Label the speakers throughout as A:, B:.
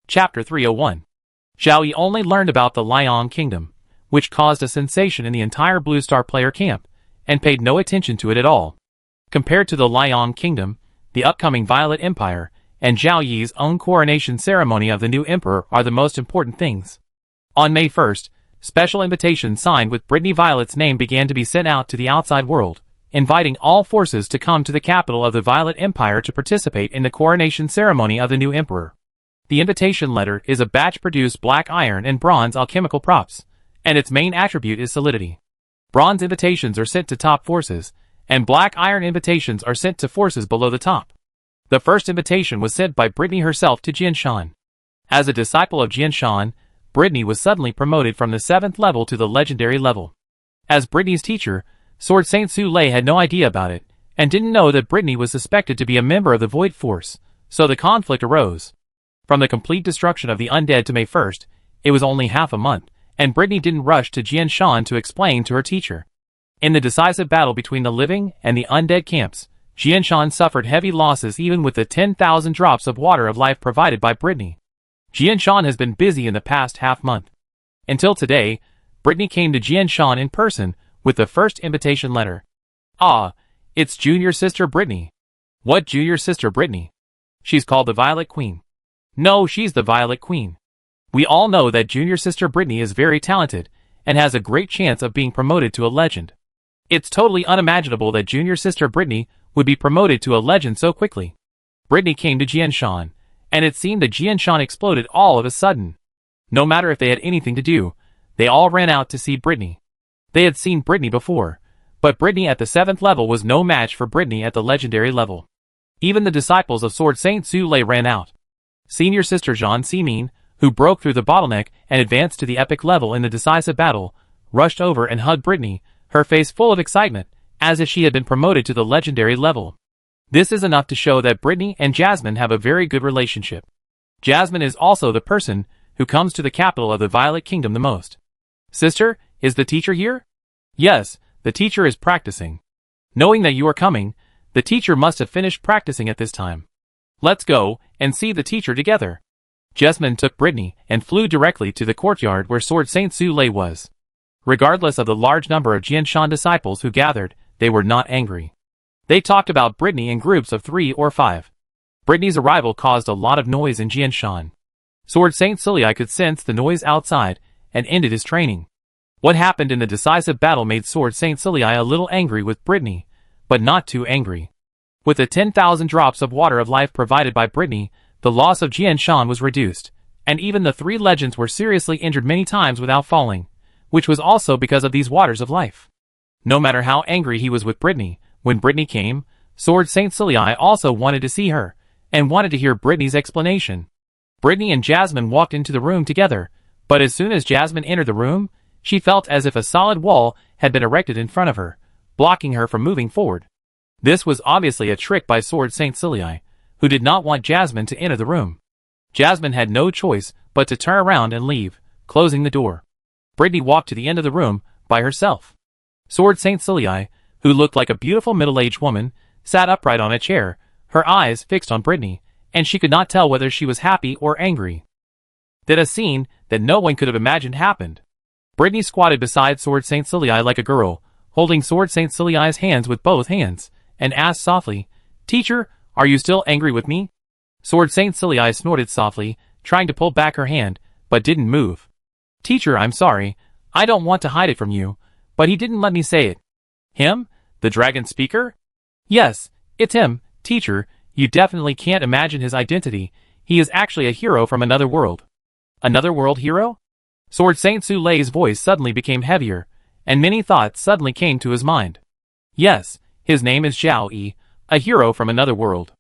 A: Chapter 301. Zhao Yi only learned about the Liang Kingdom, which caused a sensation in the entire Blue Star player camp, and paid no attention to it at all. Compared to the Liang Kingdom, the upcoming Violet Empire, and Zhao Yi's own coronation ceremony of the new emperor are the most important things. On May 1st, special invitations signed with Brittany Violet's name began to be sent out to the outside world, inviting all forces to come to the capital of the Violet Empire to participate in the coronation ceremony of the new emperor. The invitation letter is a batch-produced black iron and bronze alchemical props, and its main attribute is solidity. Bronze invitations are sent to top forces, and black iron invitations are sent to forces below the top. The first invitation was sent by Brittany herself to Jianshan. As a disciple of Jianshan, Brittany was suddenly promoted from the 7th level to the legendary level. As Brittany's teacher, Sword Saint Su Lei had no idea about it, and didn't know that Brittany was suspected to be a member of the Void Force, so the conflict arose. From the complete destruction of the undead to May 1st, it was only half a month, and Brittany didn't rush to Jianshan to explain to her teacher. In the decisive battle between the living and the undead camps, Jianshan suffered heavy losses even with the 10,000 drops of water of life provided by Brittany. Jianshan has been busy in the past half-month. Until today, Brittany came to Jianshan in person with the first invitation letter. Ah, it's junior sister Brittany. What junior sister Brittany? She's called the Violet Queen. No, she's the Violet Queen. We all know that junior sister Brittany is very talented, and has a great chance of being promoted to a legend. It's totally unimaginable that junior sister Brittany would be promoted to a legend so quickly. Brittany came to Jianshan, and it seemed that Jianshan exploded all of a sudden. No matter if they had anything to do, they all ran out to see Brittany. They had seen Brittany before, but Brittany at the 7th level was no match for Brittany at the legendary level. Even the disciples of Sword Saint Su Lei ran out. Senior sister Zhang Ximin, who broke through the bottleneck and advanced to the epic level in the decisive battle, rushed over and hugged Brittany, her face full of excitement, as if she had been promoted to the legendary level. This is enough to show that Brittany and Jasmine have a very good relationship. Jasmine is also the person who comes to the capital of the Violet Kingdom the most. Sister, is the teacher here? Yes, the teacher is practicing. Knowing that you are coming, the teacher must have finished practicing at this time. Let's go and see the teacher together. Jasmine took Brittany and flew directly to the courtyard where Sword Saint Su Lei was. Regardless of the large number of Jianshan disciples who gathered, they were not angry. They talked about Brittany in groups of 3 or 5. Brittany's arrival caused a lot of noise in Jianshan. Sword Saint Su Lei could sense the noise outside and ended his training. What happened in the decisive battle made Sword Saint Su Lei a little angry with Brittany, but not too angry. With the 10,000 drops of water of life provided by Brittany, the loss of Jianshan was reduced, and even the 3 legends were seriously injured many times without falling, which was also because of these waters of life. No matter how angry he was with Brittany, when Brittany came, Sword Saint Su Lei also wanted to see her, and wanted to hear Brittany's explanation. Brittany and Jasmine walked into the room together, but as soon as Jasmine entered the room, she felt as if a solid wall had been erected in front of her, blocking her from moving forward. This was obviously a trick by Sword Saint Su Lei, who did not want Jasmine to enter the room. Jasmine had no choice but to turn around and leave, closing the door. Brittany walked to the end of the room by herself. Sword Saint Su Lei, who looked like a beautiful middle-aged woman, sat upright on a chair, her eyes fixed on Brittany, and she could not tell whether she was happy or angry. Then a scene that no one could have imagined happened. Brittany squatted beside Sword Saint Su Lei like a girl, holding Sword Saint Su Lei's hands with both hands, and asked softly, "Teacher, are you still angry with me?" Sword Saint Su Lei snorted softly, trying to pull back her hand, but didn't move. "Teacher, I'm sorry. I don't want to hide it from you, but he didn't let me say it." "Him? The dragon speaker?" "Yes, it's him, teacher. You definitely can't imagine his identity. He is actually a hero from another world." "Another world hero?" Sword Saint Su Lei's voice suddenly became heavier, and many thoughts suddenly came to his mind. "Yes, his name is Zhao Yi, a hero from another world.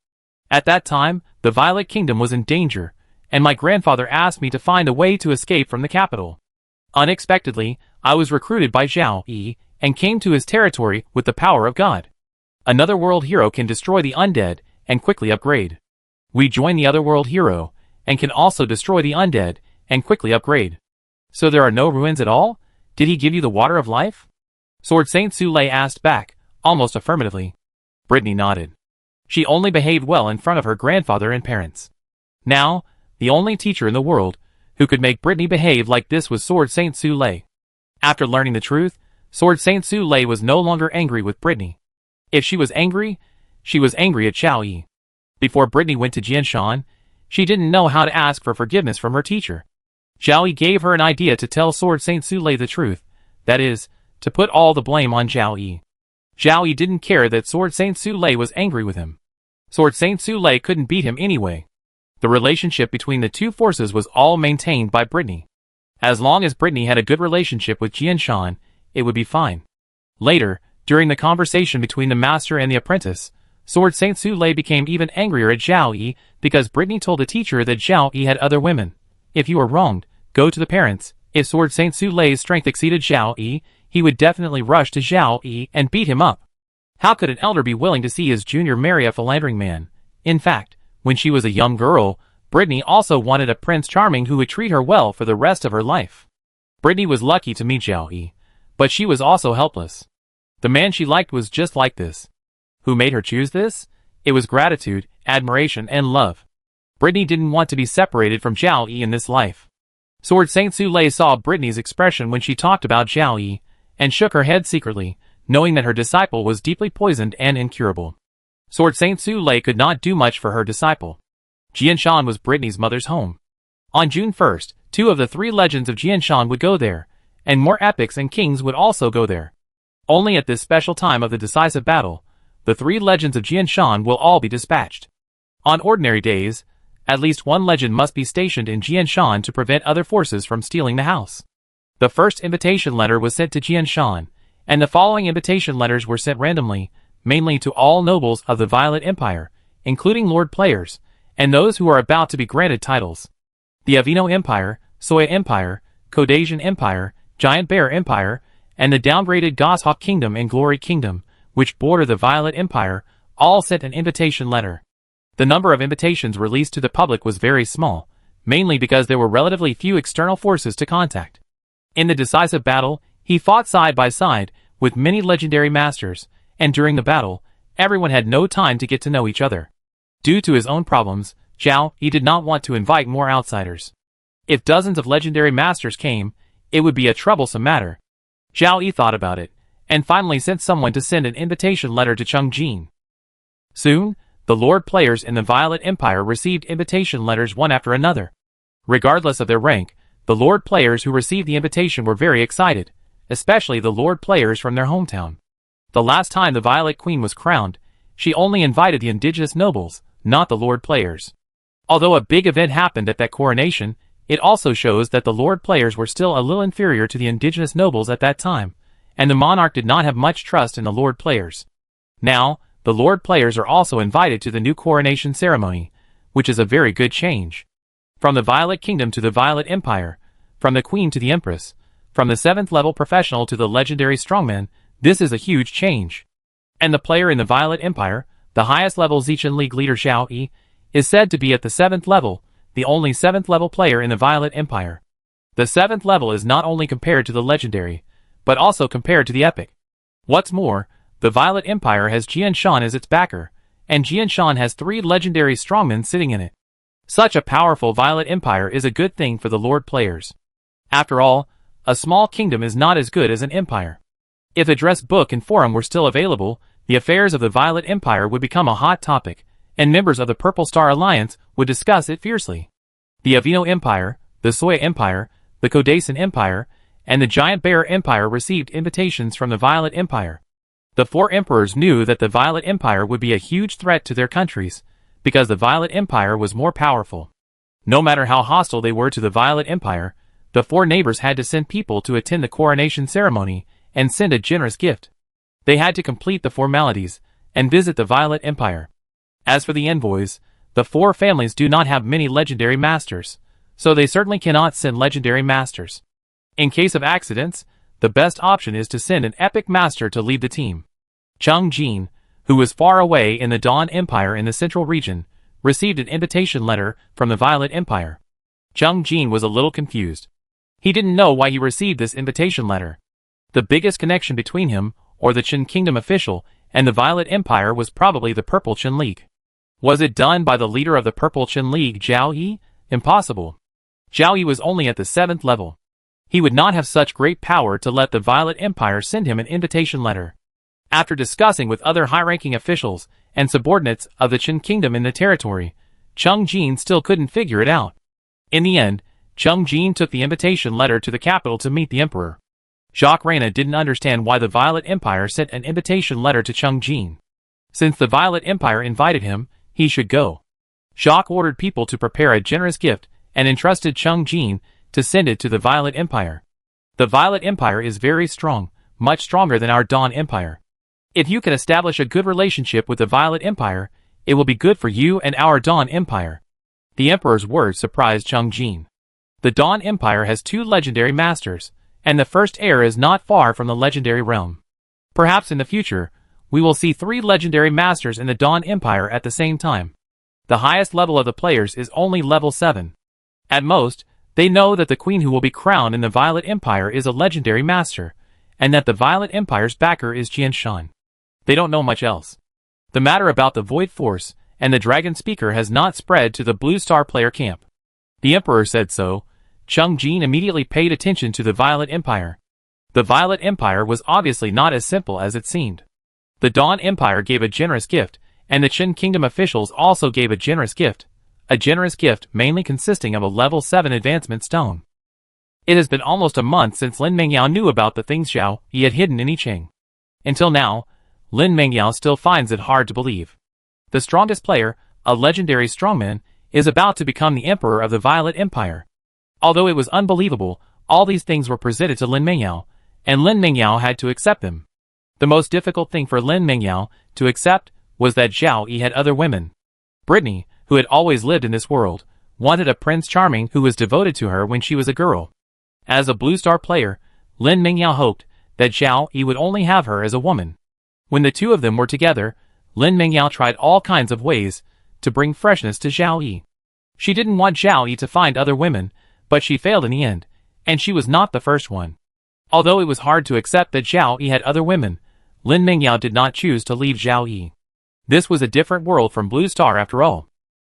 A: At that time, the Violet Kingdom was in danger, and my grandfather asked me to find a way to escape from the capital. Unexpectedly, I was recruited by Zhao Yi, and came to his territory with the power of God. Another world hero can destroy the undead, and quickly upgrade. We join the other world hero, and can also destroy the undead, and quickly upgrade. So there are no ruins at all? Did he give you the water of life?" Sword Saint Su Lei asked back, almost affirmatively. Brittany nodded. She only behaved well in front of her grandfather and parents. Now, the only teacher in the world who could make Brittany behave like this was Sword Saint Su Lei. After learning the truth, Sword Saint Su Lei was no longer angry with Brittany. If she was angry at Xiao Yi. Before Brittany went to Jianshan, she didn't know how to ask for forgiveness from her teacher. Xiao Yi gave her an idea to tell Sword Saint Su Lei the truth, that is, to put all the blame on Xiao Yi. Xiao Yi didn't care that Sword Saint Su Lei was angry with him. Sword Saint Su Lei couldn't beat him anyway. The relationship between the two forces was all maintained by Brittany. As long as Brittany had a good relationship with Jianshan, it would be fine. Later, during the conversation between the master and the apprentice, Sword Saint Su Lei became even angrier at Xiao Yi because Brittany told the teacher that Xiao Yi had other women. If you were wronged, go to the parents. If Sword Saint Su Lei's strength exceeded Xiao Yi, he would definitely rush to Xiao Yi and beat him up. How could an elder be willing to see his junior marry a philandering man? In fact, when she was a young girl, Brittany also wanted a Prince Charming who would treat her well for the rest of her life. Brittany was lucky to meet Xiao Yi, but she was also helpless. The man she liked was just like this. Who made her choose this? It was gratitude, admiration, and love. Brittany didn't want to be separated from Xiao Yi in this life. Sword Saint Su Lei saw Brittany's expression when she talked about Xiao Yi, and shook her head secretly, knowing that her disciple was deeply poisoned and incurable. Sword Saint Su Lei could not do much for her disciple. Jianshan was Brittany's mother's home. On June 1st, 2 of the 3 legends of Jianshan would go there, and more epics and kings would also go there. Only at this special time of the decisive battle, the 3 legends of Jianshan will all be dispatched. On ordinary days, at least 1 legend must be stationed in Jianshan to prevent other forces from stealing the house. The first invitation letter was sent to Jianshan, and the following invitation letters were sent randomly, mainly to all nobles of the Violet Empire, including Lord Players, and those who are about to be granted titles. The Avino Empire, Soya Empire, Caucasian Empire, Giant Bear Empire, and the downgraded Goshawk Kingdom and Glory Kingdom, which border the Violet Empire, all sent an invitation letter. The number of invitations released to the public was very small, mainly because there were relatively few external forces to contact. In the decisive battle, he fought side by side with many legendary masters, and during the battle, everyone had no time to get to know each other. Due to his own problems, Xiao Yi did not want to invite more outsiders. If dozens of legendary masters came, it would be a troublesome matter. Xiao Yi thought about it, and finally sent someone to send an invitation letter to Cheng Jin. Soon, the Lord Players in the Violet Empire received invitation letters one after another. Regardless of their rank, the Lord Players who received the invitation were very excited, especially the Lord Players from their hometown. The last time the Violet Queen was crowned, she only invited the indigenous nobles, not the Lord Players. Although a big event happened at that coronation, it also shows that the Lord Players were still a little inferior to the indigenous nobles at that time, and the monarch did not have much trust in the Lord Players. Now, the Lord Players are also invited to the new coronation ceremony, which is a very good change. From the Violet Kingdom to the Violet Empire, from the Queen to the Empress, from the 7th level professional to the legendary strongman, this is a huge change. And the player in the Violet Empire, the highest level Zichen League leader Xiao Yi, is said to be at the 7th level, the only 7th level player in the Violet Empire. The 7th level is not only compared to the legendary, but also compared to the epic. What's more, the Violet Empire has Jianshan as its backer, and Jianshan has 3 legendary strongmen sitting in it. Such a powerful Violet Empire is a good thing for the Lord Players. After all, a small kingdom is not as good as an empire. If address book and forum were still available, the affairs of the Violet Empire would become a hot topic, and members of the Purple Star Alliance would discuss it fiercely. The Avino Empire, the Soya Empire, the Caucasian Empire, and the Giant Bear Empire received invitations from the Violet Empire. The 4 emperors knew that the Violet Empire would be a huge threat to their countries, because the Violet Empire was more powerful. No matter how hostile they were to the Violet Empire, the 4 neighbors had to send people to attend the coronation ceremony and send a generous gift. They had to complete the formalities and visit the Violet Empire. As for the envoys, the 4 families do not have many legendary masters, so they certainly cannot send legendary masters. In case of accidents, the best option is to send an epic master to lead the team. Cheng Jin, who was far away in the Dawn Empire in the central region, received an invitation letter from the Violet Empire. Cheng Jin was a little confused. He didn't know why he received this invitation letter. The biggest connection between him, or the Qin Kingdom official, and the Violet Empire was probably the Purple Qin League. Was it done by the leader of the Purple Qin League, Xiao Yi? Impossible. Zhao Yi was only at the 7th level. He would not have such great power to let the Violet Empire send him an invitation letter. After discussing with other high-ranking officials and subordinates of the Qin Kingdom in the territory, Cheng Jin still couldn't figure it out. In the end, Cheng Jin took the invitation letter to the capital to meet the emperor. Jacques Reyna didn't understand why the Violet Empire sent an invitation letter to Cheng Jin. Since the Violet Empire invited him, he should go. Jacques ordered people to prepare a generous gift and entrusted Cheng Jin to send it to the Violet Empire. The Violet Empire is very strong, much stronger than our Dawn Empire. If you can establish a good relationship with the Violet Empire, it will be good for you and our Dawn Empire. The Emperor's words surprised Cheng Jin. The Dawn Empire has 2 legendary masters, and the first heir is not far from the legendary realm. Perhaps in the future, we will see 3 legendary masters in the Dawn Empire at the same time. The highest level of the players is only level 7. At most, they know that the queen who will be crowned in the Violet Empire is a legendary master, and that the Violet Empire's backer is Jian Shan. They don't know much else. The matter about the Void Force and the Dragon Speaker has not spread to the Blue Star player camp. The Emperor said so. Cheng Jin immediately paid attention to the Violet Empire. The Violet Empire was obviously not as simple as it seemed. The Dawn Empire gave a generous gift, and the Qin Kingdom officials also gave a generous gift mainly consisting of a level 7 advancement stone. It has been almost a month since Lin Mengyao knew about the things Zhao Yi had hidden in Yicheng. Until now, Lin Mengyao still finds it hard to believe. The strongest player, a legendary strongman, is about to become the Emperor of the Violet Empire. Although it was unbelievable, all these things were presented to Lin Mengyao, and Lin Mengyao had to accept them. The most difficult thing for Lin Mengyao to accept was that Zhao Yi had other women. Brittany, who had always lived in this world, wanted a Prince Charming who was devoted to her when she was a girl. As a Blue Star player, Lin Mengyao hoped that Zhao Yi would only have her as a woman. When the two of them were together, Lin Mengyao tried all kinds of ways to bring freshness to Zhao Yi. She didn't want Zhao Yi to find other women, but she failed in the end, and she was not the first one. Although it was hard to accept that Zhao Yi had other women, Lin Mengyao did not choose to leave Zhao Yi. This was a different world from Blue Star after all.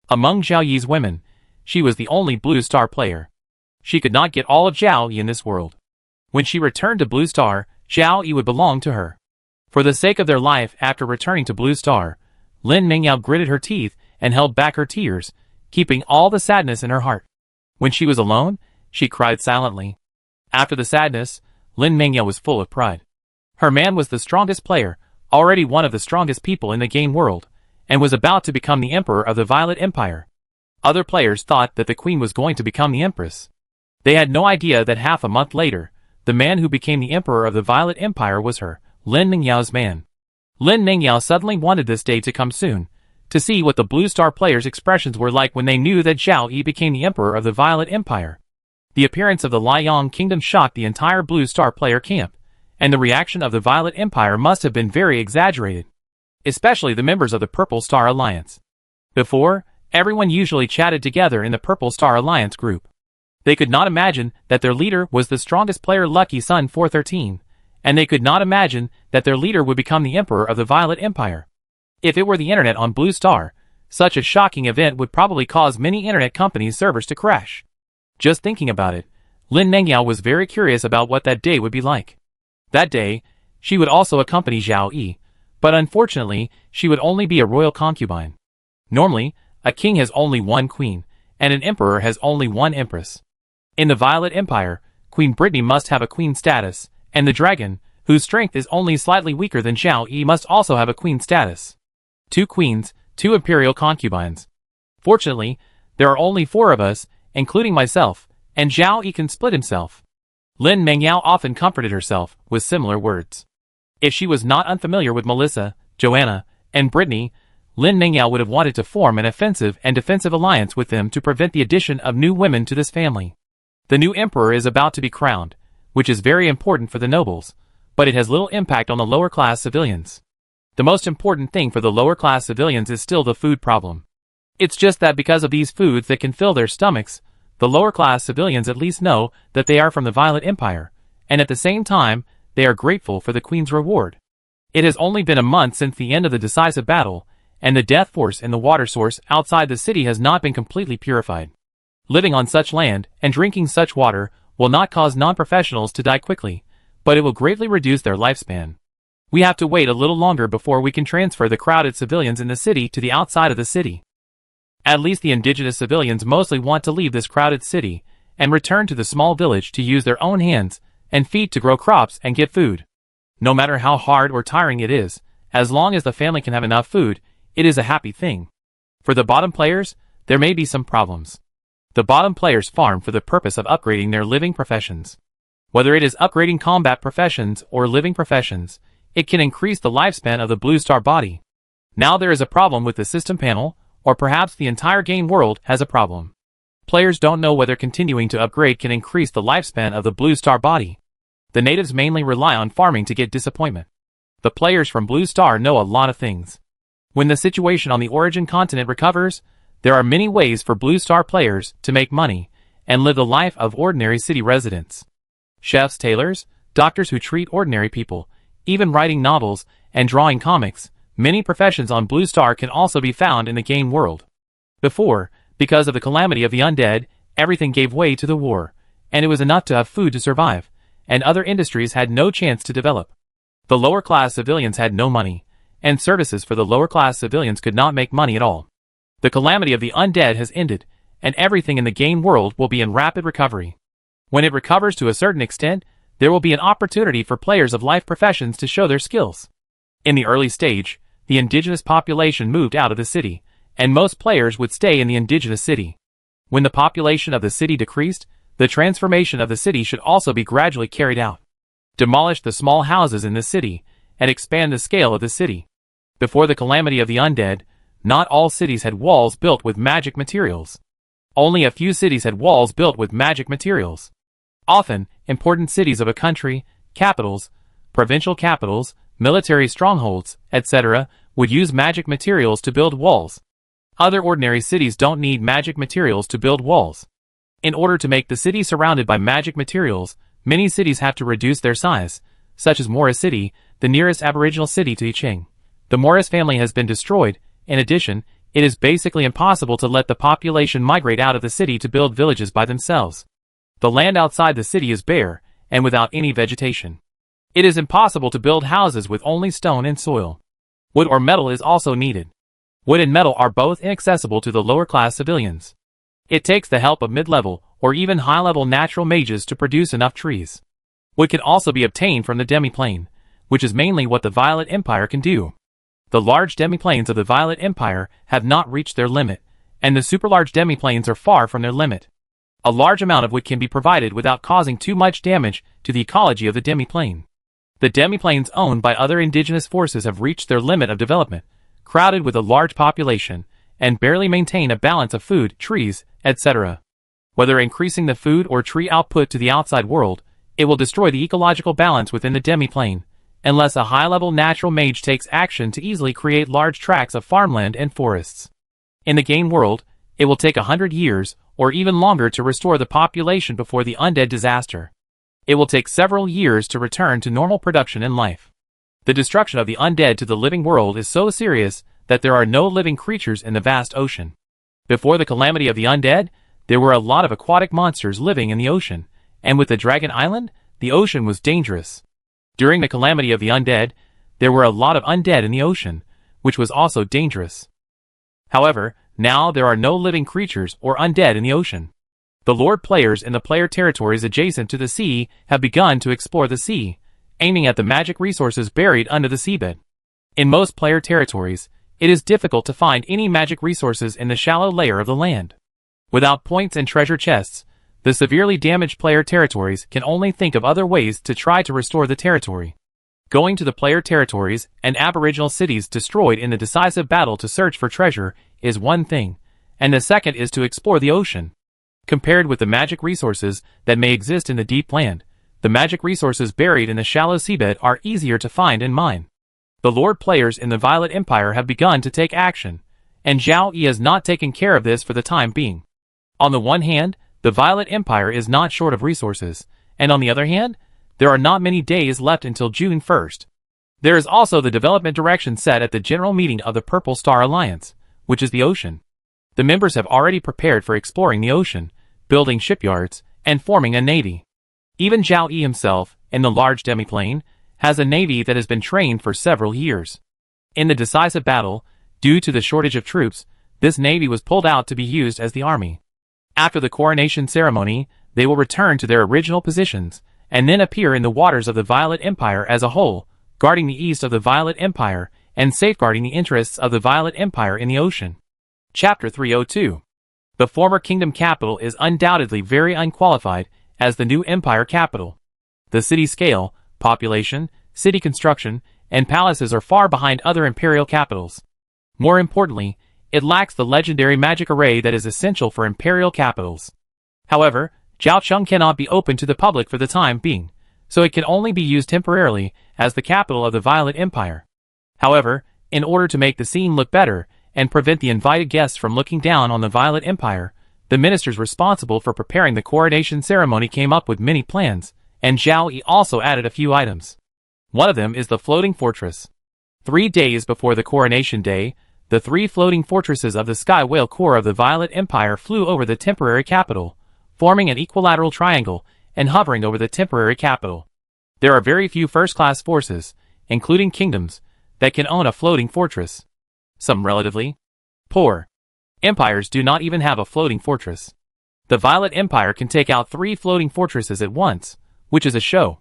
A: Among Zhao Yi's women, she was the only Blue Star player. She could not get all of Zhao Yi in this world. When she returned to Blue Star, Zhao Yi would belong to her. For the sake of their life after returning to Blue Star, Lin Mengyao gritted her teeth and held back her tears, keeping all the sadness in her heart. When she was alone, she cried silently. After the sadness, Lin Mengyao was full of pride. Her man was the strongest player, already one of the strongest people in the game world, and was about to become the Emperor of the Violet Empire. Other players thought that the Queen was going to become the Empress. They had no idea that half a month later, the man who became the Emperor of the Violet Empire was her, Lin Mengyao's man. Lin Mengyao suddenly wanted this day to come soon, to see what the Blue Star players' expressions were like when they knew that Zhao Yi became the Emperor of the Violet Empire. The appearance of the Liang Kingdom shocked the entire Blue Star player camp, and the reaction of the Violet Empire must have been very exaggerated. Especially the members of the Purple Star Alliance. Before, everyone usually chatted together in the Purple Star Alliance group. They could not imagine that their leader was the strongest player Lucky Sun 413, and they could not imagine that their leader would become the Emperor of the Violet Empire. If it were the internet on Blue Star, such a shocking event would probably cause many internet companies' servers to crash. Just thinking about it, Lin Mengyao was very curious about what that day would be like. That day, she would also accompany Zhao Yi, but unfortunately, she would only be a royal concubine. Normally, a king has only one queen, and an emperor has only one empress. In the Violet Empire, Queen Brittany must have a queen status, and the dragon, whose strength is only slightly weaker than Zhao Yi, must also have a queen status. 2 queens, 2 imperial concubines. Fortunately, there are only 4 of us, including myself, and Zhao Yi can split himself. Lin Mengyao often comforted herself with similar words. If she was not unfamiliar with Melissa, Joanna, and Brittany, Lin Mengyao would have wanted to form an offensive and defensive alliance with them to prevent the addition of new women to this family. The new emperor is about to be crowned, which is very important for the nobles, but it has little impact on the lower-class civilians. The most important thing for the lower-class civilians is still the food problem. It's just that because of these foods that can fill their stomachs, the lower-class civilians at least know that they are from the Violet Empire, and at the same time, they are grateful for the Queen's reward. It has only been a month since the end of the decisive battle, and the death force in the water source outside the city has not been completely purified. Living on such land and drinking such water will not cause non-professionals to die quickly, but it will greatly reduce their lifespan. We have to wait a little longer before we can transfer the crowded civilians in the city to the outside of the city. At least the indigenous civilians mostly want to leave this crowded city and return to the small village to use their own hands and feet to grow crops and get food. No matter how hard or tiring it is, as long as the family can have enough food, it is a happy thing. For the bottom players, there may be some problems. The bottom players farm for the purpose of upgrading their living professions. Whether it is upgrading combat professions or living professions, it can increase the lifespan of the blue star body. Now there is a problem with the system panel, or perhaps the entire game world has a problem. Players don't know whether continuing to upgrade can increase the lifespan of the blue star body. The natives mainly rely on farming to get disappointment. The players from Blue Star know a lot of things. When the situation on the origin continent recovers, there are many ways for Blue Star players to make money and live the life of ordinary city residents. Chefs, tailors, doctors who treat ordinary people, even writing novels and drawing comics, many professions on Blue Star can also be found in the game world. Before, because of the calamity of the undead, everything gave way to the war, and it was enough to have food to survive, and other industries had no chance to develop. The lower-class civilians had no money, and services for the lower-class civilians could not make money at all. The calamity of the undead has ended, and everything in the game world will be in rapid recovery. When it recovers to a certain extent, there will be an opportunity for players of life professions to show their skills. In the early stage, the indigenous population moved out of the city, and most players would stay in the indigenous city. When the population of the city decreased, the transformation of the city should also be gradually carried out. Demolish the small houses in the city, and expand the scale of the city. Before the calamity of the undead, not all cities had walls built with magic materials. Only a few cities had walls built with magic materials. Often, important cities of a country, capitals, provincial capitals, military strongholds, etc., would use magic materials to build walls. Other ordinary cities don't need magic materials to build walls. In order to make the city surrounded by magic materials, many cities have to reduce their size, such as Morris City, the nearest aboriginal city to Iching. The Morris family has been destroyed. In addition, it is basically impossible to let the population migrate out of the city to build villages by themselves. The land outside the city is bare, and without any vegetation. It is impossible to build houses with only stone and soil. Wood or metal is also needed. Wood and metal are both inaccessible to the lower-class civilians. It takes the help of mid-level or even high-level natural mages to produce enough trees. Wood can also be obtained from the demiplane, which is mainly what the Violet Empire can do. The large demiplanes of the Violet Empire have not reached their limit, and the super-large demiplanes are far from their limit. A large amount of wood can be provided without causing too much damage to the ecology of the demiplane. The demiplanes owned by other indigenous forces have reached their limit of development, crowded with a large population, and barely maintain a balance of food, trees, etc. Whether increasing the food or tree output to the outside world, it will destroy the ecological balance within the demiplane, unless a high-level natural mage takes action to easily create large tracts of farmland and forests. In the game world, it will take 100 years, or even longer to restore the population before the undead disaster. It will take several years to return to normal production and life. The destruction of the undead to the living world is so serious that there are no living creatures in the vast ocean. Before the calamity of the undead, there were a lot of aquatic monsters living in the ocean, and with the Dragon Island, the ocean was dangerous. During the calamity of the undead, there were a lot of undead in the ocean, which was also dangerous. However, now there are no living creatures or undead in the ocean. The Lord players in the player territories adjacent to the sea have begun to explore the sea, aiming at the magic resources buried under the seabed. In most player territories, it is difficult to find any magic resources in the shallow layer of the land. Without points and treasure chests, the severely damaged player territories can only think of other ways to try to restore the territory. Going to the player territories and aboriginal cities destroyed in the decisive battle to search for treasure is one thing, and the second is to explore the ocean. Compared with the magic resources that may exist in the deep land, the magic resources buried in the shallow seabed are easier to find and mine. The Lord players in the Violet Empire have begun to take action, and Zhao Yi has not taken care of this for the time being. On the one hand, the Violet Empire is not short of resources, and on the other hand, there are not many days left until June 1st. There is also the development direction set at the general meeting of the Purple Star Alliance, which is the ocean. The members have already prepared for exploring the ocean, building shipyards, and forming a navy. Even Zhao Yi himself, in the large demiplane, has a navy that has been trained for several years. In the decisive battle, due to the shortage of troops, this navy was pulled out to be used as the army. After the coronation ceremony, they will return to their original positions, and then appear in the waters of the Violet Empire as a whole, guarding the east of the Violet Empire, and safeguarding the interests of the Violet Empire in the ocean. Chapter 302. The former kingdom capital is undoubtedly very unqualified as the new empire capital. The city scale, population, city construction, and palaces are far behind other imperial capitals. More importantly, it lacks the legendary magic array that is essential for imperial capitals. However, Jiaocheng cannot be open to the public for the time being, so it can only be used temporarily as the capital of the Violet Empire. However, in order to make the scene look better and prevent the invited guests from looking down on the Violet Empire, the ministers responsible for preparing the coronation ceremony came up with many plans, and Zhao Yi also added a few items. One of them is the floating fortress. 3 days before the coronation day, the 3 floating fortresses of the Sky Whale Corps of the Violet Empire flew over the temporary capital, forming an equilateral triangle and hovering over the temporary capital. There are very few first-class forces, including kingdoms, that can own a floating fortress. Some relatively poor empires do not even have a floating fortress. The Violet Empire can take out 3 floating fortresses at once, which is a show.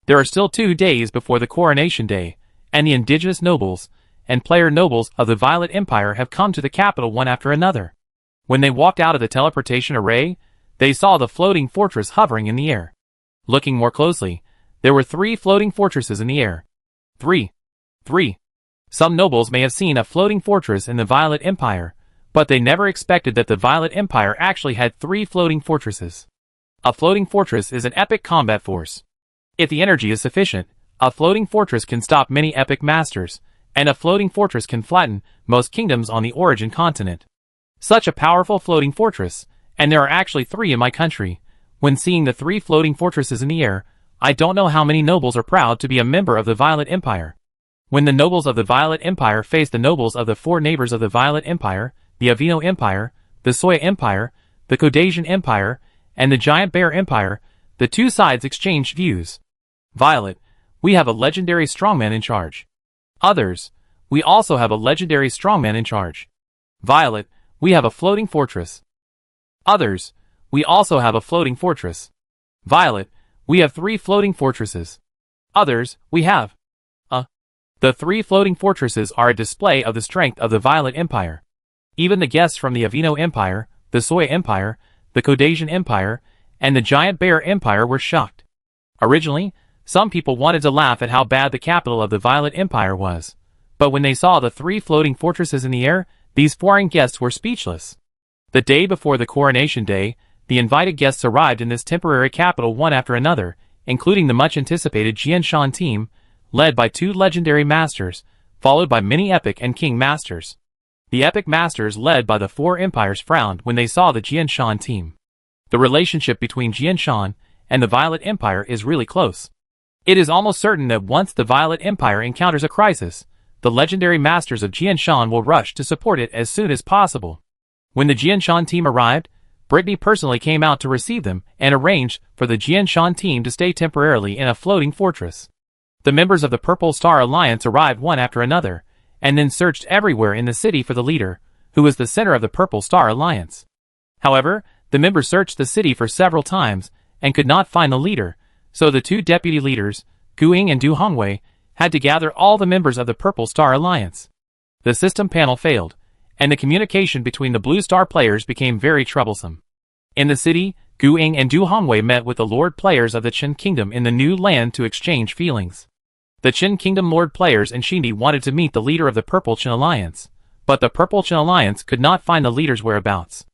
A: There are still 2 days before the coronation day, and the indigenous nobles and player nobles of the Violet Empire have come to the capital one after another. When they walked out of the teleportation array, they saw the floating fortress hovering in the air. Looking more closely, there were 3 floating fortresses in the air. 3. Some nobles may have seen a floating fortress in the Violet Empire, but they never expected that the Violet Empire actually had 3 floating fortresses. A floating fortress is an epic combat force. If the energy is sufficient, a floating fortress can stop many epic masters, and a floating fortress can flatten most kingdoms on the origin continent. Such a powerful floating fortress, and there are actually 3 in my country. When seeing the 3 floating fortresses in the air, I don't know how many nobles are proud to be a member of the Violet Empire. When the nobles of the Violet Empire face the nobles of the 4 neighbors of the Violet Empire, the Avino Empire, the Soya Empire, the Caucasian Empire, and the Giant Bear Empire, the 2 sides exchanged views. Violet, we have a legendary strongman in charge. Others, we also have a legendary strongman in charge. Violet, we have a floating fortress. Others, we also have a floating fortress. Violet, we have 3 floating fortresses. Others, we have The 3 floating fortresses are a display of the strength of the Violet Empire. Even the guests from the Avino Empire, the Soya Empire, the Caucasian Empire, and the Giant Bear Empire were shocked. Originally, some people wanted to laugh at how bad the capital of the Violet Empire was, but when they saw the 3 floating fortresses in the air, these foreign guests were speechless. The day before the coronation day, the invited guests arrived in this temporary capital one after another, including the much-anticipated Jianshan team, led by 2 legendary masters, followed by many epic and king masters. The epic masters led by the 4 empires frowned when they saw the Jianshan team. The relationship between Jianshan and the Violet Empire is really close. It is almost certain that once the Violet Empire encounters a crisis, the legendary masters of Jianshan will rush to support it as soon as possible. When the Jianshan team arrived, Brittany personally came out to receive them and arranged for the Jianshan team to stay temporarily in a floating fortress. The members of the Purple Star Alliance arrived one after another, and then searched everywhere in the city for the leader, who was the center of the Purple Star Alliance. However, the members searched the city for several times and could not find the leader, so the 2 deputy leaders, Gu Ying and Du Hongwei, had to gather all the members of the Purple Star Alliance. The system panel failed, and the communication between the Blue Star players became very troublesome. In the city, Gu Ying and Du Hongwei met with the Lord players of the Qin Kingdom in the new land to exchange feelings. The Qin Kingdom Lord players and Shindi wanted to meet the leader of the Purple Qin Alliance, but the Purple Qin Alliance could not find the leader's whereabouts.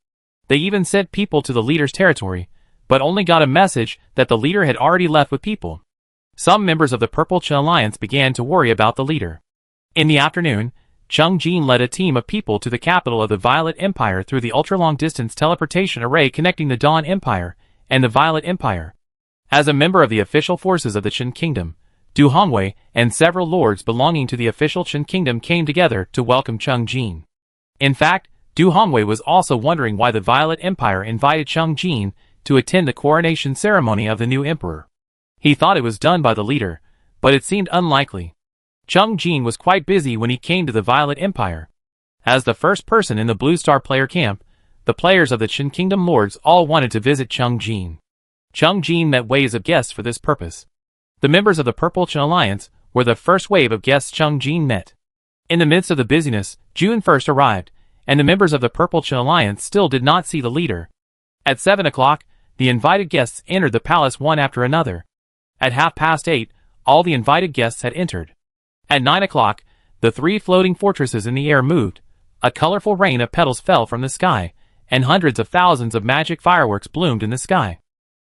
A: They even sent people to the leader's territory, but only got a message that the leader had already left with people. Some members of the Purple Qin Alliance began to worry about the leader. In the afternoon, Cheng Jin led a team of people to the capital of the Violet Empire through the ultra-long-distance teleportation array connecting the Dawn Empire and the Violet Empire. As a member of the official forces of the Qin Kingdom, Du Hongwei and several lords belonging to the official Qin Kingdom came together to welcome Cheng Jin. In fact, Du Hongwei was also wondering why the Violet Empire invited Cheng Jin to attend the coronation ceremony of the new emperor. He thought it was done by the leader, but it seemed unlikely. Cheng Jin was quite busy when he came to the Violet Empire. As the first person in the Blue Star player camp, the players of the Qin Kingdom Lords all wanted to visit Cheng Jin. Cheng Jin met waves of guests for this purpose. The members of the Purple Qin Alliance were the first wave of guests Cheng Jin met. In the midst of the busyness, June first arrived, and the members of the Purple Qin Alliance still did not see the leader. At 7 o'clock, the invited guests entered the palace one after another. At 8:30, all the invited guests had entered. At 9 o'clock, the 3 floating fortresses in the air moved, a colorful rain of petals fell from the sky, and hundreds of thousands of magic fireworks bloomed in the sky.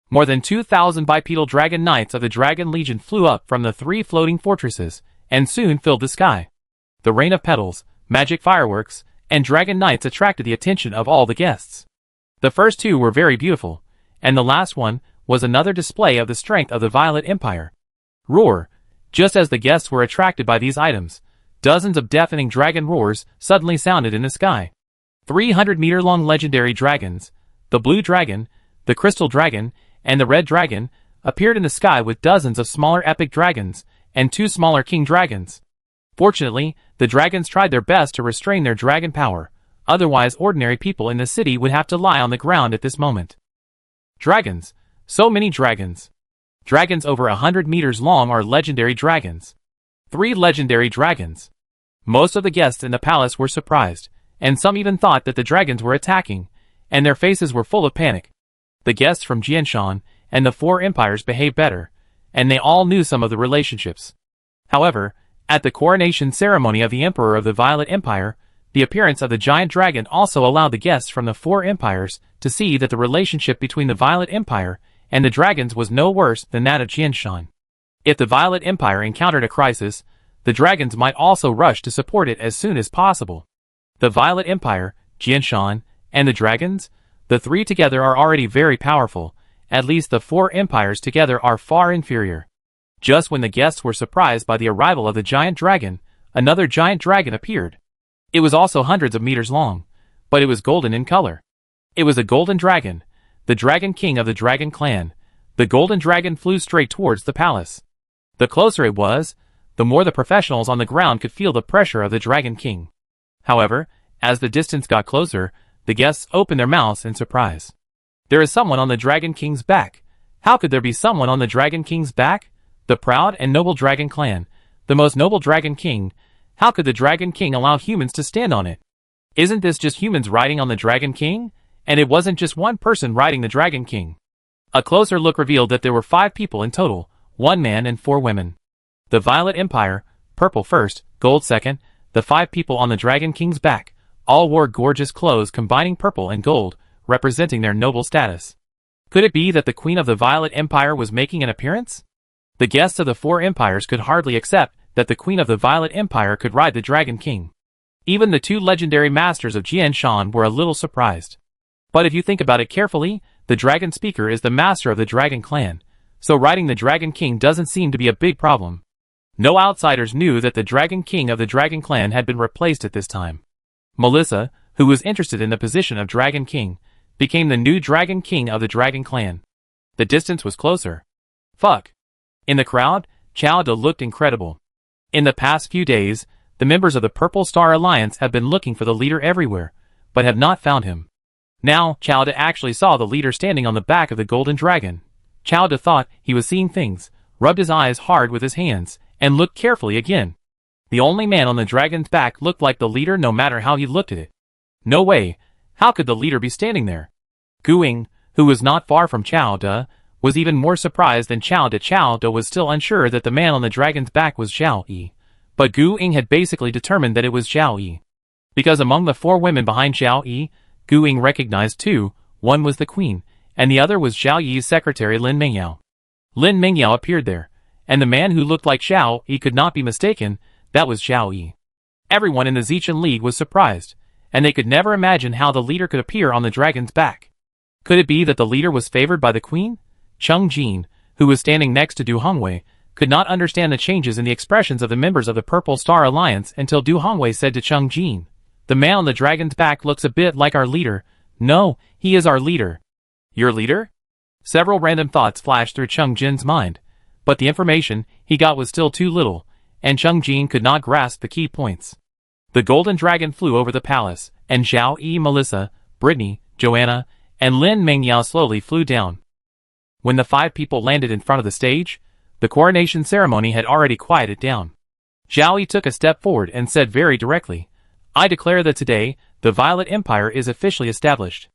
A: More than 2,000 bipedal dragon knights of the Dragon Legion flew up from the 3 floating fortresses, and soon filled the sky. The rain of petals, magic fireworks, and dragon knights attracted the attention of all the guests. The first 2 were very beautiful, and the last one was another display of the strength of the Violet Empire. Roar! Just as the guests were attracted by these items, dozens of deafening dragon roars suddenly sounded in the sky. 300-meter-long legendary dragons, the Blue Dragon, the Crystal Dragon, and the Red Dragon, appeared in the sky with dozens of smaller epic dragons, and 2 smaller king dragons. Fortunately, the dragons tried their best to restrain their dragon power, otherwise ordinary people in the city would have to lie on the ground at this moment. Dragons! So many dragons! Dragons over 100 meters long are legendary dragons. 3 legendary dragons. Most of the guests in the palace were surprised, and some even thought that the dragons were attacking, and their faces were full of panic. The guests from Jianshan and the 4 empires behaved better, and they all knew some of the relationships. However, at the coronation ceremony of the Emperor of the Violet Empire, the appearance of the giant dragon also allowed the guests from the 4 empires to see that the relationship between the Violet Empire and the dragons was no worse than that of Jianshan. If the Violet Empire encountered a crisis, the dragons might also rush to support it as soon as possible. The Violet Empire, Jianshan, and the dragons, the 3 together are already very powerful. At least the 4 empires together are far inferior. Just when the guests were surprised by the arrival of the giant dragon, another giant dragon appeared. It was also hundreds of meters long, but it was golden in color. It was a golden dragon, the Dragon King of the Dragon Clan. The golden dragon flew straight towards the palace. The closer it was, the more the professionals on the ground could feel the pressure of the Dragon King. However, as the distance got closer, the guests opened their mouths in surprise. There is someone on the Dragon King's back. How could there be someone on the Dragon King's back? The proud and noble Dragon Clan, the most noble Dragon King. How could the Dragon King allow humans to stand on it? Isn't this just humans riding on the Dragon King? And it wasn't just one person riding the Dragon King. A closer look revealed that there were 5 people in total, 1 man and 4 women. The Violet Empire, purple first, gold second, the 5 people on the Dragon King's back, all wore gorgeous clothes combining purple and gold, representing their noble status. Could it be that the Queen of the Violet Empire was making an appearance? The guests of the 4 empires could hardly accept that the Queen of the Violet Empire could ride the Dragon King. Even the 2 legendary masters of Jianshan were a little surprised. But if you think about it carefully, the Dragon Speaker is the master of the Dragon Clan, so riding the Dragon King doesn't seem to be a big problem. No outsiders knew that the Dragon King of the Dragon Clan had been replaced at this time. Melissa, who was interested in the position of Dragon King, became the new Dragon King of the Dragon Clan. The distance was closer. Fuck. In the crowd, Chao De looked incredible. In the past few days, the members of the Purple Star Alliance have been looking for the leader everywhere, but have not found him. Now, Chao De actually saw the leader standing on the back of the golden dragon. Chao De thought he was seeing things, rubbed his eyes hard with his hands, and looked carefully again. The only man on the dragon's back looked like the leader no matter how he looked at it. No way, how could the leader be standing there? Gu Ying, who was not far from Chao De, was even more surprised than Chao De. Chao De was still unsure that the man on the dragon's back was Xiao Yi, but Gu Ying had basically determined that it was Xiao Yi. Because among the 4 women behind Xiao Yi, Gu Ying recognized 2, one was the queen, and the other was Xiao Yi's secretary Lin Mingyao. Lin Mingyao appeared there, and the man who looked like Xiao Yi could not be mistaken, that was Xiao Yi. Everyone in the Zichen League was surprised, and they could never imagine how the leader could appear on the dragon's back. Could it be that the leader was favored by the queen? Cheng Jin, who was standing next to Du Hongwei, could not understand the changes in the expressions of the members of the Purple Star Alliance until Du Hongwei said to Cheng Jin, The man on the dragon's back looks a bit like our leader. No, he is our leader. Your leader? Several random thoughts flashed through Chung Jin's mind, but the information he got was still too little, and Chung Jin could not grasp the key points. The golden dragon flew over the palace, and Zhao Yi, Melissa, Brittany, Joanna, and Lin Mengyao slowly flew down. When the 5 people landed in front of the stage, the coronation ceremony had already quieted down. Zhao Yi took a step forward and said very directly, "I declare that today, the Violet Empire is officially established.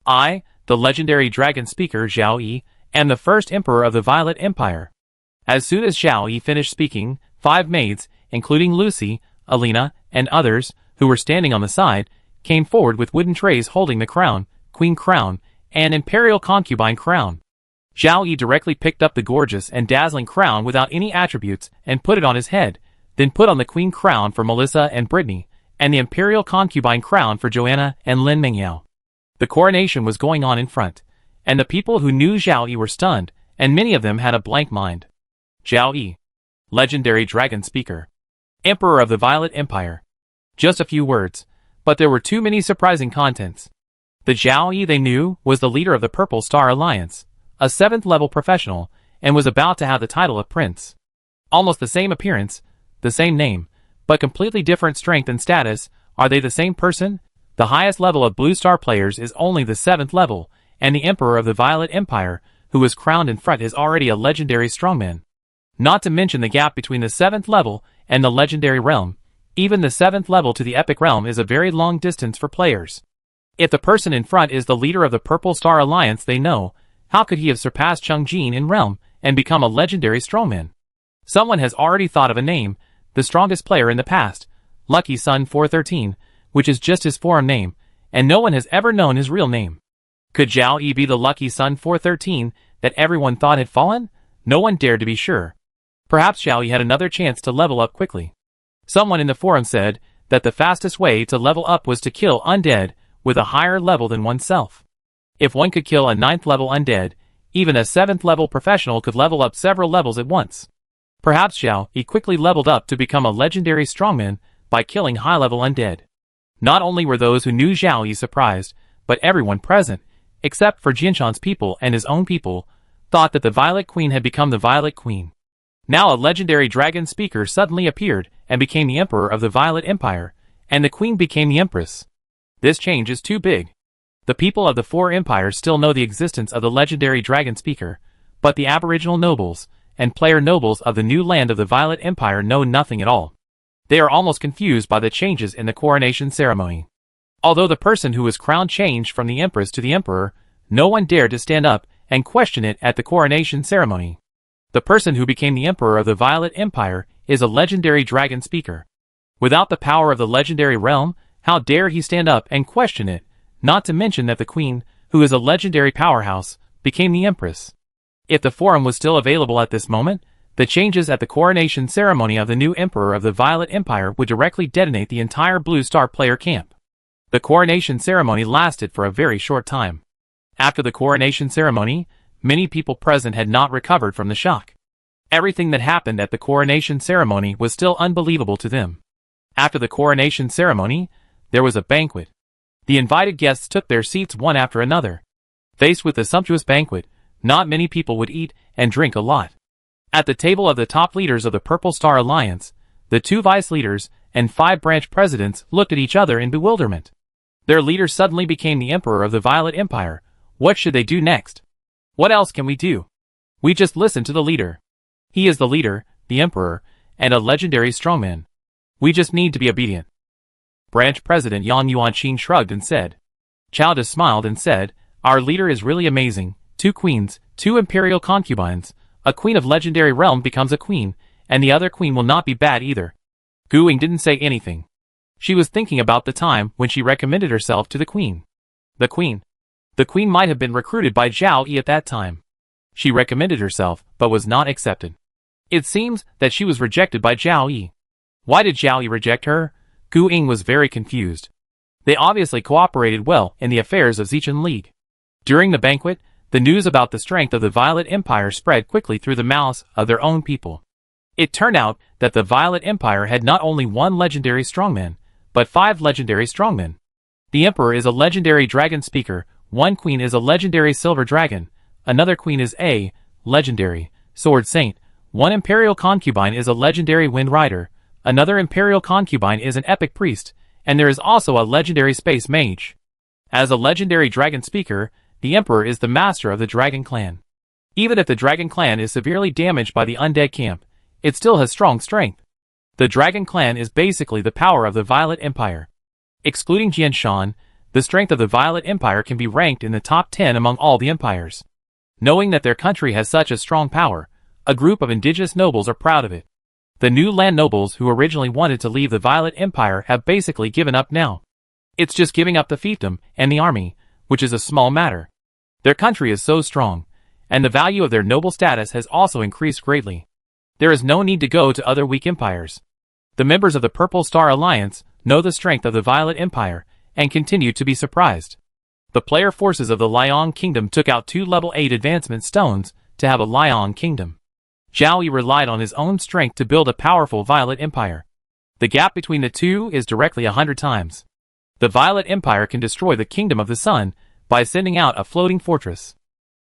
A: I, the legendary dragon speaker Zhao Yi, am the first emperor of the Violet Empire." As soon as Zhao Yi finished speaking, 5 maids, including Lucy, Alina, and others, who were standing on the side, came forward with wooden trays holding the crown, queen crown, and imperial concubine crown. Zhao Yi directly picked up the gorgeous and dazzling crown without any attributes and put it on his head, then put on the queen crown for Melissa and Brittany, and the imperial concubine crown for Joanna and Lin Mengyao. The coronation was going on in front, and the people who knew Zhao Yi were stunned, and many of them had a blank mind. Zhao Yi, legendary dragon speaker, emperor of the Violet Empire. Just a few words, but there were too many surprising contents. The Zhao Yi they knew was the leader of the Purple Star Alliance, a 7th-level professional, and was about to have the title of prince. Almost the same appearance, the same name, but completely different strength and status. Are they the same person? The highest level of Blue Star players is only the 7th level, and the Emperor of the Violet Empire, who was crowned in front, is already a legendary strongman. Not to mention the gap between the 7th level and the legendary realm. Even the 7th level to the epic realm is a very long distance for players. If the person in front is the leader of the Purple Star Alliance they know, how could he have surpassed Chung Jin in realm and become a legendary strongman? Someone has already thought of a name, the strongest player in the past, Lucky Sun 413, which is just his forum name, and no one has ever known his real name. Could Zhao Yi be the Lucky Sun 413 that everyone thought had fallen? No one dared to be sure. Perhaps Zhao Yi had another chance to level up quickly. Someone in the forum said that the fastest way to level up was to kill undead with a higher level than oneself. If one could kill a 9th level undead, even a 7th level professional could level up several levels at once. Perhaps Zhao Yi quickly leveled up to become a legendary strongman by killing high-level undead. Not only were those who knew Zhao Yi surprised, but everyone present, except for Jinshan's people and his own people, thought that the Violet Queen had become the Violet Queen. Now a legendary dragon speaker suddenly appeared and became the Emperor of the Violet Empire, and the Queen became the Empress. This change is too big. The people of the 4 empires still know the existence of the legendary dragon speaker, but the aboriginal nobles and player nobles of the new land of the Violet Empire know nothing at all. They are almost confused by the changes in the coronation ceremony. Although the person who was crowned changed from the Empress to the Emperor, no one dared to stand up and question it at the coronation ceremony. The person who became the Emperor of the Violet Empire is a legendary dragon speaker. Without the power of the legendary realm, how dare he stand up and question it, not to mention that the Queen, who is a legendary powerhouse, became the Empress. If the forum was still available at this moment, the changes at the coronation ceremony of the new Emperor of the Violet Empire would directly detonate the entire Blue Star player camp. The coronation ceremony lasted for a very short time. After the coronation ceremony, many people present had not recovered from the shock. Everything that happened at the coronation ceremony was still unbelievable to them. After the coronation ceremony, there was a banquet. The invited guests took their seats one after another. Faced with the sumptuous banquet, not many people would eat and drink a lot. At the table of the top leaders of the Purple Star Alliance, the 2 vice leaders and 5 branch presidents looked at each other in bewilderment. Their leader suddenly became the Emperor of the Violet Empire. What should they do next? What else can we do? We just listen to the leader. He is the leader, the Emperor, and a legendary strongman. We just need to be obedient. Branch President Yang Yuanqing shrugged and said. Chowda smiled and said, our leader is really amazing. 2 queens, 2 imperial concubines. A queen of legendary realm becomes a queen, and the other queen will not be bad either. Gu Ying didn't say anything. She was thinking about the time when she recommended herself to the queen. The queen. The queen might have been recruited by Zhao Yi at that time. She recommended herself, but was not accepted. It seems that she was rejected by Zhao Yi. Why did Zhao Yi reject her? Gu Ying was very confused. They obviously cooperated well in the affairs of Zichen League. During the banquet, the news about the strength of the Violet Empire spread quickly through the mouths of their own people. It turned out that the Violet Empire had not only one legendary strongman, but 5 legendary strongmen. The Emperor is a legendary dragon speaker, 1 queen is a legendary silver dragon, another queen is a legendary sword saint, 1 imperial concubine is a legendary wind rider, another imperial concubine is an epic priest, and there is also a legendary space mage. As a legendary dragon speaker, the Emperor is the master of the dragon clan. Even if the dragon clan is severely damaged by the undead camp, it still has strong strength. The dragon clan is basically the power of the Violet Empire. Excluding Jianshan, the strength of the Violet Empire can be ranked in the top 10 among all the empires. Knowing that their country has such a strong power, a group of indigenous nobles are proud of it. The new land nobles who originally wanted to leave the Violet Empire have basically given up now. It's just giving up the fiefdom and the army, which is a small matter. Their country is so strong, and the value of their noble status has also increased greatly. There is no need to go to other weak empires. The members of the Purple Star Alliance know the strength of the Violet Empire and continue to be surprised. The player forces of the Liang Kingdom took out 2 level 8 advancement stones to have a Liang Kingdom. Zhao Yi relied on his own strength to build a powerful Violet Empire. The gap between the two is directly 100 times. The Violet Empire can destroy the Kingdom of the Sun by sending out a floating fortress.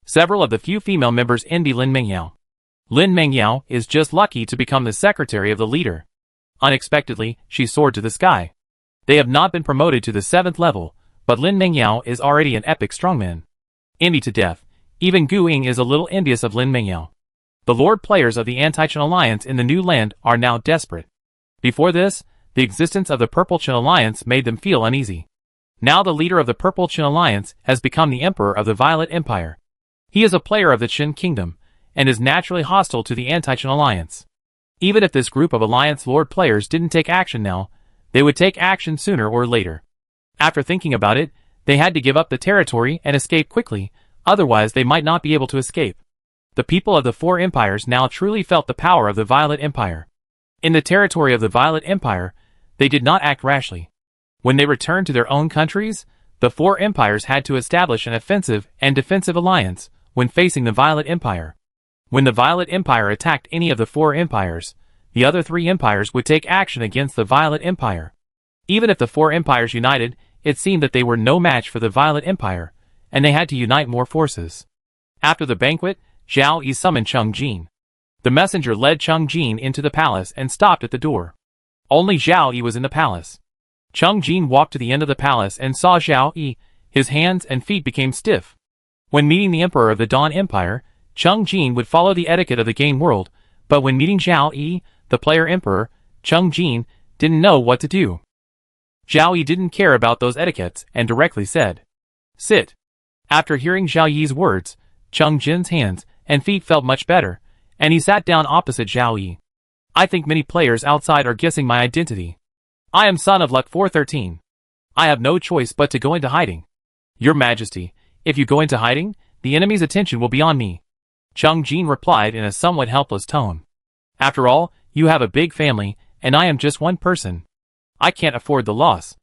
A: Several of the few female members envy Lin Mengyao. Lin Mengyao is just lucky to become the secretary of the leader. Unexpectedly, she soared to the sky. They have not been promoted to the 7th level, but Lin Mengyao is already an epic strongman. Envy to death, even Gu Ying is a little envious of Lin Mengyao. The lord players of the Anti-Chen Alliance in the new land are now desperate. Before this, the existence of the Purple Chen Alliance made them feel uneasy. Now the leader of the Purple Chen Alliance has become the Emperor of the Violet Empire. He is a player of the Chen Kingdom, and is naturally hostile to the Anti-Chen Alliance. Even if this group of Alliance Lord players didn't take action now, they would take action sooner or later. After thinking about it, they had to give up the territory and escape quickly, otherwise they might not be able to escape. The people of the 4 empires now truly felt the power of the Violet Empire. In the territory of the Violet Empire, they did not act rashly. When they returned to their own countries, the 4 empires had to establish an offensive and defensive alliance when facing the Violet Empire. When the Violet Empire attacked any of the 4 empires, the other 3 empires would take action against the Violet Empire. Even if the 4 empires united, it seemed that they were no match for the Violet Empire, and they had to unite more forces. After the banquet, Zhao Yi summoned Cheng Jin. The messenger led Cheng Jin into the palace and stopped at the door. Only Zhao Yi was in the palace. Cheng Jin walked to the end of the palace and saw Zhao Yi. His hands and feet became stiff. When meeting the Emperor of the Dawn Empire, Cheng Jin would follow the etiquette of the game world, but when meeting Zhao Yi, the player emperor, Cheng Jin didn't know what to do. Zhao Yi didn't care about those etiquettes and directly said, "Sit." After hearing Zhao Yi's words, Cheng Jin's hands and feet felt much better, and he sat down opposite Zhao Yi. "I think many players outside are guessing my identity. I am son of Luck 413. I have no choice but to go into hiding. Your Majesty, if you go into hiding, the enemy's attention will be on me." Cheng Jin replied in a somewhat helpless tone. "After all, you have a big family, and I am just one person. I can't afford the loss.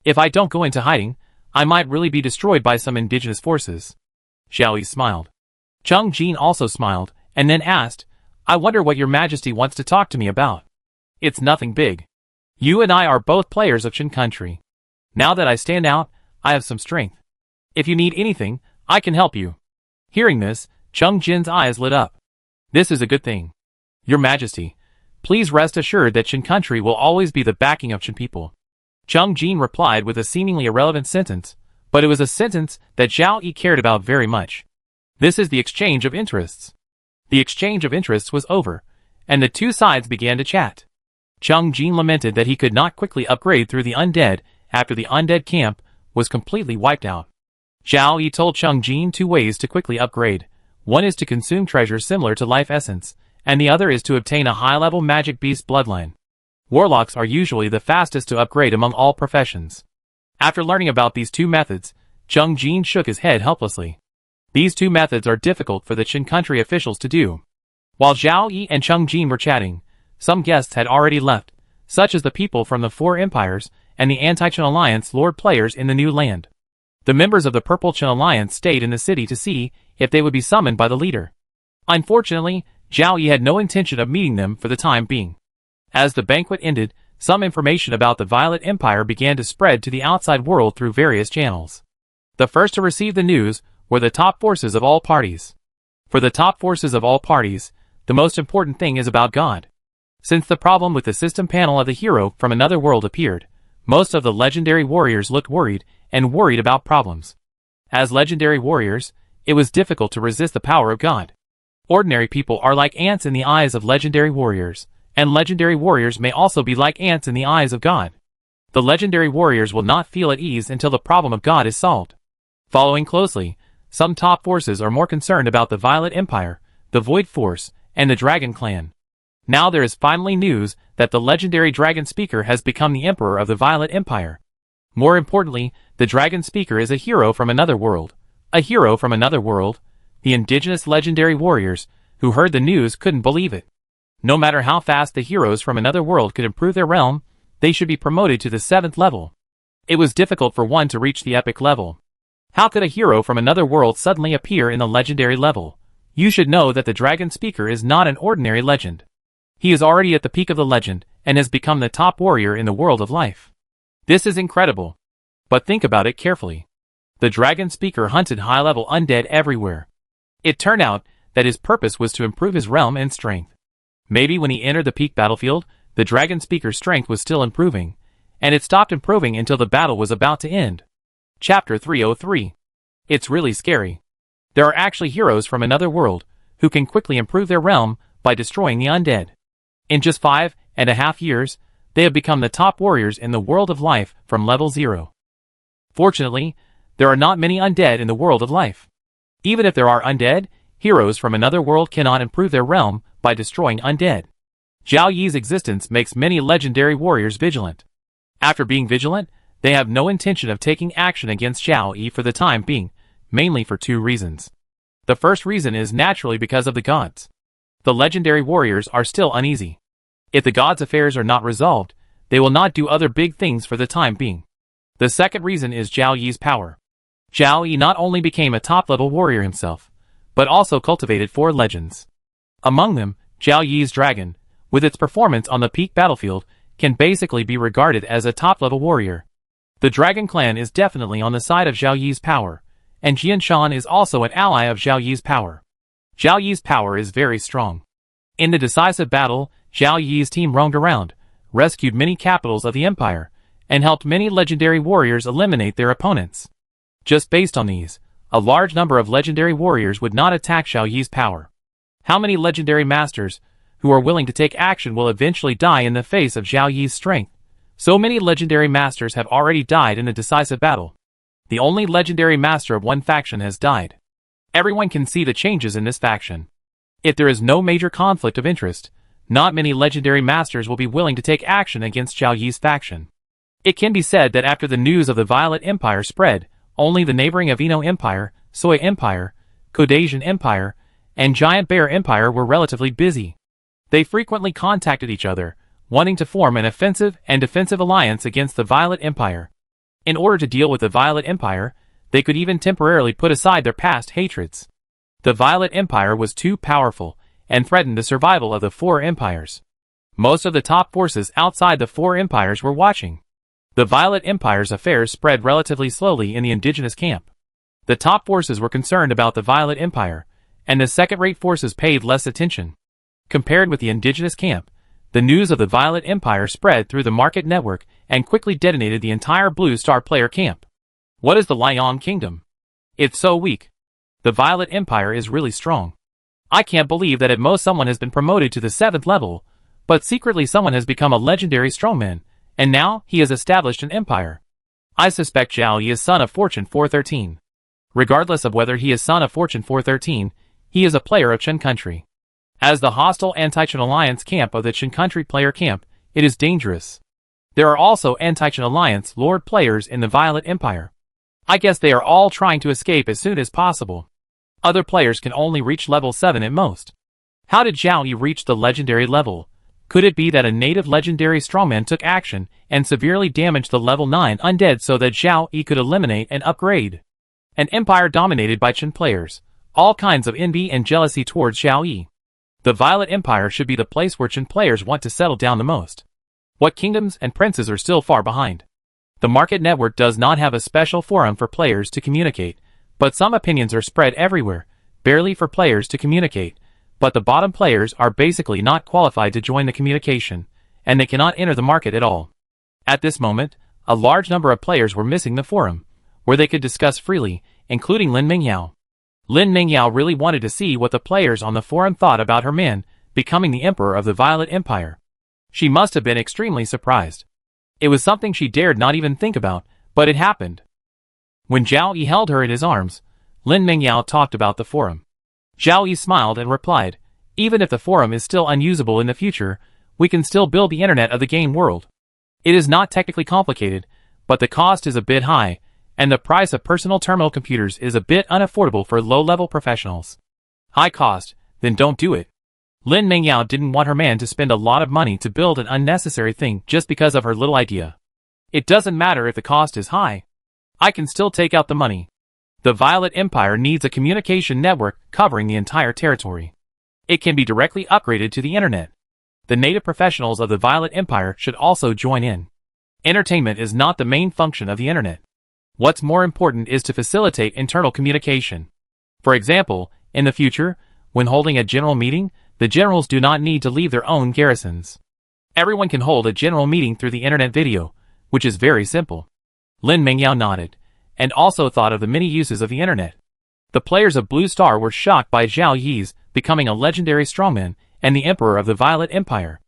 A: If I don't go into hiding, I might really be destroyed by some indigenous forces." Zhao Yi smiled. Cheng Jin also smiled, and then asked, "I wonder what your Majesty wants to talk to me about." "It's nothing big. You and I are both players of Chen country. Now that I stand out, I have some strength. If you need anything, I can help you." Hearing this, Cheng Jin's eyes lit up. "This is a good thing. Your Majesty, please rest assured that Chen country will always be the backing of Chen people." Cheng Jin replied with a seemingly irrelevant sentence, but it was a sentence that Zhao Yi cared about very much. This is the exchange of interests. The exchange of interests was over, and the two sides began to chat. Cheng Jin lamented that he could not quickly upgrade through the undead after the undead camp was completely wiped out. Zhao Yi told Cheng Jin 2 ways to quickly upgrade. One is to consume treasures similar to life essence, and the other is to obtain a high-level magic beast bloodline. Warlocks are usually the fastest to upgrade among all professions. After learning about these 2 methods, Cheng Jin shook his head helplessly. These 2 methods are difficult for the Chen country officials to do. While Zhao Yi and Cheng Jin were chatting, some guests had already left, such as the people from the 4 empires and the Anti-Chen Alliance lord players in the new land. The members of the Purple Chen Alliance stayed in the city to see if they would be summoned by the leader. Unfortunately, Zhao Yi had no intention of meeting them for the time being. As the banquet ended, Some information about the Violet Empire began to spread to the outside world through various channels. The first to receive the news were the top forces of all parties. For the top forces of all parties, the most important thing is about God. Since the problem with the system panel of the hero from another world appeared, most of the legendary warriors looked worried about problems. As legendary warriors, it was difficult to resist the power of God. Ordinary people are like ants in the eyes of legendary warriors, and legendary warriors may also be like ants in the eyes of God. The legendary warriors will not feel at ease until the problem of God is solved. Following closely, some top forces are more concerned about the Violet Empire, the Void Force, and the Dragon Clan. Now there is finally news that the legendary Dragon Speaker has become the Emperor of the Violet Empire. More importantly, the Dragon Speaker is a hero from another world. A hero from another world? The indigenous legendary warriors, who heard the news, couldn't believe it. No matter how fast the heroes from another world could improve their realm, they should be promoted to the 7th level. It was difficult for one to reach the epic level. How could a hero from another world suddenly appear in the legendary level? You should know that the Dragon Speaker is not an ordinary legend. He is already at the peak of the legend, and has become the top warrior in the world of life. This is incredible. But think about it carefully. The Dragon Speaker hunted high-level undead everywhere. It turned out that his purpose was to improve his realm and strength. Maybe when he entered the peak battlefield, the Dragon Speaker's strength was still improving, and it stopped improving until the battle was about to end. Chapter 303. It's really scary. There are actually heroes from another world, who can quickly improve their realm by destroying the undead. In just 5.5 years, they have become the top warriors in the world of life from level 0. Fortunately, there are not many undead in the world of life. Even if there are undead, heroes from another world cannot improve their realm by destroying undead. Zhao Yi's existence makes many legendary warriors vigilant. After being vigilant, they have no intention of taking action against Zhao Yi for the time being, mainly for 2 reasons. The first reason is naturally because of the gods. The legendary warriors are still uneasy. If the gods' affairs are not resolved, they will not do other big things for the time being. The second reason is Zhao Yi's power. Zhao Yi not only became a top-level warrior himself, but also cultivated 4 legends. Among them, Zhao Yi's dragon, with its performance on the peak battlefield, can basically be regarded as a top-level warrior. The Dragon Clan is definitely on the side of Zhao Yi's power, and Jian Shan is also an ally of Zhao Yi's power. Zhao Yi's power is very strong. In the decisive battle, Zhao Yi's team roamed around, rescued many capitals of the empire, and helped many legendary warriors eliminate their opponents. Just based on these, a large number of legendary warriors would not attack Zhao Yi's power. How many legendary masters, who are willing to take action, will eventually die in the face of Zhao Yi's strength? So many legendary masters have already died in the decisive battle. The only legendary master of one faction has died. Everyone can see the changes in this faction. If there is no major conflict of interest, not many legendary masters will be willing to take action against Zhao Yi's faction. It can be said that after the news of the Violet Empire spread, only the neighboring Avino Empire, Soy Empire, Caucasian Empire, and Giant Bear Empire were relatively busy. They frequently contacted each other, wanting to form an offensive and defensive alliance against the Violet Empire. In order to deal with the Violet Empire, they could even temporarily put aside their past hatreds. The Violet Empire was too powerful, and threatened the survival of the 4 empires. Most of the top forces outside the 4 empires were watching. The Violet Empire's affairs spread relatively slowly in the indigenous camp. The top forces were concerned about the Violet Empire, and the second-rate forces paid less attention. Compared with the indigenous camp, the news of the Violet Empire spread through the market network and quickly detonated the entire Blue Star player camp. What is the Lion Kingdom? It's so weak. The Violet Empire is really strong. I can't believe that at most someone has been promoted to the 7th level, but secretly someone has become a legendary strongman, and now he has established an empire. I suspect Zhao Yi is son of Fortune 413. Regardless of whether he is son of Fortune 413, he is a player of Chen Country. As the hostile anti-Chen Alliance camp of the Chen Country player camp, it is dangerous. There are also anti-Chen Alliance Lord players in the Violet Empire. I guess they are all trying to escape as soon as possible. Other players can only reach level 7 at most. How did Zhao Yi reach the legendary level? Could it be that a native legendary strongman took action and severely damaged the level 9 undead so that Zhao Yi could eliminate and upgrade? An empire dominated by Chen players, all kinds of envy and jealousy towards Zhao Yi. The Violet Empire should be the place where Chen players want to settle down the most. What kingdoms and princes are still far behind? The market network does not have a special forum for players to communicate, but some opinions are spread everywhere, barely for players to communicate, but the bottom players are basically not qualified to join the communication, and they cannot enter the market at all. At this moment, a large number of players were missing the forum, where they could discuss freely, including Lin Mingyao. Lin Mingyao really wanted to see what the players on the forum thought about her man becoming the emperor of the Violet Empire. She must have been extremely surprised. It was something she dared not even think about, but it happened. When Zhao Yi held her in his arms, Lin Mingyao talked about the forum. Zhao Yi smiled and replied, "Even if the forum is still unusable in the future, we can still build the internet of the game world. It is not technically complicated, but the cost is a bit high, and the price of personal terminal computers is a bit unaffordable for low-level professionals." High cost, then don't do it. Lin Mingyao didn't want her man to spend a lot of money to build an unnecessary thing just because of her little idea. It doesn't matter if the cost is high. I can still take out the money. The Violet Empire needs a communication network covering the entire territory. It can be directly upgraded to the internet. The native professionals of the Violet Empire should also join in. Entertainment is not the main function of the internet. What's more important is to facilitate internal communication. For example, in the future, when holding a general meeting, the generals do not need to leave their own garrisons. Everyone can hold a general meeting through the internet video, which is very simple. Lin Mingyao nodded, and also thought of the many uses of the internet. The players of Blue Star were shocked by Zhao Yi's becoming a legendary strongman and the emperor of the Violet Empire.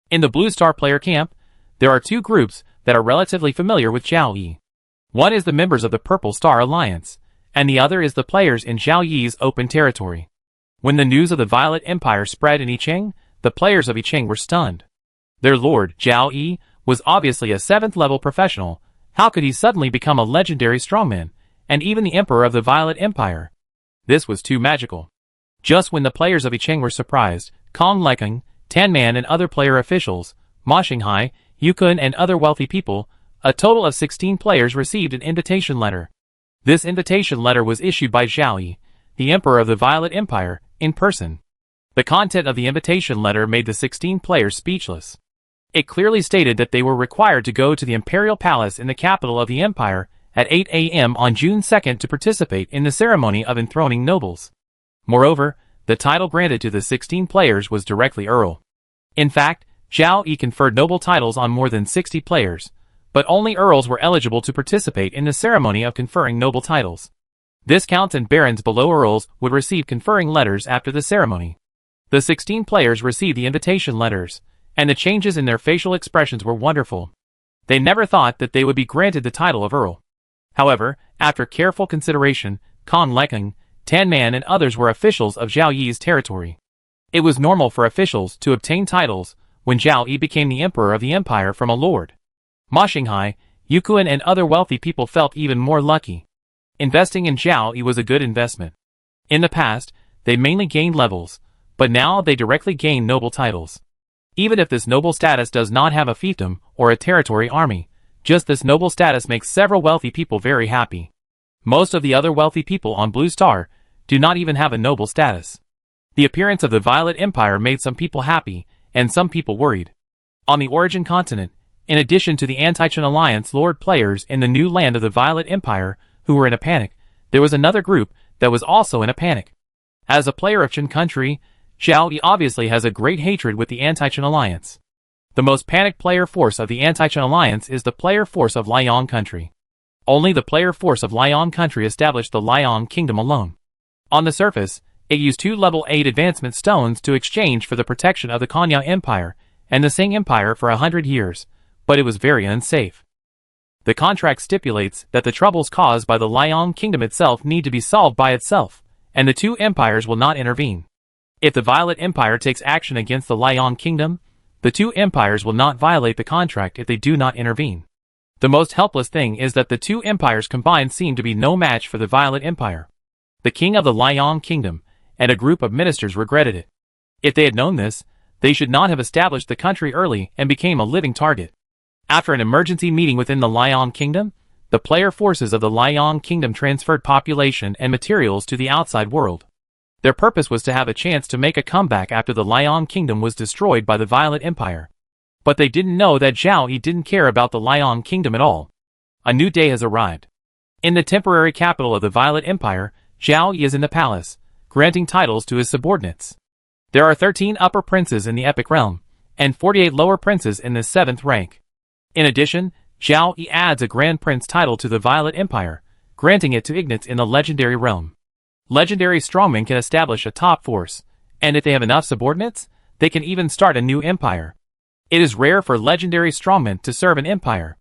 A: In the Blue Star player camp, there are two groups that are relatively familiar with Zhao Yi. One is the members of the Purple Star Alliance, and the other is the players in Zhao Yi's open territory. When the news of the Violet Empire spread in Yicheng, the players of Yicheng were stunned. Their lord, Zhao Yi, was obviously a 7th level professional. How could he suddenly become a legendary strongman, and even the emperor of the Violet Empire? This was too magical. Just when the players of Yicheng were surprised, Kong Lekeng, Tan Man and other player officials, Ma Xinghai, Yukun and other wealthy people, a total of 16 players received an invitation letter. This invitation letter was issued by Zhao Yi, the emperor of the Violet Empire, in person. The content of the invitation letter made the 16 players speechless. It clearly stated that they were required to go to the Imperial Palace in the capital of the Empire at 8 a.m. on June 2nd to participate in the ceremony of enthroning nobles. Moreover, the title granted to the 16 players was directly Earl. In fact, Zhao Yi conferred noble titles on more than 60 players, but only Earls were eligible to participate in the ceremony of conferring noble titles. Viscounts and barons below Earls would receive conferring letters after the ceremony. The 16 players received the invitation letters, and the changes in their facial expressions were wonderful. They never thought that they would be granted the title of Earl. However, after careful consideration, Kong Lekeng, Tan Man and others were officials of Zhao Yi's territory. It was normal for officials to obtain titles when Zhao Yi became the emperor of the empire from a lord. Ma Xinghai, Yukun and other wealthy people felt even more lucky. Investing in Zhao Yi was a good investment. In the past, they mainly gained levels, but now they directly gain noble titles. Even if this noble status does not have a fiefdom or a territory army, just this noble status makes several wealthy people very happy. Most of the other wealthy people on Blue Star do not even have a noble status. The appearance of the Violet Empire made some people happy, and some people worried. On the Origin continent, in addition to the Anti-Chen Alliance Lord players in the new land of the Violet Empire who were in a panic, there was another group that was also in a panic. As a player of Chen country, Zhao Yi obviously has a great hatred with the Anti-Chen Alliance. The most panicked player force of the Anti-Chen Alliance is the player force of Liang country. Only the player force of Liang country established the Liang kingdom alone. On the surface, it used 2 level 8 advancement stones to exchange for the protection of the Kanya Empire and the Sing Empire for 100 years, but it was very unsafe. The contract stipulates that the troubles caused by the Liang kingdom itself need to be solved by itself, and the 2 empires will not intervene. If the Violet Empire takes action against the Liang kingdom, the 2 empires will not violate the contract if they do not intervene. The most helpless thing is that the 2 empires combined seem to be no match for the Violet Empire. The king of the Liang kingdom and a group of ministers regretted it. If they had known this, they should not have established the country early and became a living target. After an emergency meeting within the Liang kingdom, the player forces of the Liang kingdom transferred population and materials to the outside world. Their purpose was to have a chance to make a comeback after the Liang kingdom was destroyed by the Violet Empire. But they didn't know that Zhao Yi didn't care about the Liang Kingdom at all. A new day has arrived. In the temporary capital of the Violet Empire, Zhao Yi is in the palace, granting titles to his subordinates. There are 13 upper princes in the epic realm, and 48 lower princes in the 7th rank. In addition, Zhao Yi adds a Grand Prince title to the Violet Empire, granting it to Ignates in the legendary realm. Legendary strongmen can establish a top force, and if they have enough subordinates, they can even start a new empire. It is rare for legendary strongmen to serve an empire.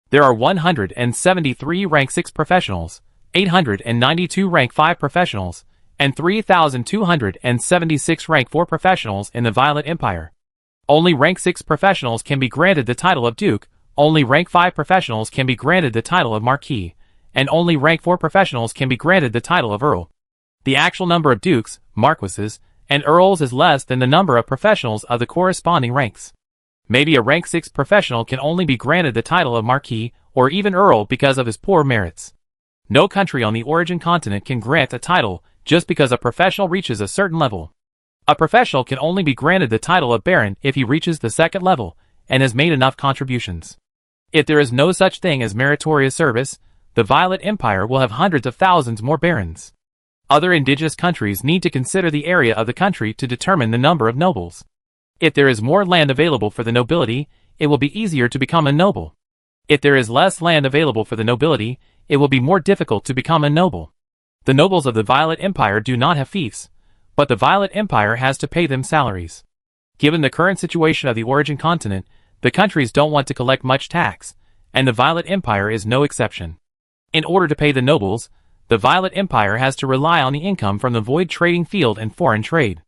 A: There are 173 rank 6 professionals, 892 rank 5 professionals, and 3,276 rank 4 professionals in the Violet Empire. Only rank 6 professionals can be granted the title of Duke, only rank 5 professionals can be granted the title of Marquis, and only rank 4 professionals can be granted the title of Earl. The actual number of dukes, marquises, and earls is less than the number of professionals of the corresponding ranks. Maybe a rank 6 professional can only be granted the title of Marquis or even Earl because of his poor merits. No country on the origin continent can grant a title just because a professional reaches a certain level. A professional can only be granted the title of Baron if he reaches the 2nd level and has made enough contributions. If there is no such thing as meritorious service, the Violet Empire will have hundreds of thousands more barons. Other indigenous countries need to consider the area of the country to determine the number of nobles. If there is more land available for the nobility, it will be easier to become a noble. If there is less land available for the nobility, it will be more difficult to become a noble. The nobles of the Violet Empire do not have fiefs, but the Violet Empire has to pay them salaries. Given the current situation of the origin continent, the countries don't want to collect much tax, and the Violet Empire is no exception. In order to pay the nobles, the Violet Empire has to rely on the income from the void trading field and foreign trade.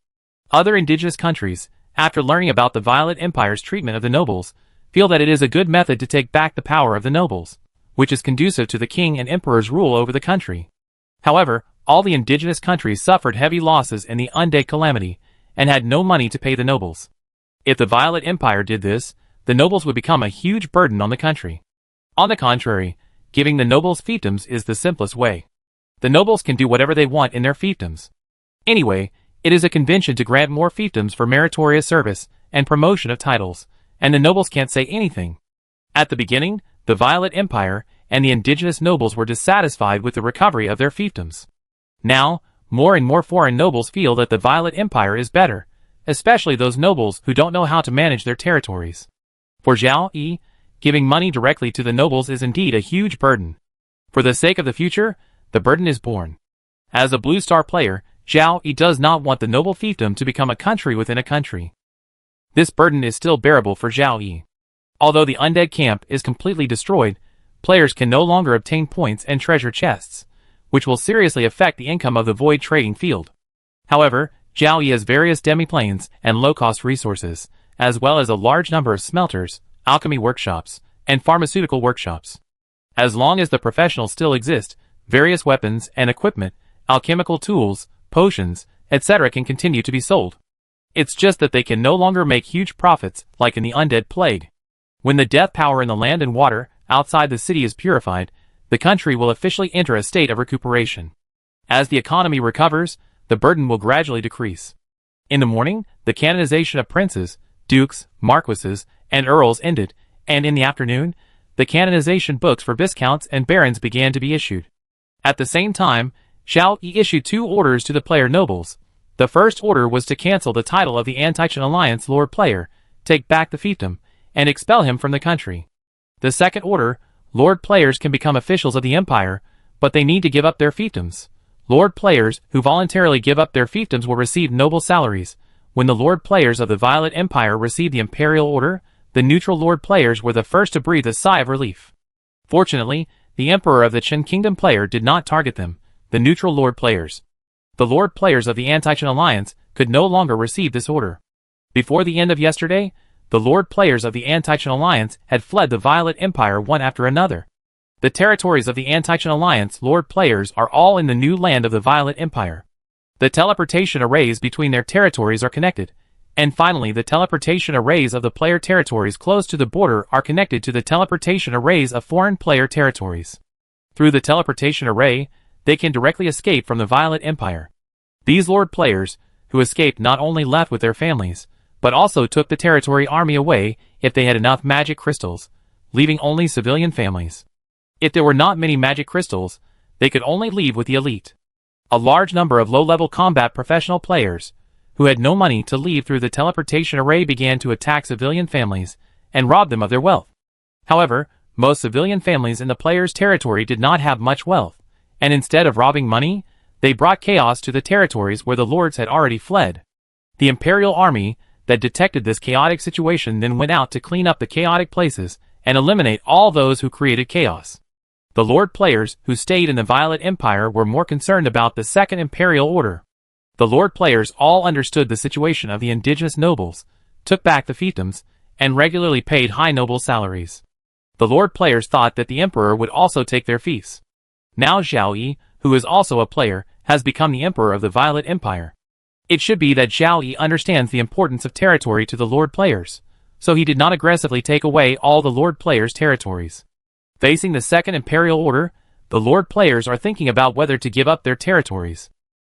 A: Other indigenous countries, after learning about the Violet Empire's treatment of the nobles, feel that it is a good method to take back the power of the nobles, which is conducive to the king and emperor's rule over the country. However, all the indigenous countries suffered heavy losses in the Undead Calamity, and had no money to pay the nobles. If the Violet Empire did this, the nobles would become a huge burden on the country. On the contrary, giving the nobles fiefdoms is the simplest way. The nobles can do whatever they want in their fiefdoms. Anyway, it is a convention to grant more fiefdoms for meritorious service and promotion of titles, and the nobles can't say anything. At the beginning, the Violet Empire and the indigenous nobles were dissatisfied with the recovery of their fiefdoms. Now, more and more foreign nobles feel that the Violet Empire is better, especially those nobles who don't know how to manage their territories. For Zhao Yi, giving money directly to the nobles is indeed a huge burden. For the sake of the future, the burden is borne. As a Blue Star player, Zhao Yi does not want the noble fiefdom to become a country within a country. This burden is still bearable for Zhao Yi. Although the undead camp is completely destroyed, players can no longer obtain points and treasure chests, which will seriously affect the income of the void trading field. However, Zhao Yi has various demiplanes and low-cost resources, as well as a large number of smelters, alchemy workshops, and pharmaceutical workshops. As long as the professionals still exist, various weapons and equipment, alchemical tools, potions, etc. can continue to be sold. It's just that they can no longer make huge profits like in the undead plague. When the death power in the land and water outside the city is purified, the country will officially enter a state of recuperation. As the economy recovers, the burden will gradually decrease. In the morning, the canonization of princes, dukes, marquises, and earls ended, and in the afternoon, the canonization books for viscounts and barons began to be issued. At the same time, Zhao Yi issued 2 orders to the player nobles. The first order was to cancel the title of the Anti-Chan Alliance Lord Player, take back the fiefdom, and expel him from the country. The second order, Lord Players can become officials of the Empire, but they need to give up their fiefdoms. Lord Players who voluntarily give up their fiefdoms will receive noble salaries. When the Lord Players of the Violet Empire received the Imperial Order, the neutral Lord Players were the first to breathe a sigh of relief. Fortunately, the Emperor of the Chen Kingdom player did not target them, the neutral Lord Players. The Lord Players of the Anti-Chan Alliance could no longer receive this order. Before the end of yesterday, the Lord Players of the Anti-Chan Alliance had fled the Violet Empire one after another. The territories of the Anti-Chan Alliance Lord Players are all in the new land of the Violet Empire. The teleportation arrays between their territories are connected, and finally the teleportation arrays of the player territories close to the border are connected to the teleportation arrays of foreign player territories. Through the teleportation array, they can directly escape from the Violet Empire. These Lord Players, who escaped not only left with their families, but also took the territory army away if they had enough magic crystals, leaving only civilian families. If there were not many magic crystals, they could only leave with the elite. A large number of low-level combat professional players, who had no money to leave through the teleportation array, began to attack civilian families and rob them of their wealth. However, most civilian families in the players' territory did not have much wealth, and instead of robbing money, they brought chaos to the territories where the lords had already fled. The Imperial Army that detected this chaotic situation then went out to clean up the chaotic places and eliminate all those who created chaos. The Lord players who stayed in the Violet Empire were more concerned about the Second Imperial Order. The Lord players all understood the situation of the indigenous nobles, took back the fiefdoms, and regularly paid high noble salaries. The Lord players thought that the Emperor would also take their fiefs. Now Zhao Yi, who is also a player, has become the Emperor of the Violet Empire. It should be that Zhao Yi understands the importance of territory to the Lord players, so he did not aggressively take away all the Lord players' territories. Facing the Second Imperial Order, the Lord players are thinking about whether to give up their territories.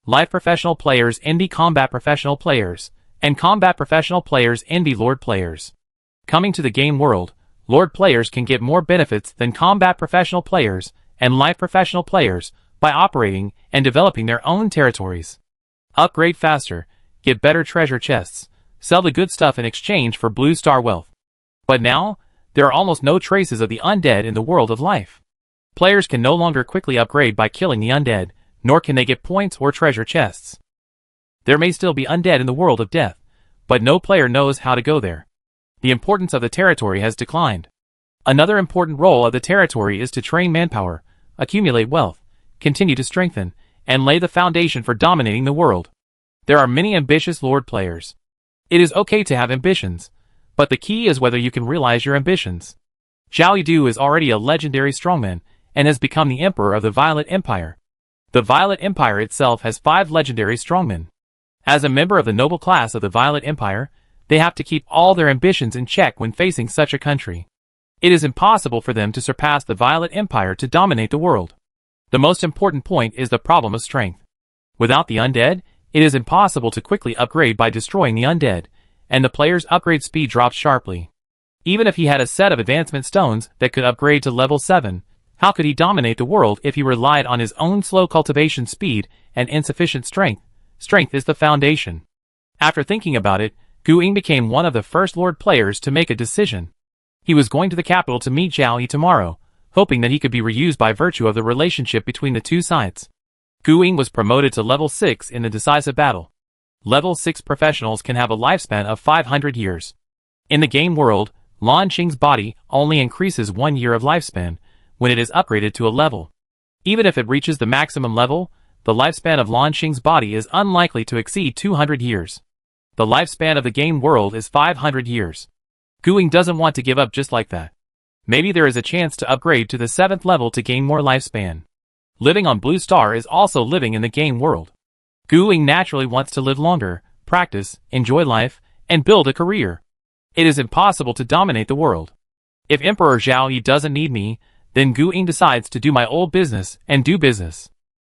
A: Life professional players envy combat professional players, and combat professional players envy Lord players. Coming to the game world, Lord players can get more benefits than combat professional players and life professional players by operating and developing their own territories. Upgrade faster, get better treasure chests, sell the good stuff in exchange for blue star wealth. But now, there are almost no traces of the undead in the world of life. Players can no longer quickly upgrade by killing the undead, nor can they get points or treasure chests. There may still be undead in the world of death, but no player knows how to go there. The importance of the territory has declined. Another important role of the territory is to train manpower, accumulate wealth, continue to strengthen, and lay the foundation for dominating the world. There are many ambitious Lord players. It is okay to have ambitions, but the key is whether you can realize your ambitions. Zhao Yidu is already a legendary strongman, and has become the Emperor of the Violet Empire. The Violet Empire itself has 5 legendary strongmen. As a member of the noble class of the Violet Empire, they have to keep all their ambitions in check when facing such a country. It is impossible for them to surpass the Violet Empire to dominate the world. The most important point is the problem of strength. Without the undead, it is impossible to quickly upgrade by destroying the undead, and the player's upgrade speed drops sharply. Even if he had a set of advancement stones that could upgrade to level 7, how could he dominate the world if he relied on his own slow cultivation speed and insufficient strength? Strength is the foundation. After thinking about it, Gu Ying became one of the first Lord players to make a decision. He was going to the capital to meet Zhao Yi tomorrow, hoping that he could be reused by virtue of the relationship between the two sides. Gu Ying was promoted to level 6 in the decisive battle. Level 6 professionals can have a lifespan of 500 years. In the game world, Lan Qing's body only increases 1 year of lifespan when it is upgraded to a level. Even if it reaches the maximum level, the lifespan of Lan Qing's body is unlikely to exceed 200 years. The lifespan of the game world is 500 years. Gu Ying doesn't want to give up just like that. Maybe there is a chance to upgrade to the 7th level to gain more lifespan. Living on Blue Star is also living in the game world. Gu Ying naturally wants to live longer, practice, enjoy life, and build a career. It is impossible to dominate the world. If Emperor Zhao Yi doesn't need me, then Gu Ying decides to do my old business and do business.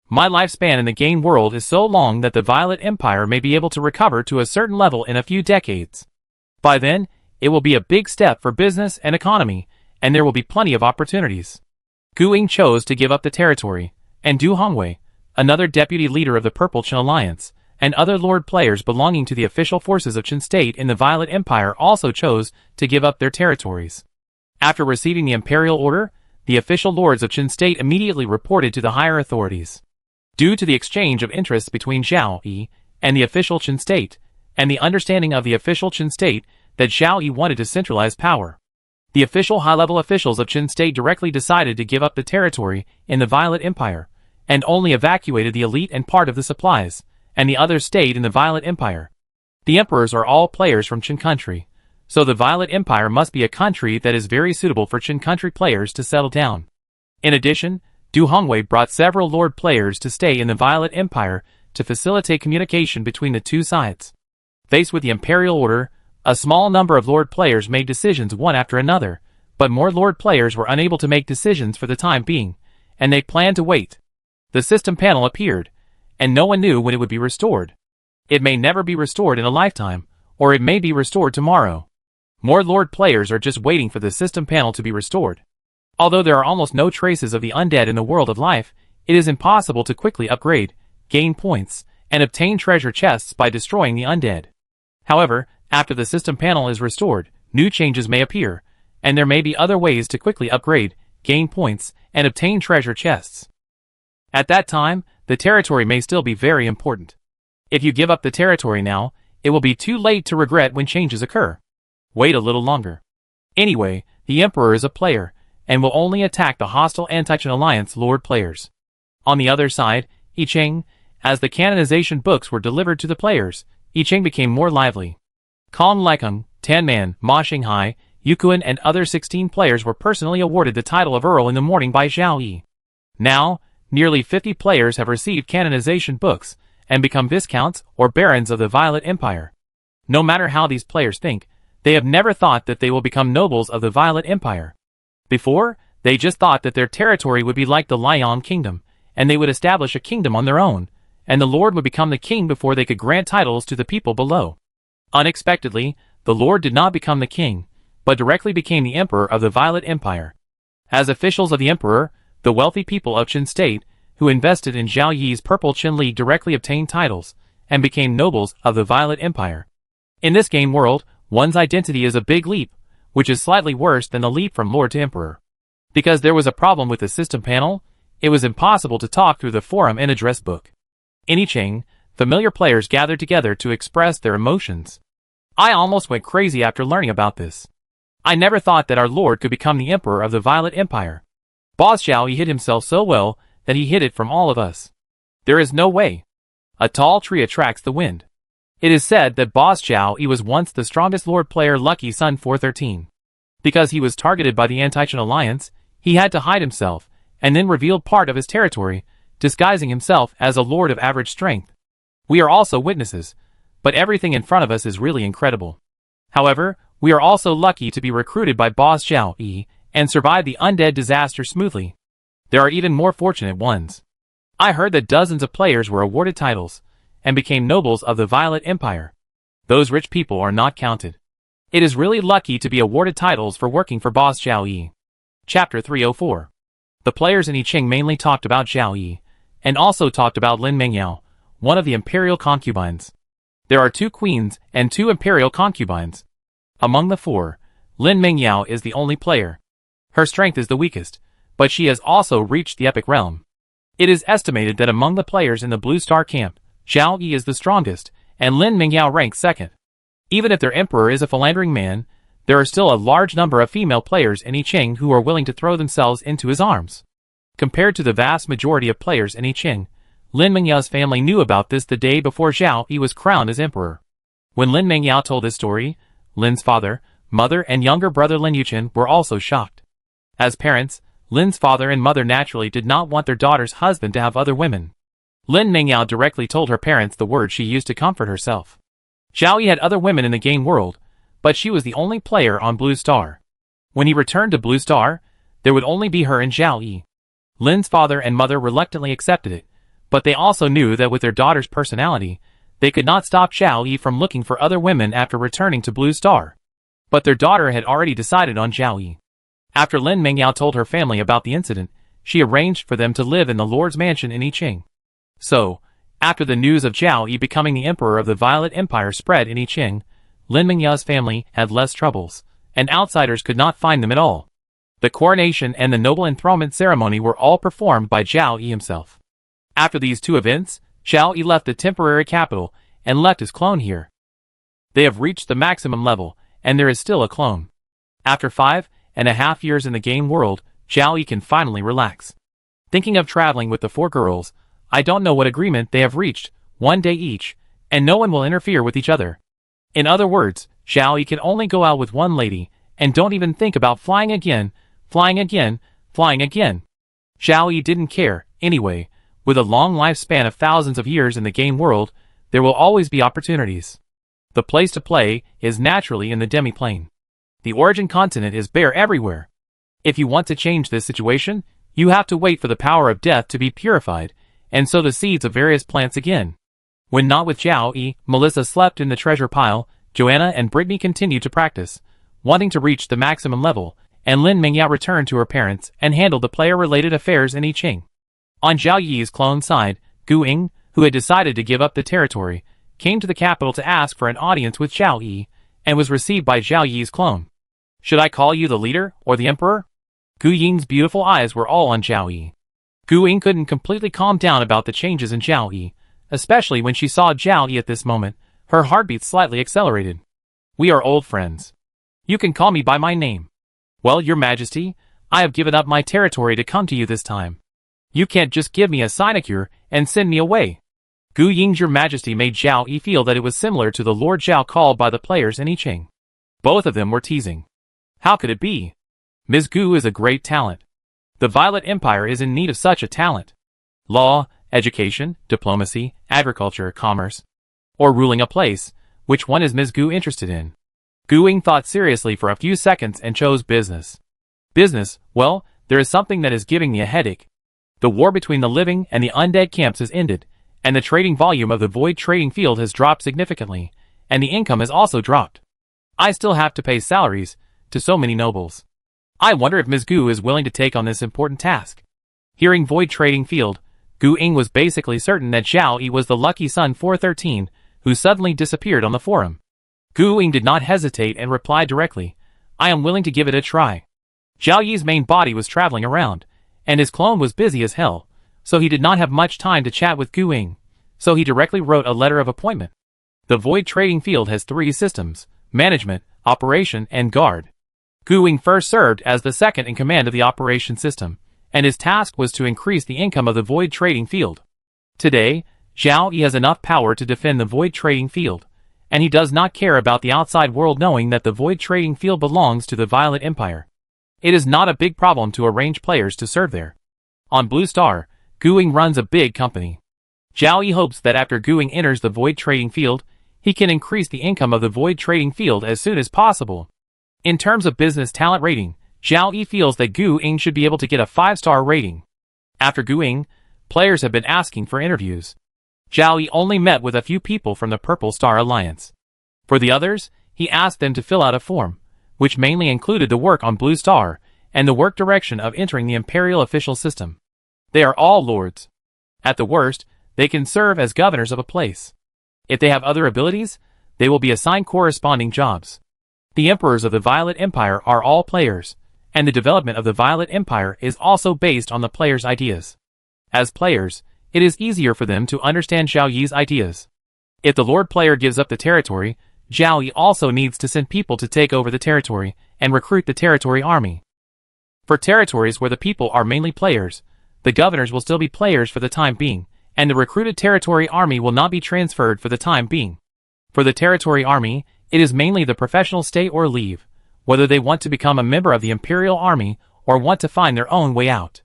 A: My lifespan in the game world is so long that the Violet Empire may be able to recover to a certain level in a few decades. By then, it will be a big step for business and economy, and there will be plenty of opportunities. Gu Ying chose to give up the territory, and Du Hongwei, another deputy leader of the Purple Qin Alliance, and other lord players belonging to the official forces of Qin State in the Violet Empire also chose to give up their territories. After receiving the Imperial Order, the official lords of Qin State immediately reported to the higher authorities. Due to the exchange of interests between Zhao Yi and the official Qin State, and the understanding of the official Qin State that Zhao Yi wanted to centralize power, the official high-level officials of Qin State directly decided to give up the territory in the Violet Empire, and only evacuated the elite and part of the supplies, and the others stayed in the Violet Empire. The emperors are all players from Qin country, so the Violet Empire must be a country that is very suitable for Qin country players to settle down. In addition, Du Hongwei brought several lord players to stay in the Violet Empire to facilitate communication between the two sides. Faced with the Imperial Order, a small number of lord players made decisions one after another, but more lord players were unable to make decisions for the time being, and they planned to wait. The system panel appeared, and no one knew when it would be restored. It may never be restored in a lifetime, or it may be restored tomorrow. More Lord players are just waiting for the system panel to be restored. Although there are almost no traces of the undead in the world of life, it is impossible to quickly upgrade, gain points, and obtain treasure chests by destroying the undead. However, after the system panel is restored, new changes may appear, and there may be other ways to quickly upgrade, gain points, and obtain treasure chests. At that time, the territory may still be very important. If you give up the territory now, it will be too late to regret when changes occur. Wait a little longer. Anyway, the Emperor is a player, and will only attack the hostile Anti-Chen Alliance Lord players. On the other side, I Ching, as the canonization books were delivered to the players, I Ching became more lively. Kong Lekung, Tanman, Ma Xinghai, Yukuan and other 16 players were personally awarded the title of Earl in the morning by Zhao Yi. Now, nearly 50 players have received canonization books, and become Viscounts or Barons of the Violet Empire. No matter how these players think, they have never thought that they will become nobles of the Violet Empire. Before, they just thought that their territory would be like the Liang Kingdom, and they would establish a kingdom on their own, and the Lord would become the king before they could grant titles to the people below. Unexpectedly, the Lord did not become the king, but directly became the Emperor of the Violet Empire. As officials of the Emperor, the wealthy people of Qin State, who invested in Zhao Yi's Purple Qin League directly obtained titles, and became nobles of the Violet Empire. In this game world, one's identity is a big leap, which is slightly worse than the leap from Lord to Emperor. Because there was a problem with the system panel, it was impossible to talk through the forum and address book. In I Ching, familiar players gathered together to express their emotions. I almost went crazy after learning about this. I never thought that our Lord could become the Emperor of the Violet Empire. Boss Zhao Yi hid himself so well that he hid it from all of us. There is no way. A tall tree attracts the wind. It is said that Boss Zhao Yi was once the strongest Lord player Lucky Sun 413. Because he was targeted by the Anti-Chen Alliance, he had to hide himself, and then revealed part of his territory, disguising himself as a Lord of average strength. We are also witnesses, but everything in front of us is really incredible. However, we are also lucky to be recruited by Boss Zhao Yi, and survive the undead disaster smoothly. There are even more fortunate ones. I heard that dozens of players were awarded titles, and became nobles of the Violet Empire. Those rich people are not counted. It is really lucky to be awarded titles for working for Boss Zhao Yi. Chapter 304. The players in I Ching mainly talked about Zhao Yi, and also talked about Lin Mengyao, one of the imperial concubines. There are 2 queens and 2 imperial concubines. Among the 4, Lin Mengyao is the only player. Her strength is the weakest, but she has also reached the epic realm. It is estimated that among the players in the Blue Star camp, Zhao Yi is the strongest, and Lin Mengyao ranks second. Even if their emperor is a philandering man, there are still a large number of female players in I Ching who are willing to throw themselves into his arms. Compared to the vast majority of players in I Ching, Lin Mengyao's family knew about this the day before Zhao Yi was crowned as emperor. When Lin Mengyao told his story, Lin's father, mother and younger brother Lin Yuchen were also shocked. As parents, Lin's father and mother naturally did not want their daughter's husband to have other women. Lin Mengyao directly told her parents the words she used to comfort herself. Zhao Yi had other women in the game world, but she was the only player on Blue Star. When he returned to Blue Star, there would only be her and Zhao Yi. Lin's father and mother reluctantly accepted it, but they also knew that with their daughter's personality, they could not stop Zhao Yi from looking for other women after returning to Blue Star. But their daughter had already decided on Zhao Yi. After Lin Mengyao told her family about the incident, she arranged for them to live in the Lord's mansion in I Ching. So, after the news of Zhao Yi becoming the emperor of the Violet Empire spread in I Ching, Lin Mengyao's family had less troubles, and outsiders could not find them at all. The coronation and the noble enthronement ceremony were all performed by Zhao Yi himself. After these 2 events, Zhao Yi left the temporary capital and left his clone here. They have reached the maximum level, and there is still a clone. After 5.5 years in the game world, Zhao Yi can finally relax. Thinking of traveling with the 4 girls, I don't know what agreement they have reached, 1 day each, and no one will interfere with each other. In other words, Zhao Yi can only go out with 1 lady, and don't even think about flying again, flying again, flying again. Zhao Yi didn't care, anyway. With a long lifespan of thousands of years in the game world, there will always be opportunities. The place to play is naturally in the demi-plane. The origin continent is bare everywhere. If you want to change this situation, you have to wait for the power of death to be purified, and sow the seeds of various plants again. When not with Zhao Yi, Melissa slept in the treasure pile, Joanna and Brittany continued to practice, wanting to reach the maximum level, and Lin Mingyao returned to her parents and handled the player-related affairs in I Ching. On Zhao Yi's clone side, Gu Ying, who had decided to give up the territory, came to the capital to ask for an audience with Zhao Yi, and was received by Zhao Yi's clone. "Should I call you the leader, or the emperor?" Gu Ying's beautiful eyes were all on Zhao Yi. Gu Ying couldn't completely calm down about the changes in Zhao Yi, especially when she saw Zhao Yi at this moment. Her heartbeat slightly accelerated. "We are old friends. You can call me by my name." "Well, your majesty, I have given up my territory to come to you this time. You can't just give me a sinecure and send me away." Gu Ying's your majesty made Zhao Yi feel that it was similar to the Lord Zhao called by the players in I Ching. Both of them were teasing. How could it be? Ms. Gu is a great talent. The Violet Empire is in need of such a talent. Law, education, diplomacy, agriculture, commerce, or ruling a place, which one is Ms. Gu interested in? Gu Ying thought seriously for a few seconds and chose business. Business, well, there is something that is giving me a headache. The war between the living and the undead camps has ended, and the trading volume of the void trading field has dropped significantly, and the income has also dropped. I still have to pay salaries to so many nobles. I wonder if Ms. Gu is willing to take on this important task. Hearing void trading field, Gu Ying was basically certain that Zhao Yi was the lucky son 413, who suddenly disappeared on the forum. Gu Ying did not hesitate and replied directly, "I am willing to give it a try." Zhao Yi's main body was traveling around, and his clone was busy as hell, so he did not have much time to chat with Gu Ying, so he directly wrote a letter of appointment. The void trading field has 3 systems: management, operation, and guard. Gu Ying first served as the second in command of the operation system, and his task was to increase the income of the void trading field. Today, Zhao Yi has enough power to defend the void trading field, and he does not care about the outside world knowing that the void trading field belongs to the Violet Empire. It is not a big problem to arrange players to serve there. On Blue Star, Gu Ying runs a big company. Zhao Yi hopes that after Gu Ying enters the void trading field, he can increase the income of the void trading field as soon as possible. In terms of business talent rating, Zhao Yi feels that Gu Ying should be able to get a 5-star rating. After Gu Ying, players have been asking for interviews. Zhao Yi only met with a few people from the Purple Star Alliance. For the others, he asked them to fill out a form, which mainly included the work on Blue Star, and the work direction of entering the Imperial official system. They are all lords. At the worst, they can serve as governors of a place. If they have other abilities, they will be assigned corresponding jobs. The emperors of the Violet Empire are all players, and the development of the Violet Empire is also based on the players' ideas. As players, it is easier for them to understand Zhao Yi's ideas. If the Lord player gives up the territory, Zhao Yi also needs to send people to take over the territory and recruit the territory army. For territories where the people are mainly players, the governors will still be players for the time being, and the recruited territory army will not be transferred for the time being. For the territory army, it is mainly the professional stay or leave, whether they want to become a member of the Imperial Army or want to find their own way out.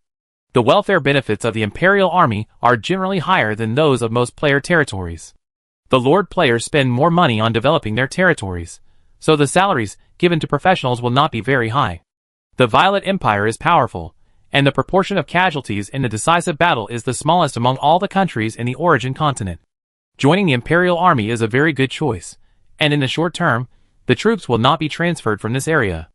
A: The welfare benefits of the Imperial Army are generally higher than those of most player territories. The Lord players spend more money on developing their territories, so the salaries given to professionals will not be very high. The Violet Empire is powerful, and the proportion of casualties in the decisive battle is the smallest among all the countries in the origin continent. Joining the Imperial Army is a very good choice, and in the short term, the troops will not be transferred from this area.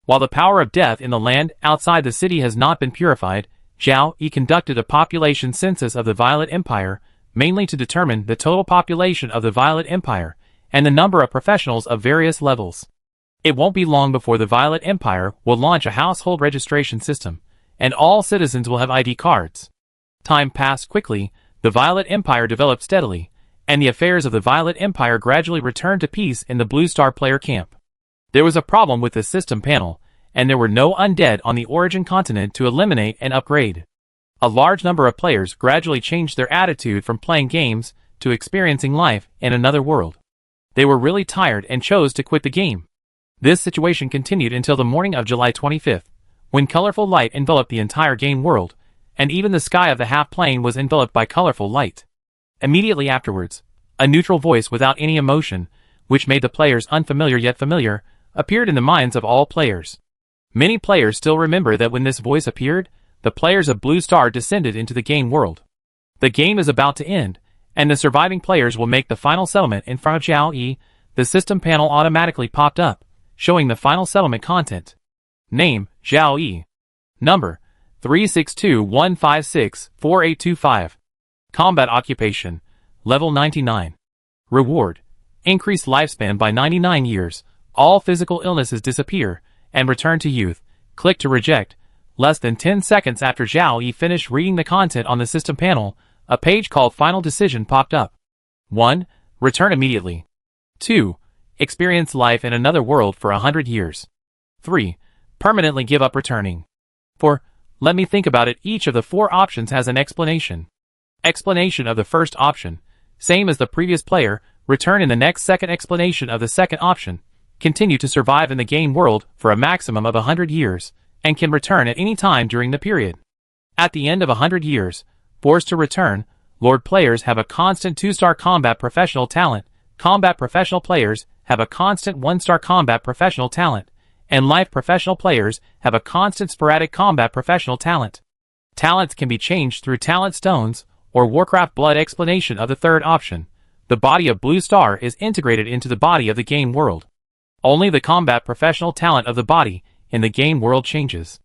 A: While the power of death in the land outside the city has not been purified, Zhao Yi conducted a population census of the Violet Empire, mainly to determine the total population of the Violet Empire and the number of professionals of various levels. It won't be long before the Violet Empire will launch a household registration system, and all citizens will have ID cards. Time passed quickly, the Violet Empire developed steadily, and the affairs of the Violet Empire gradually returned to peace in the Blue Star player camp. There was a problem with the system panel, and there were no undead on the origin continent to eliminate and upgrade. A large number of players gradually changed their attitude from playing games to experiencing life in another world. They were really tired and chose to quit the game. This situation continued until the morning of July 25th, when colorful light enveloped the entire game world, and even the sky of the half-plane was enveloped by colorful light. Immediately afterwards, a neutral voice without any emotion, which made the players unfamiliar yet familiar, appeared in the minds of all players. Many players still remember that when this voice appeared, the players of Blue Star descended into the game world. The game is about to end, and the surviving players will make the final settlement in front of Zhao Yi, the system panel automatically popped up, showing the final settlement content. Name, Zhao Yi. Number, 362-156-4825. Combat occupation, level 99. Reward, increased lifespan by 99 years, all physical illnesses disappear, and return to youth. Click to reject. Less than 10 seconds after Zhao Yi finished reading the content on the system panel, a page called Final Decision popped up. 1. Return immediately. 2. Experience life in another world for 100 years. 3. Permanently give up returning. 4. Let me think about it. Each of the 4 options has an explanation. Explanation of the first option. Same as the previous player, return in the next. Second explanation of the second option. Continue to survive in the game world for a maximum of 100 years, and can return at any time during the period. At the end of 100 years, forced to return, Lord players have a constant 2-star combat professional talent, combat professional players have a constant 1-star combat professional talent, and life professional players have a constant sporadic combat professional talent. Talents can be changed through talent stones or Warcraft blood. Explanation of the third option. The body of Blue Star is integrated into the body of the game world. Only the combat professional talent of the body in the game world changes.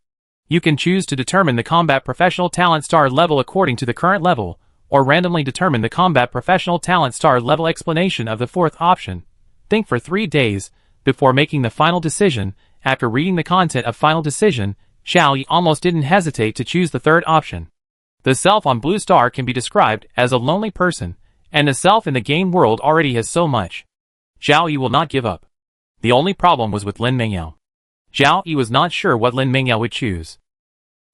A: You can choose to determine the combat professional talent star level according to the current level, or randomly determine the combat professional talent star level. Explanation of the fourth option. Think for 3 days before making the final decision. After reading the content of Final Decision, Zhao Yi almost didn't hesitate to choose the third option. The self on Blue Star can be described as a lonely person, and the self in the game world already has so much. Zhao Yi will not give up. The only problem was with Lin Mengyao. Zhao Yi was not sure what Lin Mengyao would choose.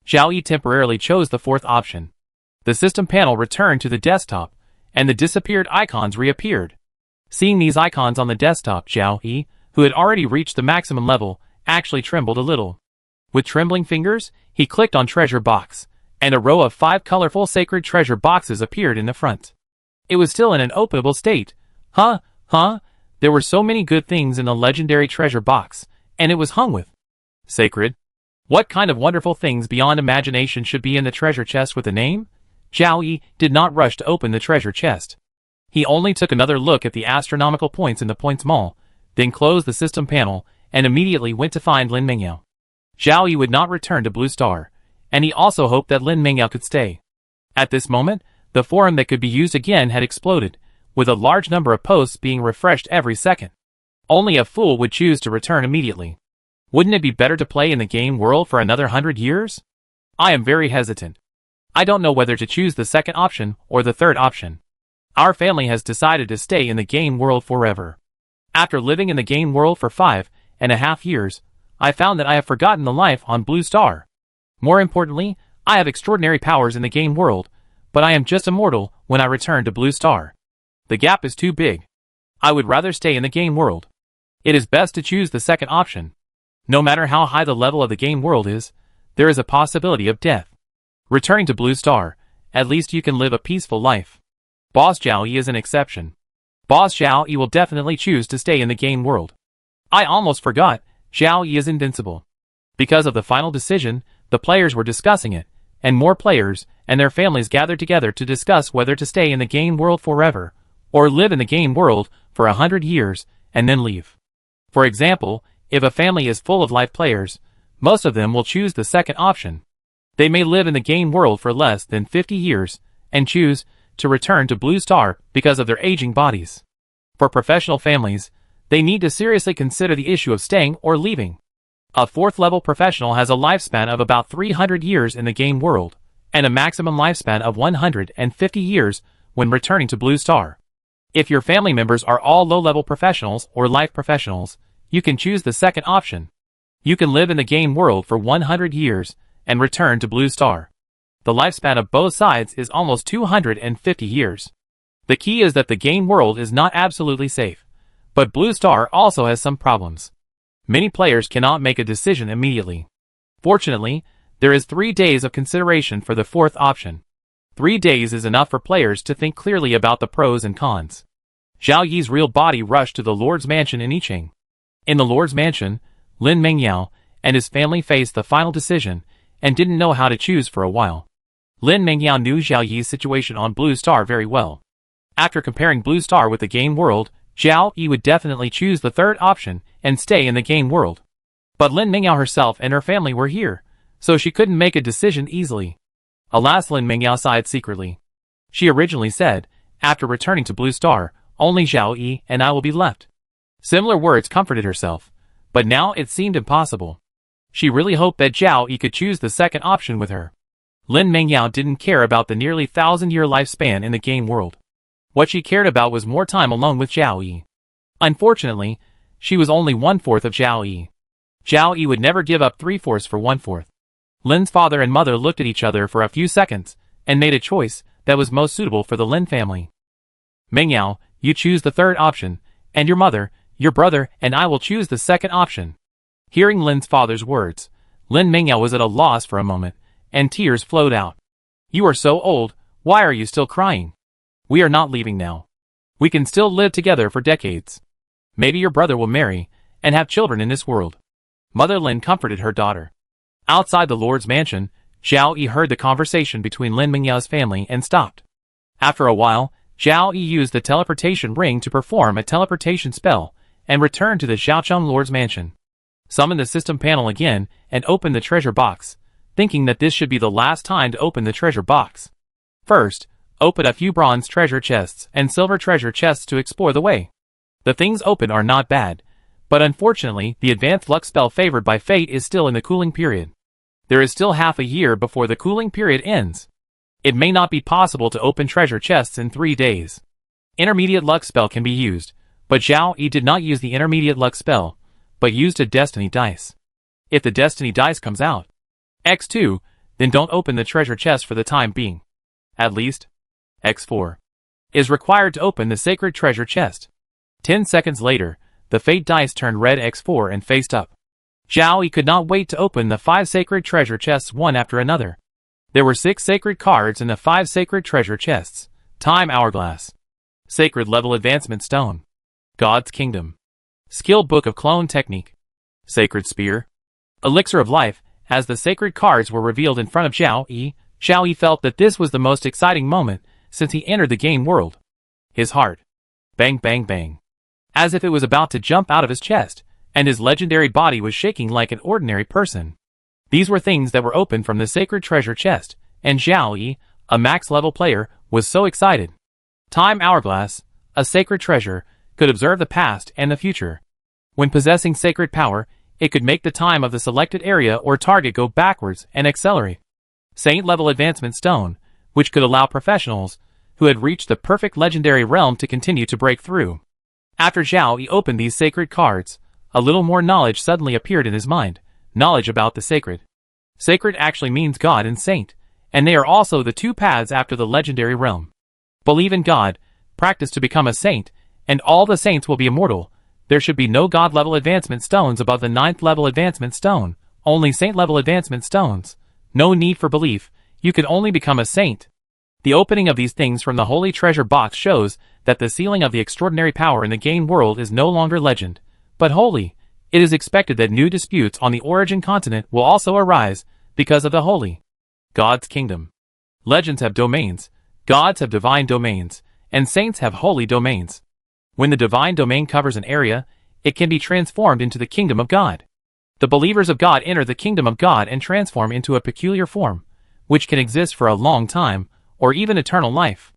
A: Zhao Yi temporarily chose the fourth option. The system panel returned to the desktop, and the disappeared icons reappeared. Seeing these icons on the desktop, Zhao Yi, who had already reached the maximum level, actually trembled a little. With trembling fingers, he clicked on Treasure Box, and a row of 5 colorful sacred treasure boxes appeared in the front. It was still in an openable state. There were so many good things in the legendary treasure box, and it was hung with sacred. What kind of wonderful things beyond imagination should be in the treasure chest with a name? Zhao Yi did not rush to open the treasure chest. He only took another look at the astronomical points in the points mall, then closed the system panel, and immediately went to find Lin Mengyao. Zhao Yi would not return to Blue Star, and he also hoped that Lin Mengyao could stay. At this moment, the forum that could be used again had exploded, with a large number of posts being refreshed every second. Only a fool would choose to return immediately. Wouldn't it be better to play in the game world for another 100 years? I am very hesitant. I don't know whether to choose the second option or the third option. Our family has decided to stay in the game world forever. After living in the game world for 5.5 years, I found that I have forgotten the life on Blue Star. More importantly, I have extraordinary powers in the game world, but I am just a mortal when I return to Blue Star. The gap is too big. I would rather stay in the game world. It is best to choose the second option. No matter how high the level of the game world is, there is a possibility of death. Returning to Blue Star, at least you can live a peaceful life. Boss Zhao Yi is an exception. Boss Zhao Yi will definitely choose to stay in the game world. I almost forgot, Zhao Yi is invincible. Because of the final decision, the players were discussing it, and more players and their families gathered together to discuss whether to stay in the game world forever, or live in the game world for 100 years and then leave. For example, if a family is full of life players, most of them will choose the second option. They may live in the game world for less than 50 years and choose to return to Blue Star because of their aging bodies. For professional families, they need to seriously consider the issue of staying or leaving. A 4th level professional has a lifespan of about 300 years in the game world, and a maximum lifespan of 150 years when returning to Blue Star. If your family members are all low-level professionals or life professionals, you can choose the second option. You can live in the game world for 100 years and return to Blue Star. The lifespan of both sides is almost 250 years. The key is that the game world is not absolutely safe, but Blue Star also has some problems. Many players cannot make a decision immediately. Fortunately, there is 3 days of consideration for the fourth option. 3 days is enough for players to think clearly about the pros and cons. Zhao Yi's real body rushed to the Lord's Mansion in Yicheng. In the Lord's Mansion, Lin Mengyao and his family faced the final decision and didn't know how to choose for a while. Lin Mengyao knew Zhao Yi's situation on Blue Star very well. After comparing Blue Star with the game world, Zhao Yi would definitely choose the third option and stay in the game world. But Lin Mingyao herself and her family were here, so she couldn't make a decision easily. Alas, Lin Mingyao sighed secretly. She originally said, after returning to Blue Star, only Zhao Yi and I will be left. Similar words comforted herself, but now it seemed impossible. She really hoped that Zhao Yi could choose the second option with her. Lin Mingyao didn't care about the nearly 1,000-year lifespan in the game world. What she cared about was more time alone with Zhao Yi. Unfortunately, she was only 1/4 of Zhao Yi. Zhao Yi would never give up 3/4 for 1/4. Lin's father and mother looked at each other for a few seconds and made a choice that was most suitable for the Lin family. Mingyao, you choose the third option, and your mother, your brother, and I will choose the second option. Hearing Lin's father's words, Lin Mingyao was at a loss for a moment, and tears flowed out. You are so old, why are you still crying? We are not leaving now. We can still live together for decades. Maybe your brother will marry, and have children in this world. Mother Lin comforted her daughter. Outside the Lord's mansion, Zhao Yi heard the conversation between Lin Mingyao's family and stopped. After a while, Zhao Yi used the teleportation ring to perform a teleportation spell, and returned to the Xiaocheng Lord's mansion. Summon the system panel again, and open the treasure box, thinking that this should be the last time to open the treasure box. First, open a few bronze treasure chests and silver treasure chests to explore the way. The things open are not bad, but unfortunately the advanced luck spell favored by fate is still in the cooling period. There is still half a year before the cooling period ends. It may not be possible to open treasure chests in 3 days. Intermediate luck spell can be used, but Zhao Yi did not use the intermediate luck spell, but used a destiny dice. If the destiny dice comes out X2, then don't open the treasure chest for the time being. At least X4 is required to open the sacred treasure chest. 10 seconds later, the fate dice turned red X4 and faced up. Zhao Yi could not wait to open the 5 sacred treasure chests one after another. There were 6 sacred cards in the 5 sacred treasure chests. Time Hourglass, Sacred Level Advancement Stone, God's Kingdom, Skill Book of Clone Technique, Sacred Spear, Elixir of Life. As the sacred cards were revealed in front of Zhao Yi felt that this was the most exciting moment since he entered the game world. His heart bang bang bang, as if it was about to jump out of his chest, and his legendary body was shaking like an ordinary person. These were things that were opened from the sacred treasure chest, and Zhao Yi, a max-level player, was so excited. Time Hourglass, a sacred treasure, could observe the past and the future. When possessing sacred power, it could make the time of the selected area or target go backwards and accelerate. Saint-level advancement stone, which could allow professionals who had reached the perfect legendary realm to continue to break through. After Zhao Yi opened these sacred cards, a little more knowledge suddenly appeared in his mind. Knowledge about the sacred. Sacred actually means God and saint, and they are also the 2 paths after the legendary realm. Believe in God, practice to become a saint, and all the saints will be immortal. There should be no God-level advancement stones above the 9th-level advancement stone, only saint-level advancement stones. No need for belief, you can only become a saint. The opening of these things from the holy treasure box shows that the sealing of the extraordinary power in the game world is no longer legend, but holy. It is expected that new disputes on the origin continent will also arise because of the holy God's kingdom. Legends have domains, gods have divine domains, and saints have holy domains. When the divine domain covers an area, it can be transformed into the kingdom of God. The believers of God enter the kingdom of God and transform into a peculiar form, which can exist for a long time, or even eternal life.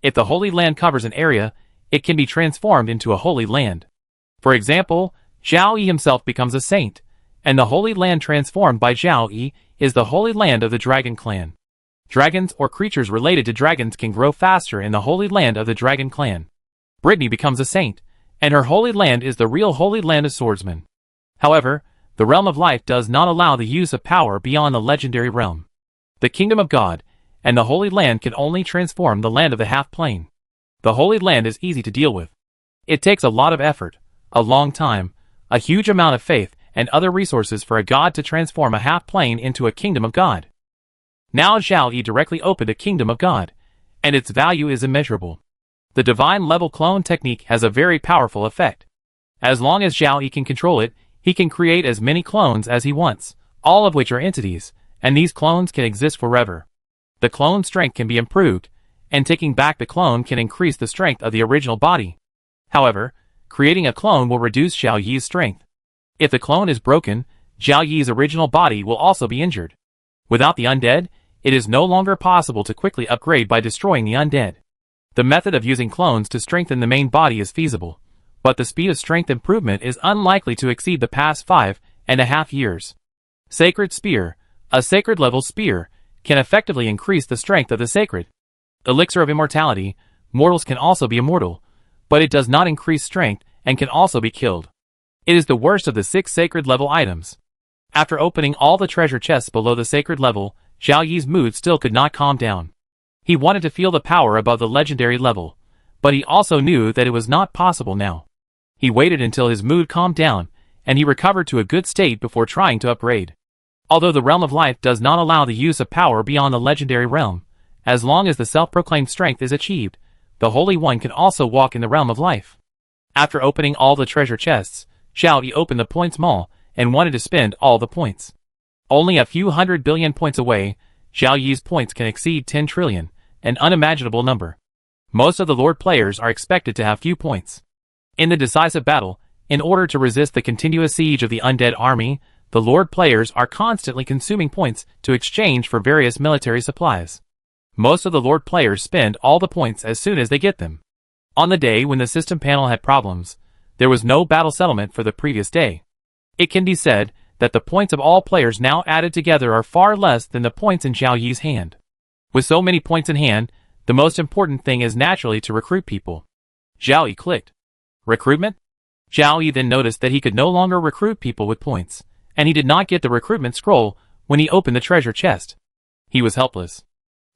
A: If the Holy Land covers an area, it can be transformed into a holy land. For example, Zhao Yi himself becomes a saint, and the Holy Land transformed by Zhao Yi is the Holy Land of the Dragon Clan. Dragons or creatures related to dragons can grow faster in the Holy Land of the Dragon Clan. Brittany becomes a saint, and her Holy Land is the real Holy Land of Swordsmen. However, the Realm of Life does not allow the use of power beyond the legendary realm. The Kingdom of God and the Holy Land can only transform the land of the half-plane. The Holy Land is easy to deal with. It takes a lot of effort, a long time, a huge amount of faith, and other resources for a god to transform a half-plane into a Kingdom of God. Now Zhao Yi directly opened a Kingdom of God, and its value is immeasurable. The divine level clone technique has a very powerful effect. As long as Zhao Yi can control it, he can create as many clones as he wants, all of which are entities, and these clones can exist forever. The clone's strength can be improved, and taking back the clone can increase the strength of the original body. However, creating a clone will reduce Xiao Yi's strength. If the clone is broken, Xiao Yi's original body will also be injured. Without the undead, it is no longer possible to quickly upgrade by destroying the undead. The method of using clones to strengthen the main body is feasible, but the speed of strength improvement is unlikely to exceed the past 5.5 years. Sacred Spear. A sacred level spear can effectively increase the strength of the sacred. Elixir of Immortality. Mortals can also be immortal, but it does not increase strength and can also be killed. It is the worst of the 6 sacred level items. After opening all the treasure chests below the sacred level, Xiao Yi's mood still could not calm down. He wanted to feel the power above the legendary level, but he also knew that it was not possible now. He waited until his mood calmed down, and he recovered to a good state before trying to upgrade. Although the realm of life does not allow the use of power beyond the legendary realm, as long as the self-proclaimed strength is achieved, the Holy One can also walk in the realm of life. After opening all the treasure chests, Xiao Yi opened the points mall and wanted to spend all the points. Only a few 100 billion points away, Xiao Yi's points can exceed 10 trillion, an unimaginable number. Most of the Lord players are expected to have few points. In the decisive battle, in order to resist the continuous siege of the undead army, the Lord players are constantly consuming points to exchange for various military supplies. Most of the Lord players spend all the points as soon as they get them. On the day when the system panel had problems, there was no battle settlement for the previous day. It can be said that the points of all players now added together are far less than the points in Xiao Yi's hand. With so many points in hand, the most important thing is naturally to recruit people. Xiao Yi clicked. Recruitment? Xiao Yi then noticed that he could no longer recruit people with points, and he did not get the recruitment scroll when he opened the treasure chest. He was helpless.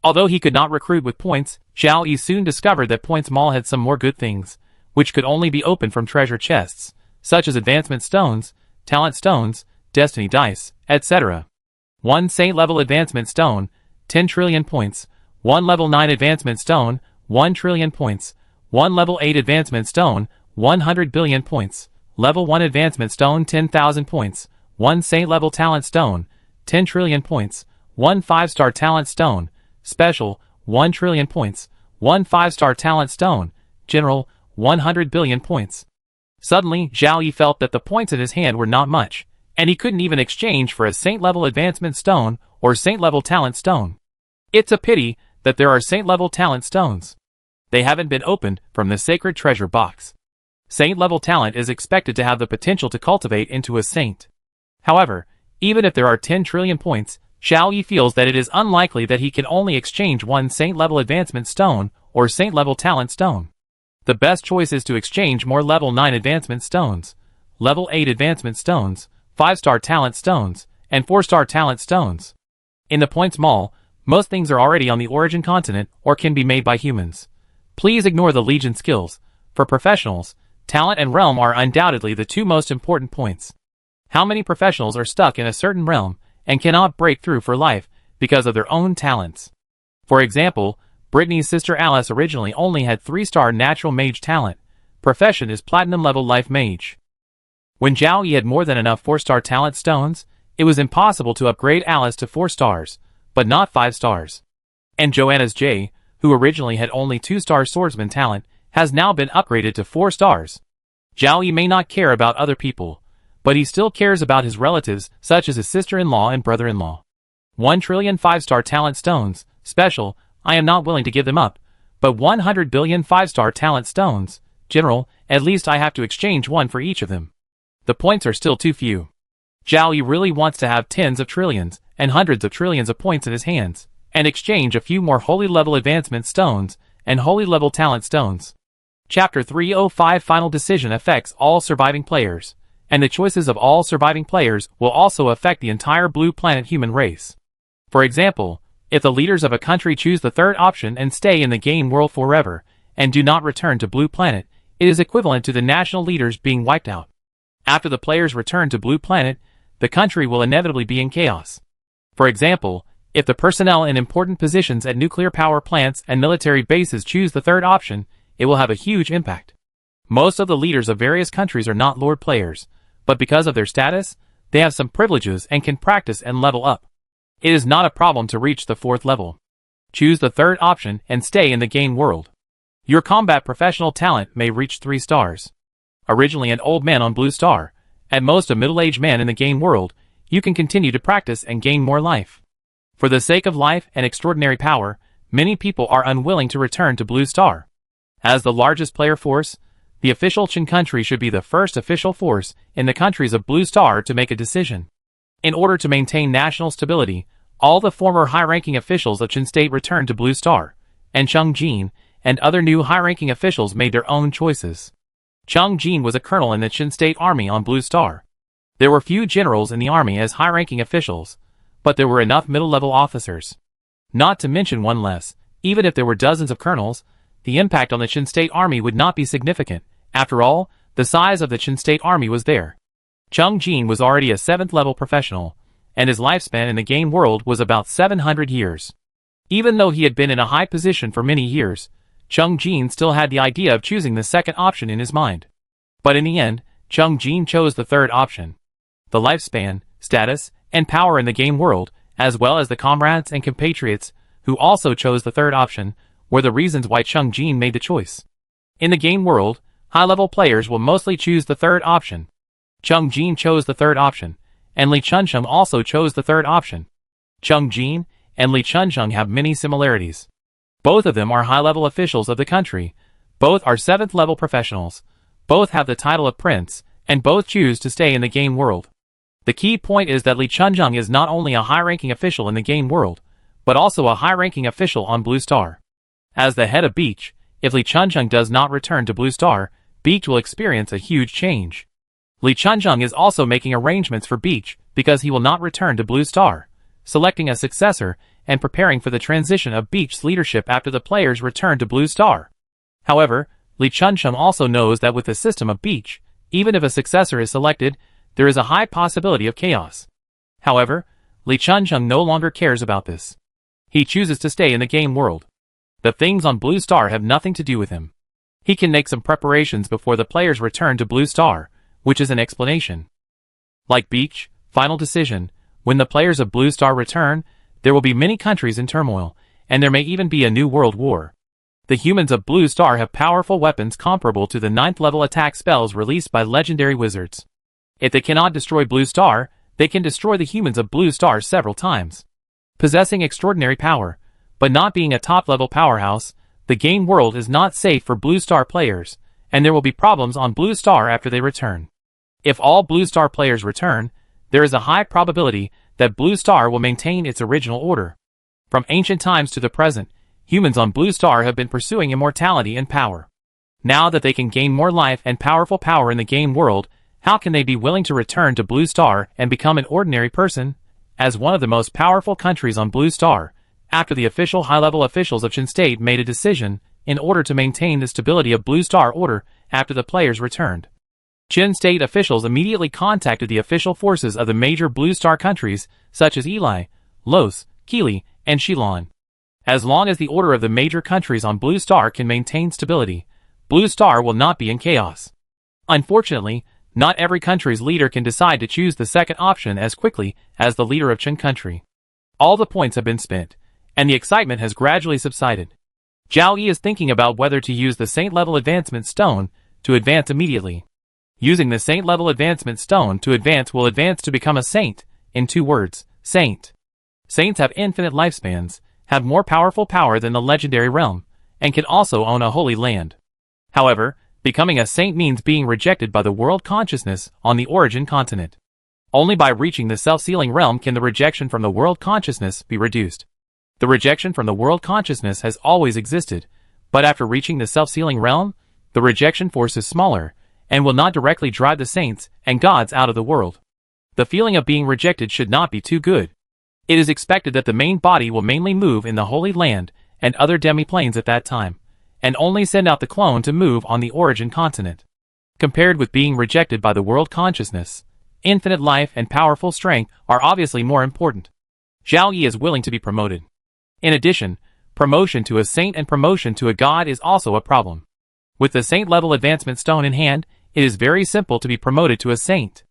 A: Although he could not recruit with points, Xiao Yi soon discovered that Points Mall had some more good things, which could only be opened from treasure chests, such as advancement stones, talent stones, destiny dice, etc. 1 Saint level advancement stone, 10 trillion points, 1 level 9 advancement stone, 1 trillion points, 1 level 8 advancement stone, 100 billion points, level 1 advancement stone 10,000 points, 1 Saint level talent stone, 10 trillion points, 1 5-star talent stone, special, 1 trillion points, 1 5-star talent stone, general, 100 billion points. Suddenly, Xiao Yi felt that the points in his hand were not much, and he couldn't even exchange for a Saint-level advancement stone or Saint-level talent stone. It's a pity that there are Saint-level talent stones. They haven't been opened from the sacred treasure box. Saint-level talent is expected to have the potential to cultivate into a saint. However, even if there are 10 trillion points, Xiao Yi feels that it is unlikely that he can only exchange 1 Saint-level advancement stone or Saint-level talent stone. The best choice is to exchange more level 9 advancement stones, level 8 advancement stones, 5-star talent stones, and 4-star talent stones. In the Points Mall, most things are already on the origin continent or can be made by humans. Please ignore the Legion skills. For professionals, talent and realm are undoubtedly the two most important points. How many professionals are stuck in a certain realm and cannot break through for life because of their own talents? For example, Brittany's sister Alice originally only had 3-star natural mage talent. Profession is platinum level life mage. When Zhao Yi had more than enough 4-star talent stones, it was impossible to upgrade Alice to 4 stars, but not 5 stars. And Joanna's J, who originally had only 2-star swordsman talent, has now been upgraded to 4 stars. Zhao Yi may not care about other people, but he still cares about his relatives, such as his sister-in-law and brother-in-law. 1 trillion 5-star talent stones, special, I am not willing to give them up, but 100 billion 5-star talent stones, general, at least I have to exchange one for each of them. The points are still too few. Zhao Yi really wants to have tens of trillions and hundreds of trillions of points in his hands, and exchange a few more holy level advancement stones and holy level talent stones. Chapter 305 Final Decision affects all surviving players, and the choices of all surviving players will also affect the entire blue planet human race. For example, if the leaders of a country choose the third option and stay in the game world forever, and do not return to Blue Planet, it is equivalent to the national leaders being wiped out. After the players return to Blue Planet, the country will inevitably be in chaos. For example, if the personnel in important positions at nuclear power plants and military bases choose the third option, it will have a huge impact. Most of the leaders of various countries are not Lord players, but because of their status, they have some privileges and can practice and level up. It is not a problem to reach the 4th level. Choose the third option and stay in the game world. Your combat professional talent may reach 3 stars. Originally an old man on Blue Star, at most a middle-aged man in the game world, you can continue to practice and gain more life. For the sake of life and extraordinary power, many people are unwilling to return to Blue Star. As the largest player force, the official Qin country should be the first official force in the countries of Blue Star to make a decision. In order to maintain national stability, all the former high-ranking officials of Qin State returned to Blue Star, and Cheng Jin and other new high-ranking officials made their own choices. Cheng Jin was a colonel in the Qin State Army on Blue Star. There were few generals in the army as high-ranking officials, but there were enough middle-level officers. Not to mention one less, even if there were dozens of colonels, the impact on the Qin State Army would not be significant. After all, the size of the Qin State Army was there. Cheng Jin was already a 7th-level professional, and his lifespan in the game world was about 700 years. Even though he had been in a high position for many years, Cheng Jin still had the idea of choosing the second option in his mind. But in the end, Cheng Jin chose the third option. The lifespan, status, and power in the game world, as well as the comrades and compatriots who also chose the third option, were the reasons why Cheng Jin made the choice. In the game world, high-level players will mostly choose the third option. Cheng Jin chose the third option, and Li Chunsheng also chose the third option. Cheng Jin and Li Chunsheng have many similarities. Both of them are high-level officials of the country, both are 7th-level professionals, both have the title of prince, and both choose to stay in the game world. The key point is that Li Chunsheng is not only a high-ranking official in the game world, but also a high-ranking official on Blue Star. As the head of Beach, if Li Chunsheng does not return to Blue Star, Beach will experience a huge change. Li Chunsheng is also making arrangements for Beach because he will not return to Blue Star, selecting a successor and preparing for the transition of Beach's leadership after the players return to Blue Star. However, Li Chunsheng also knows that with the system of Beach, even if a successor is selected, there is a high possibility of chaos. However, Li Chunsheng no longer cares about this. He chooses to stay in the game world. The things on Blue Star have nothing to do with him. He can make some preparations before the players return to Blue Star, which is an explanation. Like Beach, final decision, when the players of Blue Star return, there will be many countries in turmoil, and there may even be a new world war. The humans of Blue Star have powerful weapons comparable to the 9th-level attack spells released by legendary wizards. If they cannot destroy Blue Star, they can destroy the humans of Blue Star several times. Possessing extraordinary power, but not being a top-level powerhouse, the game world is not safe for Blue Star players, and there will be problems on Blue Star after they return. If all Blue Star players return, there is a high probability that Blue Star will maintain its original order. From ancient times to the present, humans on Blue Star have been pursuing immortality and power. Now that they can gain more life and powerful power in the game world, how can they be willing to return to Blue Star and become an ordinary person? As one of the most powerful countries on Blue Star, after the official high-level officials of Qin State made a decision in order to maintain the stability of Blue Star order after the players returned. Qin State officials immediately contacted the official forces of the major Blue Star countries such as Eli, Los, Keeley, and Shilon. As long as the order of the major countries on Blue Star can maintain stability, Blue Star will not be in chaos. Unfortunately, not every country's leader can decide to choose the second option as quickly as the leader of Qin country. All the points have been spent, and the excitement has gradually subsided. Zhao Yi is thinking about whether to use the Saint-level advancement stone to advance immediately. Using the Saint-level advancement stone to advance will advance to become a saint, in 2 words, saint. Saints have infinite lifespans, have more powerful power than the legendary realm, and can also own a holy land. However, becoming a saint means being rejected by the world consciousness on the origin continent. Only by reaching the self-sealing realm can the rejection from the world consciousness be reduced. The rejection from the world consciousness has always existed, but after reaching the self-sealing realm, the rejection force is smaller, and will not directly drive the saints and gods out of the world. The feeling of being rejected should not be too good. It is expected that the main body will mainly move in the Holy Land and other demi-planes at that time, and only send out the clone to move on the origin continent. Compared with being rejected by the world consciousness, infinite life and powerful strength are obviously more important. Zhao Yi is willing to be promoted. In addition, promotion to a saint and promotion to a god is also a problem. With the saint-level advancement stone in hand, it is very simple to be promoted to a saint.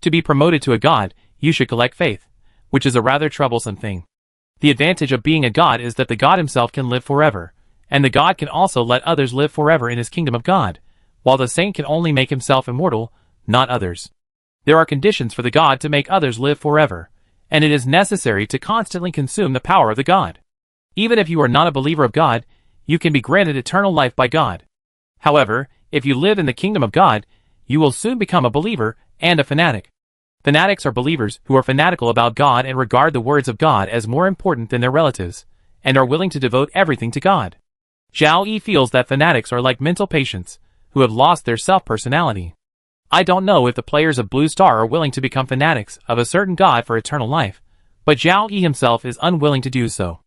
A: To be promoted to a god, you should collect faith, which is a rather troublesome thing. The advantage of being a god is that the god himself can live forever, and the God can also let others live forever in his kingdom of God, while the saint can only make himself immortal, not others. There are conditions for the God to make others live forever, and it is necessary to constantly consume the power of the God. Even if you are not a believer of God, you can be granted eternal life by God. However, if you live in the kingdom of God, you will soon become a believer and a fanatic. Fanatics are believers who are fanatical about God and regard the words of God as more important than their relatives, and are willing to devote everything to God. Zhao Yi feels that fanatics are like mental patients, who have lost their self-personality. I don't know if the players of Blue Star are willing to become fanatics of a certain god for eternal life, but Zhao Yi himself is unwilling to do so.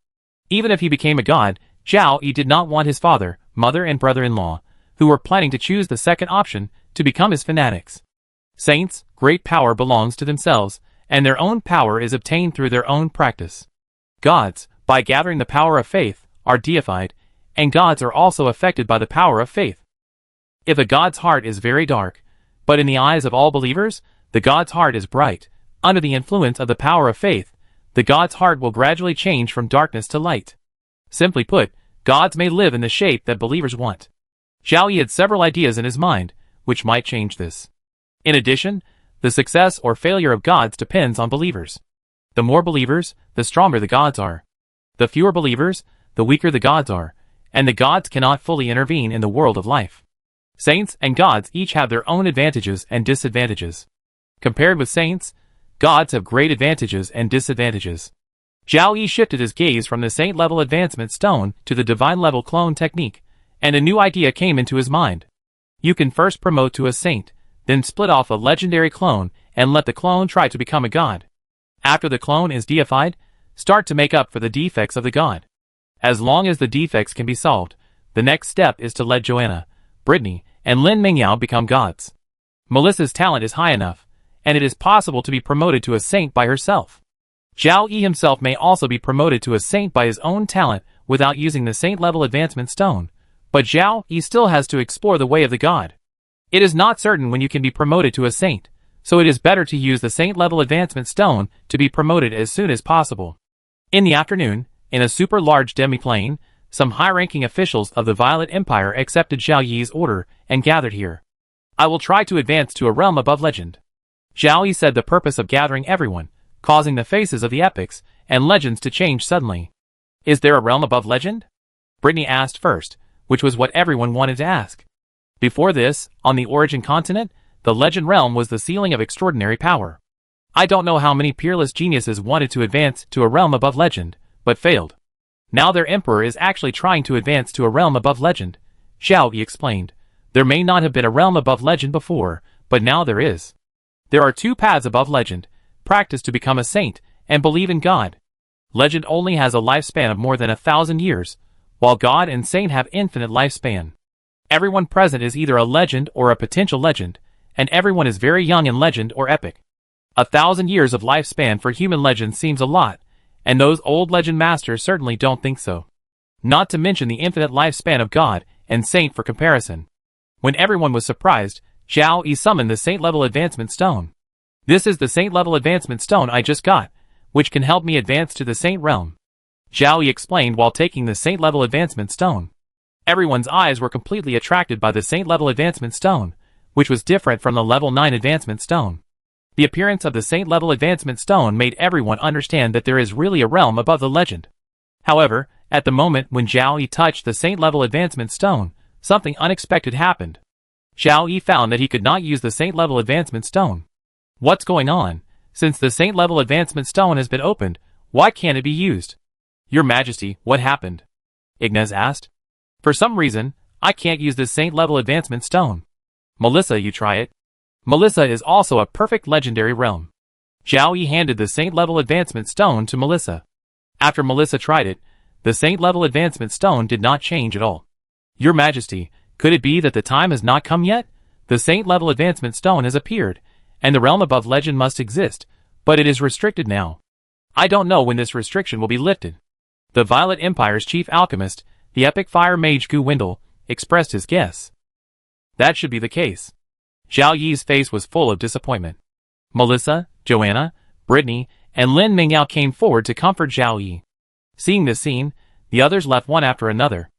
A: Even if he became a god, Zhao Yi did not want his father, mother and brother-in-law, who were planning to choose the second option, to become his fanatics. Saints, great power belongs to themselves, and their own power is obtained through their own practice. Gods, by gathering the power of faith, are deified, and gods are also affected by the power of faith. If a god's heart is very dark, but in the eyes of all believers, the god's heart is bright, under the influence of the power of faith, the god's heart will gradually change from darkness to light. Simply put, gods may live in the shape that believers want. Zhao Yi had several ideas in his mind, which might change this. In addition, the success or failure of gods depends on believers. The more believers, the stronger the gods are. The fewer believers, the weaker the gods are, and the gods cannot fully intervene in the world of life. Saints and gods each have their own advantages and disadvantages. Compared with saints, gods have great advantages and disadvantages. Zhao Yi shifted his gaze from the saint-level advancement stone to the divine-level clone technique, and a new idea came into his mind. You can first promote to a saint, then split off a legendary clone and let the clone try to become a god. After the clone is deified, start to make up for the defects of the god. As long as the defects can be solved, the next step is to let Joanna, Brittany, and Lin Mingyao become gods. Melissa's talent is high enough, and it is possible to be promoted to a saint by herself. Zhao Yi himself may also be promoted to a saint by his own talent without using the saint-level advancement stone, but Zhao Yi still has to explore the way of the god. It is not certain when you can be promoted to a saint, so it is better to use the saint-level advancement stone to be promoted as soon as possible. In the afternoon, in a super-large demi-plane, some high-ranking officials of the Violet Empire accepted Zhao Yi's order and gathered here. I will try to advance to a realm above legend. Zhao Yi said, the purpose of gathering everyone, causing the faces of the epics and legends to change suddenly. Is there a realm above legend? Brittany asked first, which was what everyone wanted to ask. Before this, on the Origin continent, the legend realm was the ceiling of extraordinary power. I don't know how many peerless geniuses wanted to advance to a realm above legend, but failed. Now their emperor is actually trying to advance to a realm above legend, Zhao Yi explained. There may not have been a realm above legend before, but now there is. There are two paths above legend: practice to become a saint, and believe in God. Legend only has a lifespan of more than 1,000 years, while God and saint have infinite lifespan. Everyone present is either a legend or a potential legend, and everyone is very young in legend or epic. 1,000 years of lifespan for human legend seems a lot, and those old legend masters certainly don't think so. Not to mention the infinite lifespan of God and saint for comparison. When everyone was surprised, Zhao Yi summoned the saint-level advancement stone. This is the saint-level advancement stone I just got, which can help me advance to the saint realm. Zhao Yi explained while taking the saint-level advancement stone. Everyone's eyes were completely attracted by the saint-level advancement stone, which was different from the level 9 advancement stone. The appearance of the saint-level advancement stone made everyone understand that there is really a realm above the legend. However, at the moment when Zhao Yi touched the saint-level advancement stone, something unexpected happened. Zhao Yi found that he could not use the saint-level advancement stone. What's going on? Since the saint-level advancement stone has been opened, why can't it be used? Your Majesty, what happened? Ignaz asked. For some reason, I can't use this saint-level advancement stone. Melissa, you try it. Melissa is also a perfect legendary realm. Zhao Yi handed the saint-level advancement stone to Melissa. After Melissa tried it, the saint-level advancement stone did not change at all. Your Majesty, could it be that the time has not come yet? The saint-level advancement stone has appeared, and the realm above legend must exist, but it is restricted now. I don't know when this restriction will be lifted. The Violet Empire's chief alchemist, the epic fire mage Gu Wendell, expressed his guess. That should be the case. Zhao Yi's face was full of disappointment. Melissa, Joanna, Brittany, and Lin Mingyao came forward to comfort Zhao Yi. Seeing this scene, the others left one after another.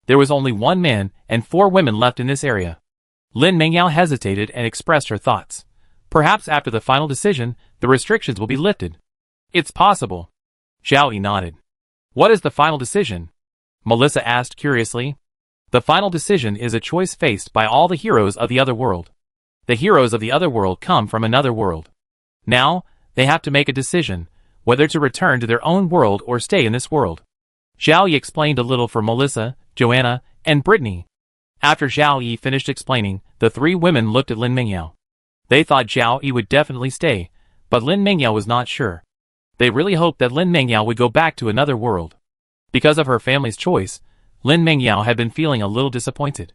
A: There was only 1 man and 4 women left in this area. Lin Mengyao hesitated and expressed her thoughts. Perhaps after the final decision, the restrictions will be lifted. It's possible. Zhao Yi nodded. What is the final decision? Melissa asked curiously. The final decision is a choice faced by all the heroes of the other world. The heroes of the other world come from another world. Now, they have to make a decision, whether to return to their own world or stay in this world. Zhao Yi explained a little for Melissa, Joanna, and Brittany. After Zhao Yi finished explaining, the 3 women looked at Lin Mengyao. They thought Zhao Yi would definitely stay, but Lin Mengyao was not sure. They really hoped that Lin Mengyao would go back to another world. Because of her family's choice, Lin Mengyao had been feeling a little disappointed.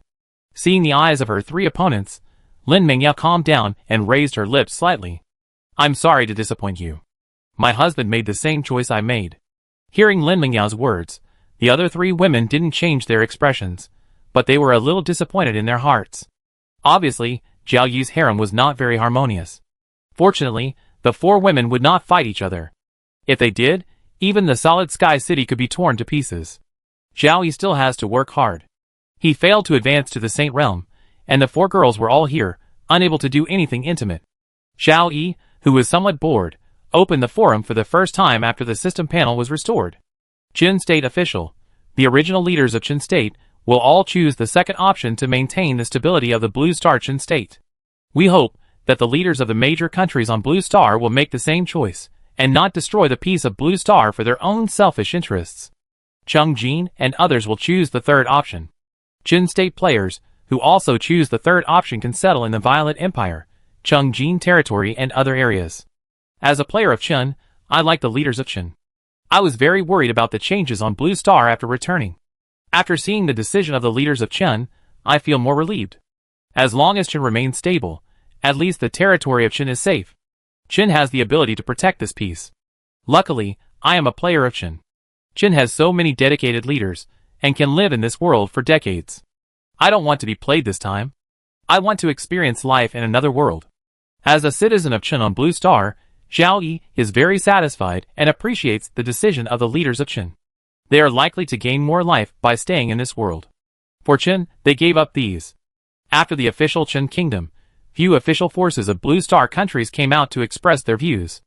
A: Seeing the eyes of her 3 opponents, Lin Mengyao calmed down and raised her lips slightly. I'm sorry to disappoint you. My husband made the same choice I made. Hearing Lin Mengyao's words, the other 3 women didn't change their expressions, but they were a little disappointed in their hearts. Obviously, Zhao Yi's harem was not very harmonious. Fortunately, the 4 women would not fight each other. If they did, even the solid sky city could be torn to pieces. Zhao Yi still has to work hard. He failed to advance to the Saint Realm, and the 4 girls were all here, unable to do anything intimate. Zhao Yi, who was somewhat bored, opened the forum for the first time after the system panel was restored. Qin State official. The original leaders of Qin State will all choose the second option to maintain the stability of the Blue Star Qin State. We hope that the leaders of the major countries on Blue Star will make the same choice, and not destroy the peace of Blue Star for their own selfish interests. Cheng Jin and others will choose the third option. Qin State players, who also choose the third option, can settle in the Violet Empire, Cheng Jin territory and other areas. As a player of Qin, I like the leaders of Qin. I was very worried about the changes on Blue Star after returning. After seeing the decision of the leaders of Qin, I feel more relieved. As long as Qin remains stable, at least the territory of Qin is safe. Qin has the ability to protect this peace. Luckily, I am a player of Qin. Qin has so many dedicated leaders, and can live in this world for decades. I don't want to be played this time. I want to experience life in another world. As a citizen of Qin on Blue Star, Zhao Yi is very satisfied and appreciates the decision of the leaders of Qin. They are likely to gain more life by staying in this world. For Qin, they gave up these. After the official Qin Kingdom, few official forces of Blue Star countries came out to express their views.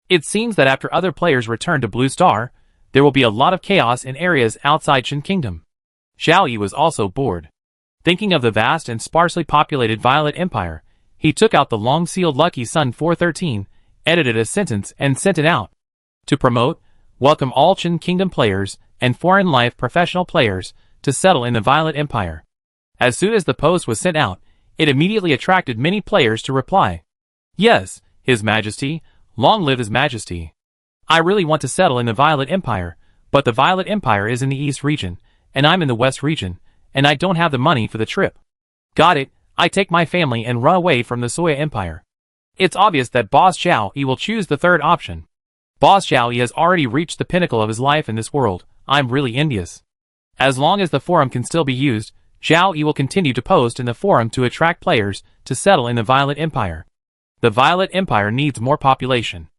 A: It seems that after other players return to Blue Star, there will be a lot of chaos in areas outside Qin Kingdom. Zhao Yi was also bored. Thinking of the vast and sparsely populated Violet Empire, he took out the long-sealed Lucky Sun 413, edited a sentence and sent it out. To promote, welcome all Qin Kingdom players and foreign life professional players to settle in the Violet Empire. As soon as the post was sent out, it immediately attracted many players to reply. Yes, His Majesty, long live His Majesty. I really want to settle in the Violet Empire, but the Violet Empire is in the East region, and I'm in the West region, and I don't have the money for the trip. Got it, I take my family and run away from the Soya Empire. It's obvious that Boss Zhao Yi will choose the third option. Boss Zhao Yi has already reached the pinnacle of his life in this world. I'm really envious. As long as the forum can still be used, Zhao Yi will continue to post in the forum to attract players to settle in the Violet Empire. The Violet Empire needs more population.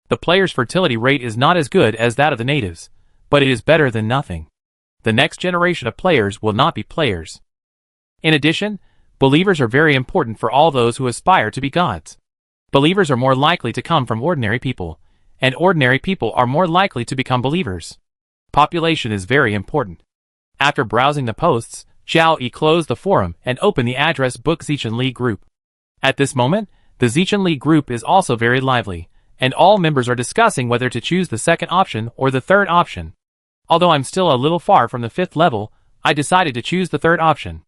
A: The players' fertility rate is not as good as that of the natives, but it is better than nothing. The next generation of players will not be players. In addition, believers are very important for all those who aspire to be gods. Believers are more likely to come from ordinary people, and ordinary people are more likely to become believers. Population is very important. After browsing the posts, Zhao Yi closed the forum and opened the address book Zichen Li group. At this moment, the Zichen Li group is also very lively, and all members are discussing whether to choose the second option or the third option. Although I'm still a little far from the 5th level, I decided to choose the third option.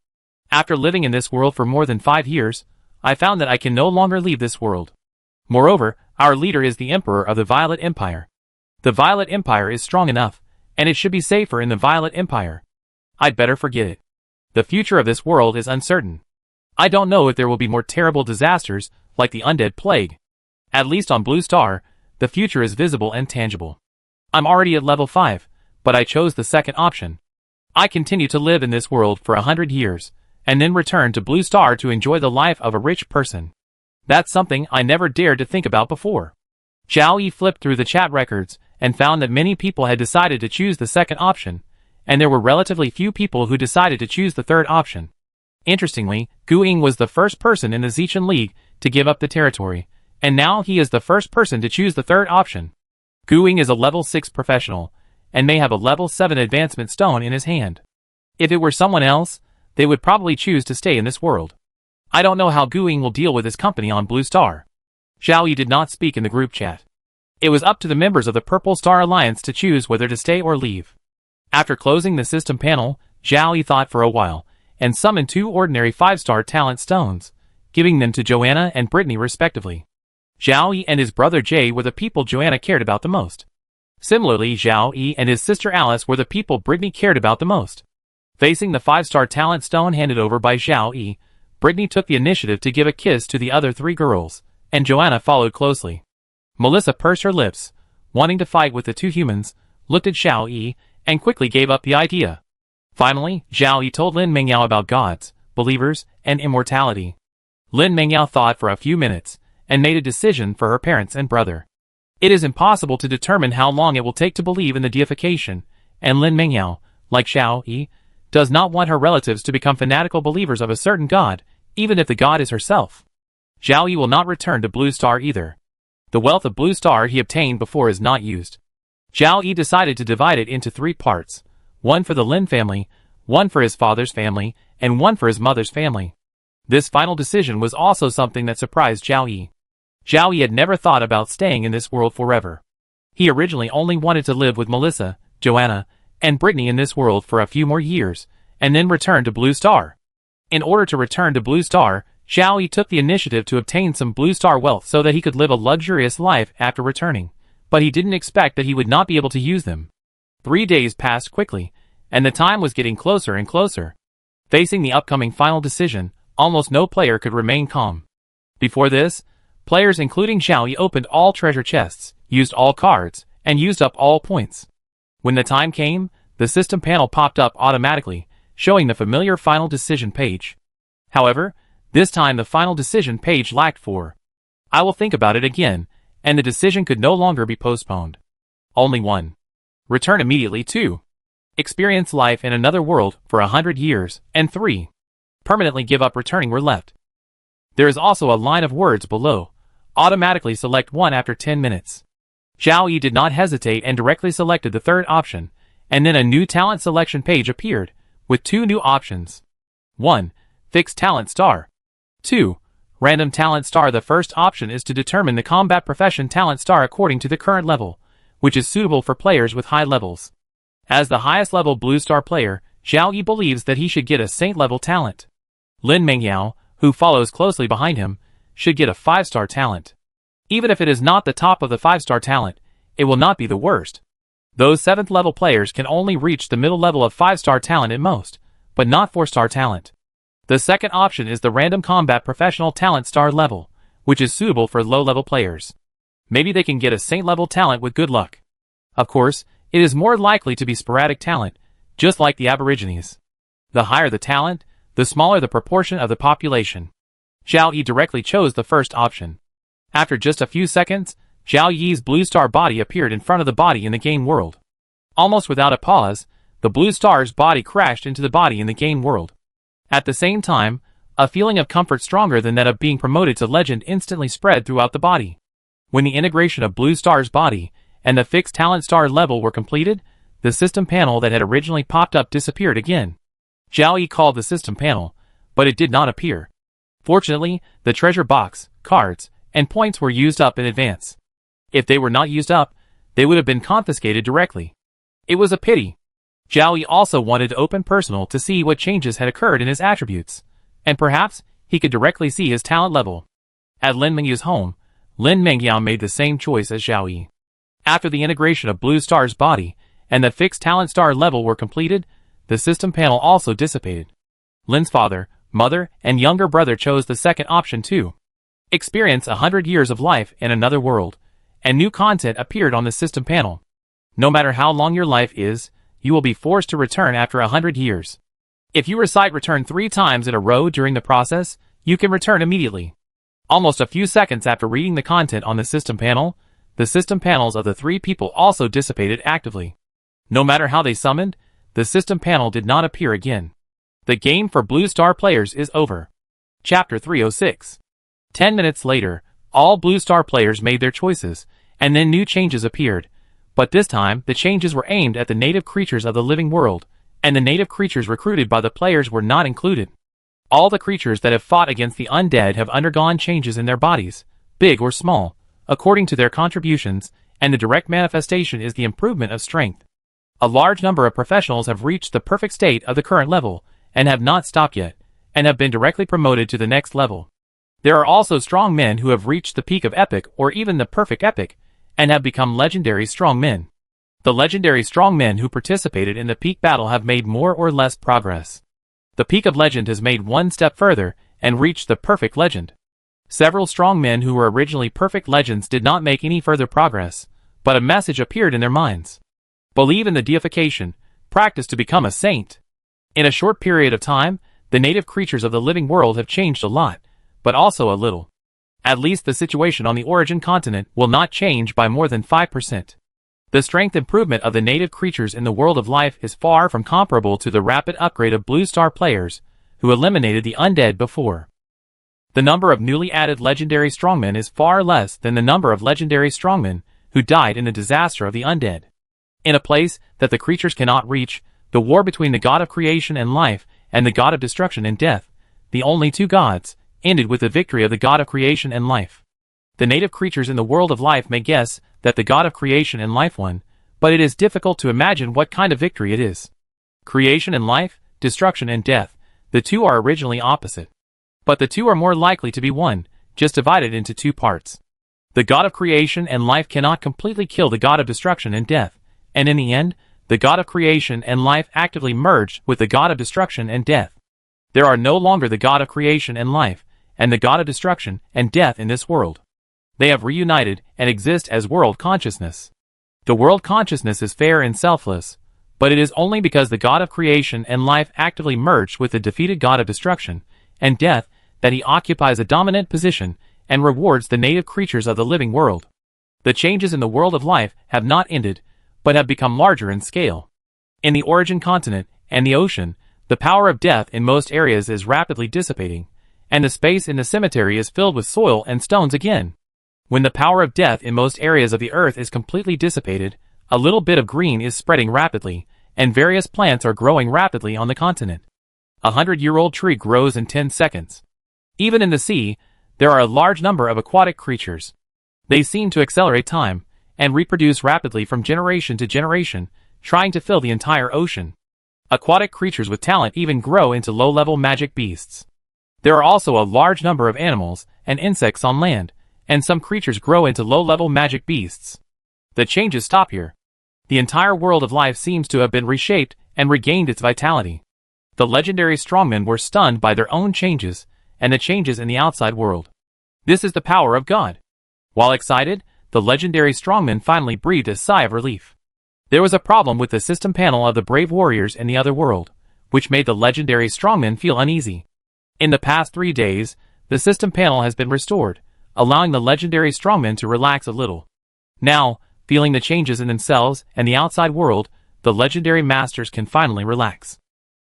A: After living in this world for more than 5 years, I found that I can no longer leave this world. Moreover, our leader is the Emperor of the Violet Empire. The Violet Empire is strong enough, and it should be safer in the Violet Empire. I'd better forget it. The future of this world is uncertain. I don't know if there will be more terrible disasters, like the undead plague. At least on Blue Star, the future is visible and tangible. I'm already at level 5, but I chose the second option. I continue to live in this world for 100 years, and then return to Blue Star to enjoy the life of a rich person. That's something I never dared to think about before. Zhao Yi flipped through the chat records and found that many people had decided to choose the second option, and there were relatively few people who decided to choose the third option. Interestingly, Gu Ying was the first person in the Zichen League to give up the territory, and now he is the first person to choose the third option. Gu Ying is a level 6 professional, and may have a level 7 advancement stone in his hand. If it were someone else, they would probably choose to stay in this world. I don't know how Gu Ying will deal with his company on Blue Star. Zhao Yi did not speak in the group chat. It was up to the members of the Purple Star Alliance to choose whether to stay or leave. After closing the system panel, Zhao Yi thought for a while, and summoned 2 ordinary 5-star talent stones, giving them to Joanna and Brittany respectively. Zhao Yi and his brother Jay were the people Joanna cared about the most. Similarly, Zhao Yi and his sister Alice were the people Brittany cared about the most. Facing the 5-star talent stone handed over by Zhao Yi, Brittany took the initiative to give a kiss to the other 3 girls, and Joanna followed closely. Melissa pursed her lips, wanting to fight with the 2 humans, looked at Zhao Yi, and quickly gave up the idea. Finally, Zhao Yi told Lin Mengyao about gods, believers, and immortality. Lin Mengyao thought for a few minutes, and made a decision for her parents and brother. It is impossible to determine how long it will take to believe in the deification, and Lin Mengyao, like Zhao Yi, does not want her relatives to become fanatical believers of a certain god, even if the god is herself. Zhao Yi will not return to Blue Star either. The wealth of Blue Star he obtained before is not used. Zhao Yi decided to divide it into 3 parts, one for the Lin family, one for his father's family, and one for his mother's family. This final decision was also something that surprised Zhao Yi. Zhao Yi had never thought about staying in this world forever. He originally only wanted to live with Melissa, Joanna, and Brittany in this world for a few more years, and then return to Blue Star. In order to return to Blue Star, Zhao Yi took the initiative to obtain some Blue Star wealth so that he could live a luxurious life after returning, but he didn't expect that he would not be able to use them. 3 days passed quickly, and the time was getting closer and closer. Facing the upcoming final decision, almost no player could remain calm. Before this, players including Zhao Yi opened all treasure chests, used all cards, and used up all points. When the time came, the system panel popped up automatically, showing the familiar final decision page. However, this time the final decision page lacked 4. I will think about it again, and the decision could no longer be postponed. Only 1. Return immediately. 2. Experience life in another world for 100 years, and 3. Permanently give up returning were left. There is also a line of words below. Automatically select one after 10 minutes. Zhao Yi did not hesitate and directly selected the third option, and then a new talent selection page appeared, with 2 new options. 1. Fixed talent star. 2. Random talent star. The first option is to determine the combat profession talent star according to the current level, which is suitable for players with high levels. As the highest level Blue Star player, Zhao Yi believes that he should get a Saint level talent. Lin Mengyao, who follows closely behind him, should get a 5-star talent. Even if it is not the top of the 5-star talent, it will not be the worst. Those 7th level players can only reach the middle level of 5-star talent at most, but not 4-star talent. The second option is the random combat professional talent star level, which is suitable for low-level players. Maybe they can get a Saint level talent with good luck. Of course, it is more likely to be sporadic talent, just like the Aborigines. The higher the talent, the smaller the proportion of the population. Zhao Yi directly chose the first option. After just a few seconds, Zhao Yi's Blue Star body appeared in front of the body in the game world. Almost without a pause, the Blue Star's body crashed into the body in the game world. At the same time, a feeling of comfort stronger than that of being promoted to legend instantly spread throughout the body. When the integration of Blue Star's body and the fixed talent star level were completed, the system panel that had originally popped up disappeared again. Zhao Yi called the system panel, but it did not appear. Fortunately, the treasure box, cards, and points were used up in advance. If they were not used up, they would have been confiscated directly. It was a pity. Zhao Yi also wanted to open personal to see what changes had occurred in his attributes, and perhaps he could directly see his talent level. At Lin Mengyu's home, Lin Mengyao made the same choice as Zhao Yi. After the integration of Blue Star's body and the fixed talent star level were completed, the system panel also dissipated. Lin's father, mother, and younger brother chose the second option too. Experience 100 years of life in another world, and new content appeared on the system panel. No matter how long your life is, you will be forced to return after 100 years. If you recite return 3 times in a row during the process, you can return immediately. Almost a few seconds after reading the content on the system panel, the system panels of the 3 people also dissipated actively. No matter how they summoned, the system panel did not appear again. The game for Blue Star players is over. Chapter 306. 10 minutes later, all Blue Star players made their choices, and then new changes appeared. But this time, the changes were aimed at the native creatures of the living world, and the native creatures recruited by the players were not included. All the creatures that have fought against the undead have undergone changes in their bodies, big or small, according to their contributions, and the direct manifestation is the improvement of strength. A large number of professionals have reached the perfect state of the current level, and have not stopped yet, and have been directly promoted to the next level. There are also strong men who have reached the peak of epic or even the perfect epic, and have become legendary strong men. The legendary strong men who participated in the peak battle have made more or less progress. The peak of legend has made one step further, and reached the perfect legend. Several strong men who were originally perfect legends did not make any further progress, but a message appeared in their minds. Believe in the deification, practice to become a saint. In a short period of time, the native creatures of the living world have changed a lot, but also a little. At least the situation on the origin continent will not change by more than 5%. The strength improvement of the native creatures in the world of life is far from comparable to the rapid upgrade of Blue Star players, who eliminated the undead before. The number of newly added legendary strongmen is far less than the number of legendary strongmen who died in the disaster of the undead. In a place that the creatures cannot reach, the war between the god of creation and life and the god of destruction and death, the only two gods, ended with the victory of the god of creation and life. The native creatures in the world of life may guess that the god of creation and life won, but it is difficult to imagine what kind of victory it is. Creation and life, destruction and death, the two are originally opposite. But the two are more likely to be one, just divided into two parts. The god of creation and life cannot completely kill the god of destruction and death, and in the end, the god of creation and life actively merged with the god of destruction and death. There are no longer the god of creation and life, and the god of destruction and death in this world. They have reunited and exist as world consciousness. The world consciousness is fair and selfless, but it is only because the god of creation and life actively merged with the defeated god of destruction and death that he occupies a dominant position and rewards the native creatures of the living world. The changes in the world of life have not ended, but have become larger in scale. In the origin continent and the ocean, the power of death in most areas is rapidly dissipating, and the space in the cemetery is filled with soil and stones again. When the power of death in most areas of the earth is completely dissipated, a little bit of green is spreading rapidly, and various plants are growing rapidly on the continent. A 100-year-old tree grows in 10 seconds. Even in the sea, there are a large number of aquatic creatures. They seem to accelerate time, and reproduce rapidly from generation to generation, trying to fill the entire ocean. Aquatic creatures with talent even grow into low-level magic beasts. There are also a large number of animals and insects on land, and some creatures grow into low-level magic beasts. The changes stop here. The entire world of life seems to have been reshaped and regained its vitality. The legendary strongmen were stunned by their own changes, and the changes in the outside world. This is the power of God. While excited, the legendary strongmen finally breathed a sigh of relief. There was a problem with the system panel of the brave warriors in the other world, which made the legendary strongmen feel uneasy. In the past 3 days, the system panel has been restored, allowing the legendary strongmen to relax a little. Now, feeling the changes in themselves and the outside world, the legendary masters can finally relax.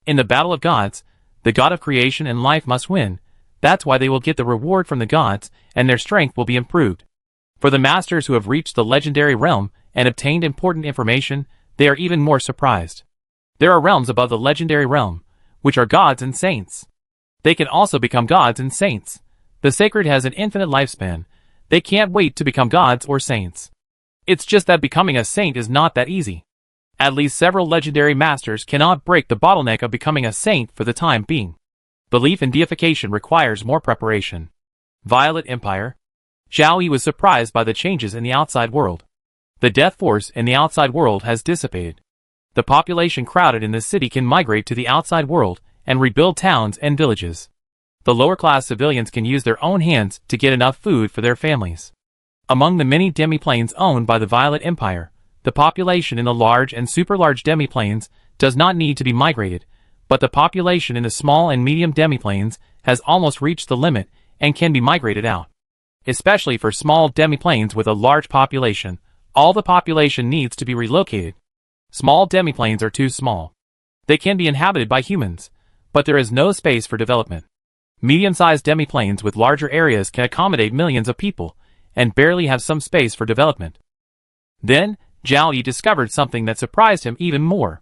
A: In the battle of gods, the god of creation and life must win. That's why they will get the reward from the gods, and their strength will be improved. For the masters who have reached the legendary realm and obtained important information, they are even more surprised. There are realms above the legendary realm, which are gods and saints. They can also become gods and saints. The sacred has an infinite lifespan. They can't wait to become gods or saints. It's just that becoming a saint is not that easy. At least several legendary masters cannot break the bottleneck of becoming a saint for the time being. Belief in deification requires more preparation. Violet Empire. Zhao Yi was surprised by the changes in the outside world. The death force in the outside world has dissipated. The population crowded in the city can migrate to the outside world and rebuild towns and villages. The lower-class civilians can use their own hands to get enough food for their families. Among the many demiplanes owned by the Violet Empire, the population in the large and super-large demiplanes does not need to be migrated, but the population in the small and medium demiplanes has almost reached the limit and can be migrated out. Especially for small demiplanes with a large population, all the population needs to be relocated. Small demiplanes are too small. They can be inhabited by humans, but there is no space for development. Medium-sized demiplanes with larger areas can accommodate millions of people, and barely have some space for development. Then, Zhao Yi discovered something that surprised him even more.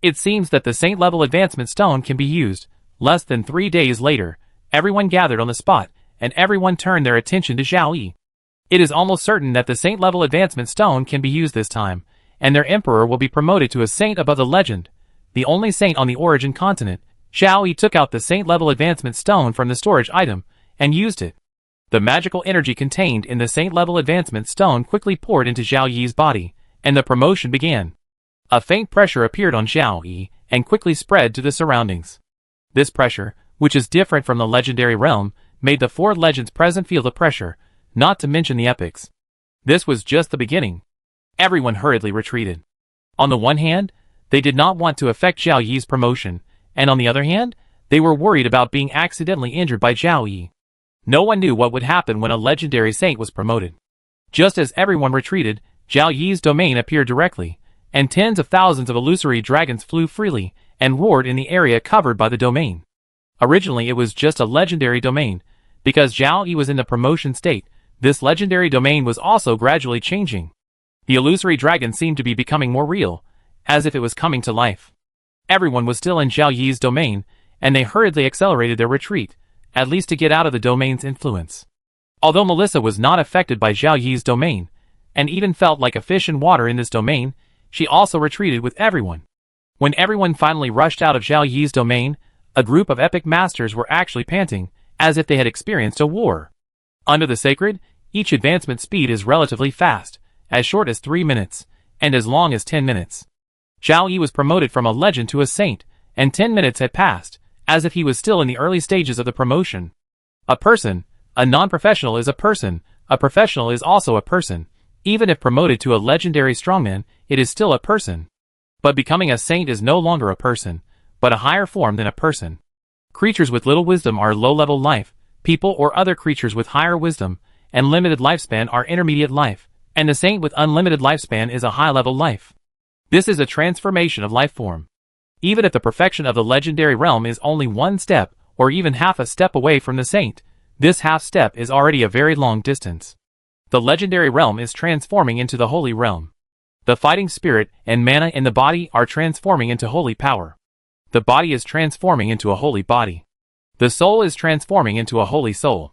A: It seems that the Saint-level advancement stone can be used. Less than 3 days later, everyone gathered on the spot, and everyone turned their attention to Zhao Yi. It is almost certain that the Saint-level advancement stone can be used this time, and their emperor will be promoted to a saint above the legend. The only saint on the origin continent, Zhao Yi took out the Saint-level advancement stone from the storage item, and used it. The magical energy contained in the Saint-level advancement stone quickly poured into Zhao Yi's body, and the promotion began. A faint pressure appeared on Zhao Yi, and quickly spread to the surroundings. This pressure, which is different from the legendary realm, made the 4 legends present feel the pressure, not to mention the epics. This was just the beginning. Everyone hurriedly retreated. On the one hand, they did not want to affect Zhao Yi's promotion, and on the other hand, they were worried about being accidentally injured by Zhao Yi. No one knew what would happen when a legendary saint was promoted. Just as everyone retreated, Zhao Yi's domain appeared directly, and tens of thousands of illusory dragons flew freely and roared in the area covered by the domain. Originally it was just a legendary domain. Because Zhao Yi was in the promotion state, this legendary domain was also gradually changing. The illusory dragon seemed to be becoming more real, as if it was coming to life. Everyone was still in Zhao Yi's domain, and they hurriedly accelerated their retreat, at least to get out of the domain's influence. Although Melissa was not affected by Zhao Yi's domain, and even felt like a fish in water in this domain, she also retreated with everyone. When everyone finally rushed out of Zhao Yi's domain, a group of epic masters were actually panting, as if they had experienced a war. Under the sacred, each advancement speed is relatively fast, as short as 3 minutes, and as long as 10 minutes. Zhao Yi was promoted from a legend to a saint, and 10 minutes had passed, as if he was still in the early stages of the promotion. A person, a non-professional is a person, a professional is also a person. Even if promoted to a legendary strongman, it is still a person. But becoming a saint is no longer a person, but a higher form than a person. Creatures with little wisdom are low-level life, people or other creatures with higher wisdom and limited lifespan are intermediate life, and the saint with unlimited lifespan is a high-level life. This is a transformation of life form. Even if the perfection of the legendary realm is only 1 step, or even half a step away from the saint, this half step is already a very long distance. The legendary realm is transforming into the holy realm. The fighting spirit and mana in the body are transforming into holy power. The body is transforming into a holy body. The soul is transforming into a holy soul.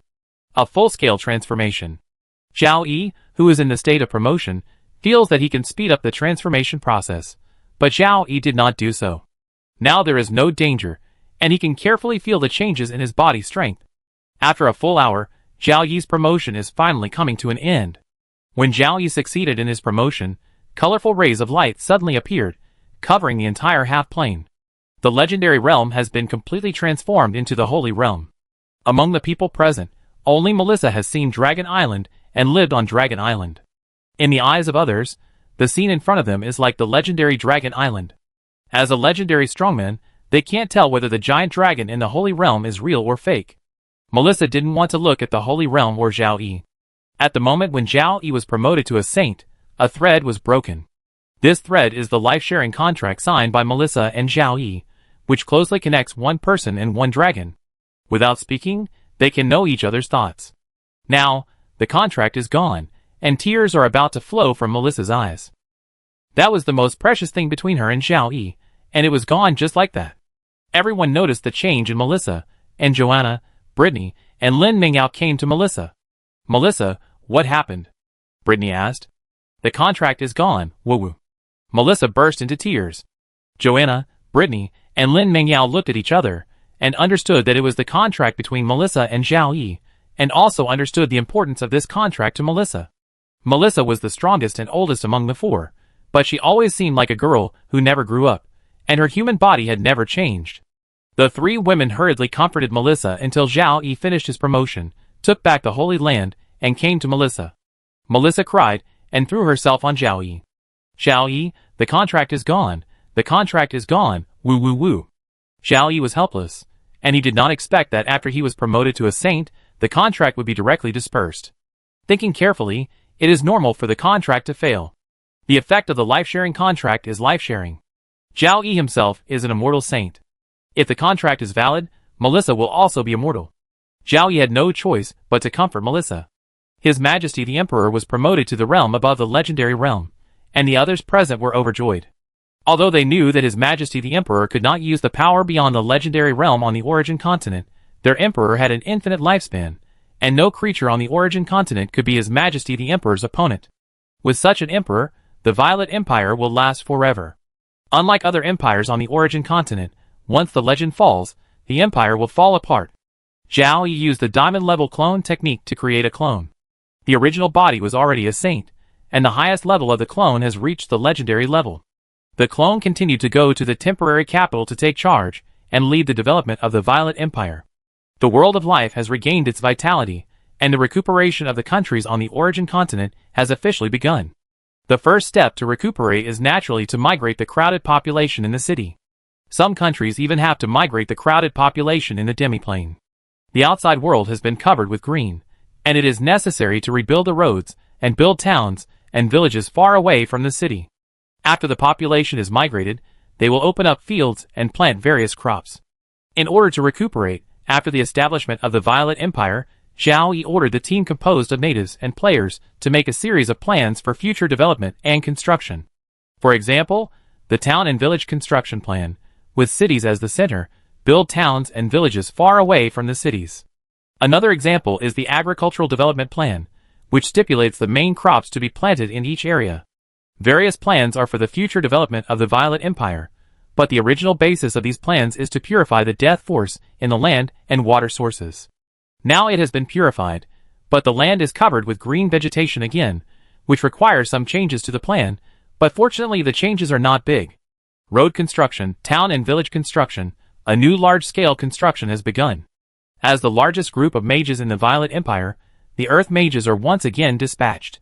A: A full-scale transformation. Zhao Yi, who is in the state of promotion, feels that he can speed up the transformation process, but Zhao Yi did not do so. Now there is no danger, and he can carefully feel the changes in his body strength. After a full hour, Zhao Yi's promotion is finally coming to an end. When Zhao Yi succeeded in his promotion, colorful rays of light suddenly appeared, covering the entire half-plane. The legendary realm has been completely transformed into the holy realm. Among the people present, only Melissa has seen Dragon Island and lived on Dragon Island. In the eyes of others, the scene in front of them is like the legendary Dragon Island. As a legendary strongman, they can't tell whether the giant dragon in the holy realm is real or fake. Melissa didn't want to look at the holy realm or Zhao Yi. At the moment when Zhao Yi was promoted to a saint, a thread was broken. This thread is the life-sharing contract signed by Melissa and Zhao Yi, which closely connects one person and one dragon. Without speaking, they can know each other's thoughts. Now, the contract is gone, and tears are about to flow from Melissa's eyes. That was the most precious thing between her and Zhao Yi, and it was gone just like that. Everyone noticed the change in Melissa, and Joanna, Brittany, and Lin Mingyao came to Melissa. "Melissa, what happened?" Brittany asked. "The contract is gone, woo-woo." Melissa burst into tears. Joanna, Brittany, and Lin Mingyao looked at each other, and understood that it was the contract between Melissa and Zhao Yi, and also understood the importance of this contract to Melissa. Melissa was the strongest and oldest among the 4, but she always seemed like a girl who never grew up, and her human body had never changed. The 3 women hurriedly comforted Melissa until Zhao Yi finished his promotion, took back the Holy Land, and came to Melissa. Melissa cried, and threw herself on Zhao Yi. "Zhao Yi, the contract is gone, the contract is gone, woo woo woo." Zhao Yi was helpless, and he did not expect that after he was promoted to a saint, the contract would be directly dispersed. Thinking carefully, it is normal for the contract to fail. The effect of the life-sharing contract is life-sharing. Zhao Yi himself is an immortal saint. If the contract is valid, Melissa will also be immortal. Zhao Yi had no choice but to comfort Melissa. His Majesty the Emperor was promoted to the realm above the legendary realm, and the others present were overjoyed. Although they knew that His Majesty the Emperor could not use the power beyond the legendary realm on the Origin continent, their Emperor had an infinite lifespan, and no creature on the Origin continent could be His Majesty the Emperor's opponent. With such an Emperor, the Violet Empire will last forever. Unlike other empires on the Origin continent, once the legend falls, the empire will fall apart. Zhao Yi used the diamond-level clone technique to create a clone. The original body was already a saint, and the highest level of the clone has reached the legendary level. The clone continued to go to the temporary capital to take charge and lead the development of the Violet Empire. The world of life has regained its vitality, and the recuperation of the countries on the Origin continent has officially begun. The first step to recuperate is naturally to migrate the crowded population in the city. Some countries even have to migrate the crowded population in the demiplane. The outside world has been covered with green, and it is necessary to rebuild the roads and build towns and villages far away from the city. After the population is migrated, they will open up fields and plant various crops. In order to recuperate, after the establishment of the Violet Empire, Zhao Yi ordered the team composed of natives and players to make a series of plans for future development and construction. For example, the town and village construction plan, with cities as the center, build towns and villages far away from the cities. Another example is the agricultural development plan, which stipulates the main crops to be planted in each area. Various plans are for the future development of the Violet Empire, but the original basis of these plans is to purify the death force in the land and water sources. Now it has been purified, but the land is covered with green vegetation again, which requires some changes to the plan, but fortunately the changes are not big. Road construction, town and village construction, a new large-scale construction has begun. As the largest group of mages in the Violet Empire, the Earth mages are once again dispatched.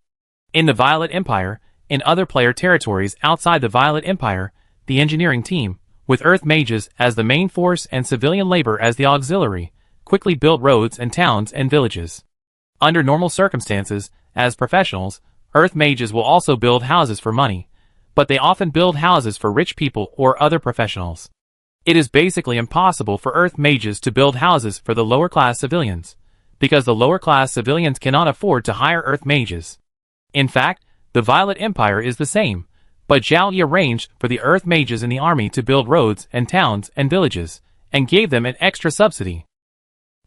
A: In the Violet Empire, in other player territories outside the Violet Empire, the engineering team, with Earth mages as the main force and civilian labor as the auxiliary, quickly built roads and towns and villages. Under normal circumstances, as professionals, Earth mages will also build houses for money, but they often build houses for rich people or other professionals. It is basically impossible for Earth mages to build houses for the lower-class civilians, because the lower-class civilians cannot afford to hire Earth mages. In fact, the Violet Empire is the same, but Zhao Yi arranged for the Earth mages in the army to build roads and towns and villages, and gave them an extra subsidy.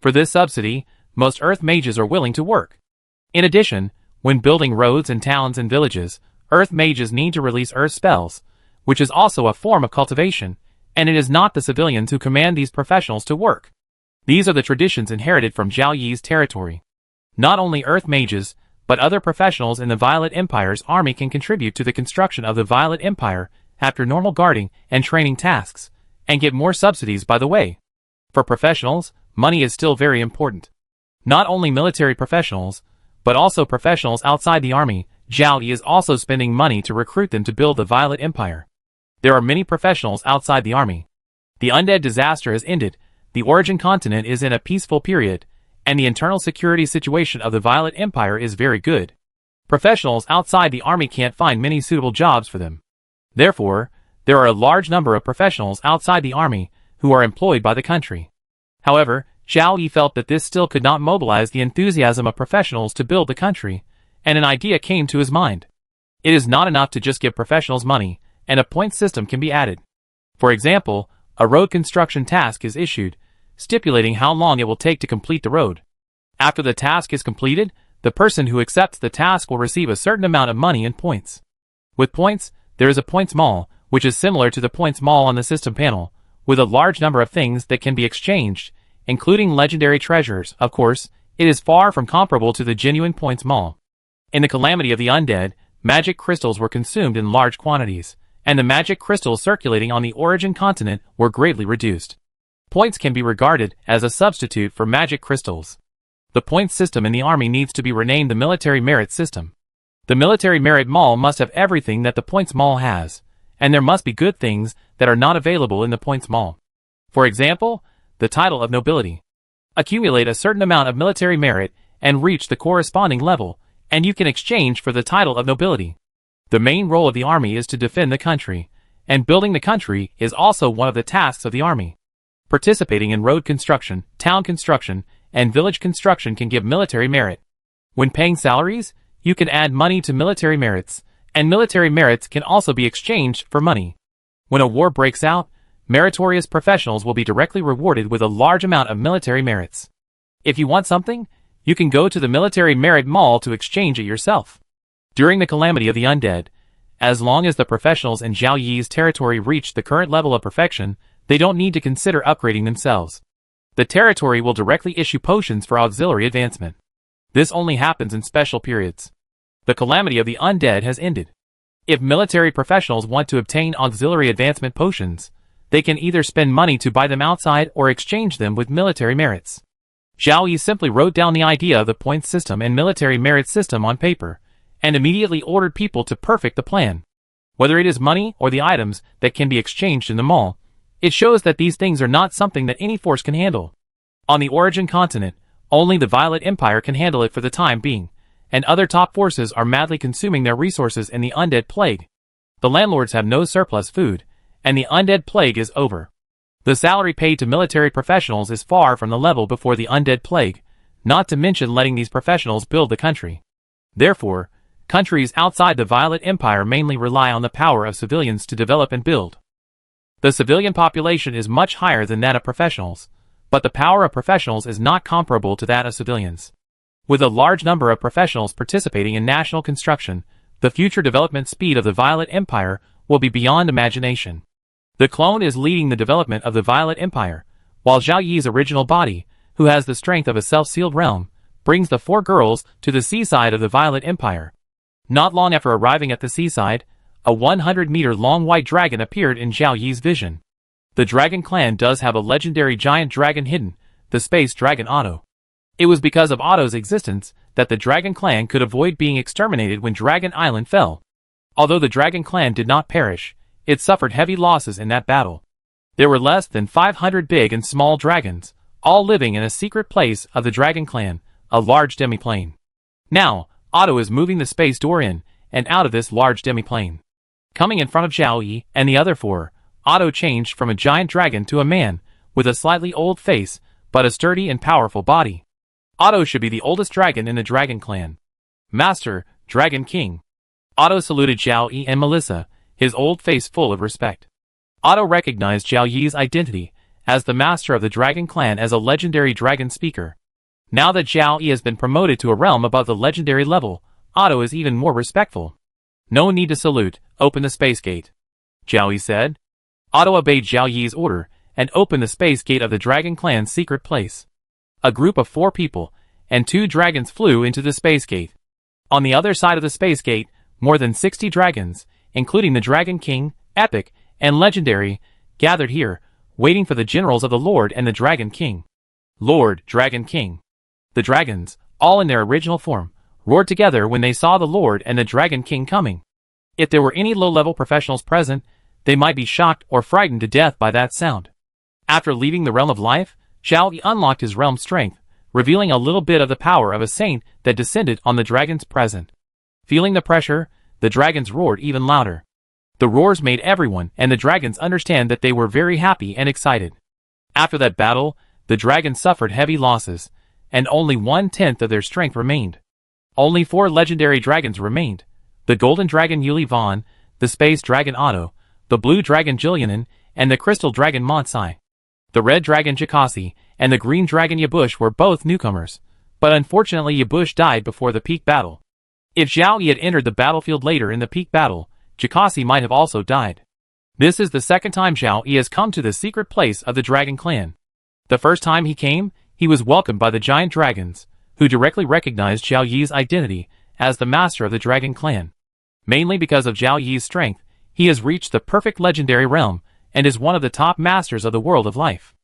A: For this subsidy, most Earth mages are willing to work. In addition, when building roads and towns and villages, Earth mages need to release Earth spells, which is also a form of cultivation, and it is not the civilians who command these professionals to work. These are the traditions inherited from Zhao Yi's territory. Not only Earth mages, but other professionals in the Violet Empire's army can contribute to the construction of the Violet Empire after normal guarding and training tasks, and get more subsidies by the way. For professionals, money is still very important. Not only military professionals, but also professionals outside the army, Zhao Yi is also spending money to recruit them to build the Violet Empire. There are many professionals outside the army. The undead disaster has ended, the Origin continent is in a peaceful period, and the internal security situation of the Violet Empire is very good. Professionals outside the army can't find many suitable jobs for them. Therefore, there are a large number of professionals outside the army who are employed by the country. However, Zhao Yi felt that this still could not mobilize the enthusiasm of professionals to build the country, and an idea came to his mind. It is not enough to just give professionals money, and a point system can be added. For example, a road construction task is issued, stipulating how long it will take to complete the road. After the task is completed, the person who accepts the task will receive a certain amount of money in points. With points, there is a points mall, which is similar to the points mall on the system panel, with a large number of things that can be exchanged, including legendary treasures. Of course, it is far from comparable to the genuine points mall. In the calamity of the undead, magic crystals were consumed in large quantities, and the magic crystals circulating on the Origin continent were greatly reduced. Points can be regarded as a substitute for magic crystals. The points system in the army needs to be renamed the military merit system. The military merit mall must have everything that the points mall has, and there must be good things that are not available in the points mall. For example, the title of nobility. Accumulate a certain amount of military merit and reach the corresponding level, and you can exchange for the title of nobility. The main role of the army is to defend the country, and building the country is also one of the tasks of the army. Participating in road construction, town construction, and village construction can give military merit. When paying salaries, you can add money to military merits, and military merits can also be exchanged for money. When a war breaks out, meritorious professionals will be directly rewarded with a large amount of military merits. If you want something, you can go to the military merit mall to exchange it yourself. During the calamity of the undead, as long as the professionals in Zhao Yi's territory reach the current level of perfection, they don't need to consider upgrading themselves. The territory will directly issue potions for auxiliary advancement. This only happens in special periods. The calamity of the undead has ended. If military professionals want to obtain auxiliary advancement potions, they can either spend money to buy them outside or exchange them with military merits. Zhao Yi simply wrote down the idea of the points system and military merit system on paper, and immediately ordered people to perfect the plan. Whether it is money or the items that can be exchanged in the mall, it shows that these things are not something that any force can handle. On the Origin continent, only the Violet Empire can handle it for the time being, and other top forces are madly consuming their resources in the undead plague. The landlords have no surplus food, and the undead plague is over. The salary paid to military professionals is far from the level before the undead plague, not to mention letting these professionals build the country. Therefore, countries outside the Violet Empire mainly rely on the power of civilians to develop and build. The civilian population is much higher than that of professionals, but the power of professionals is not comparable to that of civilians. With a large number of professionals participating in national construction, the future development speed of the Violet Empire will be beyond imagination. The clone is leading the development of the Violet Empire, while Zhao Yi's original body, who has the strength of a self-sealed realm, brings the 4 girls to the seaside of the Violet Empire. Not long after arriving at the seaside, a 100-meter-long white dragon appeared in Zhao Yi's vision. The Dragon Clan does have a legendary giant dragon hidden, the space dragon Otto. It was because of Otto's existence that the Dragon Clan could avoid being exterminated when Dragon Island fell. Although the Dragon Clan did not perish, it suffered heavy losses in that battle. There were less than 500 big and small dragons, all living in a secret place of the Dragon Clan, a large demiplane. Now, Otto is moving the space door in and out of this large demiplane. Coming in front of Zhao Yi and the other 4, Otto changed from a giant dragon to a man, with a slightly old face, but a sturdy and powerful body. Otto should be the oldest dragon in the Dragon Clan. Master, Dragon King. Otto saluted Zhao Yi and Melissa, his old face full of respect. Otto recognized Zhao Yi's identity as the master of the Dragon Clan as a legendary dragon speaker. Now that Zhao Yi has been promoted to a realm above the legendary level, Otto is even more respectful. No need to salute, open the space gate, Zhao Yi said. Otto obeyed Zhao Yi's order and opened the space gate of the Dragon Clan's secret place. A group of 4 people and 2 dragons flew into the space gate. On the other side of the space gate, more than 60 dragons, including the Dragon King, Epic, and Legendary, gathered here, waiting for the generals of the Lord and the Dragon King. Lord, Dragon King. The dragons, all in their original form, roared together when they saw the Lord and the Dragon King coming. If there were any low-level professionals present, they might be shocked or frightened to death by that sound. After leaving the realm of life, Zhao Yi unlocked his realm strength, revealing a little bit of the power of a saint that descended on the dragons present. Feeling the pressure, the dragons roared even louder. The roars made everyone and the dragons understand that they were very happy and excited. After that battle, the dragons suffered heavy losses, and only 1/10 of their strength remained. Only 4 legendary dragons remained: the golden dragon Yuli Vaughn, the space dragon Otto, the blue dragon Jillianen, and the crystal dragon Monsai. The red dragon Jakasi and the green dragon Yabush were both newcomers, but unfortunately Yabush died before the peak battle. If Zhao Yi had entered the battlefield later in the peak battle, Jakasi might have also died. This is the second time Zhao Yi has come to the secret place of the Dragon Clan. The first time he came, he was welcomed by the giant dragons, who directly recognized Zhao Yi's identity as the master of the Dragon Clan. Mainly because of Zhao Yi's strength, he has reached the perfect legendary realm and is one of the top masters of the world of life.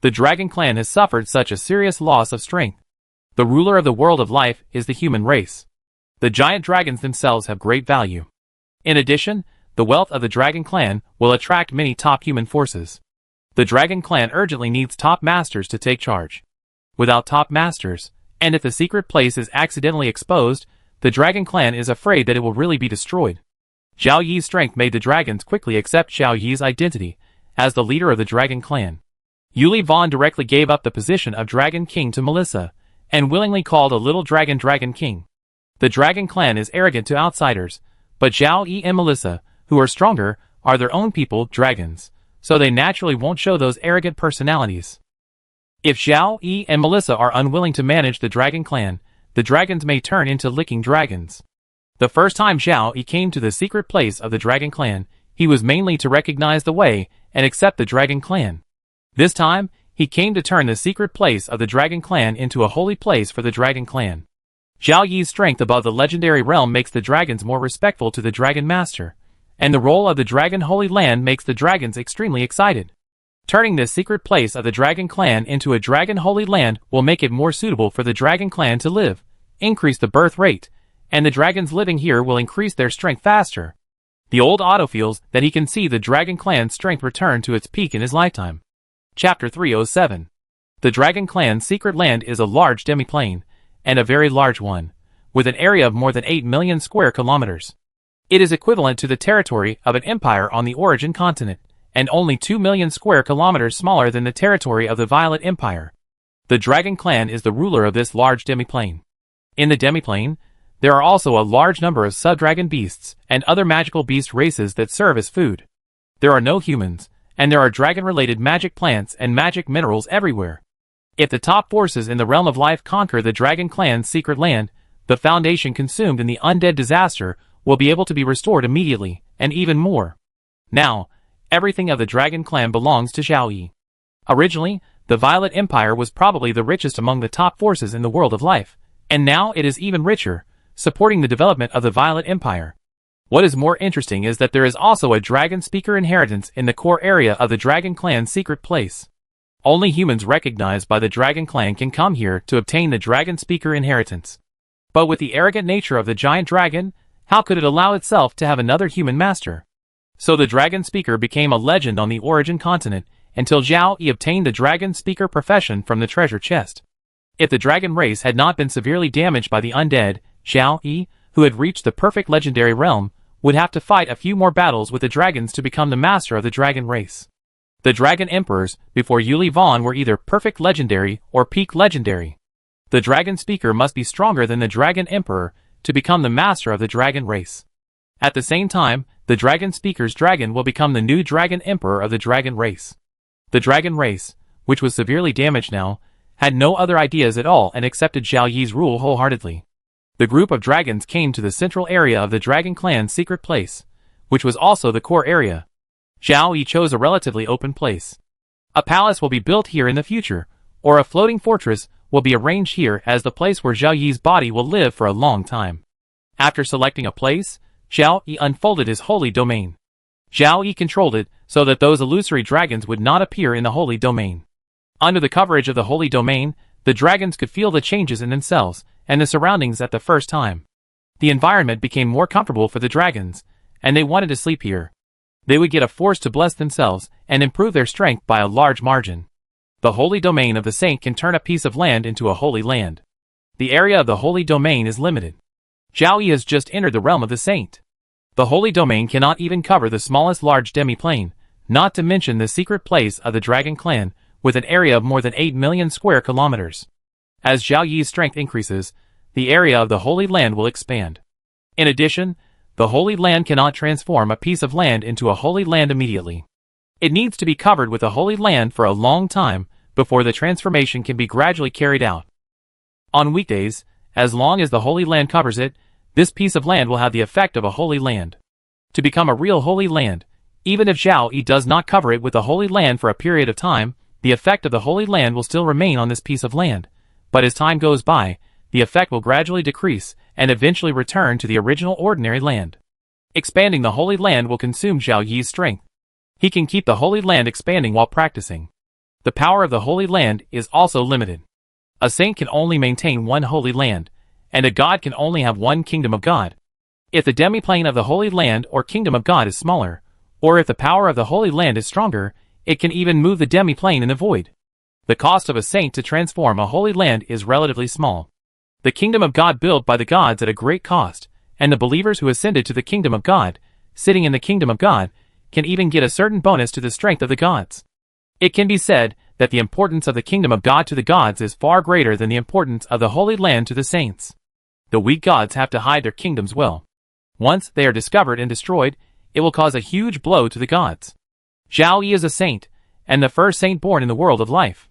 A: The Dragon Clan has suffered such a serious loss of strength. The ruler of the world of life is the human race. The giant dragons themselves have great value. In addition, the wealth of the Dragon Clan will attract many top human forces. The Dragon Clan urgently needs top masters to take charge. Without top masters, and if the secret place is accidentally exposed, the Dragon Clan is afraid that it will really be destroyed. Zhao Yi's strength made the dragons quickly accept Zhao Yi's identity as the leader of the Dragon Clan. Yuli Vaughn directly gave up the position of Dragon King to Melissa, and willingly called a little dragon Dragon King. The Dragon Clan is arrogant to outsiders, but Zhao Yi and Melissa, who are stronger, are their own people, dragons, so they naturally won't show those arrogant personalities. If Zhao Yi and Melissa are unwilling to manage the Dragon Clan, the dragons may turn into licking dragons. The first time Zhao Yi came to the secret place of the Dragon Clan, he was mainly to recognize the way and accept the Dragon Clan. This time, he came to turn the secret place of the Dragon Clan into a holy place for the Dragon Clan. Zhao Yi's strength above the legendary realm makes the dragons more respectful to the Dragon Master, and the role of the Dragon Holy Land makes the dragons extremely excited. Turning this secret place of the Dragon Clan into a Dragon Holy Land will make it more suitable for the Dragon Clan to live, increase the birth rate, and the dragons living here will increase their strength faster. The old Otto feels that he can see the Dragon Clan's strength return to its peak in his lifetime. Chapter 307. The Dragon Clan's secret land is a large demi-plane, and a very large one, with an area of more than 8 million square kilometers. It is equivalent to the territory of an empire on the Origin continent, and only 2 million square kilometers smaller than the territory of the Violet Empire. The Dragon Clan is the ruler of this large demi-plane. In the demi-plane, there are also a large number of sub-dragon beasts and other magical beast races that serve as food. There are no humans, and there are dragon-related magic plants and magic minerals everywhere. If the top forces in the realm of life conquer the Dragon Clan's secret land, the foundation consumed in the undead disaster will be able to be restored immediately, and even more. Now, everything of the Dragon Clan belongs to Zhao Yi. Originally, the Violet Empire was probably the richest among the top forces in the world of life, and now it is even richer, supporting the development of the Violet Empire. What is more interesting is that there is also a Dragon Speaker inheritance in the core area of the Dragon Clan's secret place. Only humans recognized by the Dragon Clan can come here to obtain the Dragon Speaker inheritance. But with the arrogant nature of the giant dragon, how could it allow itself to have another human master? So the Dragon Speaker became a legend on the Origin continent until Zhao Yi obtained the Dragon Speaker profession from the treasure chest. If the dragon race had not been severely damaged by the undead, Zhao Yi, who had reached the perfect legendary realm, would have to fight a few more battles with the dragons to become the master of the dragon race. The Dragon Emperors, before Yuli Vaughn, were either perfect legendary or peak legendary. The Dragon Speaker must be stronger than the Dragon Emperor to become the master of the dragon race. At the same time, the Dragon Speaker's dragon will become the new Dragon Emperor of the dragon race. The dragon race, which was severely damaged now, had no other ideas at all and accepted Zhao Yi's rule wholeheartedly. The group of dragons came to the central area of the Dragon Clan's secret place, which was also the core area. Zhao Yi chose a relatively open place. A palace will be built here in the future, or a floating fortress will be arranged here as the place where Zhao Yi's body will live for a long time. After selecting a place, Zhao Yi unfolded his holy domain. Zhao Yi controlled it so that those illusory dragons would not appear in the holy domain. Under the coverage of the holy domain, the dragons could feel the changes in themselves and the surroundings at the first time. The environment became more comfortable for the dragons, and they wanted to sleep here. They would get a force to bless themselves and improve their strength by a large margin. The holy domain of the saint can turn a piece of land into a holy land. The area of the holy domain is limited. Zhao Yi has just entered the realm of the saint. The holy domain cannot even cover the smallest large demi-plane, not to mention the secret place of the Dragon Clan, with an area of more than 8 million square kilometers. As Zhao Yi's strength increases, the area of the Holy Land will expand. In addition, the Holy Land cannot transform a piece of land into a Holy Land immediately. It needs to be covered with a Holy Land for a long time before the transformation can be gradually carried out. On weekdays, as long as the Holy Land covers it, this piece of land will have the effect of a Holy Land. To become a real Holy Land, even if Zhao Yi does not cover it with the Holy Land for a period of time, the effect of the Holy Land will still remain on this piece of land. But as time goes by, the effect will gradually decrease and eventually return to the original ordinary land. Expanding the Holy Land will consume Zhao Yi's strength. He can keep the Holy Land expanding while practicing. The power of the Holy Land is also limited. A saint can only maintain one Holy Land, and a god can only have one Kingdom of God. If the demi-plane of the Holy Land or Kingdom of God is smaller, or if the power of the Holy Land is stronger, it can even move the demi-plane in the void. The cost of a saint to transform a Holy Land is relatively small. The Kingdom of God built by the gods at a great cost, and the believers who ascended to the Kingdom of God sitting in the kingdom of God, can even get a certain bonus to the strength of the gods. It can be said that the importance of the kingdom of God to the gods is far greater than the importance of the Holy Land to the saints. The weak gods have to hide their kingdoms well. Once they are discovered and destroyed, it will cause a huge blow to the gods. Zhao Yi is a saint, and the first saint born in the world of life.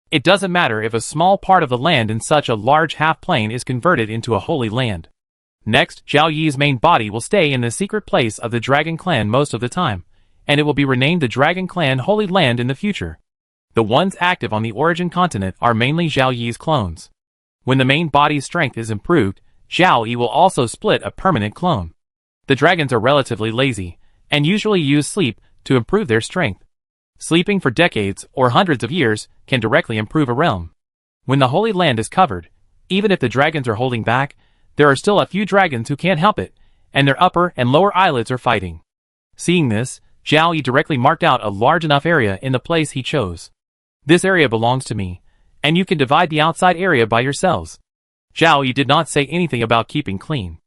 A: It doesn't matter if a small part of the land in such a large half-plane is converted into a holy land. Next, Zhao Yi's main body will stay in the secret place of the Dragon Clan most of the time, and it will be renamed the Dragon Clan Holy Land in the future. The ones active on the origin continent are mainly Zhao Yi's clones. When the main body's strength is improved, Zhao Yi will also split a permanent clone. The dragons are relatively lazy, and usually use sleep to improve their strength. Sleeping for decades or hundreds of years can directly improve a realm. When the Holy Land is covered, even if the dragons are holding back, there are still a few dragons who can't help it, and their upper and lower eyelids are fighting. Seeing this, Zhao Yi directly marked out a large enough area in the place he chose. This area belongs to me, and you can divide the outside area by yourselves. Zhao Yi did not say anything about keeping clean.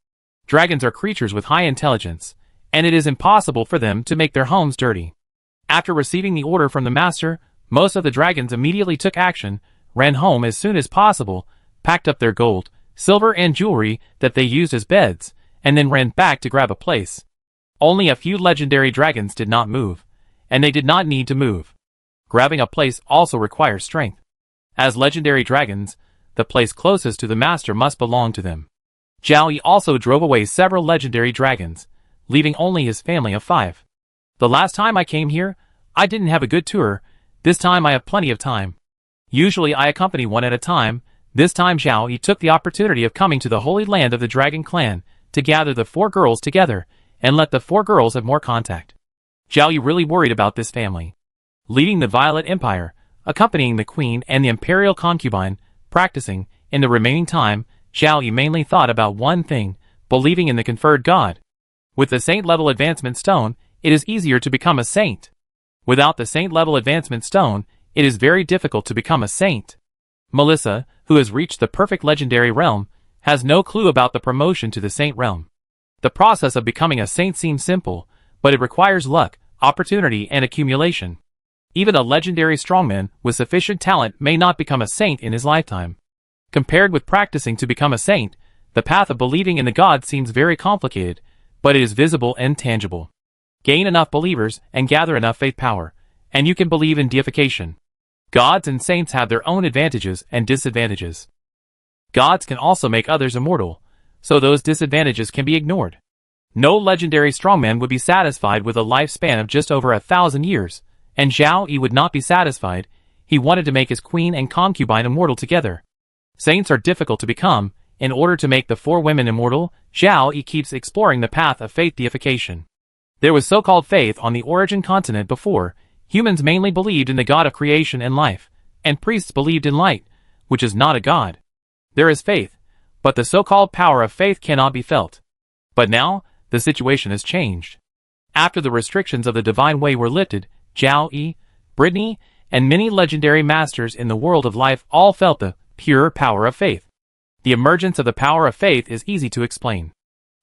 A: Dragons are creatures with high intelligence, and it is impossible for them to make their homes dirty. After receiving the order from the master, most of the dragons immediately took action, ran home as soon as possible, packed up their gold, silver and jewelry that they used as beds, and then ran back to grab a place. Only a few legendary dragons did not move, and they did not need to move. Grabbing a place also requires strength. As legendary dragons, the place closest to the master must belong to them. Zhao Yi also drove away several legendary dragons, leaving only his family of 5. The last time I came here, I didn't have a good tour. This time I have plenty of time. Usually I accompany one at a time. This time Zhao Yi took the opportunity of coming to the Holy Land of the Dragon Clan to gather the 4 girls together and let the 4 girls have more contact. Zhao Yi really worried about this family. Leading the Violet Empire, accompanying the Queen and the Imperial Concubine, practicing, in the remaining time, Zhao Yi mainly thought about one thing, believing in the conferred God. With the Saint-level advancement stone, it is easier to become a saint. Without the Saint-level advancement stone, it is very difficult to become a saint. Melissa, who has reached the perfect legendary realm, has no clue about the promotion to the saint realm. The process of becoming a saint seems simple, but it requires luck, opportunity, and accumulation. Even a legendary strongman with sufficient talent may not become a saint in his lifetime. Compared with practicing to become a saint, the path of believing in the God seems very complicated, but it is visible and tangible. Gain enough believers and gather enough faith power, and you can believe in deification. Gods and saints have their own advantages and disadvantages. Gods can also make others immortal, so those disadvantages can be ignored. No legendary strongman would be satisfied with a lifespan of just over 1,000 years, and Zhao Yi would not be satisfied. He wanted to make his queen and concubine immortal together. Saints are difficult to become. In order to make the 4 women immortal, Zhao Yi keeps exploring the path of faith deification. There was so-called faith on the origin continent before. Humans mainly believed in the God of creation and life, and priests believed in light, which is not a god. There is faith, but the so-called power of faith cannot be felt. But now, the situation has changed. After the restrictions of the divine way were lifted, Zhao Yi, Brittany, and many legendary masters in the world of life all felt the pure power of faith. The emergence of the power of faith is easy to explain.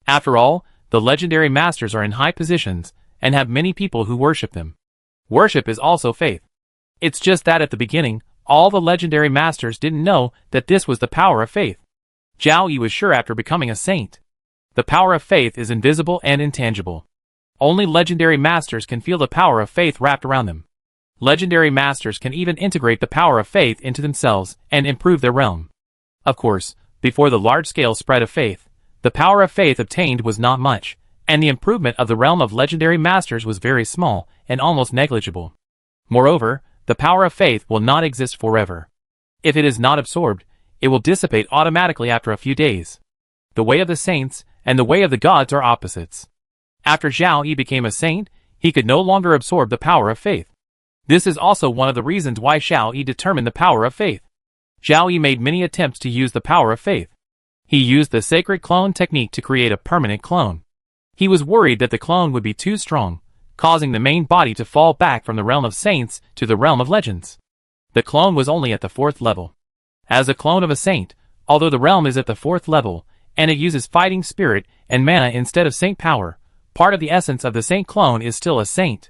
A: After all, the legendary masters are in high positions and have many people who worship them. Worship is also faith. It's just that at the beginning, all the legendary masters didn't know that this was the power of faith. Zhao Yi was sure after becoming a saint. The power of faith is invisible and intangible. Only legendary masters can feel the power of faith wrapped around them. Legendary masters can even integrate the power of faith into themselves and improve their realm. Of course, before the large-scale spread of faith, the power of faith obtained was not much, and the improvement of the realm of legendary masters was very small and almost negligible. Moreover, the power of faith will not exist forever. If it is not absorbed, it will dissipate automatically after a few days. The way of the saints and the way of the gods are opposites. After Zhao Yi became a saint, he could no longer absorb the power of faith. This is also one of the reasons why Zhao Yi determined the power of faith. Zhao Yi made many attempts to use the power of faith. He used the sacred clone technique to create a permanent clone. He was worried that the clone would be too strong, causing the main body to fall back from the realm of saints to the realm of legends. The clone was only at the 4th level. As a clone of a saint, although the realm is at the 4th level, and it uses fighting spirit and mana instead of saint power, part of the essence of the saint clone is still a saint.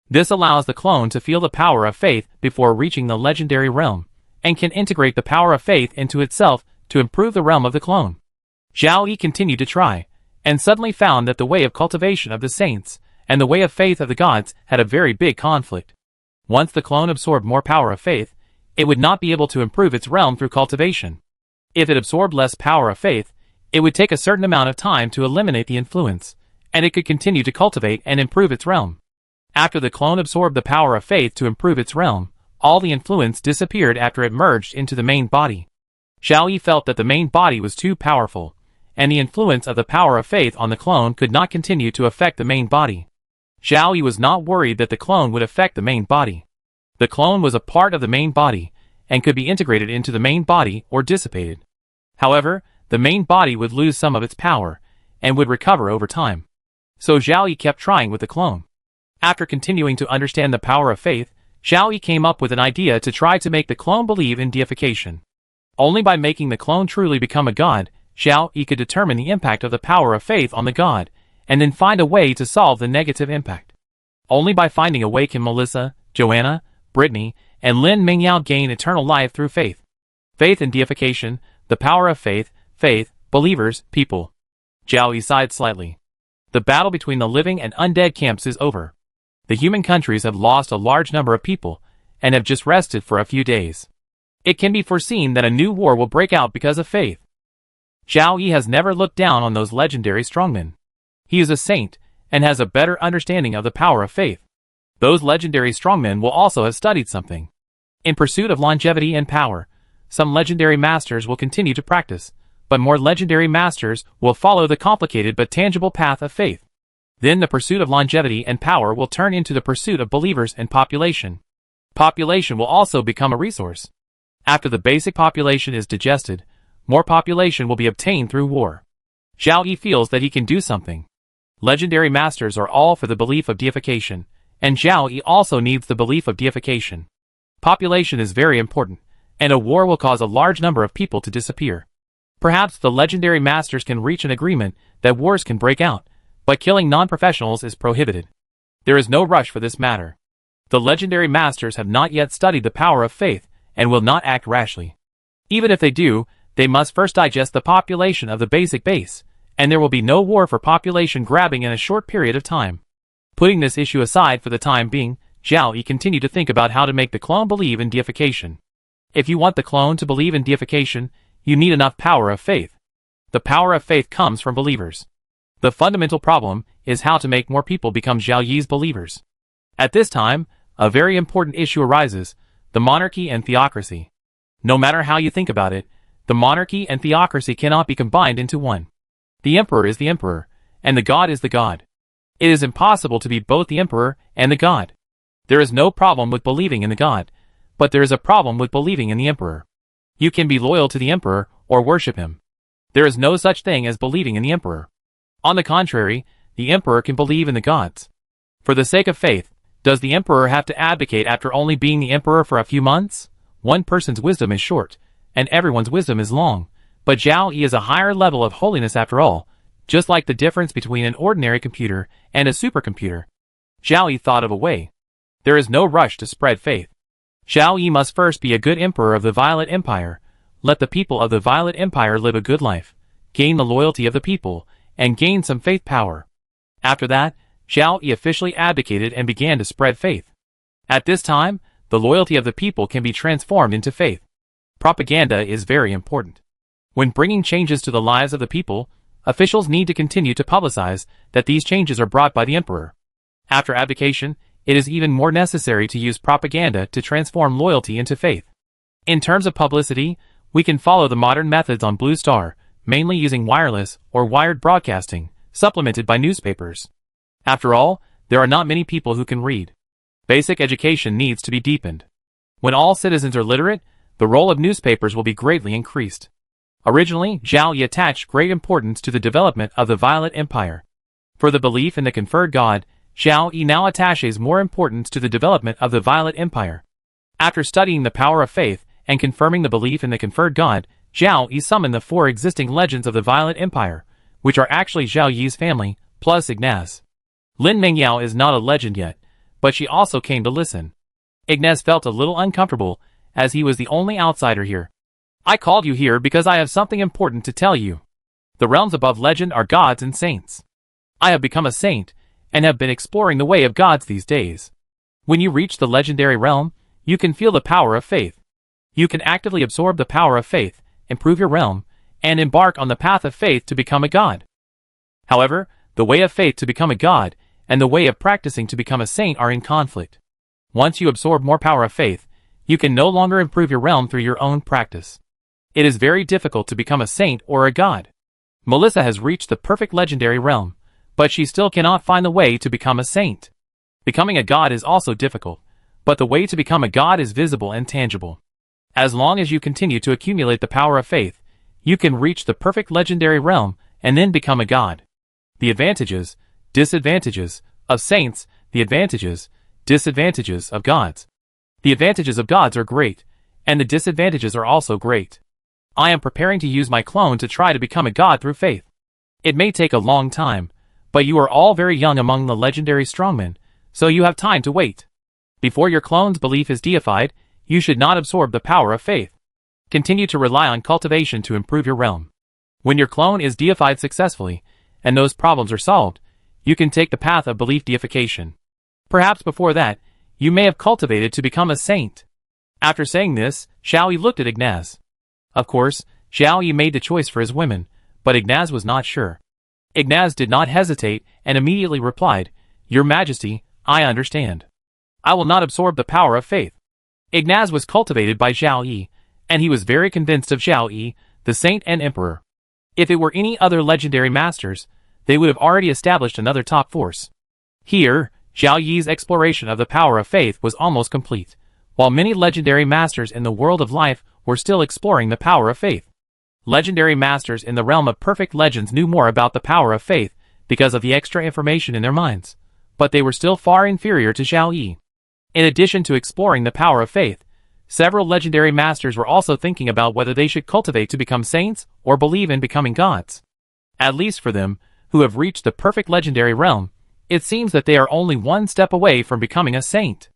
A: This allows the clone to feel the power of faith before reaching the legendary realm, and can integrate the power of faith into itself to improve the realm of the clone. Zhao Yi continued to try, and suddenly found that the way of cultivation of the saints and the way of faith of the gods had a very big conflict. Once the clone absorbed more power of faith, it would not be able to improve its realm through cultivation. If it absorbed less power of faith, it would take a certain amount of time to eliminate the influence, and it could continue to cultivate and improve its realm. After the clone absorbed the power of faith to improve its realm, all the influence disappeared after it merged into the main body. Zhao Yi felt that the main body was too powerful, and the influence of the power of faith on the clone could not continue to affect the main body. Zhao Yi was not worried that the clone would affect the main body. The clone was a part of the main body, and could be integrated into the main body or dissipated. However, the main body would lose some of its power, and would recover over time. So Zhao Yi kept trying with the clone. After continuing to understand the power of faith, Zhao Yi came up with an idea to try to make the clone believe in deification. Only by making the clone truly become a god, Zhao Yi could determine the impact of the power of faith on the god, and then find a way to solve the negative impact. Only by finding a way can Melissa, Joanna, Brittany, and Lin Mingyao gain eternal life through faith. Faith and deification, the power of faith, believers, people. Zhao Yi sighed slightly. The battle between the living and undead camps is over. The human countries have lost a large number of people, and have just rested for a few days. It can be foreseen that a new war will break out because of faith. Zhao Yi has never looked down on those legendary strongmen. He is a saint, and has a better understanding of the power of faith. Those legendary strongmen will also have studied something. In pursuit of longevity and power, some legendary masters will continue to practice, but more legendary masters will follow the complicated but tangible path of faith. Then the pursuit of longevity and power will turn into the pursuit of believers and population. Population will also become a resource. After the basic population is digested, more population will be obtained through war. Zhao Yi feels that he can do something. Legendary masters are all for the belief of deification, and Zhao Yi also needs the belief of deification. Population is very important, and a war will cause a large number of people to disappear. Perhaps the legendary masters can reach an agreement that wars can break out, but killing non-professionals is prohibited. There is no rush for this matter. The legendary masters have not yet studied the power of faith, and will not act rashly. Even if they do, they must first digest the population of the basic base, and there will be no war for population grabbing in a short period of time. Putting this issue aside for the time being, Zhao Yi continued to think about how to make the clone believe in deification. If you want the clone to believe in deification, you need enough power of faith. The power of faith comes from believers. The fundamental problem is how to make more people become Zhao Yi's believers. At this time, a very important issue arises, the monarchy and theocracy. No matter how you think about it, the monarchy and theocracy cannot be combined into one. The emperor is the emperor, and the god is the god. It is impossible to be both the emperor and the god. There is no problem with believing in the god, but there is a problem with believing in the emperor. You can be loyal to the emperor or worship him. There is no such thing as believing in the emperor. On the contrary, the emperor can believe in the gods. For the sake of faith, does the emperor have to abdicate after only being the emperor for a few months? One person's wisdom is short, and everyone's wisdom is long, but Zhao Yi is a higher level of holiness after all, just like the difference between an ordinary computer and a supercomputer. Zhao Yi thought of a way. There is no rush to spread faith. Zhao Yi must first be a good emperor of the Violet Empire, let the people of the Violet Empire live a good life, gain the loyalty of the people, and gain some faith power. After that, Zhao Yi officially abdicated and began to spread faith. At this time, the loyalty of the people can be transformed into faith. Propaganda is very important. When bringing changes to the lives of the people, officials need to continue to publicize that these changes are brought by the emperor. After abdication, it is even more necessary to use propaganda to transform loyalty into faith. In terms of publicity, we can follow the modern methods on Blue Star, mainly using wireless or wired broadcasting, supplemented by newspapers. After all, there are not many people who can read. Basic education needs to be deepened. When all citizens are literate, the role of newspapers will be greatly increased. Originally, Zhao Yi attached great importance to the development of the Violet Empire. For the belief in the conferred god, Zhao Yi now attaches more importance to the development of the Violet Empire. After studying the power of faith and confirming the belief in the conferred god, Zhao Yi summoned the 4 existing legends of the Violet Empire, which are actually Zhao Yi's family, plus Ignaz. Lin Mingyao is not a legend yet, but she also came to listen. Ignaz felt a little uncomfortable, as he was the only outsider here. I called you here because I have something important to tell you. The realms above legend are gods and saints. I have become a saint, and have been exploring the way of gods these days. When you reach the legendary realm, you can feel the power of faith. You can actively absorb the power of faith, improve your realm, and embark on the path of faith to become a god. However, the way of faith to become a god, and the way of practicing to become a saint are in conflict. Once you absorb more power of faith, you can no longer improve your realm through your own practice. It is very difficult to become a saint or a god. Melissa has reached the perfect legendary realm, but she still cannot find the way to become a saint. Becoming a god is also difficult, but the way to become a god is visible and tangible. As long as you continue to accumulate the power of faith, you can reach the perfect legendary realm and then become a god. The advantages, disadvantages, of saints, the advantages, disadvantages of gods. The advantages of gods are great, and the disadvantages are also great. I am preparing to use my clone to try to become a god through faith. It may take a long time, but you are all very young among the legendary strongmen, so you have time to wait. Before your clone's belief is deified, you should not absorb the power of faith. Continue to rely on cultivation to improve your realm. When your clone is deified successfully, and those problems are solved, you can take the path of belief deification. Perhaps before that, you may have cultivated to become a saint. After saying this, Xiao Yi looked at Ignaz. Of course, Xiao Yi made the choice for his women, but Ignaz was not sure. Ignaz did not hesitate and immediately replied, "Your Majesty, I understand. I will not absorb the power of faith." Ignaz was cultivated by Xiao Yi, and he was very convinced of Xiao Yi, the saint and emperor. If it were any other legendary masters, they would have already established another top force. Here, Xiao Yi's exploration of the power of faith was almost complete, while many legendary masters in the world of life were still exploring the power of faith. Legendary masters in the realm of perfect legends knew more about the power of faith because of the extra information in their minds, but they were still far inferior to Xiao Yi. In addition to exploring the power of faith, several legendary masters were also thinking about whether they should cultivate to become saints or believe in becoming gods. At least for them, who have reached the perfect legendary realm, it seems that they are only one step away from becoming a saint.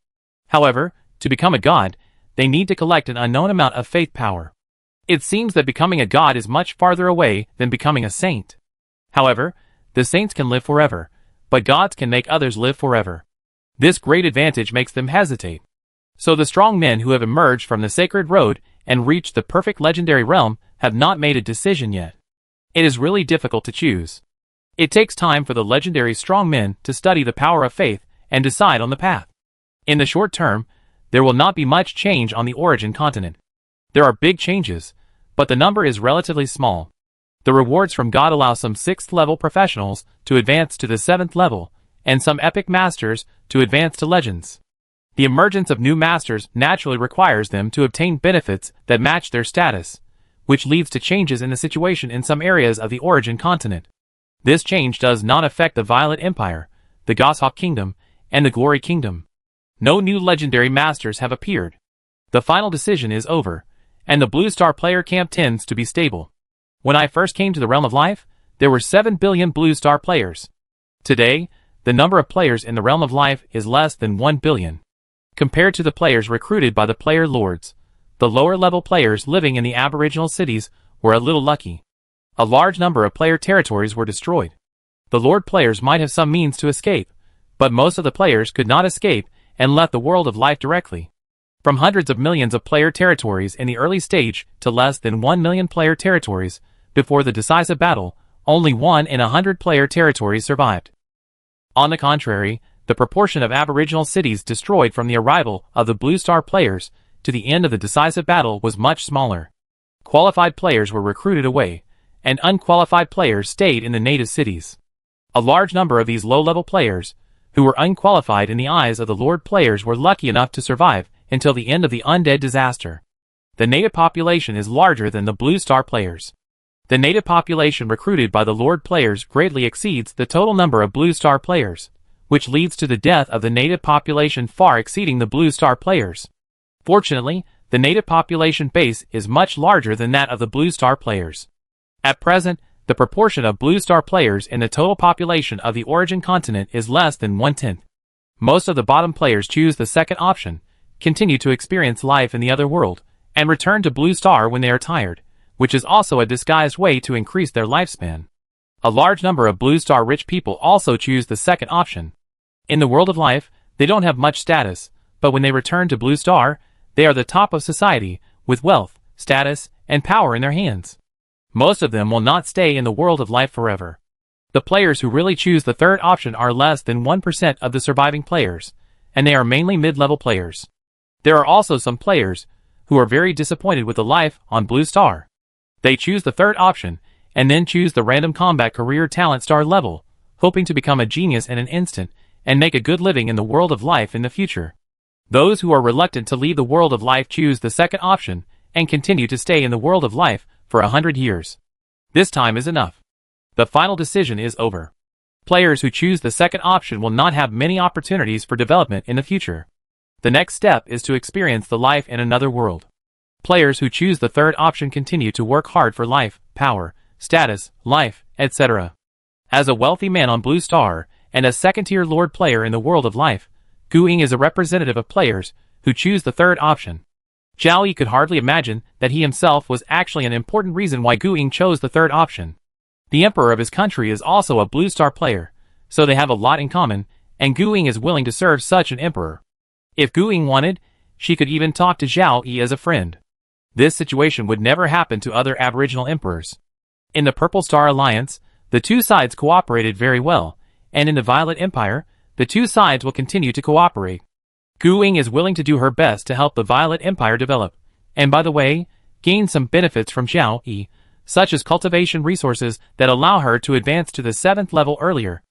A: However, to become a god, they need to collect an unknown amount of faith power. It seems that becoming a god is much farther away than becoming a saint. However, the saints can live forever, but gods can make others live forever. This great advantage makes them hesitate. So the strong men who have emerged from the sacred road and reached the perfect legendary realm have not made a decision yet. It is really difficult to choose. It takes time for the legendary strong men to study the power of faith and decide on the path. In the short term, there will not be much change on the origin continent. There are big changes, but the number is relatively small. The rewards from God allow some 6th level professionals to advance to the 7th level, and some epic masters to advance to legends. The emergence of new masters naturally requires them to obtain benefits that match their status, which leads to changes in the situation in some areas of the origin continent. This change does not affect the Violet Empire, the Goshawk Kingdom, and the Glory Kingdom. No new legendary masters have appeared. The final decision is over, and the Blue Star player camp tends to be stable. When I first came to the Realm of Life, there were 7 billion Blue Star players. Today, the number of players in the Realm of Life is less than 1 billion. Compared to the players recruited by the player lords, the lower-level players living in the aboriginal cities were a little lucky. A large number of player territories were destroyed. The lord players might have some means to escape, but most of the players could not escape and left the world of life directly. From hundreds of millions of player territories in the early stage to less than 1 million player territories before the decisive battle, only 1 in 100 player territories survived. On the contrary, the proportion of aboriginal cities destroyed from the arrival of the Blue Star players to the end of the decisive battle was much smaller. Qualified players were recruited away, and unqualified players stayed in the native cities. A large number of these low-level players, who were unqualified in the eyes of the Lord players, were lucky enough to survive until the end of the undead disaster. The native population is larger than the Blue Star players. The native population recruited by the Lord players greatly exceeds the total number of Blue Star players, which leads to the death of the native population far exceeding the Blue Star players. Fortunately, the native population base is much larger than that of the Blue Star players. At present, The proportion of Blue Star players in the total population of the origin continent is less than 1/10. Most of the bottom players choose the second option, continue to experience life in the other world, and return to Blue Star when they are tired, which is also a disguised way to increase their lifespan. A large number of Blue Star rich people also choose the second option. In the world of life, they don't have much status, but when they return to Blue Star, they are the top of society, with wealth, status, and power in their hands. Most of them will not stay in the world of life forever. The players who really choose the third option are less than 1% of the surviving players, and they are mainly mid-level players. There are also some players who are very disappointed with the life on Blue Star. They choose the third option, and then choose the random combat career talent star level, hoping to become a genius in an instant and make a good living in the world of life in the future. Those who are reluctant to leave the world of life choose the second option and continue to stay in the world of life for 100 years. This time is enough. The final decision is over. Players who choose the second option will not have many opportunities for development in the future. The next step is to experience the life in another world. Players who choose the third option continue to work hard for life, power, status, life, etc. As a wealthy man on Blue Star, and a second-tier Lord player in the world of life, Guing is a representative of players who choose the third option. Zhao Yi could hardly imagine that he himself was actually an important reason why Guing chose the third option. The emperor of his country is also a Blue Star player, so they have a lot in common, and Guing is willing to serve such an emperor. If Guing wanted, she could even talk to Zhao Yi as a friend. This situation would never happen to other aboriginal emperors. In the Purple Star Alliance, the two sides cooperated very well, and in the Violet Empire, the two sides will continue to cooperate. Guing is willing to do her best to help the Violet Empire develop, and by the way, gain some benefits from Zhao Yi, such as cultivation resources that allow her to advance to the 7th level earlier.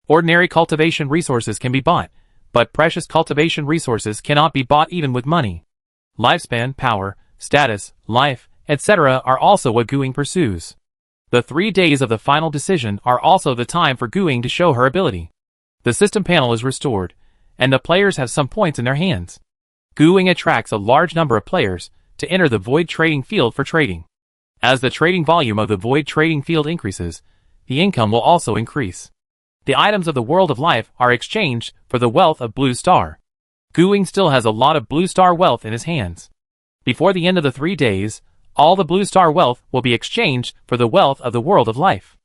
A: Ordinary cultivation resources can be bought, but precious cultivation resources cannot be bought even with money. Lifespan, power, status, life, etc. are also what Guing pursues. The 3 days of the final decision are also the time for Guing to show her ability. The system panel is restored, and the players have some points in their hands. Guing attracts a large number of players to enter the Void Trading Field for trading. As the trading volume of the Void Trading Field increases, the income will also increase. The items of the world of life are exchanged for the wealth of Blue Star. Guing still has a lot of Blue Star wealth in his hands. Before the end of the 3 days, all the Blue Star wealth will be exchanged for the wealth of the world of life.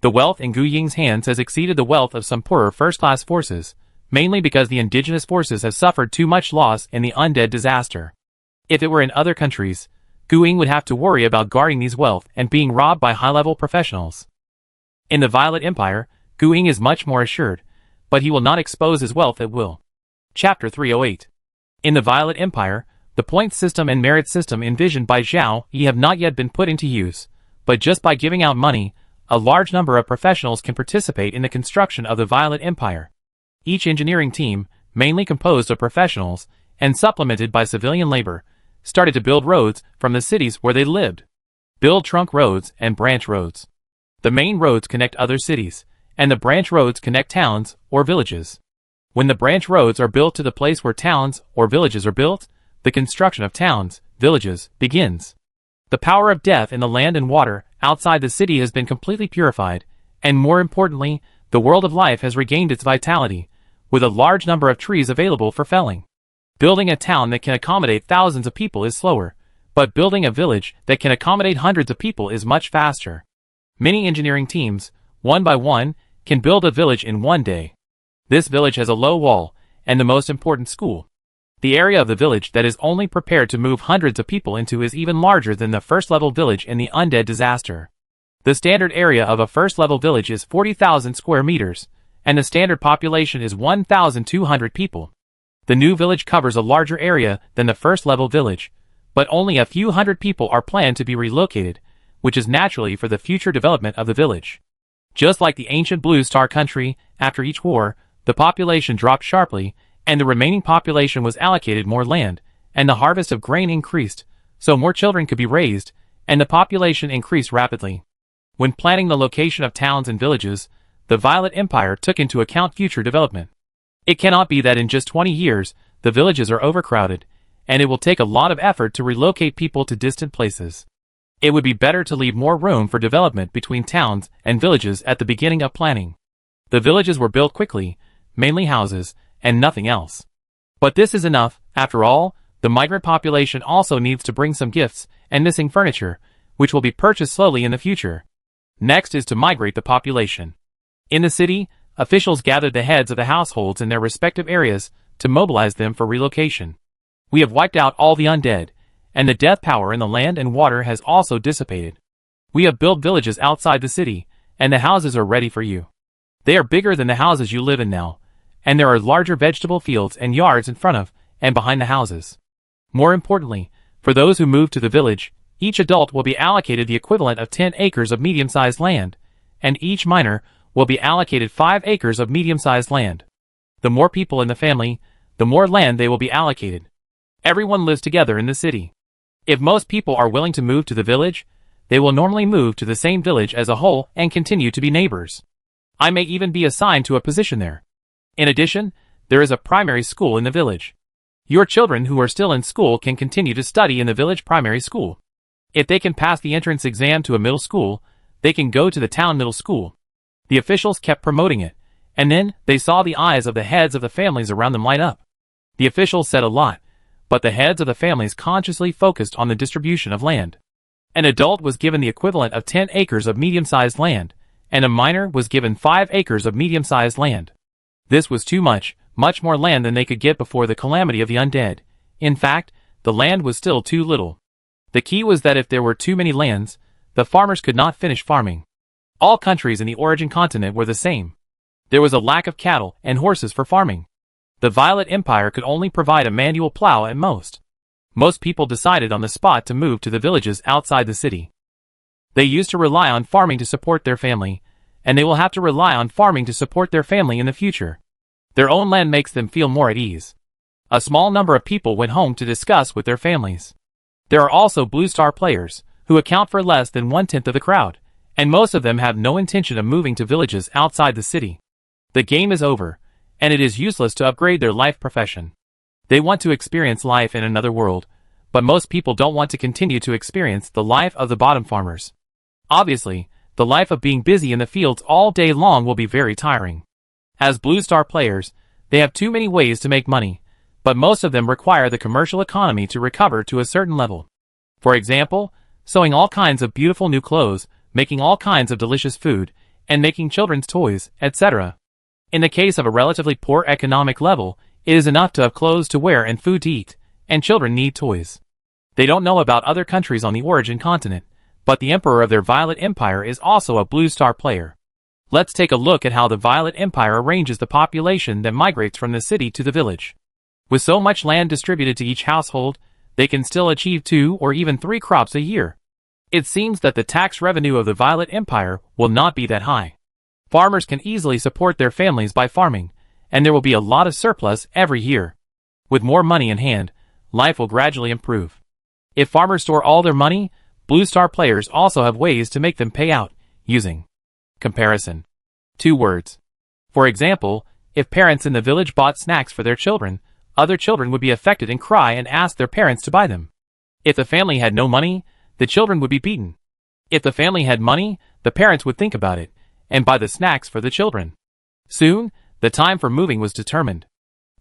A: The wealth in Guiying's hands has exceeded the wealth of some poorer first-class forces, mainly because the indigenous forces have suffered too much loss in the undead disaster. If it were in other countries, Guiying would have to worry about guarding these wealth and being robbed by high-level professionals. In the Violet Empire, Guiying is much more assured, but he will not expose his wealth at will. Chapter 308. In the Violet Empire, the point system and merit system envisioned by Zhao Yi have not yet been put into use, but just by giving out money, a large number of professionals can participate in the construction of the Violet Empire. Each engineering team, mainly composed of professionals and supplemented by civilian labor, started to build roads from the cities where they lived. Build trunk roads and branch roads. The main roads connect other cities, and the branch roads connect towns or villages. When the branch roads are built to the place where towns or villages are built, the construction of towns, villages, begins. The power of death in the land and water outside the city has been completely purified, and more importantly, the world of life has regained its vitality, with a large number of trees available for felling. Building a town that can accommodate thousands of people is slower, but building a village that can accommodate hundreds of people is much faster. Many engineering teams, one by one, can build a village in 1 day. This village has a low wall, and the most important school. The area of the village that is only prepared to move hundreds of people into is even larger than the first-level village in the undead disaster. The standard area of a first-level village is 40,000 square meters, and the standard population is 1,200 people. The new village covers a larger area than the first-level village, but only a few hundred people are planned to be relocated, which is naturally for the future development of the village. Just like the ancient Blue Star country, after each war, the population dropped sharply, and the remaining population was allocated more land, and the harvest of grain increased, so more children could be raised, and the population increased rapidly. When planning the location of towns and villages, the Violet Empire took into account future development. It cannot be that in just 20 years, the villages are overcrowded, and it will take a lot of effort to relocate people to distant places. It would be better to leave more room for development between towns and villages at the beginning of planning. The villages were built quickly, mainly houses, and nothing else. But this is enough. After all, the migrant population also needs to bring some gifts and missing furniture, which will be purchased slowly in the future. Next is to migrate the population. In the city, officials gathered the heads of the households in their respective areas to mobilize them for relocation. We have wiped out all the undead, and the death power in the land and water has also dissipated. We have built villages outside the city, and the houses are ready for you. They are bigger than the houses you live in now, and there are larger vegetable fields and yards in front of and behind the houses. More importantly, for those who move to the village, each adult will be allocated the equivalent of 10 acres of medium-sized land, and each minor will be allocated 5 acres of medium-sized land. The more people in the family, the more land they will be allocated. Everyone lives together in the city. If most people are willing to move to the village, they will normally move to the same village as a whole and continue to be neighbors. I may even be assigned to a position there. In addition, there is a primary school in the village. Your children who are still in school can continue to study in the village primary school. If they can pass the entrance exam to a middle school, they can go to the town middle school. The officials kept promoting it, and then they saw the eyes of the heads of the families around them light up. The officials said a lot, but the heads of the families consciously focused on the distribution of land. An adult was given the equivalent of 10 acres of medium-sized land, and a minor was given 5 acres of medium-sized land. This was too much more land than they could get before the calamity of the undead. In fact, the land was still too little. The key was that if there were too many lands, the farmers could not finish farming. All countries in the origin continent were the same. There was a lack of cattle and horses for farming. The Violet Empire could only provide a manual plow at most. Most people decided on the spot to move to the villages outside the city. They used to rely on farming to support their family, and they will have to rely on farming to support their family in the future. Their own land makes them feel more at ease. A small number of people went home to discuss with their families. There are also Blue Star players, who account for less than 1/10 of the crowd, and most of them have no intention of moving to villages outside the city. The game is over, and it is useless to upgrade their life profession. They want to experience life in another world, but most people don't want to continue to experience the life of the bottom farmers. Obviously, the life of being busy in the fields all day long will be very tiring. As Blue Star players, they have too many ways to make money, but most of them require the commercial economy to recover to a certain level. For example, sewing all kinds of beautiful new clothes, making all kinds of delicious food, and making children's toys, etc. In the case of a relatively poor economic level, it is enough to have clothes to wear and food to eat, and children need toys. They don't know about other countries on the origin continent, but the emperor of their Violet Empire is also a Blue Star player. Let's take a look at how the Violet Empire arranges the population that migrates from the city to the village. With so much land distributed to each household, they can still achieve 2 or even 3 crops a year. It seems that the tax revenue of the Violet Empire will not be that high. Farmers can easily support their families by farming, and there will be a lot of surplus every year. With more money in hand, life will gradually improve. If farmers store all their money, Blue Star players also have ways to make them pay out, using comparison. 2 words. For example, if parents in the village bought snacks for their children, other children would be affected and cry and ask their parents to buy them. If the family had no money, the children would be beaten. If the family had money, the parents would think about it, and buy the snacks for the children. Soon, the time for moving was determined.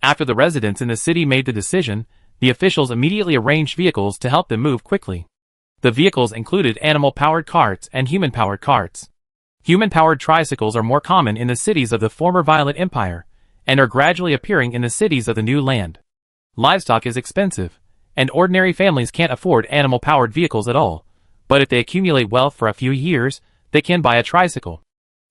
A: After the residents in the city made the decision, the officials immediately arranged vehicles to help them move quickly. The vehicles included animal-powered carts and human-powered carts. Human-powered tricycles are more common in the cities of the former Violet Empire, and are gradually appearing in the cities of the new land. Livestock is expensive, and ordinary families can't afford animal-powered vehicles at all, but if they accumulate wealth for a few years, they can buy a tricycle.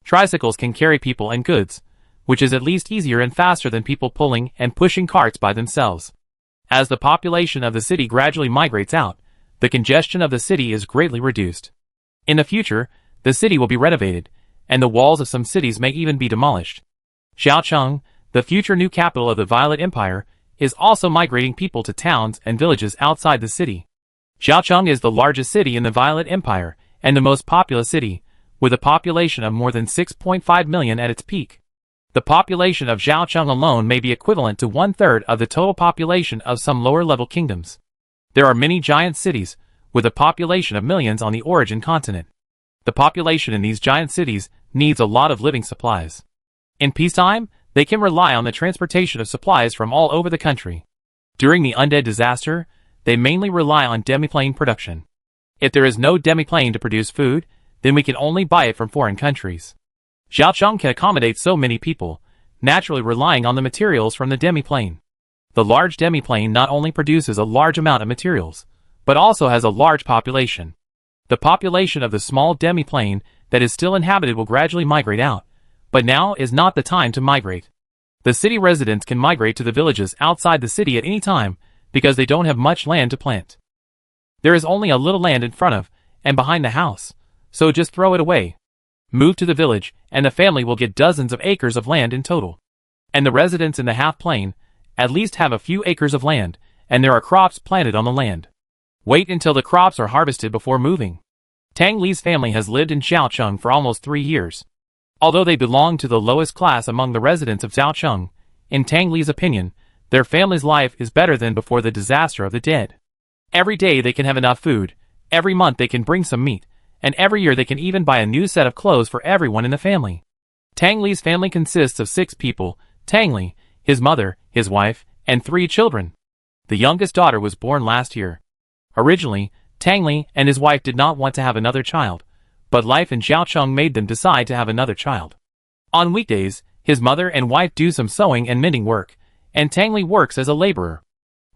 A: Tricycles can carry people and goods, which is at least easier and faster than people pulling and pushing carts by themselves. As the population of the city gradually migrates out, the congestion of the city is greatly reduced. In the future, the city will be renovated, and the walls of some cities may even be demolished. Xiaocheng, the future new capital of the Violet Empire, is also migrating people to towns and villages outside the city. Xiaocheng is the largest city in the Violet Empire, and the most populous city, with a population of more than 6.5 million at its peak. The population of Xiaocheng alone may be equivalent to 1/3 of the total population of some lower-level kingdoms. There are many giant cities, with a population of millions on the origin continent. The population in these giant cities needs a lot of living supplies. In peacetime, they can rely on the transportation of supplies from all over the country. During the undead disaster, they mainly rely on demiplane production. If there is no demiplane to produce food, then we can only buy it from foreign countries. Xiaocheng can accommodate so many people, naturally relying on the materials from the demiplane. The large demiplane not only produces a large amount of materials, but also has a large population. The population of the small demiplane that is still inhabited will gradually migrate out, but now is not the time to migrate. The city residents can migrate to the villages outside the city at any time because they don't have much land to plant. There is only a little land in front of and behind the house, so just throw it away. Move to the village and the family will get dozens of acres of land in total. And the residents in the half-plane at least have a few acres of land, and there are crops planted on the land. Wait until the crops are harvested before moving. Tang Li's family has lived in Xiaocheng for almost 3 years. Although they belong to the lowest class among the residents of Xiaocheng, in Tang Li's opinion, their family's life is better than before the disaster of the dead. Every day they can have enough food, every month they can bring some meat, and every year they can even buy a new set of clothes for everyone in the family. Tang Li's family consists of 6 people: Tang Li, his mother, his wife, and 3 children. The youngest daughter was born last year. Originally, Tang Li and his wife did not want to have another child, but life in Xiaocheng made them decide to have another child. On weekdays, his mother and wife do some sewing and mending work, and Tang Li works as a laborer.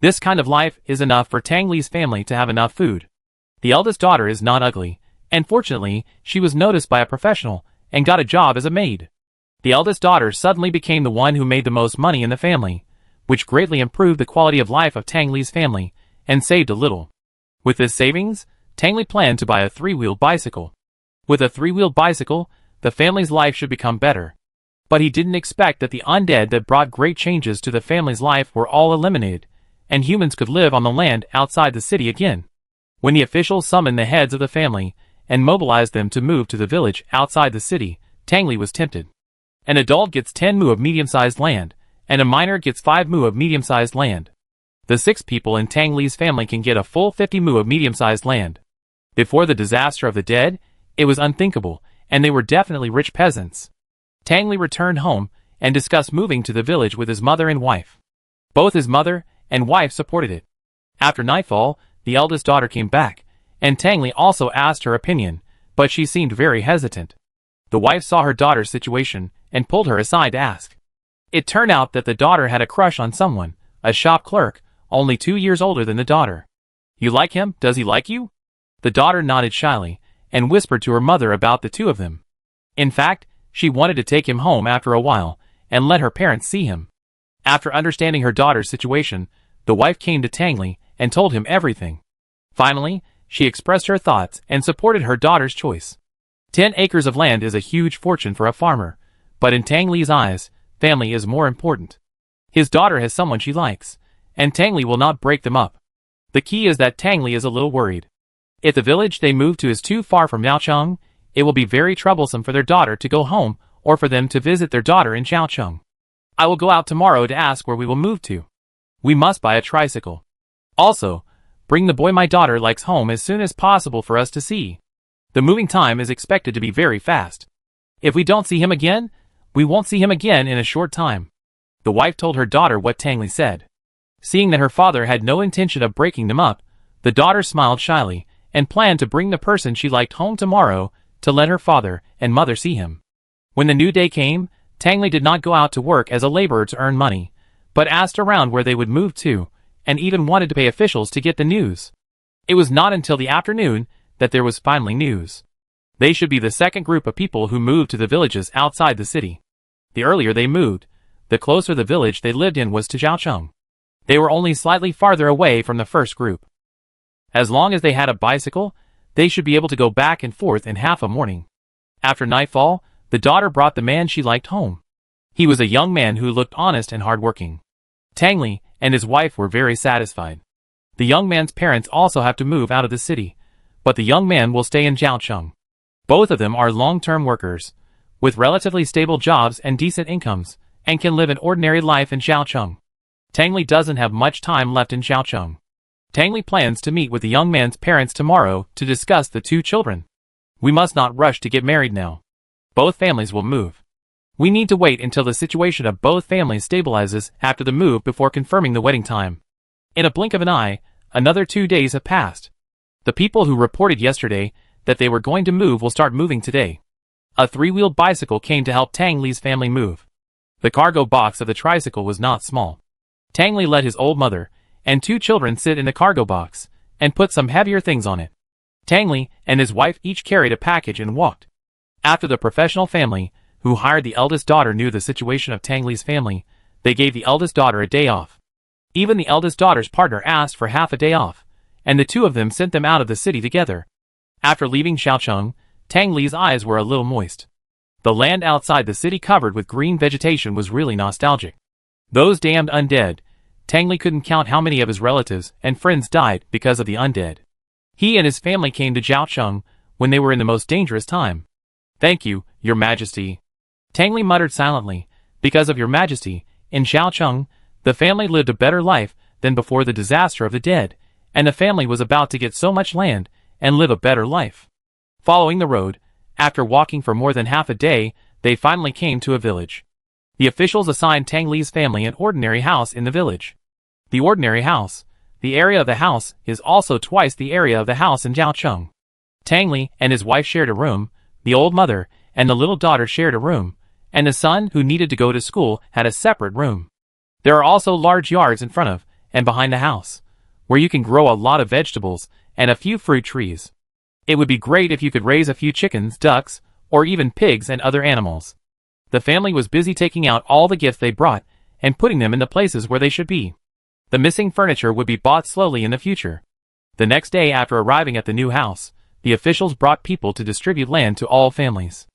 A: This kind of life is enough for Tang Li's family to have enough food. The eldest daughter is not ugly, and fortunately, she was noticed by a professional and got a job as a maid. The eldest daughter suddenly became the one who made the most money in the family, which greatly improved the quality of life of Tang Li's family and saved a little. With this savings, Tang Li planned to buy a 3-wheeled bicycle. With a 3-wheeled bicycle, the family's life should become better. But he didn't expect that the undead that brought great changes to the family's life were all eliminated, and humans could live on the land outside the city again. When the officials summoned the heads of the family and mobilized them to move to the village outside the city, Tang Li was tempted. An adult gets 10 mu of medium-sized land, and a minor gets 5 mu of medium-sized land. The 6 people in Tang Li's family can get a full 50 mu of medium-sized land. Before the disaster of the dead, it was unthinkable, and they were definitely rich peasants. Tang Li returned home and discussed moving to the village with his mother and wife. Both his mother and wife supported it. After nightfall, the eldest daughter came back, and Tang Li also asked her opinion, but she seemed very hesitant. The wife saw her daughter's situation and pulled her aside to ask. It turned out that the daughter had a crush on someone, a shop clerk, only 2 years older than the daughter. "You like him? Does he like you?" The daughter nodded shyly and whispered to her mother about the 2 of them. In fact, she wanted to take him home after a while and let her parents see him. After understanding her daughter's situation, the wife came to Tang Li and told him everything. Finally, she expressed her thoughts and supported her daughter's choice. 10 acres of land is a huge fortune for a farmer, but in Tang Li's eyes, family is more important. His daughter has someone she likes, and Tang Li will not break them up. The key is that Tang Li is a little worried. If the village they move to is too far from Xiaocheng, it will be very troublesome for their daughter to go home or for them to visit their daughter in Xiaocheng. I will go out tomorrow to ask where we will move to. We must buy a tricycle. Also, bring the boy my daughter likes home as soon as possible for us to see. The moving time is expected to be very fast. If we don't see him again, we won't see him again in a short time. The wife told her daughter what Tang Li said. Seeing that her father had no intention of breaking them up, the daughter smiled shyly and planned to bring the person she liked home tomorrow to let her father and mother see him. When the new day came, Tang Li did not go out to work as a laborer to earn money, but asked around where they would move to, and even wanted to pay officials to get the news. It was not until the afternoon that there was finally news. They should be the second group of people who moved to the villages outside the city. The earlier they moved, the closer the village they lived in was to Xiaocheng. They were only slightly farther away from the first group. As long as they had a bicycle, they should be able to go back and forth in half a morning. After nightfall, the daughter brought the man she liked home. He was a young man who looked honest and hardworking. Tang Li and his wife were very satisfied. The young man's parents also have to move out of the city, but the young man will stay in Xiaocheng. Both of them are long-term workers, with relatively stable jobs and decent incomes, and can live an ordinary life in Xiaocheng. Tang Li doesn't have much time left in Xiaocheng. Tang Li plans to meet with the young man's parents tomorrow to discuss the two children. We must not rush to get married now. Both families will move. We need to wait until the situation of both families stabilizes after the move before confirming the wedding time. In a blink of an eye, another 2 days have passed. The people who reported yesterday that they were going to move will start moving today. A 3-wheeled bicycle came to help Tang Li's family move. The cargo box of the tricycle was not small. Tang Li let his old mother and 2 children sit in the cargo box and put some heavier things on it. Tang Li and his wife each carried a package and walked. After the professional family who hired the eldest daughter knew the situation of Tang Li's family, they gave the eldest daughter a day off. Even the eldest daughter's partner asked for half a day off, and the two of them sent them out of the city together. After leaving Xiaocheng, Tang Li's eyes were a little moist. The land outside the city covered with green vegetation was really nostalgic. Those damned undead. Tang Li couldn't count how many of his relatives and friends died because of the undead. He and his family came to Xiaocheng when they were in the most dangerous time. Thank you, Your Majesty. Tang Li muttered silently. Because of Your Majesty, in Xiaocheng, the family lived a better life than before the disaster of the dead, and the family was about to get so much land and live a better life. Following the road, after walking for more than half a day, they finally came to a village. The officials assigned Tang Li's family an ordinary house in the village. The ordinary house, the area of the house, is also twice the area of the house in Xiaocheng. Tang Li and his wife shared a room, the old mother and the little daughter shared a room, and the son who needed to go to school had a separate room. There are also large yards in front of and behind the house, where you can grow a lot of vegetables and a few fruit trees. It would be great if you could raise a few chickens, ducks, or even pigs and other animals. The family was busy taking out all the gifts they brought and putting them in the places where they should be. The missing furniture would be bought slowly in the future. The next day after arriving at the new house, the officials brought people to distribute land to all families.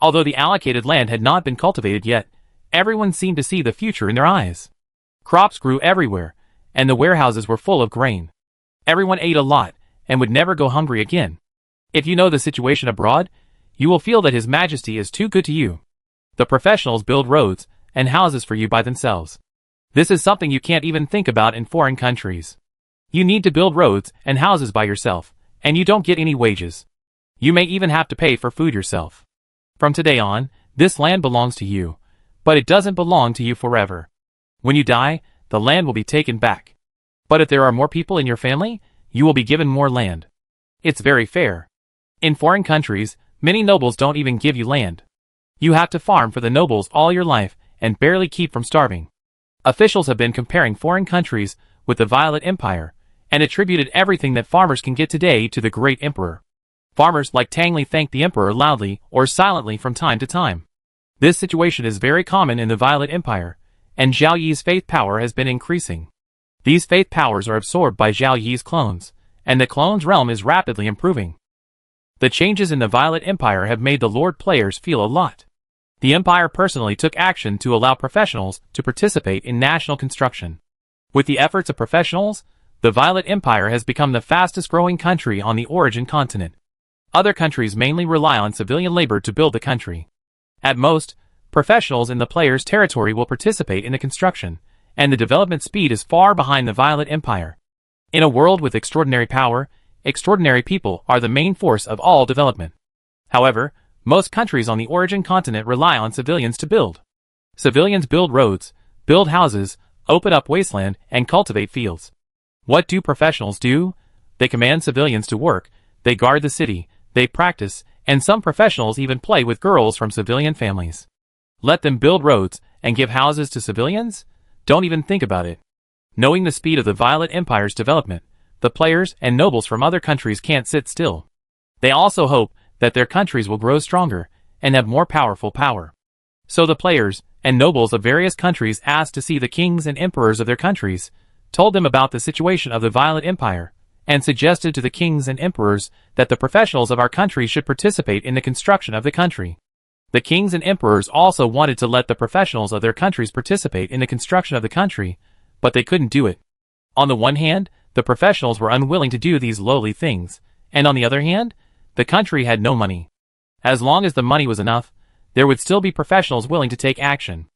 A: Although the allocated land had not been cultivated yet, everyone seemed to see the future in their eyes. Crops grew everywhere, and the warehouses were full of grain. Everyone ate a lot, and would never go hungry again. If you know the situation abroad, you will feel that His Majesty is too good to you. The professionals build roads and houses for you by themselves. This is something you can't even think about in foreign countries. You need to build roads and houses by yourself, and you don't get any wages. You may even have to pay for food yourself. From today on, this land belongs to you, but it doesn't belong to you forever. When you die, the land will be taken back. But if there are more people in your family, you will be given more land. It's very fair. In foreign countries, many nobles don't even give you land. You have to farm for the nobles all your life and barely keep from starving. Officials have been comparing foreign countries with the Violet Empire and attributed everything that farmers can get today to the great emperor. Farmers like Tang Li thank the emperor loudly or silently from time to time. This situation is very common in the Violet Empire, and Zhao Yi's faith power has been increasing. These faith powers are absorbed by Zhao Yi's clones, and the clones' realm is rapidly improving. The changes in the Violet Empire have made the Lord players feel a lot. The Empire personally took action to allow professionals to participate in national construction. With the efforts of professionals, the Violet Empire has become the fastest growing country on the Origin continent. Other countries mainly rely on civilian labor to build the country. At most, professionals in the player's territory will participate in the construction, and the development speed is far behind the Violet Empire. In a world with extraordinary power, extraordinary people are the main force of all development. However, most countries on the Origin continent rely on civilians to build. Civilians build roads, build houses, open up wasteland, and cultivate fields. What do professionals do? They command civilians to work, they guard the city, they practice, and some professionals even play with girls from civilian families. Let them build roads and give houses to civilians? Don't even think about it. Knowing the speed of the Violet Empire's development, the players and nobles from other countries can't sit still. They also hope that their countries will grow stronger and have more powerful power. So the players and nobles of various countries asked to see the kings and emperors of their countries, told them about the situation of the Violet Empire, and suggested to the kings and emperors that the professionals of our country should participate in the construction of the country. The kings and emperors also wanted to let the professionals of their countries participate in the construction of the country, but they couldn't do it. On the one hand, the professionals were unwilling to do these lowly things, and on the other hand, the country had no money. As long as the money was enough, there would still be professionals willing to take action.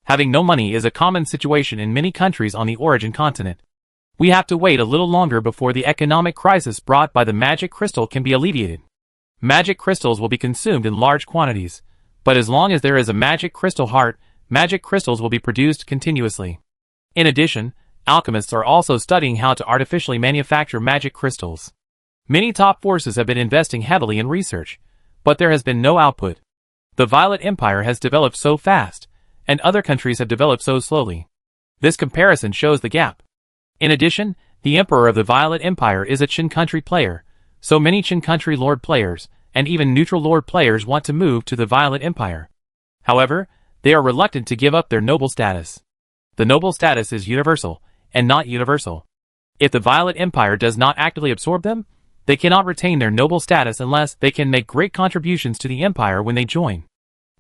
A: Having no money is a common situation in many countries on the Origin continent. We have to wait a little longer before the economic crisis brought by the magic crystal can be alleviated. Magic crystals will be consumed in large quantities, but as long as there is a magic crystal heart, magic crystals will be produced continuously. In addition, alchemists are also studying how to artificially manufacture magic crystals. Many top forces have been investing heavily in research, but there has been no output. The Violet Empire has developed so fast, and other countries have developed so slowly. This comparison shows the gap. In addition, the Emperor of the Violet Empire is a Qin country player, so many Qin country lord players, and even neutral lord players want to move to the Violet Empire. However, they are reluctant to give up their noble status. The noble status is universal, and not universal. If the Violet Empire does not actively absorb them, they cannot retain their noble status unless they can make great contributions to the Empire when they join.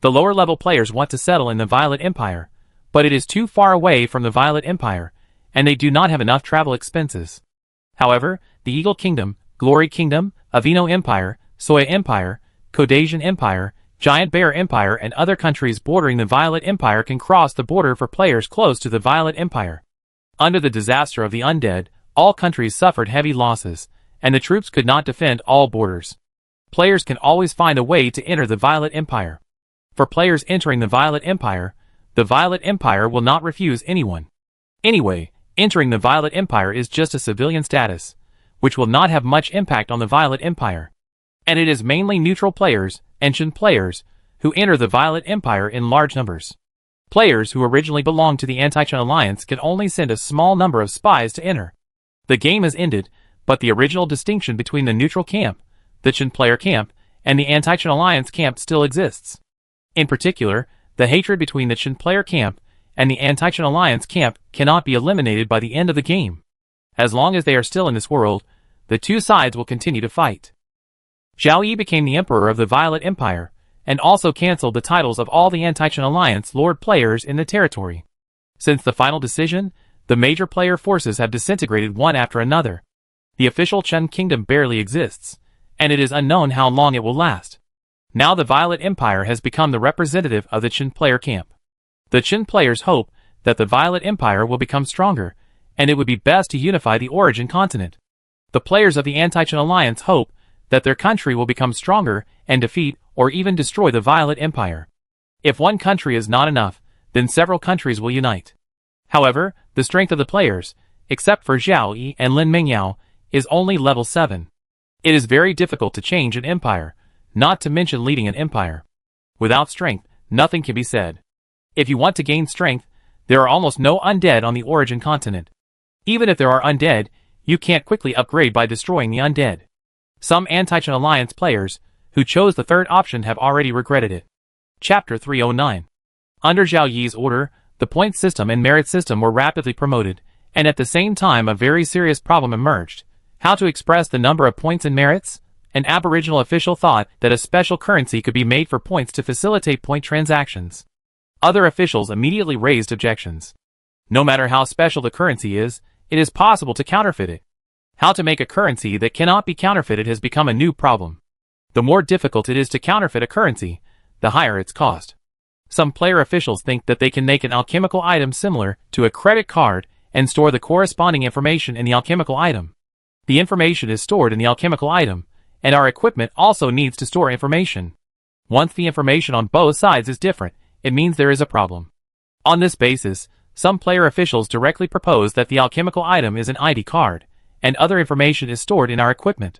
A: The lower level players want to settle in the Violet Empire, but it is too far away from the Violet Empire, and they do not have enough travel expenses. However, the Eagle Kingdom, Glory Kingdom, Avino Empire, Soya Empire, Caucasian Empire, Giant Bear Empire and other countries bordering the Violet Empire can cross the border for players close to the Violet Empire. Under the disaster of the undead, all countries suffered heavy losses, and the troops could not defend all borders. Players can always find a way to enter the Violet Empire. For players entering the Violet Empire will not refuse anyone. Anyway, entering the Violet Empire is just a civilian status, which will not have much impact on the Violet Empire. And it is mainly neutral players, ancient players, who enter the Violet Empire in large numbers. Players who originally belonged to the Anti-Qin Alliance can only send a small number of spies to enter. The game has ended, but the original distinction between the neutral camp, the Qin player camp, and the Anti-Qin Alliance camp still exists. In particular, the hatred between the Qin player camp and the Anti-Qin Alliance camp cannot be eliminated by the end of the game. As long as they are still in this world, the two sides will continue to fight. Zhao Yi became the Emperor of the Violet Empire, and also cancelled the titles of all the Anti-Qin Alliance Lord players in the territory. Since the final decision, the major player forces have disintegrated one after another. The official Qin kingdom barely exists, and it is unknown how long it will last. Now the Violet Empire has become the representative of the Qin player camp. The Qin players hope that the Violet Empire will become stronger, and it would be best to unify the origin continent. The players of the Anti-Qin Alliance hope that their country will become stronger and defeat or even destroy the Violet Empire. If one country is not enough, then several countries will unite. However, the strength of the players, except for Zhao Yi and Lin Mingyao, is only level 7. It is very difficult to change an empire, not to mention leading an empire. Without strength, nothing can be said. If you want to gain strength, there are almost no undead on the origin continent. Even if there are undead, you can't quickly upgrade by destroying the undead. Some Anti-Qin Alliance players, who chose the third option have already regretted it. Chapter 309. Under Zhao Yi's order, the point system and merit system were rapidly promoted, and at the same time a very serious problem emerged. How to express the number of points and merits? An aboriginal official thought that a special currency could be made for points to facilitate point transactions. Other officials immediately raised objections. No matter how special the currency is, it is possible to counterfeit it. How to make a currency that cannot be counterfeited has become a new problem. The more difficult it is to counterfeit a currency, the higher its cost. Some player officials think that they can make an alchemical item similar to a credit card and store the corresponding information in the alchemical item. The information is stored in the alchemical item, and our equipment also needs to store information. Once the information on both sides is different, it means there is a problem. On this basis, some player officials directly propose that the alchemical item is an ID card, and other information is stored in our equipment.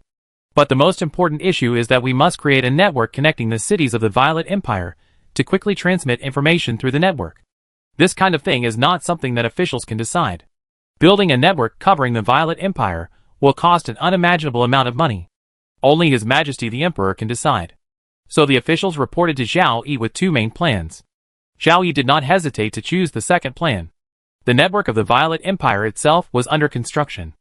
A: But the most important issue is that we must create a network connecting the cities of the Violet Empire to quickly transmit information through the network. This kind of thing is not something that officials can decide. Building a network covering the Violet Empire will cost an unimaginable amount of money. Only His Majesty the Emperor can decide. So the officials reported to Zhao Yi with two main plans. Zhao Yi did not hesitate to choose the second plan. The network of the Violet Empire itself was under construction.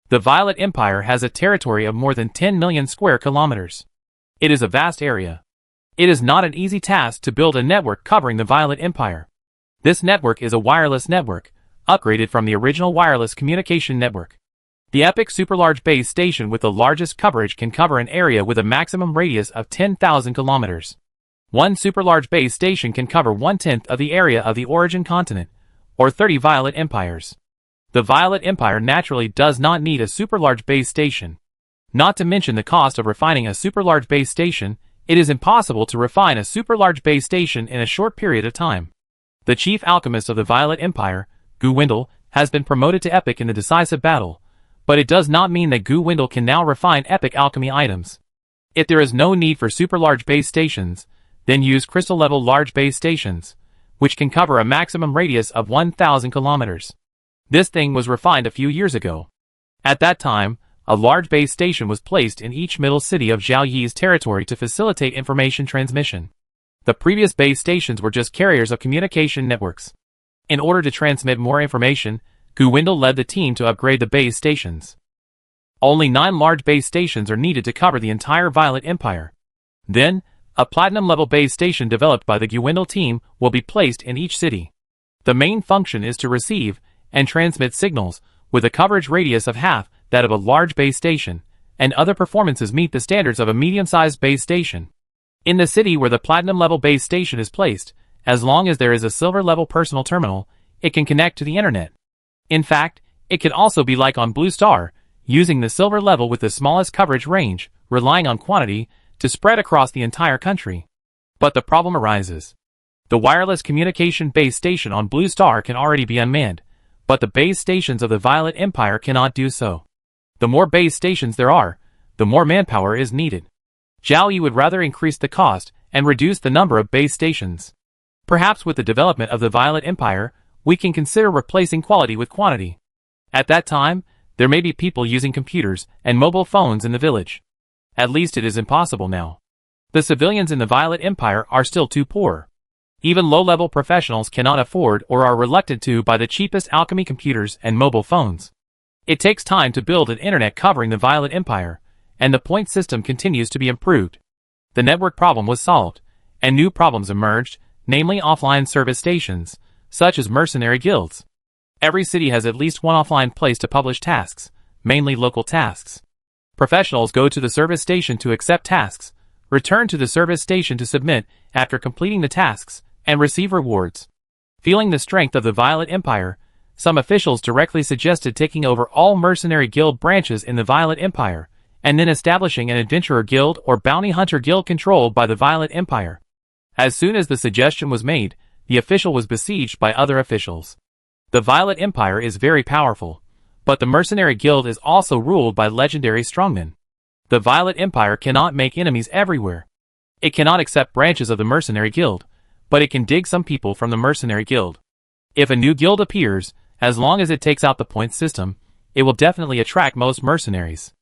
A: The Violet Empire has a territory of more than 10 million square kilometers. It is a vast area. It is not an easy task to build a network covering the Violet Empire. This network is a wireless network, upgraded from the original wireless communication network. The Epic Super Large Base Station with the largest coverage can cover an area with a maximum radius of 10,000 kilometers. One Super Large Base Station can cover 1/10 of the area of the origin continent, or 30 Violet Empires. The Violet Empire naturally does not need a super large base station. Not to mention the cost of refining a super large base station, it is impossible to refine a super large base station in a short period of time. The chief alchemist of the Violet Empire, Gwendol, has been promoted to epic in the decisive battle, but it does not mean that Gwendol can now refine epic alchemy items. If there is no need for super large base stations, then use crystal level large base stations, which can cover a maximum radius of 1,000 kilometers. This thing was refined a few years ago. At that time, a large base station was placed in each middle city of Zhao Yi's territory to facilitate information transmission. The previous base stations were just carriers of communication networks. In order to transmit more information, Gwendol led the team to upgrade the base stations. Only 9 large base stations are needed to cover the entire Violet Empire. Then, a platinum-level base station developed by the Gwendol team will be placed in each city. The main function is to receive and transmit signals with a coverage radius of half that of a large base station, and other performances meet the standards of a medium-sized base station. In the city where the platinum-level base station is placed, as long as there is a silver-level personal terminal, it can connect to the internet. In fact, it can also be like on Blue Star, using the silver level with the smallest coverage range, relying on quantity, to spread across the entire country. But the problem arises. The wireless communication base station on Blue Star can already be unmanned, but the base stations of the Violet Empire cannot do so. The more base stations there are, the more manpower is needed. Zhao Yi would rather increase the cost and reduce the number of base stations. Perhaps with the development of the Violet Empire, we can consider replacing quality with quantity. At that time, there may be people using computers and mobile phones in the village. At least it is impossible now. The civilians in the Violet Empire are still too poor. Even low-level professionals cannot afford or are reluctant to buy the cheapest alchemy computers and mobile phones. It takes time to build an internet covering the Violet Empire, and the point system continues to be improved. The network problem was solved, and new problems emerged, namely offline service stations, such as mercenary guilds. Every city has at least one offline place to publish tasks, mainly local tasks. Professionals go to the service station to accept tasks, return to the service station to submit after completing the tasks, and receive rewards. Feeling the strength of the Violet Empire, some officials directly suggested taking over all mercenary guild branches in the Violet Empire, and then establishing an adventurer guild or bounty hunter guild controlled by the Violet Empire. As soon as the suggestion was made, the official was besieged by other officials. The Violet Empire is very powerful, but the mercenary guild is also ruled by legendary strongmen. The Violet Empire cannot make enemies everywhere. It cannot accept branches of the mercenary guild, but it can dig some people from the mercenary guild. If a new guild appears, as long as it takes out the point system, it will definitely attract most mercenaries.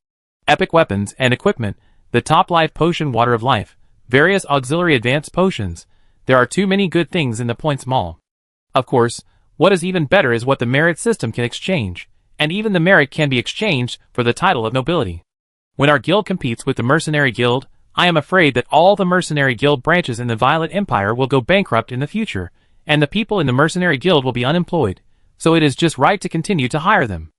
A: Epic weapons and equipment, the top life potion water of life, various auxiliary advanced potions, there are too many good things in the points mall. Of course, what is even better is what the merit system can exchange, and even the merit can be exchanged for the title of nobility. When our guild competes with the mercenary guild, I am afraid that all the mercenary guild branches in the Violet Empire will go bankrupt in the future, and the people in the mercenary guild will be unemployed, so it is just right to continue to hire them.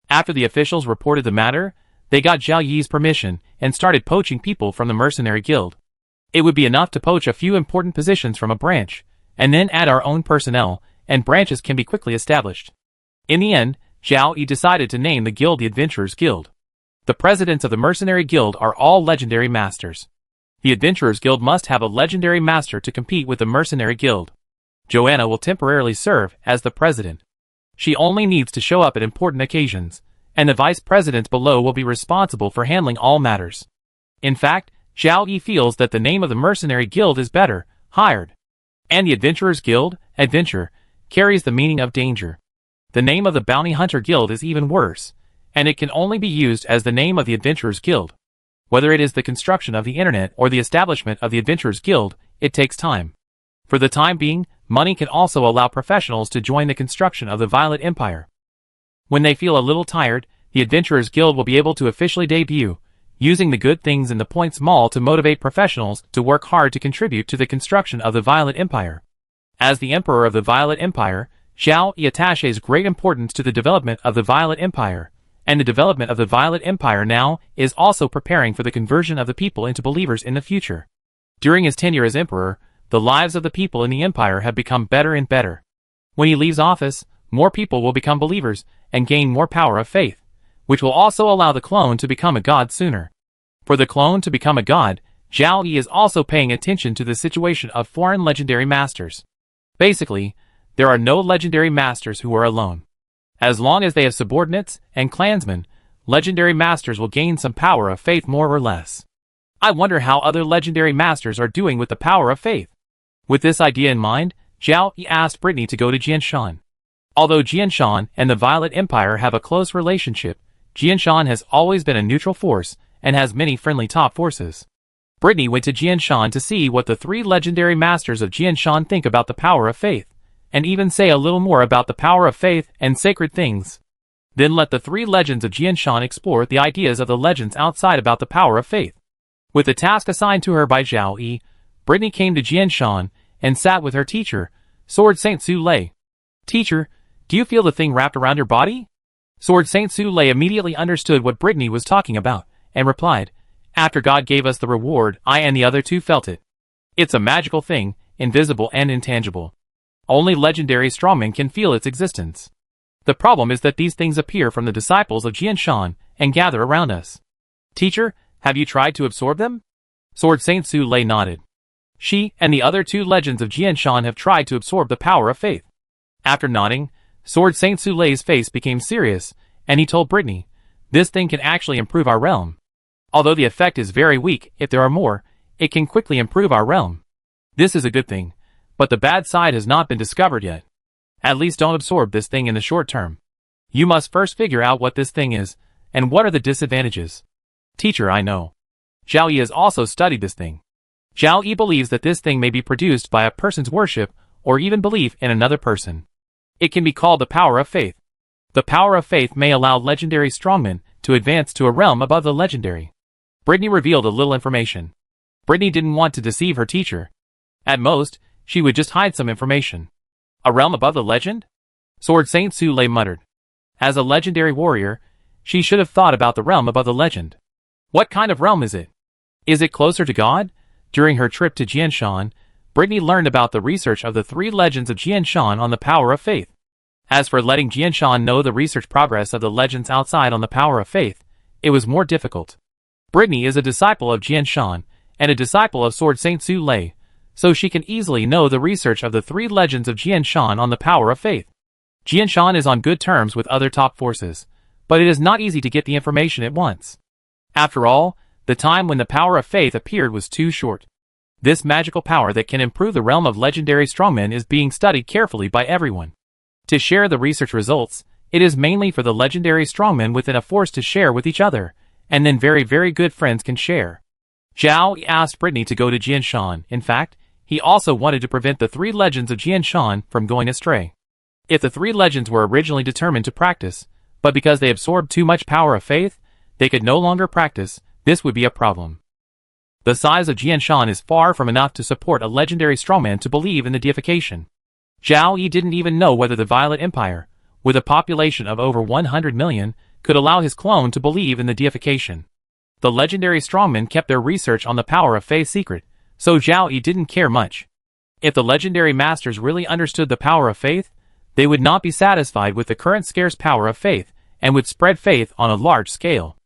A: After the officials reported the matter, they got Zhao Yi's permission and started poaching people from the mercenary guild. It would be enough to poach a few important positions from a branch, and then add our own personnel, and branches can be quickly established. In the end, Zhao Yi decided to name the guild the Adventurers Guild. The presidents of the Mercenary Guild are all legendary masters. The Adventurers Guild must have a legendary master to compete with the Mercenary Guild. Joanna will temporarily serve as the president. She only needs to show up at important occasions, and the vice presidents below will be responsible for handling all matters. In fact, Zhao Yi feels that the name of the Mercenary Guild is better, hired. And the Adventurers Guild, adventure, carries the meaning of danger. The name of the Bounty Hunter Guild is even worse, and it can only be used as the name of the Adventurers Guild. Whether it is the construction of the internet or the establishment of the Adventurers Guild, it takes time. For the time being, money can also allow professionals to join the construction of the Violet Empire. When they feel a little tired, the Adventurers Guild will be able to officially debut, using the good things in the points mall to motivate professionals to work hard to contribute to the construction of the Violet Empire. As the Emperor of the Violet Empire, Zhao Yi attaches great importance to the development of the Violet Empire, and the development of the Violet Empire now is also preparing for the conversion of the people into believers in the future. During his tenure as Emperor, the lives of the people in the Empire have become better and better. When he leaves office, more people will become believers, and gain more power of faith, which will also allow the clone to become a god sooner. For the clone to become a god, Zhao Yi is also paying attention to the situation of foreign legendary masters. Basically, there are no legendary masters who are alone. As long as they have subordinates and clansmen, legendary masters will gain some power of faith more or less. I wonder how other legendary masters are doing with the power of faith. With this idea in mind, Zhao Yi asked Brittany to go to Jianshan. Although Jianshan and the Violet Empire have a close relationship, Jianshan has always been a neutral force and has many friendly top forces. Brittany went to Jianshan to see what the three legendary masters of Jianshan think about the power of faith, and even say a little more about the power of faith and sacred things. Then let the three legends of Jianshan explore the ideas of the legends outside about the power of faith. With the task assigned to her by Zhao Yi, Brittany came to Jianshan and sat with her teacher, Sword Saint Su Lei. Teacher, do you feel the thing wrapped around your body? Sword Saint Su Lei immediately understood what Brittany was talking about, and replied, after God gave us the reward, I and the other two felt it. It's a magical thing, invisible and intangible. Only legendary strongmen can feel its existence. The problem is that these things appear from the disciples of Jianshan and gather around us. Teacher, have you tried to absorb them? Sword Saint Su Lei nodded. She and the other two legends of Jianshan have tried to absorb the power of faith. After nodding, Sword Saint Su Lei's face became serious, and he told Brittany, this thing can actually improve our realm. Although the effect is very weak, if there are more, it can quickly improve our realm. This is a good thing, but the bad side has not been discovered yet. At least don't absorb this thing in the short term. You must first figure out what this thing is, and what are the disadvantages. Teacher, I know. Zhao Yi has also studied this thing. Zhao Yi believes that this thing may be produced by a person's worship, or even belief in another person. It can be called the power of faith. The power of faith may allow legendary strongmen to advance to a realm above the legendary. Brittany revealed a little information. Brittany didn't want to deceive her teacher. At most, she would just hide some information. A realm above the legend? Sword Saint Su Lei muttered. As a legendary warrior, she should have thought about the realm above the legend. What kind of realm is it? Is it closer to God? During her trip to Jianshan, Brittany learned about the research of the three legends of Jianshan on the power of faith. As for letting Jianshan know the research progress of the legends outside on the power of faith, it was more difficult. Brittany is a disciple of Jianshan, and a disciple of Sword Saint Su Lei, so she can easily know the research of the three legends of Jianshan on the power of faith. Jianshan is on good terms with other top forces, but it is not easy to get the information at once. After all, the time when the power of faith appeared was too short. This magical power that can improve the realm of legendary strongmen is being studied carefully by everyone. To share the research results, it is mainly for the legendary strongmen within a force to share with each other, and then very good friends can share. Zhao asked Brittany to go to Jianshan. In fact, he also wanted to prevent the three legends of Jianshan from going astray. If the three legends were originally determined to practice, but because they absorbed too much power of faith, they could no longer practice, this would be a problem. The size of Jianshan is far from enough to support a legendary strongman to believe in the deification. Zhao Yi didn't even know whether the Violet Empire, with a population of over 100 million, could allow his clone to believe in the deification. The legendary strongmen kept their research on the power of faith secret, so Zhao Yi didn't care much. If the legendary masters really understood the power of faith, they would not be satisfied with the current scarce power of faith, and would spread faith on a large scale.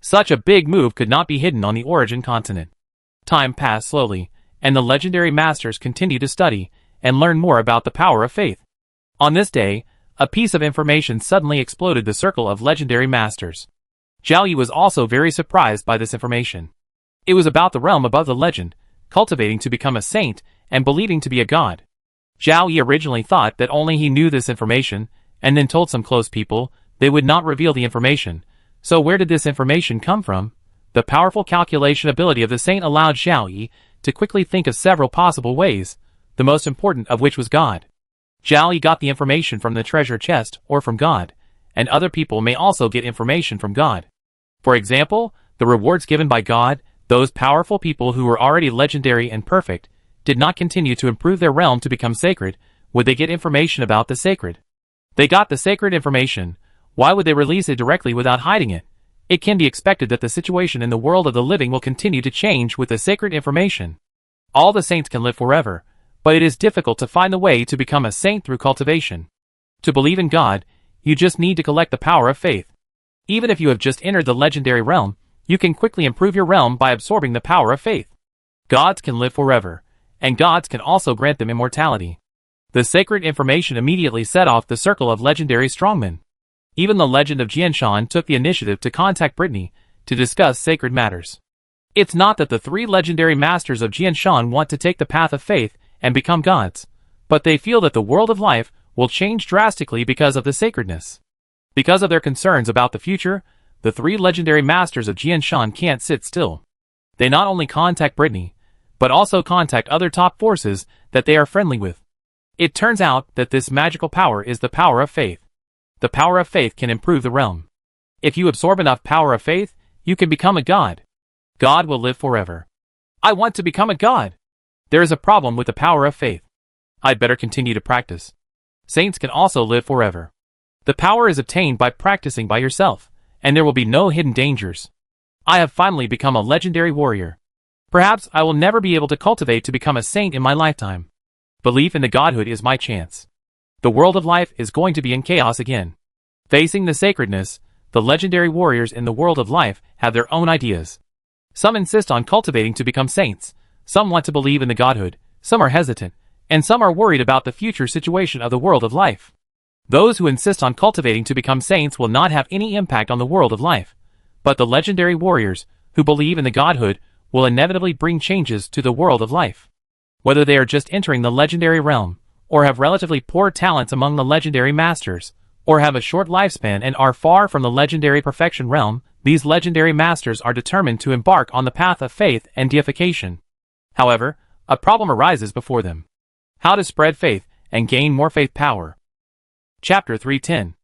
A: Such a big move could not be hidden on the origin continent. Time passed slowly, and the legendary masters continued to study and learn more about the power of faith. On this day, a piece of information suddenly exploded the circle of legendary masters. Zhao Yi was also very surprised by this information. It was about the realm above the legend, cultivating to become a saint and believing to be a god. Zhao Yi originally thought that only he knew this information, and then told some close people they would not reveal the information. So where did this information come from? The powerful calculation ability of the saint allowed Zhao Yi to quickly think of several possible ways, the most important of which was God. Zhao Yi got the information from the treasure chest or from God, and other people may also get information from God. For example, the rewards given by God, those powerful people who were already legendary and perfect, did not continue to improve their realm to become sacred. Would they get information about the sacred? They got the sacred information. Why would they release it directly without hiding it? It can be expected that the situation in the world of the living will continue to change with the sacred information. All the saints can live forever, but it is difficult to find the way to become a saint through cultivation. To believe in God, You just need to collect the power of faith. Even if you have just entered the legendary realm, you can quickly improve your realm by absorbing the power of faith. Gods can live forever, and gods can also grant them immortality. The sacred information immediately set off the circle of legendary strongmen. Even the legend of Jianshan took the initiative to contact Brittany to discuss sacred matters. It's not that the three legendary masters of Jianshan want to take the path of faith and become gods, but they feel that the world of life will change drastically because of the sacredness. Because of their concerns about the future, the three legendary masters of Jianshan can't sit still. They not only contact Brittany, but also contact other top forces that they are friendly with. It turns out that this magical power is the power of faith. The power of faith can improve the realm. If you absorb enough power of faith, you can become a god. God will live forever. I want to become a god. There is a problem with the power of faith. I'd better continue to practice. Saints can also live forever. The power is obtained by practicing by yourself, and there will be no hidden dangers. I have finally become a legendary warrior. Perhaps I will never be able to cultivate to become a saint in my lifetime. Belief in the godhood is my chance. The world of life is going to be in chaos again. Facing the sacredness, the legendary warriors in the world of life have their own ideas. Some insist on cultivating to become saints, some want to believe in the godhood, some are hesitant, and some are worried about the future situation of the world of life. Those who insist on cultivating to become saints will not have any impact on the world of life, but the legendary warriors, who believe in the godhood, will inevitably bring changes to the world of life. Whether they are just entering the legendary realm, or have relatively poor talents among the legendary masters, or have a short lifespan and are far from the legendary perfection realm, these legendary masters are determined to embark on the path of faith and deification. However, a problem arises before them. How to spread faith and gain more faith power. Chapter 310.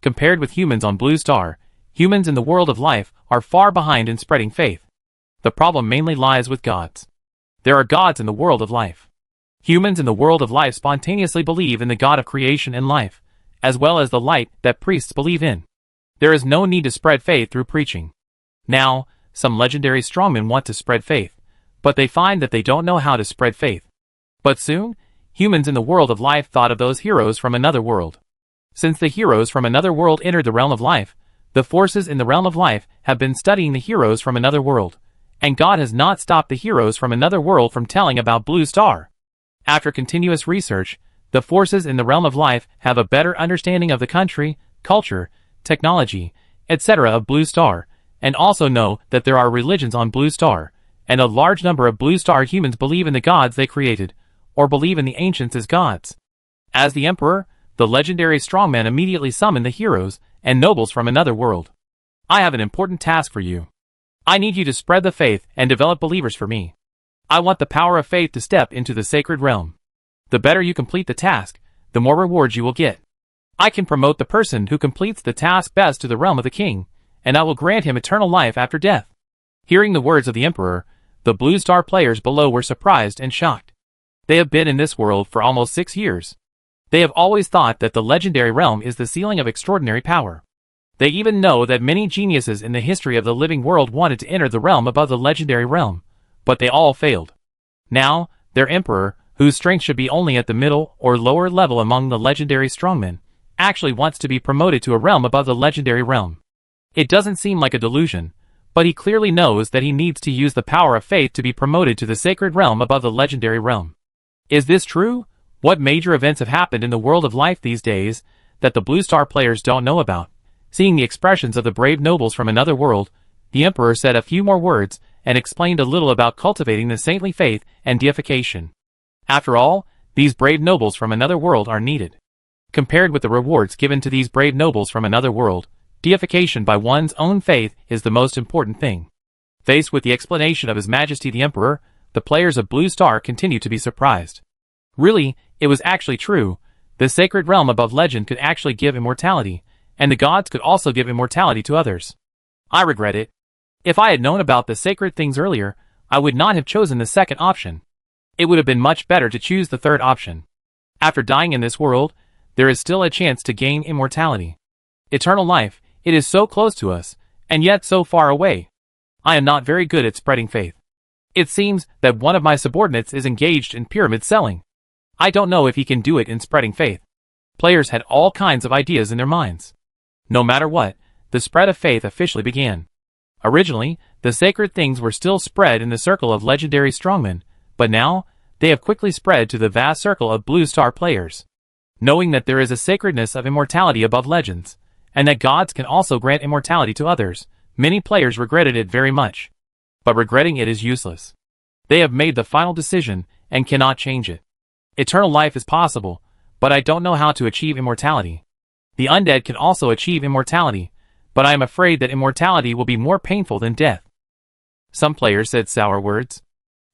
A: Compared with humans on Blue Star, humans in the world of life are far behind in spreading faith. The problem mainly lies with gods. There are gods in the world of life. Humans in the world of life spontaneously believe in the God of creation and life, as well as the light that priests believe in. There is no need to spread faith through preaching. Now, some legendary strongmen want to spread faith, but they find that they don't know how to spread faith. But soon, humans in the world of life thought of those heroes from another world. Since the heroes from another world entered the realm of life, the forces in the realm of life have been studying the heroes from another world, and God has not stopped the heroes from another world from telling about Blue Star. After continuous research, the forces in the realm of life have a better understanding of the country, culture, technology, etc. of Blue Star, and also know that there are religions on Blue Star, and a large number of Blue Star humans believe in the gods they created, or believe in the ancients as gods. As the Emperor, the legendary strongman immediately summoned the heroes and nobles from another world. I have an important task for you. I need you to spread the faith and develop believers for me. I want the power of faith to step into the sacred realm. The better you complete the task, the more rewards you will get. I can promote the person who completes the task best to the realm of the king, and I will grant him eternal life after death. Hearing the words of the Emperor, the Blue Star players below were surprised and shocked. They have been in this world for almost 6 years. They have always thought that the legendary realm is the ceiling of extraordinary power. They even know that many geniuses in the history of the living world wanted to enter the realm above the legendary realm, but they all failed. Now, their Emperor, whose strength should be only at the middle or lower level among the legendary strongmen, actually wants to be promoted to a realm above the legendary realm. It doesn't seem like a delusion, but he clearly knows that he needs to use the power of faith to be promoted to the sacred realm above the legendary realm. Is this true? What major events have happened in the world of life these days that the Blue Star players don't know about? Seeing the expressions of the brave nobles from another world, the Emperor said a few more words and explained a little about cultivating the saintly faith and deification. After all, these brave nobles from another world are needed. Compared with the rewards given to these brave nobles from another world, deification by one's own faith is the most important thing. Faced with the explanation of His Majesty the Emperor, the players of Blue Star continue to be surprised. Really, it was actually true. The sacred realm above legend could actually give immortality, and the gods could also give immortality to others. I regret it. If I had known about the sacred things earlier, I would not have chosen the second option. It would have been much better to choose the third option. After dying in this world, there is still a chance to gain immortality. Eternal life, it is so close to us, and yet so far away. I am not very good at spreading faith. It seems that one of my subordinates is engaged in pyramid selling. I don't know if he can do it in spreading faith. Players had all kinds of ideas in their minds. No matter what, the spread of faith officially began. Originally, the sacred things were still spread in the circle of legendary strongmen, but now, they have quickly spread to the vast circle of Blue Star players. Knowing that there is a sacredness of immortality above legends, and that gods can also grant immortality to others, many players regretted it very much. But regretting it is useless. They have made the final decision, and cannot change it. Eternal life is possible, but I don't know how to achieve immortality. The undead can also achieve immortality, but I am afraid that immortality will be more painful than death. Some players said sour words.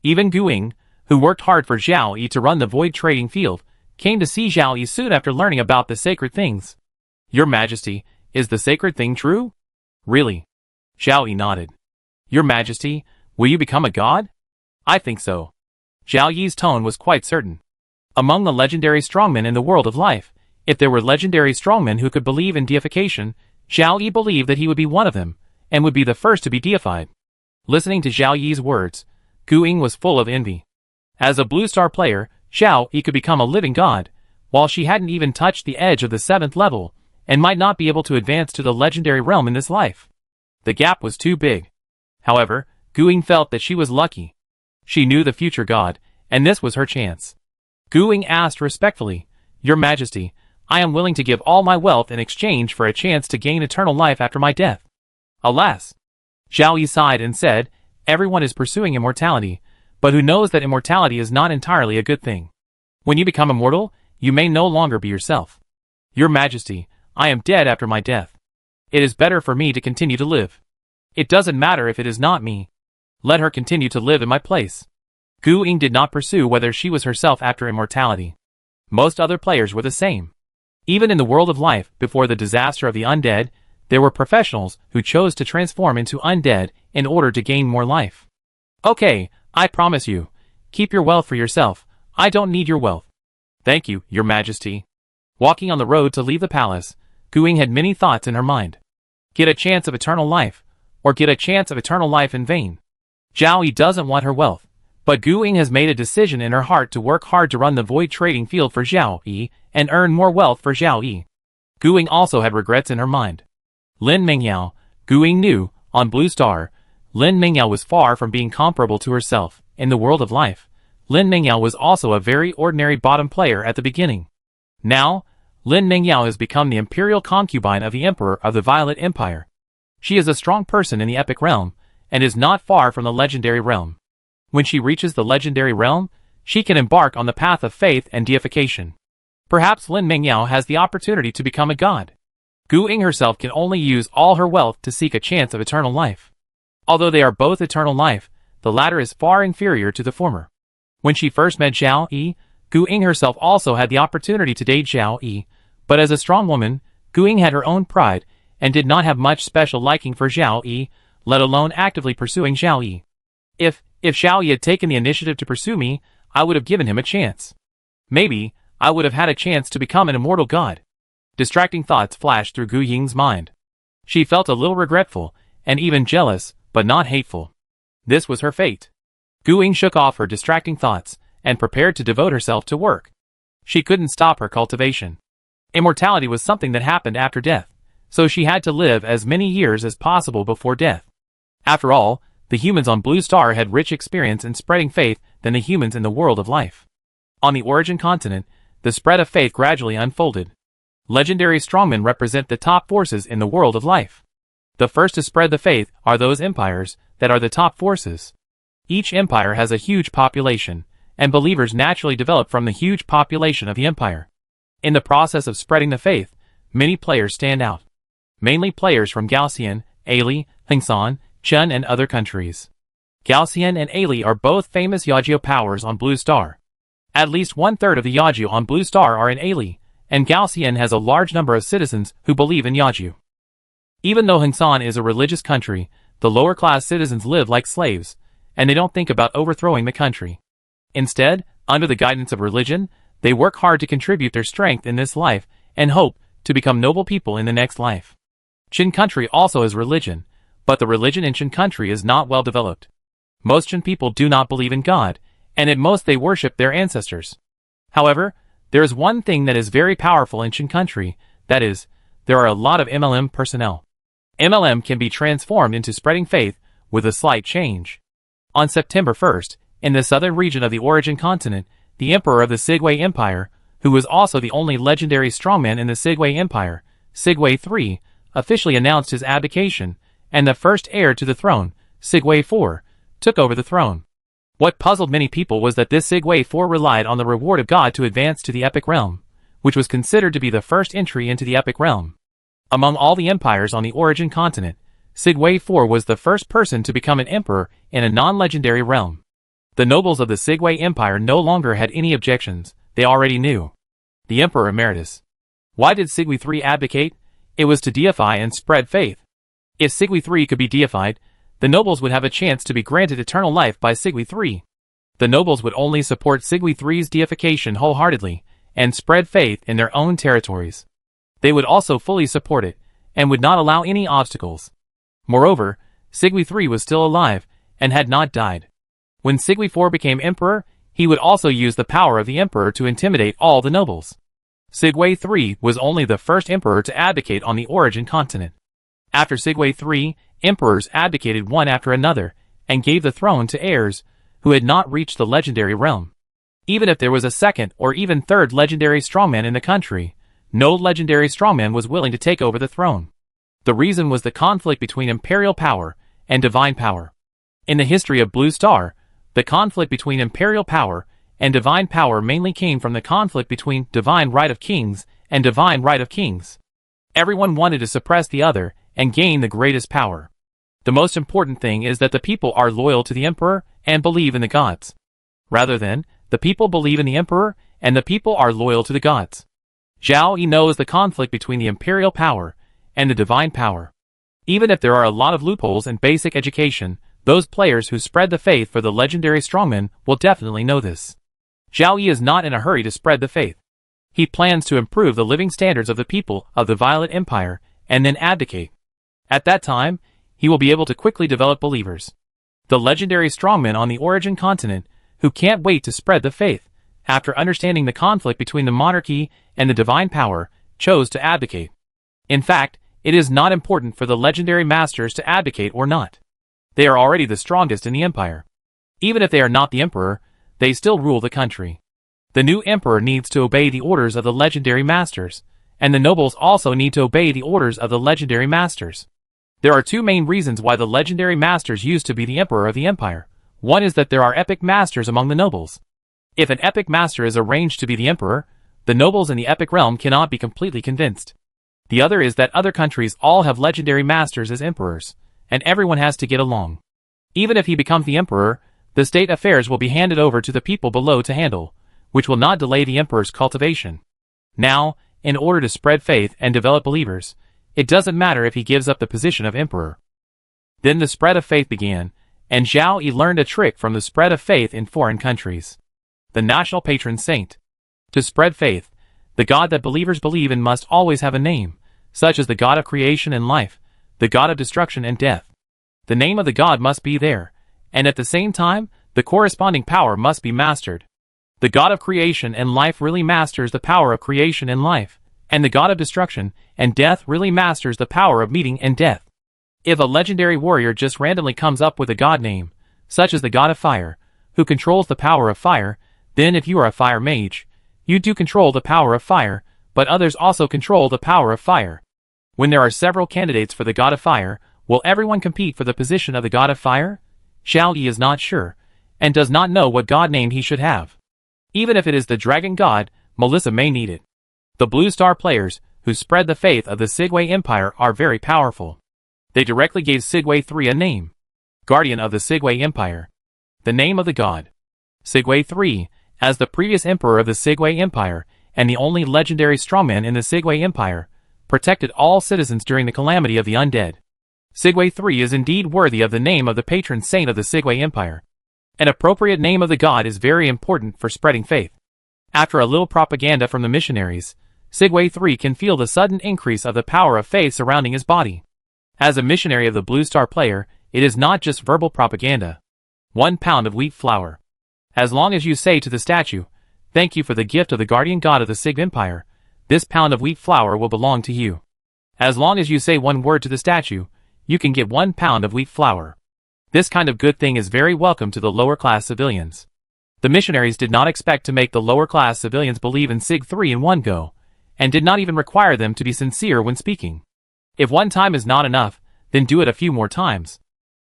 A: Even Guing, who worked hard for Zhao Yi to run the void trading field, came to see Zhao Yi soon after learning about the sacred things. Your Majesty, is the sacred thing true? Really? Zhao Yi nodded. Your Majesty, will you become a god? I think so. Zhao Yi's tone was quite certain. Among the legendary strongmen in the world of life, if there were legendary strongmen who could believe in deification, Zhao Yi believed that he would be one of them, and would be the first to be deified. Listening to Zhao Yi's words, Guing was full of envy. As a Blue Star player, Zhao Yi could become a living god, while she hadn't even touched the edge of the 7th level, and might not be able to advance to the legendary realm in this life. The gap was too big. However, Guing felt that she was lucky. She knew the future god, and this was her chance. Guing asked respectfully, Your Majesty, I am willing to give all my wealth in exchange for a chance to gain eternal life after my death. Alas! Zhao Yi sighed and said, Everyone is pursuing immortality, but who knows that immortality is not entirely a good thing. When you become immortal, you may no longer be yourself. Your Majesty, I am dead after my death. It is better for me to continue to live. It doesn't matter if it is not me. Let her continue to live in my place. Gu Ying did not pursue whether she was herself after immortality. Most other players were the same. Even in the world of life, before the disaster of the undead, there were professionals who chose to transform into undead in order to gain more life. Okay, I promise you. Keep your wealth for yourself. I don't need your wealth. Thank you, Your Majesty. Walking on the road to leave the palace, Gu Ying had many thoughts in her mind. Get a chance of eternal life, or get a chance of eternal life in vain. Zhao Yi doesn't want her wealth, but Gu Ying has made a decision in her heart to work hard to run the void trading field for Zhao Yi and earn more wealth for Zhao Yi. Gu Ying also had regrets in her mind. Lin Mingyao, Gu Ying knew, on Blue Star, Lin Mingyao was far from being comparable to herself. In the world of life, Lin Mingyao was also a very ordinary bottom player at the beginning. Now, Lin Mingyao has become the imperial concubine of the Emperor of the Violet Empire. She is a strong person in the epic realm, and is not far from the legendary realm. When she reaches the legendary realm, she can embark on the path of faith and deification. Perhaps Lin Mingyao has the opportunity to become a god. Gu Ying herself can only use all her wealth to seek a chance of eternal life. Although they are both eternal life, the latter is far inferior to the former. When she first met Zhao Yi, Gu Ying herself also had the opportunity to date Zhao Yi, but as a strong woman, Gu Ying had her own pride, and did not have much special liking for Zhao Yi, let alone actively pursuing Zhao Yi. If Zhao Yi had taken the initiative to pursue me, I would have given him a chance. Maybe, I would have had a chance to become an immortal god. Distracting thoughts flashed through Gu Ying's mind. She felt a little regretful, and even jealous, but not hateful. This was her fate. Gu Ying shook off her distracting thoughts, and prepared to devote herself to work. She couldn't stop her cultivation. Immortality was something that happened after death, so she had to live as many years as possible before death. After all, the humans on Blue Star had rich experience in spreading faith than the humans in the world of life. On the Origin continent, the spread of faith gradually unfolded. Legendary strongmen represent the top forces in the world of life. The first to spread the faith are those empires that are the top forces. Each empire has a huge population, and believers naturally develop from the huge population of the empire. In the process of spreading the faith, many players stand out. Mainly players from Gaussian, Ailey, Hengsan, Chun and other countries. Gaussian and Ailey are both famous Yagyo powers on Blue Star. At least 1/3 of the Yagyu on Blue Star are in Ailey, and Gaussian has a large number of citizens who believe in Yagyu. Even though Hengsan is a religious country, the lower-class citizens live like slaves, and they don't think about overthrowing the country. Instead, under the guidance of religion, they work hard to contribute their strength in this life and hope to become noble people in the next life. Qin country also has religion, but the religion in Qin country is not well developed. Most Qin people do not believe in God, and at most they worship their ancestors. However, There is one thing that is very powerful in Qin country, that is, there are a lot of MLM personnel. MLM can be transformed into spreading faith with a slight change. On September 1st, in the southern region of the Origin continent, the emperor of the Sigway Empire, who was also the only legendary strongman in the Sigway Empire, Sigway III, officially announced his abdication, and the first heir to the throne, Sigway IV, took over the throne. What puzzled many people was that this Sigway IV relied on the reward of God to advance to the epic realm, which was considered to be the first entry into the epic realm. Among all the empires on the Origin continent, Sigway IV was the first person to become an emperor in a non-legendary realm. The nobles of the Sigway Empire no longer had any objections, they already knew. The Emperor Emeritus. Why did Sigway III abdicate? It was to deify and spread faith. If Sigway III could be deified, the nobles would have a chance to be granted eternal life by Sigway III. The nobles would only support Sigway III's deification wholeheartedly, and spread faith in their own territories. They would also fully support it, and would not allow any obstacles. Moreover, Sigway III was still alive, and had not died. When Sigway IV became emperor, he would also use the power of the emperor to intimidate all the nobles. Sigway III was only the first emperor to abdicate on the Origin continent. After Sigway III, emperors abdicated one after another, and gave the throne to heirs who had not reached the legendary realm. Even if there was a second or even third legendary strongman in the country, no legendary strongman was willing to take over the throne. The reason was the conflict between imperial power and divine power. In the history of Blue Star, the conflict between imperial power and divine power mainly came from the conflict between divine right of kings and divine right of kings. Everyone wanted to suppress the other and gain the greatest power. The most important thing is that the people are loyal to the emperor and believe in the gods. Rather than, the people believe in the emperor and the people are loyal to the gods. Zhao Yi knows the conflict between the imperial power and the divine power. Even if there are a lot of loopholes in basic education, those players who spread the faith for the legendary strongman will definitely know this. Zhao Yi is not in a hurry to spread the faith. He plans to improve the living standards of the people of the Violet Empire and then abdicate. At that time, he will be able to quickly develop believers. The legendary strongman on the Origin continent, who can't wait to spread the faith, after understanding the conflict between the monarchy and the divine power, chose to abdicate. In fact, it is not important for the legendary masters to abdicate or not. They are already the strongest in the empire. Even if they are not the emperor, they still rule the country. The new emperor needs to obey the orders of the legendary masters, and the nobles also need to obey the orders of the legendary masters. There are two main reasons why the legendary masters used to be the emperor of the empire. One is that there are epic masters among the nobles. If an epic master is arranged to be the emperor, the nobles in the epic realm cannot be completely convinced. The other is that other countries all have legendary masters as emperors, and everyone has to get along. Even if he becomes the emperor, the state affairs will be handed over to the people below to handle, which will not delay the emperor's cultivation. Now, in order to spread faith and develop believers, it doesn't matter if he gives up the position of emperor. Then the spread of faith began, and Zhao Yi learned a trick from the spread of faith in foreign countries. The national patron saint. To spread faith, the God that believers believe in must always have a name, such as the God of creation and life, the God of destruction and death. The name of the God must be there, and at the same time, the corresponding power must be mastered. The God of creation and life really masters the power of creation and life, and the God of destruction and death really masters the power of meeting and death. If a legendary warrior just randomly comes up with a god name, such as the God of Fire, who controls the power of fire, then if you are a fire mage, you do control the power of fire, but others also control the power of fire. When there are several candidates for the God of Fire, will everyone compete for the position of the God of Fire? Zhao Yi is not sure, and does not know what god name he should have. Even if it is the Dragon God, Melissa may need it. The Blue Star players, who spread the faith of the Sigway Empire, are very powerful. They directly gave Sigway III a name. Guardian of the Sigway Empire. The name of the god. Sigway III, as the previous emperor of the Sigway Empire, and the only legendary strongman in the Sigway Empire, protected all citizens during the calamity of the undead. Sigway III is indeed worthy of the name of the patron saint of the Sigway Empire. An appropriate name of the god is very important for spreading faith. After a little propaganda from the missionaries, Sigway III can feel the sudden increase of the power of faith surrounding his body. As a missionary of the Blue Star player, it is not just verbal propaganda. 1 pound of wheat flour. As long as you say to the statue, Thank you for the gift of the guardian god of the Sig Empire. This pound of wheat flour will belong to you. As long as you say one word to the statue, you can get 1 pound of wheat flour. This kind of good thing is very welcome to the lower-class civilians. The missionaries did not expect to make the lower-class civilians believe in Sig 3 in one go, and did not even require them to be sincere when speaking. If one time is not enough, then do it a few more times.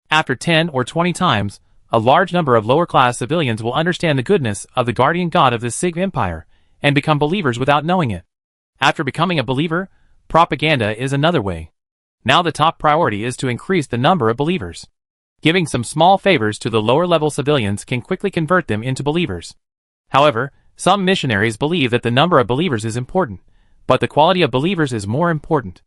A: After 10 or 20 times, a large number of lower-class civilians will understand the goodness of the guardian god of the Sig Empire, and become believers without knowing it. After becoming a believer, propaganda is another way. Now the top priority is to increase the number of believers. Giving some small favors to the lower-level civilians can quickly convert them into believers. However, some missionaries believe that the number of believers is important, but the quality of believers is more important.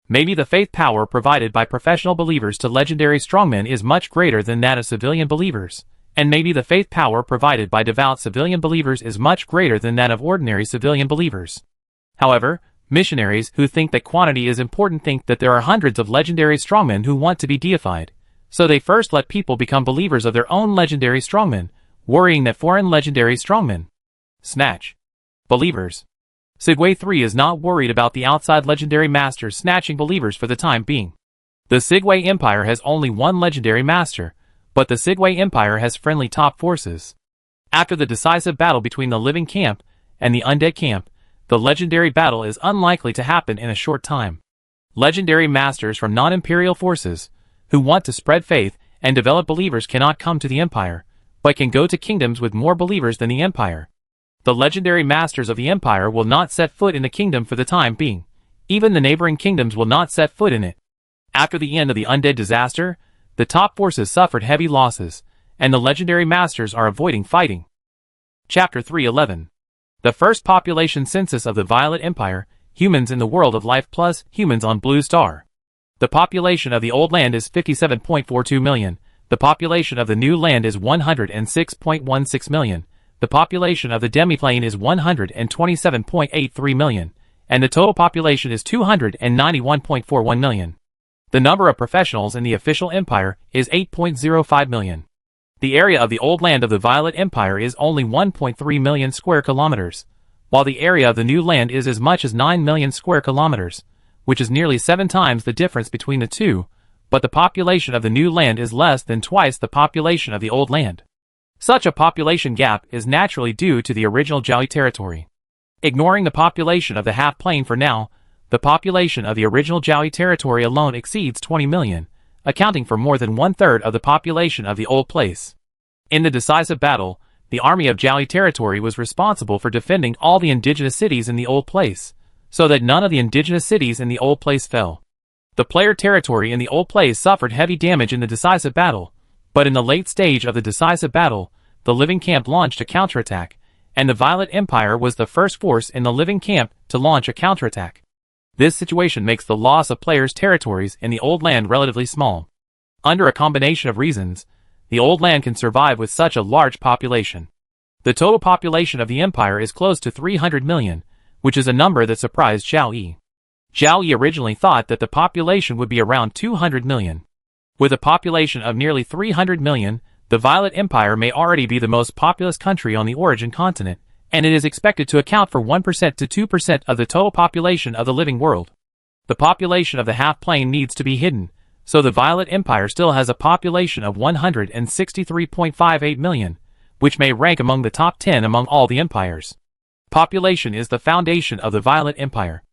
A: Maybe the faith power provided by professional believers to legendary strongmen is much greater than that of civilian believers, and maybe the faith power provided by devout civilian believers is much greater than that of ordinary civilian believers. However, missionaries who think that quantity is important think that there are hundreds of legendary strongmen who want to be deified, so they first let people become believers of their own legendary strongmen, worrying that foreign legendary strongmen snatch believers. Sigway 3 is not worried about the outside legendary masters snatching believers for the time being. The Sigway Empire has only one legendary master, but the Sigway Empire has friendly top forces. After the decisive battle between the living camp and the undead camp, the legendary battle is unlikely to happen in a short time. Legendary masters from non-imperial forces, who want to spread faith and develop believers cannot come to the Empire, but can go to kingdoms with more believers than the Empire. The legendary masters of the Empire will not set foot in the kingdom for the time being. Even the neighboring kingdoms will not set foot in it. After the end of the undead disaster, the top forces suffered heavy losses, and the legendary masters are avoiding fighting. Chapter 311. The first population census of the Violet Empire, humans in the world of life plus humans on Blue Star. The population of the old land is 57.42 million. The population of the new land is 106.16 million. The population of the demiplane is 127.83 million. And the total population is 291.41 million. The number of professionals in the official empire is 8.05 million. The area of the old land of the Violet Empire is only 1.3 million square kilometers, while the area of the new land is as much as 9 million square kilometers, which is nearly 7 times the difference between the two, but the population of the new land is less than twice the population of the old land. Such a population gap is naturally due to the original Jiaoyi territory. Ignoring the population of the half-plane for now, the population of the original Jiaoyi territory alone exceeds 20 million, accounting for more than 1/3 of the population of the old place. In the decisive battle, the army of Jiaoyi territory was responsible for defending all the indigenous cities in the old place, so that none of the indigenous cities in the old place fell. The player territory in the old place suffered heavy damage in the decisive battle, but in the late stage of the decisive battle, the living camp launched a counterattack, and the Violet Empire was the first force in the living camp to launch a counterattack. This situation makes the loss of players' territories in the old land relatively small. Under a combination of reasons, the old land can survive with such a large population. The total population of the empire is close to 300 million, which is a number that surprised Zhao Yi. Zhao Yi originally thought that the population would be around 200 million. With a population of nearly 300 million, the Violet Empire may already be the most populous country on the origin continent, and it is expected to account for 1% to 2% of the total population of the living world. The population of the half-plane needs to be hidden, so the Violet Empire still has a population of 163.58 million, which may rank among the top 10 among all the empires. Population is the foundation of the Violet Empire.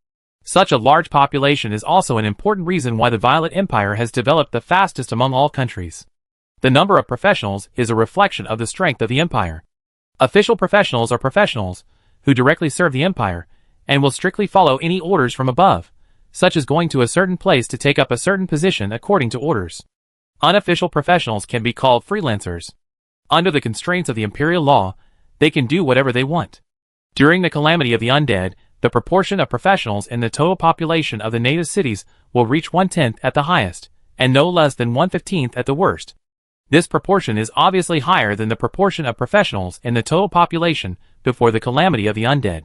A: Such a large population is also an important reason why the Violet Empire has developed the fastest among all countries. The number of professionals is a reflection of the strength of the empire. Official professionals are professionals who directly serve the empire and will strictly follow any orders from above, such as going to a certain place to take up a certain position according to orders. Unofficial professionals can be called freelancers. Under the constraints of the imperial law, they can do whatever they want. During the calamity of the undead, the proportion of professionals in the total population of the native cities will reach 1/10 at the highest, and no less than 1/15 at the worst. This proportion is obviously higher than the proportion of professionals in the total population before the calamity of the undead.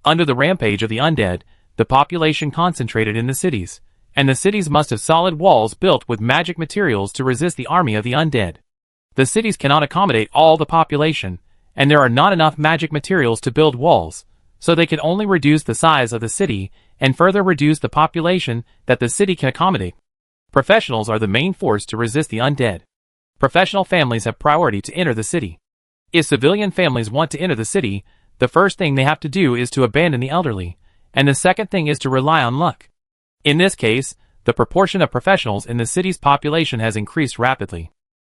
A: Under the rampage of the undead, the population concentrated in the cities, and the cities must have solid walls built with magic materials to resist the army of the undead. The cities cannot accommodate all the population, and there are not enough magic materials to build walls, so they can only reduce the size of the city and further reduce the population that the city can accommodate. Professionals are the main force to resist the undead. Professional families have priority to enter the city. If civilian families want to enter the city, the first thing they have to do is to abandon the elderly, and the second thing is to rely on luck. In this case, the proportion of professionals in the city's population has increased rapidly.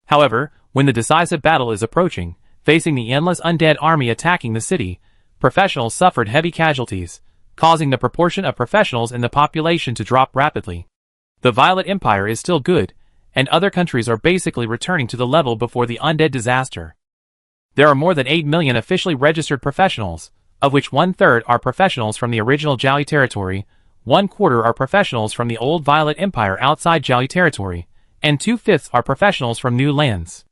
A: However, when the decisive battle is approaching, facing the endless undead army attacking the city, professionals suffered heavy casualties, causing the proportion of professionals in the population to drop rapidly. The Violet Empire is still good, and other countries are basically returning to the level before the undead disaster. There are more than 8 million officially registered professionals, of which 1/3 are professionals from the original Jiaoyi territory, 1/4 are professionals from the old Violet Empire outside Jiaoyi territory, and 2/5 are professionals from new lands.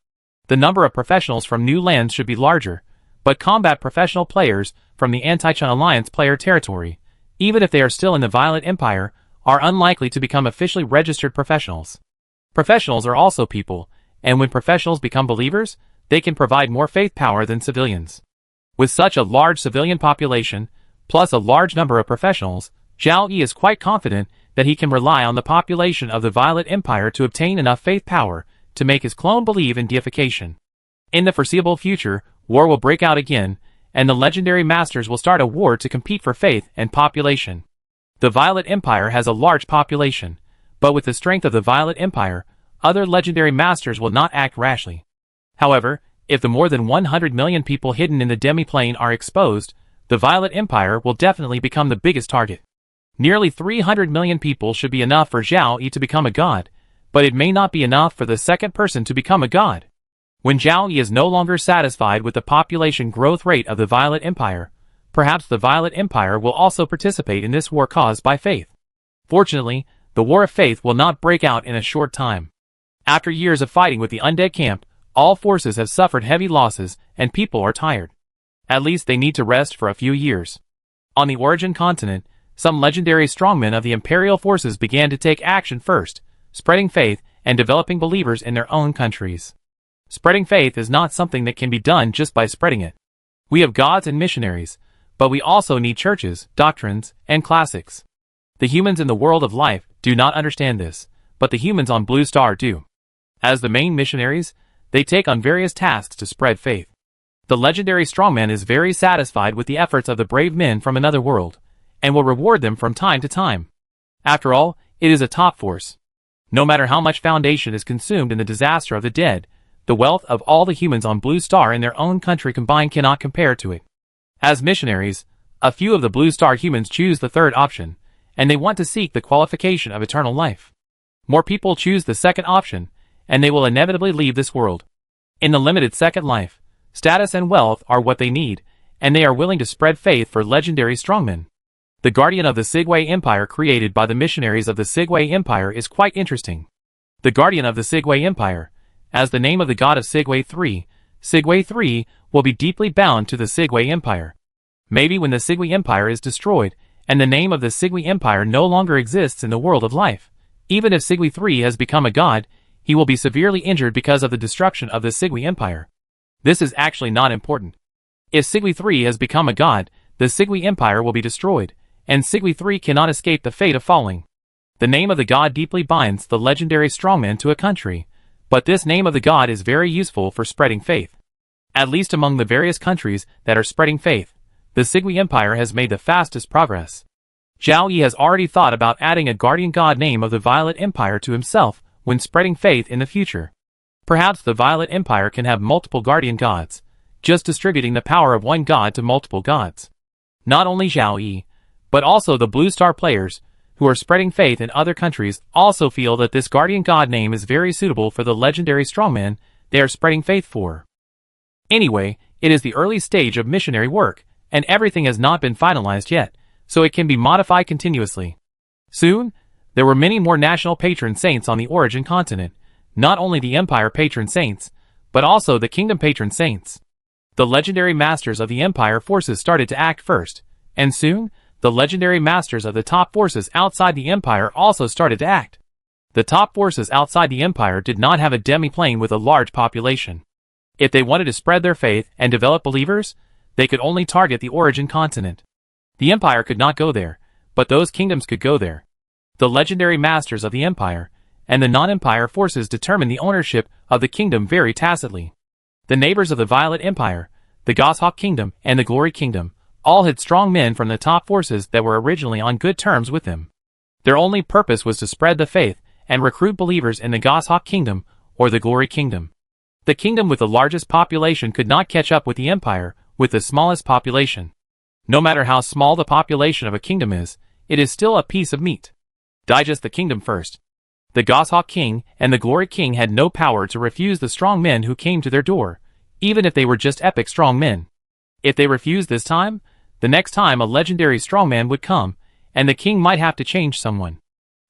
A: The number of professionals from new lands should be larger, but combat professional players from the Anti-Chun Alliance player territory, even if they are still in the Violet Empire, are unlikely to become officially registered professionals. Professionals are also people, and when professionals become believers, they can provide more faith power than civilians. With such a large civilian population, plus a large number of professionals, Zhao Yi is quite confident that he can rely on the population of the Violet Empire to obtain enough faith power to make his clone believe in deification. In the foreseeable future, war will break out again, and the legendary masters will start a war to compete for faith and population. The Violet Empire has a large population, but with the strength of the Violet Empire, other legendary masters will not act rashly. However, if the more than 100 million people hidden in the demi-plane are exposed, the Violet Empire will definitely become the biggest target. Nearly 300 million people should be enough for Zhao Yi to become a god, but it may not be enough for the second person to become a god. When Zhao Yi is no longer satisfied with the population growth rate of the Violet Empire, perhaps the Violet Empire will also participate in this war caused by faith. Fortunately, the War of Faith will not break out in a short time. After years of fighting with the undead camp, all forces have suffered heavy losses and people are tired. At least they need to rest for a few years. On the Origin continent, some legendary strongmen of the Imperial forces began to take action first, spreading faith and developing believers in their own countries. Spreading faith is not something that can be done just by spreading it. We have gods and missionaries, but we also need churches, doctrines, and classics. The humans in the world of life do not understand this, but the humans on Blue Star do. As the main missionaries, they take on various tasks to spread faith. The legendary strongman is very satisfied with the efforts of the brave men from another world, and will reward them from time to time. After all, it is a top force. No matter how much foundation is consumed in the disaster of the dead, the wealth of all the humans on Blue Star in their own country combined cannot compare to it. As missionaries, a few of the Blue Star humans choose the third option, and they want to seek the qualification of eternal life. More people choose the second option, and they will inevitably leave this world. In the limited second life, status and wealth are what they need, and they are willing to spread faith for legendary strongmen. The Guardian of the Sigway Empire created by the missionaries of the Sigway Empire is quite interesting. The Guardian of the Sigway Empire, as the name of the god of Sigway 3, Sigway 3 will be deeply bound to the Sigway Empire. Maybe when the Sigway Empire is destroyed, and the name of the Sigway Empire no longer exists in the world of life, even if Sigway 3 has become a god, he will be severely injured because of the destruction of the Sigway Empire. This is actually not important. If Sigway 3 has become a god, the Sigway Empire will be destroyed, and Sigway 3 cannot escape the fate of falling. The name of the god deeply binds the legendary strongman to a country, but this name of the god is very useful for spreading faith. At least among the various countries that are spreading faith, the Sigway Empire has made the fastest progress. Zhao Yi has already thought about adding a guardian god name of the Violet Empire to himself when spreading faith in the future. Perhaps the Violet Empire can have multiple guardian gods, just distributing the power of one god to multiple gods. Not only Zhao Yi, but also the Blue Star players, who are spreading faith in other countries, also feel that this guardian god name is very suitable for the legendary strongman they are spreading faith for. Anyway, it is the early stage of missionary work, and everything has not been finalized yet, so it can be modified continuously. Soon, there were many more national patron saints on the Origin continent, not only the Empire patron saints, but also the Kingdom patron saints. The legendary masters of the Empire forces started to act first, and soon, the legendary masters of the top forces outside the Empire also started to act. The top forces outside the Empire did not have a demi-plane with a large population. If they wanted to spread their faith and develop believers, they could only target the origin continent. The empire could not go there, but those kingdoms could go there. The legendary masters of the empire and the non-empire forces determined the ownership of the kingdom very tacitly. The neighbors of the Violet Empire, the Goshawk Kingdom, and the Glory Kingdom, all had strong men from the top forces that were originally on good terms with them. Their only purpose was to spread the faith and recruit believers in the Goshawk Kingdom or the Glory Kingdom. The kingdom with the largest population could not catch up with the empire with the smallest population. No matter how small the population of a kingdom is, it is still a piece of meat. Digest the kingdom first. The Goshawk King and the Glory King had no power to refuse the strong men who came to their door, even if they were just epic strong men. If they refused this time, the next time a legendary strongman would come, and the king might have to change someone.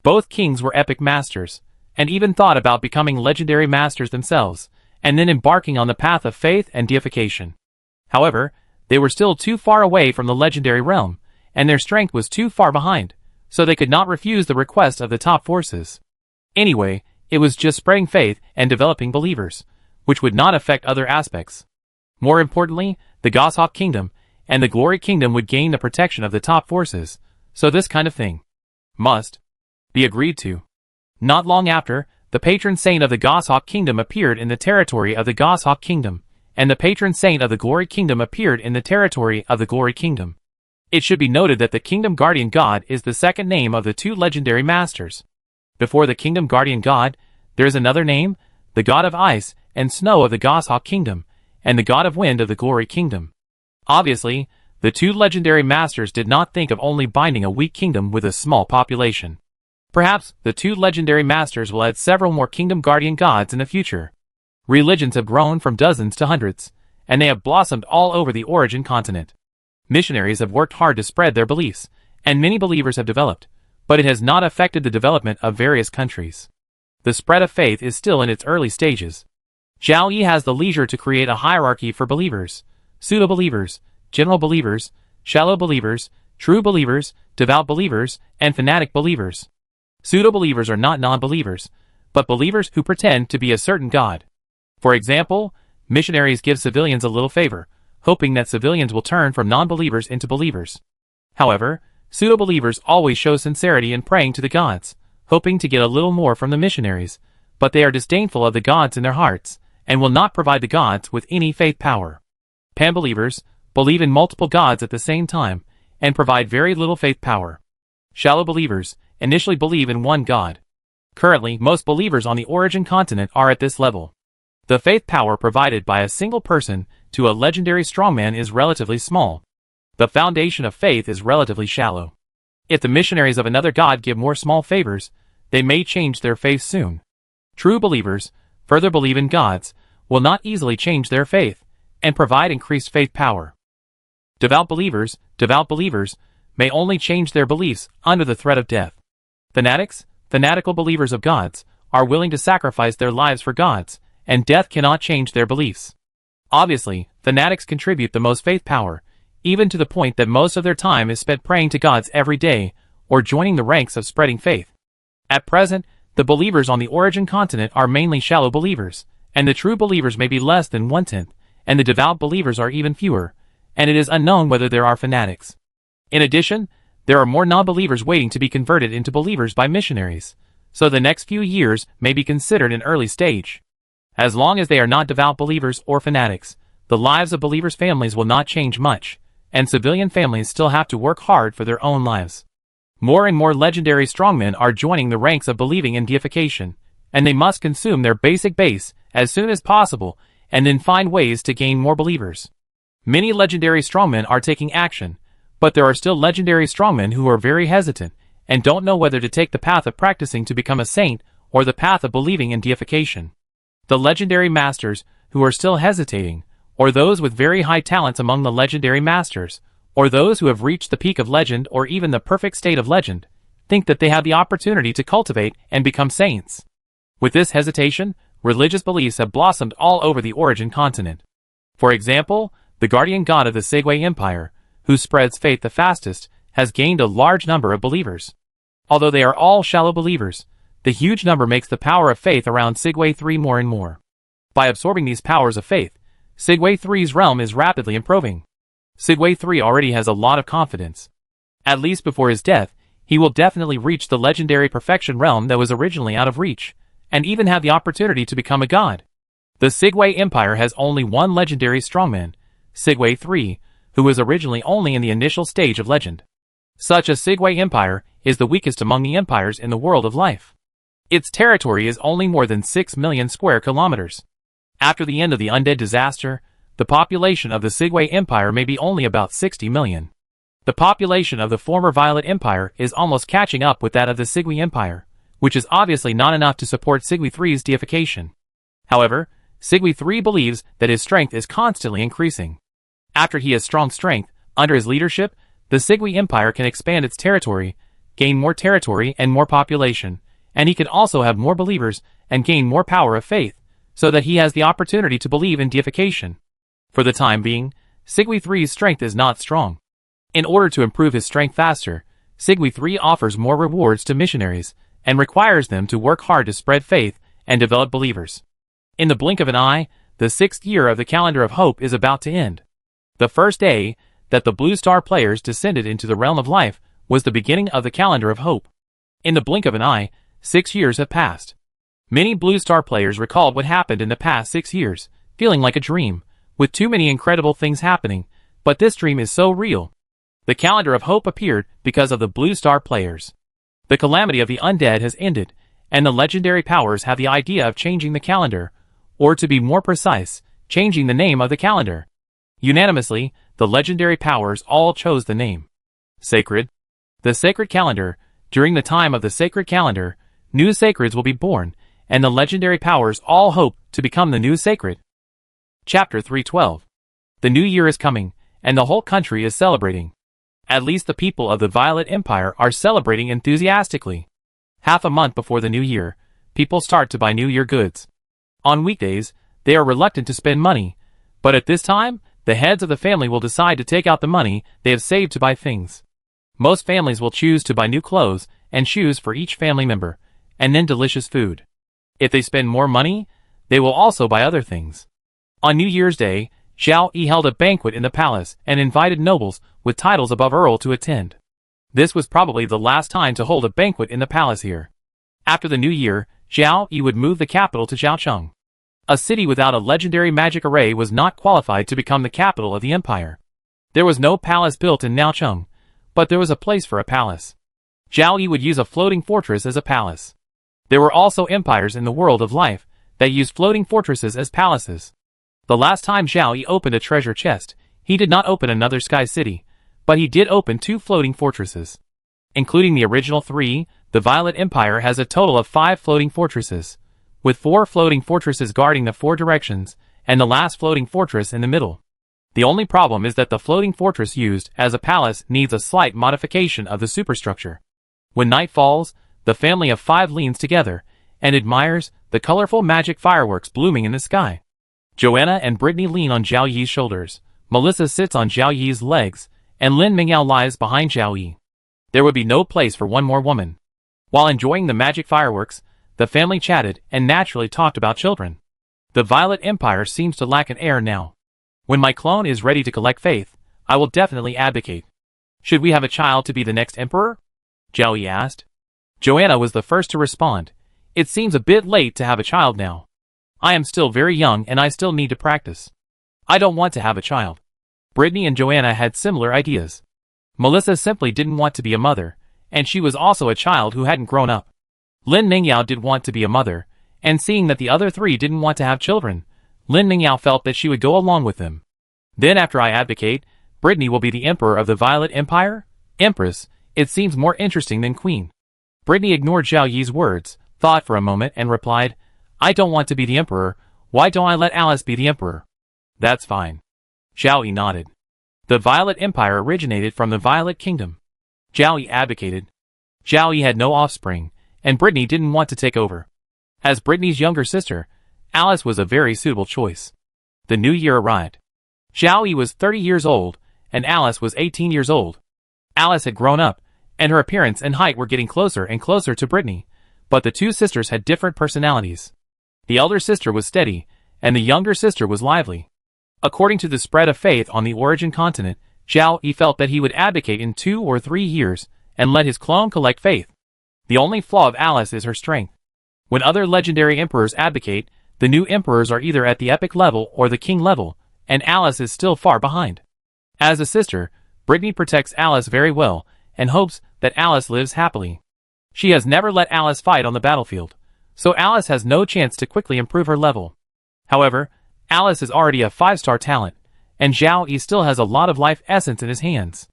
A: Both kings were epic masters, and even thought about becoming legendary masters themselves, and then embarking on the path of faith and deification. However, they were still too far away from the legendary realm, and their strength was too far behind, so they could not refuse the request of the top forces. Anyway, it was just spreading faith and developing believers, which would not affect other aspects. More importantly, the Goshawk Kingdom and the Glory Kingdom would gain the protection of the top forces, so this kind of thing must be agreed to. Not long after, the patron saint of the Goshawk Kingdom appeared in the territory of the Goshawk Kingdom, and the patron saint of the Glory Kingdom appeared in the territory of the Glory Kingdom. It should be noted that the Kingdom Guardian God is the second name of the two legendary masters. Before the Kingdom Guardian God, there is another name, the God of Ice and Snow of the Goshawk Kingdom, and the God of Wind of the Glory Kingdom. Obviously, the two legendary masters did not think of only binding a weak kingdom with a small population. Perhaps the two legendary masters will add several more Kingdom Guardian gods in the future. Religions have grown from dozens to hundreds, and they have blossomed all over the origin continent. Missionaries have worked hard to spread their beliefs, and many believers have developed, but it has not affected the development of various countries. The spread of faith is still in its early stages. Zhao Yi has the leisure to create a hierarchy for believers, pseudo-believers, general believers, shallow believers, true believers, devout believers, and fanatic believers. Pseudo-believers are not non-believers, but believers who pretend to be a certain god. For example, missionaries give civilians a little favor, hoping that civilians will turn from non-believers into believers. However, pseudo-believers always show sincerity in praying to the gods, hoping to get a little more from the missionaries, but they are disdainful of the gods in their hearts, and will not provide the gods with any faith power. Pan-believers believe in multiple gods at the same time, and provide very little faith power. Shallow believers initially believe in one god. Currently, most believers on the origin continent are at this level. The faith power provided by a single person to a legendary strongman is relatively small. The foundation of faith is relatively shallow. If the missionaries of another god give more small favors, they may change their faith soon. True believers, further believe in gods, will not easily change their faith, and provide increased faith power. Devout believers may only change their beliefs under the threat of death. Fanatics, fanatical believers of gods, are willing to sacrifice their lives for gods, and death cannot change their beliefs. Obviously, fanatics contribute the most faith power, even to the point that most of their time is spent praying to gods every day, or joining the ranks of spreading faith. At present, the believers on the origin continent are mainly shallow believers, and the true believers may be less than 1/10, and the devout believers are even fewer, and it is unknown whether there are fanatics. In addition, there are more non-believers waiting to be converted into believers by missionaries, so the next few years may be considered an early stage. As long as they are not devout believers or fanatics, the lives of believers' families will not change much, and civilian families still have to work hard for their own lives. More and more legendary strongmen are joining the ranks of believing in deification, and they must consume their basic base as soon as possible and then find ways to gain more believers. Many legendary strongmen are taking action, but there are still legendary strongmen who are very hesitant and don't know whether to take the path of practicing to become a saint or the path of believing in deification. The legendary masters who are still hesitating, or those with very high talents among the legendary masters, or those who have reached the peak of legend or even the perfect state of legend, think that they have the opportunity to cultivate and become saints. With this hesitation, religious beliefs have blossomed all over the origin continent. For example, the guardian god of the Segway Empire, who spreads faith the fastest, has gained a large number of believers. Although they are all shallow believers, the huge number makes the power of faith around Segway 3 more and more. By absorbing these powers of faith, Sigway III's realm is rapidly improving. Sigway III already has a lot of confidence. At least before his death, he will definitely reach the legendary perfection realm that was originally out of reach, and even have the opportunity to become a god. The Sigway Empire has only one legendary strongman, Sigway III, who was originally only in the initial stage of legend. Such a Sigway Empire is the weakest among the empires in the world of life. Its territory is only more than 6 million square kilometers. After the end of the undead disaster, the population of the Sigway Empire may be only about 60 million. The population of the former Violet Empire is almost catching up with that of the Sigway Empire, which is obviously not enough to support Sigway III's deification. However, Sigway III believes that his strength is constantly increasing. After he has strong strength, under his leadership, the Sigway Empire can expand its territory, gain more territory and more population, and he can also have more believers and gain more power of faith, so that he has the opportunity to believe in deification. For the time being, Sigway III's strength is not strong. In order to improve his strength faster, Sigway III offers more rewards to missionaries, and requires them to work hard to spread faith and develop believers. In the blink of an eye, the 6th year of the Calendar of Hope is about to end. The first day that the Blue Star players descended into the realm of life was the beginning of the Calendar of Hope. In the blink of an eye, 6 years have passed. Many Blue Star players recalled what happened in the past 6 years, feeling like a dream, with too many incredible things happening, but this dream is so real. The Calendar of Hope appeared because of the Blue Star players. The calamity of the undead has ended, and the legendary powers have the idea of changing the calendar, or to be more precise, changing the name of the calendar. Unanimously, the legendary powers all chose the name Sacred. The Sacred Calendar. During the time of the Sacred Calendar, new Sacreds will be born, and the legendary powers all hope to become the new Sacred. Chapter 312. The new year is coming, and the whole country is celebrating. At least the people of the Violet Empire are celebrating enthusiastically. Half a month before the new year, people start to buy New Year goods. On weekdays, they are reluctant to spend money, but at this time, the heads of the family will decide to take out the money they have saved to buy things. Most families will choose to buy new clothes and shoes for each family member, and then delicious food. If they spend more money, they will also buy other things. On New Year's Day, Zhao Yi held a banquet in the palace and invited nobles with titles above Earl to attend. This was probably the last time to hold a banquet in the palace here. After the new year, Zhao Yi would move the capital to Zhaocheng. A city without a legendary magic array was not qualified to become the capital of the empire. There was no palace built in Zhaocheng, but there was a place for a palace. Zhao Yi would use a floating fortress as a palace. There were also empires in the world of life that used floating fortresses as palaces. The last time Zhao Yi opened a treasure chest, he did not open another sky city, but he did open 2 floating fortresses. Including the original 3, the Violet Empire has a total of 5 floating fortresses, with 4 floating fortresses guarding the 4 directions, and the last floating fortress in the middle. The only problem is that the floating fortress used as a palace needs a slight modification of the superstructure. When night falls, the family of 5 leans together and admires the colorful magic fireworks blooming in the sky. Joanna and Brittany lean on Zhao Yi's shoulders, Melissa sits on Zhao Yi's legs, and Lin Mingyao lies behind Zhao Yi. There would be no place for one more woman. While enjoying the magic fireworks, the family chatted and naturally talked about children. The Violet Empire seems to lack an heir now. When my clone is ready to collect faith, I will definitely advocate. Should we have a child to be the next emperor? Zhao Yi asked. Joanna was the first to respond. It seems a bit late to have a child now. I am still very young and I still need to practice. I don't want to have a child. Brittany and Joanna had similar ideas. Melissa simply didn't want to be a mother, and she was also a child who hadn't grown up. Lin Mingyao did want to be a mother, and seeing that the other 3 didn't want to have children, Lin Mingyao felt that she would go along with them. Then after I advocate, Brittany will be the emperor of the Violet Empire? Empress, it seems more interesting than queen. Brittany ignored Zhao Yi's words, thought for a moment and replied, I don't want to be the emperor, why don't I let Alice be the emperor? That's fine. Zhao Yi nodded. The Violet Empire originated from the Violet Kingdom. Zhao Yi advocated. Zhao Yi had no offspring, and Brittany didn't want to take over. As Brittany's younger sister, Alice was a very suitable choice. The new year arrived. Zhao Yi was 30 years old, and Alice was 18 years old. Alice had grown up, and her appearance and height were getting closer and closer to Brittany, but the 2 sisters had different personalities. The elder sister was steady, and the younger sister was lively. According to the spread of faith on the origin continent, Zhao Yi felt that he would abdicate in 2 or 3 years and let his clone collect faith. The only flaw of Alice is her strength. When other legendary emperors abdicate, the new emperors are either at the epic level or the king level, and Alice is still far behind. As a sister, Brittany protects Alice very well and hopes that Alice lives happily. She has never let Alice fight on the battlefield, so Alice has no chance to quickly improve her level. However, Alice is already a 5-star talent, and Zhao Yi still has a lot of life essence in his hands.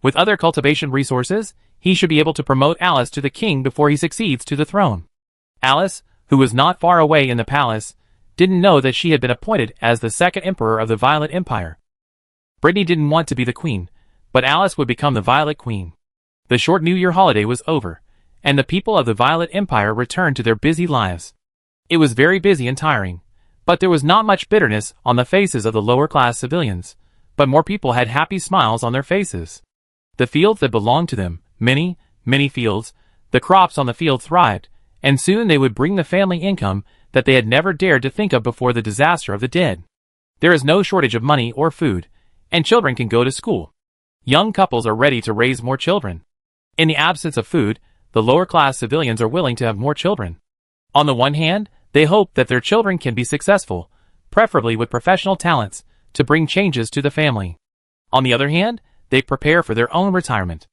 A: With other cultivation resources, he should be able to promote Alice to the king before he succeeds to the throne. Alice, who was not far away in the palace, didn't know that she had been appointed as the second emperor of the Violet Empire. Brittany didn't want to be the queen, but Alice would become the Violet Queen. The short New Year holiday was over, and the people of the Violet Empire returned to their busy lives. It was very busy and tiring, but there was not much bitterness on the faces of the lower-class civilians, but more people had happy smiles on their faces. The fields that belonged to them, many fields, the crops on the field thrived, and soon they would bring the family income that they had never dared to think of before the disaster of the dead. There is no shortage of money or food, and children can go to school. Young couples are ready to raise more children. In the absence of food, the lower-class civilians are willing to have more children. On the one hand, they hope that their children can be successful, preferably with professional talents, to bring changes to the family. On the other hand, they prepare for their own retirement.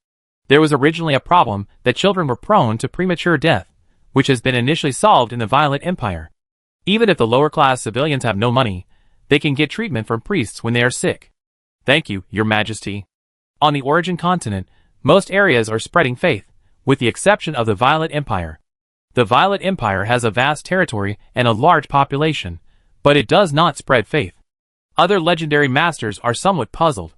A: There was originally a problem that children were prone to premature death, which has been initially solved in the Violet Empire. Even if the lower-class civilians have no money, they can get treatment from priests when they are sick. Thank you, Your Majesty. On the origin continent, most areas are spreading faith, with the exception of the Violet Empire. The Violet Empire has a vast territory and a large population, but it does not spread faith. Other legendary masters are somewhat puzzled.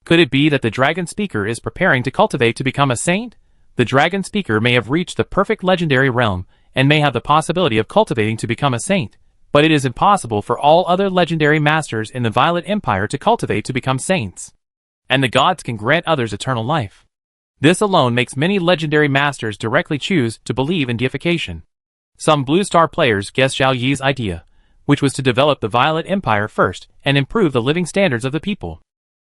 A: Could it be that the Dragon Speaker is preparing to cultivate to become a saint? The Dragon Speaker may have reached the perfect legendary realm and may have the possibility of cultivating to become a saint, but it is impossible for all other legendary masters in the Violet Empire to cultivate to become saints. And the gods can grant others eternal life. This alone makes many legendary masters directly choose to believe in deification. Some Blue Star players guessed Zhao Yi's idea, which was to develop the Violet Empire first and improve the living standards of the people.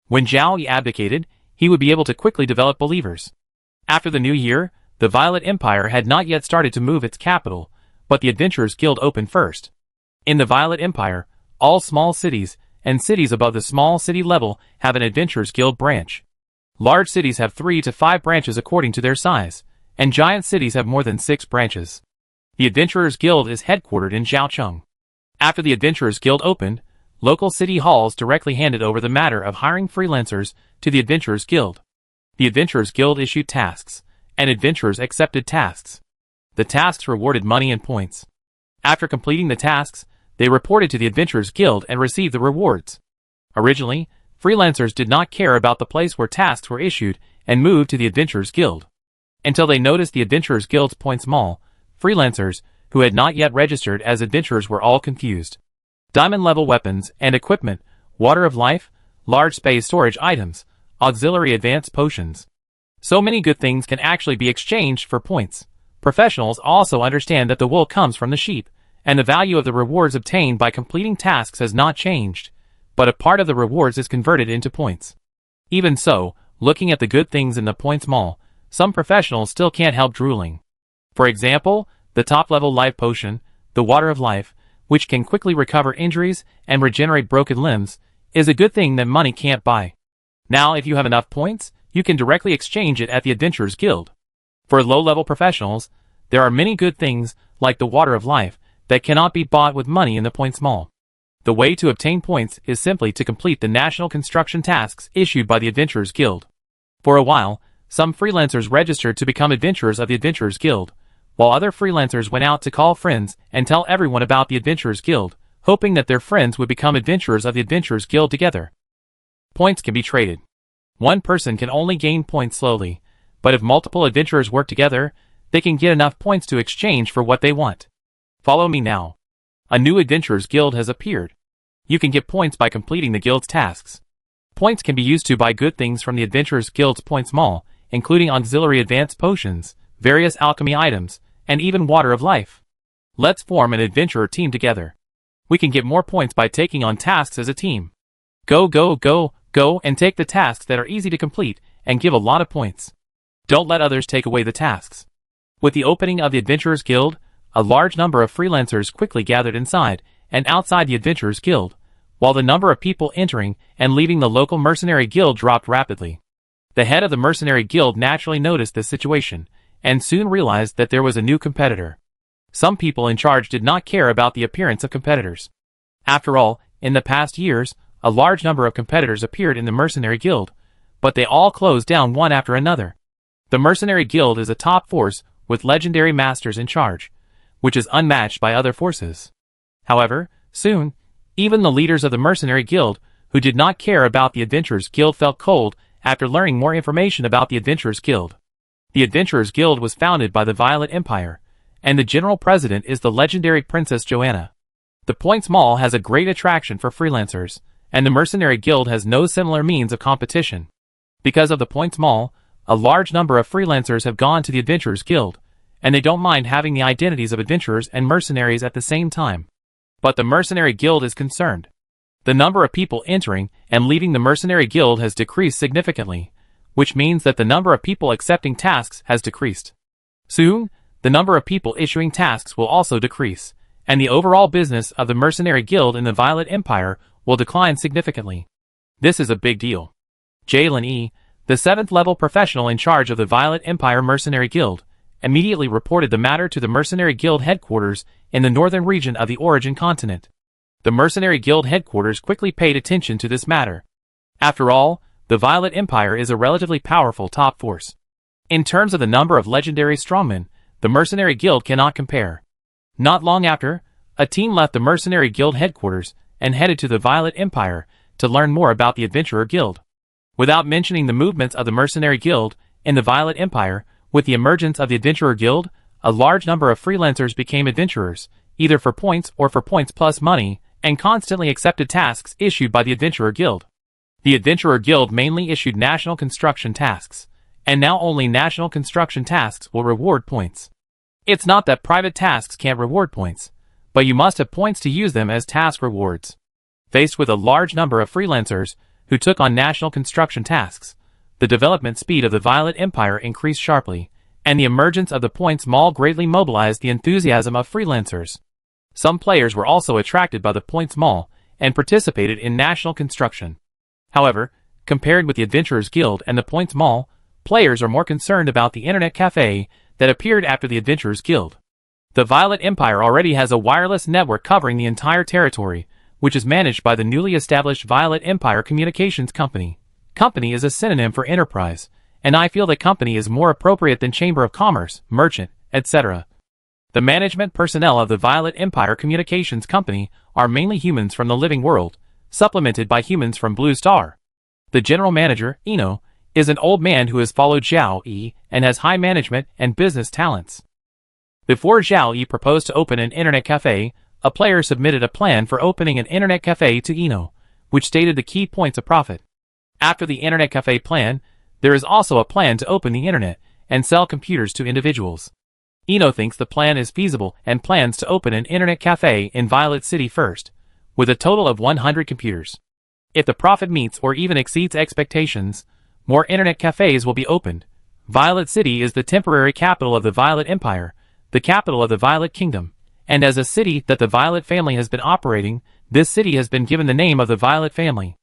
A: When Zhao Yi abdicated, he would be able to quickly develop believers. After the new year, the Violet Empire had not yet started to move its capital, but the Adventurers Guild opened first. In the Violet Empire, all small cities and cities above the small city level have an Adventurers Guild branch. Large cities have 3 to 5 branches according to their size, and giant cities have more than 6 branches. The Adventurers Guild is headquartered in Zhaocheng. After the Adventurers Guild opened, local city halls directly handed over the matter of hiring freelancers to the Adventurers Guild. The Adventurers Guild issued tasks, and adventurers accepted tasks. The tasks rewarded money and points. After completing the tasks, they reported to the Adventurers Guild and received the rewards. Originally, freelancers did not care about the place where tasks were issued and moved to the Adventurers Guild. Until they noticed the Adventurers Guild's points mall, freelancers, who had not yet registered as adventurers, were all confused. Diamond-level weapons and equipment, water of life, large space storage items, auxiliary advanced potions. So many good things can actually be exchanged for points. Professionals also understand that the wool comes from the sheep, and the value of the rewards obtained by completing tasks has not changed, but a part of the rewards is converted into points. Even so, looking at the good things in the points mall, some professionals still can't help drooling. For example, the top-level life potion, the water of life, which can quickly recover injuries and regenerate broken limbs, is a good thing that money can't buy. Now, if you have enough points, you can directly exchange it at the Adventurers Guild. For low-level professionals, there are many good things, like the water of life, that cannot be bought with money in the points mall. The way to obtain points is simply to complete the national construction tasks issued by the Adventurers Guild. For a while, some freelancers registered to become adventurers of the Adventurers Guild, while other freelancers went out to call friends and tell everyone about the Adventurers Guild, hoping that their friends would become adventurers of the Adventurers Guild together. Points can be traded. One person can only gain points slowly, but if multiple adventurers work together, they can get enough points to exchange for what they want. Follow me now. A new Adventurers Guild has appeared. You can get points by completing the guild's tasks. Points can be used to buy good things from the Adventurers Guild's points mall, including auxiliary advanced potions, various alchemy items, and even water of life. Let's form an adventurer team together. We can get more points by taking on tasks as a team. Go, go, go, go and take the tasks that are easy to complete and give a lot of points. Don't let others take away the tasks. With the opening of the Adventurers Guild, a large number of freelancers quickly gathered inside and outside the Adventurers Guild, while the number of people entering and leaving the local mercenary guild dropped rapidly. The head of the mercenary guild naturally noticed this situation, and soon realized that there was a new competitor. Some people in charge did not care about the appearance of competitors. After all, in the past years, a large number of competitors appeared in the mercenary guild, but they all closed down one after another. The mercenary guild is a top force with legendary masters in charge, which is unmatched by other forces. However, soon, even the leaders of the mercenary guild, who did not care about the Adventurers Guild, felt cold after learning more information about the Adventurers Guild. The Adventurers Guild was founded by the Violet Empire, and the general president is the legendary Princess Joanna. The Points Mall has a great attraction for freelancers, and the Mercenary Guild has no similar means of competition. Because of the Points Mall, a large number of freelancers have gone to the Adventurers Guild, and they don't mind having the identities of adventurers and mercenaries at the same time. But the Mercenary Guild is concerned. The number of people entering and leaving the Mercenary Guild has decreased significantly, which means that the number of people accepting tasks has decreased. Soon, the number of people issuing tasks will also decrease, and the overall business of the Mercenary Guild in the Violet Empire will decline significantly. This is a big deal. Jalen E., the 7th level professional in charge of the Violet Empire Mercenary Guild, immediately reported the matter to the Mercenary Guild headquarters in the northern region of the Origin continent. The Mercenary Guild headquarters quickly paid attention to this matter. After all, the Violet Empire is a relatively powerful top force. In terms of the number of legendary strongmen, the Mercenary Guild cannot compare. Not long after, a team left the Mercenary Guild headquarters and headed to the Violet Empire to learn more about the Adventurer Guild. Without mentioning the movements of the Mercenary Guild in the Violet Empire, with the emergence of the Adventurer Guild, a large number of freelancers became adventurers, either for points or for points plus money, and constantly accepted tasks issued by the Adventurer Guild. The Adventurer Guild mainly issued national construction tasks, and now only national construction tasks will reward points. It's not that private tasks can't reward points, but you must have points to use them as task rewards. Faced with a large number of freelancers who took on national construction tasks, the development speed of the Violet Empire increased sharply, and the emergence of the Points Mall greatly mobilized the enthusiasm of freelancers. Some players were also attracted by the Points Mall and participated in national construction. However, compared with the Adventurers Guild and the Points Mall, players are more concerned about the internet cafe that appeared after the Adventurers Guild. The Violet Empire already has a wireless network covering the entire territory, which is managed by the newly established Violet Empire Communications Company. Company is a synonym for enterprise, and I feel that company is more appropriate than Chamber of Commerce, merchant, etc. The management personnel of the Violet Empire Communications Company are mainly humans from the living world, supplemented by humans from Blue Star. The general manager, Eno, is an old man who has followed Zhao Yi and has high management and business talents. Before Zhao Yi proposed to open an internet cafe, a player submitted a plan for opening an internet cafe to Eno, which stated the key points of profit. After the internet cafe plan, there is also a plan to open the internet and sell computers to individuals. Eno thinks the plan is feasible and plans to open an internet cafe in Violet City first, with a total of 100 computers. If the profit meets or even exceeds expectations, more internet cafes will be opened. Violet City is the temporary capital of the Violet Empire, the capital of the Violet Kingdom, and as a city that the Violet family has been operating, this city has been given the name of the Violet family.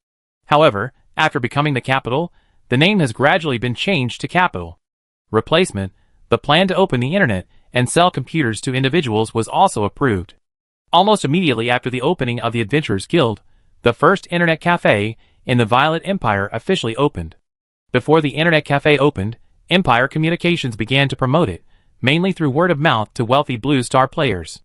A: However, after becoming the capital, the name has gradually been changed to Capital. Replacement, the plan to open the internet and sell computers to individuals was also approved. Almost immediately after the opening of the Adventurers Guild, the first internet cafe in the Violet Empire officially opened. Before the internet cafe opened, Empire Communications began to promote it, mainly through word of mouth to wealthy Blue Star players.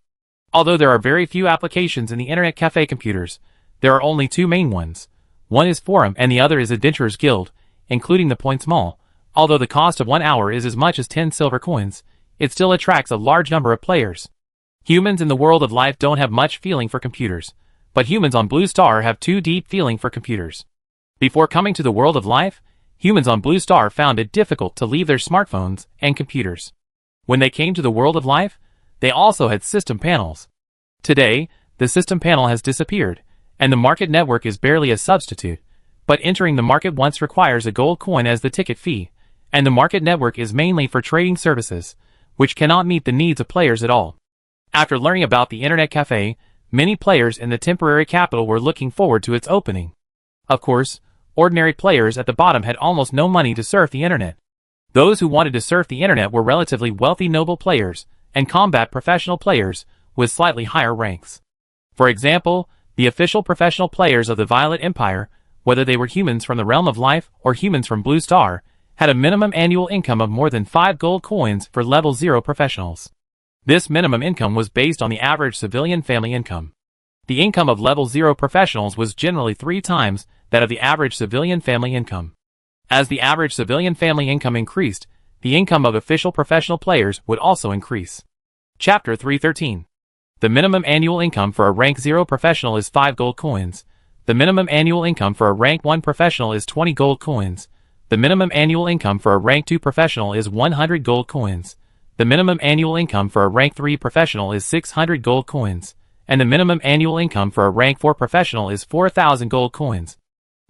A: Although there are very few applications in the internet cafe computers, there are only two main ones. One is Forum and the other is Adventurers Guild, including the Points Mall. Although the cost of 1 hour is as much as 10 silver coins, it still attracts a large number of players. Humans in the world of life don't have much feeling for computers, but humans on Blue Star have too deep feeling for computers. Before coming to the world of life, humans on Blue Star found it difficult to leave their smartphones and computers. When they came to the world of life, they also had system panels. Today, the system panel has disappeared, and the market network is barely a substitute, but entering the market once requires a gold coin as the ticket fee, and the market network is mainly for trading services, which cannot meet the needs of players at all. After learning about the internet cafe, many players in the temporary capital were looking forward to its opening. Of course, ordinary players at the bottom had almost no money to surf the internet. Those who wanted to surf the internet were relatively wealthy noble players and combat professional players with slightly higher ranks. For example, the official professional players of the Violet Empire, whether they were humans from the Realm of Life or humans from Blue Star, had a minimum annual income of more than 5 gold coins for level 0 professionals. This minimum income was based on the average civilian family income. The income of level 0 professionals was generally 3 times that of the average civilian family income. As the average civilian family income increased, the income of official professional players would also increase. Chapter 313. The minimum annual income for a rank 0 professional is 5 gold coins. The minimum annual income for a rank 1 professional is 20 gold coins. The minimum annual income for a rank 2 professional is 100 gold coins. The minimum annual income for a rank 3 professional is 600 gold coins. And the minimum annual income for a rank 4 professional is 4,000 gold coins.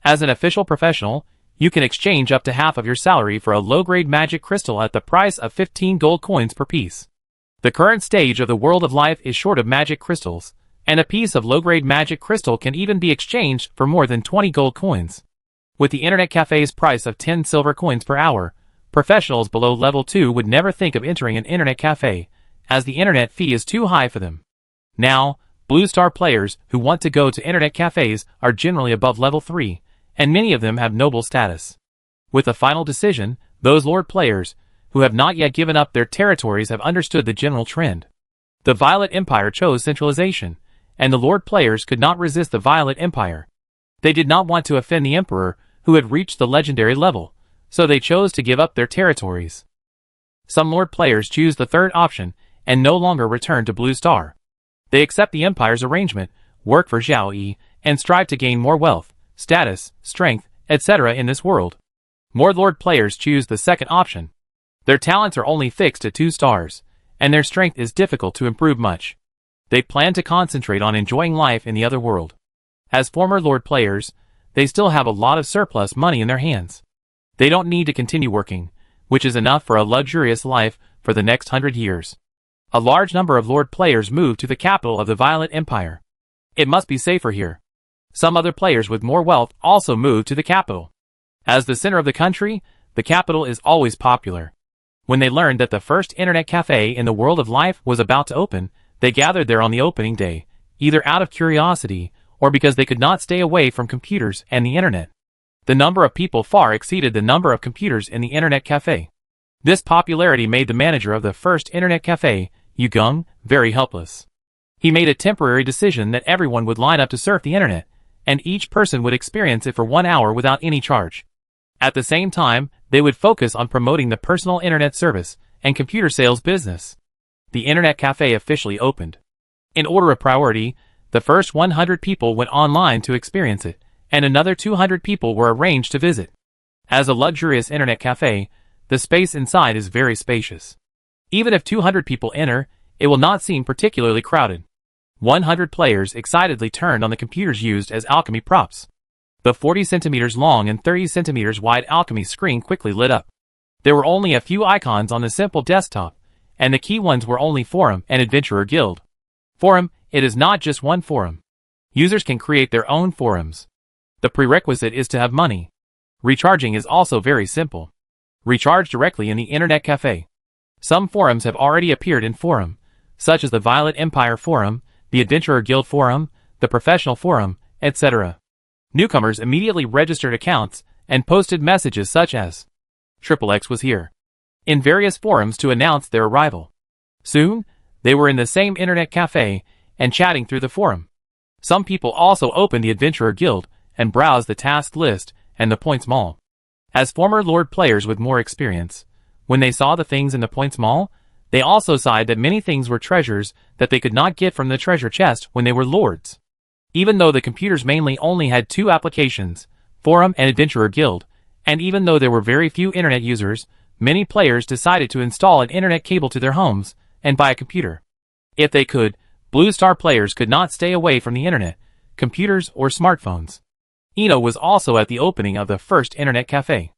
A: As an official professional, you can exchange up to half of your salary for a low-grade magic crystal at the price of 15 gold coins per piece. The current stage of the world of life is short of magic crystals, and a piece of low-grade magic crystal can even be exchanged for more than 20 gold coins. With the internet cafe's price of 10 silver coins per hour, professionals below level 2 would never think of entering an internet cafe, as the internet fee is too high for them. Now, Blue Star players who want to go to internet cafes are generally above level 3, and many of them have noble status. With a final decision, those Lord players, who have not yet given up their territories, have understood the general trend. The Violet Empire chose centralization, and the Lord players could not resist the Violet Empire. They did not want to offend the Emperor, who had reached the legendary level, so they chose to give up their territories. Some Lord players choose the third option, and no longer return to Blue Star. They accept the Empire's arrangement, work for Zhao Yi, and strive to gain more wealth, status, strength, etc. in this world. More Lord players choose the second option. Their talents are only fixed at 2 stars, and their strength is difficult to improve much. They plan to concentrate on enjoying life in the other world. As former Lord players, they still have a lot of surplus money in their hands. They don't need to continue working, which is enough for a luxurious life for the next 100 years. A large number of Lord players move to the capital of the Violet Empire. It must be safer here. Some other players with more wealth also move to the capital. As the center of the country, the capital is always popular. When they learned that the first internet cafe in the world of life was about to open, they gathered there on the opening day, either out of curiosity or because they could not stay away from computers and the internet. The number of people far exceeded the number of computers in the internet cafe. This popularity made the manager of the first internet cafe, Yugung, very helpless. He made a temporary decision that everyone would line up to surf the internet, and each person would experience it for 1 hour without any charge. At the same time, they would focus on promoting the personal internet service and computer sales business. The internet cafe officially opened. In order of priority, the first 100 people went online to experience it, and another 200 people were arranged to visit. As a luxurious internet cafe, the space inside is very spacious. Even if 200 people enter, it will not seem particularly crowded. 100 players excitedly turned on the computers used as alchemy props. The 40 centimeters long and 30 centimeters wide alchemy screen quickly lit up. There were only a few icons on the simple desktop, and the key ones were only Forum and Adventurer Guild. Forum, it is not just one forum. Users can create their own forums. The prerequisite is to have money. Recharging is also very simple. Recharge directly in the internet cafe. Some forums have already appeared in Forum, such as the Violet Empire Forum, the Adventurer Guild Forum, the Professional Forum, etc. Newcomers immediately registered accounts and posted messages such as XXX was here in various forums to announce their arrival. Soon, they were in the same internet cafe and chatting through the forum. Some people also opened the Adventurer Guild and browsed the task list and the points mall. As former Lord players with more experience, when they saw the things in the points mall, they also sighed that many things were treasures that they could not get from the treasure chest when they were lords. Even though the computers mainly only had 2 applications, Forum and Adventurer Guild, and even though there were very few internet users, many players decided to install an internet cable to their homes and buy a computer. If they could, Blue Star players could not stay away from the internet, computers, or smartphones. Eno was also at the opening of the first internet cafe.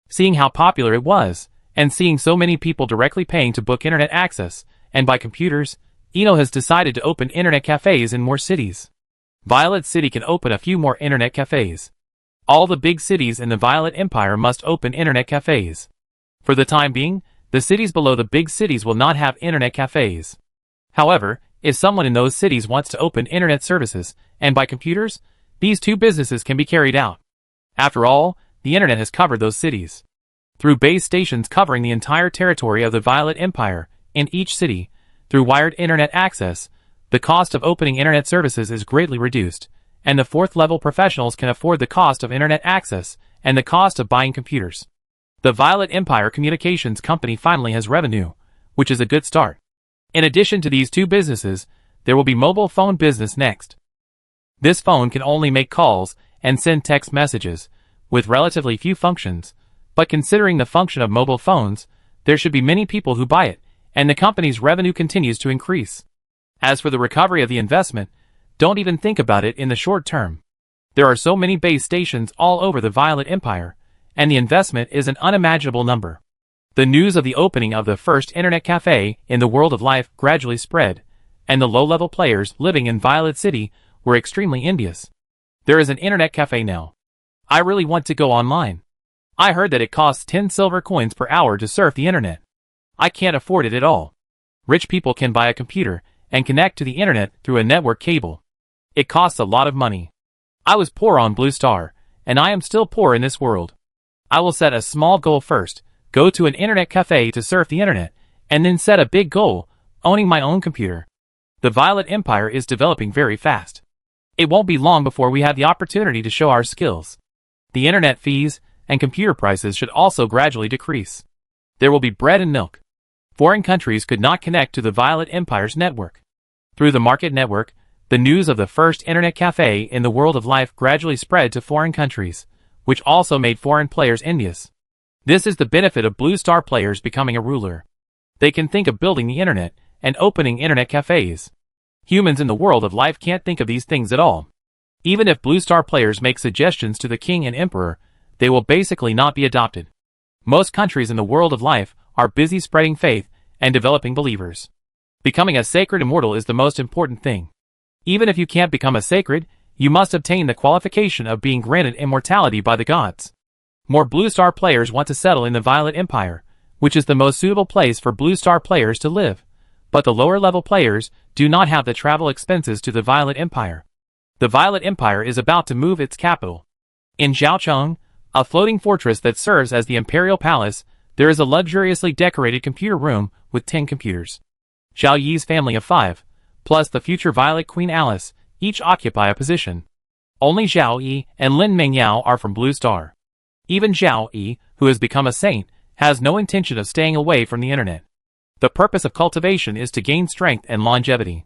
A: Seeing how popular it was, and seeing so many people directly paying to book internet access and buy computers, Eno has decided to open internet cafes in more cities. Violet City can open a few more internet cafes. All the big cities in the Violet Empire must open internet cafes. For the time being, the cities below the big cities will not have internet cafes. However, if someone in those cities wants to open internet services and buy computers, these two businesses can be carried out. After all, the internet has covered those cities. Through base stations covering the entire territory of the Violet Empire, in each city, through wired internet access, the cost of opening internet services is greatly reduced, and the fourth-level professionals can afford the cost of internet access and the cost of buying computers. The Violet Empire Communications Company finally has revenue, which is a good start. In addition to these two businesses, there will be mobile phone business next. This phone can only make calls and send text messages, with relatively few functions, but considering the function of mobile phones, there should be many people who buy it, and the company's revenue continues to increase. As for the recovery of the investment, don't even think about it in the short term. There are so many base stations all over the Violet Empire, and the investment is an unimaginable number. The news of the opening of the first internet cafe in the world of life gradually spread, and the low-level players living in Violet City were extremely envious. There is an internet cafe now. I really want to go online. I heard that it costs 10 silver coins per hour to surf the internet. I can't afford it at all. Rich people can buy a computer and connect to the internet through a network cable. It costs a lot of money. I was poor on Blue Star, and I am still poor in this world. I will set a small goal first, go to an internet cafe to surf the internet, and then set a big goal, owning my own computer. The Violet Empire is developing very fast. It won't be long before we have the opportunity to show our skills. The internet fees and computer prices should also gradually decrease. There will be bread and milk. Foreign countries could not connect to the Violet Empire's network. Through the market network, the news of the first internet cafe in the world of life gradually spread to foreign countries, which also made foreign players envious. This is the benefit of Blue Star players becoming a ruler. They can think of building the internet and opening internet cafes. Humans in the world of life can't think of these things at all. Even if Blue Star players make suggestions to the king and emperor, they will basically not be adopted. Most countries in the world of life are busy spreading faith and developing believers. Becoming a sacred immortal is the most important thing. Even if you can't become a sacred, you must obtain the qualification of being granted immortality by the gods. More Blue Star players want to settle in the Violet Empire, which is the most suitable place for Blue Star players to live. But the lower level players do not have the travel expenses to the Violet Empire. The Violet Empire is about to move its capital. In Zhaocheng, a floating fortress that serves as the Imperial Palace, there is a luxuriously decorated computer room with 10 computers. Zhao Yi's family of 5, plus the future Violet Queen Alice, each occupy a position. Only Zhao Yi and Lin Mengyao are from Blue Star. Even Zhao Yi, who has become a saint, has no intention of staying away from the internet. The purpose of cultivation is to gain strength and longevity.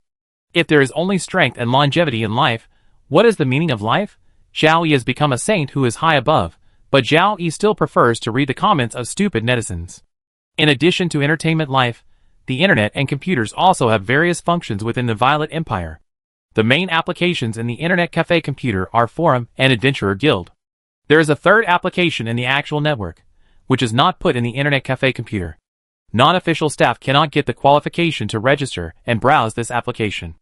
A: If there is only strength and longevity in life, what is the meaning of life? Zhao Yi has become a saint who is high above, but Zhao Yi still prefers to read the comments of stupid netizens. In addition to entertainment life, the internet and computers also have various functions within the Violet Empire. The main applications in the Internet Cafe computer are Forum and Adventurer Guild. There is a third application in the actual network, which is not put in the Internet Cafe computer. Non-official staff cannot get the qualification to register and browse this application.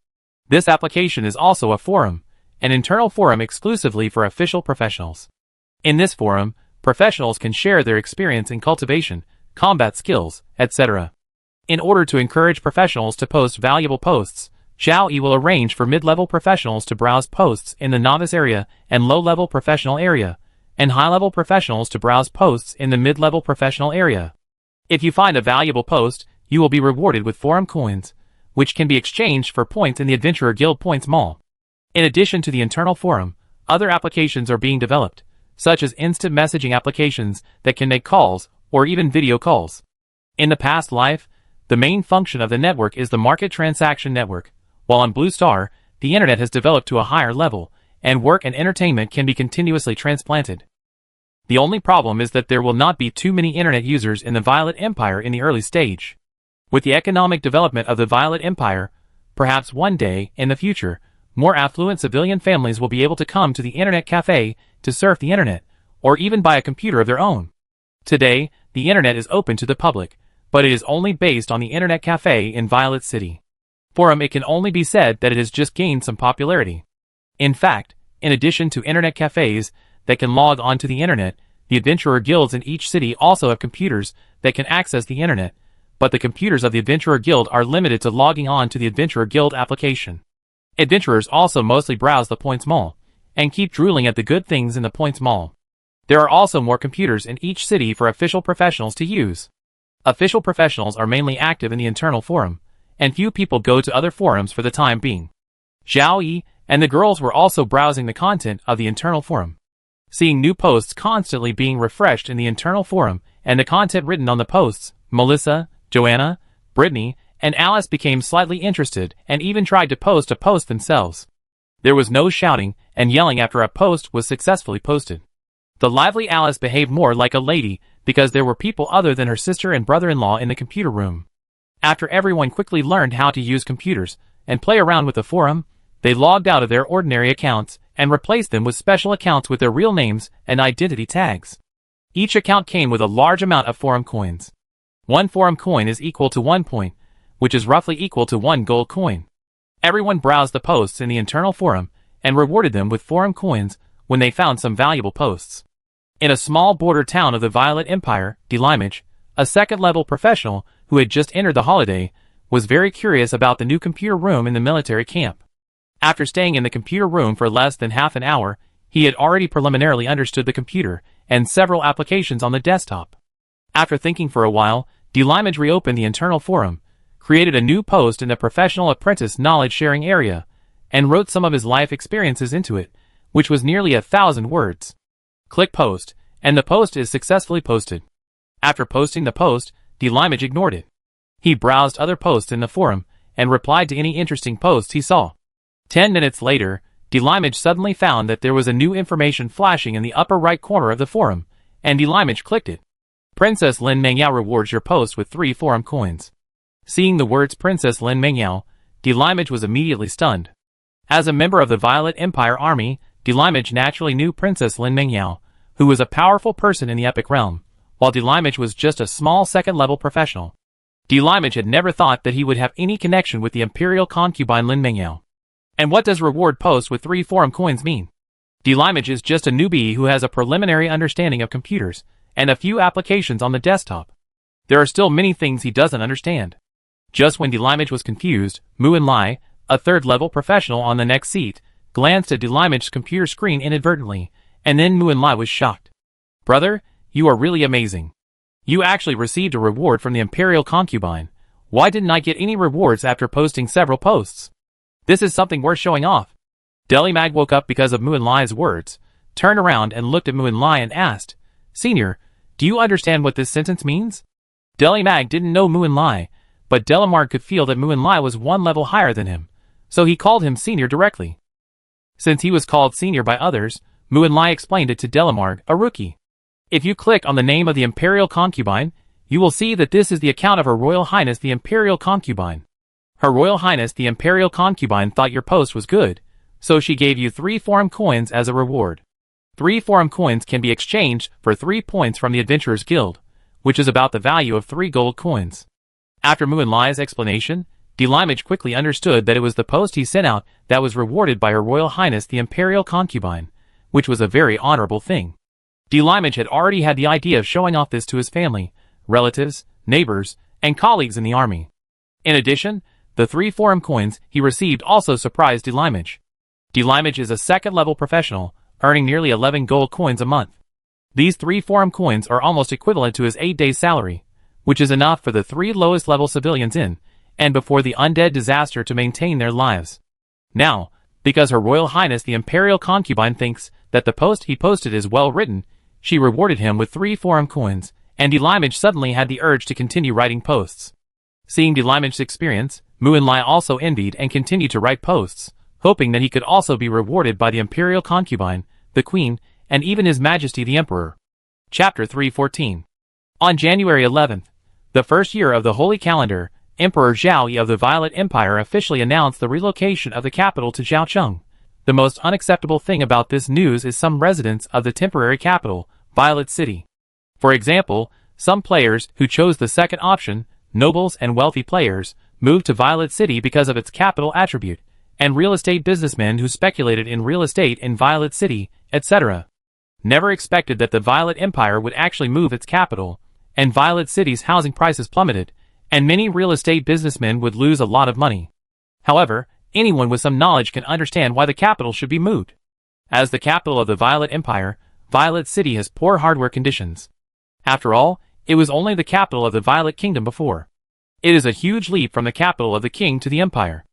A: This application is also a forum, an internal forum exclusively for official professionals. In this forum, professionals can share their experience in cultivation, combat skills, etc. In order to encourage professionals to post valuable posts, Zhao Yi will arrange for mid-level professionals to browse posts in the novice area and low-level professional area, and high-level professionals to browse posts in the mid-level professional area. If you find a valuable post, you will be rewarded with forum coins, which can be exchanged for points in the Adventurer Guild Points Mall. In addition to the internal forum, other applications are being developed, such as instant messaging applications that can make calls or even video calls. In the past life, the main function of the network is the market transaction network, while on Blue Star, the internet has developed to a higher level, and work and entertainment can be continuously transplanted. The only problem is that there will not be too many internet users in the Violet Empire in the early stage. With the economic development of the Violet Empire, perhaps one day, in the future, More affluent civilian families will be able to come to the internet cafe to surf the internet, or even buy a computer of their own. Today, the internet is open to the public, but it is only based on the internet cafe in Violet City. For it can only be said that it has just gained some popularity. In fact, in addition to internet cafes that can log onto the internet, the adventurer guilds in each city also have computers that can access the internet, but the computers of the adventurer guild are limited to logging on to the adventurer guild application. Adventurers also mostly browse the Points Mall, and keep drooling at the good things in the Points Mall. There are also more computers in each city for official professionals to use. Official professionals are mainly active in the internal forum, and few people go to other forums for the time being. Zhao Yi and the girls were also browsing the content of the internal forum. Seeing new posts constantly being refreshed in the internal forum, and the content written on the posts, Melissa, Joanna, Brittany, and Alice became slightly interested and even tried to post a post themselves. There was no shouting and yelling after a post was successfully posted. The lively Alice behaved more like a lady because there were people other than her sister and brother-in-law in the computer room. After everyone quickly learned how to use computers and play around with the forum, they logged out of their ordinary accounts and replaced them with special accounts with their real names and identity tags. Each account came with a large amount of forum coins. 1 forum coin is equal to 1 point, which is roughly equal to 1 gold coin. Everyone browsed the posts in the internal forum and rewarded them with forum coins when they found some valuable posts. In a small border town of the Violet Empire, Delimage, a second-level professional who had just entered the holiday, was very curious about the new computer room in the military camp. After staying in the computer room for less than half an hour, he had already preliminarily understood the computer and several applications on the desktop. After thinking for a while, Delimage reopened the internal forum, created a new post in the professional apprentice knowledge-sharing area, and wrote some of his life experiences into it, which was nearly 1,000 words. Click post, and the post is successfully posted. After posting the post, Delimage ignored it. He browsed other posts in the forum and replied to any interesting posts he saw. 10 minutes later, Delimage suddenly found that there was a new information flashing in the upper right corner of the forum, and Delimage clicked it. Princess Lin Mengyao rewards your post with 3 forum coins. Seeing the words Princess Lin Mengyao, Delimage was immediately stunned. As a member of the Violet Empire Army, Delimage naturally knew Princess Lin Mengyao, who was a powerful person in the Epic Realm, while Delimage was just a small second-level professional. Delimage had never thought that he would have any connection with the imperial concubine Lin Mengyao. And what does reward post with 3 forum coins mean? Delimage is just a newbie who has a preliminary understanding of computers and a few applications on the desktop. There are still many things he doesn't understand. Just when Delimage was confused, Mu and Lai, a third-level professional on the next seat, glanced at Delimage's computer screen inadvertently, and then Mu and Lai was shocked. Brother, you are really amazing. You actually received a reward from the Imperial Concubine. Why didn't I get any rewards after posting several posts? This is something worth showing off. Delimage woke up because of Mu and Lai's words, turned around and looked at Mu and Lai and asked, Senior, do you understand what this sentence means? Delimage didn't know Mu and Lai, but Delimard could feel that Mu and Lai was 1 level higher than him, so he called him Senior directly. Since he was called Senior by others, Mu and Lai explained it to Delimard, a rookie. If you click on the name of the Imperial Concubine, you will see that this is the account of Her Royal Highness the Imperial Concubine. Her Royal Highness the Imperial Concubine thought your post was good, so she gave you 3 forum coins as a reward. 3 forum coins can be exchanged for 3 points from the Adventurers Guild, which is about the value of 3 gold coins. After Mu and Lai's explanation, Delimage quickly understood that it was the post he sent out that was rewarded by Her Royal Highness the Imperial Concubine, which was a very honorable thing. Delimage had already had the idea of showing off this to his family, relatives, neighbors, and colleagues in the army. In addition, the 3 forum coins he received also surprised Delimage. Delimage is a second-level professional, earning nearly 11 gold coins a month. These 3 forum coins are almost equivalent to his 8 days' salary, which is enough for the 3 lowest-level civilians in, and before the undead disaster to maintain their lives. Now, because Her Royal Highness the Imperial Concubine thinks that the post he posted is well written, she rewarded him with 3 forum coins, and Delimage suddenly had the urge to continue writing posts. Seeing Delimage's experience, Mu and Lai also envied and continued to write posts, hoping that he could also be rewarded by the Imperial Concubine, the Queen, and even His Majesty the Emperor. Chapter 314. On January 11th, the first year of the Holy Calendar, Emperor Zhao Yi of the Violet Empire officially announced the relocation of the capital to Zhaocheng. The most unacceptable thing about this news is some residents of the temporary capital, Violet City. For example, some players who chose the second option, nobles and wealthy players, moved to Violet City because of its capital attribute, and real estate businessmen who speculated in real estate in Violet City, etc. Never expected that the Violet Empire would actually move its capital, and Violet City's housing prices plummeted, and many real estate businessmen would lose a lot of money. However, anyone with some knowledge can understand why the capital should be moved. As the capital of the Violet Empire, Violet City has poor hardware conditions. After all, it was only the capital of the Violet Kingdom before. It is a huge leap from the capital of the king to the empire.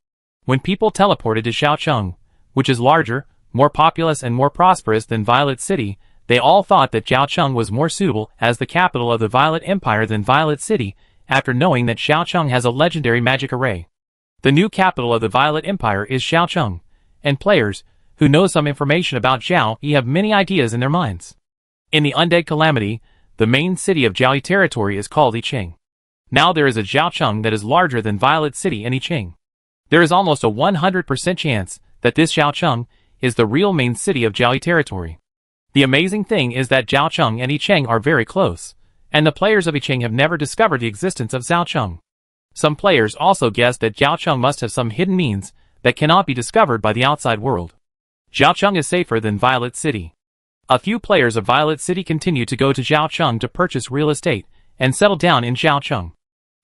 A: When people teleported to Zhaocheng, which is larger, more populous and more prosperous than Violet City, they all thought that Zhaocheng was more suitable as the capital of the Violet Empire than Violet City, after knowing that Zhaocheng has a legendary magic array. The new capital of the Violet Empire is Zhaocheng, and players who know some information about Zhao Yi have many ideas in their minds. In the Undead Calamity, the main city of Zhao Yi territory is called Yicheng. Now there is a Zhaocheng that is larger than Violet City and Yicheng. There is almost a 100% chance that this Zhaocheng is the real main city of Zhao Yi territory. The amazing thing is that Zhaocheng and Yicheng are very close, and the players of Yicheng have never discovered the existence of Zhaocheng. Some players also guess that Zhaocheng must have some hidden means that cannot be discovered by the outside world. Zhaocheng is safer than Violet City. A few players of Violet City continue to go to Zhaocheng to purchase real estate and settle down in Zhaocheng.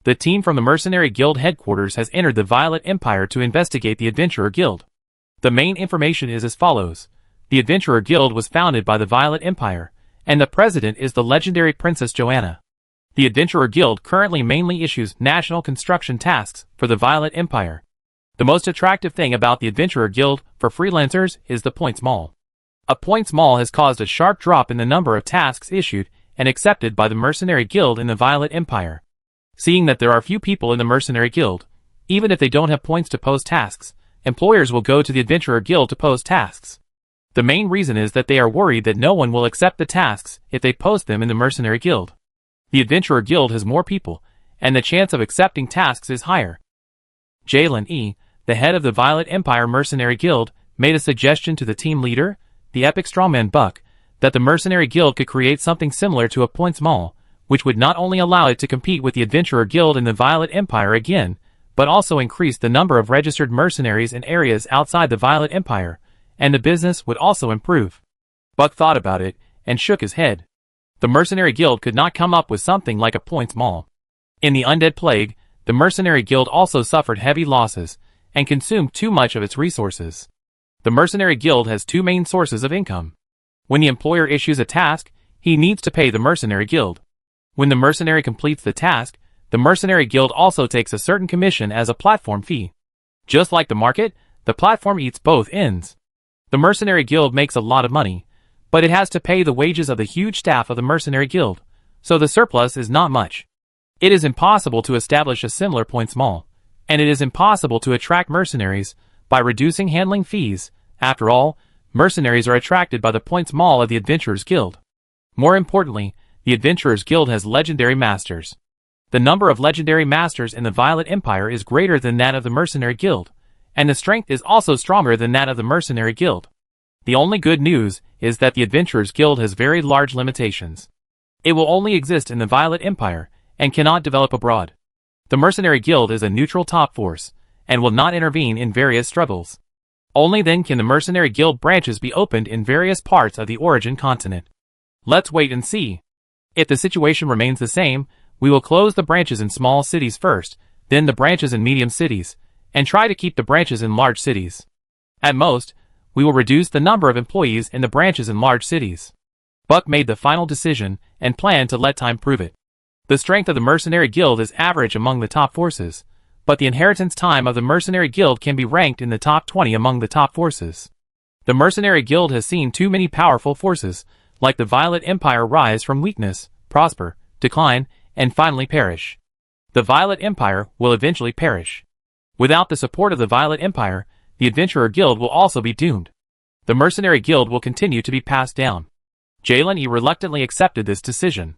A: The team from the Mercenary Guild headquarters has entered the Violet Empire to investigate the Adventurer Guild. The main information is as follows. The Adventurer Guild was founded by the Violet Empire, and the president is the legendary Princess Joanna. The Adventurer Guild currently mainly issues national construction tasks for the Violet Empire. The most attractive thing about the Adventurer Guild for freelancers is the points mall. A points mall has caused a sharp drop in the number of tasks issued and accepted by the Mercenary Guild in the Violet Empire. Seeing that there are few people in the Mercenary Guild, even if they don't have points to post tasks, employers will go to the Adventurer Guild to post tasks. The main reason is that they are worried that no one will accept the tasks if they post them in the Mercenary Guild. The Adventurer Guild has more people, and the chance of accepting tasks is higher. Jalen E., the head of the Violet Empire Mercenary Guild, made a suggestion to the team leader, the Epic Strongman Buck, that the Mercenary Guild could create something similar to a points mall, which would not only allow it to compete with the Adventurer Guild in the Violet Empire again, but also increase the number of registered mercenaries in areas outside the Violet Empire, and the business would also improve. Buck thought about it, and shook his head. The Mercenary Guild could not come up with something like a points mall. In the Undead Plague, the Mercenary Guild also suffered heavy losses, and consumed too much of its resources. The Mercenary Guild has two main sources of income. When the employer issues a task, he needs to pay the Mercenary Guild. When the mercenary completes the task, the Mercenary Guild also takes a certain commission as a platform fee. Just like the market, the platform eats both ends. The Mercenary Guild makes a lot of money, but it has to pay the wages of the huge staff of the Mercenary Guild, so the surplus is not much. It is impossible to establish a similar points mall, and it is impossible to attract mercenaries by reducing handling fees. After all, mercenaries are attracted by the points mall of the Adventurers Guild. More importantly, the Adventurers Guild has legendary masters. The number of legendary masters in the Violet Empire is greater than that of the Mercenary Guild, and the strength is also stronger than that of the Mercenary Guild. The only good news is that the Adventurers Guild has very large limitations. It will only exist in the Violet Empire, and cannot develop abroad. The Mercenary Guild is a neutral top force, and will not intervene in various struggles. Only then can the Mercenary Guild branches be opened in various parts of the origin continent. Let's wait and see. If the situation remains the same, we will close the branches in small cities first, then the branches in medium cities, and try to keep the branches in large cities. At most, we will reduce the number of employees in the branches in large cities. Buck made the final decision, and planned to let time prove it. The strength of the Mercenary Guild is average among the top forces, but the inheritance time of the Mercenary Guild can be ranked in the top 20 among the top forces. The Mercenary Guild has seen too many powerful forces, like the Violet Empire, rise from weakness, prosper, decline, and finally perish. The Violet Empire will eventually perish. Without the support of the Violet Empire, the Adventurer Guild will also be doomed. The Mercenary Guild will continue to be passed down. Jalen E. reluctantly accepted this decision.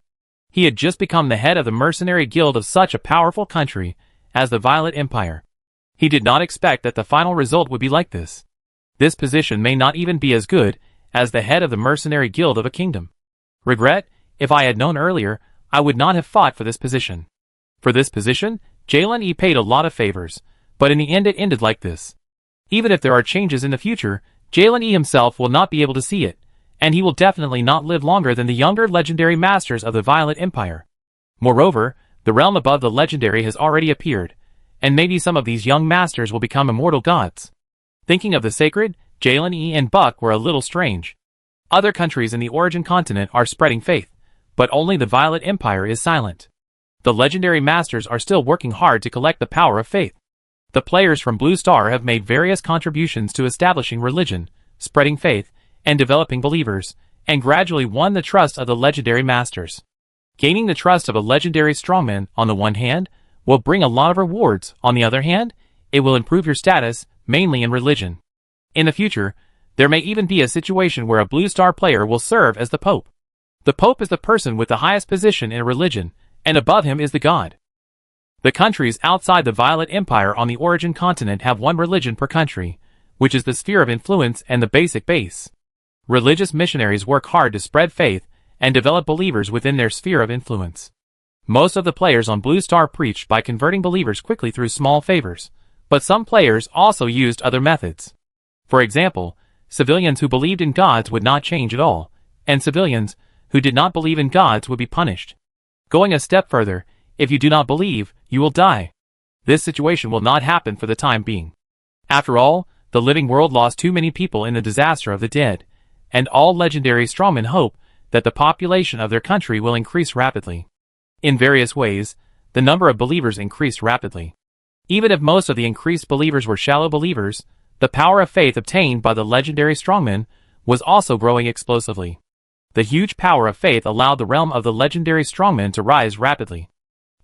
A: He had just become the head of the Mercenary Guild of such a powerful country, as the Violet Empire. He did not expect that the final result would be like this. This position may not even be as good as the head of the mercenary guild of a kingdom. Regret, if I had known earlier, I would not have fought for this position. For this position, Jalen E paid a lot of favors, but in the end it ended like this. Even if there are changes in the future, Jalen E himself will not be able to see it, and he will definitely not live longer than the younger legendary masters of the Violet Empire. Moreover, the realm above the legendary has already appeared, and maybe some of these young masters will become immortal gods. Thinking of the sacred, Jalen E and Buck were a little strange. Other countries in the origin continent are spreading faith, but only the Violet Empire is silent. The legendary masters are still working hard to collect the power of faith. The players from Blue Star have made various contributions to establishing religion, spreading faith, and developing believers, and gradually won the trust of the legendary masters. Gaining the trust of a legendary strongman, on the one hand, will bring a lot of rewards. On the other hand, it will improve your status, mainly in religion. In the future, there may even be a situation where a Blue Star player will serve as the Pope. The Pope is the person with the highest position in a religion, and above him is the god. The countries outside the Violet Empire on the origin continent have one religion per country, which is the sphere of influence and the basic base. Religious missionaries work hard to spread faith and develop believers within their sphere of influence. Most of the players on Blue Star preached by converting believers quickly through small favors, but some players also used other methods. For example, civilians who believed in gods would not change at all, and civilians who did not believe in gods would be punished. Going a step further, if you do not believe, you will die. This situation will not happen for the time being. After all, the living world lost too many people in the disaster of the dead, and all legendary strongmen hope that the population of their country will increase rapidly. In various ways, the number of believers increased rapidly. Even if most of the increased believers were shallow believers, the power of faith obtained by the legendary strongmen was also growing explosively. The huge power of faith allowed the realm of the legendary strongmen to rise rapidly.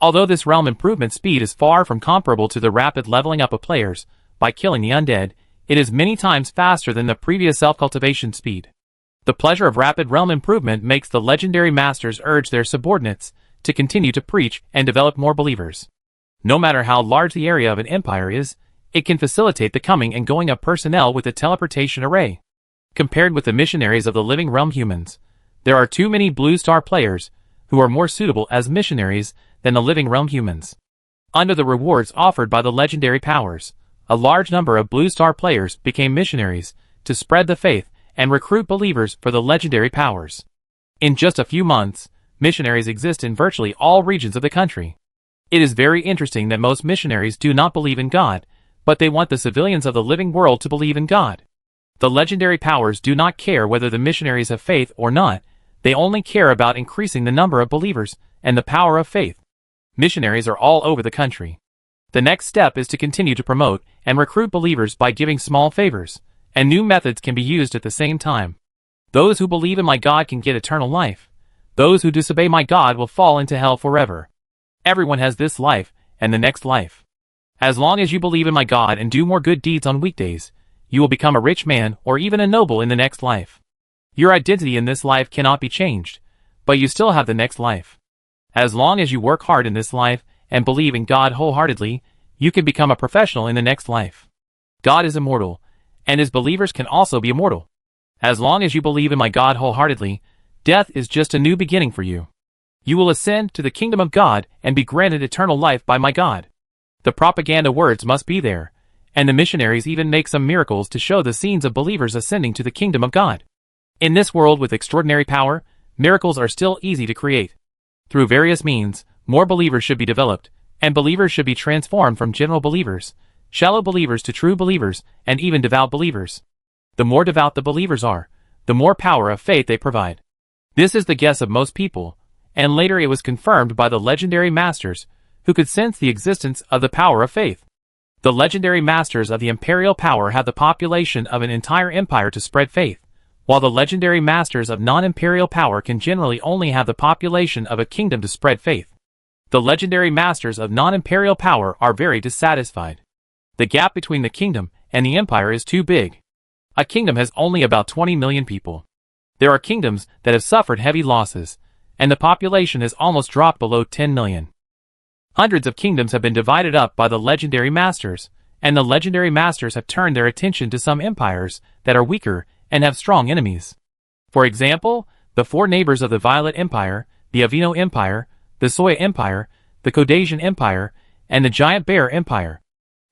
A: Although this realm improvement speed is far from comparable to the rapid leveling up of players by killing the undead, it is many times faster than the previous self-cultivation speed. The pleasure of rapid realm improvement makes the legendary masters urge their subordinates to continue to preach and develop more believers. No matter how large the area of an empire is, it can facilitate the coming and going of personnel with a teleportation array. Compared with the missionaries of the living realm humans, there are too many Blue Star players who are more suitable as missionaries than the living realm humans. Under the rewards offered by the legendary powers, a large number of Blue Star players became missionaries to spread the faith and recruit believers for the legendary powers. In just a few months, missionaries exist in virtually all regions of the country. It is very interesting that most missionaries do not believe in God, but they want the civilians of the living world to believe in God. The legendary powers do not care whether the missionaries have faith or not, they only care about increasing the number of believers and the power of faith. Missionaries are all over the country. The next step is to continue to promote and recruit believers by giving small favors, and new methods can be used at the same time. Those who believe in my God can get eternal life. Those who disobey my God will fall into hell forever. Everyone has this life and the next life. As long as you believe in my God and do more good deeds on weekdays, you will become a rich man or even a noble in the next life. Your identity in this life cannot be changed, but you still have the next life. As long as you work hard in this life and believe in God wholeheartedly, you can become a professional in the next life. God is immortal, and his believers can also be immortal. As long as you believe in my God wholeheartedly, death is just a new beginning for you. You will ascend to the kingdom of God and be granted eternal life by my God. The propaganda words must be there, and the missionaries even make some miracles to show the scenes of believers ascending to the kingdom of God. In this world with extraordinary power, miracles are still easy to create. Through various means, more believers should be developed, and believers should be transformed from general believers, shallow believers to true believers, and even devout believers. The more devout the believers are, the more power of faith they provide. This is the guess of most people, and later it was confirmed by the legendary masters, who could sense the existence of the power of faith. The legendary masters of the imperial power have the population of an entire empire to spread faith, while the legendary masters of non-imperial power can generally only have the population of a kingdom to spread faith. The legendary masters of non-imperial power are very dissatisfied. The gap between the kingdom and the empire is too big. A kingdom has only about 20 million people. There are kingdoms that have suffered heavy losses, and the population has almost dropped below 10 million. Hundreds of kingdoms have been divided up by the legendary masters, and the legendary masters have turned their attention to some empires that are weaker and have strong enemies. For example, the four neighbors of the Violet Empire, the Avino Empire, the Soya Empire, the Caucasian Empire, and the Giant Bear Empire.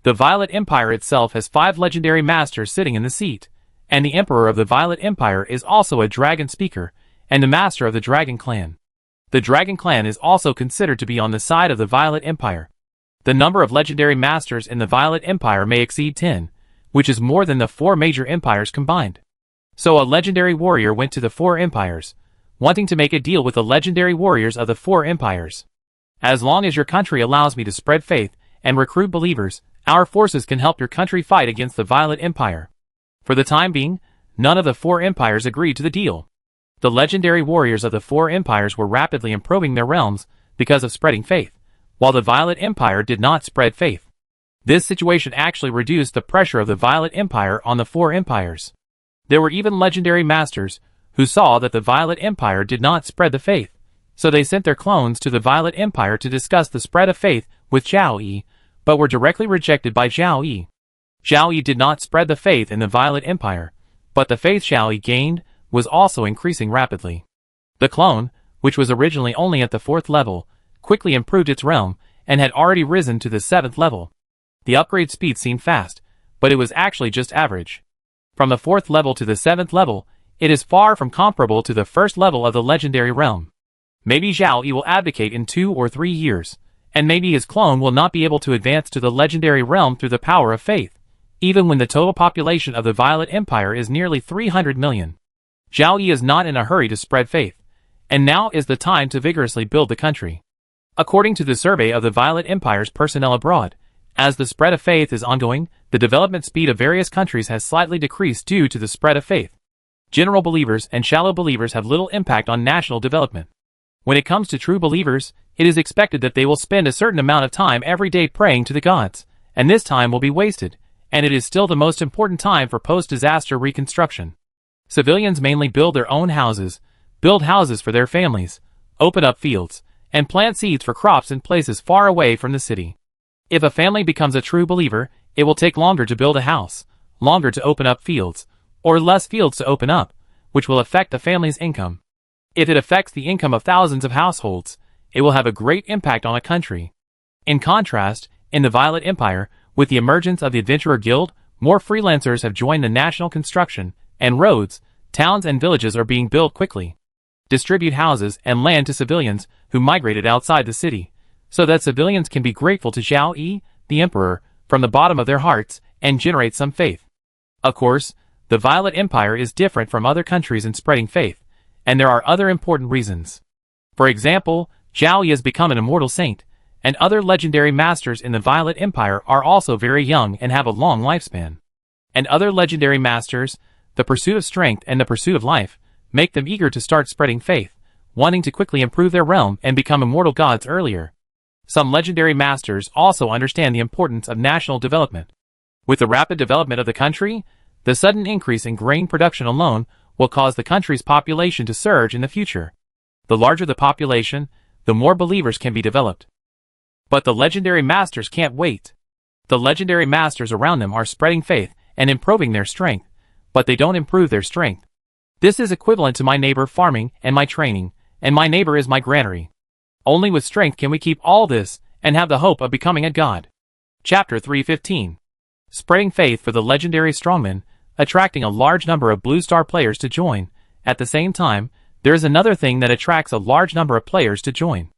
A: The Violet Empire itself has 5 legendary masters sitting in the seat, and the Emperor of the Violet Empire is also a dragon speaker, and the master of the Dragon Clan. The Dragon Clan is also considered to be on the side of the Violet Empire. The number of legendary masters in the Violet Empire may exceed 10, which is more than the 4 major empires combined. So a legendary warrior went to the 4 empires, wanting to make a deal with the legendary warriors of the 4 empires. As long as your country allows me to spread faith and recruit believers, our forces can help your country fight against the Violet Empire. For the time being, none of the 4 empires agreed to the deal. The legendary warriors of the 4 empires were rapidly improving their realms because of spreading faith, while the Violet Empire did not spread faith. This situation actually reduced the pressure of the Violet Empire on the 4 empires. There were even legendary masters who saw that the Violet Empire did not spread the faith, so they sent their clones to the Violet Empire to discuss the spread of faith with Zhao Yi, but were directly rejected by Zhao Yi. Zhao Yi did not spread the faith in the Violet Empire, but the faith Zhao Yi gained was also increasing rapidly. The clone, which was originally only at the 4th level, quickly improved its realm and had already risen to the 7th level. The upgrade speed seemed fast, but it was actually just average. From the 4th level to the 7th level, it is far from comparable to the 1st level of the legendary realm. Maybe Zhao Yi will abdicate in 2 or 3 years, and maybe his clone will not be able to advance to the legendary realm through the power of faith, even when the total population of the Violet Empire is nearly 300 million. Zhao Yi is not in a hurry to spread faith, and now is the time to vigorously build the country. According to the survey of the Violet Empire's personnel abroad, as the spread of faith is ongoing, the development speed of various countries has slightly decreased due to the spread of faith. General believers and shallow believers have little impact on national development. When it comes to true believers, it is expected that they will spend a certain amount of time every day praying to the gods, and this time will be wasted, and it is still the most important time for post-disaster reconstruction. Civilians mainly build their own houses, build houses for their families, open up fields, and plant seeds for crops in places far away from the city. If a family becomes a true believer, it will take longer to build a house, longer to open up fields, or less fields to open up, which will affect the family's income. If it affects the income of thousands of households, it will have a great impact on a country. In contrast, in the Violet Empire, with the emergence of the Adventurer Guild, more freelancers have joined the national construction, and roads, towns and villages are being built quickly. Distribute houses and land to civilians who migrated outside the city, so that civilians can be grateful to Zhao Yi, the Emperor, from the bottom of their hearts, and generate some faith. Of course, the Violet Empire is different from other countries in spreading faith, and there are other important reasons. For example, Zhao Yi has become an immortal saint, and other legendary masters in the Violet Empire are also very young and have a long lifespan. And other legendary masters, the pursuit of strength and the pursuit of life, make them eager to start spreading faith, wanting to quickly improve their realm and become immortal gods earlier. Some legendary masters also understand the importance of national development. With the rapid development of the country, the sudden increase in grain production alone will cause the country's population to surge in the future. The larger the population, the more believers can be developed. But the legendary masters can't wait. The legendary masters around them are spreading faith and improving their strength, but they don't improve their strength. This is equivalent to my neighbor farming and my training, and my neighbor is my granary. Only with strength can we keep all this and have the hope of becoming a god. Chapter 315. Spreading faith for the legendary strongmen, attracting a large number of Blue Star players to join. At the same time, there is another thing that attracts a large number of players to join.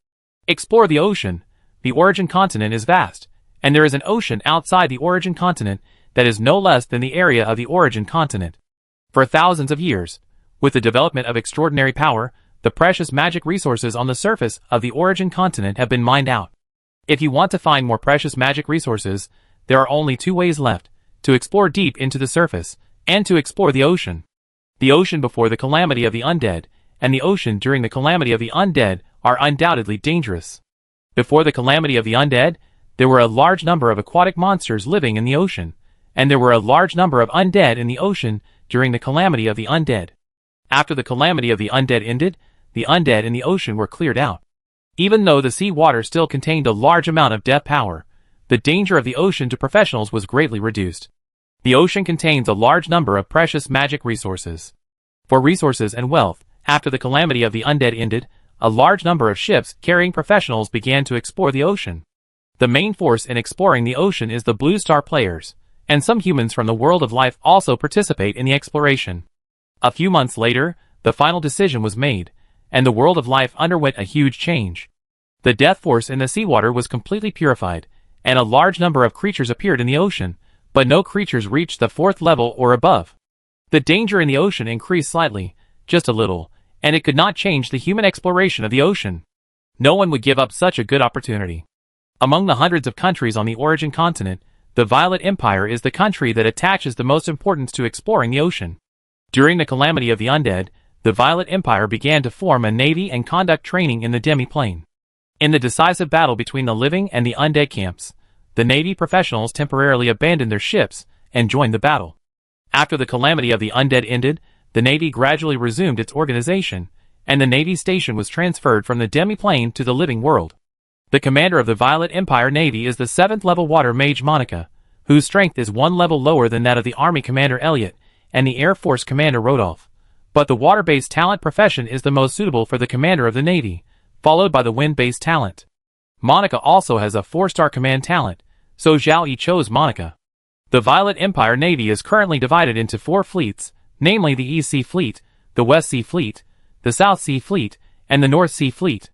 A: Explore the ocean. The origin continent is vast, and there is an ocean outside the origin continent that is no less than the area of the origin continent. For thousands of years, with the development of extraordinary power, the precious magic resources on the surface of the origin continent have been mined out. If you want to find more precious magic resources, there are only 2 ways left: to explore deep into the surface, and to explore the ocean. The ocean before the calamity of the undead, and the ocean during the calamity of the undead are undoubtedly dangerous. Before the calamity of the undead, there were a large number of aquatic monsters living in the ocean, and there were a large number of undead in the ocean during the calamity of the undead. After the calamity of the undead ended, the undead in the ocean were cleared out. Even though the sea water still contained a large amount of depth power, the danger of the ocean to professionals was greatly reduced. The ocean contains a large number of precious magic resources. For resources and wealth, after the calamity of the undead ended, a large number of ships carrying professionals began to explore the ocean. The main force in exploring the ocean is the Blue Star players, and some humans from the world of life also participate in the exploration. A few months later, the final decision was made, and the world of life underwent a huge change. The death force in the seawater was completely purified, and a large number of creatures appeared in the ocean, but no creatures reached the 4th level or above. The danger in the ocean increased slightly, just a little, and it could not change the human exploration of the ocean. No one would give up such a good opportunity. Among the hundreds of countries on the origin continent, the Violet Empire is the country that attaches the most importance to exploring the ocean. During the calamity of the undead, the Violet Empire began to form a navy and conduct training in the demi-plane. In the decisive battle between the living and the undead camps, the navy professionals temporarily abandoned their ships and joined the battle. After the calamity of the undead ended, the navy gradually resumed its organization, and the navy station was transferred from the demi-plane to the living world. The commander of the Violet Empire Navy is the 7th level water mage Monica, whose strength is 1 level lower than that of the Army Commander Elliot and the Air Force Commander Rodolph. But the water-based talent profession is the most suitable for the commander of the Navy, followed by the wind-based talent. Monica also has a 4-star command talent, so Zhao Yi chose Monica. The Violet Empire Navy is currently divided into 4 fleets, namely the East Sea Fleet, the West Sea Fleet, the South Sea Fleet, and the North Sea Fleet.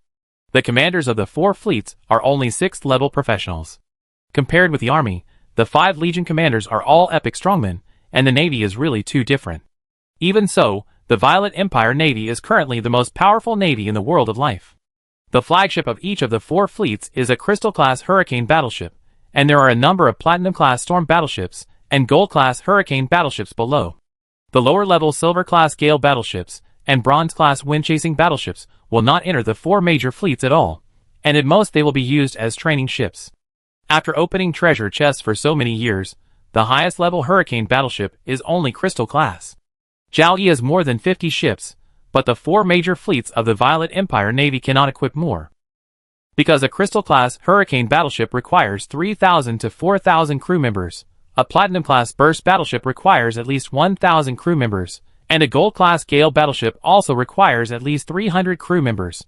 A: The commanders of the 4 fleets are only 6th level professionals. Compared with the Army, the 5 Legion commanders are all epic strongmen, and the Navy is really too different. Even so, the Violet Empire Navy is currently the most powerful navy in the world of life. The flagship of each of the 4 fleets is a Crystal-class Hurricane battleship, and there are a number of Platinum-class Storm battleships and Gold-class Hurricane battleships below. The lower-level Silver-class Gale battleships and Bronze-class Wind-chasing battleships will not enter the 4 major fleets at all, and at most they will be used as training ships. After opening treasure chests for so many years, the highest-level Hurricane battleship is only Crystal-class. Zhao Yi has more than 50 ships, but the 4 major fleets of the Violet Empire Navy cannot equip more. Because a Crystal-class Hurricane battleship requires 3,000 to 4,000 crew members, a Platinum-class Burst battleship requires at least 1,000 crew members, and a Gold-class Gale battleship also requires at least 300 crew members.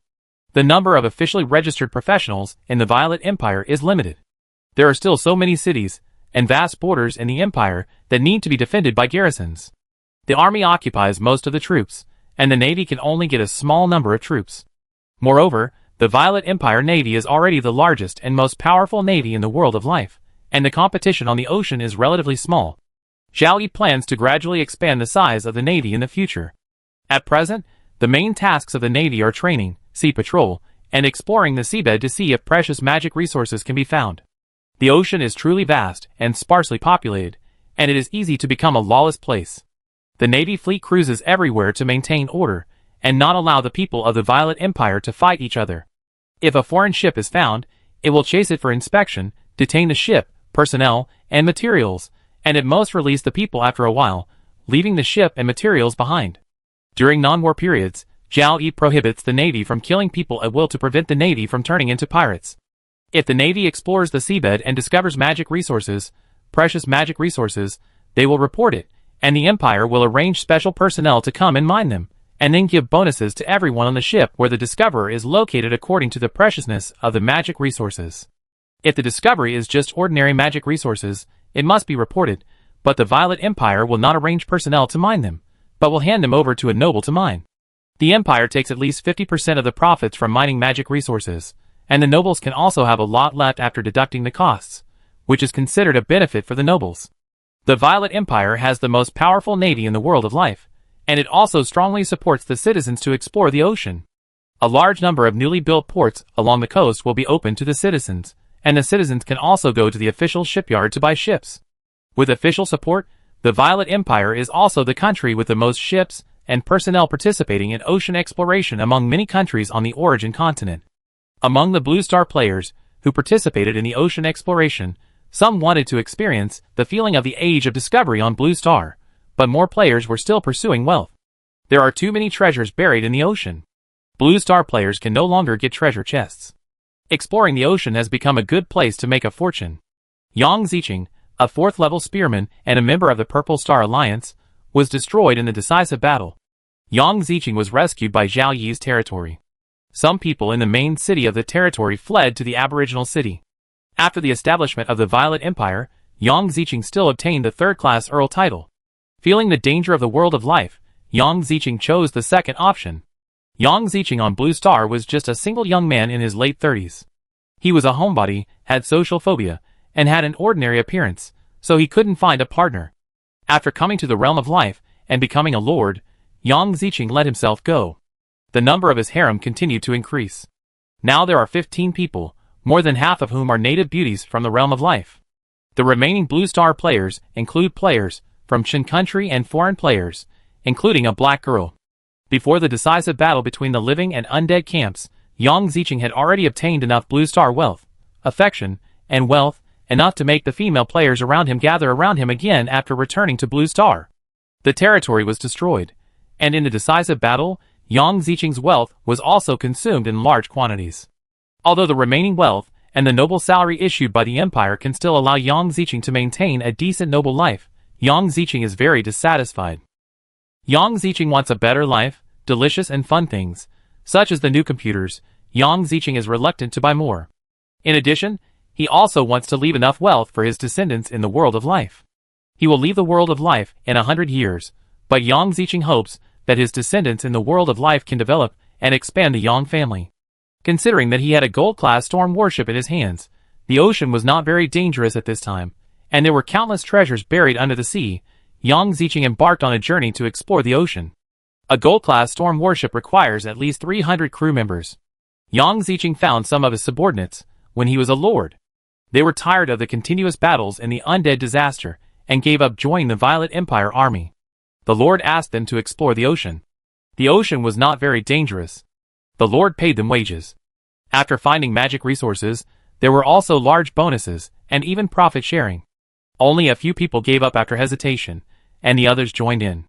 A: The number of officially registered professionals in the Violet Empire is limited. There are still so many cities and vast borders in the Empire that need to be defended by garrisons. The army occupies most of the troops, and the navy can only get a small number of troops. Moreover, the Violet Empire Navy is already the largest and most powerful navy in the world of life, and the competition on the ocean is relatively small. Zhao Yi plans to gradually expand the size of the navy in the future. At present, the main tasks of the navy are training, sea patrol, and exploring the seabed to see if precious magic resources can be found. The ocean is truly vast and sparsely populated, and it is easy to become a lawless place. The Navy fleet cruises everywhere to maintain order, and not allow the people of the Violet Empire to fight each other. If a foreign ship is found, it will chase it for inspection, detain the ship, personnel, and materials, and at most release the people after a while, leaving the ship and materials behind. During non-war periods, Zhao Yi prohibits the Navy from killing people at will to prevent the Navy from turning into pirates. If the Navy explores the seabed and discovers magic resources, precious magic resources, they will report it, and the Empire will arrange special personnel to come and mine them, and then give bonuses to everyone on the ship where the discoverer is located according to the preciousness of the magic resources. If the discovery is just ordinary magic resources, it must be reported, but the Violet Empire will not arrange personnel to mine them, but will hand them over to a noble to mine. The Empire takes at least 50% of the profits from mining magic resources, and the nobles can also have a lot left after deducting the costs, which is considered a benefit for the nobles. The Violet Empire has the most powerful navy in the world of life, and it also strongly supports the citizens to explore the ocean. A large number of newly built ports along the coast will be open to the citizens, and the citizens can also go to the official shipyard to buy ships. With official support, the Violet Empire is also the country with the most ships and personnel participating in ocean exploration among many countries on the origin continent. Among the Blue Star players who participated in the ocean exploration, some wanted to experience the feeling of the age of discovery on Blue Star, but more players were still pursuing wealth. There are too many treasures buried in the ocean. Blue Star players can no longer get treasure chests. Exploring the ocean has become a good place to make a fortune. Yang Ziqing, a 4th-level spearman and a member of the Purple Star Alliance, was destroyed in the decisive battle. Yang Ziqing was rescued by Zhao Yi's territory. Some people in the main city of the territory fled to the aboriginal city. After the establishment of the Violet Empire, Yang Ziqing still obtained the 3rd-class Earl title. Feeling the danger of the world of life, Yang Ziqing chose the second option. Yang Ziqing on Blue Star was just a single young man in his late 30s. He was a homebody, had social phobia, and had an ordinary appearance, so he couldn't find a partner. After coming to the realm of life and becoming a lord, Yang Ziqing let himself go. The number of his harem continued to increase. Now there are 15 people, more than half of whom are native beauties from the realm of life. The remaining Blue Star players include players from Chen country and foreign players, including a black girl. Before the decisive battle between the living and undead camps, Yang Ziqing had already obtained enough Blue Star wealth, affection, and wealth, enough to make the female players around him gather around him again after returning to Blue Star. The territory was destroyed, and in the decisive battle, Yang Ziqing's wealth was also consumed in large quantities. Although the remaining wealth and the noble salary issued by the Empire can still allow Yang Ziqing to maintain a decent noble life, Yang Ziqing is very dissatisfied. Yang Ziqing wants a better life, delicious and fun things, such as the new computers. Yang Ziqing is reluctant to buy more. In addition, he also wants to leave enough wealth for his descendants in the world of life. He will leave the world of life in 100 years, but Yang Ziqing hopes that his descendants in the world of life can develop and expand the Yang family. Considering that he had a gold-class storm warship in his hands, the ocean was not very dangerous at this time, and there were countless treasures buried under the sea. Yang Ziqing embarked on a journey to explore the ocean. A gold-class storm warship requires at least 300 crew members. Yang Ziqing found some of his subordinates when he was a lord. They were tired of the continuous battles and the undead disaster, and gave up joining the Violet Empire army. The Lord asked them to explore the ocean. The ocean was not very dangerous. The Lord paid them wages. After finding magic resources, there were also large bonuses, and even profit sharing. Only a few people gave up after hesitation, and the others joined in.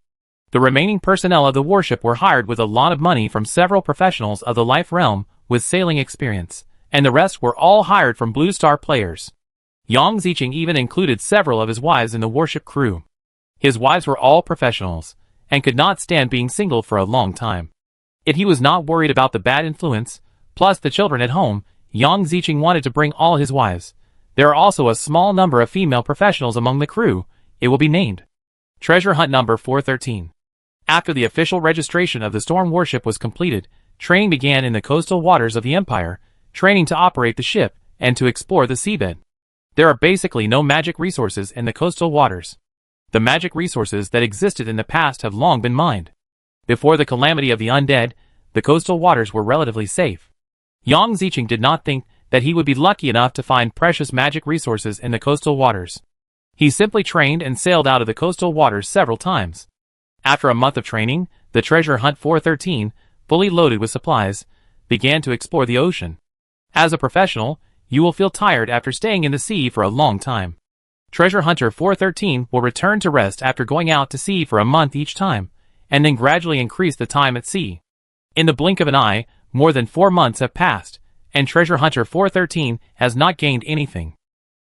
A: The remaining personnel of the warship were hired with a lot of money from several professionals of the life realm with sailing experience, and the rest were all hired from Blue Star players. Yang Ziqing even included several of his wives in the warship crew. His wives were all professionals, and could not stand being single for a long time. Yet he was not worried about the bad influence, plus the children at home. Yang Ziqing wanted to bring all his wives. There are also a small number of female professionals among the crew. It will be named Treasure Hunt number 413. After the official registration of the storm warship was completed, training began in the coastal waters of the Empire, training to operate the ship and to explore the seabed. There are basically no magic resources in the coastal waters. The magic resources that existed in the past have long been mined. Before the calamity of the undead, the coastal waters were relatively safe. Yang Ziqing did not think that he would be lucky enough to find precious magic resources in the coastal waters. He simply trained and sailed out of the coastal waters several times. After a month of training, the Treasure Hunt 413, fully loaded with supplies, began to explore the ocean. As a professional, you will feel tired after staying in the sea for a long time. Treasure Hunter 413 will return to rest after going out to sea for a month each time, and then gradually increase the time at sea. In the blink of an eye, more than 4 months have passed, and Treasure Hunter 413 has not gained anything.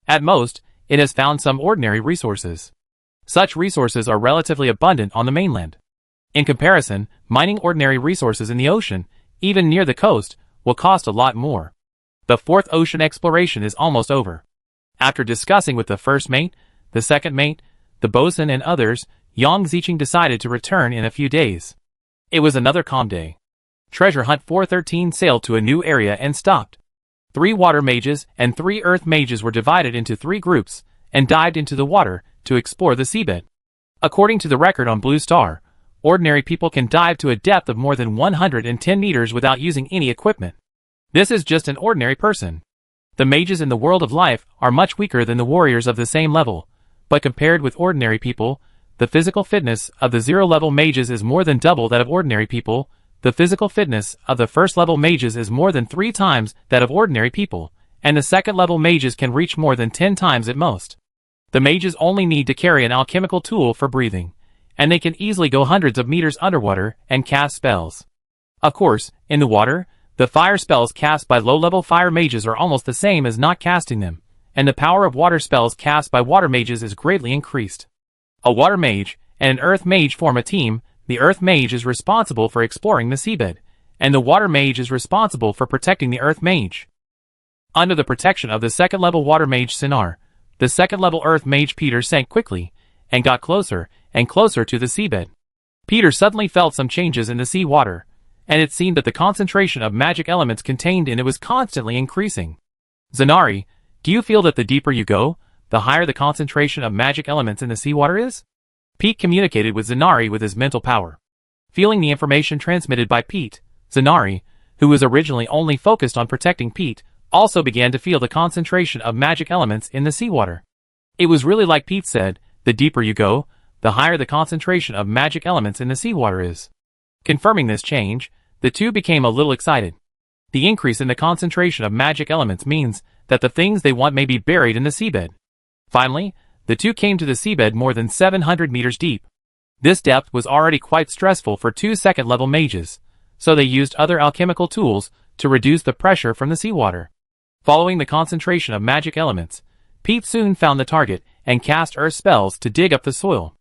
A: At most, it has found some ordinary resources. Such resources are relatively abundant on the mainland. In comparison, mining ordinary resources in the ocean, even near the coast, will cost a lot more. The 4th ocean exploration is almost over. After discussing with the first mate, the second mate, the bosun and others, Yang Ziqing decided to return in a few days. It was another calm day. Treasure Hunt 413 sailed to a new area and stopped. 3 water mages and 3 earth mages were divided into 3 groups, and dived into the water to explore the seabed. According to the record on Blue Star, ordinary people can dive to a depth of more than 110 meters without using any equipment. This is just an ordinary person. The mages in the world of life are much weaker than the warriors of the same level, but compared with ordinary people, the physical fitness of the 0-level mages is more than double that of ordinary people. The physical fitness of the 1st-level mages is more than 3 times that of ordinary people, and the 2nd-level mages can reach more than 10 times at most. The mages only need to carry an alchemical tool for breathing, and they can easily go hundreds of meters underwater and cast spells. Of course, in the water, the fire spells cast by low-level fire mages are almost the same as not casting them, and the power of water spells cast by water mages is greatly increased. A water mage and an earth mage form a team. The earth mage is responsible for exploring the seabed, and the water mage is responsible for protecting the earth mage. Under the protection of the second-level water mage Sinar, the second-level earth mage Peter sank quickly and got closer and closer to the seabed. Peter suddenly felt some changes in the sea water, and it seemed that the concentration of magic elements contained in it was constantly increasing. Zanari, do you feel that the deeper you go, the higher the concentration of magic elements in the seawater is? Pete communicated with Zanari with his mental power. Feeling the information transmitted by Pete, Zanari, who was originally only focused on protecting Pete, also began to feel the concentration of magic elements in the seawater. It was really like Pete said, the deeper you go, the higher the concentration of magic elements in the seawater is. Confirming this change, the two became a little excited. The increase in the concentration of magic elements means that the things they want may be buried in the seabed. Finally, the two came to the seabed more than 700 meters deep. This depth was already quite stressful for two second-level mages, so they used other alchemical tools to reduce the pressure from the seawater. Following the concentration of magic elements, Pete soon found the target and cast earth spells to dig up the soil.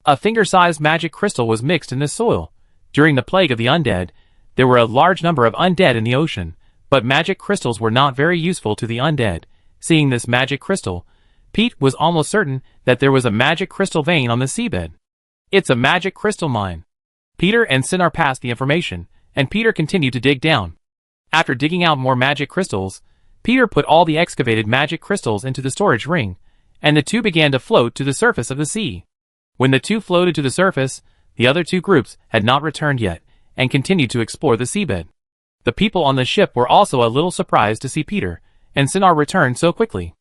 A: A finger-sized magic crystal was mixed in this soil. During the plague of the undead, there were a large number of undead in the ocean, but magic crystals were not very useful to the undead. Seeing this magic crystal, Pete was almost certain that there was a magic crystal vein on the seabed. It's a magic crystal mine. Peter and Sinar passed the information, and Peter continued to dig down. After digging out more magic crystals, Peter put all the excavated magic crystals into the storage ring, and the two began to float to the surface of the sea. When the two floated to the surface, the other two groups had not returned yet, and continued to explore the seabed. The people on the ship were also a little surprised to see Peter and Sinar return so quickly.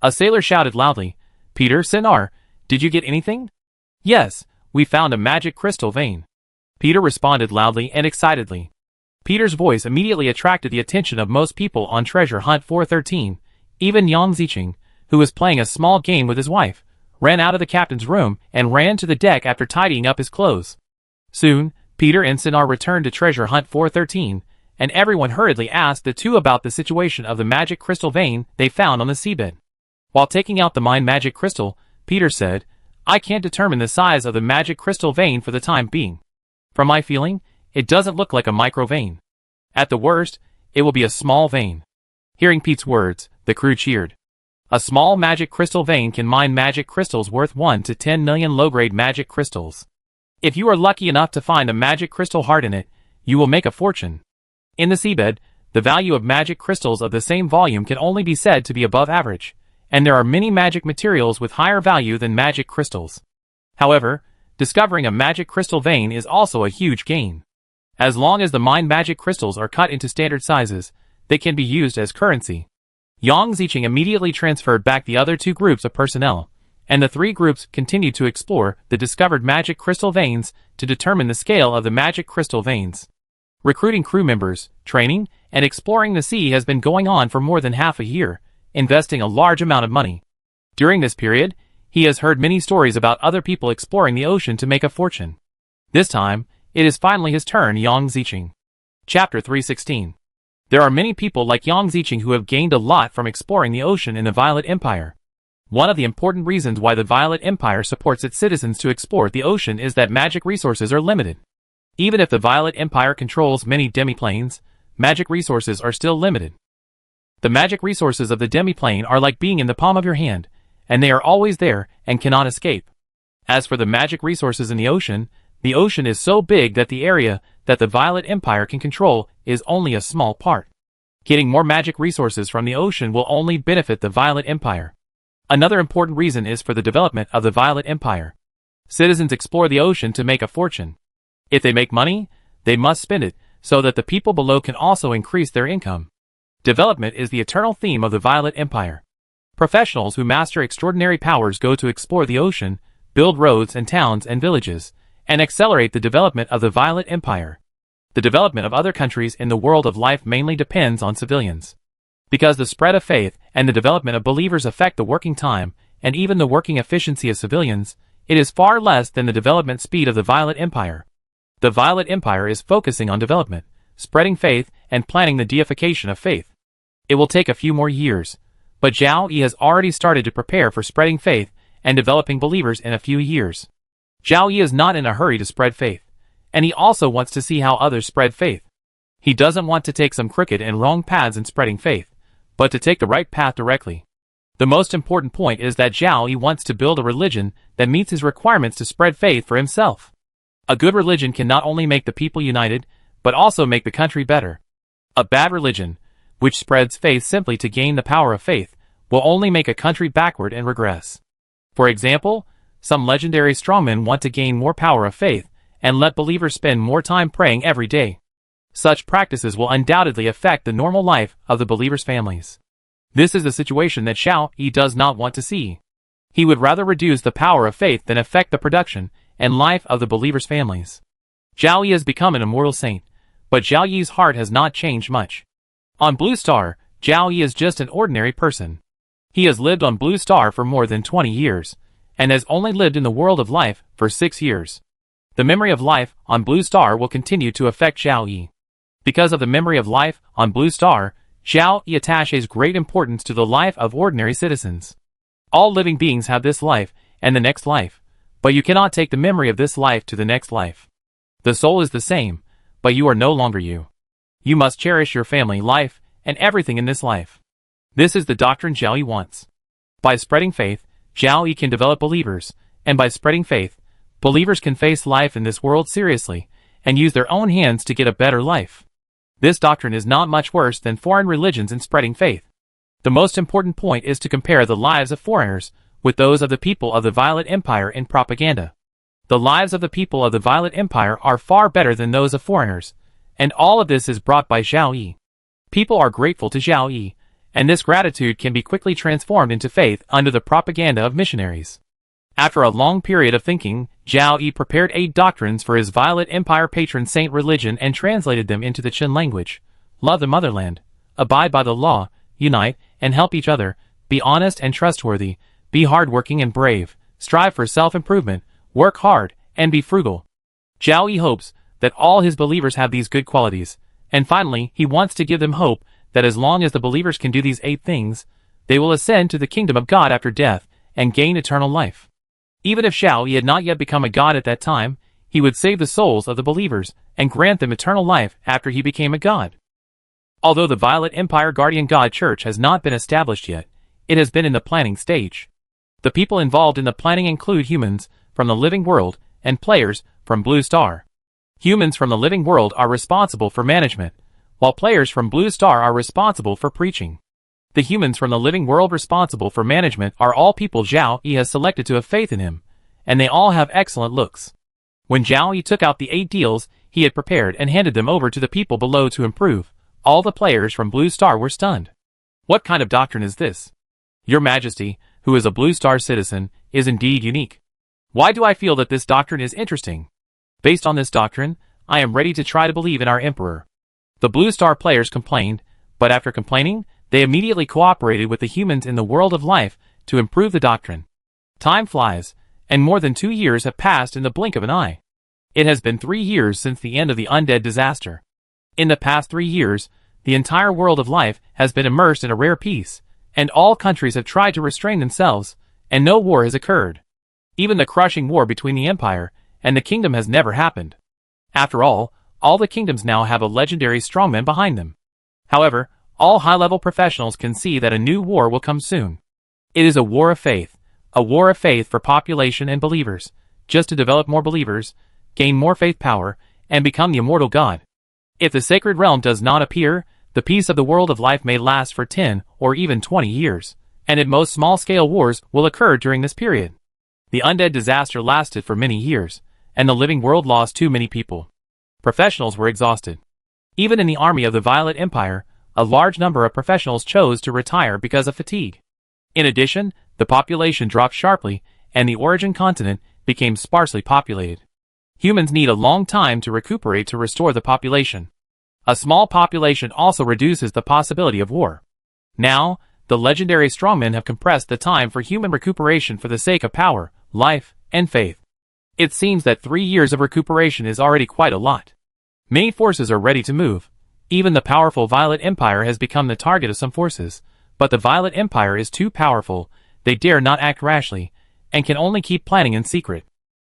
A: A sailor shouted loudly, "Peter, Sinar, did you get anything?" "Yes, we found a magic crystal vein." Peter responded loudly and excitedly. Peter's voice immediately attracted the attention of most people on Treasure Hunt 413. Even Yang Zicheng, who was playing a small game with his wife, ran out of the captain's room and ran to the deck after tidying up his clothes. Soon, Peter and Sinar returned to Treasure Hunt 413, and everyone hurriedly asked the two about the situation of the magic crystal vein they found on the seabed. While taking out the mine magic crystal, Peter said, "I can't determine the size of the magic crystal vein for the time being. From my feeling, it doesn't look like a micro vein. At the worst, it will be a small vein." Hearing Pete's words, the crew cheered. A small magic crystal vein can mine magic crystals worth 1 to 10 million low-grade magic crystals. If you are lucky enough to find a magic crystal heart in it, you will make a fortune. In the seabed, the value of magic crystals of the same volume can only be said to be above average, and there are many magic materials with higher value than magic crystals. However, discovering a magic crystal vein is also a huge gain. As long as the mined magic crystals are cut into standard sizes, they can be used as currency. Yang Zicheng immediately transferred back the other two groups of personnel, and the three groups continued to explore the discovered magic crystal veins to determine the scale of the magic crystal veins. Recruiting crew members, training, and exploring the sea has been going on for more than half a year, investing a large amount of money. During this period, he has heard many stories about other people exploring the ocean to make a fortune. This time, it is finally his turn. Yang Zicheng. Chapter 316. There are many people like Yang Zicheng who have gained a lot from exploring the ocean in the Violet Empire. One of the important reasons why the Violet Empire supports its citizens to explore the ocean is that magic resources are limited. Even if the Violet Empire controls many demiplanes, magic resources are still limited. The magic resources of the demiplane are like being in the palm of your hand, and they are always there and cannot escape. As for the magic resources in the ocean is so big that the area that the Violet Empire can control is only a small part. Getting more magic resources from the ocean will only benefit the Violet Empire. Another important reason is for the development of the Violet Empire. Citizens explore the ocean to make a fortune. If they make money, they must spend it, so that the people below can also increase their income. Development is the eternal theme of the Violet Empire. Professionals who master extraordinary powers go to explore the ocean, build roads and towns and villages, and accelerate the development of the Violet Empire. The development of other countries in the world of life mainly depends on civilians. Because the spread of faith and the development of believers affect the working time and even the working efficiency of civilians, it is far less than the development speed of the Violet Empire. The Violet Empire is focusing on development, spreading faith, and planning the deification of faith. It will take a few more years, but Zhao Yi has already started to prepare for spreading faith and developing believers in a few years. Zhao Yi is not in a hurry to spread faith, and he also wants to see how others spread faith. He doesn't want to take some crooked and wrong paths in spreading faith, but to take the right path directly. The most important point is that Zhao Yi wants to build a religion that meets his requirements to spread faith for himself. A good religion can not only make the people united, but also make the country better. A bad religion, which spreads faith simply to gain the power of faith, will only make a country backward and regress. For example, some legendary strongmen want to gain more power of faith and let believers spend more time praying every day. Such practices will undoubtedly affect the normal life of the believers' families. This is a situation that Zhao Yi does not want to see. He would rather reduce the power of faith than affect the production and life of the believers' families. Zhao Yi has become an immortal saint, but Zhao Yi's heart has not changed much. On Blue Star, Zhao Yi is just an ordinary person. He has lived on Blue Star for more than 20 years, and has only lived in the world of life for 6 years. The memory of life on Blue Star will continue to affect Zhao Yi. Because of the memory of life on Blue Star, Zhao Yi attaches great importance to the life of ordinary citizens. All living beings have this life and the next life, but you cannot take the memory of this life to the next life. The soul is the same, but you are no longer you. You must cherish your family life and everything in this life. This is the doctrine Zhao Yi wants. By spreading faith, Zhao Yi can develop believers, and by spreading faith, believers can face life in this world seriously and use their own hands to get a better life. This doctrine is not much worse than foreign religions in spreading faith. The most important point is to compare the lives of foreigners with those of the people of the Violet Empire in propaganda. The lives of the people of the Violet Empire are far better than those of foreigners, and all of this is brought by Zhao Yi. People are grateful to Zhao Yi, and this gratitude can be quickly transformed into faith under the propaganda of missionaries. After a long period of thinking, Zhao Yi prepared 8 doctrines for his Violet Empire patron saint religion and translated them into the Qin language. Love the motherland, abide by the law, unite and help each other, be honest and trustworthy, be hardworking and brave, strive for self-improvement, work hard, and be frugal. Zhao Yi hopes that all his believers have these good qualities, and finally he wants to give them hope that as long as the believers can do these 8 things, they will ascend to the kingdom of God after death and gain eternal life. Even if Zhao Yi had not yet become a god at that time, he would save the souls of the believers and grant them eternal life after he became a god. Although the Violet Empire Guardian God Church has not been established yet, it has been in the planning stage. The people involved in the planning include humans from the living world and players from Blue Star. Humans from the living world are responsible for management, while players from Blue Star are responsible for preaching. The humans from the living world responsible for management are all people Zhao Yi has selected to have faith in him, and they all have excellent looks. When Zhao Yi took out the 8 deals he had prepared and handed them over to the people below to improve, all the players from Blue Star were stunned. What kind of doctrine is this? Your Majesty, who is a Blue Star citizen, is indeed unique. Why do I feel that this doctrine is interesting? Based on this doctrine, I am ready to try to believe in our Emperor. The Blue Star players complained, but after complaining, they immediately cooperated with the humans in the world of life to improve the doctrine. Time flies, and more than 2 years have passed in the blink of an eye. It has been 3 years since the end of the undead disaster. In the past 3 years, the entire world of life has been immersed in a rare peace, and all countries have tried to restrain themselves, and no war has occurred. Even the crushing war between the Empire and the Kingdom has never happened. After all the kingdoms now have a legendary strongman behind them. However, all high-level professionals can see that a new war will come soon. It is a war of faith for population and believers, just to develop more believers, gain more faith power, and become the immortal god. If the sacred realm does not appear, the peace of the world of life may last for 10 or even 20 years, and at most small-scale wars will occur during this period. The undead disaster lasted for many years, and the living world lost too many people. Professionals were exhausted. Even in the army of the Violet Empire, a large number of professionals chose to retire because of fatigue. In addition, the population dropped sharply, and the origin continent became sparsely populated. Humans need a long time to recuperate to restore the population. A small population also reduces the possibility of war. Now, the legendary strongmen have compressed the time for human recuperation for the sake of power, life, and faith. It seems that 3 years of recuperation is already quite a lot. Many forces are ready to move. Even the powerful Violet Empire has become the target of some forces, but the Violet Empire is too powerful, they dare not act rashly, and can only keep planning in secret.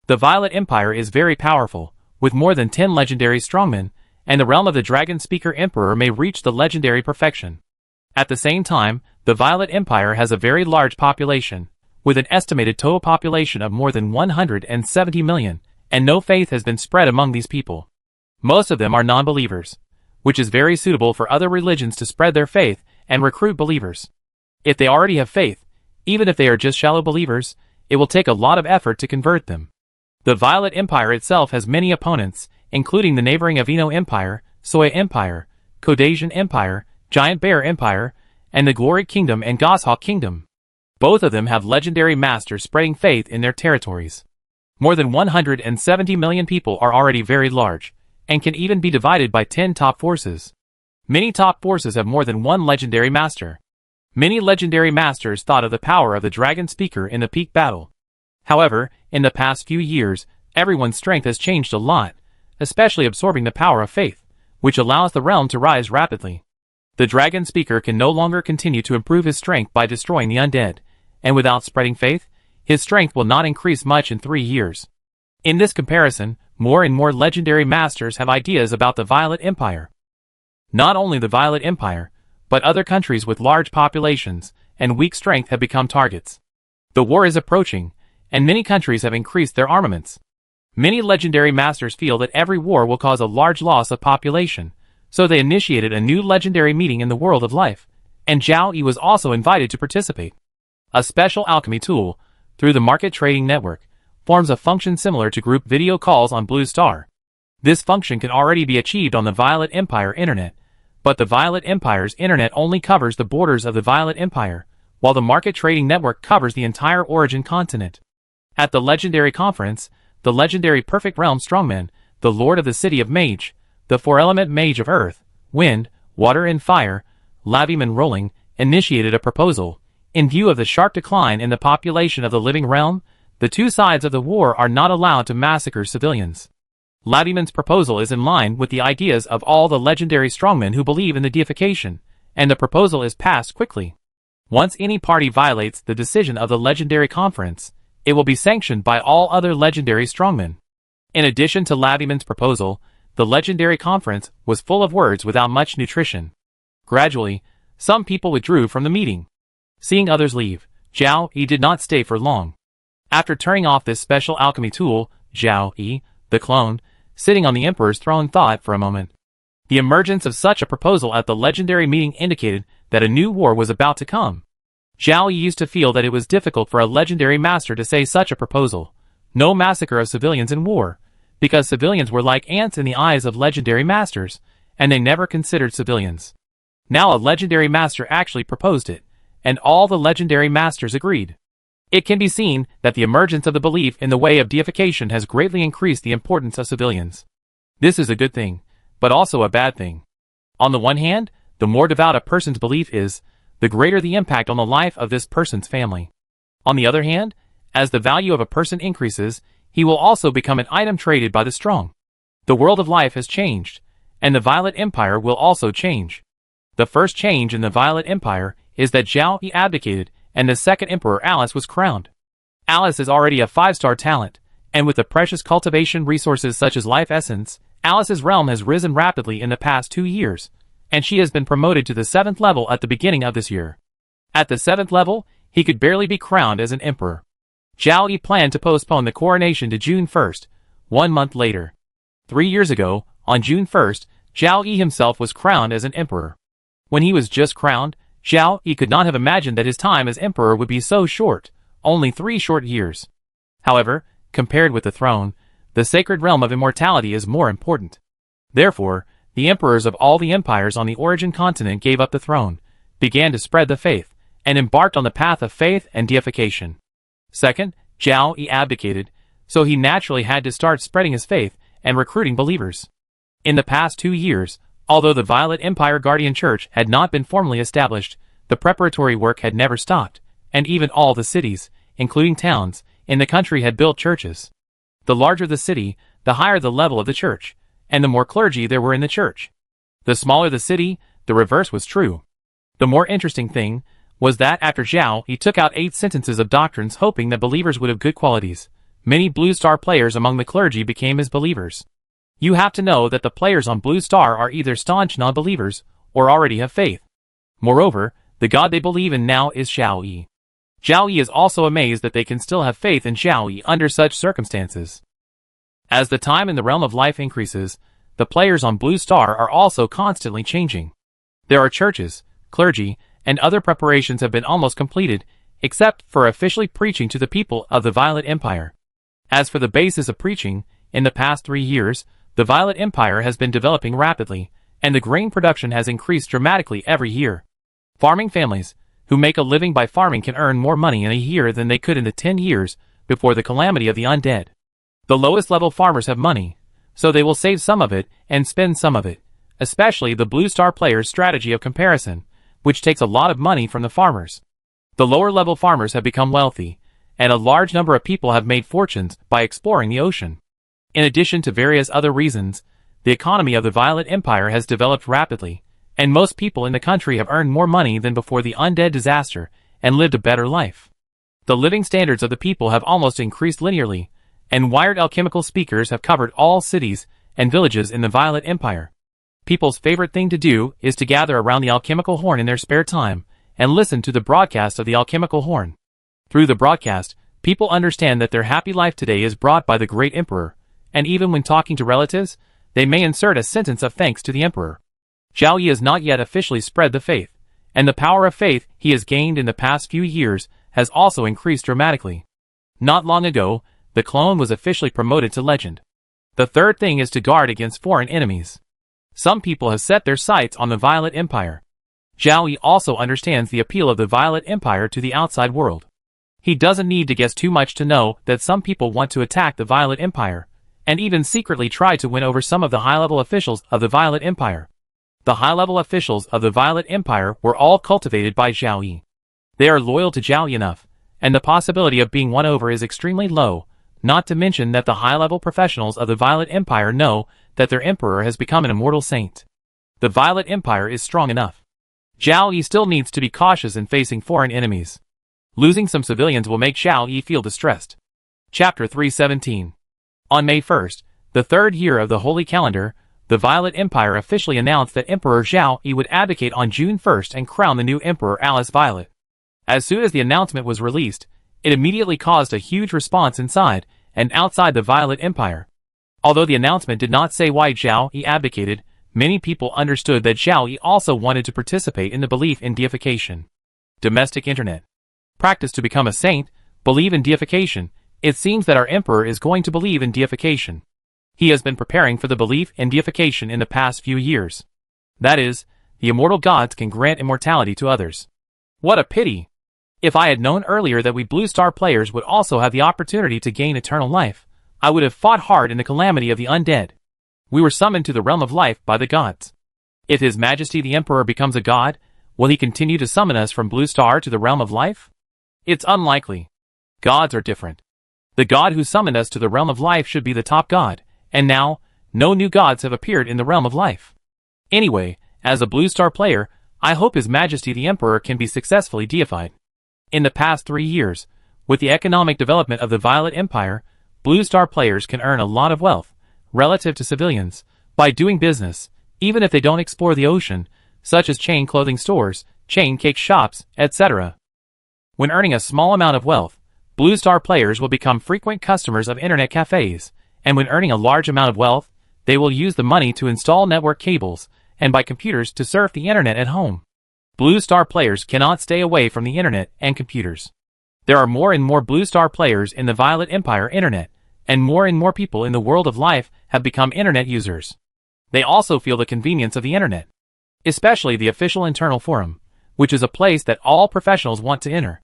A: The Violet Empire is very powerful, with more than 10 legendary strongmen, and the realm of the Dragon Speaker Emperor may reach the legendary perfection. At the same time, the Violet Empire has a very large population, with an estimated total population of more than 170 million, and no faith has been spread among these people. Most of them are non-believers, which is very suitable for other religions to spread their faith and recruit believers. If they already have faith, even if they are just shallow believers, it will take a lot of effort to convert them. The Violet Empire itself has many opponents, including the neighboring Avino Empire, Soya Empire, Codasian Empire, Giant Bear Empire, and the Glory Kingdom and Goshawk Kingdom. Both of them have legendary masters spreading faith in their territories. More than 170 million people are already very large, and can even be divided by 10 top forces. Many top forces have more than one legendary master. Many legendary masters thought of the power of the Dragon Speaker in the peak battle. However, in the past few years, everyone's strength has changed a lot, especially absorbing the power of faith, which allows the realm to rise rapidly. The Dragon Speaker can no longer continue to improve his strength by destroying the undead, and without spreading faith, his strength will not increase much in 3 years. In this comparison, more and more legendary masters have ideas about the Violet Empire. Not only the Violet Empire, but other countries with large populations and weak strength have become targets. The war is approaching, and many countries have increased their armaments. Many legendary masters feel that every war will cause a large loss of population, so they initiated a new legendary meeting in the world of life, and Zhao Yi was also invited to participate. A special alchemy tool, through the market trading network, forms a function similar to group video calls on Blue Star. This function can already be achieved on the Violet Empire internet, but the Violet Empire's internet only covers the borders of the Violet Empire, while the market trading network covers the entire Origin continent. At the legendary conference, the legendary Perfect Realm Strongman, the Lord of the City of Mage, the four-element Mage of Earth, Wind, Water and Fire, Laviman Rolling, initiated a proposal. In view of the sharp decline in the population of the living realm, the two sides of the war are not allowed to massacre civilians. Laviman's proposal is in line with the ideas of all the legendary strongmen who believe in the deification, and the proposal is passed quickly. Once any party violates the decision of the legendary conference, it will be sanctioned by all other legendary strongmen. In addition to Laviman's proposal, the legendary conference was full of words without much nutrition. Gradually, some people withdrew from the meeting. Seeing others leave, Zhao Yi did not stay for long. After turning off this special alchemy tool, Zhao Yi, the clone, sitting on the Emperor's throne thought for a moment. The emergence of such a proposal at the legendary meeting indicated that a new war was about to come. Zhao Yi used to feel that it was difficult for a legendary master to say such a proposal. No massacre of civilians in war, because civilians were like ants in the eyes of legendary masters, and they never considered civilians. Now a legendary master actually proposed it, and all the legendary masters agreed. It can be seen that the emergence of the belief in the way of deification has greatly increased the importance of civilians. This is a good thing, but also a bad thing. On the one hand, the more devout a person's belief is, the greater the impact on the life of this person's family. On the other hand, as the value of a person increases, he will also become an item traded by the strong. The world of life has changed, and the Violet Empire will also change. The first change in the Violet Empire is that Zhao Yi abdicated, and the second Emperor Alice was crowned. Alice is already a 5-star talent, and with the precious cultivation resources such as life essence, Alice's realm has risen rapidly in the past 2 years, and she has been promoted to the 7th level at the beginning of this year. At the 7th level, he could barely be crowned as an emperor. Zhao Yi planned to postpone the coronation to June 1st, 1 month later. 3 years ago, on June 1st, Zhao Yi himself was crowned as an emperor. When he was just crowned, Zhao Yi could not have imagined that his time as emperor would be so short, only 3 short years. However, compared with the throne, the sacred realm of immortality is more important. Therefore, the emperors of all the empires on the Origin continent gave up the throne, began to spread the faith, and embarked on the path of faith and deification. Second, Zhao Yi abdicated, so he naturally had to start spreading his faith and recruiting believers. In the past 2 years, although the Violet Empire Guardian Church had not been formally established, the preparatory work had never stopped, and even all the cities, including towns, in the country had built churches. The larger the city, the higher the level of the church, and the more clergy there were in the church. The smaller the city, the reverse was true. The more interesting thing was that after Zhao Yi took out 8 sentences of doctrines hoping that believers would have good qualities, many Blue Star players among the clergy became his believers. You have to know that the players on Blue Star are either staunch non-believers or already have faith. Moreover, the god they believe in now is Zhao Yi. Zhao Yi is also amazed that they can still have faith in Zhao Yi under such circumstances. As the time in the realm of life increases, the players on Blue Star are also constantly changing. There are churches, clergy, and other preparations have been almost completed, except for officially preaching to the people of the Violet Empire. As for the basis of preaching, in the past 3 years, the Violet Empire has been developing rapidly, and the grain production has increased dramatically every year. Farming families, who make a living by farming, can earn more money in a year than they could in the 10 years before the calamity of the undead. The lowest level farmers have money, so they will save some of it and spend some of it, especially the Blue Star players' strategy of comparison, which takes a lot of money from the farmers. The lower level farmers have become wealthy, and a large number of people have made fortunes by exploring the ocean. In addition to various other reasons, the economy of the Violet Empire has developed rapidly, and most people in the country have earned more money than before the undead disaster and lived a better life. The living standards of the people have almost increased linearly, and wired alchemical speakers have covered all cities and villages in the Violet Empire. People's favorite thing to do is to gather around the alchemical horn in their spare time and listen to the broadcast of the alchemical horn. Through the broadcast, people understand that their happy life today is brought by the great emperor, and even when talking to relatives, they may insert a sentence of thanks to the emperor. Zhao Yi has not yet officially spread the faith, and the power of faith he has gained in the past few years has also increased dramatically. Not long ago, the clone was officially promoted to legend. The third thing is to guard against foreign enemies. Some people have set their sights on the Violet Empire. Zhao Yi also understands the appeal of the Violet Empire to the outside world. He doesn't need to guess too much to know that some people want to attack the Violet Empire, and even secretly try to win over some of the high-level officials of the Violet Empire. The high-level officials of the Violet Empire were all cultivated by Zhao Yi. They are loyal to Zhao Yi enough, and the possibility of being won over is extremely low, not to mention that the high-level professionals of the Violet Empire know that their emperor has become an immortal saint. The Violet Empire is strong enough. Zhao Yi still needs to be cautious in facing foreign enemies. Losing some civilians will make Zhao Yi feel distressed. Chapter 317. On May 1st, the 3rd year of the Holy Calendar, the Violet Empire officially announced that Emperor Zhao Yi would abdicate on June 1st and crown the new Emperor Alice Violet. As soon as the announcement was released, it immediately caused a huge response inside and outside the Violet Empire. Although the announcement did not say why Zhao Yi abdicated, many people understood that Zhao Yi also wanted to participate in the belief in deification. Domestic Internet. Practice to become a saint, believe in deification. It seems that our emperor is going to believe in deification. He has been preparing for the belief in deification in the past few years. That is, the immortal gods can grant immortality to others. What a pity! If I had known earlier that we Blue Star players would also have the opportunity to gain eternal life, I would have fought hard in the calamity of the undead. We were summoned to the realm of life by the gods. If His Majesty the Emperor becomes a god, will he continue to summon us from Blue Star to the realm of life? It's unlikely. Gods are different. The god who summoned us to the realm of life should be the top god, and now, no new gods have appeared in the realm of life. Anyway, as a Blue Star player, I hope His Majesty the Emperor can be successfully deified. In the past 3 years, with the economic development of the Violet Empire, Blue Star players can earn a lot of wealth, relative to civilians, by doing business, even if they don't explore the ocean, such as chain clothing stores, chain cake shops, etc. When earning a small amount of wealth, Blue Star players will become frequent customers of internet cafes, and when earning a large amount of wealth, they will use the money to install network cables and buy computers to surf the internet at home. Blue Star players cannot stay away from the internet and computers. There are more and more Blue Star players in the Violet Empire internet, and more people in the world of life have become internet users. They also feel the convenience of the internet, especially the official internal forum, which is a place that all professionals want to enter.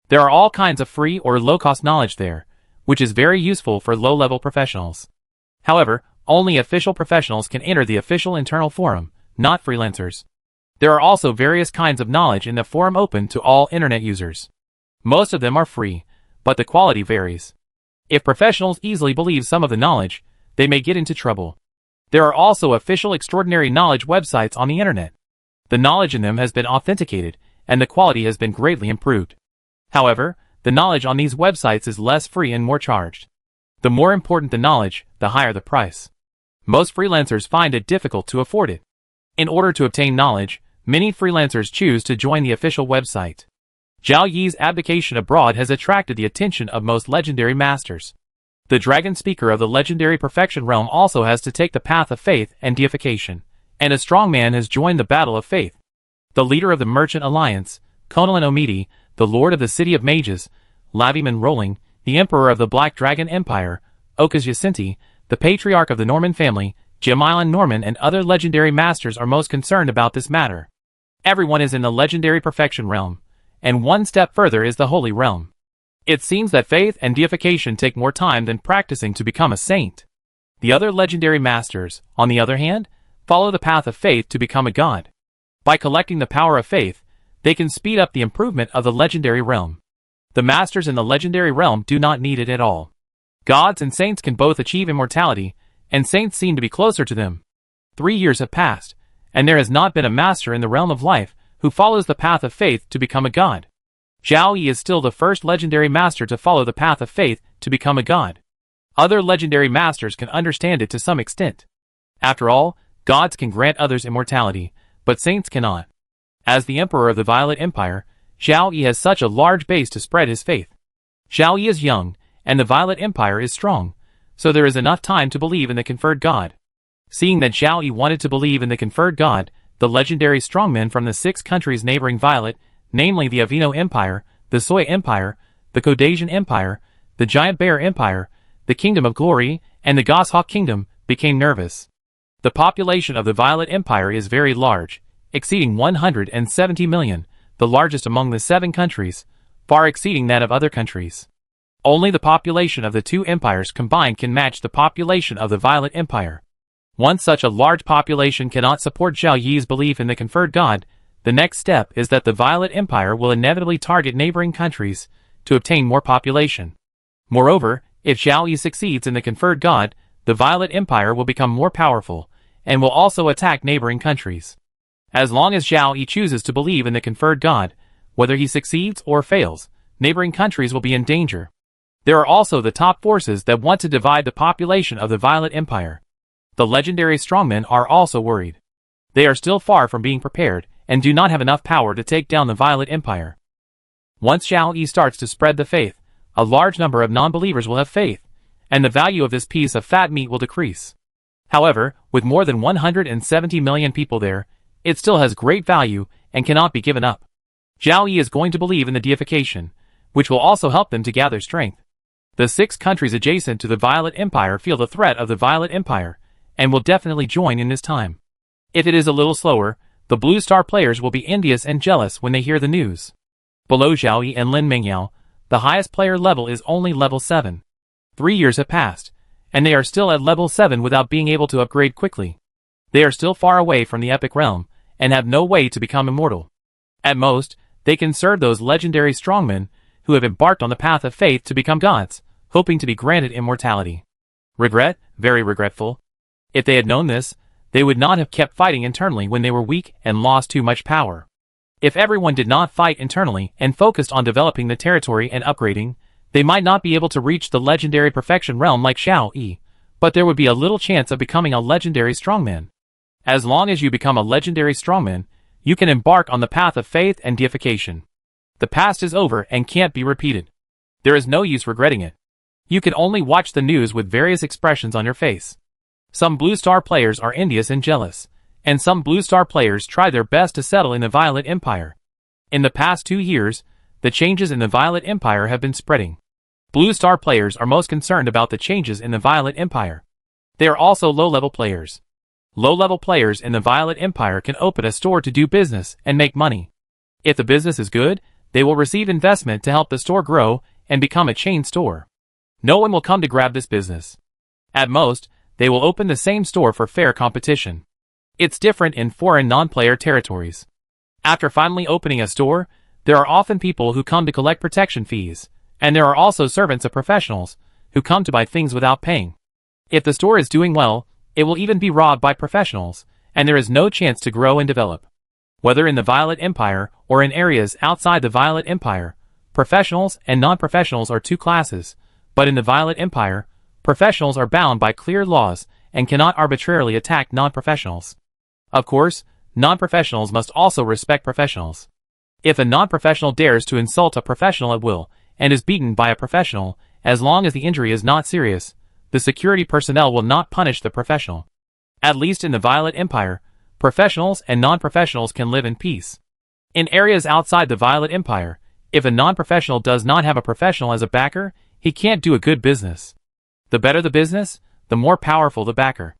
A: There are all kinds of free or low-cost knowledge there, which is very useful for low-level professionals. However, only official professionals can enter the official internal forum, not freelancers. There are also various kinds of knowledge in the forum open to all internet users. Most of them are free, but the quality varies. If professionals easily believe some of the knowledge, they may get into trouble. There are also official extraordinary knowledge websites on the internet. The knowledge in them has been authenticated, and the quality has been greatly improved. However, the knowledge on these websites is less free and more charged. The more important the knowledge, the higher the price. Most freelancers find it difficult to afford it. In order to obtain knowledge, many freelancers choose to join the official website. Zhao Yi's abdication abroad has attracted the attention of most legendary masters. The dragon speaker of the legendary perfection realm also has to take the path of faith and deification, and a strong man has joined the battle of faith. The leader of the Merchant Alliance, Konalin Omidi, the lord of the City of Mages, Laviman Rolling, the emperor of the Black Dragon Empire, Okas Yacinti, the patriarch of the Norman family, Jemilan Norman, and other legendary masters are most concerned about this matter. Everyone is in the legendary perfection realm, and one step further is the holy realm. It seems that faith and deification take more time than practicing to become a saint. The other legendary masters, on the other hand, follow the path of faith to become a god. By collecting the power of faith, they can speed up the improvement of the legendary realm. The masters in the legendary realm do not need it at all. Gods and saints can both achieve immortality, and saints seem to be closer to them. 3 years have passed, and there has not been a master in the realm of life who follows the path of faith to become a god. Zhao Yi is still the first legendary master to follow the path of faith to become a god. Other legendary masters can understand it to some extent. After all, gods can grant others immortality, but saints cannot. As the emperor of the Violet Empire, Zhao Yi has such a large base to spread his faith. Zhao Yi is young, and the Violet Empire is strong, so there is enough time to believe in the conferred god. Seeing that Zhao Yi wanted to believe in the conferred god, the legendary strongmen from the 6 countries neighboring Violet, namely the Avino Empire, the Soy Empire, the Caucasian Empire, the Giant Bear Empire, the Kingdom of Glory, and the Goshawk Kingdom, became nervous. The population of the Violet Empire is very large, exceeding 170 million, the largest among the 7 countries, far exceeding that of other countries. Only the population of the 2 empires combined can match the population of the Violet Empire. Once such a large population cannot support Zhao Yi's belief in the conferred god, the next step is that the Violet Empire will inevitably target neighboring countries to obtain more population. Moreover, if Zhao Yi succeeds in the conferred god, the Violet Empire will become more powerful, and will also attack neighboring countries. As long as Zhao Yi chooses to believe in the conferred god, whether he succeeds or fails, neighboring countries will be in danger. There are also the top forces that want to divide the population of the Violet Empire. The legendary strongmen are also worried. They are still far from being prepared, and do not have enough power to take down the Violet Empire. Once Zhao Yi starts to spread the faith, a large number of non-believers will have faith, and the value of this piece of fat meat will decrease. However, with more than 170 million people there, it still has great value and cannot be given up. Zhao Yi is going to believe in the deification, which will also help them to gather strength. The 6 countries adjacent to the Violet Empire feel the threat of the Violet Empire, and will definitely join in this time. If it is a little slower, the Blue Star players will be envious and jealous when they hear the news. Below Zhao Yi and Lin Mingyao, the highest player level is only level 7. 3 years have passed, and they are still at level 7 without being able to upgrade quickly. They are still far away from the epic realm, and have no way to become immortal. At most, they can serve those legendary strongmen who have embarked on the path of faith to become gods, hoping to be granted immortality. Regret, very regretful. If they had known this, they would not have kept fighting internally when they were weak and lost too much power. If everyone did not fight internally and focused on developing the territory and upgrading, they might not be able to reach the legendary perfection realm like Zhao Yi, but there would be a little chance of becoming a legendary strongman. As long as you become a legendary strongman, you can embark on the path of faith and deification. The past is over and can't be repeated. There is no use regretting it. You can only watch the news with various expressions on your face. Some Blue Star players are envious and jealous, and some Blue Star players try their best to settle in the Violet Empire. In the past 2 years, the changes in the Violet Empire have been spreading. Blue Star players are most concerned about the changes in the Violet Empire. They are also low-level players. Low-level players in the Violet Empire can open a store to do business and make money. If the business is good, they will receive investment to help the store grow and become a chain store. No one will come to grab this business. At most, they will open the same store for fair competition. It's different in foreign non-player territories. After finally opening a store, there are often people who come to collect protection fees, and there are also servants of professionals who come to buy things without paying. If the store is doing well, It will even be robbed by professionals, and there is no chance to grow and develop. Whether in the Violet Empire or in areas outside the Violet Empire, professionals and non-professionals are two classes, but in the Violet Empire, professionals are bound by clear laws and cannot arbitrarily attack non-professionals. Of course, non-professionals must also respect professionals. If a non-professional dares to insult a professional at will and is beaten by a professional, as long as the injury is not serious, the security personnel will not punish the professional. At least in the Violet Empire, professionals and non-professionals can live in peace. In areas outside the Violet Empire, if a non-professional does not have a professional as a backer, he can't do a good business. The better the business, the more powerful the backer.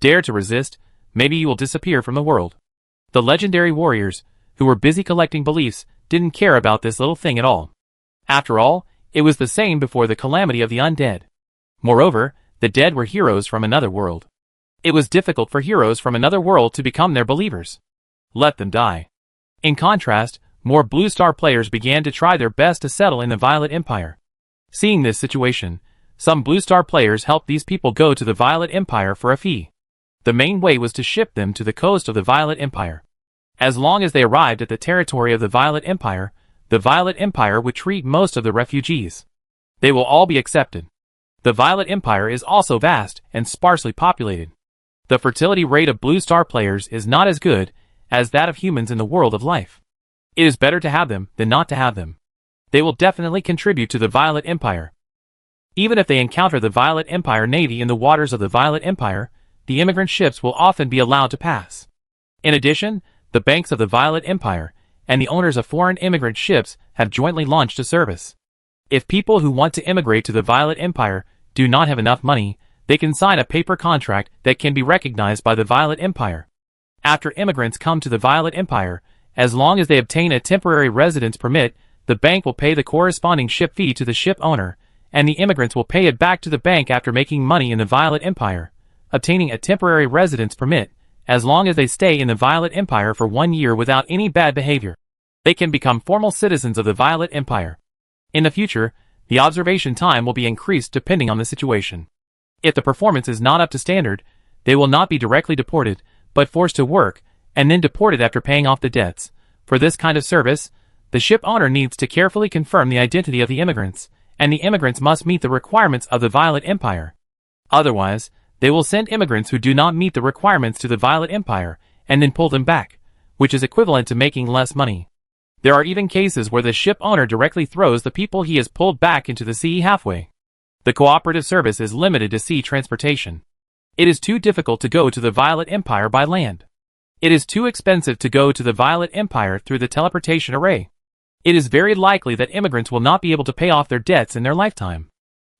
A: Dare to resist, maybe you will disappear from the world. The legendary warriors, who were busy collecting beliefs, didn't care about this little thing at all. After all, it was the same before the calamity of the undead. Moreover, the dead were heroes from another world. It was difficult for heroes from another world to become their believers. Let them die. In contrast, more Blue Star players began to try their best to settle in the Violet Empire. Seeing this situation, some Blue Star players helped these people go to the Violet Empire for a fee. The main way was to ship them to the coast of the Violet Empire. As long as they arrived at the territory of the Violet Empire would treat most of the refugees. They will all be accepted. The Violet Empire is also vast and sparsely populated. The fertility rate of Blue Star players is not as good as that of humans in the world of life. It is better to have them than not to have them. They will definitely contribute to the Violet Empire. Even if they encounter the Violet Empire Navy in the waters of the Violet Empire, the immigrant ships will often be allowed to pass. In addition, the banks of the Violet Empire and the owners of foreign immigrant ships have jointly launched a service. If people who want to immigrate to the Violet Empire do not have enough money, they can sign a paper contract that can be recognized by the Violet Empire. After immigrants come to the Violet Empire, as long as they obtain a temporary residence permit, the bank will pay the corresponding ship fee to the ship owner, and the immigrants will pay it back to the bank after making money in the Violet Empire, obtaining a temporary residence permit. As long as they stay in the Violet Empire for 1 year without any bad behavior, they can become formal citizens of the Violet Empire. In the future, the observation time will be increased depending on the situation. If the performance is not up to standard, they will not be directly deported, but forced to work, and then deported after paying off the debts. For this kind of service, the ship owner needs to carefully confirm the identity of the immigrants, and the immigrants must meet the requirements of the Violet Empire. Otherwise, they will send immigrants who do not meet the requirements to the Violet Empire, and then pull them back, which is equivalent to making less money. There are even cases where the ship owner directly throws the people he has pulled back into the sea halfway. The cooperative service is limited to sea transportation. It is too difficult to go to the Violet Empire by land. It is too expensive to go to the Violet Empire through the teleportation array. It is very likely that immigrants will not be able to pay off their debts in their lifetime.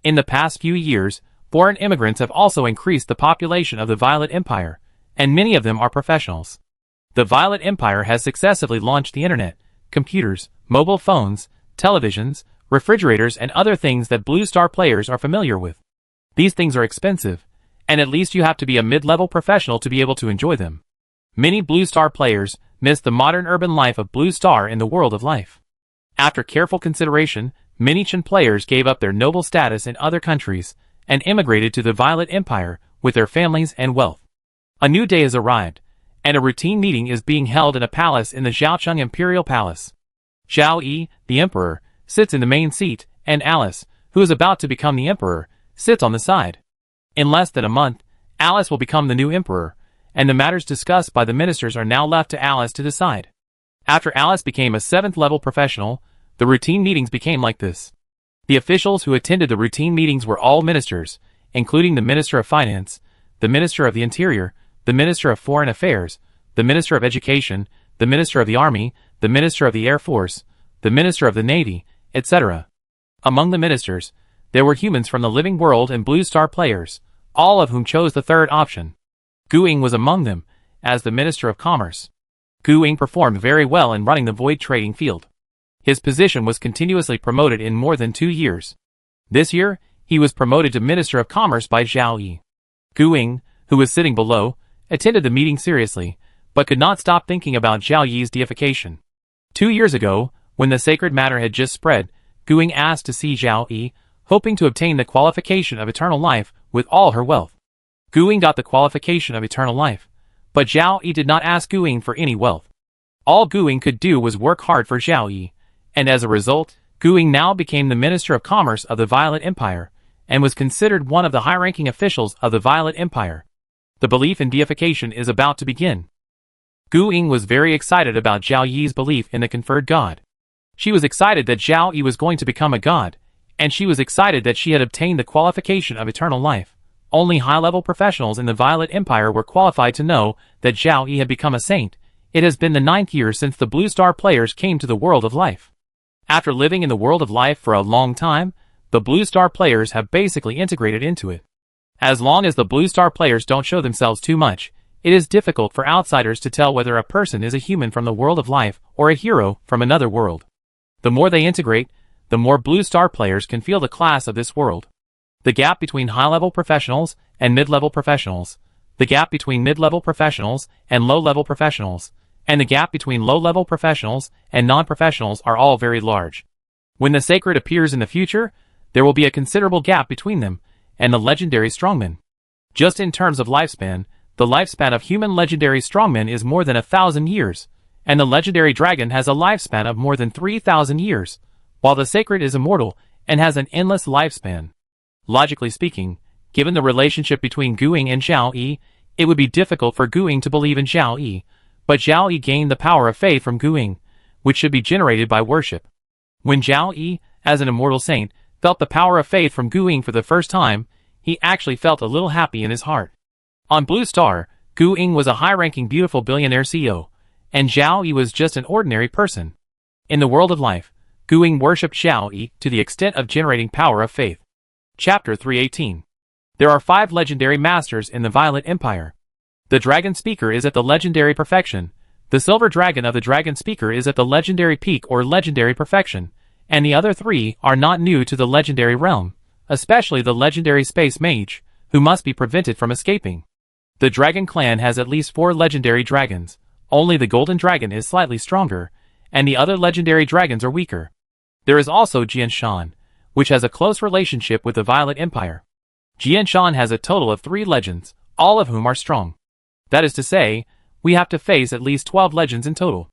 A: In the past few years, foreign immigrants have also increased the population of the Violet Empire, and many of them are professionals. The Violet Empire has successively launched the internet, computers, mobile phones, televisions, refrigerators, and other things that Blue Star players are familiar with. These things are expensive, and at least you have to be a mid-level professional to be able to enjoy them. Many Blue Star players miss the modern urban life of Blue Star in the world of life. After careful consideration, many Chen players gave up their noble status in other countries and immigrated to the Violet Empire with their families and wealth. A new day has arrived, and a routine meeting is being held in a palace in the Zhaocheng Imperial Palace. Zhao Yi, the emperor, sits in the main seat, and Alice, who is about to become the emperor, sits on the side. In less than a month, Alice will become the new emperor, and the matters discussed by the ministers are now left to Alice to decide. After Alice became a 7th level professional, the routine meetings became like this. The officials who attended the routine meetings were all ministers, including the Minister of Finance, the Minister of the Interior, the Minister of Foreign Affairs, the Minister of Education, the Minister of the Army, the Minister of the Air Force, the Minister of the Navy, etc. Among the ministers, there were humans from the living world and Blue Star players, all of whom chose the third option. Guing was among them, as the Minister of Commerce. Guing performed very well in running the void trading field. His position was continuously promoted in more than 2 years. This year, he was promoted to Minister of Commerce by Zhao Yi. Guing, who was sitting below, attended the meeting seriously, but could not stop thinking about Zhao Yi's deification. 2 years ago, when the sacred matter had just spread, Guing asked to see Zhao Yi, hoping to obtain the qualification of eternal life with all her wealth. Gu Ying got the qualification of eternal life, but Zhao Yi did not ask Gu Ying for any wealth. All Gu Ying could do was work hard for Zhao Yi, and as a result, Gu Ying now became the Minister of Commerce of the Violet Empire, and was considered one of the high-ranking officials of the Violet Empire. The belief in deification is about to begin. Gu Ying was very excited about Zhao Yi's belief in the conferred god. She was excited that Zhao Yi was going to become a god, and she was excited that she had obtained the qualification of eternal life. Only high-level professionals in the Violet Empire were qualified to know that Zhao Yi had become a saint. It has been the 9th year since the Blue Star players came to the world of life. After living in the world of life for a long time, the Blue Star players have basically integrated into it. As long as the Blue Star players don't show themselves too much, it is difficult for outsiders to tell whether a person is a human from the world of life or a hero from another world. The more they integrate, the more Blue Star players can feel the class of this world. The gap between high-level professionals and mid-level professionals, the gap between mid-level professionals and low-level professionals, and the gap between low-level professionals and non-professionals are all very large. When the sacred appears in the future, there will be a considerable gap between them and the legendary strongmen. Just in terms of lifespan, the lifespan of human legendary strongmen is more than 1,000 years, and the legendary dragon has a lifespan of more than 3,000 years, while the sacred is immortal and has an endless lifespan. Logically speaking, given the relationship between Gu Ying and Zhao Yi, it would be difficult for Gu Ying to believe in Zhao Yi, but Zhao Yi gained the power of faith from Gu Ying, which should be generated by worship. When Zhao Yi, as an immortal saint, felt the power of faith from Gu Ying for the first time, he actually felt a little happy in his heart. On Blue Star, Gu Ying was a high-ranking beautiful billionaire CEO, and Zhao Yi was just an ordinary person. In the world of life, Gu Ying worshipped Zhao Yi to the extent of generating power of faith. Chapter 318. There are 5 legendary masters in the Violet Empire. The Dragon Speaker is at the legendary perfection. The Silver Dragon of the Dragon Speaker is at the legendary peak or legendary perfection, and the other 3 are not new to the legendary realm, especially the legendary Space Mage, who must be prevented from escaping. The Dragon Clan has at least 4 legendary dragons. Only the Golden Dragon is slightly stronger, and the other legendary dragons are weaker. There is also Jianshan, which has a close relationship with the Violet Empire. Jianshan has a total of 3 legends, all of whom are strong. That is to say, we have to face at least 12 legends in total.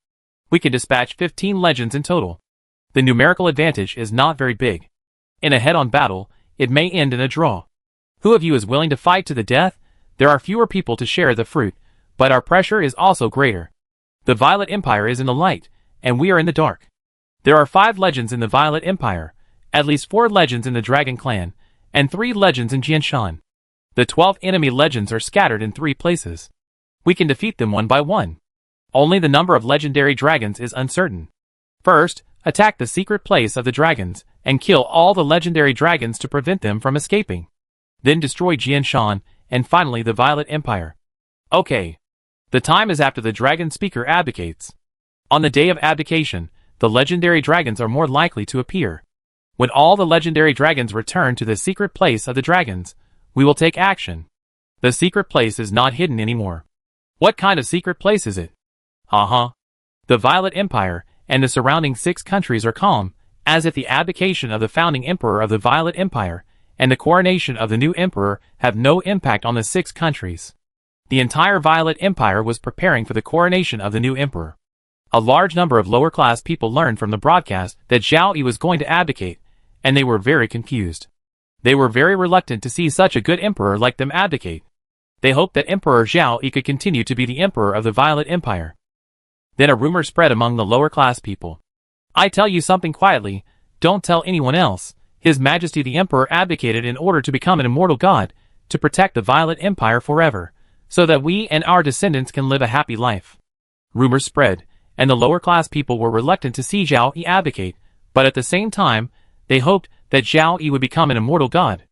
A: We can dispatch 15 legends in total. The numerical advantage is not very big. In a head-on battle, it may end in a draw. Who of you is willing to fight to the death? There are fewer people to share the fruit, but our pressure is also greater. The Violet Empire is in the light, and we are in the dark. There are 5 legends in the Violet Empire, at least 4 legends in the Dragon Clan, and 3 legends in Jianshan. The 12 enemy legends are scattered in 3 places. We can defeat them one by one. Only the number of legendary dragons is uncertain. First, attack the secret place of the dragons, and kill all the legendary dragons to prevent them from escaping. Then destroy Jianshan, and finally the Violet Empire. Okay. The time is after the Dragon Speaker abdicates. On the day of abdication, the legendary dragons are more likely to appear. When all the legendary dragons return to the secret place of the dragons, we will take action. The secret place is not hidden anymore. What kind of secret place is it? The Violet Empire and the surrounding 6 countries are calm, as if the abdication of the founding emperor of the Violet Empire and the coronation of the new emperor have no impact on the 6 countries. The entire Violet Empire was preparing for the coronation of the new emperor. A large number of lower-class people learned from the broadcast that Zhao Yi was going to abdicate, and they were very confused. They were very reluctant to see such a good emperor like them abdicate. They hoped that Emperor Zhao Yi could continue to be the emperor of the Violet Empire. Then a rumor spread among the lower-class people. I tell you something quietly, don't tell anyone else. His Majesty the Emperor abdicated in order to become an immortal god, to protect the Violet Empire forever, so that we and our descendants can live a happy life. Rumors spread, and the lower-class people were reluctant to see Zhao Yi abdicate, but at the same time, they hoped that Zhao Yi would become an immortal god.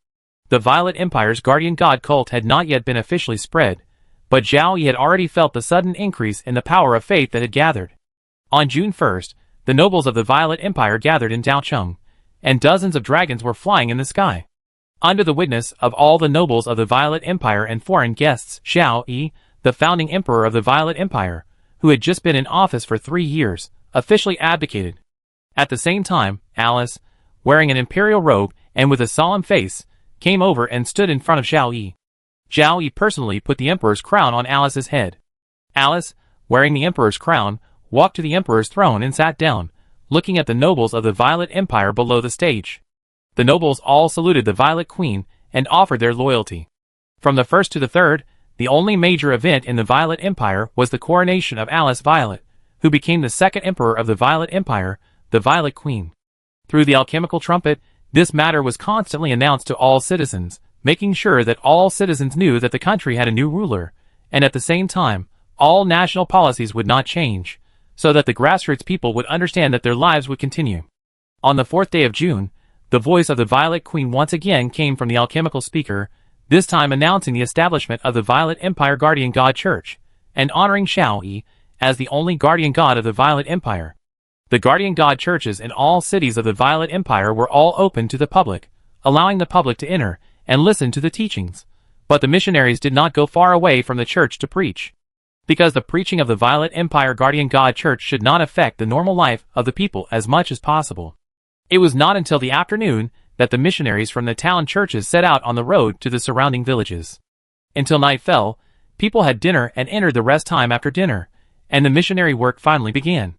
A: The Violet Empire's guardian god cult had not yet been officially spread, but Zhao Yi had already felt the sudden increase in the power of faith that had gathered. On June 1st, the nobles of the Violet Empire gathered in Daocheng, and dozens of dragons were flying in the sky. Under the witness of all the nobles of the Violet Empire and foreign guests, Zhao Yi, the founding emperor of the Violet Empire, who had just been in office for 3 years, officially abdicated. At the same time, Alice, wearing an imperial robe and with a solemn face, came over and stood in front of Zhao Yi. Zhao Yi personally put the emperor's crown on Alice's head. Alice, wearing the emperor's crown, walked to the emperor's throne and sat down, looking at the nobles of the Violet Empire below the stage. The nobles all saluted the Violet Queen and offered their loyalty. From the first to the third, the only major event in the Violet Empire was the coronation of Alice Violet, who became the second emperor of the Violet Empire, the Violet Queen. Through the alchemical trumpet, this matter was constantly announced to all citizens, making sure that all citizens knew that the country had a new ruler, and at the same time, all national policies would not change, so that the grassroots people would understand that their lives would continue. On the 4th day of June, the voice of the Violet Queen once again came from the alchemical speaker, this time announcing the establishment of the Violet Empire Guardian God Church, and honoring Zhao Yi as the only guardian god of the Violet Empire. The guardian god churches in all cities of the Violet Empire were all open to the public, allowing the public to enter and listen to the teachings. But the missionaries did not go far away from the church to preach, because the preaching of the Violet Empire Guardian God Church should not affect the normal life of the people as much as possible. It was not until the afternoon that the missionaries from the town churches set out on the road to the surrounding villages. Until night fell, people had dinner and entered the rest time after dinner, and the missionary work finally began.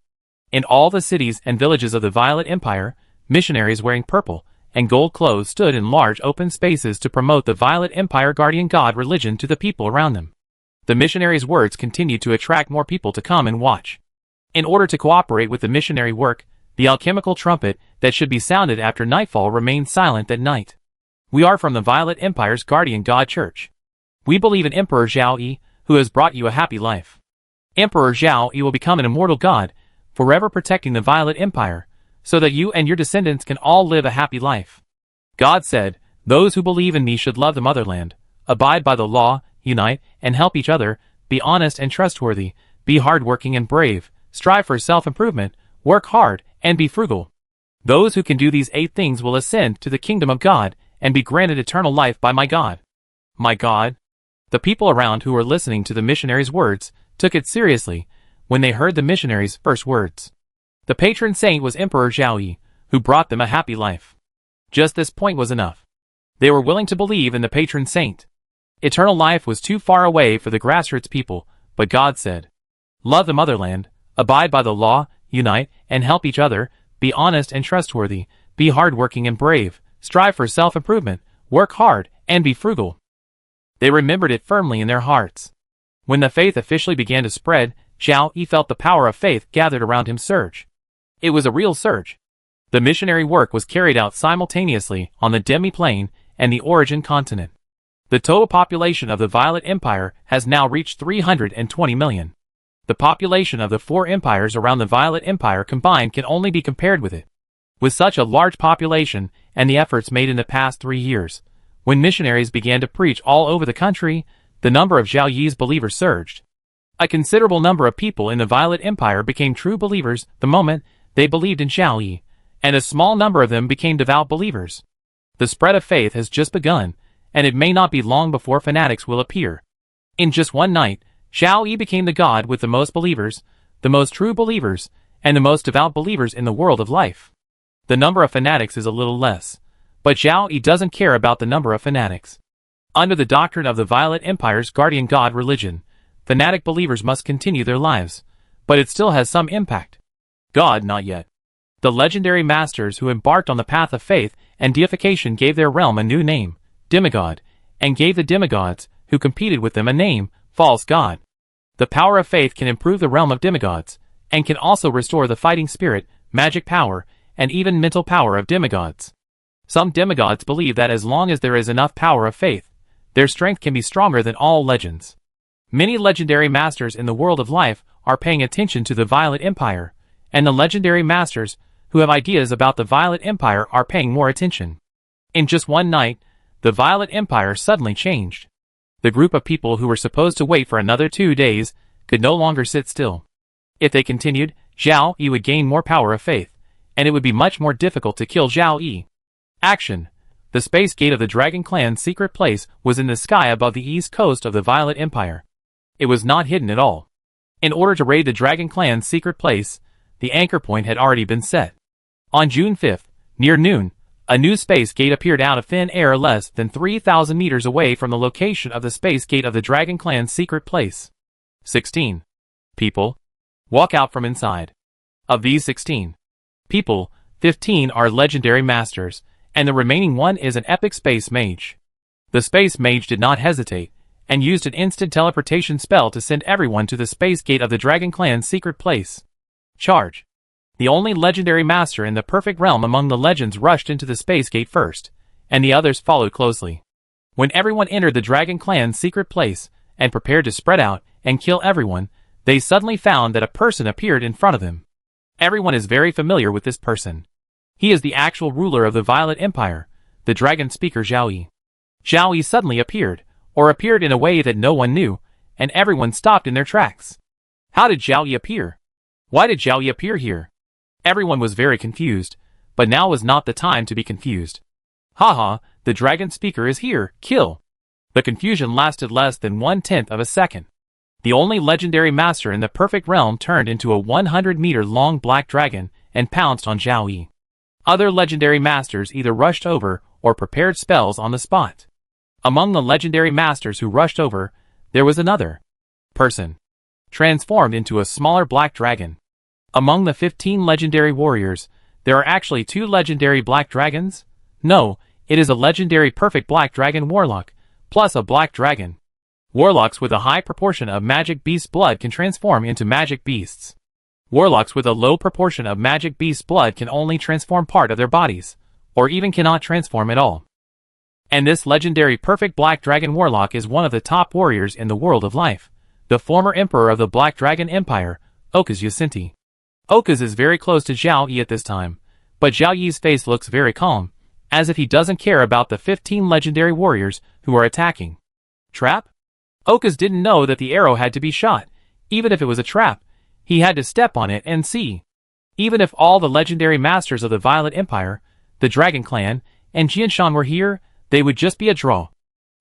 A: In all the cities and villages of the Violet Empire, missionaries wearing purple and gold clothes stood in large open spaces to promote the Violet Empire Guardian God religion to the people around them. The missionaries' words continued to attract more people to come and watch. In order to cooperate with the missionary work, the alchemical trumpet that should be sounded after nightfall remained silent that night. We are from the Violet Empire's Guardian God Church. We believe in Emperor Zhao Yi, who has brought you a happy life. Emperor Zhao Yi will become an immortal god, forever protecting the Violet Empire, so that you and your descendants can all live a happy life. God said, those who believe in me should love the motherland, abide by the law, unite and help each other, be honest and trustworthy, be hardworking and brave, strive for self-improvement, work hard, and be frugal. Those who can do these 8 things will ascend to the kingdom of God and be granted eternal life by my God. My God? The people around who were listening to the missionaries' words took it seriously when they heard the missionaries' first words. The patron saint was Emperor Zhao Yi, who brought them a happy life. Just this point was enough. They were willing to believe in the patron saint. Eternal life was too far away for the grassroots people, but God said, love the motherland, abide by the law, unite and help each other, be honest and trustworthy, be hardworking and brave, strive for self-improvement, work hard, and be frugal. They remembered it firmly in their hearts. When the faith officially began to spread, Zhao Yi felt the power of faith gathered around him surge. It was a real surge. The missionary work was carried out simultaneously on the Demi-Plane and the Origin continent. The total population of the Violet Empire has now reached 320 million. The population of the 4 empires around the Violet Empire combined can only be compared with it. With such a large population and the efforts made in the past 3 years, when missionaries began to preach all over the country, the number of Zhao Yi's believers surged. A considerable number of people in the Violet Empire became true believers the moment they believed in Zhao Yi, and a small number of them became devout believers. The spread of faith has just begun, and it may not be long before fanatics will appear. In just one night, Zhao Yi became the god with the most believers, the most true believers, and the most devout believers in the world of life. The number of fanatics is a little less, but Zhao Yi doesn't care about the number of fanatics. Under the doctrine of the Violet Empire's guardian god religion, fanatic believers must continue their lives, but it still has some impact. God not yet. The legendary masters who embarked on the path of faith and deification gave their realm a new name, demigod, and gave the demigods who competed with them a name, false god. The power of faith can improve the realm of demigods, and can also restore the fighting spirit, magic power, and even mental power of demigods. Some demigods believe that as long as there is enough power of faith, their strength can be stronger than all legends. Many legendary masters in the world of life are paying attention to the Violet Empire, and the legendary masters who have ideas about the Violet Empire are paying more attention. In just one night, the Violet Empire suddenly changed. The group of people who were supposed to wait for another 2 days could no longer sit still. If they continued, Zhao Yi would gain more power of faith, and it would be much more difficult to kill Zhao Yi. Action! The space gate of the Dragon Clan's secret place was in the sky above the east coast of the Violet Empire. It was not hidden at all. In order to raid the Dragon Clan's secret place, the anchor point had already been set. On June 5th, near noon, A new space gate appeared out of thin air less than 3,000 meters away from the location of the space gate of the Dragon Clan's secret place. 16 people walk out from inside. Of these 16 people, 15 are legendary masters, and the remaining one is an epic space mage. The space mage did not hesitate, and used an instant teleportation spell to send everyone to the space gate of the Dragon Clan's secret place. Charge. The only legendary master in the perfect realm among the legends rushed into the space gate first, and the others followed closely. When everyone entered the Dragon Clan's secret place, and prepared to spread out and kill everyone, they suddenly found that a person appeared in front of them. Everyone is very familiar with this person. He is the actual ruler of the Violet Empire, the dragon speaker Zhao Yi. Zhao Yi suddenly appeared in a way that no one knew, and everyone stopped in their tracks. How did Zhao Yi appear? Why did Zhao Yi appear here? Everyone was very confused, but now was not the time to be confused. Haha, the dragon speaker is here, kill! The confusion lasted less than 1/10 of a second. The only legendary master in the perfect realm turned into a 100-meter-long black dragon and pounced on Zhao Yi. Other legendary masters either rushed over or prepared spells on the spot. Among the legendary masters who rushed over, there was another person, transformed into a smaller black dragon. Among the 15 legendary warriors, there are actually 2 legendary black dragons? No, it is a legendary perfect black dragon warlock, plus a black dragon. Warlocks with a high proportion of magic beast blood can transform into magic beasts. Warlocks with a low proportion of magic beast blood can only transform part of their bodies, or even cannot transform at all. And this legendary perfect black dragon warlock is one of the top warriors in the world of life, the former emperor of the Black Dragon Empire, Okaz Yacinti. Okaz is very close to Zhao Yi at this time, but Zhao Yi's face looks very calm, as if he doesn't care about the 15 legendary warriors who are attacking. Trap? Okaz didn't know that the arrow had to be shot. Even if it was a trap, he had to step on it and see. Even if all the legendary masters of the Violet Empire, the Dragon Clan, and Jianshan were here, they would just be a draw.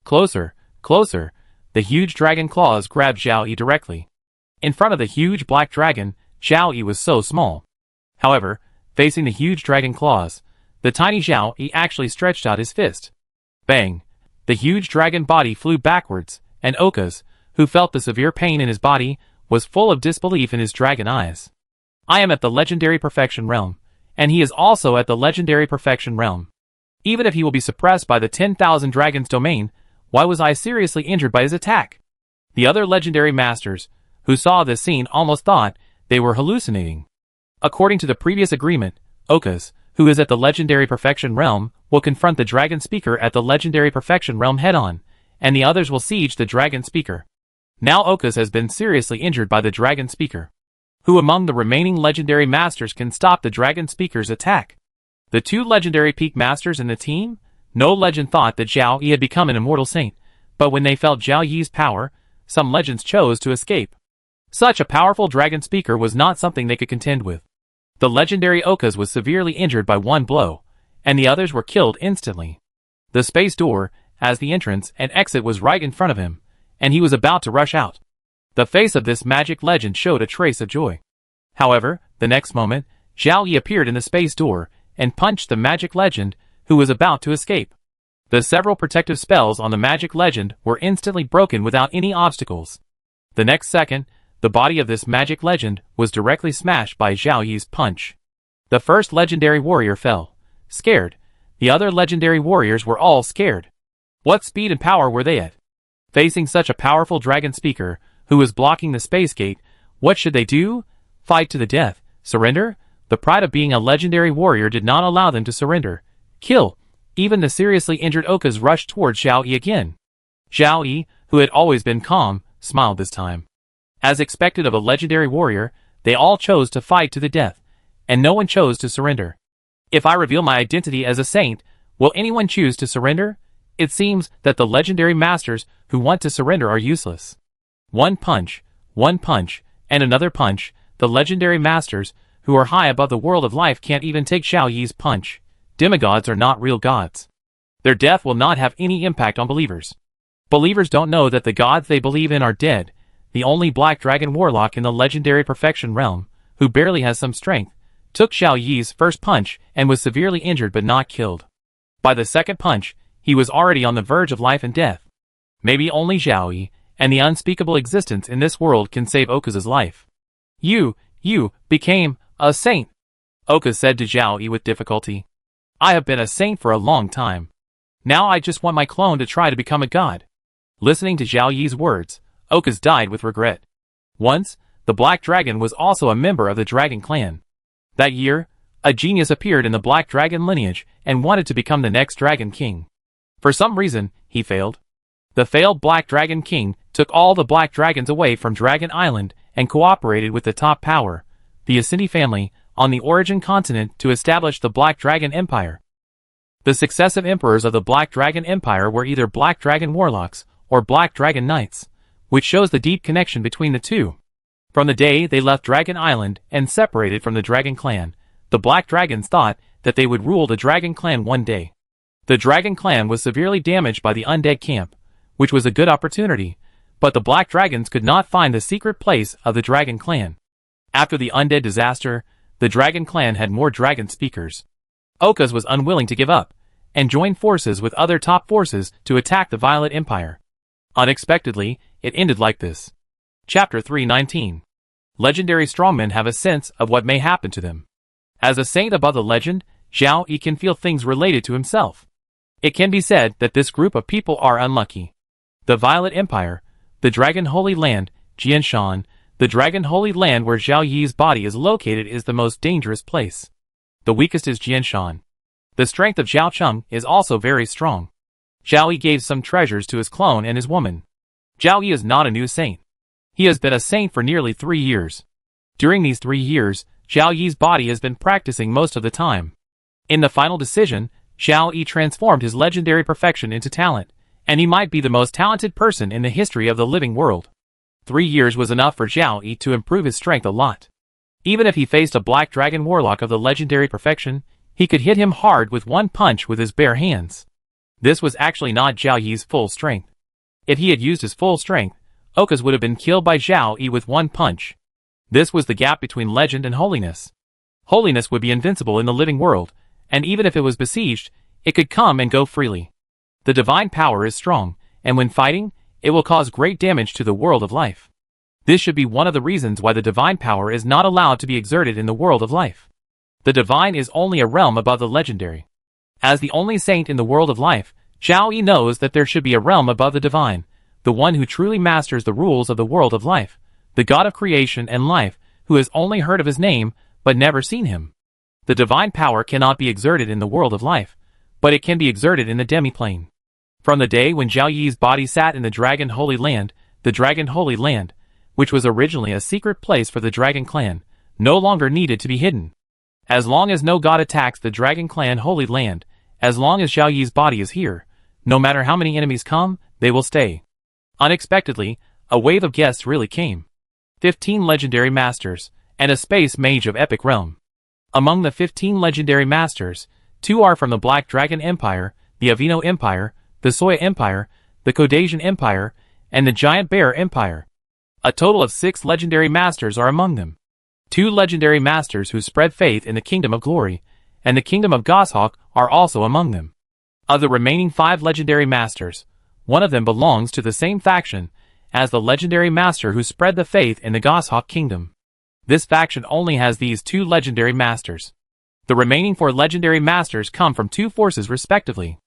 A: Closer, closer. The huge dragon claws grabbed Zhao Yi directly. In front of the huge black dragon, Zhao Yi was so small. However, facing the huge dragon claws, the tiny Zhao Yi actually stretched out his fist. Bang! The huge dragon body flew backwards, and Okaz, who felt the severe pain in his body, was full of disbelief in his dragon eyes. I am at the legendary perfection realm, and he is also at the legendary perfection realm. Even if he will be suppressed by the 10,000 dragons domain, why was I seriously injured by his attack? The other legendary masters, who saw this scene, almost thought they were hallucinating. According to the previous agreement, Okaz, who is at the legendary perfection realm, will confront the dragon speaker at the legendary perfection realm head-on, and the others will siege the dragon speaker. Now Okaz has been seriously injured by the dragon speaker. Who among the remaining legendary masters can stop the dragon speaker's attack? The 2 legendary peak masters in the team? No legend thought that Zhao Yi had become an immortal saint, but when they felt Zhao Yi's power, some legends chose to escape. Such a powerful dragon speaker was not something they could contend with. The legendary Okaz was severely injured by one blow, and the others were killed instantly. The space door, as the entrance and exit, was right in front of him, and he was about to rush out. The face of this magic legend showed a trace of joy. However, the next moment, Zhao Yi appeared in the space door and punched the magic legend, who was about to escape. The several protective spells on the magic legend were instantly broken without any obstacles. The next second, the body of this magic legend was directly smashed by Zhao Yi's punch. The first legendary warrior fell, scared. The other legendary warriors were all scared. What speed and power were they at? Facing such a powerful dragon speaker, who was blocking the space gate, what should they do? Fight to the death? Surrender? The pride of being a legendary warrior did not allow them to surrender. Kill! Even the seriously injured Okaz rushed towards Zhao Yi again. Zhao Yi, who had always been calm, smiled this time. As expected of a legendary warrior, they all chose to fight to the death, and no one chose to surrender. If I reveal my identity as a saint, will anyone choose to surrender? It seems that the legendary masters who want to surrender are useless. One punch, and another punch. The legendary masters, who are high above the world of life, can't even take Zhao Yi's punch. Demigods are not real gods. Their death will not have any impact on believers. Believers don't know that the gods they believe in are dead. The only black dragon warlock in the legendary perfection realm, who barely has some strength, took Zhao Yi's first punch and was severely injured but not killed. By the second punch, he was already on the verge of life and death. Maybe only Zhao Yi and the unspeakable existence in this world can save Okazu's life. You became a saint, Okazu said to Zhao Yi with difficulty. I have been a saint for a long time. Now I just want my clone to try to become a god. Listening to Zhao Yi's words, Okazu died with regret. Once, the Black Dragon was also a member of the Dragon Clan. That year, a genius appeared in the Black Dragon lineage and wanted to become the next Dragon King. For some reason, he failed. The failed Black Dragon King took all the Black Dragons away from Dragon Island and cooperated with the top power, the Asindi family, on the Origin continent to establish the Black Dragon Empire. The successive emperors of the Black Dragon Empire were either Black Dragon Warlocks or Black Dragon Knights, which shows the deep connection between the two. From the day they left Dragon Island and separated from the Dragon Clan, the Black Dragons thought that they would rule the Dragon Clan one day. The Dragon Clan was severely damaged by the undead camp, which was a good opportunity, but the Black Dragons could not find the secret place of the Dragon Clan. After the undead disaster, the Dragon Clan had more dragon speakers. Okazu was unwilling to give up, and joined forces with other top forces to attack the Violet Empire. Unexpectedly, it ended like this. Chapter 319. Legendary strongmen have a sense of what may happen to them. As a saint above the legend, Zhao Yi can feel things related to himself. It can be said that this group of people are unlucky. The Violet Empire, the Dragon Holy Land, Jianshan, the Dragon Holy Land where Zhao Yi's body is located is the most dangerous place. The weakest is Jianshan. The strength of Zhao Cheng is also very strong. Zhao Yi gave some treasures to his clone and his woman. Zhao Yi is not a new saint. He has been a saint for nearly 3 years. During these 3 years, Zhao Yi's body has been practicing most of the time. In the final decision, Zhao Yi transformed his legendary perfection into talent, and he might be the most talented person in the history of the living world. 3 years was enough for Zhao Yi to improve his strength a lot. Even if he faced a Black Dragon Warlock of the legendary perfection, he could hit him hard with one punch with his bare hands. This was actually not Zhao Yi's full strength. If he had used his full strength, Okazu would have been killed by Zhao Yi with one punch. This was the gap between legend and holiness. Holiness would be invincible in the living world, and even if it was besieged, it could come and go freely. The divine power is strong, and when fighting, it will cause great damage to the world of life. This should be one of the reasons why the divine power is not allowed to be exerted in the world of life. The divine is only a realm above the legendary. As the only saint in the world of life, Zhao Yi knows that there should be a realm above the divine, the one who truly masters the rules of the world of life, the God of creation and life, who has only heard of his name, but never seen him. The divine power cannot be exerted in the world of life, but it can be exerted in the demi-plane. From the day when Zhao Yi's body sat in the Dragon Holy Land, the Dragon Holy Land, which was originally a secret place for the Dragon Clan, no longer needed to be hidden. As long as no god attacks the Dragon Clan Holy Land, as long as Zhao Yi's body is here, no matter how many enemies come, they will stay. Unexpectedly, a wave of guests really came. 15 legendary masters, and a space mage of epic realm. Among the 15 legendary masters, 2 are from the Black Dragon Empire, the Avino Empire, the Soya Empire, the Caucasian Empire, and the Giant Bear Empire. A total of 6 legendary masters are among them. 2 legendary masters who spread faith in the Kingdom of Glory, and the Kingdom of Goshawk are also among them. Of the remaining 5 legendary masters, one of them belongs to the same faction as the legendary master who spread the faith in the Goshawk Kingdom. This faction only has these 2 legendary masters. The remaining 4 legendary masters come from 2 forces respectively.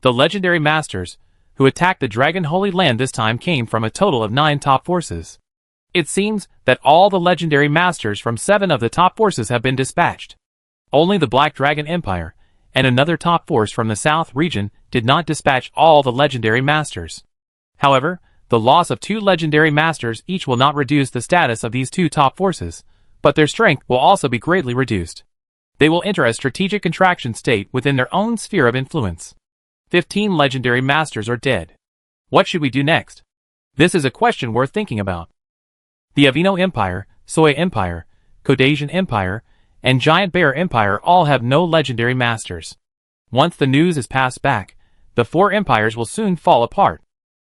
A: The legendary masters, who attacked the Dragon Holy Land this time came from a total of 9 top forces. It seems that all the legendary masters from 7 of the top forces have been dispatched. Only the Black Dragon Empire, and another top force from the South region did not dispatch all the legendary masters. However, the loss of 2 legendary masters each will not reduce the status of these 2 top forces, but their strength will also be greatly reduced. They will enter a strategic contraction state within their own sphere of influence. 15 legendary masters are dead. What should we do next? This is a question worth thinking about. The Avino Empire, Soya Empire, Caucasian Empire, and Giant Bear Empire all have no legendary masters. Once the news is passed back, the 4 empires will soon fall apart.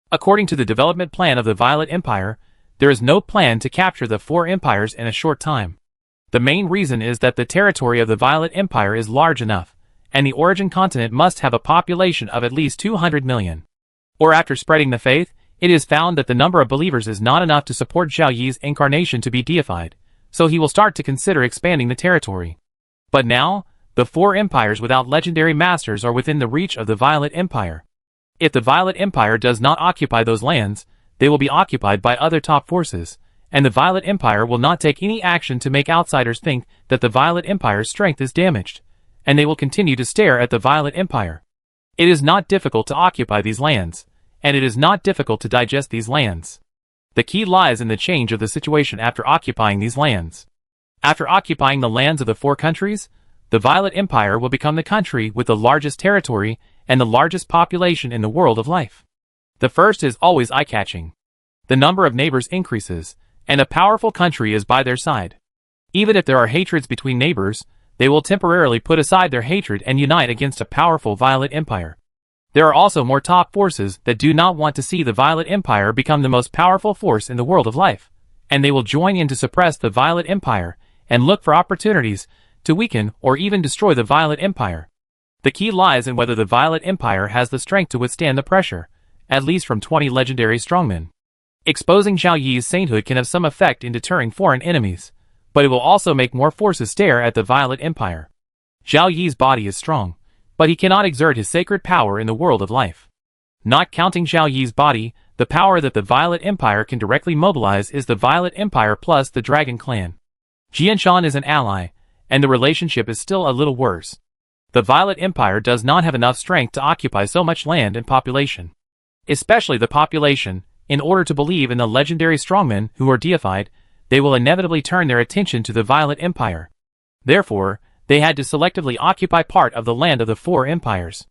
A: According to the development plan of the Violet Empire, there is no plan to capture the 4 empires in a short time. The main reason is that the territory of the Violet Empire is large enough, and the origin continent must have a population of at least 200 million. Or after spreading the faith, it is found that the number of believers is not enough to support Zhao Yi's incarnation to be deified, so he will start to consider expanding the territory. But now, the 4 empires without legendary masters are within the reach of the Violet Empire. If the Violet Empire does not occupy those lands, they will be occupied by other top forces, and the Violet Empire will not take any action to make outsiders think that the Violet Empire's strength is damaged, and they will continue to stare at the Violet Empire. It is not difficult to occupy these lands, and it is not difficult to digest these lands. The key lies in the change of the situation after occupying these lands. After occupying the lands of the 4 countries, the Violet Empire will become the country with the largest territory and the largest population in the world of life. The first is always eye-catching. The number of neighbors increases, and a powerful country is by their side. Even if there are hatreds between neighbors, they will temporarily put aside their hatred and unite against a powerful Violet Empire. There are also more top forces that do not want to see the Violet Empire become the most powerful force in the world of life, and they will join in to suppress the Violet Empire and look for opportunities to weaken or even destroy the Violet Empire. The key lies in whether the Violet Empire has the strength to withstand the pressure, at least from 20 legendary strongmen. Exposing Zhao Yi's sainthood can have some effect in deterring foreign enemies, but it will also make more forces stare at the Violet Empire. Zhao Yi's body is strong, but he cannot exert his sacred power in the world of life. Not counting Zhao Yi's body, the power that the Violet Empire can directly mobilize is the Violet Empire plus the Dragon Clan. Jianshan is an ally, and the relationship is still a little worse. The Violet Empire does not have enough strength to occupy so much land and population. Especially the population, in order to believe in the legendary strongmen who are deified, they will inevitably turn their attention to the Violet Empire. Therefore, they had to selectively occupy part of the land of the 4 empires.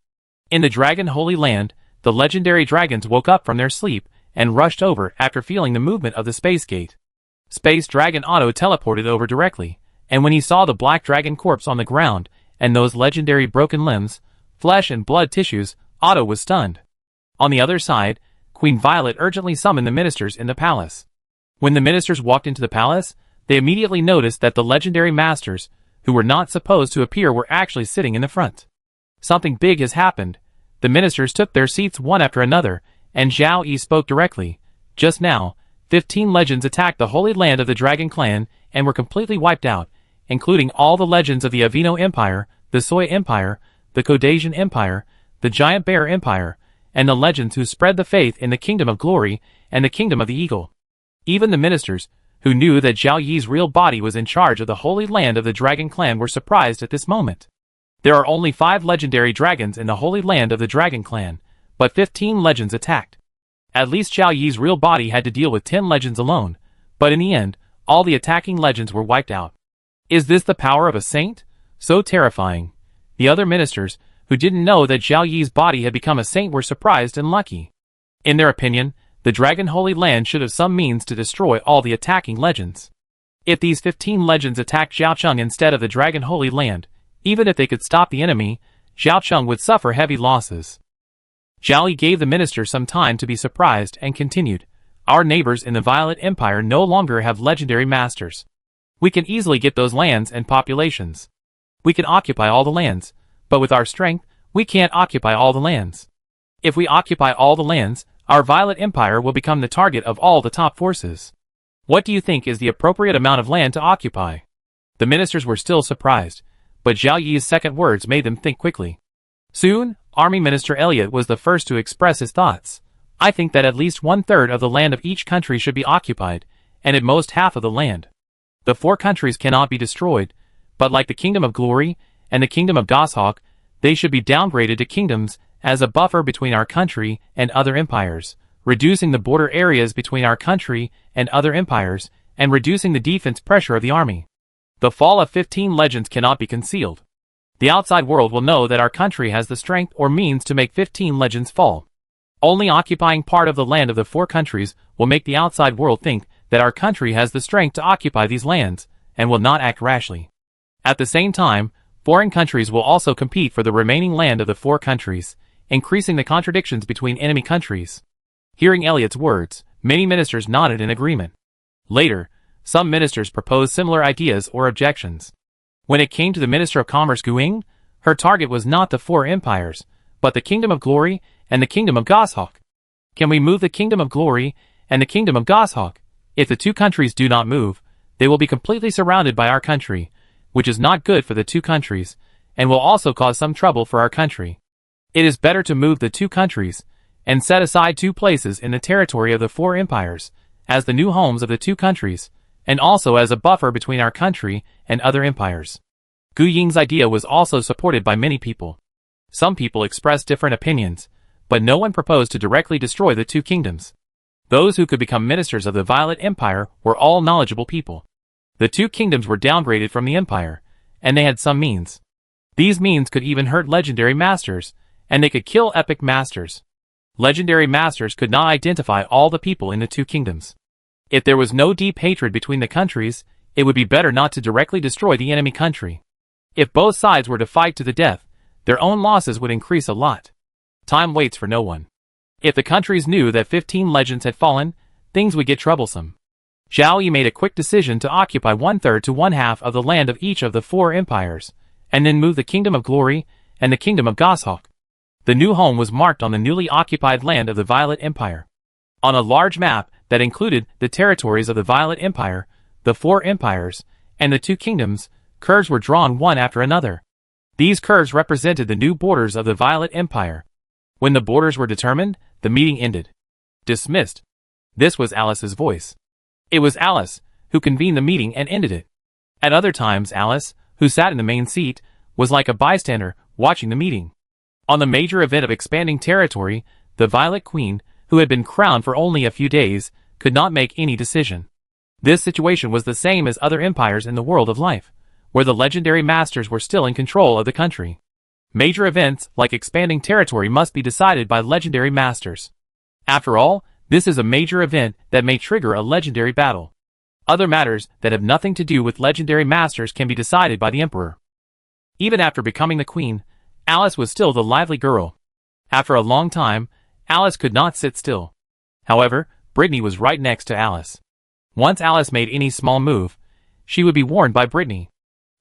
A: In the Dragon Holy Land, the legendary dragons woke up from their sleep and rushed over after feeling the movement of the space gate. Space Dragon Otto teleported over directly, and when he saw the black dragon corpse on the ground and those legendary broken limbs, flesh and blood tissues, Otto was stunned. On the other side, Queen Violet urgently summoned the ministers in the palace. When the ministers walked into the palace, they immediately noticed that the legendary masters, who were not supposed to appear, were actually sitting in the front. Something big has happened. The ministers took their seats one after another, and Zhao Yi spoke directly. Just now, 15 legends attacked the Holy Land of the Dragon Clan and were completely wiped out, including all the legends of the Avino Empire, the Soy Empire, the Caucasian Empire, the Giant Bear Empire, and the legends who spread the faith in the Kingdom of Glory and the Kingdom of the Eagle. Even the ministers, who knew that Zhao Yi's real body was in charge of the Holy Land of the Dragon Clan, were surprised at this moment. There are only 5 legendary dragons in the Holy Land of the Dragon Clan, but 15 legends attacked. At least Zhao Yi's real body had to deal with 10 legends alone, but in the end, all the attacking legends were wiped out. Is this the power of a saint? So terrifying. The other ministers, who didn't know that Zhao Yi's body had become a saint, were surprised and lucky. In their opinion, the Dragon Holy Land should have some means to destroy all the attacking legends. If these 15 legends attacked Zhaocheng instead of the Dragon Holy Land, even if they could stop the enemy, Zhaocheng would suffer heavy losses. Zhao Yi gave the ministers some time to be surprised and continued, "Our neighbors in the Violet Empire no longer have legendary masters. We can easily get those lands and populations. We can occupy all the lands, but with our strength, we can't occupy all the lands. If we occupy all the lands, our Violet Empire will become the target of all the top forces. What do you think is the appropriate amount of land to occupy?" The ministers were still surprised, but Zhao Yi's second words made them think quickly. Soon, Army Minister Elliot was the first to express his thoughts. "I think that at least 1/3 of the land of each country should be occupied, and at most half of the land. The 4 countries cannot be destroyed, but like the Kingdom of Glory and the Kingdom of Goshawk, they should be downgraded to kingdoms as a buffer between our country and other empires, reducing the border areas between our country and other empires, and reducing the defense pressure of the army. The fall of 15 legends cannot be concealed. The outside world will know that our country has the strength or means to make 15 legends fall. Only occupying part of the land of the 4 countries will make the outside world think that our country has the strength to occupy these lands, and will not act rashly. At the same time, foreign countries will also compete for the remaining land of the 4 countries, increasing the contradictions between enemy countries." Hearing Elliot's words, many ministers nodded in agreement. Later, some ministers proposed similar ideas or objections. When it came to the Minister of Commerce Guing, Her target was not the four empires, but the Kingdom of Glory and the Kingdom of Goshawk. Can we move the Kingdom of Glory and the Kingdom of Goshawk? If the two countries do not move, they will be completely surrounded by our country, which is not good for the two countries, and will also cause some trouble for our country. It is better to move the two countries, and set aside 2 places in the territory of the 4 empires, as the new homes of the 2 countries, and also as a buffer between our country and other empires. Gu Ying's idea was also supported by many people. Some people expressed different opinions, but no one proposed to directly destroy the 2 kingdoms. Those who could become ministers of the Violet Empire were all knowledgeable people. The 2 kingdoms were downgraded from the empire, and they had some means. These means could even hurt legendary masters, and they could kill epic masters. Legendary masters could not identify all the people in the 2 kingdoms. If there was no deep hatred between the countries, it would be better not to directly destroy the enemy country. If both sides were to fight to the death, their own losses would increase a lot. Time waits for no one. If the countries knew that 15 legends had fallen, things would get troublesome. Zhao Yi made a quick decision to occupy 1/3 to 1/2 of the land of each of the 4 empires, and then move the Kingdom of Glory and the Kingdom of Goshawk. The new home was marked on the newly occupied land of the Violet Empire. On a large map that included the territories of the Violet Empire, the 4 empires, and the 2 kingdoms, curves were drawn one after another. These curves represented the new borders of the Violet Empire. When the borders were determined, the meeting ended. Dismissed. This was Alice's voice. It was Alice who convened the meeting and ended it. At other times Alice, who sat in the main seat, was like a bystander watching the meeting. On the major event of expanding territory, the Violet Queen, who had been crowned for only a few days, could not make any decision. This situation was the same as other empires in the world of life, where the legendary masters were still in control of the country. Major events like expanding territory must be decided by legendary masters. After all, this is a major event that may trigger a legendary battle. Other matters that have nothing to do with legendary masters can be decided by the emperor. Even after becoming the queen, Alice was still the lively girl. After a long time, Alice could not sit still. However, Brittany was right next to Alice. Once Alice made any small move, she would be warned by Brittany.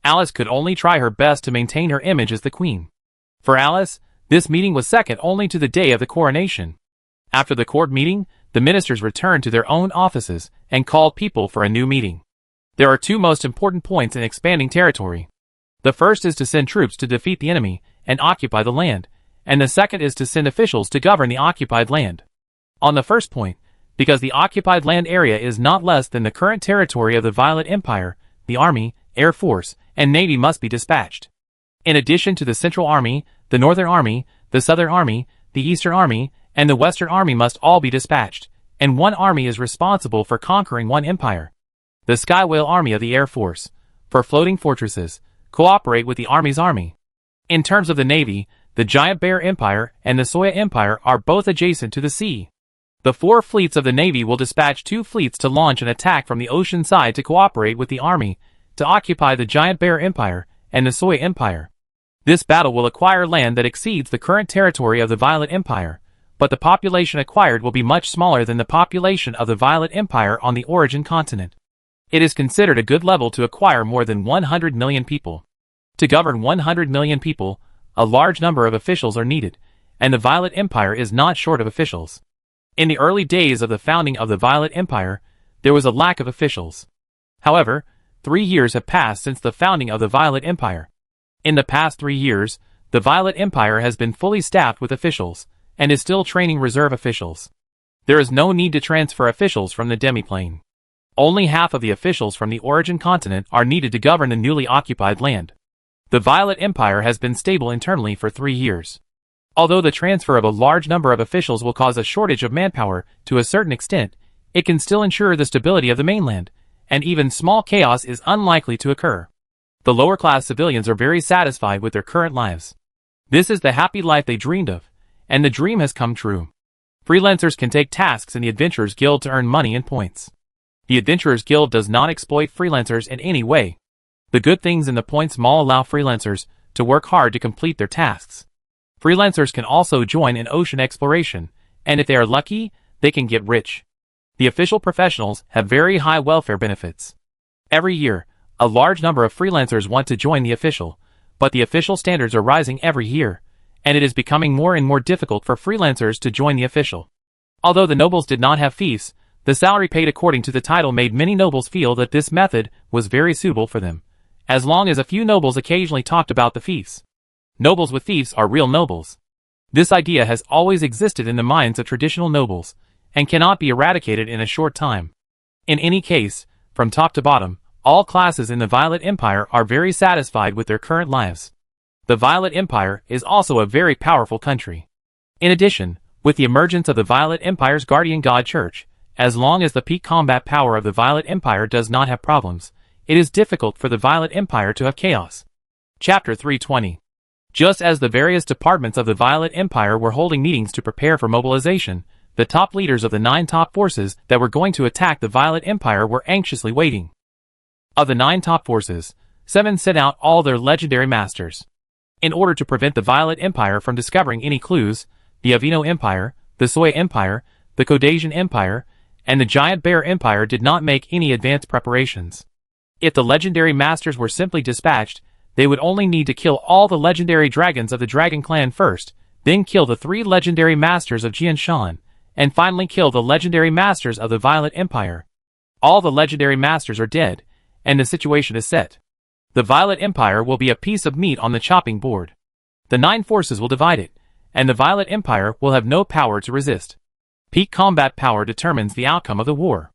A: Alice could only try her best to maintain her image as the queen. For Alice, this meeting was second only to the day of the coronation. After the court meeting, the ministers returned to their own offices and called people for a new meeting. There are 2 most important points in expanding territory. The first is to send troops to defeat the enemy and occupy the land, and the second is to send officials to govern the occupied land. On the first point, because the occupied land area is not less than the current territory of the Violet Empire, the Army, Air Force, and Navy must be dispatched. In addition to the Central Army, the Northern Army, the Southern Army, the Eastern Army, and the Western Army must all be dispatched, and one army is responsible for conquering one empire. The Sky Whale Army of the Air Force, for floating fortresses, cooperate with the Army's army. In terms of the Navy, the Giant Bear Empire and the Soya Empire are both adjacent to the sea. The 4 fleets of the Navy will dispatch 2 fleets to launch an attack from the ocean side to cooperate with the Army to occupy the Giant Bear Empire and the Soya Empire. This battle will acquire land that exceeds the current territory of the Violet Empire, but the population acquired will be much smaller than the population of the Violet Empire on the origin continent. It is considered a good level to acquire more than 100 million people. To govern 100 million people, a large number of officials are needed, and the Violet Empire is not short of officials. In the early days of the founding of the Violet Empire, there was a lack of officials. However, 3 years have passed since the founding of the Violet Empire. In the past 3 years, the Violet Empire has been fully staffed with officials, and is still training reserve officials. There is no need to transfer officials from the demiplane. Only half of the officials from the origin continent are needed to govern the newly occupied land. The Violet Empire has been stable internally for 3 years. Although the transfer of a large number of officials will cause a shortage of manpower to a certain extent, it can still ensure the stability of the mainland, and even small chaos is unlikely to occur. The lower-class civilians are very satisfied with their current lives. This is the happy life they dreamed of, and the dream has come true. Freelancers can take tasks in the Adventurers Guild to earn money and points. The Adventurers Guild does not exploit freelancers in any way. The good things in the points mall allow freelancers to work hard to complete their tasks. Freelancers can also join in ocean exploration, and if they are lucky, they can get rich. The official professionals have very high welfare benefits. Every year, a large number of freelancers want to join the official, But the official standards are rising every year, and it is becoming more and more difficult for freelancers to join the official. Although the nobles did not have fiefs, the salary paid according to the title made many nobles feel that this method was very suitable for them, as long as a few nobles occasionally talked about the fiefs. Nobles with fiefs are real nobles. This idea has always existed in the minds of traditional nobles, and cannot be eradicated in a short time. In any case, from top to bottom, all classes in the Violet Empire are very satisfied with their current lives. The Violet Empire is also a very powerful country. In addition, with the emergence of the Violet Empire's guardian god Church, as long as the peak combat power of the Violet Empire does not have problems, it is difficult for the Violet Empire to have chaos. Chapter 320. Just as the various departments of the Violet Empire were holding meetings to prepare for mobilization, the top leaders of the 9 top forces that were going to attack the Violet Empire were anxiously waiting. Of the 9 top forces, 7 sent out all their legendary masters. In order to prevent the Violet Empire from discovering any clues, the Avino Empire, the Soy Empire, the Caucasian Empire, and the Giant Bear Empire did not make any advanced preparations. If the legendary masters were simply dispatched, they would only need to kill all the legendary dragons of the Dragon Clan first, then kill the 3 legendary masters of Jianshan, and finally kill the legendary masters of the Violet Empire. All the legendary masters are dead, and the situation is set. The Violet Empire will be a piece of meat on the chopping board. The 9 forces will divide it, and the Violet Empire will have no power to resist. Peak combat power determines the outcome of the war.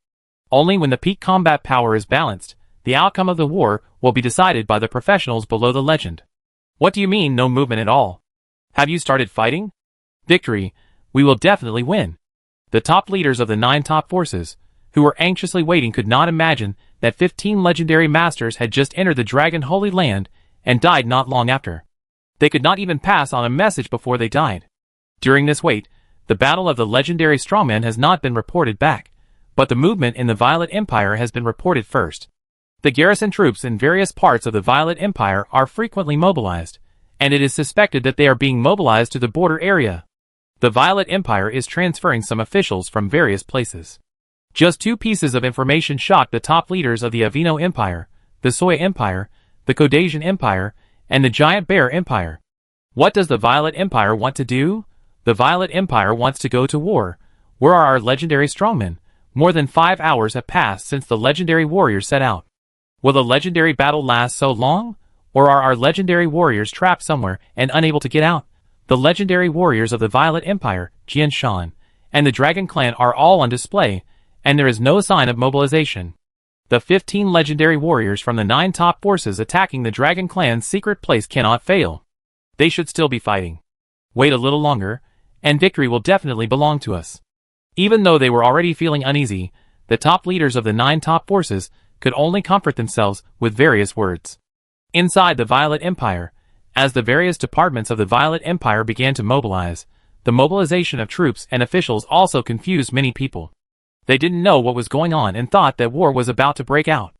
A: Only when the peak combat power is balanced, the outcome of the war will be decided by the professionals below the legend. What do you mean no movement at all? Have you started fighting? Victory, we will definitely win. The top leaders of the 9 top forces, who were anxiously waiting, could not imagine that 15 legendary masters had just entered the Dragon Holy Land and died not long after. They could not even pass on a message before they died. During this wait, the battle of the legendary strongmen has not been reported back, but the movement in the Violet Empire has been reported first. The garrison troops in various parts of the Violet Empire are frequently mobilized, and it is suspected that they are being mobilized to the border area. The Violet Empire is transferring some officials from various places. Just 2 pieces of information shocked the top leaders of the Avino Empire, the Soy Empire, the Caucasian Empire, and the Giant Bear Empire. What does the Violet Empire want to do? The Violet Empire wants to go to war. Where are our legendary strongmen? More than 5 hours have passed since the legendary warriors set out. Will the legendary battle last so long? Or are our legendary warriors trapped somewhere and unable to get out? The legendary warriors of the Violet Empire, Jianshan, and the Dragon Clan are all on display, and there is no sign of mobilization. The 15 legendary warriors from the 9 top forces attacking the Dragon Clan's secret place cannot fail. They should still be fighting. Wait a little longer, and victory will definitely belong to us. Even though they were already feeling uneasy, the top leaders of the 9 top forces could only comfort themselves with various words. Inside the Violet Empire, as the various departments of the Violet Empire began to mobilize, the mobilization of troops and officials also confused many people. They didn't know what was going on and thought that war was about to break out.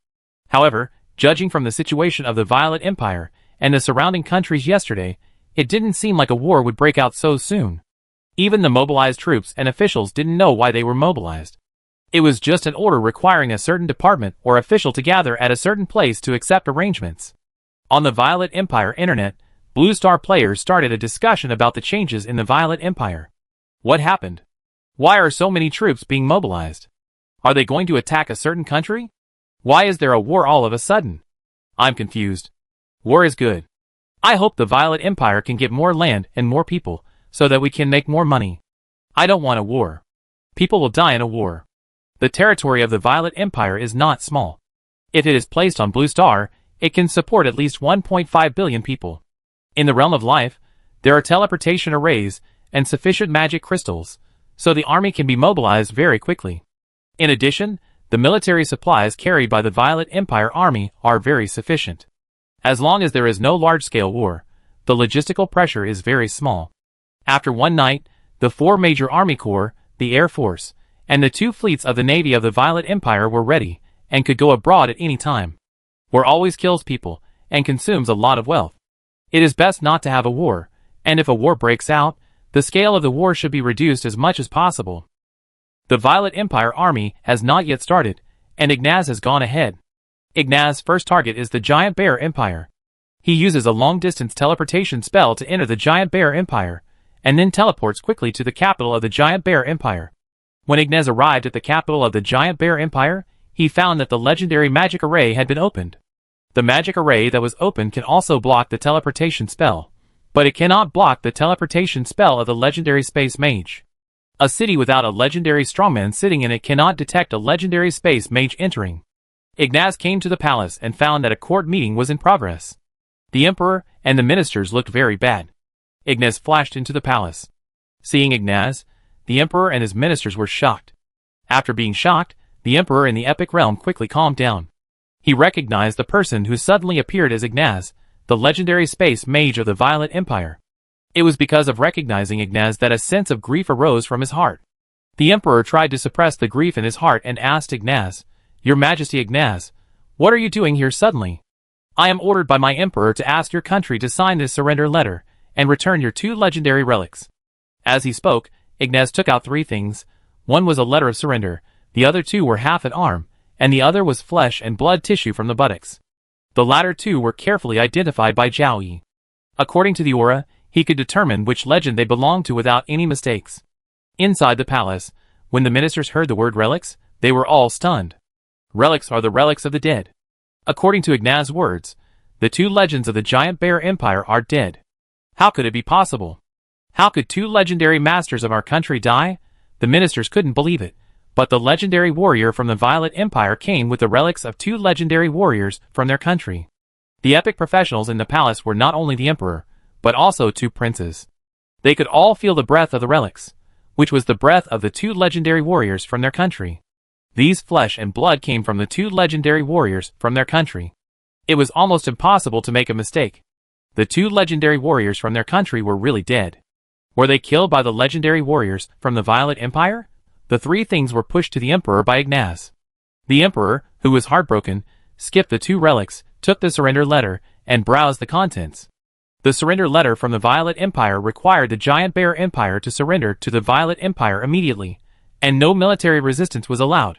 A: However, judging from the situation of the Violet Empire and the surrounding countries yesterday, it didn't seem like a war would break out so soon. Even the mobilized troops and officials didn't know why they were mobilized. It was just an order requiring a certain department or official to gather at a certain place to accept arrangements. On the Violet Empire internet, Blue Star players started a discussion about the changes in the Violet Empire. What happened? Why are so many troops being mobilized? Are they going to attack a certain country? Why is there a war all of a sudden? I'm confused. War is good. I hope the Violet Empire can get more land and more people, so that we can make more money. I don't want a war. People will die in a war. The territory of the Violet Empire is not small. If it is placed on Blue Star, it can support at least 1.5 billion people. In the realm of life, there are teleportation arrays and sufficient magic crystals, so the army can be mobilized very quickly. In addition, the military supplies carried by the Violet Empire army are very sufficient. As long as there is no large-scale war, the logistical pressure is very small. After one night, the 4 major army corps, the Air Force, and the 2 fleets of the Navy of the Violet Empire were ready, and could go abroad at any time. War always kills people, and consumes a lot of wealth. It is best not to have a war, and if a war breaks out, the scale of the war should be reduced as much as possible. The Violet Empire army has not yet started, and Ignaz has gone ahead. Ignaz's first target is the Giant Bear Empire. He uses a long-distance teleportation spell to enter the Giant Bear Empire, and then teleports quickly to the capital of the Giant Bear Empire. When Ignaz arrived at the capital of the Giant Bear Empire, he found that the legendary magic array had been opened. The magic array that was opened can also block the teleportation spell, but it cannot block the teleportation spell of the legendary space mage. A city without a legendary strongman sitting in it cannot detect a legendary space mage entering. Ignaz came to the palace and found that a court meeting was in progress. The emperor and the ministers looked very bad. Ignaz flashed into the palace. Seeing Ignaz, the emperor and his ministers were shocked. After being shocked, the emperor in the epic realm quickly calmed down. He recognized the person who suddenly appeared as Ignaz, the legendary space mage of the Violet Empire. It was because of recognizing Ignaz that a sense of grief arose from his heart. The emperor tried to suppress the grief in his heart and asked Ignaz, "Your Majesty Ignaz, what are you doing here suddenly? I am ordered by my emperor to ask your country to sign this surrender letter and return your 2 legendary relics." As he spoke, Ignaz took out 3 things. One was a letter of surrender, the other 2 were half an arm, and the other was flesh and blood tissue from the buttocks. The latter 2 were carefully identified by Zhao Yi. According to the aura, he could determine which legend they belonged to without any mistakes. Inside the palace, when the ministers heard the word relics, they were all stunned. Relics are the relics of the dead. According to Ignaz's words, the 2 legends of the Giant Bear Empire are dead. How could it be possible? How could 2 legendary masters of our country die? The ministers couldn't believe it, but the legendary warrior from the Violet Empire came with the relics of 2 legendary warriors from their country. The epic professionals in the palace were not only the emperor, but also 2 princes. They could all feel the breath of the relics, which was the breath of the 2 legendary warriors from their country. These flesh and blood came from the 2 legendary warriors from their country. It was almost impossible to make a mistake. The 2 legendary warriors from their country were really dead. Were they killed by the legendary warriors from the Violet Empire? The 3 things were pushed to the emperor by Ignaz. The emperor, who was heartbroken, skipped the 2 relics, took the surrender letter, and browsed the contents. The surrender letter from the Violet Empire required the Giant Bear Empire to surrender to the Violet Empire immediately, and no military resistance was allowed.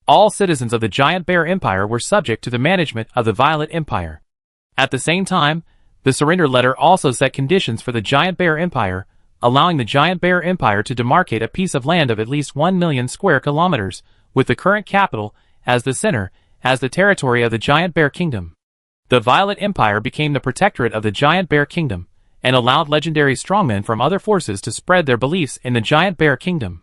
A: All citizens of the Giant Bear Empire were subject to the management of the Violet Empire. At the same time, the surrender letter also set conditions for the Giant Bear Empire, allowing the Giant Bear Empire to demarcate a piece of land of at least 1 million square kilometers, with the current capital as the center, as the territory of the Giant Bear Kingdom. The Violet Empire became the protectorate of the Giant Bear Kingdom, and allowed legendary strongmen from other forces to spread their beliefs in the Giant Bear Kingdom.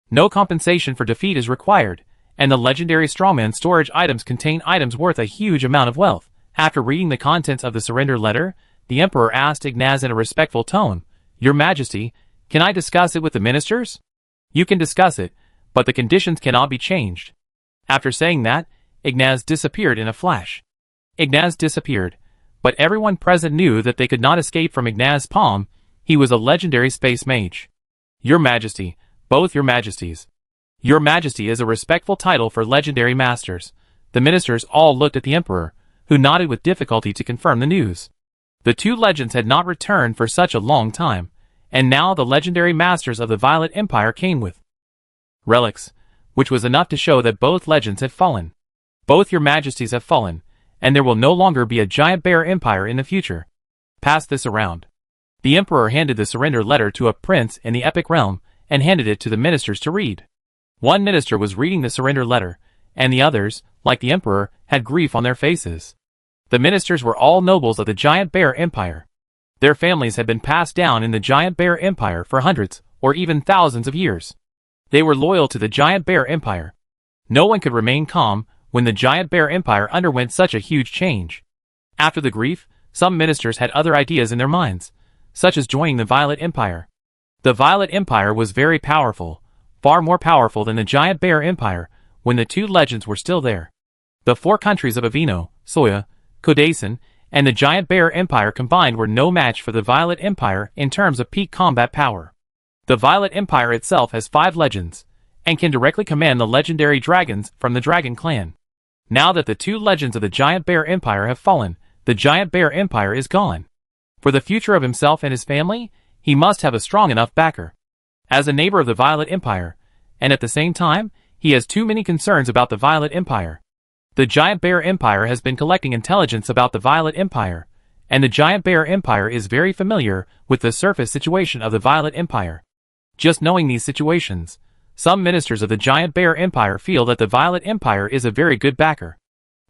A: No compensation for defeat is required, and the legendary strongman storage items contain items worth a huge amount of wealth. After reading the contents of the surrender letter, the emperor asked Ignaz in a respectful tone, "Your Majesty, can I discuss it with the ministers?" "You can discuss it, but the conditions cannot be changed." After saying that, Ignaz disappeared in a flash. Ignaz disappeared, but everyone present knew that they could not escape from Ignaz's palm. He was a legendary space mage. "Your Majesty, both your Majesties." Your Majesty is a respectful title for legendary masters. The ministers all looked at the emperor, who nodded with difficulty to confirm the news. The 2 legends had not returned for such a long time, and now the legendary masters of the Violet Empire came with relics, which was enough to show that both legends had fallen. "Both your Majesties have fallen, and there will no longer be a Giant Bear Empire in the future. Pass this around." The emperor handed the surrender letter to a prince in the epic realm, and handed it to the ministers to read. One minister was reading the surrender letter, and the others, like the emperor, had grief on their faces. The ministers were all nobles of the Giant Bear Empire. Their families had been passed down in the Giant Bear Empire for hundreds, or even thousands of years. They were loyal to the Giant Bear Empire. No one could remain calm when the Giant Bear Empire underwent such a huge change. After the grief, some ministers had other ideas in their minds, such as joining the Violet Empire. The Violet Empire was very powerful, far more powerful than the Giant Bear Empire, when the 2 legends were still there. The 4 countries of Avino, Soya, Kodasan, and the Giant Bear Empire combined were no match for the Violet Empire in terms of peak combat power. The Violet Empire itself has 5 legends, and can directly command the legendary dragons from the Dragon Clan. Now that the 2 legends of the Giant Bear Empire have fallen, the Giant Bear Empire is gone. For the future of himself and his family, he must have a strong enough backer. As a neighbor of the Violet Empire, and at the same time, he has too many concerns about the Violet Empire. The Giant Bear Empire has been collecting intelligence about the Violet Empire, and the Giant Bear Empire is very familiar with the surface situation of the Violet Empire. Just knowing these situations, some ministers of the Giant Bear Empire feel that the Violet Empire is a very good backer.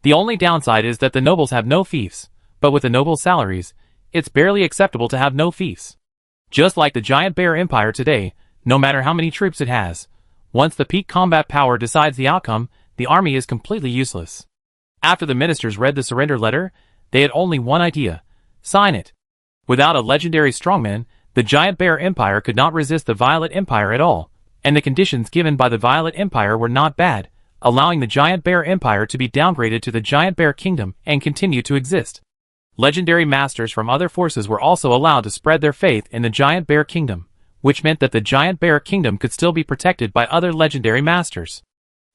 A: The only downside is that the nobles have no fiefs, but with the nobles' salaries, it's barely acceptable to have no fiefs. Just like the Giant Bear Empire today, no matter how many troops it has, once the peak combat power decides the outcome, the army is completely useless. After the ministers read the surrender letter, they had only one idea: sign it. Without a legendary strongman, the Giant Bear Empire could not resist the Violet Empire at all, and the conditions given by the Violet Empire were not bad, allowing the Giant Bear Empire to be downgraded to the Giant Bear Kingdom and continue to exist. Legendary masters from other forces were also allowed to spread their faith in the Giant Bear Kingdom, which meant that the Giant Bear Kingdom could still be protected by other legendary masters.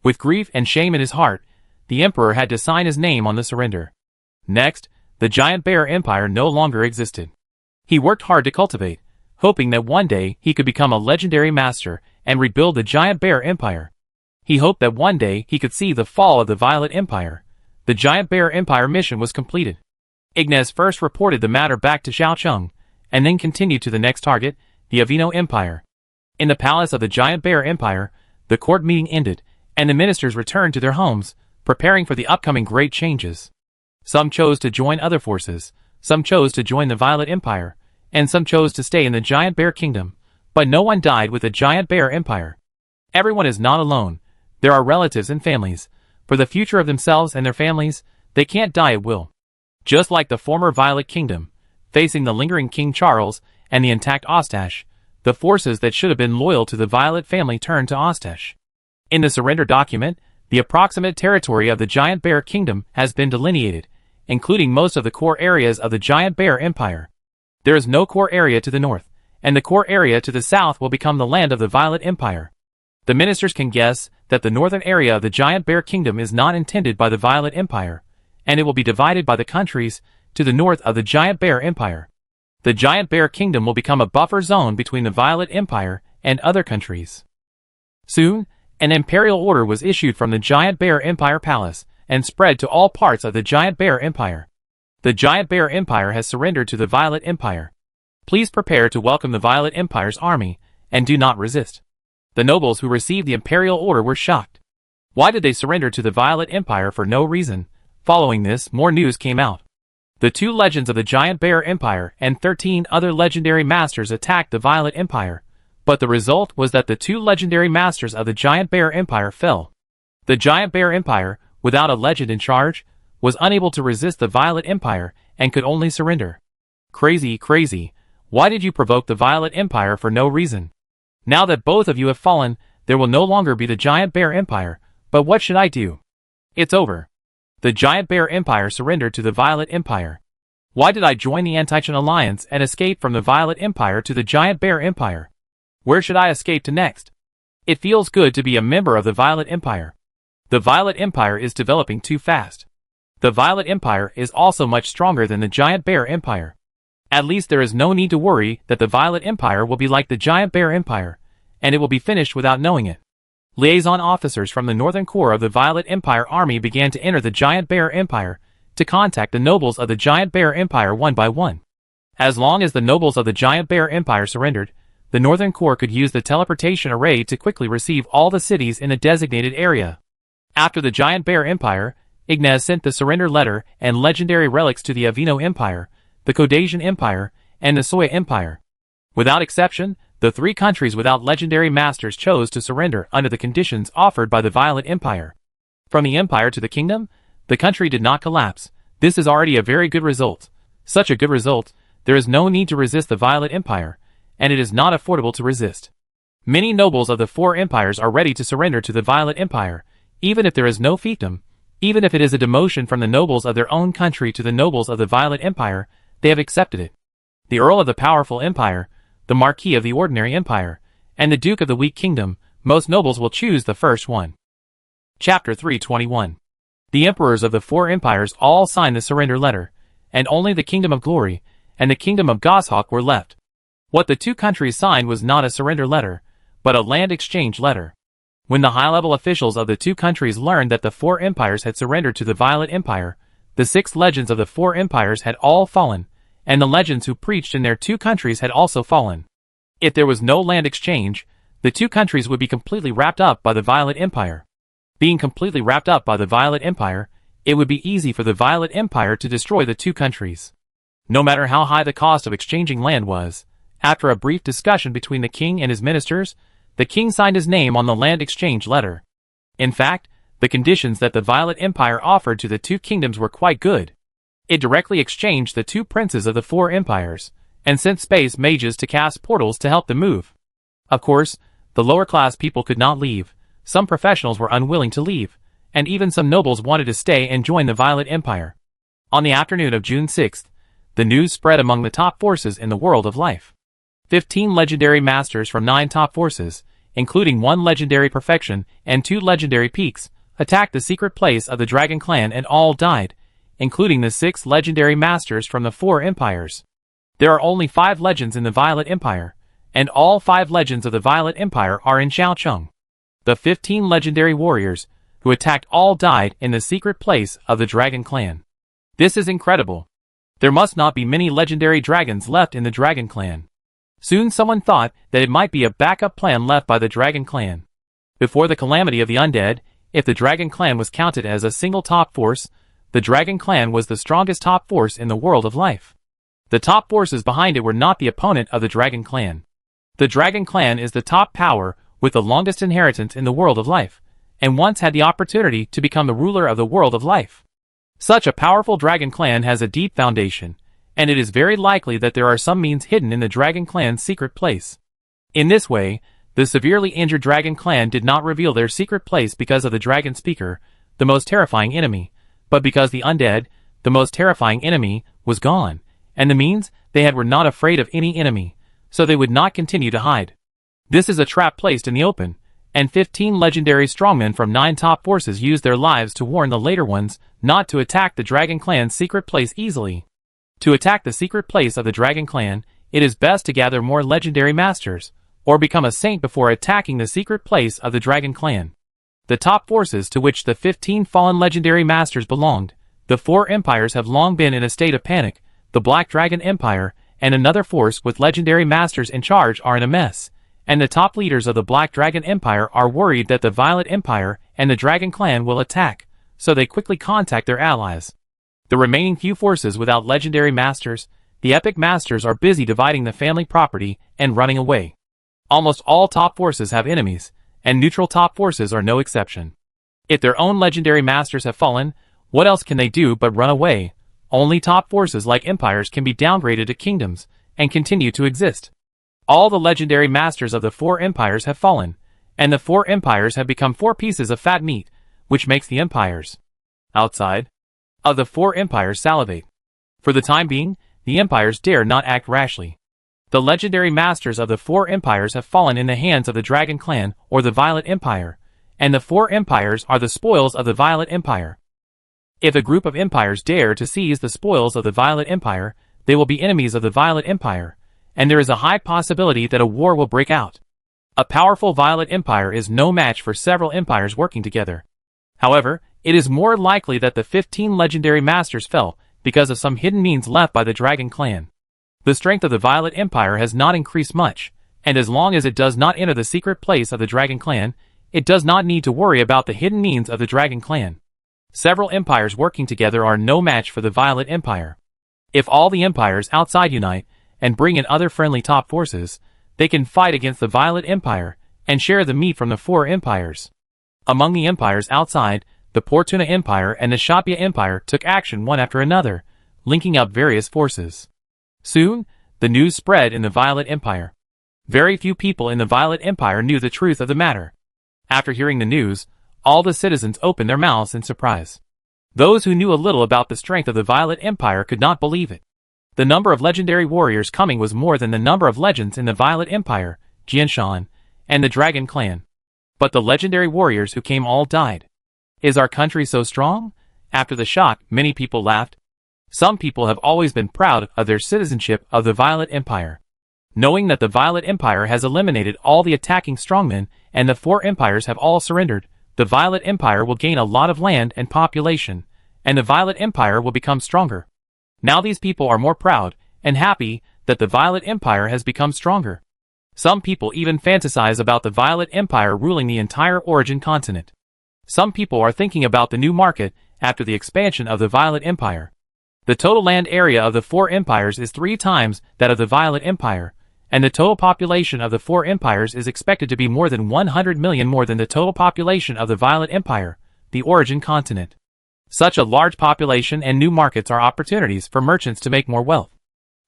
A: With grief and shame in his heart, the Emperor had to sign his name on the surrender. Next, the Giant Bear Empire no longer existed. He worked hard to cultivate, hoping that one day he could become a legendary master and rebuild the Giant Bear Empire. He hoped that one day he could see the fall of the Violet Empire. The Giant Bear Empire mission was completed. Ignaz first reported the matter back to Xiao Cheng, and then continued to the next target, the Avino Empire. In the palace of the Giant Bear Empire, the court meeting ended, and the ministers returned to their homes, preparing for the upcoming great changes. Some chose to join other forces, some chose to join the Violet Empire, and some chose to stay in the Giant Bear Kingdom, but no one died with the Giant Bear Empire. Everyone is not alone. There are relatives and families. For the future of themselves and their families, they can't die at will. Just like the former Violet Kingdom, facing the lingering King Charles and the intact Ostache, the forces that should have been loyal to the Violet family turned to Ostache. In the surrender document, the approximate territory of the Giant Bear Kingdom has been delineated, including most of the core areas of the Giant Bear Empire. There is no core area to the north, and the core area to the south will become the land of the Violet Empire. The ministers can guess that the northern area of the Giant Bear Kingdom is not intended by the Violet Empire, and it will be divided by the countries to the north of the Giant Bear Empire. The Giant Bear Kingdom will become a buffer zone between the Violet Empire and other countries. Soon, an imperial order was issued from the Giant Bear Empire Palace and spread to all parts of the Giant Bear Empire. The Giant Bear Empire has surrendered to the Violet Empire. Please prepare to welcome the Violet Empire's army, and do not resist. The nobles who received the imperial order were shocked. Why did they surrender to the Violet Empire for no reason? Following this, more news came out. The 2 legends of the Giant Bear Empire and 13 other legendary masters attacked the Violet Empire, but the result was that the 2 legendary masters of the Giant Bear Empire fell. The Giant Bear Empire, without a legend in charge, was unable to resist the Violet Empire and could only surrender. Crazy. Why did you provoke the Violet Empire for no reason? Now that both of you have fallen, there will no longer be the Giant Bear Empire, but what should I do? It's over. The Giant Bear Empire surrendered to the Violet Empire. Why did I join the Anti-Chen Alliance and escape from the Violet Empire to the Giant Bear Empire? Where should I escape to next? It feels good to be a member of the Violet Empire. The Violet Empire is developing too fast. The Violet Empire is also much stronger than the Giant Bear Empire. At least there is no need to worry that the Violet Empire will be like the Giant Bear Empire, and it will be finished without knowing it. Liaison officers from the northern core of the Violet Empire army began to enter the Giant Bear Empire to contact the nobles of the Giant Bear Empire one by one. As long as the nobles of the Giant Bear Empire surrendered, the northern core could use the teleportation array to quickly receive all the cities in the designated area. After the Giant Bear Empire, Ignaz sent the surrender letter and legendary relics to the Avino Empire, the Caucasian Empire, and the Soya Empire. Without exception, the 3 countries without legendary masters chose to surrender under the conditions offered by the Violet Empire. From the empire to the kingdom, the country did not collapse. This is already a very good result. Such a good result, there is no need to resist the Violet Empire, and it is not affordable to resist. Many nobles of the 4 empires are ready to surrender to the Violet Empire, even if there is no fiefdom, even if it is a demotion from the nobles of their own country to the nobles of the Violet Empire, they have accepted it. The Earl of the Powerful Empire, the Marquis of the Ordinary Empire, and the Duke of the Weak Kingdom, most nobles will choose the first one. Chapter 321. The emperors of the 4 empires all signed the surrender letter, and only the Kingdom of Glory and the Kingdom of Goshawk were left. What the 2 countries signed was not a surrender letter, but a land exchange letter. When the high-level officials of the 2 countries learned that the 4 empires had surrendered to the Violet Empire, the 6 legends of the 4 empires had all fallen, and the legends who preached in their two countries had also fallen. If there was no land exchange, the two countries would be completely wrapped up by the Violet Empire. Being completely wrapped up by the Violet Empire, it would be easy for the Violet Empire to destroy the two countries. No matter how high the cost of exchanging land was, after a brief discussion between the king and his ministers, the king signed his name on the land exchange letter. In fact, the conditions that the Violet Empire offered to the two kingdoms were quite good. It directly exchanged the two princes of the four empires, and sent space mages to cast portals to help them move. Of course, the lower class people could not leave, some professionals were unwilling to leave, and even some nobles wanted to stay and join the Violet Empire. On the afternoon of June 6th, the news spread among the top forces in the world of life. 15 legendary masters from 9 top forces, including 1 legendary perfection and 2 legendary peaks, attacked the secret place of the Dragon Clan and all died, including the 6 legendary masters from the 4 empires. There are only 5 legends in the Violet Empire, and all 5 legends of the Violet Empire are in Shaocheng. The 15 legendary warriors who attacked all died in the secret place of the Dragon Clan. This is incredible. There must not be many legendary dragons left in the Dragon Clan. Soon someone thought that it might be a backup plan left by the Dragon Clan. Before the calamity of the undead, if the Dragon Clan was counted as a single top force, the Dragon Clan was the strongest top force in the world of life. The top forces behind it were not the opponent of the Dragon Clan. The Dragon Clan is the top power with the longest inheritance in the world of life, and once had the opportunity to become the ruler of the world of life. Such a powerful Dragon Clan has a deep foundation, and it is very likely that there are some means hidden in the Dragon Clan's secret place. In this way, the severely injured Dragon Clan did not reveal their secret place because of the Dragon Speaker, the most terrifying enemy, but because the undead, the most terrifying enemy, was gone, and the means they had were not afraid of any enemy, so they would not continue to hide. This is a trap placed in the open, and 15 legendary strongmen from 9 top forces used their lives to warn the later ones not to attack the Dragon Clan's secret place easily. To attack the secret place of the Dragon Clan, it is best to gather more legendary masters, or become a saint before attacking the secret place of the Dragon Clan. The top forces to which the 15 fallen legendary masters belonged, the 4 empires have long been in a state of panic. The Black Dragon Empire and another force with legendary masters in charge are in a mess, and the top leaders of the Black Dragon Empire are worried that the Violet Empire and the Dragon Clan will attack, so they quickly contact their allies. The remaining few forces without legendary masters, the epic masters, are busy dividing the family property and running away. Almost all top forces have enemies, and neutral top forces are no exception. If their own legendary masters have fallen, what else can they do but run away? Only top forces like empires can be downgraded to kingdoms and continue to exist. All the legendary masters of the 4 empires have fallen, and the 4 empires have become 4 pieces of fat meat, which makes the empires outside of the 4 empires salivate. For the time being, the empires dare not act rashly. The legendary masters of the 4 empires have fallen in the hands of the Dragon Clan or the Violet Empire, and the 4 empires are the spoils of the Violet Empire. If a group of empires dare to seize the spoils of the Violet Empire, they will be enemies of the Violet Empire, and there is a high possibility that a war will break out. A powerful Violet Empire is no match for several empires working together. However, it is more likely that the 15 legendary masters fell because of some hidden means left by the Dragon Clan. The strength of the Violet Empire has not increased much, and as long as it does not enter the secret place of the Dragon Clan, it does not need to worry about the hidden means of the Dragon Clan. Several empires working together are no match for the Violet Empire. If all the empires outside unite and bring in other friendly top forces, they can fight against the Violet Empire and share the meat from the 4 empires. Among the empires outside, the Portuna Empire and the Shapia Empire took action one after another, linking up various forces. Soon, the news spread in the Violet Empire. Very few people in the Violet Empire knew the truth of the matter. After hearing the news, all the citizens opened their mouths in surprise. Those who knew a little about the strength of the Violet Empire could not believe it. The number of legendary warriors coming was more than the number of legends in the Violet Empire, Jianshan, and the Dragon Clan. But the legendary warriors who came all died. Is our country so strong? After the shock, many people laughed. Some people have always been proud of their citizenship of the Violet Empire. Knowing that the Violet Empire has eliminated all the attacking strongmen and the 4 empires have all surrendered, the Violet Empire will gain a lot of land and population, and the Violet Empire will become stronger. Now these people are more proud, and happy that the Violet Empire has become stronger. Some people even fantasize about the Violet Empire ruling the entire origin continent. Some people are thinking about the new market after the expansion of the Violet Empire. The total land area of the four empires is 3 times that of the Violet Empire, and the total population of the four empires is expected to be more than 100 million more than the total population of the Violet Empire, the origin continent. Such a large population and new markets are opportunities for merchants to make more wealth.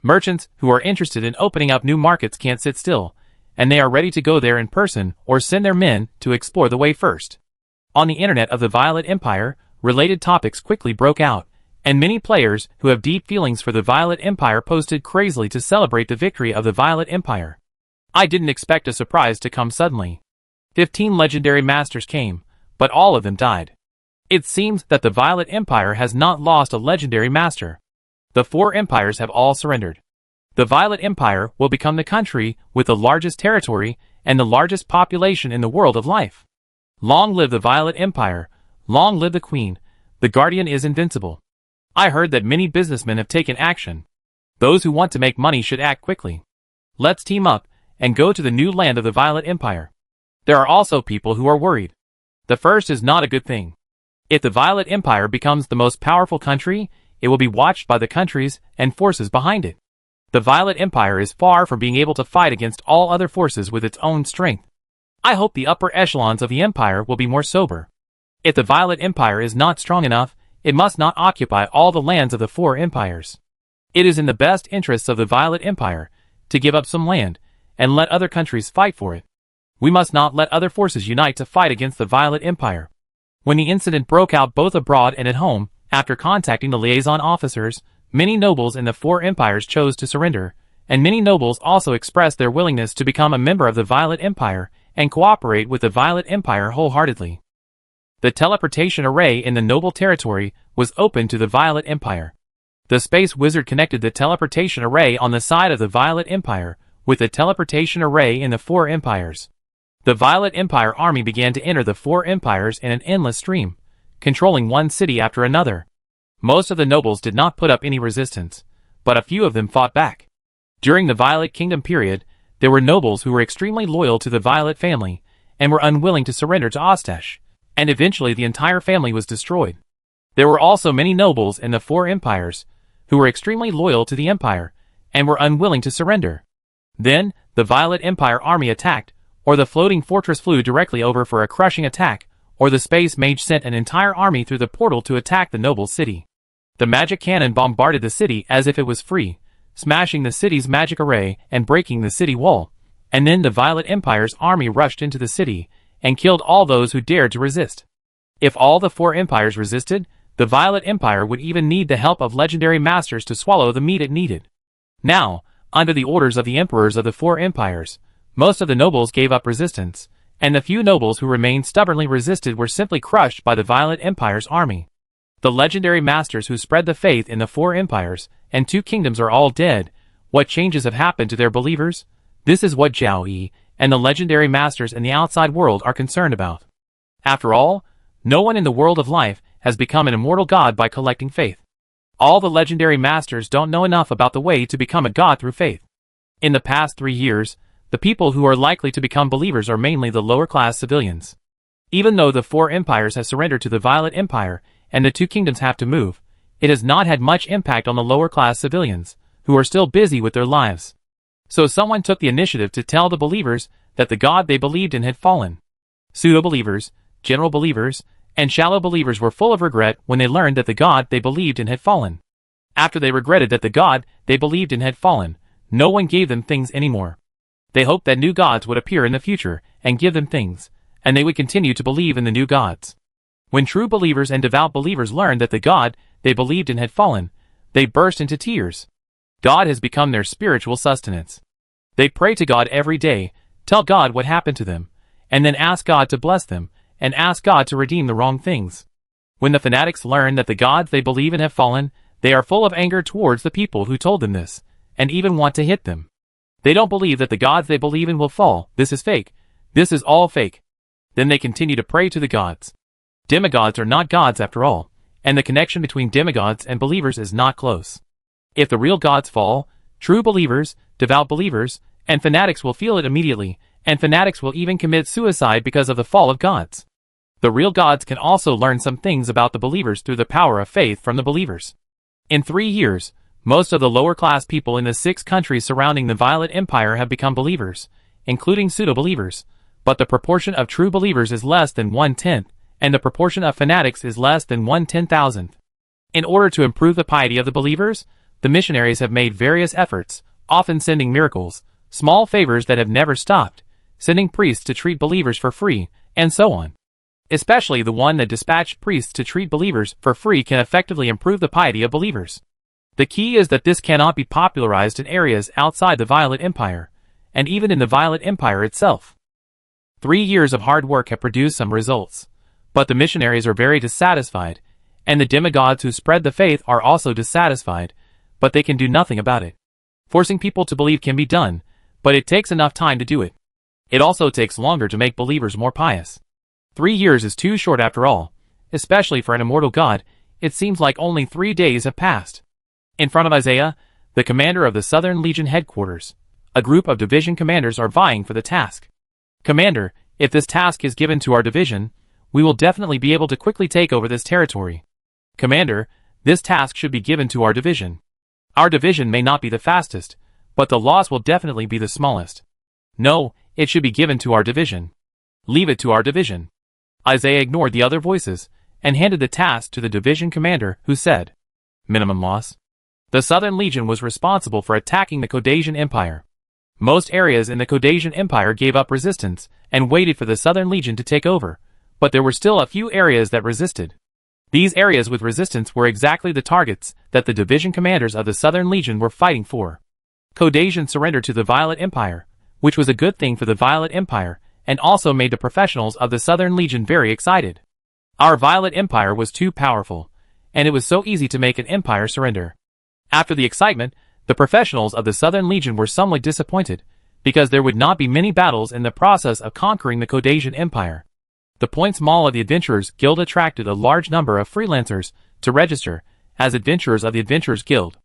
A: Merchants who are interested in opening up new markets can't sit still, and they are ready to go there in person or send their men to explore the way first. On the internet of the Violet Empire, related topics quickly broke out, and many players who have deep feelings for the Violet Empire posted crazily to celebrate the victory of the Violet Empire. I didn't expect a surprise to come suddenly. 15 legendary masters came, but all of them died. It seems that the Violet Empire has not lost a legendary master. The four empires have all surrendered. The Violet Empire will become the country with the largest territory and the largest population in the world of life. Long live the Violet Empire, long live the Queen, the Guardian is invincible. I heard that many businessmen have taken action. Those who want to make money should act quickly. Let's team up and go to the new land of the Violet Empire. There are also people who are worried. The first is not a good thing. If the Violet Empire becomes the most powerful country, it will be watched by the countries and forces behind it. The Violet Empire is far from being able to fight against all other forces with its own strength. I hope the upper echelons of the empire will be more sober. If the Violet Empire is not strong enough, it must not occupy all the lands of the four empires. It is in the best interests of the Violet Empire to give up some land and let other countries fight for it. We must not let other forces unite to fight against the Violet Empire. When the incident broke out both abroad and at home, after contacting the liaison officers, many nobles in the four empires chose to surrender, and many nobles also expressed their willingness to become a member of the Violet Empire and cooperate with the Violet Empire wholeheartedly. The teleportation array in the noble territory was open to the Violet Empire. The space wizard connected the teleportation array on the side of the Violet Empire with the teleportation array in the four empires. The Violet Empire army began to enter the four empires in an endless stream, controlling one city after another. Most of the nobles did not put up any resistance, but a few of them fought back. During the Violet Kingdom period, there were nobles who were extremely loyal to the Violet family and were unwilling to surrender to Ostash, and eventually the entire family was destroyed. There were also many nobles in the four empires who were extremely loyal to the empire and were unwilling to surrender. Then, the Violet Empire army attacked, or the floating fortress flew directly over for a crushing attack, or the space mage sent an entire army through the portal to attack the noble city. The magic cannon bombarded the city as if it was free, smashing the city's magic array and breaking the city wall, and then the Violet Empire's army rushed into the city and killed all those who dared to resist. If all the four empires resisted, the Violet Empire would even need the help of legendary masters to swallow the meat it needed. Now, under the orders of the emperors of the four empires, most of the nobles gave up resistance, and the few nobles who remained stubbornly resisted were simply crushed by the Violet Empire's army. The legendary masters who spread the faith in the four empires and 2 kingdoms are all dead. What changes have happened to their believers? This is what Zhao Yi and the legendary masters in the outside world are concerned about. After all, no one in the world of life has become an immortal god by collecting faith. All the legendary masters don't know enough about the way to become a god through faith. In the past 3 years, the people who are likely to become believers are mainly the lower-class civilians. Even though the 4 empires have surrendered to the Violet Empire and the 2 kingdoms have to move, it has not had much impact on the lower-class civilians, who are still busy with their lives. So someone took the initiative to tell the believers that the god they believed in had fallen. Pseudo-believers, general believers, and shallow believers were full of regret when they learned that the god they believed in had fallen. After they regretted that the god they believed in had fallen, no one gave them things anymore. They hoped that new gods would appear in the future and give them things, and they would continue to believe in the new gods. When true believers and devout believers learned that the god they believed in had fallen, they burst into tears. God has become their spiritual sustenance. They pray to God every day, tell God what happened to them, and then ask God to bless them, and ask God to redeem the wrong things. When the fanatics learn that the gods they believe in have fallen, they are full of anger towards the people who told them this, and even want to hit them. They don't believe that the gods they believe in will fall. This is fake. This is all fake. Then they continue to pray to the gods. Demigods are not gods after all, and the connection between demigods and believers is not close. If the real gods fall, True believers, devout believers, and fanatics will feel it immediately, and fanatics will even commit suicide because of the fall of gods. The real gods can also learn some things about the believers through the power of faith from the believers. In 3 years, most of the lower-class people in the 6 countries surrounding the Violet Empire have become believers, including pseudo-believers, but the proportion of true believers is less than 1/10, and the proportion of fanatics is less than 1/10,000th. In order to improve the piety of the believers, the missionaries have made various efforts, often sending miracles, small favors that have never stopped, sending priests to treat believers for free, and so on. Especially the one that dispatched priests to treat believers for free can effectively improve the piety of believers. The key is that this cannot be popularized in areas outside the Violet Empire, and even in the Violet Empire itself. 3 years of hard work have produced some results, but the missionaries are very dissatisfied, and the demigods who spread the faith are also dissatisfied, but they can do nothing about it. Forcing people to believe can be done, but it takes enough time to do it. It also takes longer to make believers more pious. 3 years is too short after all, especially for an immortal God. It seems like only 3 days have passed. In front of Isaiah, the commander of the Southern Legion headquarters, a group of division commanders are vying for the task. Commander, if this task is given to our division, we will definitely be able to quickly take over this territory. Commander, this task should be given to our division. Our division may not be the fastest, but the loss will definitely be the smallest. No, it should be given to our division. Leave it to our division. Isaiah ignored the other voices, and handed the task to the division commander, who said, minimum loss. The Southern Legion was responsible for attacking the Caucasian Empire. Most areas in the Caucasian Empire gave up resistance, and waited for the Southern Legion to take over, but there were still a few areas that resisted. These areas with resistance were exactly the targets that the division commanders of the Southern Legion were fighting for. Caucasian surrendered to the Violet Empire, which was a good thing for the Violet Empire, and also made the professionals of the Southern Legion very excited. Our Violet Empire was too powerful, and it was so easy to make an empire surrender. After the excitement, the professionals of the Southern Legion were somewhat disappointed, because there would not be many battles in the process of conquering the Caucasian Empire. The Points Mall of the Adventurers Guild attracted a large number of freelancers to register as adventurers of the Adventurers Guild.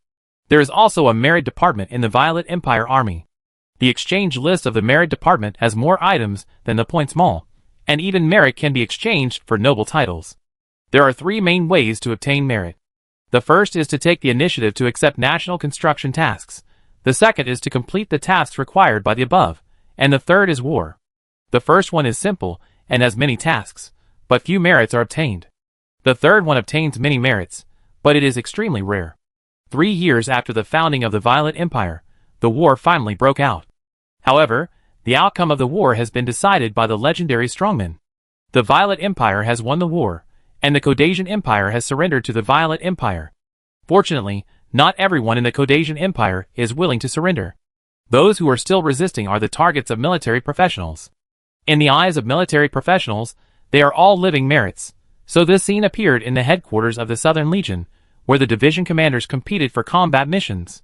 A: There is also a merit department in the Violet Empire Army. The exchange list of the merit department has more items than the Points Mall, and even merit can be exchanged for noble titles. There are 3 main ways to obtain merit. The first is to take the initiative to accept national construction tasks. The second is to complete the tasks required by the above, and the third is war. The first one is simple and has many tasks, but few merits are obtained. The third one obtains many merits, but it is extremely rare. 3 years after the founding of the Violet Empire, the war finally broke out. However, the outcome of the war has been decided by the legendary strongmen. The Violet Empire has won the war, and the Caucasian Empire has surrendered to the Violet Empire. Fortunately, not everyone in the Caucasian Empire is willing to surrender. Those who are still resisting are the targets of military professionals. In the eyes of military professionals, they are all living merits, so this scene appeared in the headquarters of the Southern Legion, where the division commanders competed for combat missions.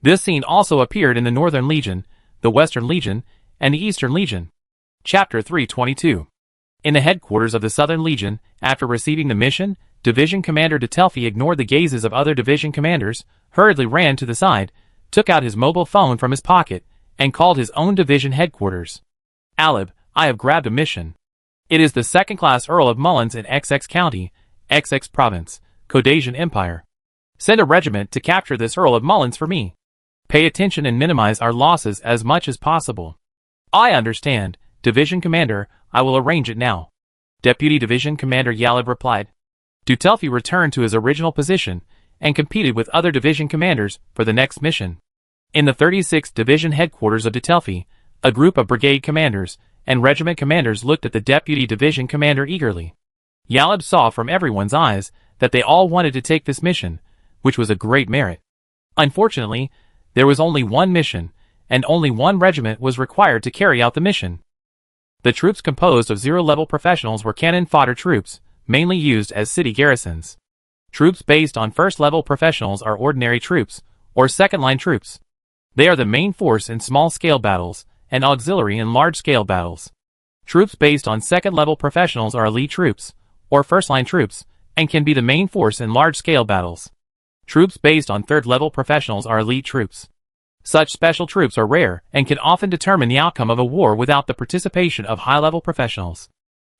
A: This scene also appeared in the Northern Legion, the Western Legion, and the Eastern Legion. Chapter 322. In the headquarters of the Southern Legion, after receiving the mission, Division Commander Detelfi ignored the gazes of other division commanders, hurriedly ran to the side, took out his mobile phone from his pocket, and called his own division headquarters. Alib, I have grabbed a mission. It is the second-class Earl of Mullins in XX County, XX Province, Caucasian Empire. Send a regiment to capture this Earl of Mullins for me. Pay attention and minimize our losses as much as possible. I understand, Division Commander, I will arrange it now. Deputy Division Commander Yalib replied. Detelfi returned to his original position and competed with other division commanders for the next mission. In the 36th Division headquarters of Detelfi, a group of brigade commanders and regiment commanders looked at the Deputy Division Commander eagerly. Yalib saw from everyone's eyes that they all wanted to take this mission, which was a great merit. Unfortunately, there was only one mission, and only one regiment was required to carry out the mission. The troops composed of 0-level professionals were cannon fodder troops, mainly used as city garrisons. Troops based on first-level professionals are ordinary troops, or second-line troops. They are the main force in small-scale battles, and auxiliary in large-scale battles. Troops based on second-level professionals are elite troops, or first-line troops, and can be the main force in large-scale battles. Troops based on third-level professionals are elite troops. Such special troops are rare and can often determine the outcome of a war without the participation of high-level professionals.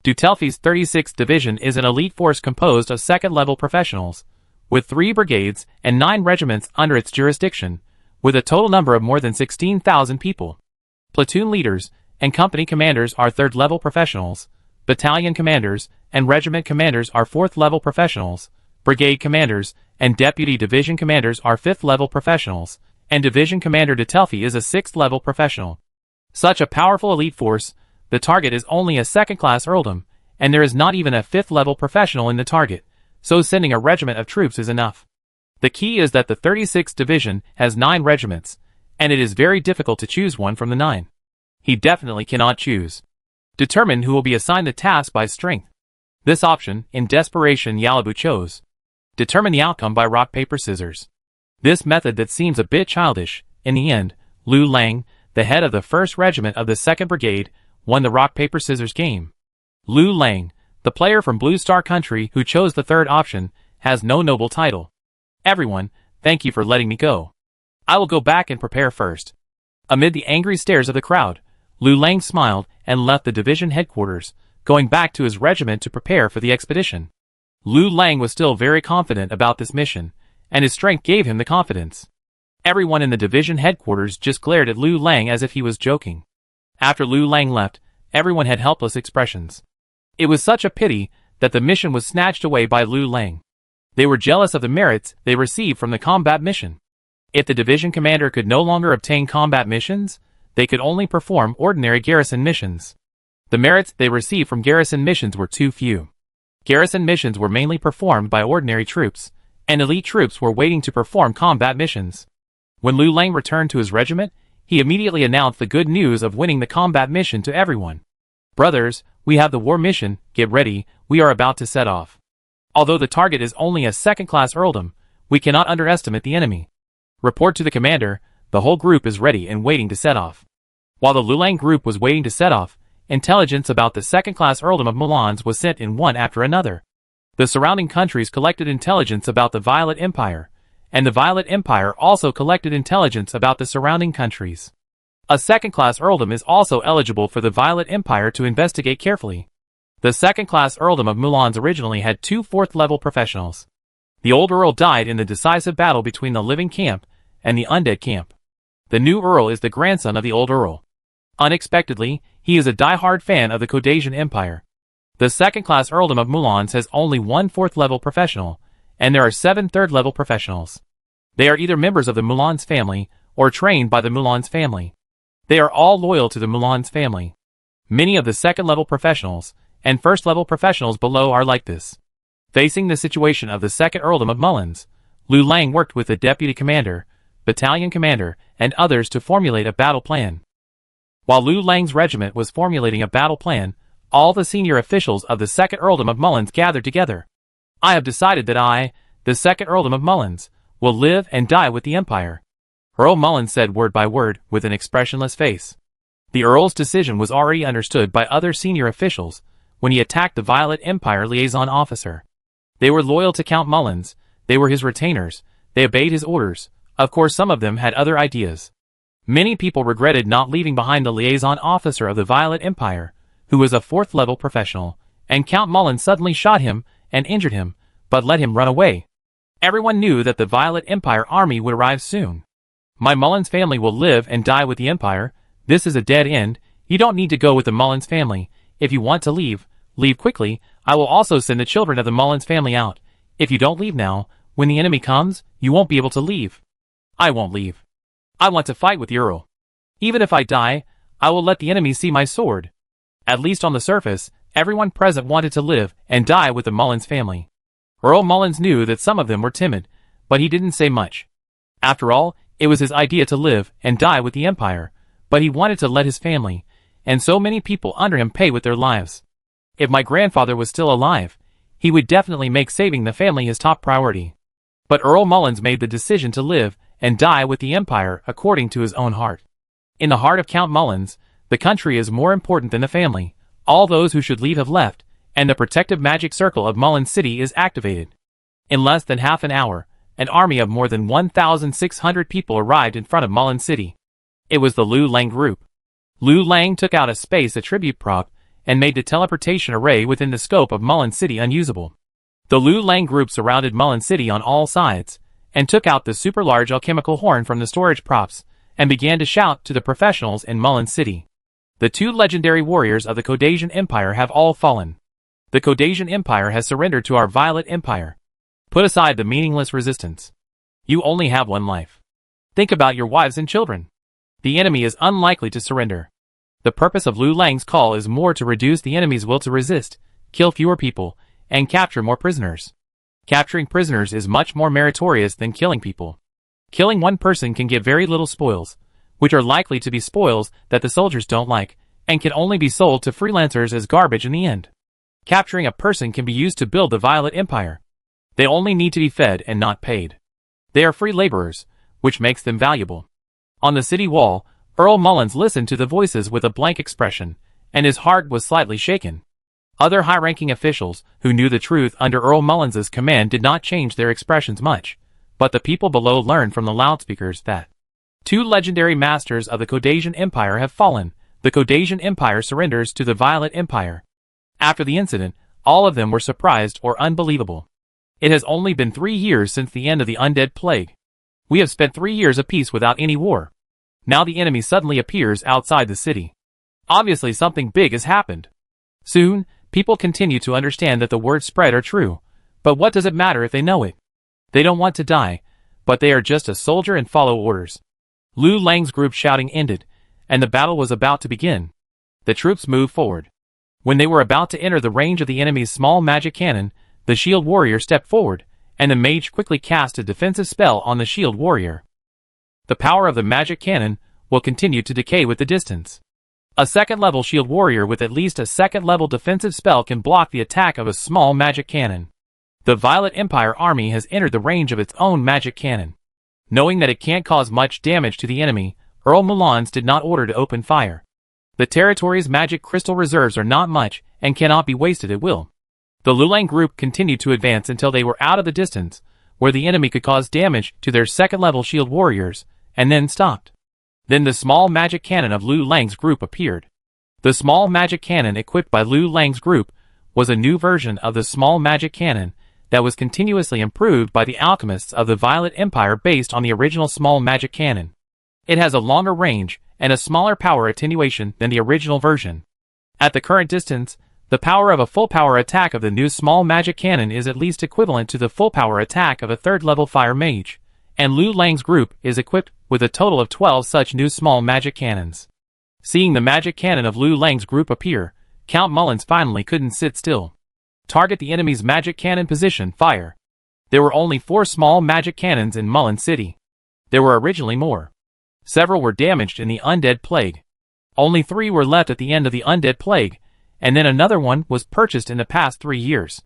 A: Dutelfi's 36th Division is an elite force composed of second-level professionals, with 3 brigades and 9 regiments under its jurisdiction, with a total number of more than 16,000 people. Platoon leaders and company commanders are third-level professionals, battalion commanders and regiment commanders are fourth-level professionals, brigade commanders and deputy division commanders are fifth-level professionals, and Division Commander Dutelfi is a sixth-level professional. Such a powerful elite force, the target is only a second-class earldom, and there is not even a fifth-level professional in the target, so sending a regiment of troops is enough. The key is that the 36th Division has 9 regiments, and it is very difficult to choose one from the 9. He definitely cannot choose. Determine who will be assigned the task by strength. This option, in desperation, Yalabu chose. Determine the outcome by rock, paper, scissors. This method that seems a bit childish, in the end, Lu Lang, the head of the 1st Regiment of the 2nd Brigade, won the rock, paper, scissors game. Lu Lang, the player from Blue Star Country who chose the 3rd option, has no noble title. Everyone, thank you for letting me go. I will go back and prepare first. Amid the angry stares of the crowd, Lu Lang smiled and left the division headquarters, going back to his regiment to prepare for the expedition. Lu Lang was still very confident about this mission, and his strength gave him the confidence. Everyone in the division headquarters just glared at Lu Lang as if he was joking. After Lu Lang left, everyone had helpless expressions. It was such a pity that the mission was snatched away by Lu Lang. They were jealous of the merits they received from the combat mission. If the division commander could no longer obtain combat missions, they could only perform ordinary garrison missions. The merits they received from garrison missions were too few. Garrison missions were mainly performed by ordinary troops, and elite troops were waiting to perform combat missions. When Lu Lang returned to his regiment, he immediately announced the good news of winning the combat mission to everyone. Brothers, we have the war mission, get ready, we are about to set off. Although the target is only a second-class earldom, we cannot underestimate the enemy. Report to the commander, the whole group is ready and waiting to set off. While the Lu Lang group was waiting to set off, intelligence about the second-class earldom of Mulans was sent in one after another. The surrounding countries collected intelligence about the Violet Empire, and the Violet Empire also collected intelligence about the surrounding countries. A second-class earldom is also eligible for the Violet Empire to investigate carefully. The second-class earldom of Mulans originally had 2 fourth-level professionals. The old earl died in the decisive battle between the living camp and the undead camp. The new earl is the grandson of the old earl. Unexpectedly, he is a die-hard fan of the Caucasian Empire. The second-class earldom of Mulans has only 1 fourth-level professional, and there are 7 third-level professionals. They are either members of the Mulans family or trained by the Mulans family. They are all loyal to the Mulans family. Many of the second-level professionals and first-level professionals below are like this. Facing the situation of the second earldom of Mulans, Lu Lang worked with the deputy commander, battalion commander, and others to formulate a battle plan. While Lu Lang's regiment was formulating a battle plan, all the senior officials of the second earldom of Mulans gathered together. I have decided that I, the second earldom of Mulans, will live and die with the Empire. Earl Mulans said word by word with an expressionless face. The Earl's decision was already understood by other senior officials when he attacked the Violet Empire liaison officer. They were loyal to Count Mulans, they were his retainers, they obeyed his orders. Of course some of them had other ideas. Many people regretted not leaving behind the liaison officer of the Violet Empire, who was a fourth-level professional, and Count Mulans suddenly shot him and injured him, but let him run away. Everyone knew that the Violet Empire army would arrive soon. My Mulans family will live and die with the Empire. This is a dead end. You don't need to go with the Mulans family. If you want to leave, leave quickly. I will also send the children of the Mulans family out. If you don't leave now, when the enemy comes, you won't be able to leave. I won't leave. I want to fight with the Earl. Even if I die, I will let the enemy see my sword. At least on the surface, everyone present wanted to live and die with the Mulans family. Earl Mulans knew that some of them were timid, but he didn't say much. After all, it was his idea to live and die with the Empire, but he wanted to let his family, and so many people under him pay with their lives. If my grandfather was still alive, he would definitely make saving the family his top priority. But Earl Mulans made the decision to live and die with the Empire according to his own heart. In the heart of Count Mulans, the country is more important than the family. All those who should leave have left, and the protective magic circle of Mulans City is activated. In less than half an hour, an army of more than 1,600 people arrived in front of Mulan City. It was the Lu Lang group. Lu Lang took out a space attribute prop and made the teleportation array within the scope of Mulan City unusable. The Lu Lang group surrounded Mulan City on all sides, and took out the super large alchemical horn from the storage props, and began to shout to the professionals in Mulan City. The two legendary warriors of the Caucasian Empire have all fallen. The Caucasian Empire has surrendered to our Violet Empire. Put aside the meaningless resistance. You only have one life. Think about your wives and children. The enemy is unlikely to surrender. The purpose of Lu Lang's call is more to reduce the enemy's will to resist, kill fewer people, and capture more prisoners. Capturing prisoners is much more meritorious than killing people. Killing one person can give very little spoils, which are likely to be spoils that the soldiers don't like, and can only be sold to freelancers as garbage in the end. Capturing a person can be used to build the Violet Empire. They only need to be fed and not paid. They are free laborers, which makes them valuable. On the city wall, Earl Mullins listened to the voices with a blank expression, and his heart was slightly shaken. Other high-ranking officials who knew the truth under Earl Mullins's command did not change their expressions much, but the people below learned from the loudspeakers that two legendary masters of the Caucasian Empire have fallen. The Caucasian Empire surrenders to the Violet Empire. After the incident, all of them were surprised or unbelievable. It has only been 3 years since the end of the undead plague. We have spent 3 years of peace without any war. Now the enemy suddenly appears outside the city. Obviously something big has happened. Soon, people continue to understand that the words spread are true, but what does it matter if they know it? They don't want to die, but they are just a soldier and follow orders. Lu Lang's group shouting ended, and the battle was about to begin. The troops moved forward. When they were about to enter the range of the enemy's small magic cannon, the shield warrior stepped forward, and the mage quickly cast a defensive spell on the shield warrior. The power of the magic cannon will continue to decay with the distance. A second-level shield warrior with at least a second-level defensive spell can block the attack of a small magic cannon. The Violet Empire army has entered the range of its own magic cannon. Knowing that it can't cause much damage to the enemy, Earl Mullins did not order to open fire. The territory's magic crystal reserves are not much and cannot be wasted at will. The Lu Lang group continued to advance until they were out of the distance, where the enemy could cause damage to their second-level shield warriors, and then stopped. Then the small magic cannon of Lu Lang's group appeared. The small magic cannon equipped by Lu Lang's group was a new version of the small magic cannon that was continuously improved by the alchemists of the Violet Empire based on the original small magic cannon. It has a longer range and a smaller power attenuation than the original version. At the current distance, the power of a full power attack of the new small magic cannon is at least equivalent to the full power attack of a third-level fire mage, and Lu Lang's group is equipped with a total of 12 such new small magic cannons. Seeing the magic cannon of Lu Lang's group appear, Count Mullins finally couldn't sit still. Target the enemy's magic cannon position, fire. There were only 4 small magic cannons in Mulan City. There were originally more. Several were damaged in the undead plague. Only 3 were left at the end of the undead plague, and then another one was purchased in the past 3 years.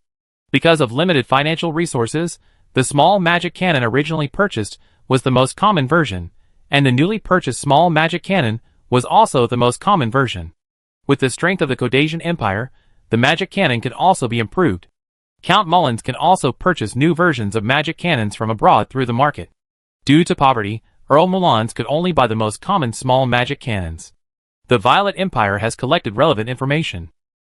A: Because of limited financial resources, the small magic cannon originally purchased was the most common version, and the newly purchased small magic cannon was also the most common version. With the strength of the Caucasian Empire, the magic cannon can also be improved. Count Mullins can also purchase new versions of magic cannons from abroad through the market. Due to poverty, Earl Mullins could only buy the most common small magic cannons. The Violet Empire has collected relevant information.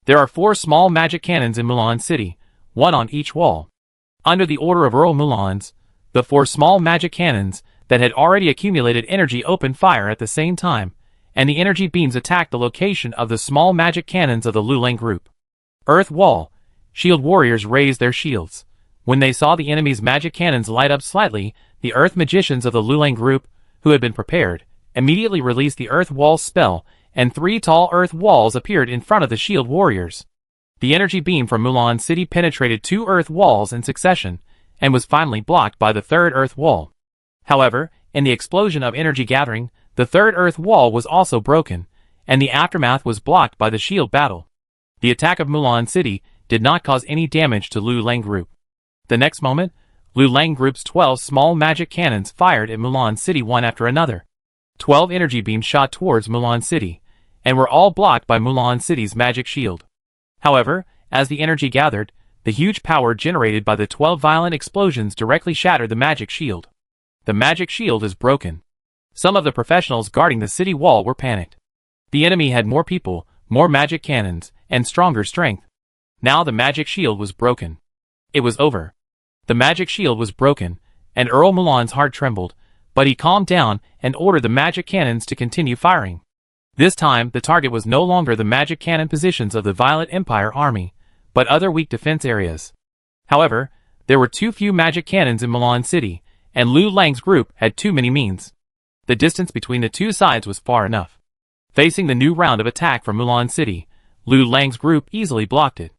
A: There are 4 small magic cannons in Mulan City, 1 on each wall. Under the order of Earl Mullins, the 4 small magic cannons that had already accumulated energy opened fire at the same time, and the energy beams attacked the location of the small magic cannons of the Lu Lang group. Earth Wall. Shield warriors raised their shields. When they saw the enemy's magic cannons light up slightly, the Earth magicians of the Lu Lang group, who had been prepared, immediately released the Earth Wall spell, and 3 tall Earth Walls appeared in front of the shield warriors. The energy beam from Mulan City penetrated 2 Earth Walls in succession, and was finally blocked by the 3rd Earth Wall. However, in the explosion of energy gathering, the 3rd Earth Wall was also broken, and the aftermath was blocked by the shield battle. The attack of Mulan City did not cause any damage to Lu Lang group. The next moment, Lu Lang group's 12 small magic cannons fired at Mulan City one after another. 12 energy beams shot towards Mulan City, and were all blocked by Mulan City's magic shield. However, as the energy gathered, The huge power generated by the 12 violent explosions directly shattered the magic shield. The magic shield is broken. Some of the professionals guarding the city wall were panicked. The enemy had more people, more magic cannons, and stronger strength. Now the magic shield was broken. It was over. The magic shield was broken, and Earl Mulan's heart trembled, but he calmed down and ordered the magic cannons to continue firing. This time, the target was no longer the magic cannon positions of the Violet Empire army, but other weak defense areas. However, there were too few magic cannons in Mulan City, and Lu Lang's group had too many means. The distance between the two sides was far enough. Facing the new round of attack from Mulan City, Lu Lang's group easily blocked it.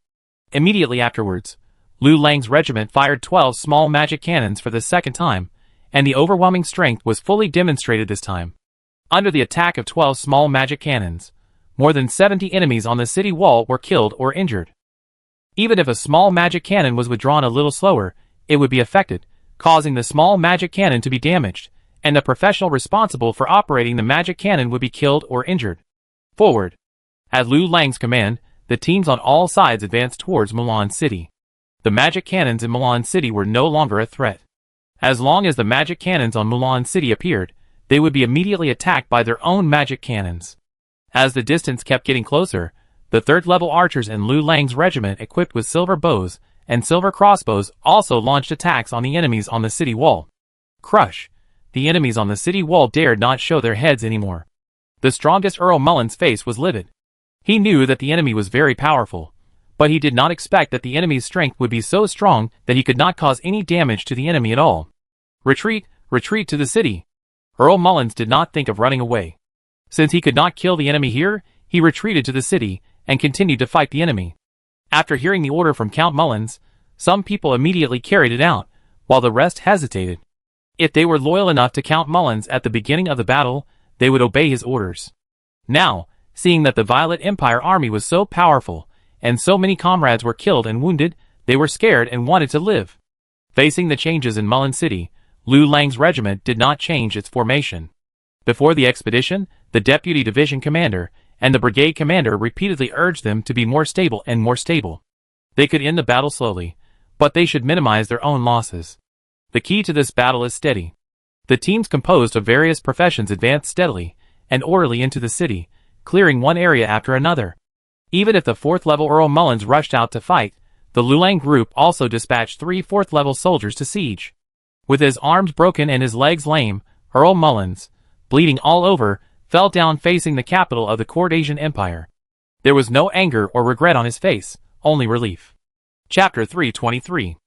A: Immediately afterwards, Lu Lang's regiment fired 12 small magic cannons for the second time, and the overwhelming strength was fully demonstrated this time. Under the attack of 12 small magic cannons, more than 70 enemies on the city wall were killed or injured. Even if a small magic cannon was withdrawn a little slower, it would be affected, causing the small magic cannon to be damaged, and the professional responsible for operating the magic cannon would be killed or injured. Forward! At Lu Lang's command, the teams on all sides advanced towards Mulan City. The magic cannons in Mulan City were no longer a threat. As long as the magic cannons on Mulan City appeared, they would be immediately attacked by their own magic cannons. As the distance kept getting closer, the third-level archers in Lu Lang's regiment equipped with silver bows and silver crossbows also launched attacks on the enemies on the city wall. Crush! The enemies on the city wall dared not show their heads anymore. The strongest Earl Mulan's face was livid. He knew that the enemy was very powerful, but he did not expect that the enemy's strength would be so strong that he could not cause any damage to the enemy at all. Retreat! Retreat to the city! Earl Mullins did not think of running away. Since he could not kill the enemy here, he retreated to the city and continued to fight the enemy. After hearing the order from Count Mullins, some people immediately carried it out, while the rest hesitated. If they were loyal enough to Count Mullins at the beginning of the battle, they would obey his orders. Now, seeing that the Violet Empire army was so powerful, and so many comrades were killed and wounded, they were scared and wanted to live. Facing the changes in Mulan City, Lu Lang's regiment did not change its formation. Before the expedition, the deputy division commander and the brigade commander repeatedly urged them to be more stable and more stable. They could end the battle slowly, but they should minimize their own losses. The key to this battle is steady. The teams composed of various professions advanced steadily and orderly into the city, clearing one area after another. Even if the 4th-level Earl Mullins rushed out to fight, the Lu Lang group also dispatched 3 4th-level soldiers to siege. With his arms broken and his legs lame, Earl Mullins, bleeding all over, fell down facing the capital of the Cordasian Empire. There was no anger or regret on his face, only relief. Chapter 323.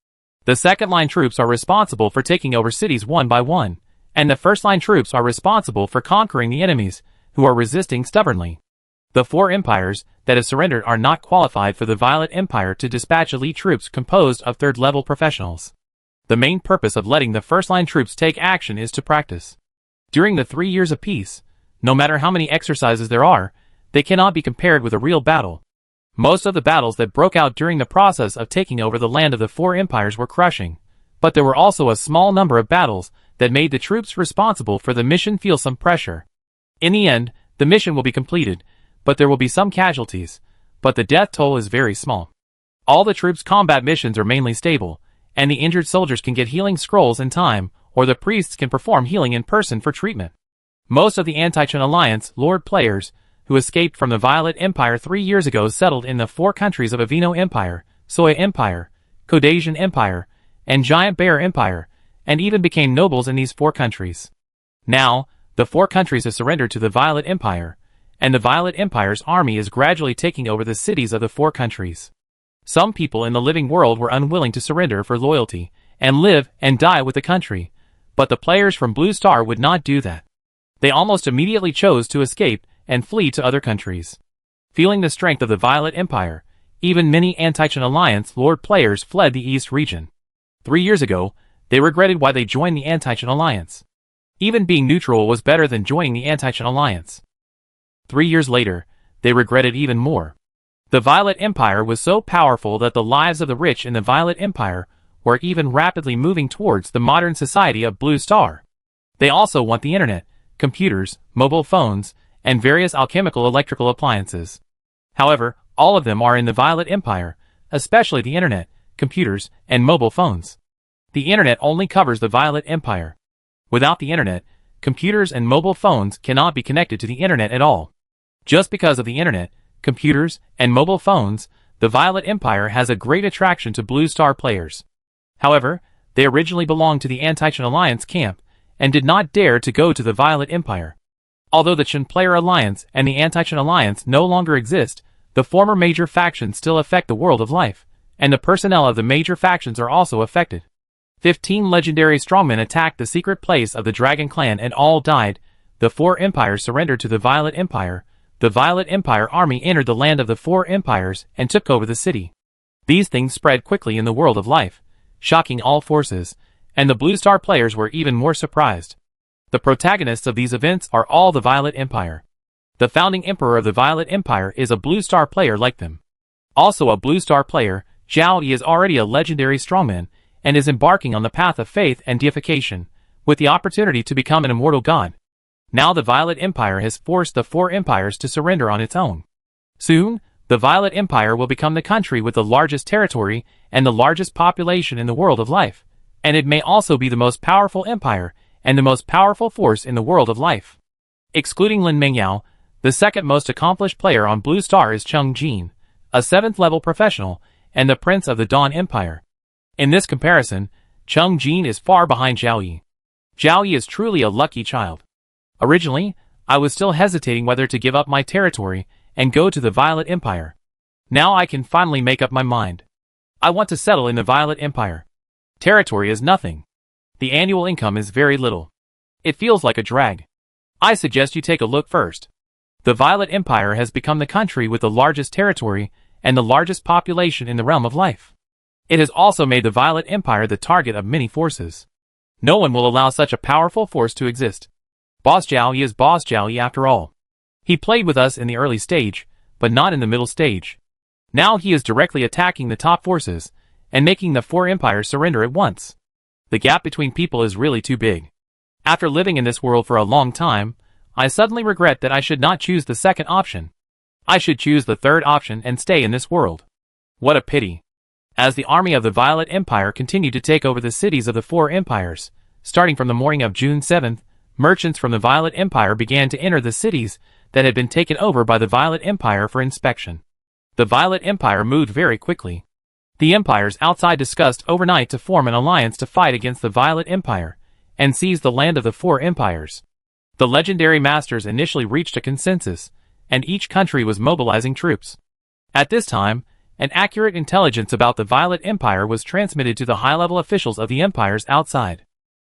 A: The second-line troops are responsible for taking over cities one by one, and the first-line troops are responsible for conquering the enemies, who are resisting stubbornly. The 4 empires that have surrendered are not qualified for the Violet Empire to dispatch elite troops composed of third-level professionals. The main purpose of letting the first-line troops take action is to practice. During the 3 years of peace, no matter how many exercises there are, they cannot be compared with a real battle. Most of the battles that broke out during the process of taking over the land of the 4 empires were crushing, but there were also a small number of battles that made the troops responsible for the mission feel some pressure. In the end, the mission will be completed, but there will be some casualties, but the death toll is very small. All the troops' combat missions are mainly stable, and the injured soldiers can get healing scrolls in time, or the priests can perform healing in person for treatment. Most of the Anti-Chen Alliance Lord players who escaped from the Violet Empire 3 years ago settled in the 4 countries of Avino Empire, Soya Empire, Codasian Empire, and Giant Bear Empire, and even became nobles in these 4 countries. Now, the 4 countries have surrendered to the Violet Empire, and the Violet Empire's army is gradually taking over the cities of the 4 countries. Some people in the living world were unwilling to surrender for loyalty, and live and die with the country, but the players from Blue Star would not do that. They almost immediately chose to escape and flee to other countries. Feeling the strength of the Violet Empire, even many Anti-Chen Alliance Lord players fled the East region. 3 years ago, they regretted why they joined the Anti-Chen Alliance. Even being neutral was better than joining the Anti-Chen Alliance. 3 years later, they regretted even more. The Violet Empire was so powerful that the lives of the rich in the Violet Empire were even rapidly moving towards the modern society of Blue Star. They also want the internet, computers, mobile phones, and various alchemical electrical appliances. However, all of them are in the Violet Empire, especially the internet, computers, and mobile phones. The internet only covers the Violet Empire. Without the internet, computers and mobile phones cannot be connected to the internet at all. Just because of the internet, computers, and mobile phones, the Violet Empire has a great attraction to Blue Star players. However, they originally belonged to the Anti-Chen Alliance camp, and did not dare to go to the Violet Empire. Although the Chen Player Alliance and the Anti-Chen Alliance no longer exist, the former major factions still affect the world of life, and the personnel of the major factions are also affected. 15 legendary strongmen attacked the secret place of the Dragon Clan and all died. The four empires surrendered to the Violet Empire. The Violet Empire army entered the land of the four empires and took over the city. These things spread quickly in the world of life, shocking all forces, and the Blue Star players were even more surprised. The protagonists of these events are all the Violet Empire. The founding emperor of the Violet Empire is a Blue Star player like them. Also a Blue Star player, Zhao Yi is already a legendary strongman, and is embarking on the path of faith and deification, with the opportunity to become an immortal god. Now the Violet Empire has forced the four empires to surrender on its own. Soon, the Violet Empire will become the country with the largest territory and the largest population in the world of life, and it may also be the most powerful empire and the most powerful force in the world of life. Excluding Lin Mengyao, the second most accomplished player on Blue Star is Cheng Jin, a 7th level professional, and the Prince of the Dawn Empire. In this comparison, Cheng Jin is far behind Zhao Yi. Zhao Yi is truly a lucky child. Originally, I was still hesitating whether to give up my territory and go to the Violet Empire. Now I can finally make up my mind. I want to settle in the Violet Empire. Territory is nothing. The annual income is very little. It feels like a drag. I suggest you take a look first. The Violet Empire has become the country with the largest territory and the largest population in the realm of life. It has also made the Violet Empire the target of many forces. No one will allow such a powerful force to exist. Boss Zhao Yi is Boss Zhao Yi after all. He played with us in the early stage, but not in the middle stage. Now he is directly attacking the top forces, and making the four empires surrender at once. The gap between people is really too big. After living in this world for a long time, I suddenly regret that I should not choose the second option. I should choose the third option and stay in this world. What a pity. As the army of the Violet Empire continued to take over the cities of the four empires, starting from the morning of June 7th, merchants from the Violet Empire began to enter the cities that had been taken over by the Violet Empire for inspection. The Violet Empire moved very quickly. The empires outside discussed overnight to form an alliance to fight against the Violet Empire and seize the land of the four empires. The legendary masters initially reached a consensus, and each country was mobilizing troops. At this time, an accurate intelligence about the Violet Empire was transmitted to the high-level officials of the empires outside.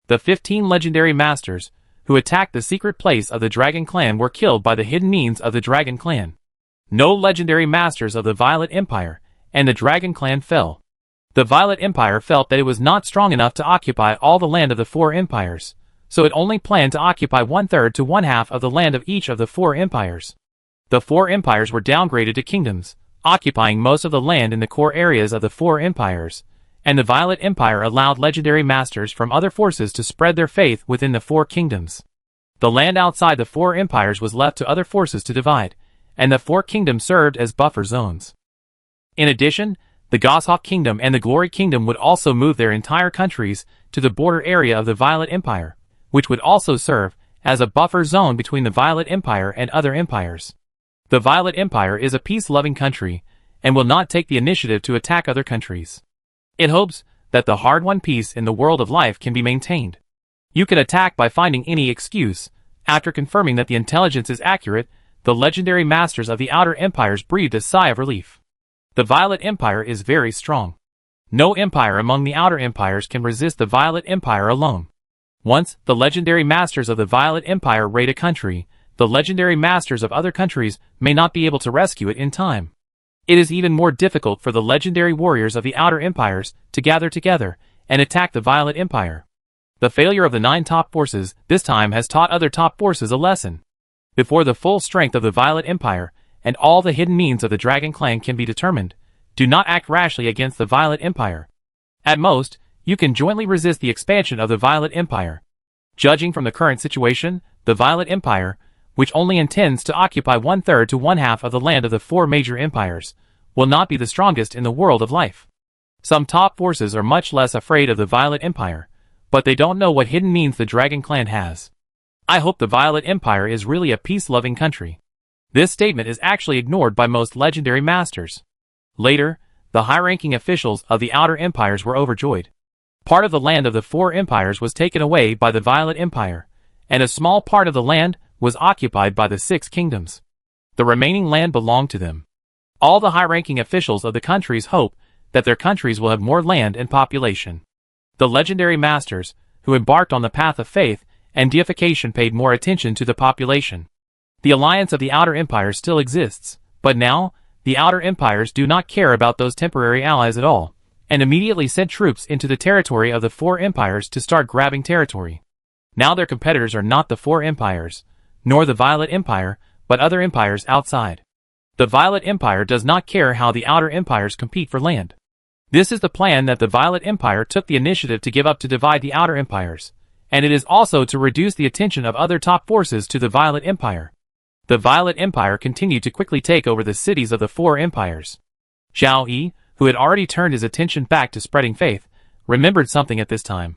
A: The 15 legendary masters, who attacked the secret place of the Dragon Clan, were killed by the hidden means of the Dragon Clan. No legendary masters of the Violet Empire, and the Dragon Clan fell. The Violet Empire felt that it was not strong enough to occupy all the land of the four empires, so it only planned to occupy 1/3 to 1/2 of the land of each of the four empires. The four empires were downgraded to kingdoms, occupying most of the land in the core areas of the four empires, and the Violet Empire allowed legendary masters from other forces to spread their faith within the four kingdoms. The land outside the four empires was left to other forces to divide, and the four kingdoms served as buffer zones. In addition, the Goshawk Kingdom and the Glory Kingdom would also move their entire countries to the border area of the Violet Empire, which would also serve as a buffer zone between the Violet Empire and other empires. The Violet Empire is a peace-loving country, and will not take the initiative to attack other countries. It hopes that the hard-won peace in the world of life can be maintained. You can attack by finding any excuse. After confirming that the intelligence is accurate, the legendary masters of the outer empires breathed a sigh of relief. The Violet Empire is very strong. No empire among the outer empires can resist the Violet Empire alone. Once the legendary masters of the Violet Empire raid a country, the legendary masters of other countries may not be able to rescue it in time. It is even more difficult for the legendary warriors of the outer empires to gather together and attack the Violet Empire. The failure of the 9 top forces this time has taught other top forces a lesson. Before the full strength of the Violet Empire and all the hidden means of the Dragon Clan can be determined, do not act rashly against the Violet Empire. At most, you can jointly resist the expansion of the Violet Empire. Judging from the current situation, the Violet Empire, which only intends to occupy 1/3 to 1/2 of the land of the four major empires, will not be the strongest in the world of life. Some top forces are much less afraid of the Violet Empire, but they don't know what hidden means the Dragon Clan has. I hope the Violet Empire is really a peace-loving country. This statement is actually ignored by most legendary masters. Later, the high-ranking officials of the Outer Empires were overjoyed. Part of the land of the four empires was taken away by the Violet Empire, and a small part of the land was occupied by the six kingdoms. The remaining land belonged to them. All the high-ranking officials of the countries hope that their countries will have more land and population. The legendary masters, who embarked on the path of faith and deification, paid more attention to the population. The alliance of the Outer Empires still exists, but now, the Outer Empires do not care about those temporary allies at all, and immediately sent troops into the territory of the four empires to start grabbing territory. Now their competitors are not the four empires, nor the Violet Empire, but other empires outside. The Violet Empire does not care how the Outer Empires compete for land. This is the plan that the Violet Empire took the initiative to give up to divide the Outer Empires, and it is also to reduce the attention of other top forces to the Violet Empire. The Violet Empire continued to quickly take over the cities of the four empires. Zhao Yi, who had already turned his attention back to spreading faith, remembered something at this time.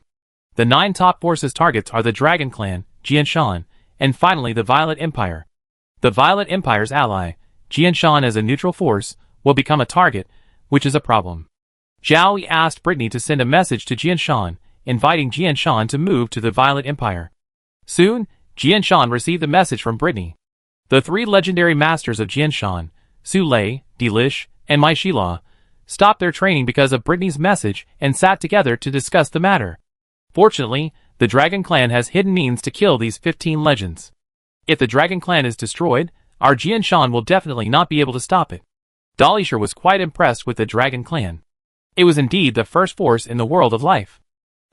A: The 9 top forces targets are the Dragon Clan, Jianshan, and finally the Violet Empire. The Violet Empire's ally, Jianshan as a neutral force, will become a target, which is a problem. Zhao Yi asked Brittany to send a message to Jianshan, inviting Jianshan to move to the Violet Empire. Soon, Jianshan received a message from Brittany. The 3 legendary masters of Jianshan, Su Lei, Delish, and Mai Shila, stopped their training because of Brittany's message and sat together to discuss the matter. Fortunately, the Dragon Clan has hidden means to kill these 15 legends. If the Dragon Clan is destroyed, our Jianshan will definitely not be able to stop it. Dalisher was quite impressed with the Dragon Clan. It was indeed the first force in the world of life.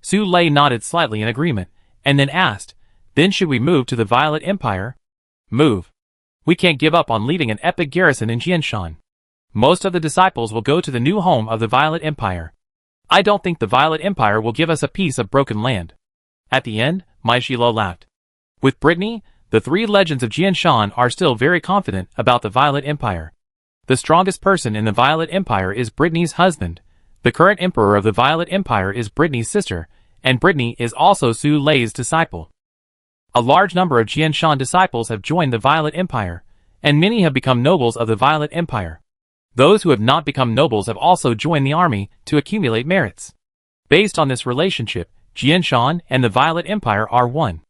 A: Su Lei nodded slightly in agreement, and then asked, "Then should we move to the Violet Empire?" "Move. We can't give up on leading an epic garrison in Jianshan. Most of the disciples will go to the new home of the Violet Empire. I don't think the Violet Empire will give us a piece of broken land." At the end, Mai Shila laughed. With Brittany, the 3 legends of Jianshan are still very confident about the Violet Empire. The strongest person in the Violet Empire is Brittany's husband. The current emperor of the Violet Empire is Brittany's sister, and Brittany is also Su Lei's disciple. A large number of Jianshan disciples have joined the Violet Empire, and many have become nobles of the Violet Empire. Those who have not become nobles have also joined the army to accumulate merits. Based on this relationship, Jianshan and the Violet Empire are one.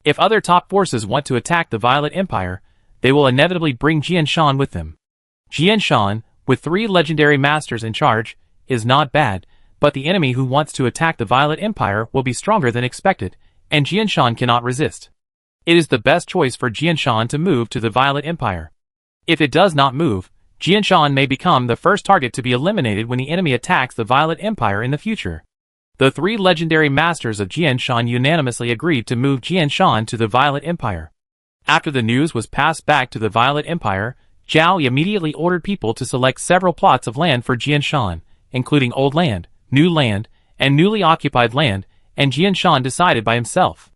A: If other top forces want to attack the Violet Empire, they will inevitably bring Jianshan with them. Jianshan, with 3 legendary masters in charge, is not bad, but the enemy who wants to attack the Violet Empire will be stronger than expected, and Jianshan cannot resist. It is the best choice for Jianshan to move to the Violet Empire. If it does not move, Jianshan may become the first target to be eliminated when the enemy attacks the Violet Empire in the future. The 3 legendary masters of Jianshan unanimously agreed to move Jianshan to the Violet Empire. After the news was passed back to the Violet Empire, Zhao Yi immediately ordered people to select several plots of land for Jianshan, including old land, new land, and newly occupied land, and Jianshan decided by himself.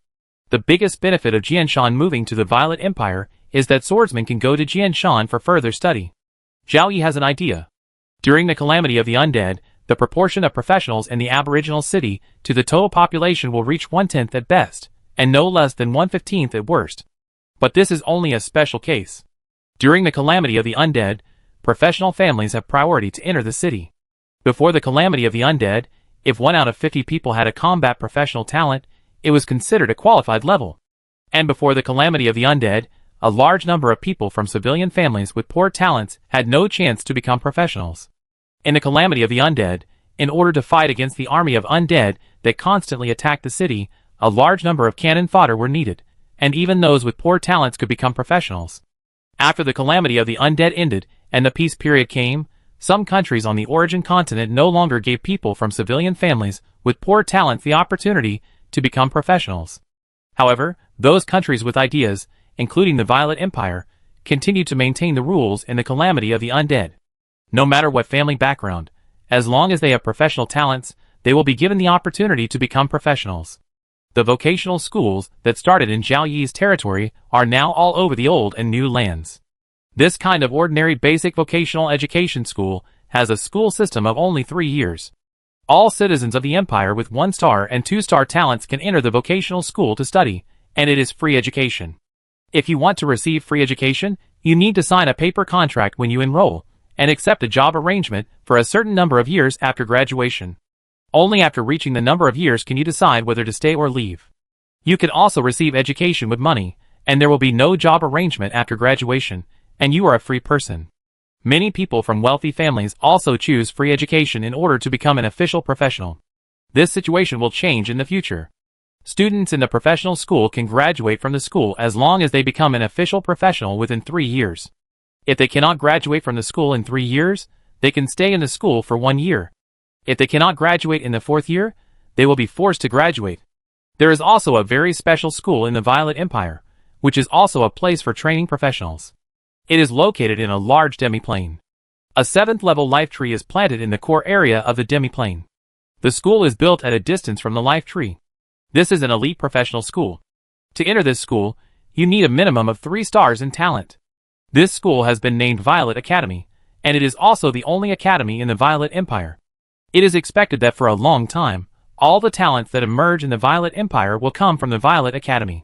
A: The biggest benefit of Jianshan moving to the Violet Empire is that swordsmen can go to Jianshan for further study. Zhao Yi has an idea. During the calamity of the undead, the proportion of professionals in the aboriginal city to the total population will reach 1/10 at best, and no less than 1/15 at worst. But this is only a special case. During the calamity of the undead, professional families have priority to enter the city. Before the calamity of the undead, if 1 out of 50 people had a combat professional talent, it was considered a qualified level. And before the calamity of the undead, a large number of people from civilian families with poor talents had no chance to become professionals. In the calamity of the undead, in order to fight against the army of undead that constantly attacked the city, a large number of cannon fodder were needed, and even those with poor talents could become professionals. After the calamity of the undead ended and the peace period came, some countries on the origin continent no longer gave people from civilian families with poor talents the opportunity to become professionals. However, those countries with ideas, including the Violet Empire, continued to maintain the rules in the calamity of the undead. No matter what family background, as long as they have professional talents, they will be given the opportunity to become professionals. The vocational schools that started in Zhao Yi's territory are now all over the old and new lands. This kind of ordinary basic vocational education school has a school system of only 3 years. All citizens of the Empire with 1-star and 2-star talents can enter the vocational school to study, and it is free education. If you want to receive free education, you need to sign a paper contract when you enroll, and accept a job arrangement for a certain number of years after graduation. Only after reaching the number of years can you decide whether to stay or leave. You can also receive education with money, and there will be no job arrangement after graduation, and you are a free person. Many people from wealthy families also choose free education in order to become an official professional. This situation will change in the future. Students in the professional school can graduate from the school as long as they become an official professional within 3 years. If they cannot graduate from the school in 3 years, they can stay in the school for 1 year. If they cannot graduate in the 4th year, they will be forced to graduate. There is also a very special school in the Violet Empire, which is also a place for training professionals. It is located in a large demiplane. A 7th-level life tree is planted in the core area of the demiplane. The school is built at a distance from the life tree. This is an elite professional school. To enter this school, you need a minimum of 3 stars in talent. This school has been named Violet Academy, and it is also the only academy in the Violet Empire. It is expected that for a long time, all the talents that emerge in the Violet Empire will come from the Violet Academy.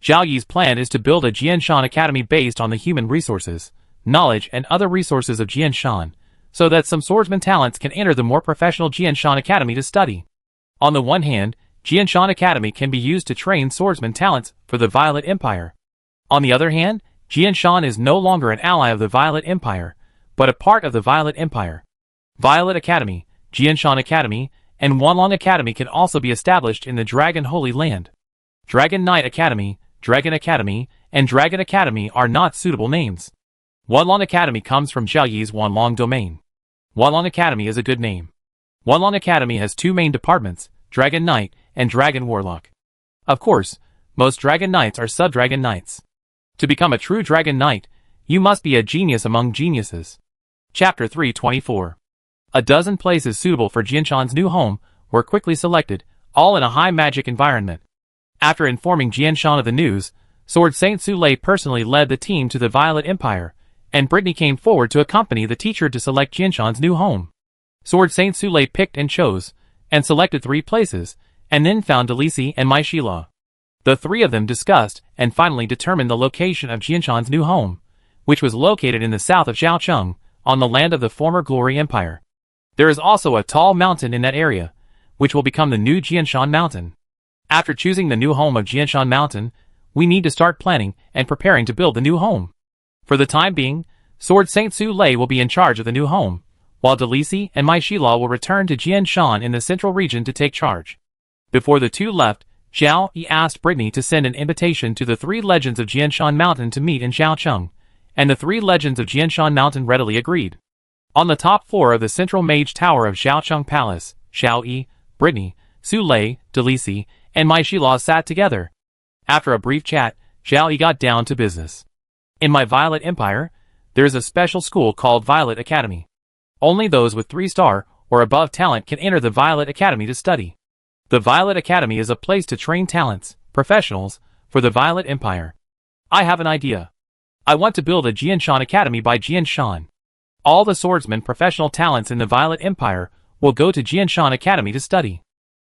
A: Zhao Yi's plan is to build a Jianshan Academy based on the human resources, knowledge and other resources of Jianshan, so that some swordsman talents can enter the more professional Jianshan Academy to study. On the one hand, Jianshan Academy can be used to train swordsman talents for the Violet Empire. On the other hand, Jianshan is no longer an ally of the Violet Empire, but a part of the Violet Empire. Violet Academy, Jianshan Academy, and Wanlong Academy can also be established in the Dragon Holy Land. Dragon Knight Academy, Dragon Academy, and Dragon Academy are not suitable names. Wanlong Academy comes from Zhao Yi's Wanlong domain. Wanlong Academy is a good name. Wanlong Academy has 2 main departments, Dragon Knight and Dragon Warlock. Of course, most Dragon Knights are sub-Dragon Knights. To become a true Dragon Knight, you must be a genius among geniuses. Chapter 324. A dozen places suitable for Jianshan's new home were quickly selected, all in a high magic environment. After informing Jianshan of the news, Sword Saint Su-Lei personally led the team to the Violet Empire, and Brittany came forward to accompany the teacher to select Jianshan's new home. Sword Saint Su-Lei picked and chose, and selected 3 places, and then found Delisi and Mai Shila. The 3 of them discussed and finally determined the location of Jianshan's new home, which was located in the south of Xiaocheng, on the land of the former Glory Empire. There is also a tall mountain in that area, which will become the new Jianshan Mountain. After choosing the new home of Jianshan Mountain, we need to start planning and preparing to build the new home. For the time being, Sword Saint Su-Lei will be in charge of the new home, while Delisi and Mai Shila will return to Jianshan in the central region to take charge. Before the 2 left, Zhao Yi asked Brittany to send an invitation to the 3 legends of Jianshan Mountain to meet in Xiaocheng, and the 3 legends of Jianshan Mountain readily agreed. On the top floor of the central mage tower of Xiaocheng Palace, Zhao Yi, Brittany, Su-Lei, Delisi, and Mai Shila sat together. After a brief chat, Zhao Yi got down to business. In my Violet Empire, there is a special school called Violet Academy. Only those with 3-star or above talent can enter the Violet Academy to study. The Violet Academy is a place to train talents, professionals, for the Violet Empire. I have an idea. I want to build a Jianshan Academy by Jianshan. All the swordsmen professional talents in the Violet Empire will go to Jianshan Academy to study.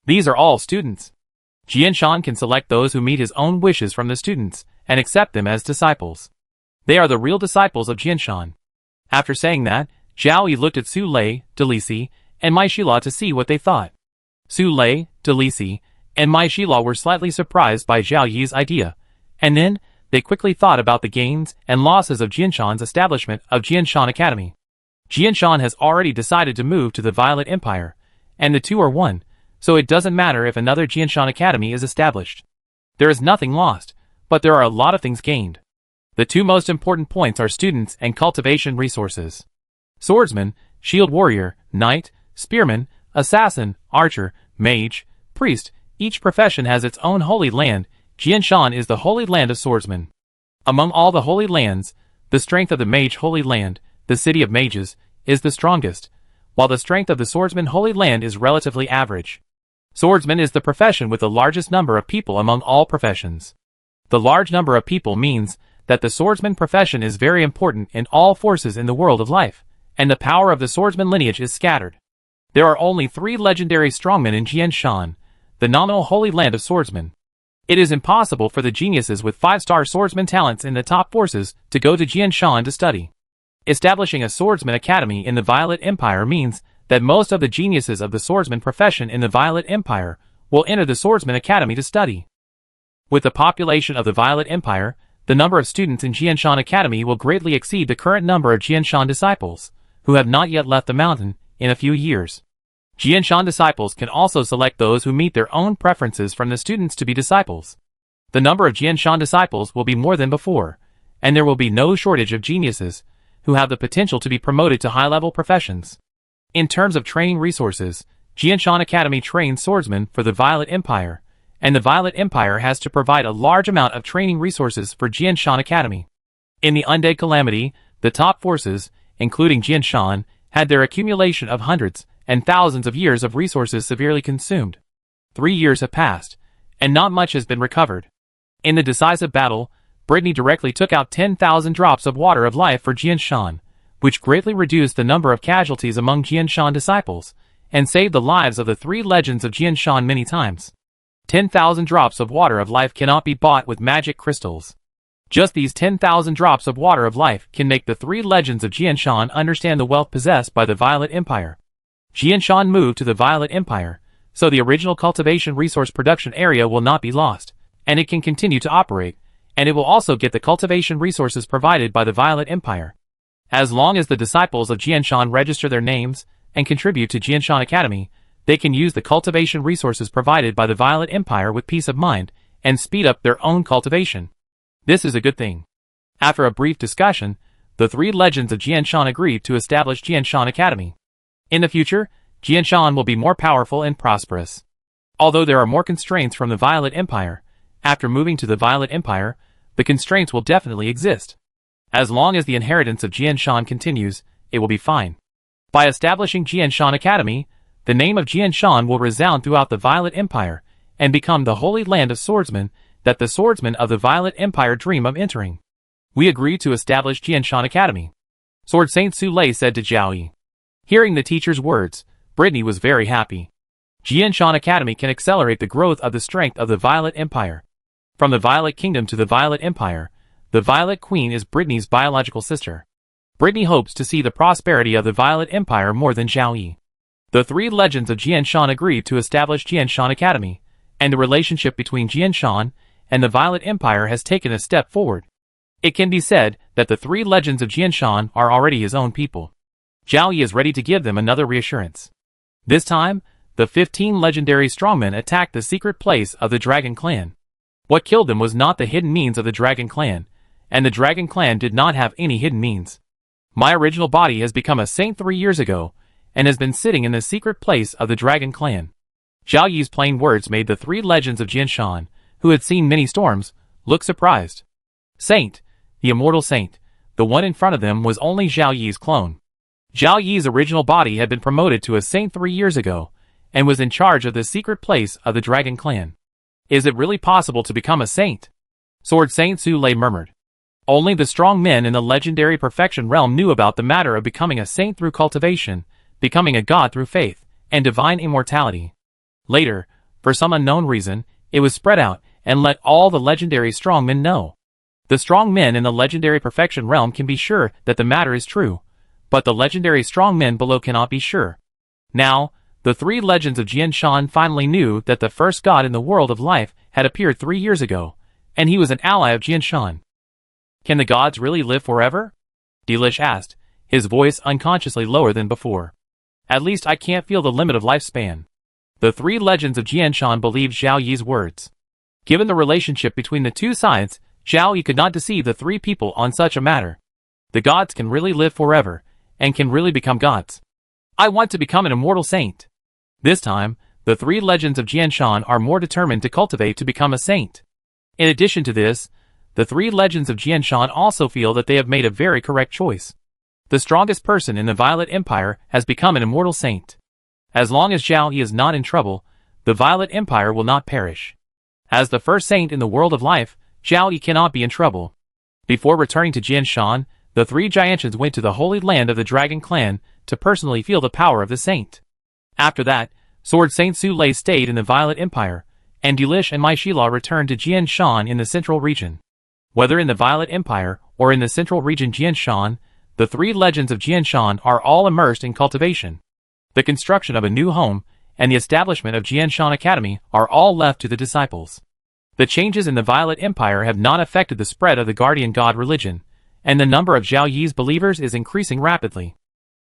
A: These are all students. Jianshan can select those who meet his own wishes from the students, and accept them as disciples. They are the real disciples of Jianshan. After saying that, Zhao Yi looked at Su-Lei, Delisi, and Mai Shila to see what they thought. Su-Lei, Delisi, and Mai Shila were slightly surprised by Zhao Yi's idea, and then they quickly thought about the gains and losses of Jianshan's establishment of Jianshan Academy. Jianshan has already decided to move to the Violet Empire, and the 2 are one, so it doesn't matter if another Jianshan Academy is established. There is nothing lost, but there are a lot of things gained. The 2 most important points are students and cultivation resources. Swordsman, shield warrior, knight, spearman, assassin, archer, mage, priest, each profession has its own holy land. Jianshan is the holy land of swordsmen. Among all the holy lands, the strength of the mage holy land, the city of mages, is the strongest, while the strength of the swordsman holy land is relatively average. Swordsman is the profession with the largest number of people among all professions. The large number of people means that the swordsman profession is very important in all forces in the world of life, and the power of the swordsman lineage is scattered. There are only 3 legendary strongmen in Jianshan, the nominal Holy Land of Swordsmen. It is impossible for the geniuses with 5-star swordsman talents in the top forces to go to Jianshan to study. Establishing a swordsman academy in the Violet Empire means that most of the geniuses of the swordsman profession in the Violet Empire will enter the swordsman academy to study. With the population of the Violet Empire, the number of students in Jianshan Academy will greatly exceed the current number of Jianshan disciples, who have not yet left the mountain, in a few years. Jianshan disciples can also select those who meet their own preferences from the students to be disciples. The number of Jianshan disciples will be more than before, and there will be no shortage of geniuses, who have the potential to be promoted to high-level professions. In terms of training resources, Jianshan Academy trains swordsmen for the Violet Empire, and the Violet Empire has to provide a large amount of training resources for Jianshan Academy. In the Undead Calamity, the top forces, including Jianshan, had their accumulation of hundreds and thousands of years of resources severely consumed. 3 years have passed, and not much has been recovered. In the decisive battle, Brittany directly took out 10,000 drops of water of life for Jianshan, which greatly reduced the number of casualties among Jianshan disciples, and saved the lives of the 3 legends of Jianshan many times. 10,000 drops of water of life cannot be bought with magic crystals. Just these 10,000 drops of water of life can make the 3 legends of Jianshan understand the wealth possessed by the Violet Empire. Jianshan moved to the Violet Empire, so the original cultivation resource production area will not be lost, and it can continue to operate, and it will also get the cultivation resources provided by the Violet Empire. As long as the disciples of Jianshan register their names and contribute to Jianshan Academy, they can use the cultivation resources provided by the Violet Empire with peace of mind and speed up their own cultivation. This is a good thing. After a brief discussion, the 3 legends of Jianshan agreed to establish Jianshan Academy. In the future, Jianshan will be more powerful and prosperous. Although there are more constraints from the Violet Empire, after moving to the Violet Empire, the constraints will definitely exist. As long as the inheritance of Jianshan continues, it will be fine. By establishing Jianshan Academy, the name of Jianshan will resound throughout the Violet Empire, and become the Holy Land of Swordsmen that the swordsmen of the Violet Empire dream of entering. We agree to establish Jianshan Academy. Sword Saint Su Lei said to Zhao Yi. Hearing the teacher's words, Brittany was very happy. Jianshan Academy can accelerate the growth of the strength of the Violet Empire. From the Violet Kingdom to the Violet Empire, the Violet Queen is Brittany's biological sister. Brittany hopes to see the prosperity of the Violet Empire more than Zhao Yi. The 3 legends of Jianshan agreed to establish Jianshan Academy, and the relationship between Jianshan and the Violet Empire has taken a step forward. It can be said that the 3 legends of Jianshan are already his own people. Zhao Yi is ready to give them another reassurance. This time, the 15 legendary strongmen attacked the secret place of the Dragon Clan. What killed them was not the hidden means of the Dragon Clan, and the Dragon Clan did not have any hidden means. My original body has become a saint 3 years ago, and has been sitting in the secret place of the Dragon Clan. Zhao Yi's plain words made the 3 legends of Jianshan, who had seen many storms, look surprised. Saint, the immortal saint, the one in front of them was only Zhao Yi's clone. Zhao Yi's original body had been promoted to a saint 3 years ago, and was in charge of the secret place of the Dragon Clan. Is it really possible to become a saint? Sword Saint Su Lei murmured. Only the strong men in the legendary perfection realm knew about the matter of becoming a saint through cultivation, becoming a god through faith, and divine immortality. Later, for some unknown reason, it was spread out and let all the legendary strong men know. The strong men in the legendary perfection realm can be sure that the matter is true, but the legendary strong men below cannot be sure. Now, the 3 legends of Jianshan finally knew that the first god in the world of life had appeared 3 years ago, and he was an ally of Jianshan. Can the gods really live forever? Delish asked, his voice unconsciously lower than before. At least I can't feel the limit of lifespan. The 3 legends of Jianshan believed Zhao Yi's words. Given the relationship between the 2 sides, Zhao Yi could not deceive the 3 people on such a matter. The gods can really live forever, and can really become gods. I want to become an immortal saint. This time, the 3 legends of Jianshan are more determined to cultivate to become a saint. In addition to this, the 3 legends of Jianshan also feel that they have made a very correct choice. The strongest person in the Violet Empire has become an immortal saint. As long as Zhao Yi is not in trouble, the Violet Empire will not perish. As the first saint in the world of life, Zhao Yi cannot be in trouble. Before returning to Jianshan, the 3 Jiantians went to the Holy Land of the Dragon Clan to personally feel the power of the saint. After that, Sword Saint Su Lei stayed in the Violet Empire, and Delish and Mai Shila returned to Jianshan in the central region. Whether in the Violet Empire or in the central region Jianshan, the three legends of Jianshan are all immersed in cultivation. The construction of a new home and the establishment of Jianshan Academy are all left to the disciples. The changes in the Violet Empire have not affected the spread of the Guardian God religion, and the number of Zhao Yi's believers is increasing rapidly.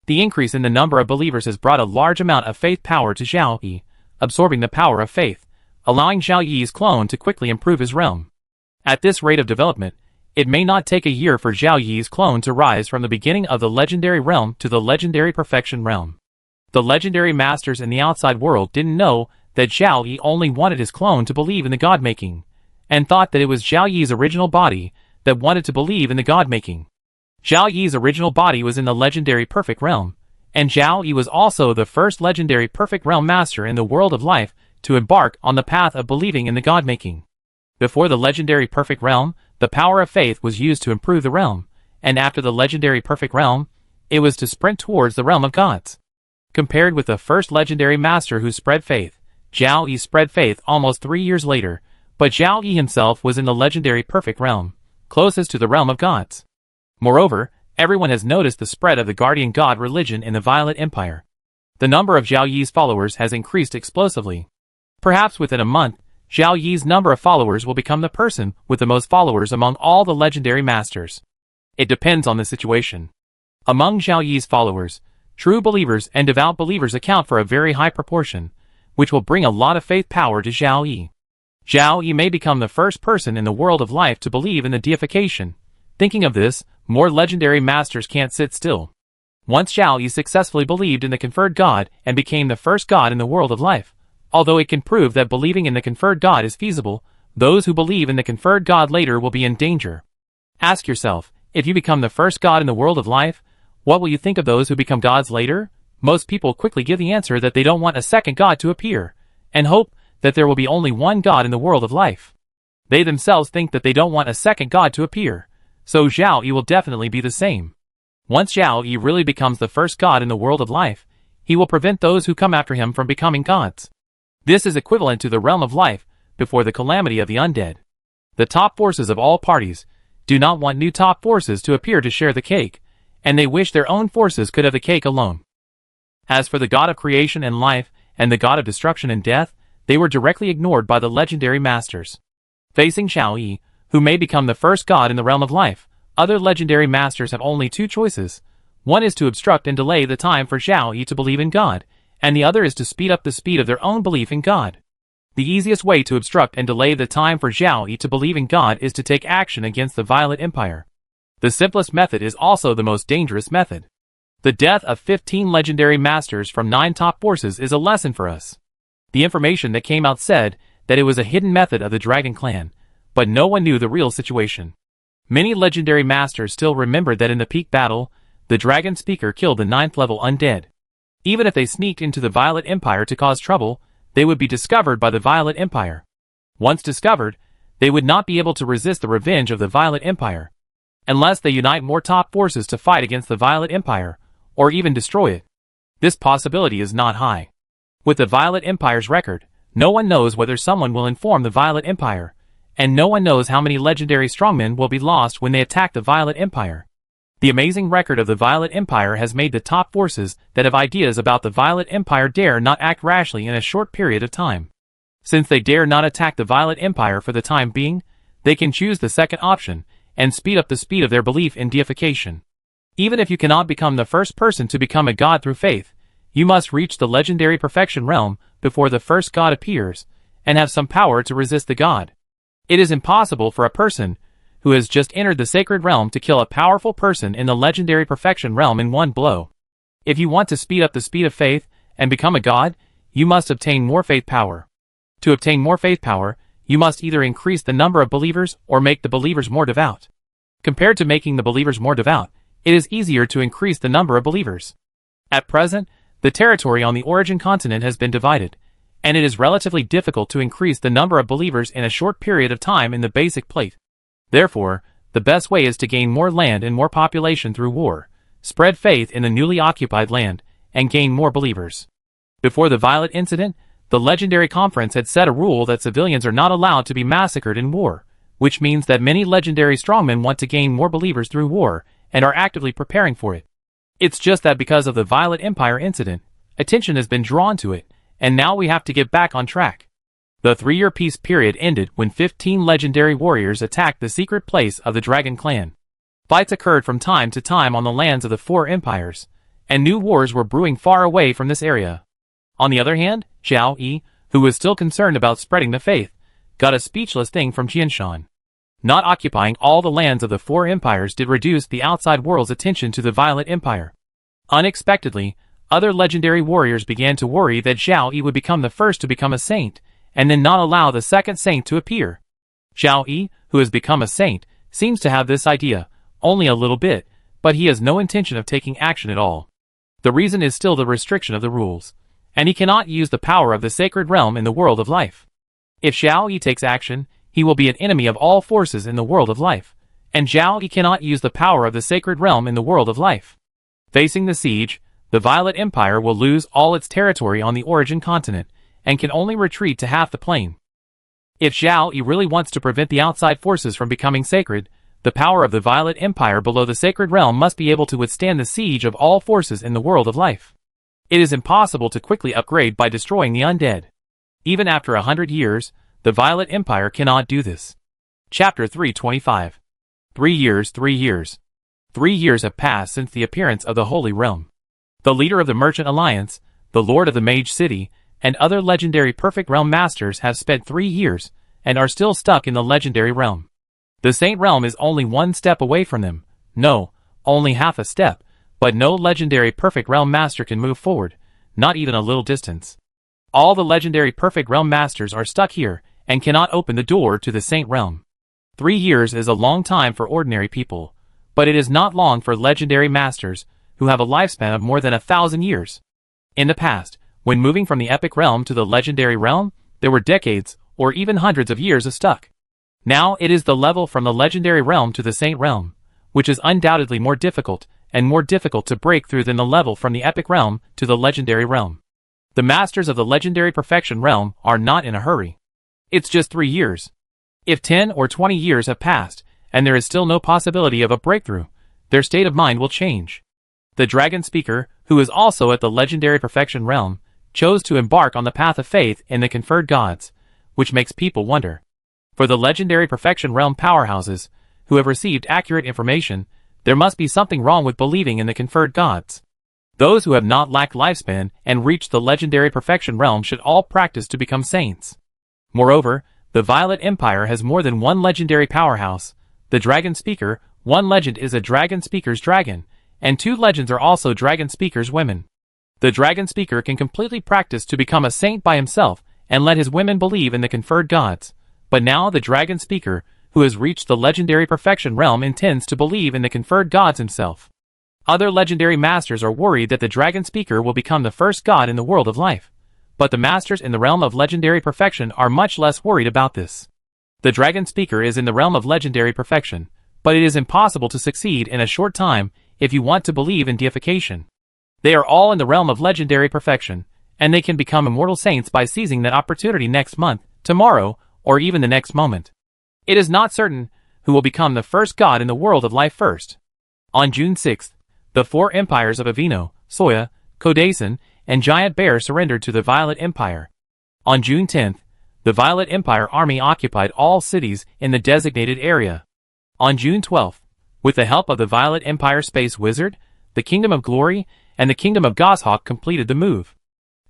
A: The increase in the number of believers has brought a large amount of faith power to Zhao Yi, absorbing the power of faith, allowing Zhao Yi's clone to quickly improve his realm. At this rate of development, it may not take a year for Zhao Yi's clone to rise from the beginning of the legendary realm to the legendary perfection realm. The legendary masters in the outside world didn't know that Zhao Yi only wanted his clone to believe in the god-making, and thought that it was Zhao Yi's original body that wanted to believe in the god-making. Zhao Yi's original body was in the legendary perfect realm, and Zhao Yi was also the first legendary perfect realm master in the world of life to embark on the path of believing in the god-making. Before the legendary perfect realm, the power of faith was used to improve the realm, and after the legendary perfect realm, it was to sprint towards the realm of gods. Compared with the first legendary master who spread faith, Zhao Yi spread faith almost 3 years later, but Zhao Yi himself was in the legendary perfect realm, closest to the realm of gods. Moreover, everyone has noticed the spread of the Guardian God religion in the Violet Empire. The number of Zhao Yi's followers has increased explosively. Perhaps within a month, Zhao Yi's number of followers will become the person with the most followers among all the legendary masters. It depends on the situation. Among Zhao Yi's followers, true believers and devout believers account for a very high proportion, which will bring a lot of faith power to Zhao Yi. Zhao Yi may become the first person in the world of life to believe in the deification. Thinking of this, more legendary masters can't sit still. Once Zhao Yi successfully believed in the conferred god and became the first god in the world of life. Although it can prove that believing in the conferred god is feasible, those who believe in the conferred god later will be in danger. Ask yourself, if you become the first god in the world of life, what will you think of those who become gods later? Most people quickly give the answer that they don't want a second god to appear, and hope that there will be only one god in the world of life. They themselves think that they don't want a second god to appear, so Zhao Yi will definitely be the same. Once Zhao Yi really becomes the first god in the world of life, he will prevent those who come after him from becoming gods. This is equivalent to the realm of life before the calamity of the undead. The top forces of all parties do not want new top forces to appear to share the cake, and they wish their own forces could have the cake alone. As for the god of creation and life, and the god of destruction and death, they were directly ignored by the legendary masters. Facing Zhao Yi, who may become the first god in the realm of life, other legendary masters have only two choices. One is to obstruct and delay the time for Zhao Yi to believe in God, and the other is to speed up the speed of their own belief in God. The easiest way to obstruct and delay the time for Zhao Yi to believe in God is to take action against the Violet Empire. The simplest method is also the most dangerous method. The death of 15 legendary masters from 9 top forces is a lesson for us. The information that came out said that it was a hidden method of the Dragon Clan, but no one knew the real situation. Many legendary masters still remembered that in the peak battle, the Dragon Speaker killed the 9th level undead. Even if they sneaked into the Violet Empire to cause trouble, they would be discovered by the Violet Empire. Once discovered, they would not be able to resist the revenge of the Violet Empire. Unless they unite more top forces to fight against the Violet Empire, or even destroy it. This possibility is not high. With the Violet Empire's record, no one knows whether someone will inform the Violet Empire, and no one knows how many legendary strongmen will be lost when they attack the Violet Empire. The amazing record of the Violet Empire has made the top forces that have ideas about the Violet Empire dare not act rashly in a short period of time. Since they dare not attack the Violet Empire for the time being, they can choose the second option, and speed up the speed of their belief in deification. Even if you cannot become the first person to become a god through faith, you must reach the legendary perfection realm before the first god appears, and have some power to resist the god. It is impossible for a person who has just entered the sacred realm to kill a powerful person in the legendary perfection realm in one blow. If you want to speed up the speed of faith and become a god, you must obtain more faith power. To obtain more faith power, you must either increase the number of believers or make the believers more devout. Compared to making the believers more devout, it is easier to increase the number of believers. At present, the territory on the Origin continent has been divided, and it is relatively difficult to increase the number of believers in a short period of time in the basic plate. Therefore, the best way is to gain more land and more population through war, spread faith in the newly occupied land, and gain more believers. Before the Violet incident, the Legendary Conference had set a rule that civilians are not allowed to be massacred in war, which means that many legendary strongmen want to gain more believers through war and are actively preparing for it. It's just that because of the Violet Empire incident, attention has been drawn to it, and now we have to get back on track. The 3-year peace period ended when 15 legendary warriors attacked the secret place of the Dragon Clan. Fights occurred from time to time on the lands of the 4 empires, and new wars were brewing far away from this area. On the other hand, Zhao Yi, who was still concerned about spreading the faith, got a speechless thing from Jianshan. Not occupying all the lands of the 4 empires did reduce the outside world's attention to the Violet Empire. Unexpectedly, other legendary warriors began to worry that Zhao Yi would become the first to become a saint, and then not allow the second saint to appear. Zhao Yi, who has become a saint, seems to have this idea, only a little bit, but he has no intention of taking action at all. The reason is still the restriction of the rules, and he cannot use the power of the sacred realm in the world of life. If Zhao Yi takes action, he will be an enemy of all forces in the world of life, and Zhao Yi cannot use the power of the sacred realm in the world of life. Facing the siege, the Violet Empire will lose all its territory on the Origin continent, and can only retreat to half the plain. If Zhao Yi really wants to prevent the outside forces from becoming sacred, the power of the Violet Empire below the sacred realm must be able to withstand the siege of all forces in the world of life. It is impossible to quickly upgrade by destroying the undead. Even after 100 years, the Violet Empire cannot do this. Chapter 325. 3 years, 3 years. 3 years have passed since the appearance of the Holy Realm. The leader of the Merchant Alliance, the Lord of the Mage City, and other legendary Perfect Realm Masters have spent 3 years, and are still stuck in the Legendary Realm. The Saint Realm is only 1 step away from them. No, only half a step, but no legendary Perfect Realm Master can move forward, not even a little distance. All the legendary Perfect Realm Masters are stuck here, and cannot open the door to the Saint Realm. 3 years is a long time for ordinary people, but it is not long for legendary Masters, who have a lifespan of more than 1,000 years. In the past, when moving from the Epic Realm to the Legendary Realm, there were decades, or even hundreds of years of stuck. Now it is the level from the Legendary Realm to the Saint Realm, which is undoubtedly more difficult, and more difficult to break through than the level from the Epic Realm to the Legendary Realm. The Masters of the Legendary Perfection Realm are not in a hurry. It's just 3 years. If 10 or 20 years have passed, and there is still no possibility of a breakthrough, their state of mind will change. The Dragon Speaker, who is also at the Legendary Perfection Realm, chose to embark on the path of faith in the conferred gods, which makes people wonder. For the Legendary Perfection Realm powerhouses, who have received accurate information, there must be something wrong with believing in the conferred gods. Those who have not lacked lifespan and reached the Legendary Perfection Realm should all practice to become saints. Moreover, the Violet Empire has more than 1 legendary powerhouse. The Dragon Speaker, 1 legend is a Dragon Speaker's dragon, and 2 legends are also Dragon Speaker's women. The Dragon Speaker can completely practice to become a saint by himself and let his women believe in the conferred gods. But now the Dragon Speaker, who has reached the Legendary Perfection Realm, intends to believe in the conferred gods himself. Other legendary masters are worried that the Dragon Speaker will become the first god in the world of life. But the masters in the realm of Legendary Perfection are much less worried about this. The Dragon Speaker is in the realm of Legendary Perfection, but it is impossible to succeed in a short time if you want to believe in deification. They are all in the realm of Legendary Perfection, and they can become immortal saints by seizing that opportunity next month, tomorrow, or even the next moment. It is not certain who will become the first god in the world of life first. On June 6th, the 4 empires of Avino, Soya, Kodasan, and Giant Bear surrendered to the Violet Empire. On June 10th, the Violet Empire army occupied all cities in the designated area. On June 12th, with the help of the Violet Empire Space Wizard, the Kingdom of Glory, and the Kingdom of Goshawk completed the move.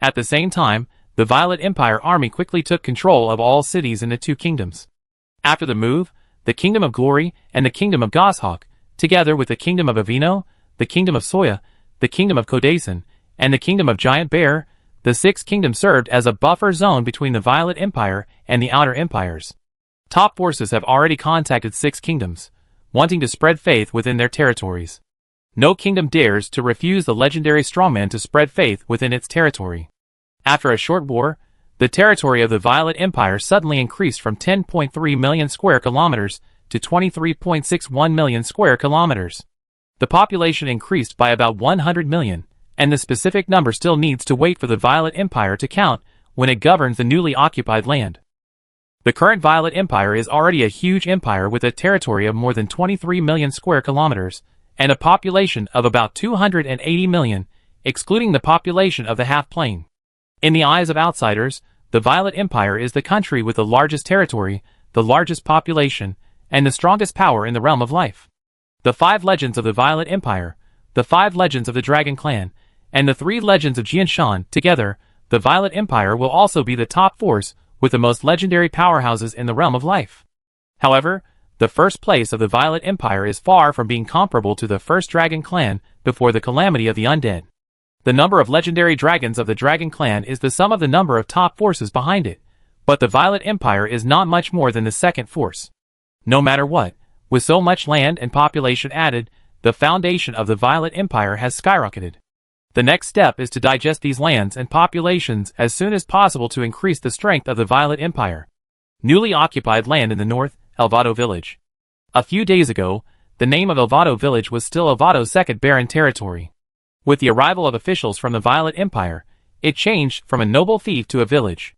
A: At the same time, the Violet Empire army quickly took control of all cities in the 2 kingdoms. After the move, the Kingdom of Glory and the Kingdom of Goshawk, together with the Kingdom of Avino, the Kingdom of Soya, the Kingdom of Kodasan, and the Kingdom of Giant Bear, the 6 kingdoms served as a buffer zone between the Violet Empire and the outer empires. Top forces have already contacted 6 kingdoms, wanting to spread faith within their territories. No kingdom dares to refuse the legendary strongman to spread faith within its territory. After a short war, the territory of the Violet Empire suddenly increased from 10.3 million square kilometers to 23.61 million square kilometers. The population increased by about 100 million, and the specific number still needs to wait for the Violet Empire to count when it governs the newly occupied land. The current Violet Empire is already a huge empire with a territory of more than 23 million square kilometers and a population of about 280 million, excluding the population of the half-plane. In the eyes of outsiders, the Violet Empire is the country with the largest territory, the largest population, and the strongest power in the realm of life. The 5 legends of the Violet Empire, the 5 legends of the Dragon Clan, and the 3 legends of Jianshan, together, the Violet Empire will also be the top force with the most legendary powerhouses in the realm of life. However, the first place of the Violet Empire is far from being comparable to the first Dragon Clan before the calamity of the undead. The number of legendary dragons of the Dragon Clan is the sum of the number of top forces behind it, but the Violet Empire is not much more than the second force. No matter what, with so much land and population added, the foundation of the Violet Empire has skyrocketed. The next step is to digest these lands and populations as soon as possible to increase the strength of the Violet Empire. Newly occupied land in the north, Elvado Village. A few days ago, the name of Elvado Village was still Elvado's second barren territory. With the arrival of officials from the Violet Empire, it changed from a noble fief to a village.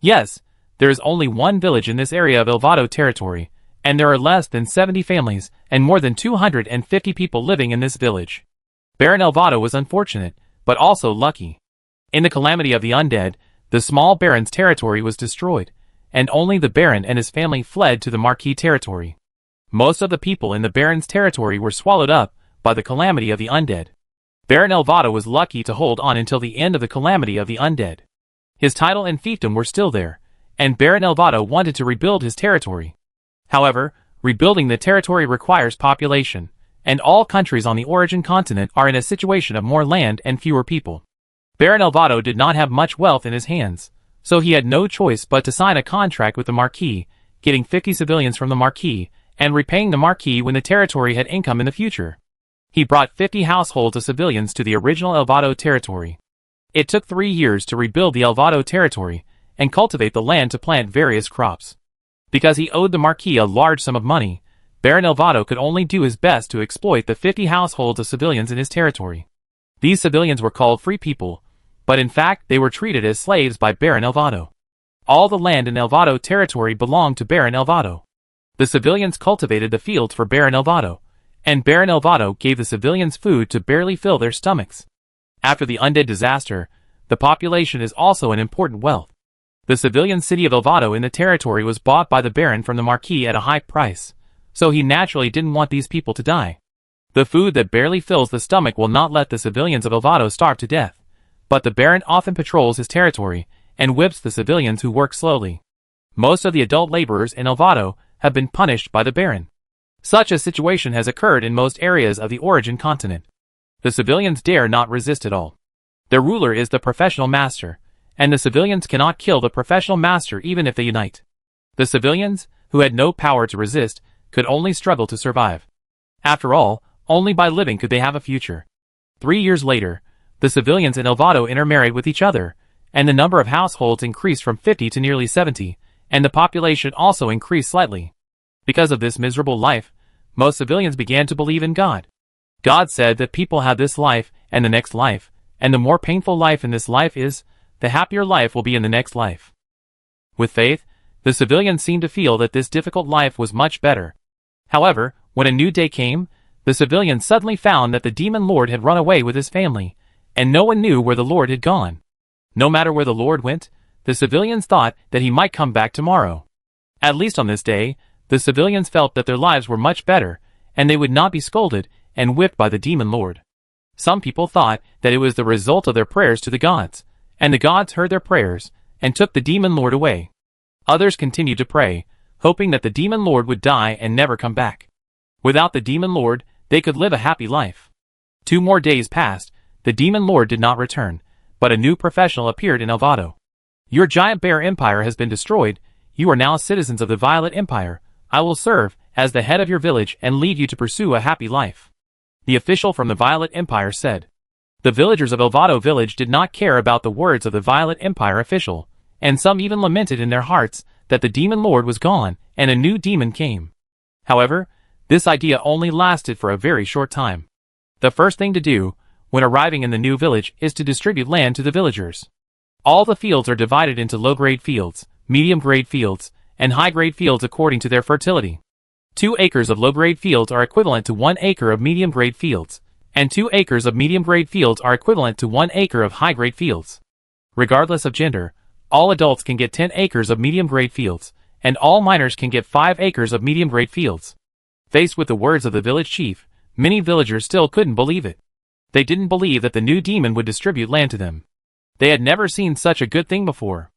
A: Yes, there is only one village in this area of Elvado territory, and there are less than 70 families and more than 250 people living in this village. Baron Elvado was unfortunate, but also lucky. In the calamity of the undead, the small baron's territory was destroyed, and only the baron and his family fled to the Marquis territory. Most of the people in the baron's territory were swallowed up by the calamity of the undead. Baron Elvado was lucky to hold on until the end of the calamity of the undead. His title and fiefdom were still there, and Baron Elvado wanted to rebuild his territory. However, rebuilding the territory requires population, and all countries on the origin continent are in a situation of more land and fewer people. Baron Elvado did not have much wealth in his hands, so he had no choice but to sign a contract with the Marquis, getting 50 civilians from the Marquis, and repaying the Marquis when the territory had income in the future. He brought 50 households of civilians to the original Elvado territory. It took 3 years to rebuild the Elvado territory and cultivate the land to plant various crops. Because he owed the Marquis a large sum of money, Baron Elvado could only do his best to exploit the 50 households of civilians in his territory. These civilians were called free people, but in fact they were treated as slaves by Baron Elvado. All the land in Elvado territory belonged to Baron Elvado. The civilians cultivated the fields for Baron Elvado, and Baron Elvado gave the civilians food to barely fill their stomachs. After the undead disaster, the population is also an important wealth. The civilian city of Elvado in the territory was bought by the Baron from the Marquis at a high price, so he naturally didn't want these people to die. The food that barely fills the stomach will not let the civilians of Elvado starve to death, but the Baron often patrols his territory and whips the civilians who work slowly. Most of the adult laborers in Elvado have been punished by the Baron. Such a situation has occurred in most areas of the origin continent. The civilians dare not resist at all. Their ruler is the professional master, and the civilians cannot kill the professional master even if they unite. The civilians, who had no power to resist, could only struggle to survive. After all, only by living could they have a future. 3 years later, the civilians in Elvado intermarried with each other, and the number of households increased from 50 to nearly 70, and the population also increased slightly. Because of this miserable life, most civilians began to believe in God. God said that people have this life and the next life, and the more painful life in this life is, the happier life will be in the next life. With faith, the civilians seemed to feel that this difficult life was much better. However, when a new day came, the civilians suddenly found that the demon lord had run away with his family, and no one knew where the lord had gone. No matter where the lord went, the civilians thought that he might come back tomorrow. At least on this day, the civilians felt that their lives were much better, and they would not be scolded and whipped by the demon lord. Some people thought that it was the result of their prayers to the gods, and the gods heard their prayers and took the demon lord away. Others continued to pray, hoping that the demon lord would die and never come back. Without the demon lord, they could live a happy life. 2 more days passed, the demon lord did not return, but a new professional appeared in Elvado. Your giant bear empire has been destroyed, you are now citizens of the Violet Empire. I will serve as the head of your village and lead you to pursue a happy life. The official from the Violet Empire said. The villagers of Elvado village did not care about the words of the Violet Empire official, and some even lamented in their hearts that the demon lord was gone and a new demon came. However, this idea only lasted for a very short time. The first thing to do when arriving in the new village is to distribute land to the villagers. All the fields are divided into low-grade fields, medium-grade fields, and high-grade fields according to their fertility. 2 acres of low-grade fields are equivalent to 1 acre of medium-grade fields, and 2 acres of medium-grade fields are equivalent to 1 acre of high-grade fields. Regardless of gender, all adults can get 10 acres of medium-grade fields, and all minors can get 5 acres of medium-grade fields. Faced with the words of the village chief, many villagers still couldn't believe it. They didn't believe that the new demon would distribute land to them. They had never seen such a good thing before.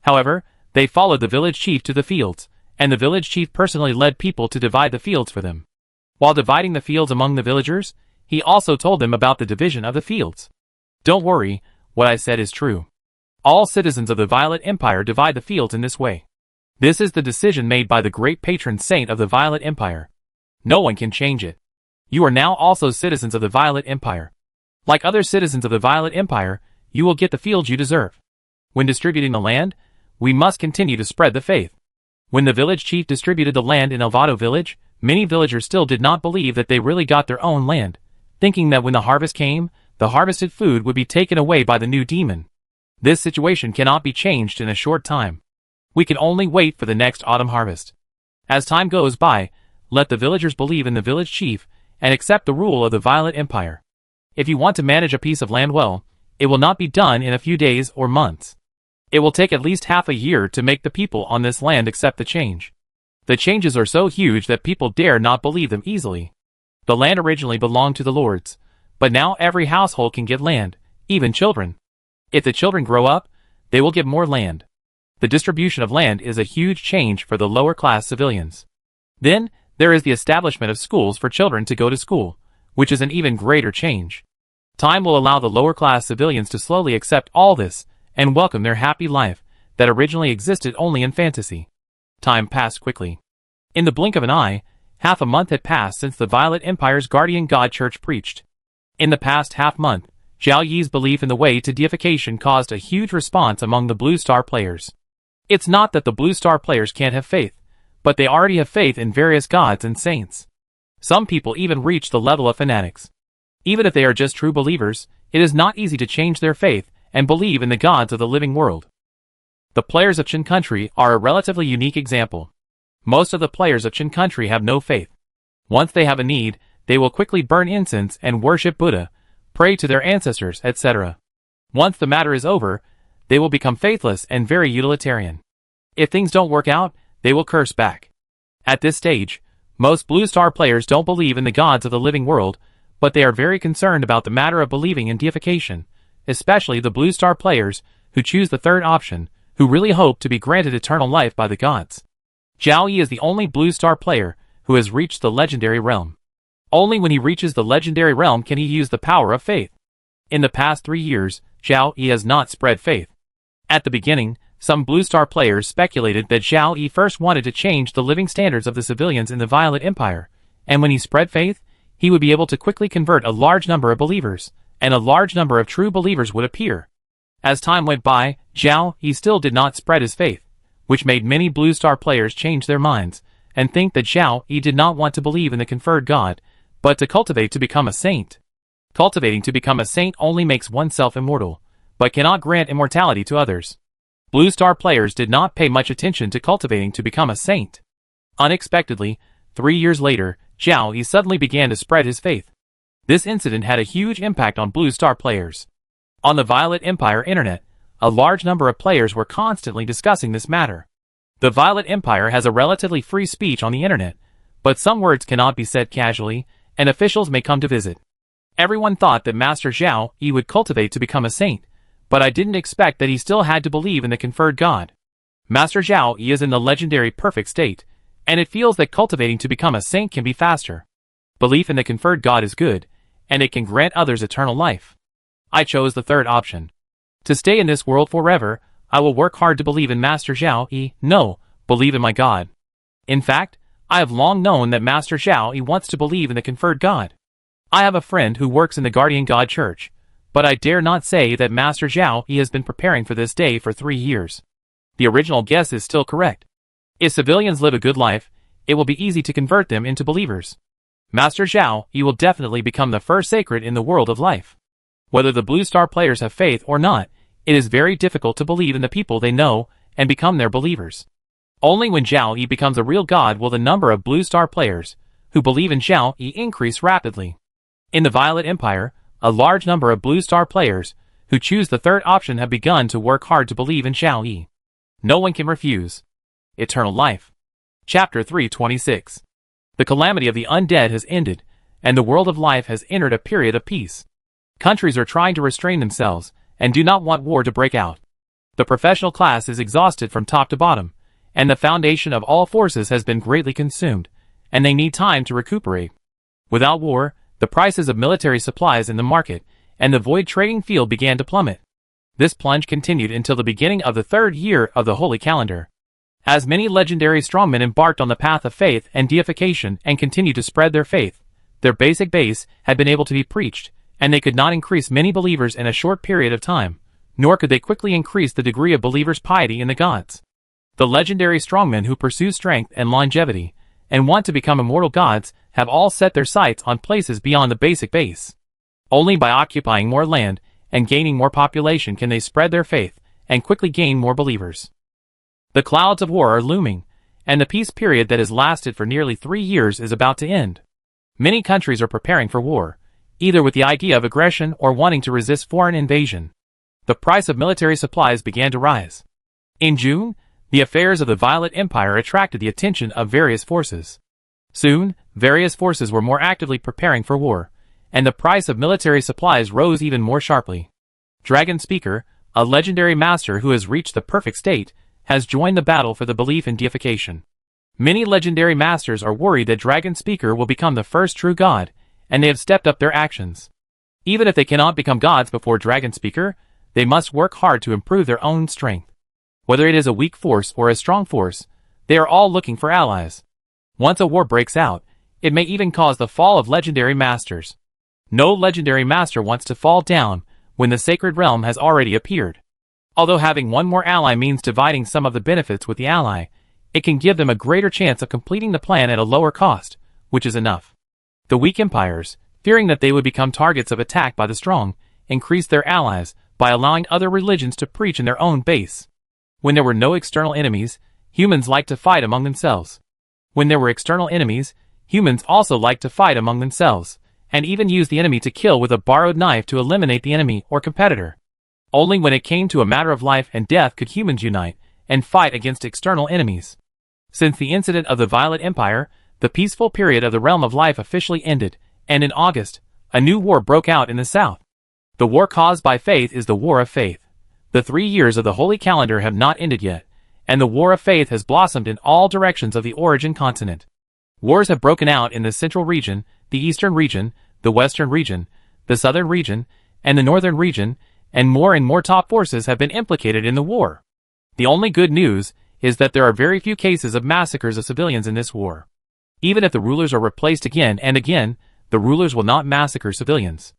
A: However, they followed the village chief to the fields, and the village chief personally led people to divide the fields for them. While dividing the fields among the villagers, he also told them about the division of the fields. Don't worry, what I said is true. All citizens of the Violet Empire divide the fields in this way. This is the decision made by the great patron saint of the Violet Empire. No one can change it. You are now also citizens of the Violet Empire. Like other citizens of the Violet Empire, you will get the fields you deserve. When distributing the land, we must continue to spread the faith. When the village chief distributed the land in Elvado village, many villagers still did not believe that they really got their own land, thinking that when the harvest came, the harvested food would be taken away by the new demon. This situation cannot be changed in a short time. We can only wait for the next autumn harvest. As time goes by, let the villagers believe in the village chief and accept the rule of the Violet Empire. If you want to manage a piece of land well, it will not be done in a few days or months. It will take at least half a year to make the people on this land accept the change. The changes are so huge that people dare not believe them easily. The land originally belonged to the lords, but now every household can get land, even children. If the children grow up, they will get more land. The distribution of land is a huge change for the lower-class civilians. Then, there is the establishment of schools for children to go to school, which is an even greater change. Time will allow the lower-class civilians to slowly accept all this and welcome their happy life that originally existed only in fantasy. Time passed quickly. In the blink of an eye, half a month had passed since the Violet Empire's guardian god church preached. In the past half month, Zhao Yi's belief in the way to deification caused a huge response among the Blue Star players. It's not that the Blue Star players can't have faith, but they already have faith in various gods and saints. Some people even reach the level of fanatics. Even if they are just true believers, it is not easy to change their faith and believe in the gods of the living world. The players of Qin Country are a relatively unique example. Most of the players of Qin Country have no faith. Once they have a need, they will quickly burn incense and worship Buddha, pray to their ancestors, etc. Once the matter is over, they will become faithless and very utilitarian. If things don't work out, they will curse back. At this stage, most Blue Star players don't believe in the gods of the living world, but they are very concerned about the matter of believing in deification, especially the Blue Star players who choose the third option, who really hope to be granted eternal life by the gods. Zhao Yi is the only Blue Star player who has reached the legendary realm. Only when he reaches the legendary realm can he use the power of faith. In the past 3 years, Zhao Yi has not spread faith. At the beginning, some Blue Star players speculated that Zhao Yi first wanted to change the living standards of the civilians in the Violet Empire, and when he spread faith, he would be able to quickly convert a large number of believers, and a large number of true believers would appear. As time went by, Zhao Yi still did not spread his faith, which made many Blue Star players change their minds, and think that Zhao Yi did not want to believe in the conferred god, but to cultivate to become a saint. Cultivating to become a saint only makes oneself immortal, but cannot grant immortality to others. Blue Star players did not pay much attention to cultivating to become a saint. Unexpectedly, 3 years later, Zhao Yi suddenly began to spread his faith. This incident had a huge impact on Blue Star players. On the Violet Empire internet, a large number of players were constantly discussing this matter. The Violet Empire has a relatively free speech on the internet, but some words cannot be said casually, and officials may come to visit. Everyone thought that Master Zhao Yi would cultivate to become a saint, but I didn't expect that he still had to believe in the conferred god. Master Zhao Yi is in the legendary perfect state, and it feels that cultivating to become a saint can be faster. Belief in the conferred god is good, and it can grant others eternal life. I chose the third option. To stay in this world forever, I will work hard to believe in Master Zhao Yi, no, believe in my god. In fact, I have long known that Master Zhao Yi wants to believe in the conferred god. I have a friend who works in the Guardian God Church, but I dare not say that Master Zhao Yi has been preparing for this day for 3 years. The original guess is still correct. If civilians live a good life, it will be easy to convert them into believers. Master Zhao Yi will definitely become the first sacred in the world of life. Whether the Blue Star players have faith or not, it is very difficult to believe in the people they know and become their believers. Only when Zhao Yi becomes a real god will the number of Blue Star players who believe in Zhao Yi increase rapidly. In the Violet Empire, a large number of Blue Star players who choose the third option have begun to work hard to believe in Zhao Yi. No one can refuse. Eternal Life. Chapter 326. The calamity of the undead has ended, and the world of life has entered a period of peace. Countries are trying to restrain themselves and do not want war to break out. The professional class is exhausted from top to bottom, and the foundation of all forces has been greatly consumed, and they need time to recuperate. Without war, the prices of military supplies in the market and the void trading field began to plummet. This plunge continued until the beginning of the third year of the Holy Calendar. As many legendary strongmen embarked on the path of faith and deification and continued to spread their faith, their basic base had been able to be preached, and they could not increase many believers in a short period of time, nor could they quickly increase the degree of believers' piety in the gods. The legendary strongmen who pursue strength and longevity, and want to become immortal gods, have all set their sights on places beyond the basic base. Only by occupying more land and gaining more population can they spread their faith and quickly gain more believers. The clouds of war are looming, and the peace period that has lasted for nearly 3 years is about to end. Many countries are preparing for war, either with the idea of aggression or wanting to resist foreign invasion. The price of military supplies began to rise. In June, the affairs of the Violet Empire attracted the attention of various forces. Soon, various forces were more actively preparing for war, and the price of military supplies rose even more sharply. Dragon Speaker, a legendary master who has reached the perfect state, has joined the battle for the belief in deification. Many legendary masters are worried that Dragon Speaker will become the first true god, and they have stepped up their actions. Even if they cannot become gods before Dragon Speaker, they must work hard to improve their own strength. Whether it is a weak force or a strong force, they are all looking for allies. Once a war breaks out, it may even cause the fall of legendary masters. No legendary master wants to fall down when the sacred realm has already appeared. Although having one more ally means dividing some of the benefits with the ally, it can give them a greater chance of completing the plan at a lower cost, which is enough. The weak empires, fearing that they would become targets of attack by the strong, increased their allies by allowing other religions to preach in their own base. When there were no external enemies, humans liked to fight among themselves. When there were external enemies, humans also liked to fight among themselves, and even use the enemy to kill with a borrowed knife to eliminate the enemy or competitor. Only when it came to a matter of life and death could humans unite and fight against external enemies. Since the incident of the Violet Empire, the peaceful period of the realm of life officially ended, and in August, a new war broke out in the south. The war caused by faith is the War of Faith. The 3 years of the Holy Calendar have not ended yet, and the War of Faith has blossomed in all directions of the origin continent. Wars have broken out in the central region, the eastern region, the western region, the southern region, and the northern region, and more top forces have been implicated in the war. The only good news is that there are very few cases of massacres of civilians in this war. Even if the rulers are replaced again and again, the rulers will not massacre civilians.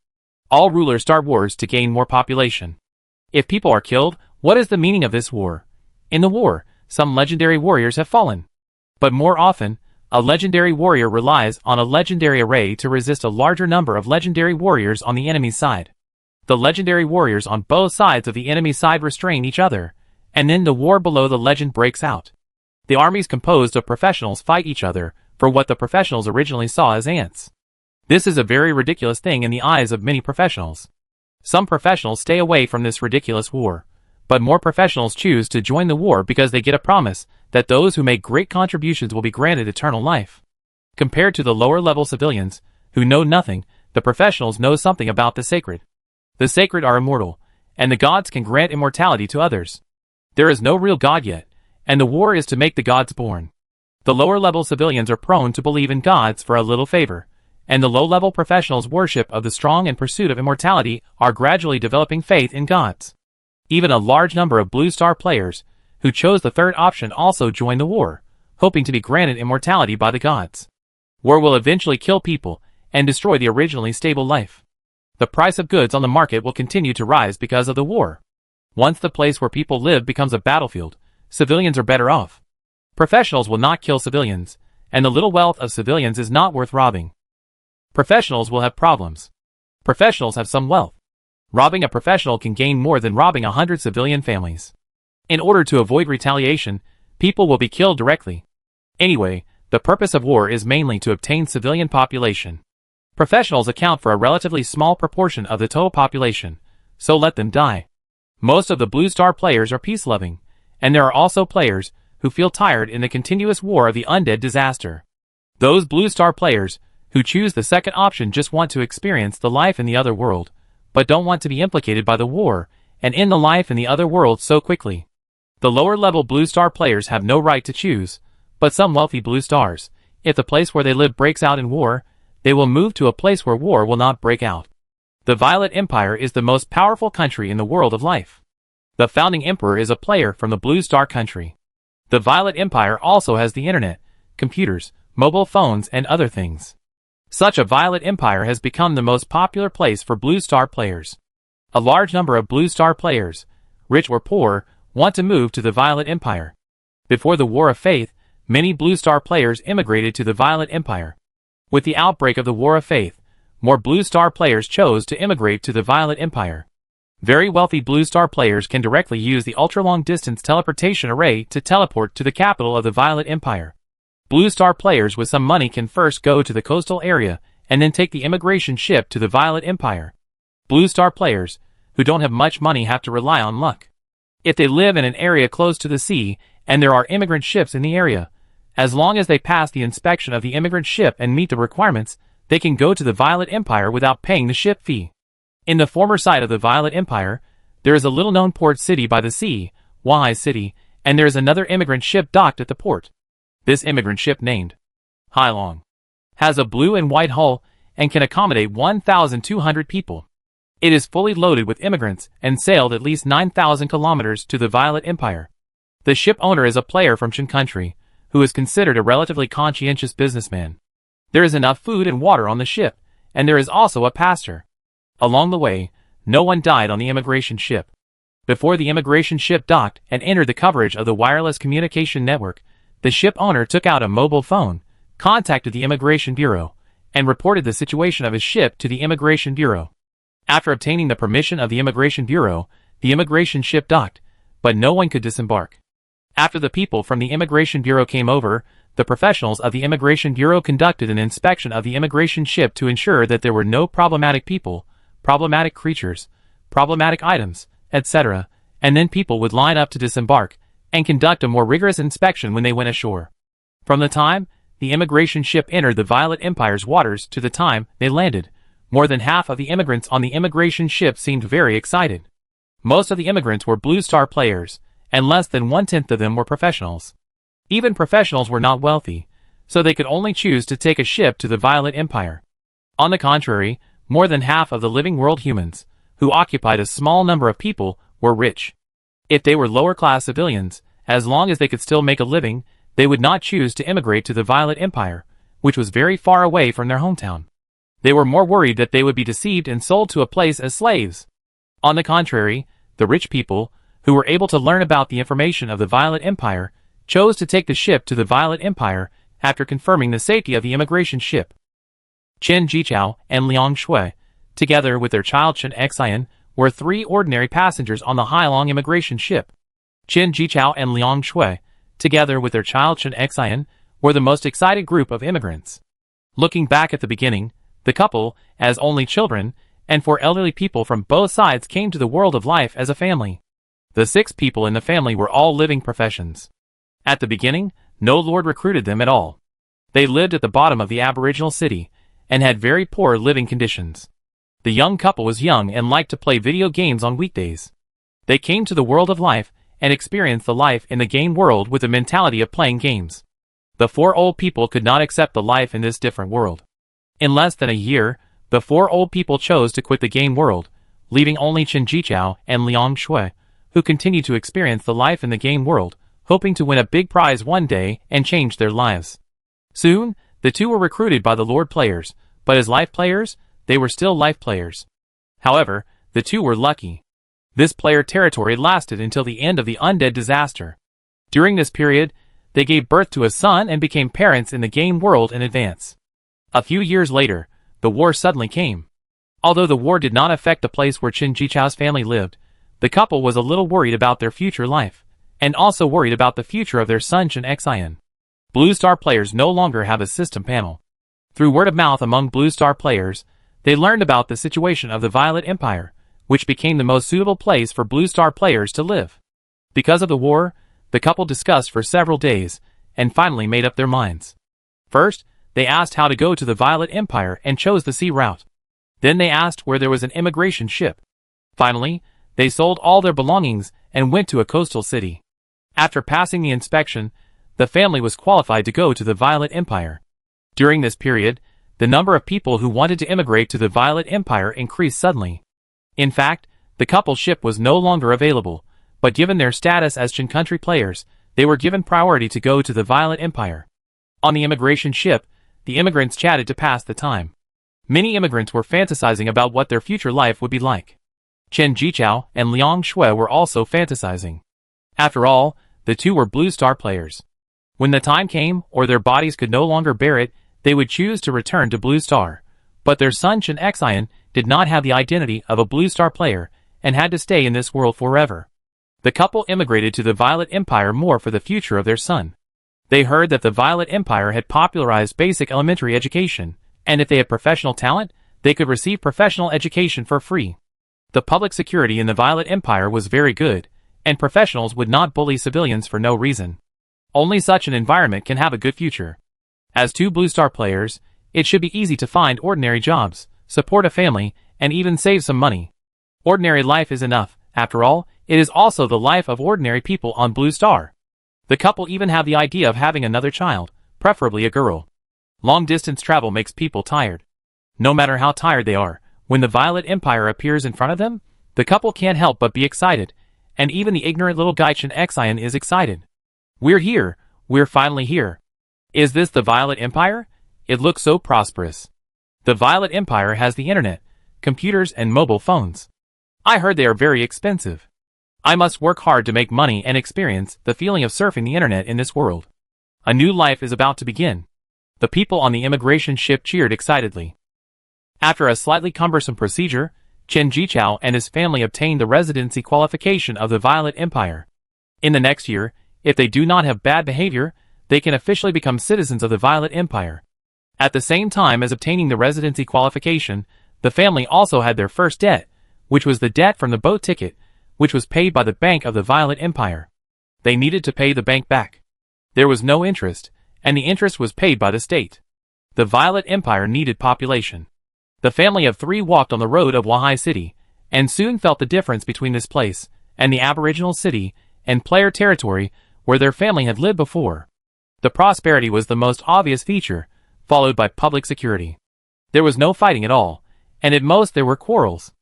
A: All rulers start wars to gain more population. If people are killed, what is the meaning of this war? In the war, some legendary warriors have fallen. But more often, a legendary warrior relies on a legendary array to resist a larger number of legendary warriors on the enemy's side. The legendary warriors on both sides of the enemy side restrain each other, and then the war below the legend breaks out. The armies composed of professionals fight each other for what the professionals originally saw as ants. This is a very ridiculous thing in the eyes of many professionals. Some professionals stay away from this ridiculous war, but more professionals choose to join the war because they get a promise that those who make great contributions will be granted eternal life. Compared to the lower-level civilians, who know nothing, the professionals know something about the sacred. The sacred are immortal, and the gods can grant immortality to others. There is no real god yet, and the war is to make the gods born. The lower-level civilians are prone to believe in gods for a little favor, and the low-level professionals' worship of the strong and pursuit of immortality are gradually developing faith in gods. Even a large number of Blue Star players, who chose the third option, also join the war, hoping to be granted immortality by the gods. War will eventually kill people and destroy the originally stable life. The price of goods on the market will continue to rise because of the war. Once the place where people live becomes a battlefield, civilians are better off. Professionals will not kill civilians, and the little wealth of civilians is not worth robbing. Professionals will have problems. Professionals have some wealth. Robbing a professional can gain more than robbing 100 civilian families. In order to avoid retaliation, people will be killed directly. Anyway, the purpose of war is mainly to obtain civilian population. Professionals account for a relatively small proportion of the total population, so let them die. Most of the Blue Star players are peace-loving, and there are also players who feel tired in the continuous war of the undead disaster. Those Blue Star players who choose the second option just want to experience the life in the other world, but don't want to be implicated by the war and end the life in the other world so quickly. The lower-level Blue Star players have no right to choose, but some wealthy Blue Stars, if the place where they live breaks out in war, they will move to a place where war will not break out. The Violet Empire is the most powerful country in the world of life. The founding emperor is a player from the Blue Star country. The Violet Empire also has the internet, computers, mobile phones, and other things. Such a Violet Empire has become the most popular place for Blue Star players. A large number of Blue Star players, rich or poor, want to move to the Violet Empire. Before the War of Faith, many Blue Star players immigrated to the Violet Empire. With the outbreak of the War of Faith, more Blue Star players chose to immigrate to the Violet Empire. Very wealthy Blue Star players can directly use the ultra-long-distance teleportation array to teleport to the capital of the Violet Empire. Blue Star players with some money can first go to the coastal area and then take the immigration ship to the Violet Empire. Blue Star players who don't have much money have to rely on luck. If they live in an area close to the sea and there are immigrant ships in the area, as long as they pass the inspection of the immigrant ship and meet the requirements, they can go to the Violet Empire without paying the ship fee. In the former site of the Violet Empire, there is a little-known port city by the sea, Wahai City, and there is another immigrant ship docked at the port. This immigrant ship, named Hailong, has a blue and white hull and can accommodate 1,200 people. It is fully loaded with immigrants and sailed at least 9,000 kilometers to the Violet Empire. The ship owner is a player from Chin country, who is considered a relatively conscientious businessman. There is enough food and water on the ship, and there is also a pastor. Along the way, no one died on the immigration ship. Before the immigration ship docked and entered the coverage of the wireless communication network, the ship owner took out a mobile phone, contacted the Immigration Bureau, and reported the situation of his ship to the Immigration Bureau. After obtaining the permission of the Immigration Bureau, the immigration ship docked, but no one could disembark. After the people from the Immigration Bureau came over, the professionals of the Immigration Bureau conducted an inspection of the immigration ship to ensure that there were no problematic people, problematic creatures, problematic items, etc., and then people would line up to disembark and conduct a more rigorous inspection when they went ashore. From the time the immigration ship entered the Violet Empire's waters to the time they landed, more than half of the immigrants on the immigration ship seemed very excited. Most of the immigrants were Blue Star players, and less than 1/10 of them were professionals. Even professionals were not wealthy, so they could only choose to take a ship to the Violet Empire. On the contrary, more than half of the living world humans, who occupied a small number of people, were rich. If they were lower-class civilians, as long as they could still make a living, they would not choose to immigrate to the Violet Empire, which was very far away from their hometown. They were more worried that they would be deceived and sold to a place as slaves. On the contrary, the rich people, who were able to learn about the information of the Violet Empire, chose to take the ship to the Violet Empire after confirming the safety of the immigration ship. Chen Jichao and Liang Shui, together with their child Chen Xian, were 3 ordinary passengers on the Hailong immigration ship. Chen Jichao and Liang Shui, together with their child Chen Xian, were the most excited group of immigrants. Looking back at the beginning, the couple, as only children, and 4 elderly people from both sides came to the world of life as a family. The 6 people in the family were all living professions. At the beginning, no lord recruited them at all. They lived at the bottom of the aboriginal city, and had very poor living conditions. The young couple was young and liked to play video games on weekdays. They came to the world of life, and experienced the life in the game world with the mentality of playing games. The 4 old people could not accept the life in this different world. In less than a year, the 4 old people chose to quit the game world, leaving only Chen Jichao and Liang Shui, who continued to experience the life in the game world, hoping to win a big prize one day and change their lives. Soon, the 2 were recruited by the Lord players, but as life players, they were still life players. However, the 2 were lucky. This player territory lasted until the end of the undead disaster. During this period, they gave birth to a son and became parents in the game world in advance. A few years later, the war suddenly came. Although the war did not affect the place where Chen Jichao's family lived, the couple was a little worried about their future life, and also worried about the future of their son Chen Xian. Blue Star players no longer have a system panel. Through word of mouth among Blue Star players, they learned about the situation of the Violet Empire, which became the most suitable place for Blue Star players to live. Because of the war, the couple discussed for several days, and finally made up their minds. First, they asked how to go to the Violet Empire and chose the sea route. Then they asked where there was an immigration ship. Finally, they sold all their belongings and went to a coastal city. After passing the inspection, the family was qualified to go to the Violet Empire. During this period, the number of people who wanted to immigrate to the Violet Empire increased suddenly. In fact, the couple ship was no longer available, but given their status as Chen country players, they were given priority to go to the Violet Empire. On the immigration ship, the immigrants chatted to pass the time. Many immigrants were fantasizing about what their future life would be like. Chen Jichao and Liang Shui were also fantasizing. After all, the two were Blue Star players. When the time came, or their bodies could no longer bear it, they would choose to return to Blue Star. But their son Chen Xian did not have the identity of a Blue Star player and had to stay in this world forever. The couple immigrated to the Violet Empire more for the future of their son. They heard that the Violet Empire had popularized basic elementary education, and if they had professional talent, they could receive professional education for free. The public security in the Violet Empire was very good, and professionals would not bully civilians for no reason. Only such an environment can have a good future. As two Blue Star players, it should be easy to find ordinary jobs, support a family, and even save some money. Ordinary life is enough. After all, it is also the life of ordinary people on Blue Star. The couple even have the idea of having another child, preferably a girl. Long-distance travel makes people tired. No matter how tired they are, when the Violet Empire appears in front of them, the couple can't help but be excited, and even the ignorant little guy Chen Xian is excited. We're here, we're finally here. Is this the Violet Empire? It looks so prosperous. The Violet Empire has the internet, computers and mobile phones. I heard they are very expensive. I must work hard to make money and experience the feeling of surfing the internet in this world. A new life is about to begin. The people on the immigration ship cheered excitedly. After a slightly cumbersome procedure, Chen Jichao and his family obtained the residency qualification of the Violet Empire. In the next year, if they do not have bad behavior, they can officially become citizens of the Violet Empire. At the same time as obtaining the residency qualification, the family also had their first debt, which was the debt from the boat ticket, which was paid by the Bank of the Violet Empire. They needed to pay the bank back. There was no interest, and the interest was paid by the state. The Violet Empire needed population. The family of three walked on the road of Wahai City, and soon felt the difference between this place and the aboriginal city and player territory where their family had lived before. The prosperity was the most obvious feature, followed by public security. There was no fighting at all, and at most there were quarrels.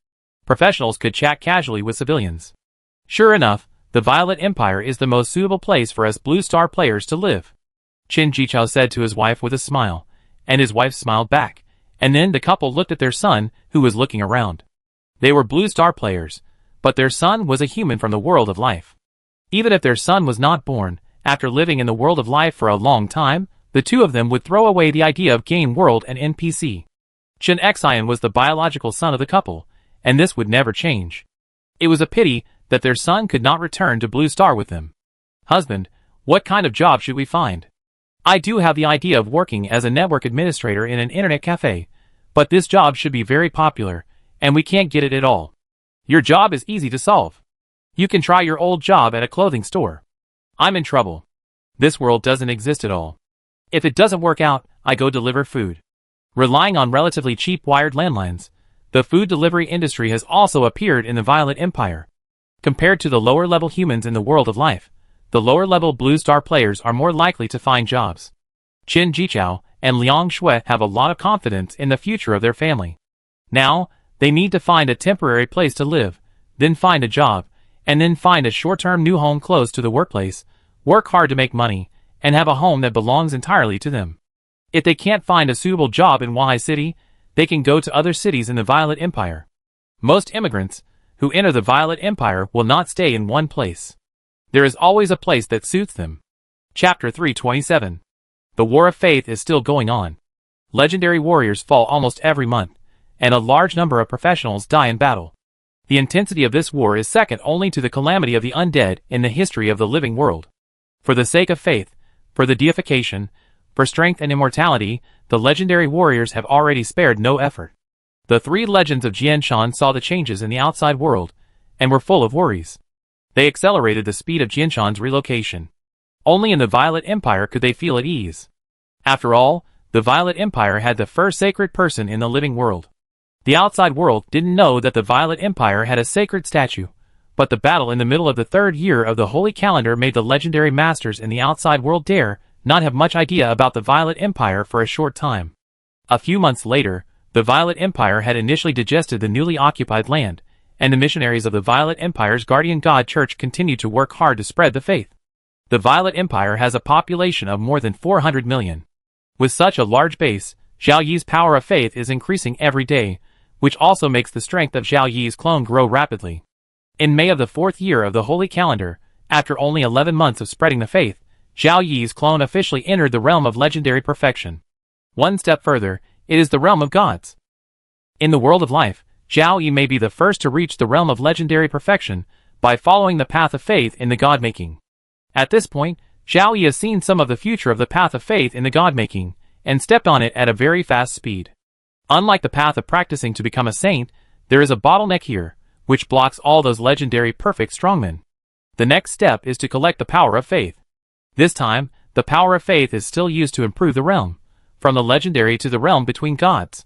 A: Professionals could chat casually with civilians. Sure enough, the Violet Empire is the most suitable place for us Blue Star players to live. Chen Jichao said to his wife with a smile, and his wife smiled back, and then the couple looked at their son, who was looking around. They were Blue Star players, but their son was a human from the world of life. Even if their son was not born, after living in the world of life for a long time, the two of them would throw away the idea of game world and NPC. Chen Xian was the biological son of the couple, and this would never change. It was a pity that their son could not return to Blue Star with them. Husband, what kind of job should we find? I do have the idea of working as a network administrator in an internet cafe, but this job should be very popular, and we can't get it at all. Your job is easy to solve. You can try your old job at a clothing store. I'm in trouble. This world doesn't exist at all. If it doesn't work out, I go deliver food. Relying on relatively cheap wired landlines, the food delivery industry has also appeared in the Violet Empire. Compared to the lower-level humans in the world of life, the lower-level Blue Star players are more likely to find jobs. Chen Jichao and Liang Shui have a lot of confidence in the future of their family. Now, they need to find a temporary place to live, then find a job, and then find a short-term new home close to the workplace, work hard to make money, and have a home that belongs entirely to them. If they can't find a suitable job in Wahai City, they can go to other cities in the Violet Empire. Most immigrants who enter the Violet Empire will not stay in one place. There is always a place that suits them. Chapter 327. The War of Faith is still going on. Legendary warriors fall almost every month, and a large number of professionals die in battle. The intensity of this war is second only to the calamity of the undead in the history of the living world. For the sake of faith, for the deification, for strength and immortality, the legendary warriors have already spared no effort. The three legends of Jianshan saw the changes in the outside world, and were full of worries. They accelerated the speed of Jianshan's relocation. Only in the Violet Empire could they feel at ease. After all, the Violet Empire had the first sacred person in the living world. The outside world didn't know that the Violet Empire had a sacred statue, but the battle in the middle of the third year of the Holy Calendar made the legendary masters in the outside world dare not have much idea about the Violet Empire for a short time. A few months later, the Violet Empire had initially digested the newly occupied land, and the missionaries of the Violet Empire's guardian god church continued to work hard to spread the faith. The Violet Empire has a population of more than 400 million. With such a large base, Zhao Yi's power of faith is increasing every day, which also makes the strength of Zhao Yi's clone grow rapidly. In May of the fourth year of the Holy Calendar, after only 11 months of spreading the faith, Zhao Yi's clone officially entered the realm of legendary perfection. One step further, it is the realm of gods. In the world of life, Zhao Yi may be the first to reach the realm of legendary perfection by following the path of faith in the god-making. At this point, Zhao Yi has seen some of the future of the path of faith in the god-making, and stepped on it at a very fast speed. Unlike the path of practicing to become a saint, there is a bottleneck here, which blocks all those legendary perfect strongmen. The next step is to collect the power of faith. This time, the power of faith is still used to improve the realm, from the legendary to the realm between gods.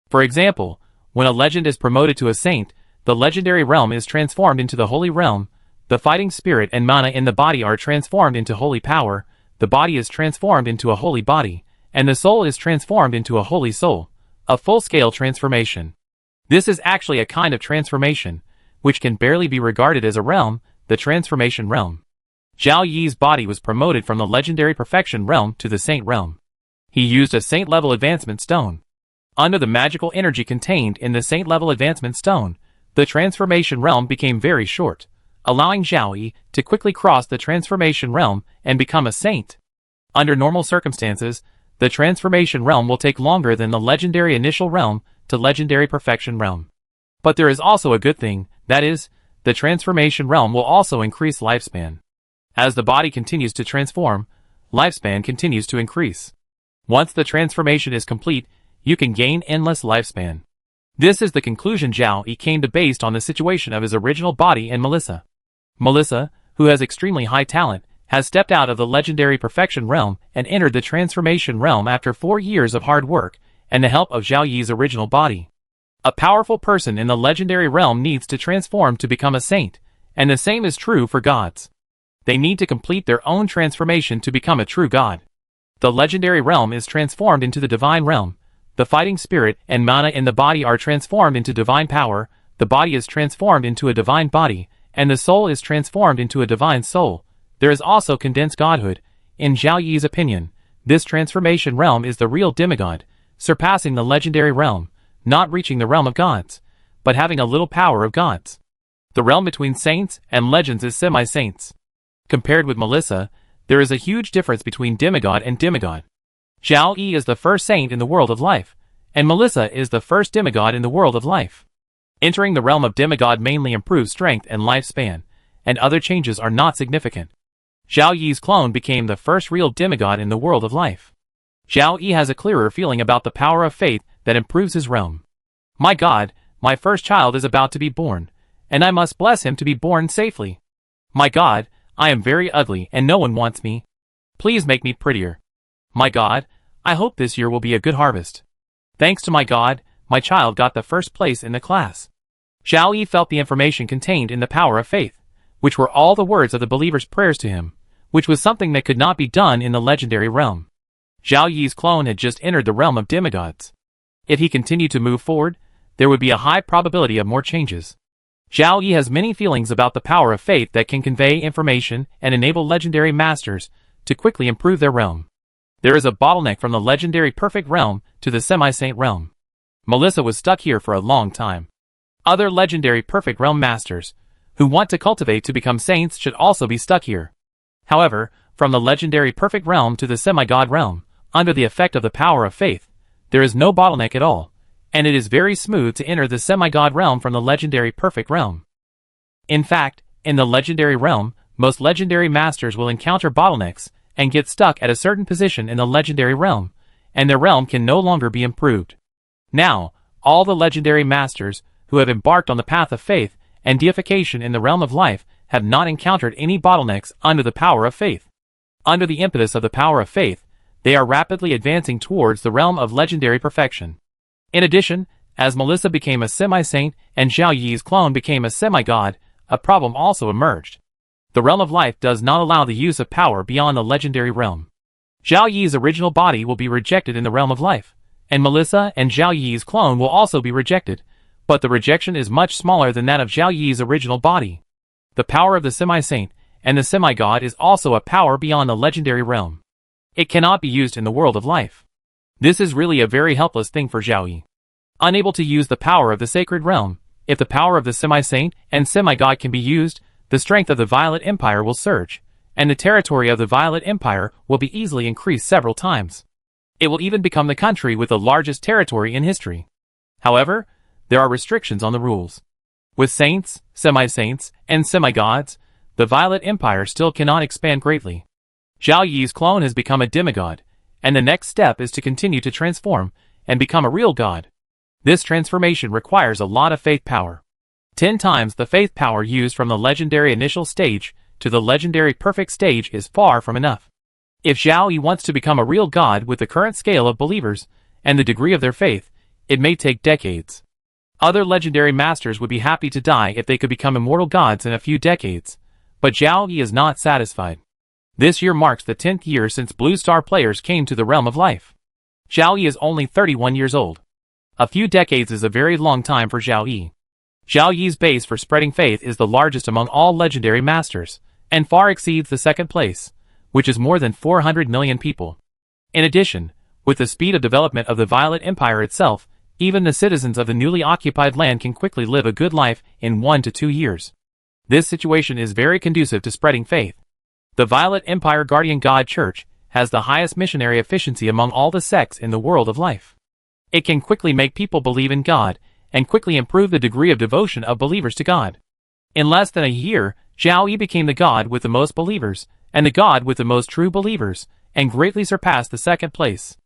A: For example, when a legend is promoted to a saint, the legendary realm is transformed into the holy realm, the fighting spirit and mana in the body are transformed into holy power, the body is transformed into a holy body, and the soul is transformed into a holy soul, a full-scale transformation. This is actually a kind of transformation, which can barely be regarded as a realm, the transformation realm. Zhao Yi's body was promoted from the legendary perfection realm to the saint realm. He used a saint-level advancement stone. Under the magical energy contained in the saint-level advancement stone, the transformation realm became very short, allowing Zhao Yi to quickly cross the transformation realm and become a saint. Under normal circumstances, the transformation realm will take longer than the legendary initial realm to legendary perfection realm. But there is also a good thing, that is, the transformation realm will also increase lifespan. As the body continues to transform, lifespan continues to increase. Once the transformation is complete, you can gain endless lifespan. This is the conclusion Zhao Yi came to based on the situation of his original body and Melissa. Melissa, who has extremely high talent, has stepped out of the legendary perfection realm and entered the transformation realm after 4 years of hard work and the help of Zhao Yi's original body. A powerful person in the legendary realm needs to transform to become a saint, and the same is true for gods. They need to complete their own transformation to become a true god. The legendary realm is transformed into the divine realm. The fighting spirit and mana in the body are transformed into divine power, the body is transformed into a divine body, and the soul is transformed into a divine soul. There is also condensed godhood. In Zhao Yi's opinion, this transformation realm is the real demigod, surpassing the legendary realm, not reaching the realm of gods, but having a little power of gods. The realm between saints and legends is semi-saints. Compared with Melissa, there is a huge difference between demigod and demigod. Zhao Yi is the first saint in the world of life, and Melissa is the first demigod in the world of life. Entering the realm of demigod mainly improves strength and lifespan, and other changes are not significant. Zhao Yi's clone became the first real demigod in the world of life. Zhao Yi has a clearer feeling about the power of faith that improves his realm. My God, my first child is about to be born, and I must bless him to be born safely. My God, I am very ugly and no one wants me. Please make me prettier. My God, I hope this year will be a good harvest. Thanks to my God, my child got the first place in the class. Zhao Yi felt the information contained in the power of faith, which were all the words of the believer's prayers to him, which was something that could not be done in the legendary realm. Zhao Yi's clone had just entered the realm of demigods. If he continued to move forward, there would be a high probability of more changes. Zhao Yi has many feelings about the power of faith that can convey information and enable legendary masters to quickly improve their realm. There is a bottleneck from the legendary perfect realm to the semi-saint realm. Melissa was stuck here for a long time. Other legendary perfect realm masters, who want to cultivate to become saints, should also be stuck here. However, from the legendary perfect realm to the semi-god realm, under the effect of the power of faith, there is no bottleneck at all. and it is very smooth to enter the semi-god realm from the legendary perfect realm. In fact, in the legendary realm, most legendary masters will encounter bottlenecks and get stuck at a certain position in the legendary realm, and their realm can no longer be improved. Now, all the legendary masters who have embarked on the path of faith and deification in the realm of life have not encountered any bottlenecks under the power of faith. Under the impetus of the power of faith, they are rapidly advancing towards the realm of legendary perfection. In addition, as Melissa became a semi-saint and Zhao Yi's clone became a semi-god, a problem also emerged. The realm of life does not allow the use of power beyond the legendary realm. Zhao Yi's original body will be rejected in the realm of life, and Melissa and Zhao Yi's clone will also be rejected, but the rejection is much smaller than that of Zhao Yi's original body. The power of the semi-saint and the semi-god is also a power beyond the legendary realm. It cannot be used in the world of life. This is really a very helpless thing for Zhao Yi. Unable to use the power of the sacred realm, if the power of the semi-saint and semi-god can be used, the strength of the Violet Empire will surge, and the territory of the Violet Empire will be easily increased several times. It will even become the country with the largest territory in history. However, there are restrictions on the rules. With saints, semi-saints, and semi-gods, the Violet Empire still cannot expand greatly. Zhao Yi's clone has become a demigod, and the next step is to continue to transform and become a real god. This transformation requires a lot of faith power. 10 times the faith power used from the legendary initial stage to the legendary perfect stage is far from enough. If Zhao Yi wants to become a real god with the current scale of believers and the degree of their faith, it may take decades. Other legendary masters would be happy to die if they could become immortal gods in a few decades, but Zhao Yi is not satisfied. This year marks the 10th year since Blue Star players came to the realm of life. Zhao Yi is only 31 years old. A few decades is a very long time for Zhao Yi. Zhao Yi's base for spreading faith is the largest among all legendary masters, and far exceeds the second place, which is more than 400 million people. In addition, with the speed of development of the Violet Empire itself, even the citizens of the newly occupied land can quickly live a good life in 1 to 2 years. This situation is very conducive to spreading faith. The Violet Empire Guardian God Church has the highest missionary efficiency among all the sects in the world of life. It can quickly make people believe in God, and quickly improve the degree of devotion of believers to God. In less than a year, Zhao Yi became the god with the most believers, and the god with the most true believers, and greatly surpassed the second place.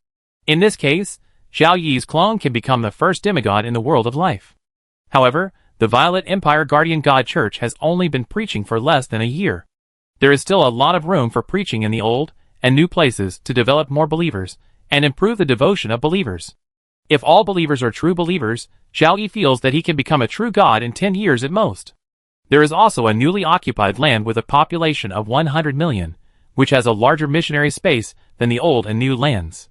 A: In this case, Zhao Yi's clone can become the first demigod in the world of life. However, the Violet Empire Guardian God Church has only been preaching for less than a year. There is still a lot of room for preaching in the old and new places to develop more believers and improve the devotion of believers. If all believers are true believers, Zhao Yi feels that he can become a true god in 10 years at most. There is also a newly occupied land with a population of 100 million, which has a larger missionary space than the old and new lands.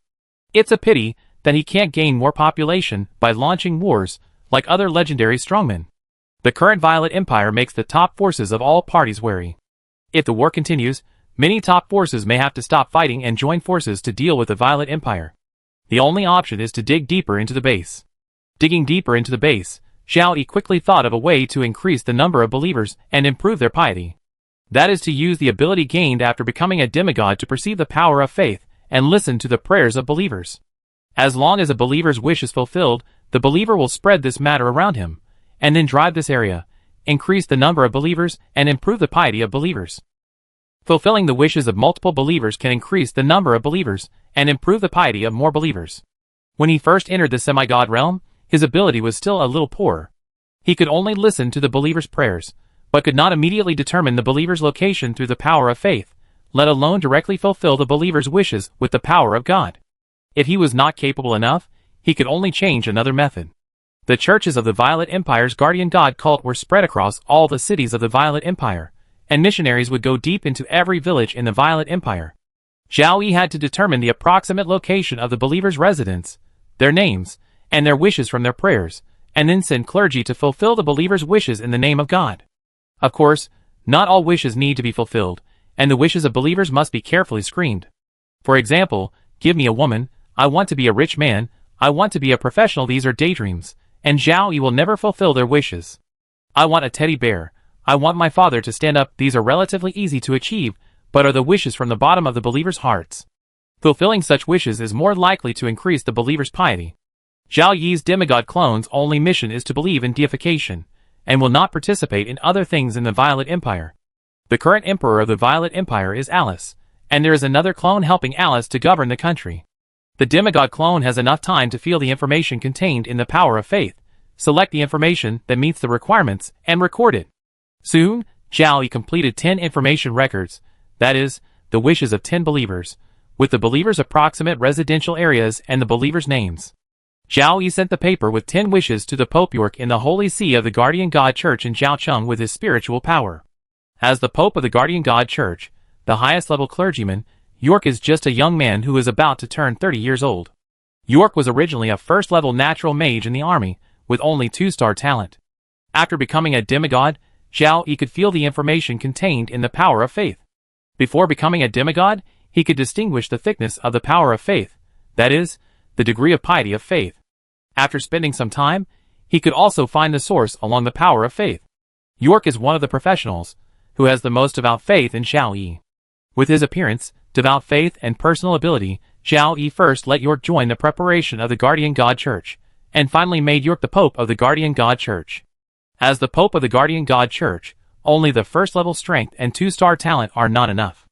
A: It's a pity that he can't gain more population by launching wars like other legendary strongmen. The current Violet Empire makes the top forces of all parties wary. If the war continues, many top forces may have to stop fighting and join forces to deal with the Violet Empire. The only option is to dig deeper into the base. Digging deeper into the base, Zhao Yi quickly thought of a way to increase the number of believers and improve their piety. That is to use the ability gained after becoming a demigod to perceive the power of faith and listen to the prayers of believers. As long as a believer's wish is fulfilled, the believer will spread this matter around him, and then drive this area, increase the number of believers, and improve the piety of believers. Fulfilling the wishes of multiple believers can increase the number of believers, and improve the piety of more believers. When he first entered the semi-god realm, his ability was still a little poor. He could only listen to the believer's prayers, but could not immediately determine the believer's location through the power of faith, let alone directly fulfill the believer's wishes with the power of God. If he was not capable enough, he could only change another method. The churches of the Violet Empire's guardian god cult were spread across all the cities of the Violet Empire, and missionaries would go deep into every village in the Violet Empire. Zhao Yi had to determine the approximate location of the believers' residence, their names, and their wishes from their prayers, and then send clergy to fulfill the believers' wishes in the name of God. Of course, not all wishes need to be fulfilled, and the wishes of believers must be carefully screened. For example, give me a woman, I want to be a rich man, I want to be a professional. These are daydreams, and Zhao Yi will never fulfill their wishes. I want a teddy bear, I want my father to stand up. These are relatively easy to achieve, but are the wishes from the bottom of the believers' hearts. Fulfilling such wishes is more likely to increase the believer's piety. Zhao Yi's demigod clone's only mission is to believe in deification, and will not participate in other things in the Violet Empire. The current emperor of the Violet Empire is Alice, and there is another clone helping Alice to govern the country. The demigod clone has enough time to feel the information contained in the power of faith, select the information that meets the requirements, and record it. Soon, Zhao Yi completed 10 information records, that is, the wishes of 10 believers, with the believers' approximate residential areas and the believers' names. Zhao Yi sent the paper with 10 wishes to the Pope York in the Holy See of the Guardian God Church in Zhaocheng with his spiritual power. As the Pope of the Guardian God Church, the highest level clergyman, York is just a young man who is about to turn 30 years old. York was originally a first-level natural mage in the army, with only 2-star talent. After becoming a demigod, Zhao Yi could feel the information contained in the power of faith. Before becoming a demigod, he could distinguish the thickness of the power of faith, that is, the degree of piety of faith. After spending some time, he could also find the source along the power of faith. York is one of the professionals who has the most devout faith in Zhao Yi. With his appearance, devout faith, and personal ability, Zhao Yi first let York join the preparation of the Guardian God Church, and finally made York the Pope of the Guardian God Church. As the Pope of the Guardian God Church, only the first-level strength and 2-star talent are not enough.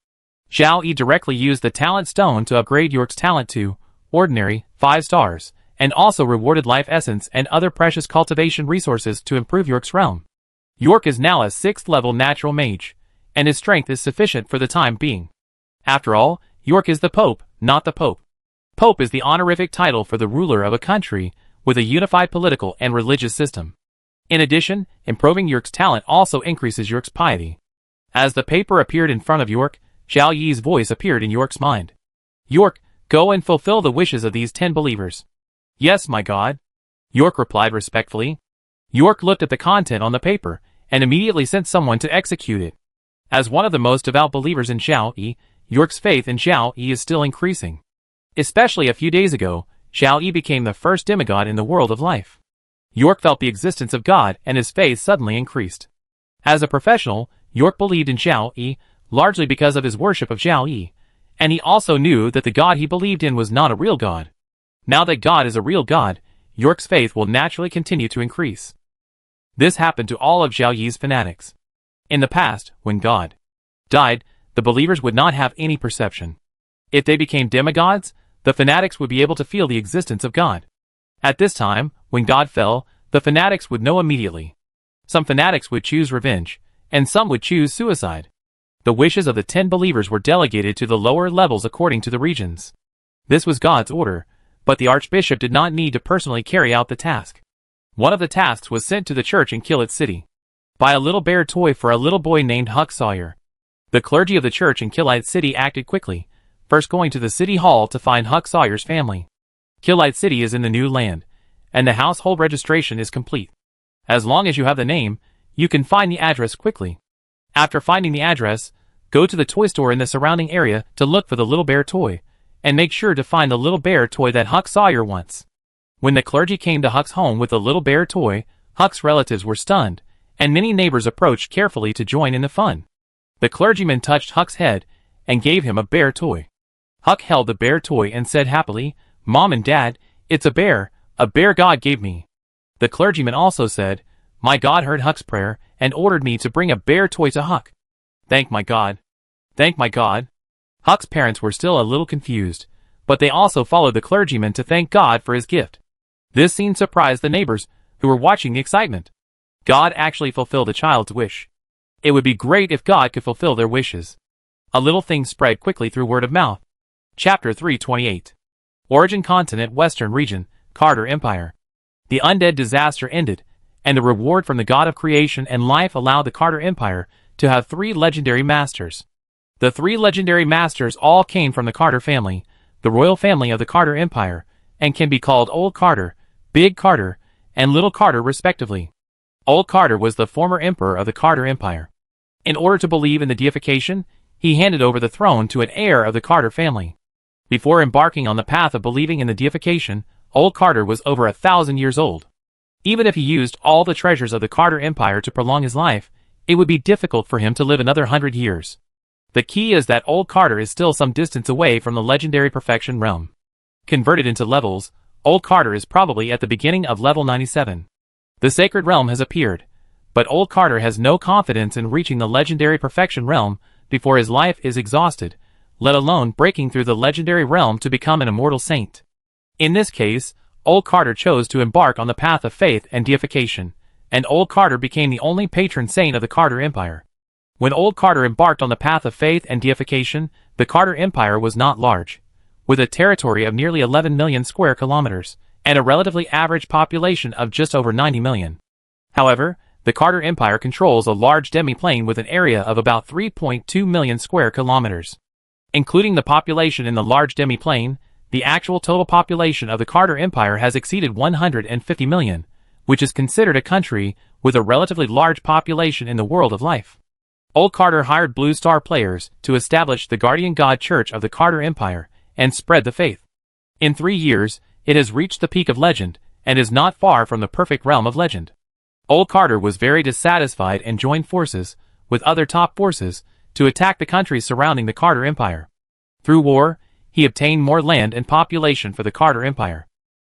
A: Zhao Yi directly used the talent stone to upgrade York's talent to ordinary, 5 stars, and also rewarded life essence and other precious cultivation resources to improve York's realm. York is now a 6th-level natural mage, and his strength is sufficient for the time being. After all, York is the Pope, not the Pope. Pope is the honorific title for the ruler of a country with a unified political and religious system. In addition, improving York's talent also increases York's piety. As the paper appeared in front of York, Zhao Yi's voice appeared in York's mind. York, go and fulfill the wishes of these 10 believers. Yes, my God. York replied respectfully. York looked at the content on the paper, and immediately sent someone to execute it. As one of the most devout believers in Zhao Yi, York's faith in Zhao Yi is still increasing. Especially a few days ago, Zhao Yi became the first demigod in the world of life. York felt the existence of God and his faith suddenly increased. As a professional, York believed in Zhao Yi, largely because of his worship of Zhao Yi, and he also knew that the God he believed in was not a real God. Now that God is a real God, York's faith will naturally continue to increase. This happened to all of Zhao Yi's fanatics. In the past, when God died, the believers would not have any perception. If they became demigods, the fanatics would be able to feel the existence of God. At this time, when God fell, the fanatics would know immediately. Some fanatics would choose revenge, and some would choose suicide. The wishes of the 10 believers were delegated to the lower levels according to the regions. This was God's order, but the archbishop did not need to personally carry out the task. One of the tasks was sent to the church in Killet City. Buy a little bear toy for a little boy named Huck Sawyer. The clergy of the church in Killet City acted quickly, first going to the city hall to find Huck Sawyer's family. Killet City is in the new land, and the household registration is complete. As long as you have the name, you can find the address quickly. After finding the address, go to the toy store in the surrounding area to look for the little bear toy, and make sure to find the little bear toy that Huck Sawyer wants. When the clergy came to Huck's home with the little bear toy, Huck's relatives were stunned, and many neighbors approached carefully to join in the fun. The clergyman touched Huck's head and gave him a bear toy. Huck held the bear toy and said happily, "Mom and Dad, it's a bear God gave me." The clergyman also said, "My God heard Huck's prayer and ordered me to bring a bear toy to Huck. Thank my God. Thank my God." Huck's parents were still a little confused, but they also followed the clergyman to thank God for his gift. This scene surprised the neighbors, who were watching the excitement. God actually fulfilled a child's wish. It would be great if God could fulfill their wishes. A little thing spread quickly through word of mouth. Chapter 328. Origin Continent Western Region, Carter Empire. The undead disaster ended, and the reward from the God of creation and life allowed the Carter Empire to have 3 legendary masters. The 3 legendary masters all came from the Carter family, the royal family of the Carter Empire, and can be called Old Carter, Big Carter, and Little Carter respectively. Old Carter was the former emperor of the Carter Empire. In order to believe in the deification, he handed over the throne to an heir of the Carter family. Before embarking on the path of believing in the deification, Old Carter was over 1,000 years old. Even if he used all the treasures of the Carter Empire to prolong his life, it would be difficult for him to live another 100 years. The key is that Old Carter is still some distance away from the legendary perfection realm. Converted into levels, Old Carter is probably at the beginning of level 97. The Sacred Realm has appeared, but Old Carter has no confidence in reaching the legendary Perfection Realm before his life is exhausted, let alone breaking through the legendary realm to become an immortal saint. In this case, Old Carter chose to embark on the path of faith and deification, and Old Carter became the only patron saint of the Carter Empire. When Old Carter embarked on the path of faith and deification, the Carter Empire was not large, with a territory of nearly 11 million square kilometers, and a relatively average population of just over 90 million. However, the Carter Empire controls a large demi-plane with an area of about 3.2 million square kilometers. Including the population in the large demi-plane, the actual total population of the Carter Empire has exceeded 150 million, which is considered a country with a relatively large population in the world of life. Old Carter hired Blue Star players to establish the Guardian God Church of the Carter Empire and spread the faith. In 3 years, it has reached the peak of legend and is not far from the perfect realm of legend. Old Carter was very dissatisfied and joined forces with other top forces to attack the countries surrounding the Carter Empire. Through war, he obtained more land and population for the Carter Empire.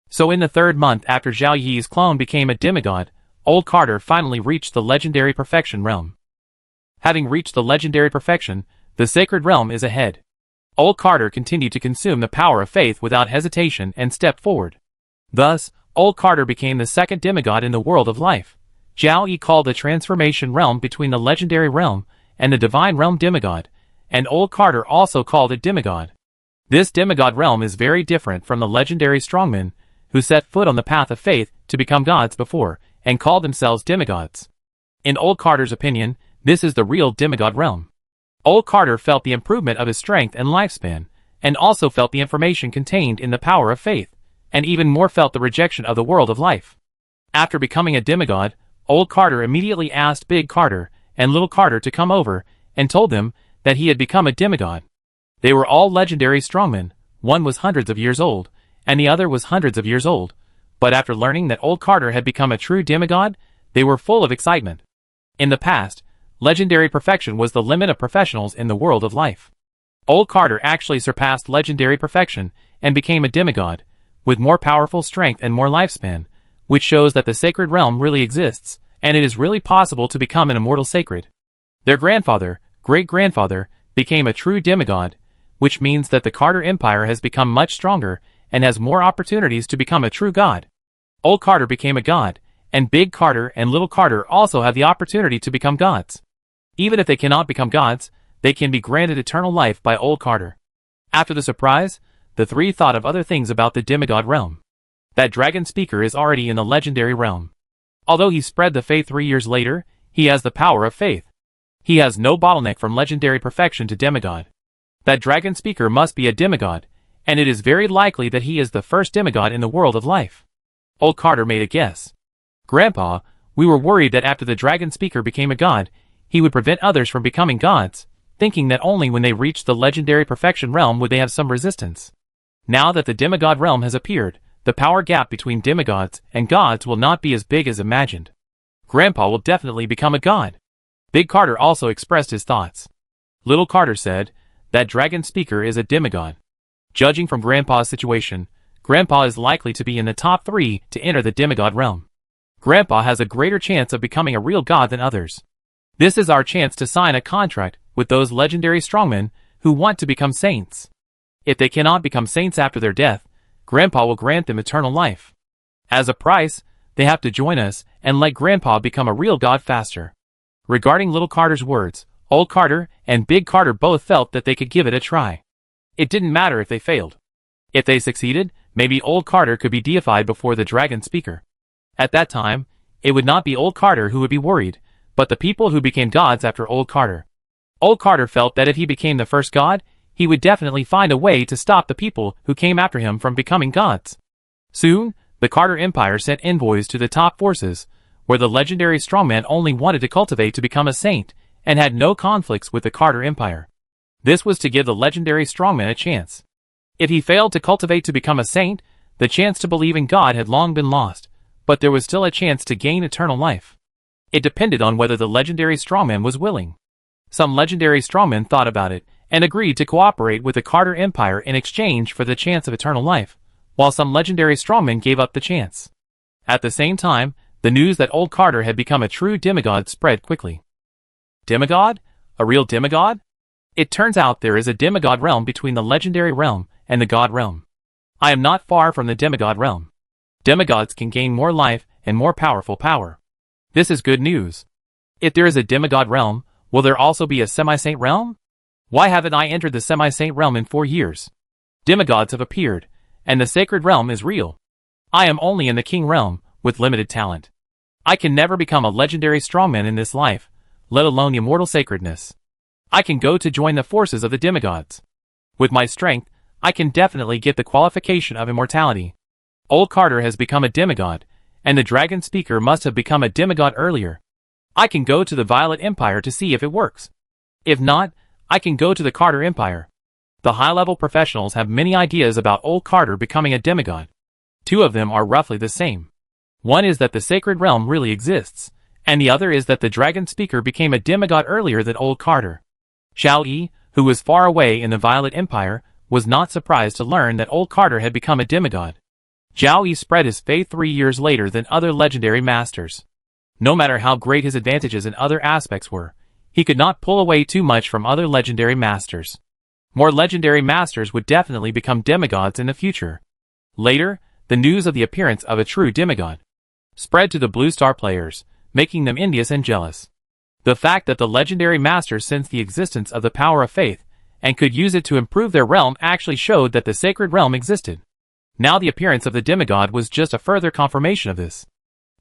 A: So in the 3rd month after Zhao Yi's clone became a demigod, Old Carter finally reached the legendary Perfection Realm. Having reached the legendary perfection, the Sacred Realm is ahead. Old Carter continued to consume the power of faith without hesitation and stepped forward. Thus, Old Carter became the 2nd demigod in the world of life. Zhao Yi called the transformation realm between the legendary realm and the divine realm demigod, and Old Carter also called it demigod. This demigod realm is very different from the legendary strongmen who set foot on the path of faith to become gods before and called themselves demigods. In Old Carter's opinion, this is the real demigod realm. Old Carter felt the improvement of his strength and lifespan, and also felt the information contained in the power of faith, and even more felt the rejection of the world of life. After becoming a demigod, Old Carter immediately asked Big Carter and Little Carter to come over and told them that he had become a demigod. They were all legendary strongmen, one was hundreds of years old, and the other was hundreds of years old, but after learning that Old Carter had become a true demigod, they were full of excitement. In the past, legendary perfection was the limit of professionals in the world of life. Old Carter actually surpassed legendary perfection and became a demigod, with more powerful strength and more lifespan, which shows that the Sacred Realm really exists, and it is really possible to become an immortal sacred. Their grandfather, great-grandfather, became a true demigod, which means that the Carter Empire has become much stronger and has more opportunities to become a true god. Old Carter became a god, and Big Carter and Little Carter also have the opportunity to become gods. Even if they cannot become gods, they can be granted eternal life by Old Carter. After the surprise, the three thought of other things about the demigod realm. That dragon speaker is already in the legendary realm. Although he spread the faith 3 years later, he has the power of faith. He has no bottleneck from legendary perfection to demigod. That dragon speaker must be a demigod, and it is very likely that he is the first demigod in the world of life. Old Carter made a guess. Grandpa, we were worried that after the dragon speaker became a god, he would prevent others from becoming gods, thinking that only when they reached the legendary perfection realm would they have some resistance. Now that the demigod realm has appeared, the power gap between demigods and gods will not be as big as imagined. Grandpa will definitely become a god. Big Carter also expressed his thoughts. Little Carter said, that dragon speaker is a demigod. Judging from Grandpa's situation, Grandpa is likely to be in the top 3 to enter the demigod realm. Grandpa has a greater chance of becoming a real god than others. This is our chance to sign a contract with those legendary strongmen who want to become saints. If they cannot become saints after their death, Grandpa will grant them eternal life. As a price, they have to join us and let Grandpa become a real god faster. Regarding Little Carter's words, Old Carter and Big Carter both felt that they could give it a try. It didn't matter if they failed. If they succeeded, maybe Old Carter could be deified before the dragon speaker. At that time, it would not be Old Carter who would be worried, but the people who became gods after Old Carter. Old Carter felt that if he became the first god, he would definitely find a way to stop the people who came after him from becoming gods. Soon, the Carter Empire sent envoys to the top forces, where the legendary strongman only wanted to cultivate to become a saint, and had no conflicts with the Carter Empire. This was to give the legendary strongman a chance. If he failed to cultivate to become a saint, the chance to believe in God had long been lost, but there was still a chance to gain eternal life. It depended on whether the legendary strongman was willing. Some legendary strongmen thought about it, and agreed to cooperate with the Carter Empire in exchange for the chance of eternal life, while some legendary strongmen gave up the chance. At the same time, the news that old Carter had become a true demigod spread quickly. Demigod? A real demigod? It turns out there is a demigod realm between the legendary realm and the god realm. I am not far from the demigod realm. Demigods can gain more life and more powerful power. This is good news. If there is a demigod realm, will there also be a semi-saint realm? Why haven't I entered the semi-saint realm in 4 years? Demigods have appeared, and the sacred realm is real. I am only in the king realm, with limited talent. I can never become a legendary strongman in this life, let alone immortal sacredness. I can go to join the forces of the demigods. With my strength, I can definitely get the qualification of immortality. Old Carter has become a demigod, and the dragon speaker must have become a demigod earlier. I can go to the Violet Empire to see if it works. If not, I can go to the Carter Empire. The high-level professionals have many ideas about old Carter becoming a demigod. 2 of them are roughly the same. One is that the sacred realm really exists, and the other is that the dragon speaker became a demigod earlier than old Carter. Xiao Yi, who was far away in the Violet Empire, was not surprised to learn that old Carter had become a demigod. Xiao Yi spread his faith 3 years later than other legendary masters. No matter how great his advantages in other aspects were, he could not pull away too much from other legendary masters. More legendary masters would definitely become demigods in the future. Later, the news of the appearance of a true demigod spread to the Blue Star players, making them envious and jealous. The fact that the legendary masters sensed the existence of the power of faith and could use it to improve their realm actually showed that the sacred realm existed. Now the appearance of the demigod was just a further confirmation of this.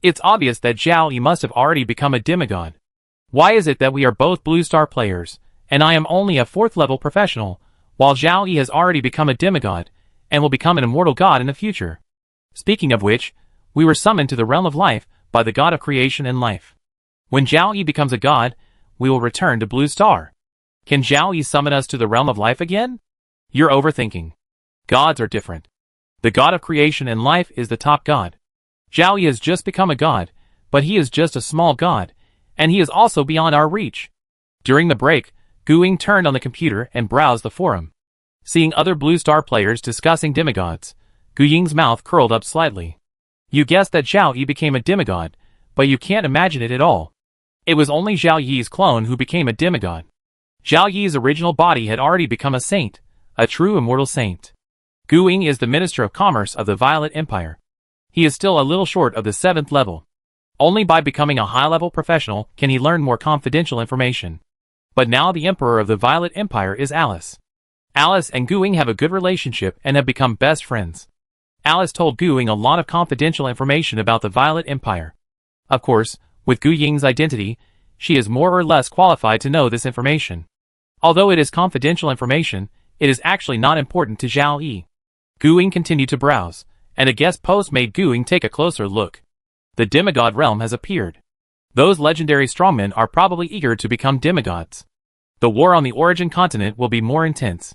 A: It's obvious that Xiao Yi must have already become a demigod. Why is it that we are both Blue Star players, and I am only a 4th level professional, while Xiao Yi has already become a demigod, and will become an immortal god in the future? Speaking of which, we were summoned to the realm of life by the god of creation and life. When Xiao Yi becomes a god, we will return to Blue Star. Can Xiao Yi summon us to the realm of life again? You're overthinking. Gods are different. The god of creation and life is the top god. Xiao Yi has just become a god, but he is just a small god, and he is also beyond our reach. During the break, Guing turned on the computer and browsed the forum. Seeing other Blue Star players discussing demigods, Guiying's mouth curled up slightly. You guessed that Xiao Yi became a demigod, but you can't imagine it at all. It was only Xiao Yi's clone who became a demigod. Xiao Yi's original body had already become a saint, a true immortal saint. Guing is the Minister of Commerce of the Violet Empire. He is still a little short of the 7th level. Only by becoming a high-level professional can he learn more confidential information. But now the Emperor of the Violet Empire is Alice. Alice and Guing have a good relationship and have become best friends. Alice told Guing a lot of confidential information about the Violet Empire. Of course, with Gu Ying's identity, she is more or less qualified to know this information. Although it is confidential information, it is actually not important to Xiao Yi. Guing continued to browse, and a guest post made Guing take a closer look. The demigod realm has appeared. Those legendary strongmen are probably eager to become demigods. The war on the origin continent will be more intense.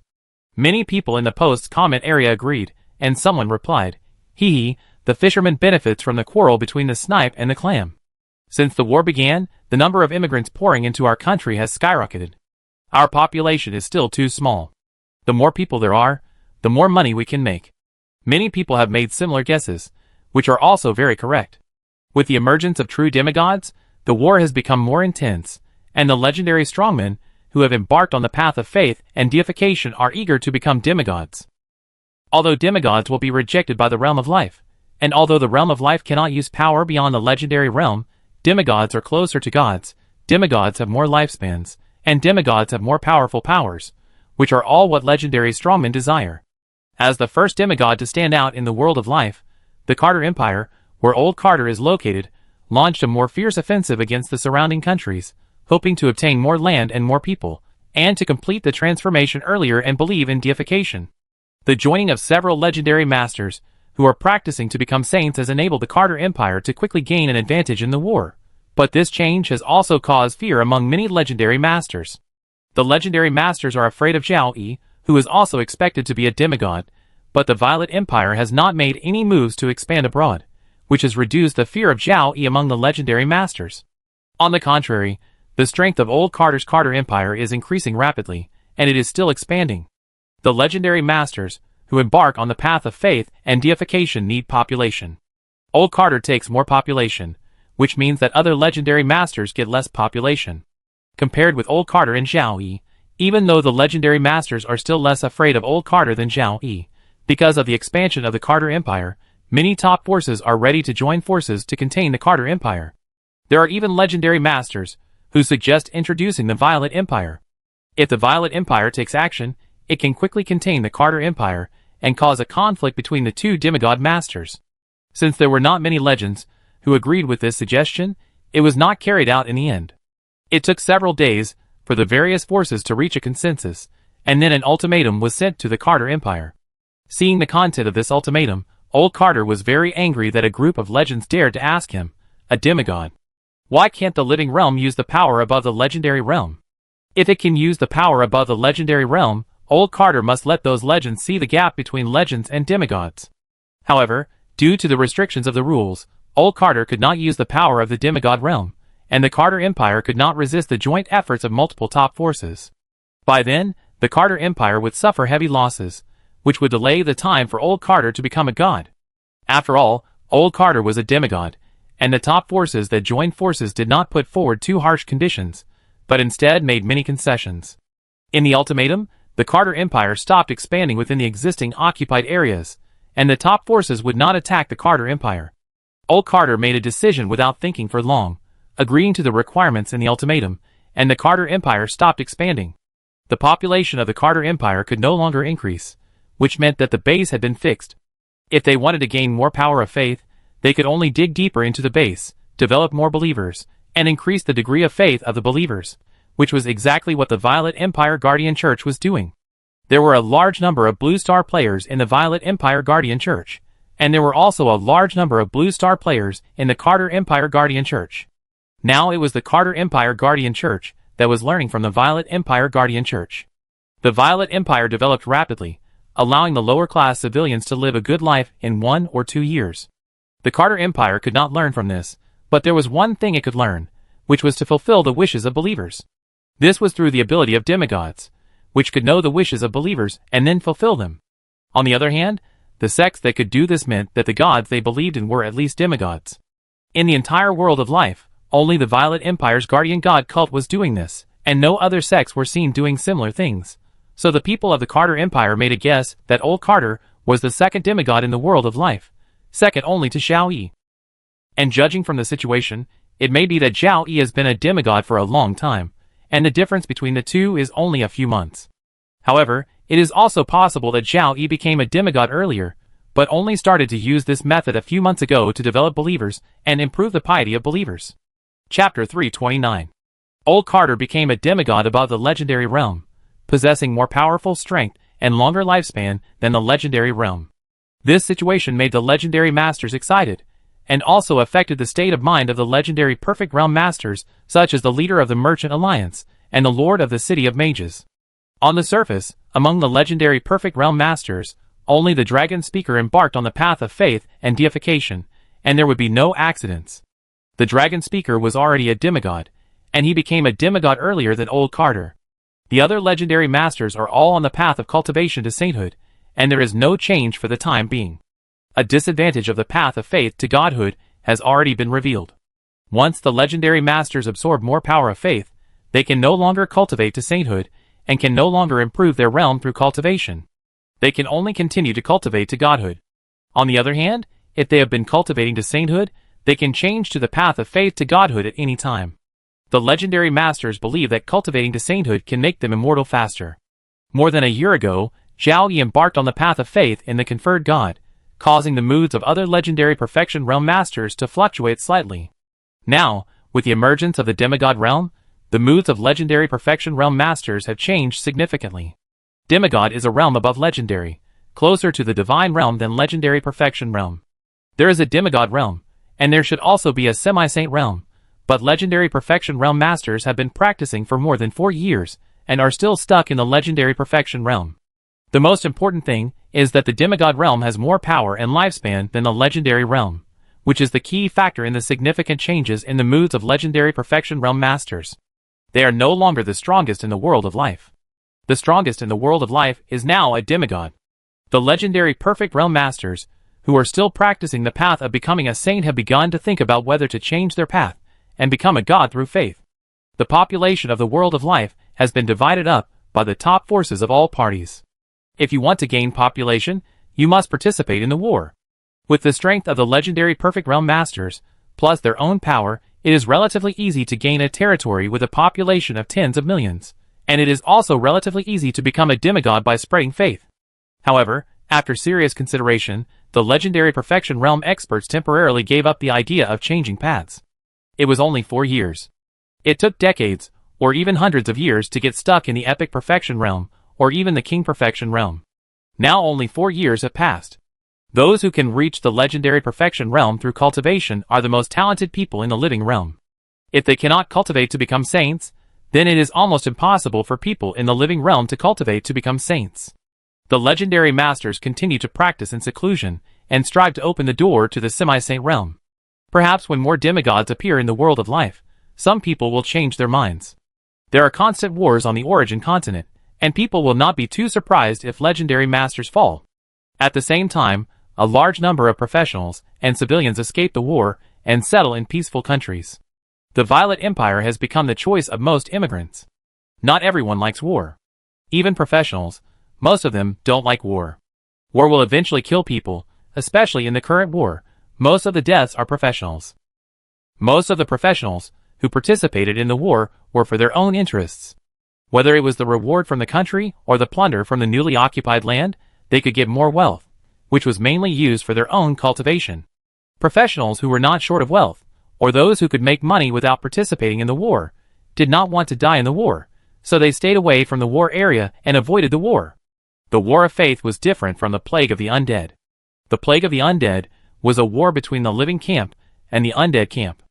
A: Many people in the post's comment area agreed, and someone replied, "Hee hee, the fisherman benefits from the quarrel between the snipe and the clam." Since the war began, the number of immigrants pouring into our country has skyrocketed. Our population is still too small. The more people there are, the more money we can make. Many people have made similar guesses, which are also very correct. With the emergence of true demigods, the war has become more intense, and the legendary strongmen, who have embarked on the path of faith and deification, are eager to become demigods. Although demigods will be rejected by the realm of life, and although the realm of life cannot use power beyond the legendary realm, demigods are closer to gods, demigods have more lifespans, and demigods have more powerful powers, which are all what legendary strongmen desire. As the first demigod to stand out in the world of life, the Carter Empire, where Old Carter is located, launched a more fierce offensive against the surrounding countries, hoping to obtain more land and more people, and to complete the transformation earlier and believe in deification. The joining of several legendary masters, who are practicing to become saints, has enabled the Carter Empire to quickly gain an advantage in the war. But this change has also caused fear among many legendary masters. The legendary masters are afraid of Xiao Yi, who is also expected to be a demigod, but the Violet Empire has not made any moves to expand abroad, which has reduced the fear of Xiao Yi among the legendary masters. On the contrary, the strength of Old Carter's Carter Empire is increasing rapidly, and it is still expanding. The legendary masters, who embark on the path of faith and deification need population. Old Carter takes more population, which means that other legendary masters get less population. Compared with Old Carter and Zhao Yi, even though the legendary masters are still less afraid of Old Carter than Zhao Yi, because of the expansion of the Carter Empire, many top forces are ready to join forces to contain the Carter Empire. There are even legendary masters who suggest introducing the Violet Empire. If the Violet Empire takes action, it can quickly contain the Carter Empire and cause a conflict between the two demigod masters. Since there were not many legends who agreed with this suggestion, it was not carried out in the end. It took several days for the various forces to reach a consensus, and then an ultimatum was sent to the Carter Empire. Seeing the content of this ultimatum, Old Carter was very angry that a group of legends dared to ask him, a demigod, why can't the living realm use the power above the legendary realm? If it can use the power above the legendary realm, Old Carter must let those legends see the gap between legends and demigods. However, due to the restrictions of the rules, Old Carter could not use the power of the demigod realm, and the Carter Empire could not resist the joint efforts of multiple top forces. By then, the Carter Empire would suffer heavy losses, which would delay the time for Old Carter to become a god. After all, Old Carter was a demigod, and the top forces that joined forces did not put forward too harsh conditions, but instead made many concessions. In the ultimatum, the Carter Empire stopped expanding within the existing occupied areas, and the top forces would not attack the Carter Empire. Old Carter made a decision without thinking for long, agreeing to the requirements in the ultimatum, and the Carter Empire stopped expanding. The population of the Carter Empire could no longer increase, which meant that the base had been fixed. If they wanted to gain more power of faith, they could only dig deeper into the base, develop more believers, and increase the degree of faith of the believers, which was exactly what the Violet Empire Guardian Church was doing. There were a large number of Blue Star players in the Violet Empire Guardian Church, and there were also a large number of Blue Star players in the Carter Empire Guardian Church. Now it was the Carter Empire Guardian Church that was learning from the Violet Empire Guardian Church. The Violet Empire developed rapidly, allowing the lower-class civilians to live a good life in 1 or 2 years. The Carter Empire could not learn from this, but there was one thing it could learn, which was to fulfill the wishes of believers. This was through the ability of demigods, which could know the wishes of believers and then fulfill them. On the other hand, the sects that could do this meant that the gods they believed in were at least demigods. In the entire world of life, only the Violet Empire's guardian god cult was doing this, and no other sects were seen doing similar things. So the people of the Carter Empire made a guess that Old Carter was the second demigod in the world of life, second only to Zhao Yi. And judging from the situation, it may be that Zhao Yi has been a demigod for a long time, and the difference between the two is only a few months. However, it is also possible that Zhao Yi became a demigod earlier, but only started to use this method a few months ago to develop believers and improve the piety of believers. Chapter 329. Old Carter became a demigod above the legendary realm, possessing more powerful strength and longer lifespan than the legendary realm. This situation made the legendary masters excited, and also affected the state of mind of the legendary perfect realm masters, such as the leader of the Merchant Alliance and the lord of the City of Mages. On the surface, among the legendary perfect realm masters, only the dragon speaker embarked on the path of faith and deification, and there would be no accidents. The dragon speaker was already a demigod, and he became a demigod earlier than Old Carter. The other legendary masters are all on the path of cultivation to sainthood, and there is no change for the time being. A disadvantage of the path of faith to godhood has already been revealed. Once the legendary masters absorb more power of faith, they can no longer cultivate to sainthood, and can no longer improve their realm through cultivation. They can only continue to cultivate to godhood. On the other hand, if they have been cultivating to sainthood, they can change to the path of faith to godhood at any time. The legendary masters believe that cultivating to sainthood can make them immortal faster. More than a year ago, Zhao Yi embarked on the path of faith in the conferred god, causing the moods of other legendary perfection realm masters to fluctuate slightly. Now, with the emergence of the demigod realm, the moods of legendary perfection realm masters have changed significantly. Demigod is a realm above legendary, closer to the divine realm than legendary perfection realm. There is a demigod realm, and there should also be a semi-saint realm, but legendary perfection realm masters have been practicing for more than 4 years, and are still stuck in the legendary perfection realm. The most important thing is that the demigod realm has more power and lifespan than the legendary realm, which is the key factor in the significant changes in the moods of legendary perfection realm masters. They are no longer the strongest in the world of life. The strongest in the world of life is now a demigod. The legendary Perfect Realm Masters, who are still practicing the path of becoming a saint, have begun to think about whether to change their path and become a god through faith. The population of the world of life has been divided up by the top forces of all parties. If you want to gain population, you must participate in the war. With the strength of the legendary Perfect Realm Masters, plus their own power, it is relatively easy to gain a territory with a population of tens of millions, and it is also relatively easy to become a demigod by spreading faith. However, after serious consideration, the legendary Perfection Realm experts temporarily gave up the idea of changing paths. It was only 4 years. It took decades, or even hundreds of years, to get stuck in the Epic Perfection Realm, or even the King Perfection Realm. Now only 4 years have passed. Those who can reach the legendary Perfection Realm through cultivation are the most talented people in the living realm. If they cannot cultivate to become saints, then it is almost impossible for people in the living realm to cultivate to become saints. The legendary masters continue to practice in seclusion and strive to open the door to the semi-saint realm. Perhaps when more demigods appear in the world of life, some people will change their minds. There are constant wars on the Origin continent, and people will not be too surprised if legendary masters fall. At the same time, a large number of professionals and civilians escape the war and settle in peaceful countries. The Violet Empire has become the choice of most immigrants. Not everyone likes war. Even professionals, most of them don't like war. War will eventually kill people, especially in the current war. Most of the deaths are professionals. Most of the professionals who participated in the war were for their own interests. Whether it was the reward from the country or the plunder from the newly occupied land, they could get more wealth, which was mainly used for their own cultivation. Professionals who were not short of wealth, or those who could make money without participating in the war, did not want to die in the war, so they stayed away from the war area and avoided the war. The War of Faith was different from the Plague of the Undead. The Plague of the Undead was a war between the living camp and the undead camp.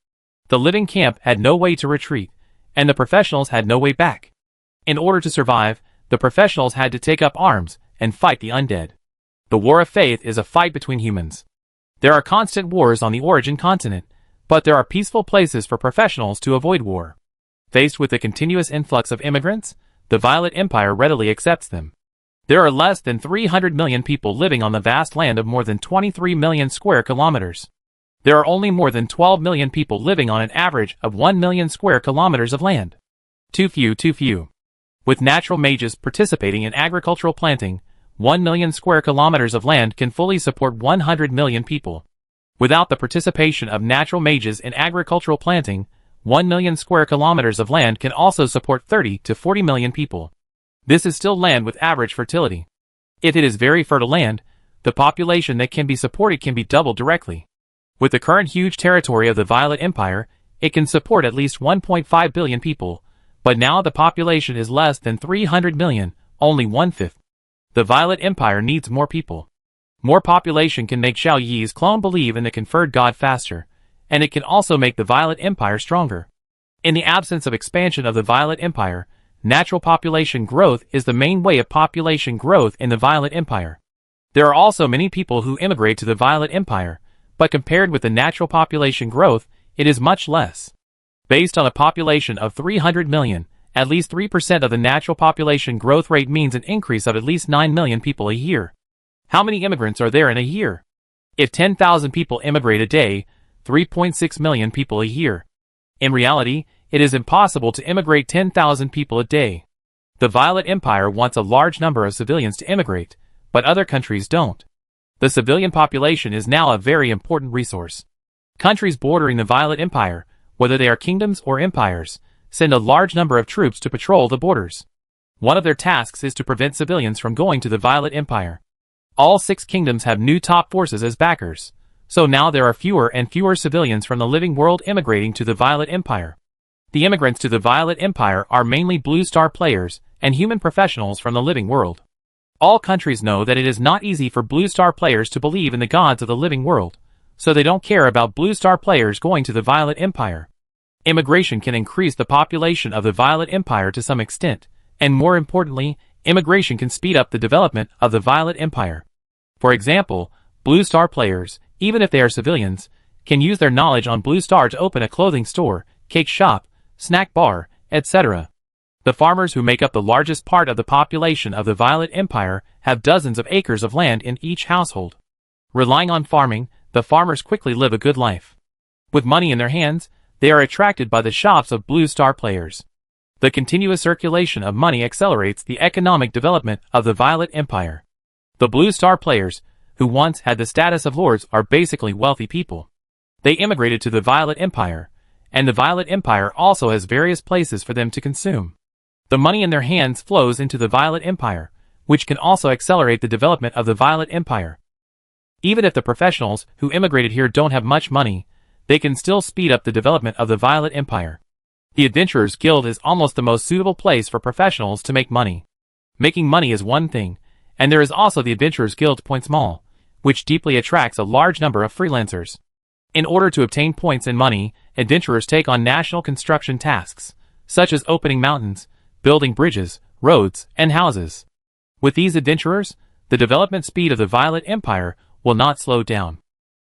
A: The living camp had no way to retreat, and the professionals had no way back. In order to survive, the professionals had to take up arms and fight the undead. The War of Faith is a fight between humans. There are constant wars on the Origin continent, but there are peaceful places for professionals to avoid war. Faced with the continuous influx of immigrants, the Violet Empire readily accepts them. There are less than 300 million people living on the vast land of more than 23 million square kilometers. There are only more than 12 million people living on an average of 1 million square kilometers of land. Too few. With natural mages participating in agricultural planting, 1 million square kilometers of land can fully support 100 million people. Without the participation of natural mages in agricultural planting, 1 million square kilometers of land can also support 30 to 40 million people. This is still land with average fertility. If it is very fertile land, the population that can be supported can be doubled directly. With the current huge territory of the Violet Empire, it can support at least 1.5 billion people, but now the population is less than 300 million, only 1/5. The Violet Empire needs more people. More population can make Xiao Yi's clone believe in the conferred god faster, and it can also make the Violet Empire stronger. In the absence of expansion of the Violet Empire, natural population growth is the main way of population growth in the Violet Empire. There are also many people who immigrate to the Violet Empire, but compared with the natural population growth, it is much less. Based on a population of 300 million, at least 3% of the natural population growth rate means an increase of at least 9 million people a year. How many immigrants are there in a year? If 10,000 people immigrate a day, 3.6 million people a year. In reality, it is impossible to immigrate 10,000 people a day. The Violet Empire wants a large number of civilians to immigrate, but other countries don't. The civilian population is now a very important resource. Countries bordering the Violet Empire, whether they are kingdoms or empires, send a large number of troops to patrol the borders. One of their tasks is to prevent civilians from going to the Violet Empire. All 6 kingdoms have new top forces as backers, so now there are fewer and fewer civilians from the living world immigrating to the Violet Empire. The immigrants to the Violet Empire are mainly Blue Star players and human professionals from the living world. All countries know that it is not easy for Blue Star players to believe in the gods of the living world, so they don't care about Blue Star players going to the Violet Empire. Immigration can increase the population of the Violet Empire to some extent, and more importantly, immigration can speed up the development of the Violet Empire. For example, Blue Star players, even if they are civilians, can use their knowledge on Blue Star to open a clothing store, cake shop, snack bar, etc. The farmers who make up the largest part of the population of the Violet Empire have dozens of acres of land in each household. Relying on farming, the farmers quickly live a good life. With money in their hands, they are attracted by the shops of Blue Star players. The continuous circulation of money accelerates the economic development of the Violet Empire. The Blue Star players, who once had the status of lords, are basically wealthy people. They immigrated to the Violet Empire, and the Violet Empire also has various places for them to consume. The money in their hands flows into the Violet Empire, which can also accelerate the development of the Violet Empire. Even if the professionals who immigrated here don't have much money, they can still speed up the development of the Violet Empire. The Adventurers Guild is almost the most suitable place for professionals to make money. Making money is one thing, and there is also the Adventurers Guild Points Mall, which deeply attracts a large number of freelancers. In order to obtain points and money, adventurers take on national construction tasks, such as opening mountains, building bridges, roads, and houses. With these adventurers, the development speed of the Violet Empire will not slow down.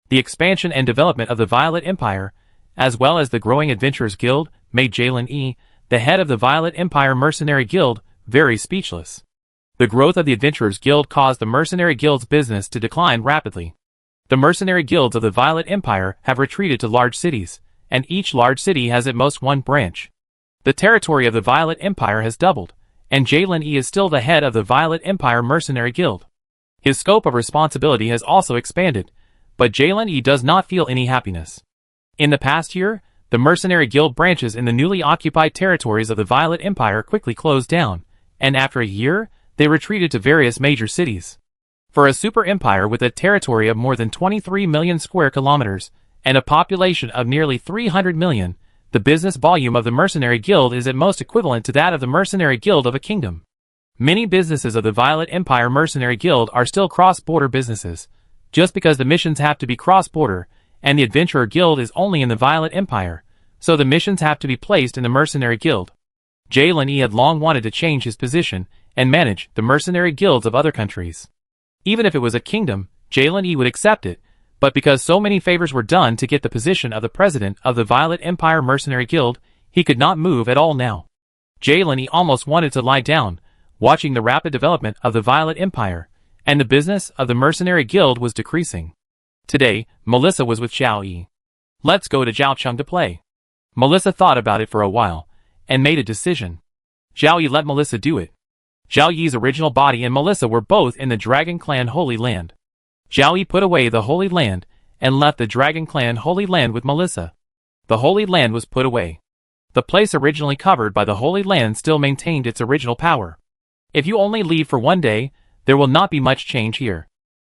A: The expansion and development of the Violet Empire, as well as the growing Adventurers Guild, made Jalen E., the head of the Violet Empire Mercenary Guild, very speechless. The growth of the Adventurers Guild caused the Mercenary Guild's business to decline rapidly. The mercenary guilds of the Violet Empire have retreated to large cities, and each large city has at most one branch. The territory of the Violet Empire has doubled, and Jalen E. is still the head of the Violet Empire Mercenary Guild. His scope of responsibility has also expanded, but Jalen E. does not feel any happiness. In the past year, the Mercenary Guild branches in the newly occupied territories of the Violet Empire quickly closed down, and after a year, they retreated to various major cities. For a super empire with a territory of more than 23 million square kilometers and a population of nearly 300 million, the business volume of the Mercenary Guild is at most equivalent to that of the Mercenary Guild of a kingdom. Many businesses of the Violet Empire Mercenary Guild are still cross-border businesses, just because the missions have to be cross-border, and the Adventurer Guild is only in the Violet Empire, so the missions have to be placed in the Mercenary Guild. Jalen E. had long wanted to change his position and manage the mercenary guilds of other countries. Even if it was a kingdom, Jalen E. would accept it, but because so many favors were done to get the position of the president of the Violet Empire Mercenary Guild, he could not move at all now. Jalen E. almost wanted to lie down, watching the rapid development of the Violet Empire, and the business of the Mercenary Guild was decreasing. Today, Melissa was with Xiao Yi. Let's go to Zhaocheng to play. Melissa thought about it for a while, and made a decision. Xiao Yi let Melissa do it. Xiao Yi's original body and Melissa were both in the Dragon Clan Holy Land. Xiao Yi put away the Holy Land, and left the Dragon Clan Holy Land with Melissa. The Holy Land was put away. The place originally covered by the Holy Land still maintained its original power. If you only leave for one day, there will not be much change here.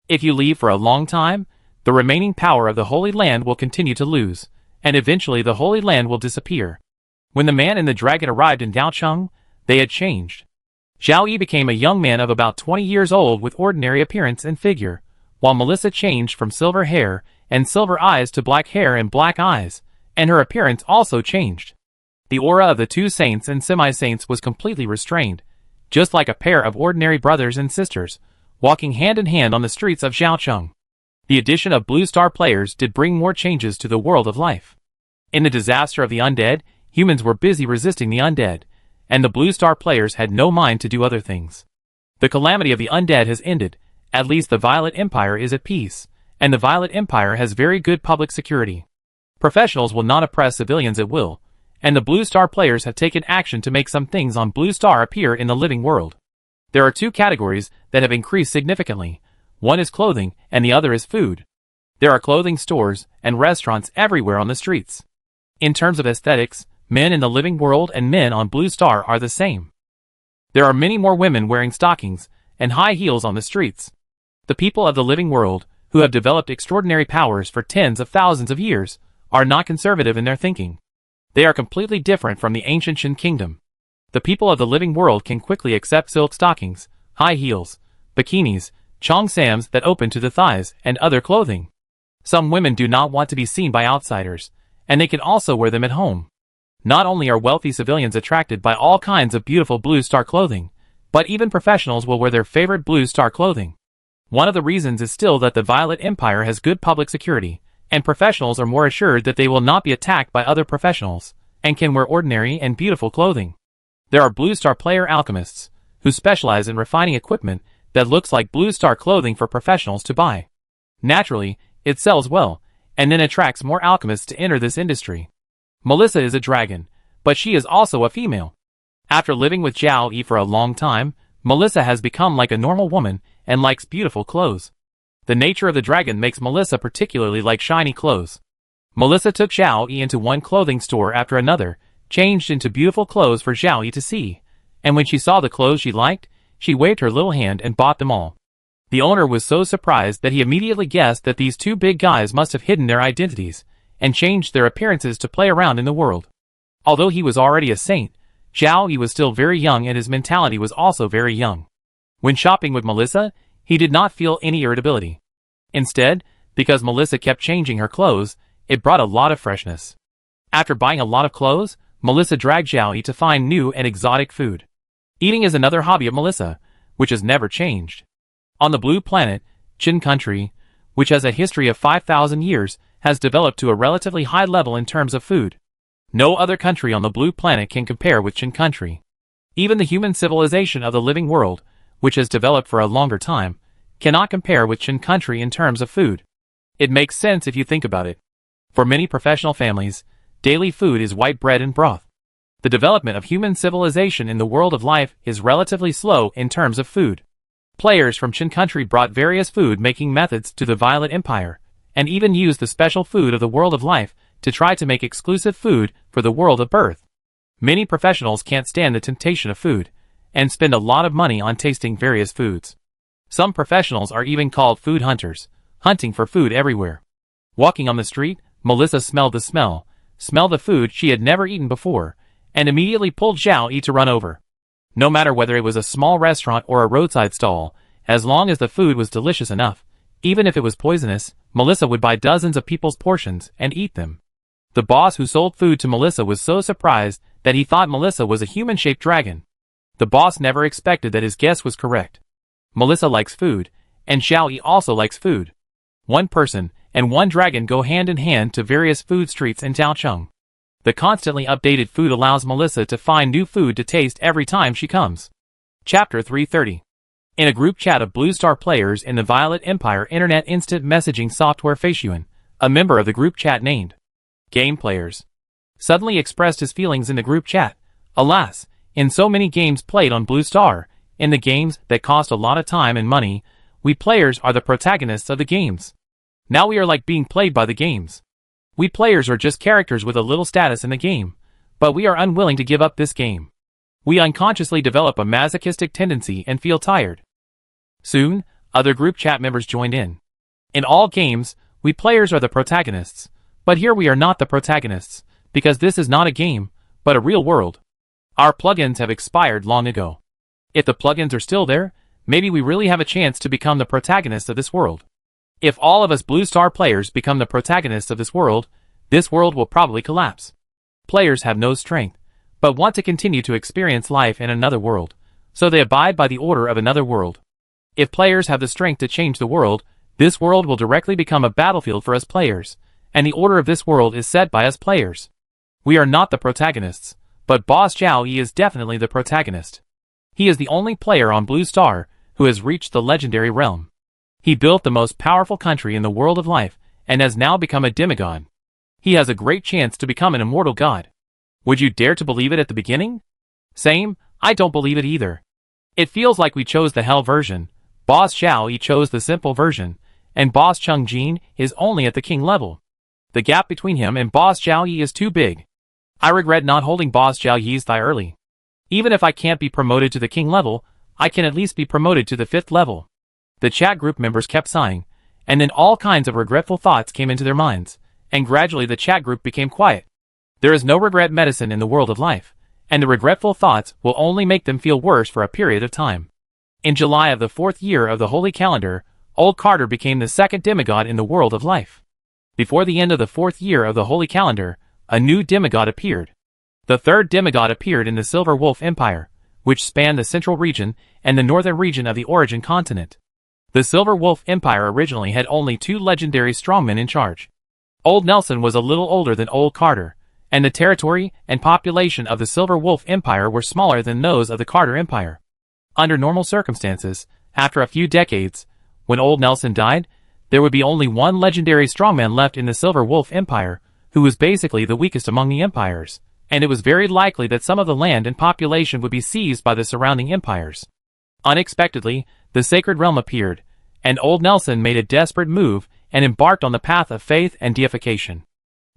A: If you leave for a long time, the remaining power of the Holy Land will continue to lose, and eventually the Holy Land will disappear. When the man and the dragon arrived in Zhaocheng, they had changed. Xiao Yi became a young man of about 20 years old with ordinary appearance and figure, while Melissa changed from silver hair and silver eyes to black hair and black eyes, and her appearance also changed. The aura of the two saints and semi-saints was completely restrained, just like a pair of ordinary brothers and sisters, walking hand in hand on the streets of Zhaocheng. The addition of Blue Star players did bring more changes to the world of life. In the disaster of the undead, humans were busy resisting the undead, and the Blue Star players had no mind to do other things. The calamity of the undead has ended, at least the Violet Empire is at peace, and the Violet Empire has very good public security. Professionals will not oppress civilians at will, and the Blue Star players have taken action to make some things on Blue Star appear in the living world. There are two categories that have increased significantly. One is clothing, and the other is food. There are clothing stores and restaurants everywhere on the streets. In terms of aesthetics, men in the living world and men on Blue Star are the same. There are many more women wearing stockings and high heels on the streets. The people of the living world, who have developed extraordinary powers for tens of thousands of years, are not conservative in their thinking. They are completely different from the ancient Shin kingdom. The people of the living world can quickly accept silk stockings, high heels, bikinis, cheongsams that open to the thighs, and other clothing. Some women do not want to be seen by outsiders, and they can also wear them at home. Not only are wealthy civilians attracted by all kinds of beautiful Blue Star clothing, but even professionals will wear their favorite Blue Star clothing. One of the reasons is still that the Violet Empire has good public security, and professionals are more assured that they will not be attacked by other professionals, and can wear ordinary and beautiful clothing. There are Blue Star player alchemists, who specialize in refining equipment that looks like Blue Star clothing for professionals to buy. Naturally, it sells well, and then attracts more alchemists to enter this industry. Melissa is a dragon, but she is also a female. After living with Zhao Yi for a long time, Melissa has become like a normal woman and likes beautiful clothes. The nature of the dragon makes Melissa particularly like shiny clothes. Melissa took Zhao Yi into one clothing store after another, changed into beautiful clothes for Zhao Yi to see, and when she saw the clothes she liked, she waved her little hand and bought them all. The owner was so surprised that he immediately guessed that these two big guys must have hidden their identities and changed their appearances to play around in the world. Although he was already a saint, Zhao Yi was still very young and his mentality was also very young. When shopping with Melissa, he did not feel any irritability. Instead, because Melissa kept changing her clothes, it brought a lot of freshness. After buying a lot of clothes, Melissa dragged Zhao Yi to find new and exotic food. Eating is another hobby of Melissa, which has never changed. On the blue planet, Qin country, which has a history of 5,000 years, has developed to a relatively high level in terms of food. No other country on the blue planet can compare with Qin country. Even the human civilization of the living world, which has developed for a longer time, cannot compare with Qin country in terms of food. It makes sense if you think about it. For many professional families, daily food is white bread and broth. The development of human civilization in the world of life is relatively slow in terms of food. Players from Qin country brought various food-making methods to the Violet Empire, and even used the special food of the world of life to try to make exclusive food for the world of birth. Many professionals can't stand the temptation of food, and spend a lot of money on tasting various foods. Some professionals are even called food hunters, hunting for food everywhere. Walking on the street, Melissa smelled the food she had never eaten before, and immediately pulled Zhao Yi to run over. No matter whether it was a small restaurant or a roadside stall, as long as the food was delicious enough, even if it was poisonous, Melissa would buy dozens of people's portions and eat them. The boss who sold food to Melissa was so surprised that he thought Melissa was a human-shaped dragon. The boss never expected that his guess was correct. Melissa likes food, and Zhao Yi also likes food. One person and one dragon go hand in hand to various food streets in Taocheng. The constantly updated food allows Melissa to find new food to taste every time she comes. Chapter 330. In a group chat of Blue Star players in the Violet Empire Internet Instant Messaging Software, Feishuan, a member of the group chat named Game Players, suddenly expressed his feelings in the group chat. Alas, in so many games played on Blue Star, in the games that cost a lot of time and money, we players are the protagonists of the games. Now we are like being played by the games. We players are just characters with a little status in the game, but we are unwilling to give up this game. We unconsciously develop a masochistic tendency and feel tired. Soon, other group chat members joined in. In all games, we players are the protagonists, but here we are not the protagonists, because this is not a game, but a real world. Our plugins have expired long ago. If the plugins are still there, maybe we really have a chance to become the protagonists of this world. If all of us Blue Star players become the protagonists of this world will probably collapse. Players have no strength, but want to continue to experience life in another world, so they abide by the order of another world. If players have the strength to change the world, this world will directly become a battlefield for us players, and the order of this world is set by us players. We are not the protagonists, but Boss Zhao Yi is definitely the protagonist. He is the only player on Blue Star who has reached the legendary realm. He built the most powerful country in the world of life, and has now become a demigod. He has a great chance to become an immortal god. Would you dare to believe it at the beginning? Same, I don't believe it either. It feels like we chose the hell version, Boss Zhao Yi chose the simple version, and Boss Cheng Jin is only at the king level. The gap between him and Boss Zhao Yi is too big. I regret not holding Boss Zhao Yi's thigh early. Even if I can't be promoted to the king level, I can at least be promoted to the 5th level. The chat group members kept sighing, and then all kinds of regretful thoughts came into their minds, and gradually the chat group became quiet. There is no regret medicine in the world of life, and the regretful thoughts will only make them feel worse for a period of time. In July of the 4th year of the Holy Calendar, Old Carter became the 2nd demigod in the world of life. Before the end of the 4th year of the Holy Calendar, a new demigod appeared. The 3rd demigod appeared in the Silver Wolf Empire, which spanned the central region and the northern region of the Origin continent. The Silver Wolf Empire originally had only 2 legendary strongmen in charge. Old Nelson was a little older than Old Carter, and the territory and population of the Silver Wolf Empire were smaller than those of the Carter Empire. Under normal circumstances, after a few decades, when Old Nelson died, there would be only one legendary strongman left in the Silver Wolf Empire, who was basically the weakest among the empires, and it was very likely that some of the land and population would be seized by the surrounding empires. Unexpectedly, the Sacred Realm appeared, and Old Nelson made a desperate move and embarked on the path of faith and deification.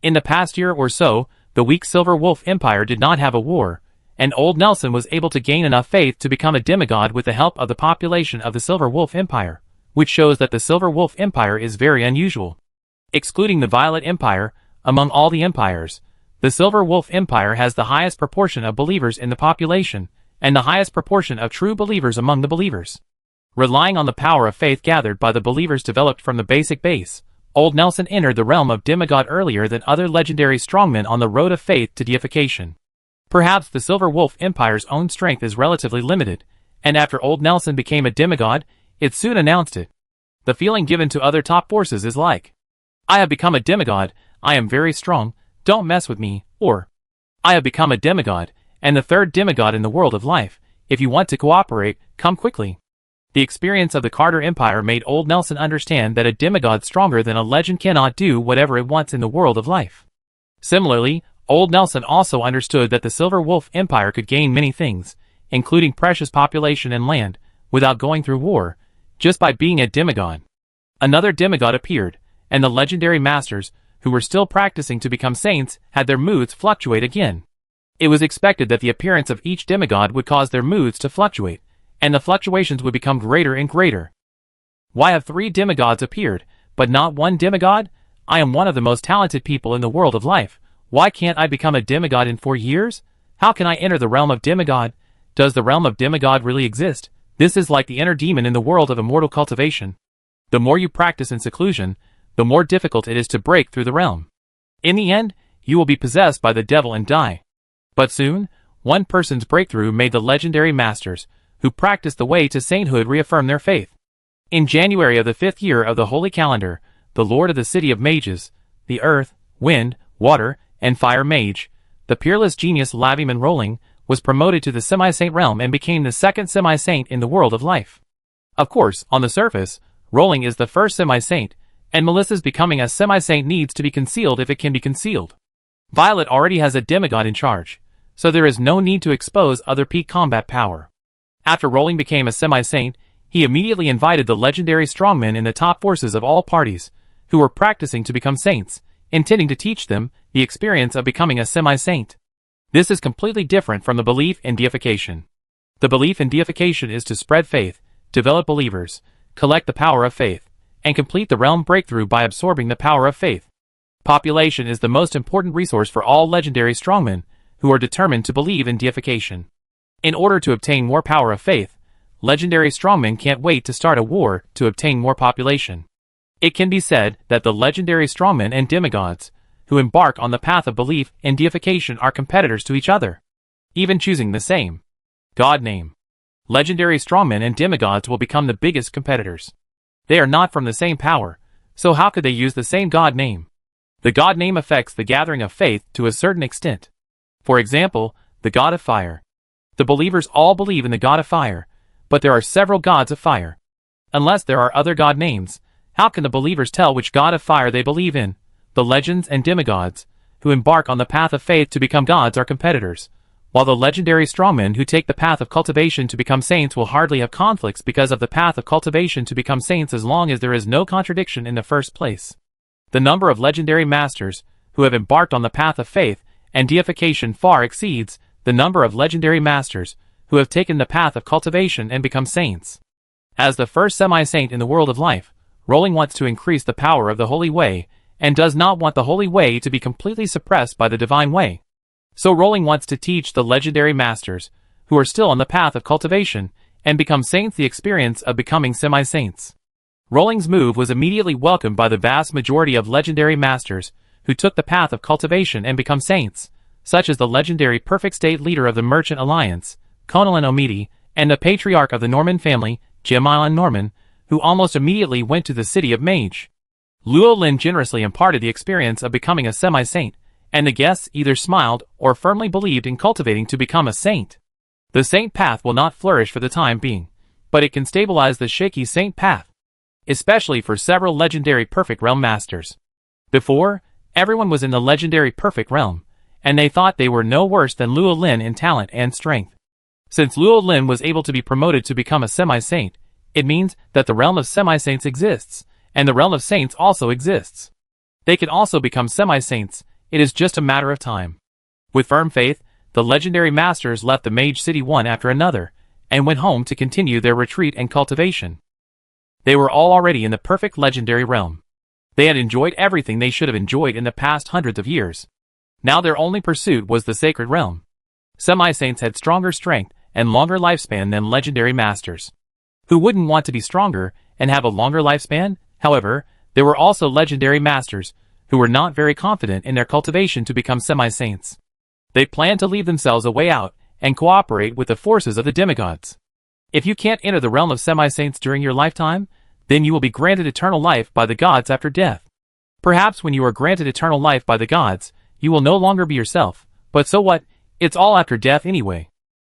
A: In the past year or so, the weak Silver Wolf Empire did not have a war, and Old Nelson was able to gain enough faith to become a demigod with the help of the population of the Silver Wolf Empire, which shows that the Silver Wolf Empire is very unusual. Excluding the Violet Empire, among all the empires, the Silver Wolf Empire has the highest proportion of believers in the population, and the highest proportion of true believers among the believers. Relying on the power of faith gathered by the believers developed from the basic base, Old Nelson entered the realm of demigod earlier than other legendary strongmen on the road of faith to deification. Perhaps the Silver Wolf Empire's own strength is relatively limited, and after Old Nelson became a demigod, it soon announced it. The feeling given to other top forces is like, "I have become a demigod, I am very strong, don't mess with me," or, "I have become a demigod, and the third demigod in the world of life, if you want to cooperate, come quickly." The experience of the Carter Empire made Old Nelson understand that a demigod stronger than a legend cannot do whatever it wants in the world of life. Similarly, Old Nelson also understood that the Silver Wolf Empire could gain many things, including precious population and land, without going through war, just by being a demigod. Another demigod appeared, and the legendary masters, who were still practicing to become saints, had their moods fluctuate again. It was expected that the appearance of each demigod would cause their moods to fluctuate, and the fluctuations would become greater and greater. Why have 3 demigods appeared, but not one demigod? I am one of the most talented people in the world of life. Why can't I become a demigod in 4 years? How can I enter the realm of demigod? Does the realm of demigod really exist? This is like the inner demon in the world of immortal cultivation. The more you practice in seclusion, the more difficult it is to break through the realm. In the end, you will be possessed by the devil and die. But soon, one person's breakthrough made the legendary masters, who practiced the way to sainthood, reaffirm their faith. In January of the 5th year of the Holy Calendar, the Lord of the City of Mages, the Earth, Wind, Water, and Fire Mage, the peerless genius Laviman Rolling, was promoted to the semi-saint realm and became the second semi-saint in the world of life. Of course, on the surface, Rolling is the first semi-saint, and Melissa's becoming a semi-saint needs to be concealed if it can be concealed. Violet already has a demigod in charge, so there is no need to expose other peak combat power. After Rolling became a semi-saint, he immediately invited the legendary strongmen in the top forces of all parties, who were practicing to become saints, intending to teach them the experience of becoming a semi-saint. This is completely different from the belief in deification. The belief in deification is to spread faith, develop believers, collect the power of faith, and complete the realm breakthrough by absorbing the power of faith. Population is the most important resource for all legendary strongmen, who are determined to believe in deification. In order to obtain more power of faith, legendary strongmen can't wait to start a war to obtain more population. It can be said that the legendary strongmen and demigods, who embark on the path of belief in deification, are competitors to each other, even choosing the same god name. Legendary strongmen and demigods will become the biggest competitors. They are not from the same power, so how could they use the same god name? The god name affects the gathering of faith to a certain extent. For example, the god of fire. The believers all believe in the god of fire, but there are several gods of fire. Unless there are other god names, how can the believers tell which god of fire they believe in? The legends and demigods, who embark on the path of faith to become gods, are competitors, while the legendary strongmen who take the path of cultivation to become saints will hardly have conflicts because of the path of cultivation to become saints, as long as there is no contradiction in the first place. The number of legendary masters who have embarked on the path of faith and deification far exceeds the number of legendary masters who have taken the path of cultivation and become saints. As the first semi-saint in the world of life, Rolling wants to increase the power of the Holy Way and does not want the Holy Way to be completely suppressed by the Divine Way. So Rolling wants to teach the legendary masters, who are still on the path of cultivation and become saints, the experience of becoming semi-saints. Rolling's move was immediately welcomed by the vast majority of legendary masters who took the path of cultivation and become saints, such as the legendary perfect state leader of the Merchant Alliance, Conalyn O'Meady, and the patriarch of the Norman family, Jemilyn Norman, who almost immediately went to the city of Mage. Luo Lin generously imparted the experience of becoming a semi-saint, and the guests either smiled or firmly believed in cultivating to become a saint. The saint path will not flourish for the time being, but it can stabilize the shaky saint path, especially for several legendary perfect realm masters. Before, everyone was in the legendary perfect realm, and they thought they were no worse than Luo Lin in talent and strength. Since Luo Lin was able to be promoted to become a semi-saint, it means that the realm of semi-saints exists, and the realm of saints also exists. They can also become semi-saints, it is just a matter of time. With firm faith, the legendary masters left the Mage City one after another, and went home to continue their retreat and cultivation. They were all already in the perfect legendary realm. They had enjoyed everything they should have enjoyed in the past hundreds of years. Now their only pursuit was the sacred realm. Semi-saints had stronger strength and longer lifespan than legendary masters. Who wouldn't want to be stronger and have a longer lifespan? However, there were also legendary masters who were not very confident in their cultivation to become semi-saints. They planned to leave themselves a way out and cooperate with the forces of the demigods. If you can't enter the realm of semi-saints during your lifetime, then you will be granted eternal life by the gods after death. Perhaps when you are granted eternal life by the gods, you will no longer be yourself, but so what, it's all after death anyway.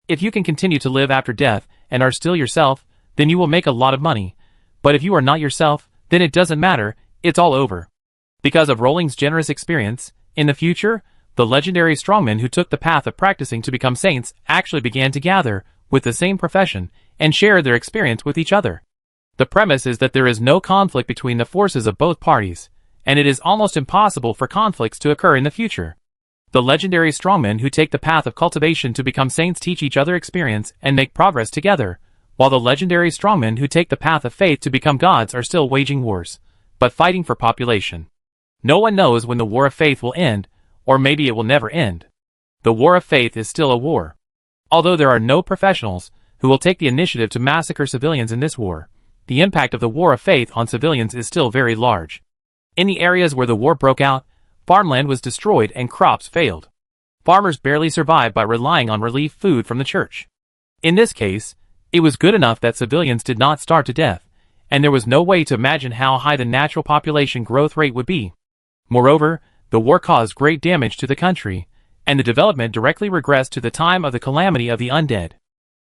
A: If you can continue to live after death and are still yourself, then you will make a lot of money. But if you are not yourself, then it doesn't matter, it's all over. Because of Rowling's generous experience, in the future, the legendary strongmen who took the path of practicing to become saints actually began to gather with the same profession and share their experience with each other. The premise is that there is no conflict between the forces of both parties, and it is almost impossible for conflicts to occur in the future. The legendary strongmen who take the path of cultivation to become saints teach each other experience and make progress together, while the legendary strongmen who take the path of faith to become gods are still waging wars, but fighting for population. No one knows when the war of faith will end, or maybe it will never end. The war of faith is still a war. Although there are no professionals who will take the initiative to massacre civilians in this war, the impact of the war of faith on civilians is still very large. In the areas where the war broke out, farmland was destroyed and crops failed. Farmers barely survived by relying on relief food from the church. In this case, it was good enough that civilians did not starve to death, and there was no way to imagine how high the natural population growth rate would be. Moreover, the war caused great damage to the country, and the development directly regressed to the time of the calamity of the undead.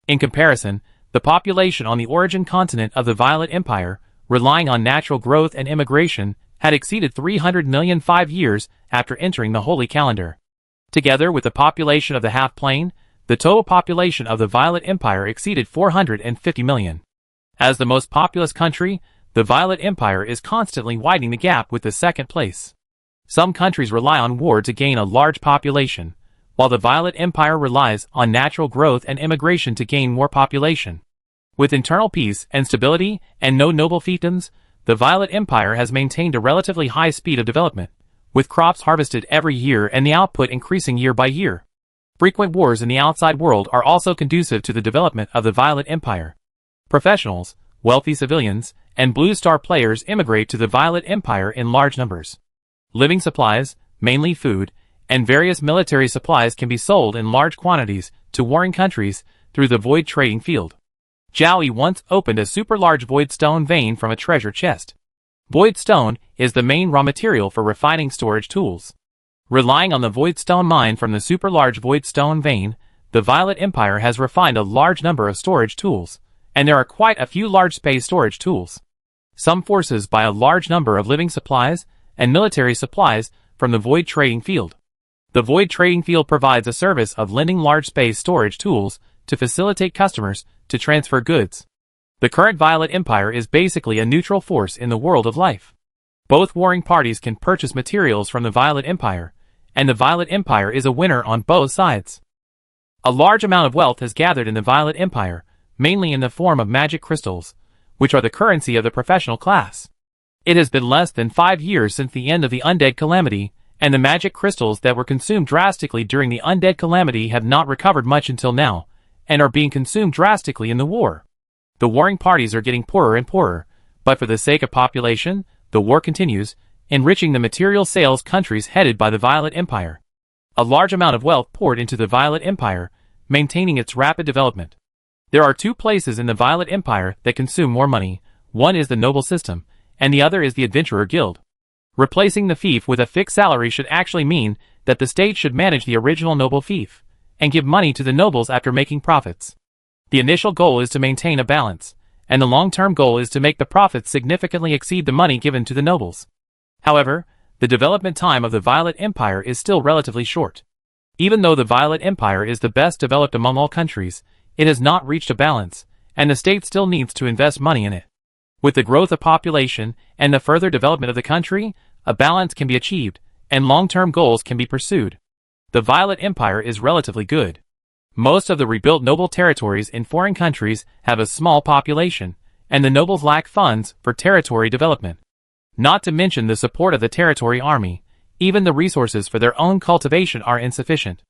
A: In comparison, the population on the origin continent of the Violet Empire, relying on natural growth and immigration, had exceeded 300 million 5 years after entering the Holy Calendar. Together with the population of the half-plane, the total population of the Violet Empire exceeded 450 million. As the most populous country, the Violet Empire is constantly widening the gap with the second place. Some countries rely on war to gain a large population, while the Violet Empire relies on natural growth and immigration to gain more population. With internal peace and stability and no noble fiefdoms, the Violet Empire has maintained a relatively high speed of development, with crops harvested every year and the output increasing year by year. Frequent wars in the outside world are also conducive to the development of the Violet Empire. Professionals, wealthy civilians, and Blue Star players immigrate to the Violet Empire in large numbers. Living supplies, mainly food, and various military supplies can be sold in large quantities to warring countries through the void trading field. Zhao Yi once opened a super large void stone vein from a treasure chest. Void stone is the main raw material for refining storage tools. Relying on the void stone mine from the super large void stone vein, the Violet Empire has refined a large number of storage tools, and there are quite a few large space storage tools. Some forces buy a large number of living supplies and military supplies from the void trading field. The void trading field provides a service of lending large space storage tools to facilitate customers to transfer goods. The current Violet Empire is basically a neutral force in the world of life. Both warring parties can purchase materials from the Violet Empire, and the Violet Empire is a winner on both sides. A large amount of wealth has gathered in the Violet Empire, mainly in the form of magic crystals, which are the currency of the professional class. It has been less than 5 years since the end of the undead calamity, and the magic crystals that were consumed drastically during the undead calamity have not recovered much until now, and are being consumed drastically in the war. The warring parties are getting poorer and poorer, but for the sake of population, the war continues, enriching the material sales countries headed by the Violet Empire. A large amount of wealth poured into the Violet Empire, maintaining its rapid development. There are 2 places in the Violet Empire that consume more money. One is the noble system, and the other is the adventurer guild. Replacing the fief with a fixed salary should actually mean that the state should manage the original noble fief, and give money to the nobles after making profits. The initial goal is to maintain a balance, and the long-term goal is to make the profits significantly exceed the money given to the nobles. However, the development time of the Violet Empire is still relatively short. Even though the Violet Empire is the best developed among all countries, it has not reached a balance, and the state still needs to invest money in it. With the growth of population and the further development of the country, a balance can be achieved, and long-term goals can be pursued. The Violet Empire is relatively good. Most of the rebuilt noble territories in foreign countries have a small population, and the nobles lack funds for territory development. Not to mention the support of the territory army, even the resources for their own cultivation are insufficient.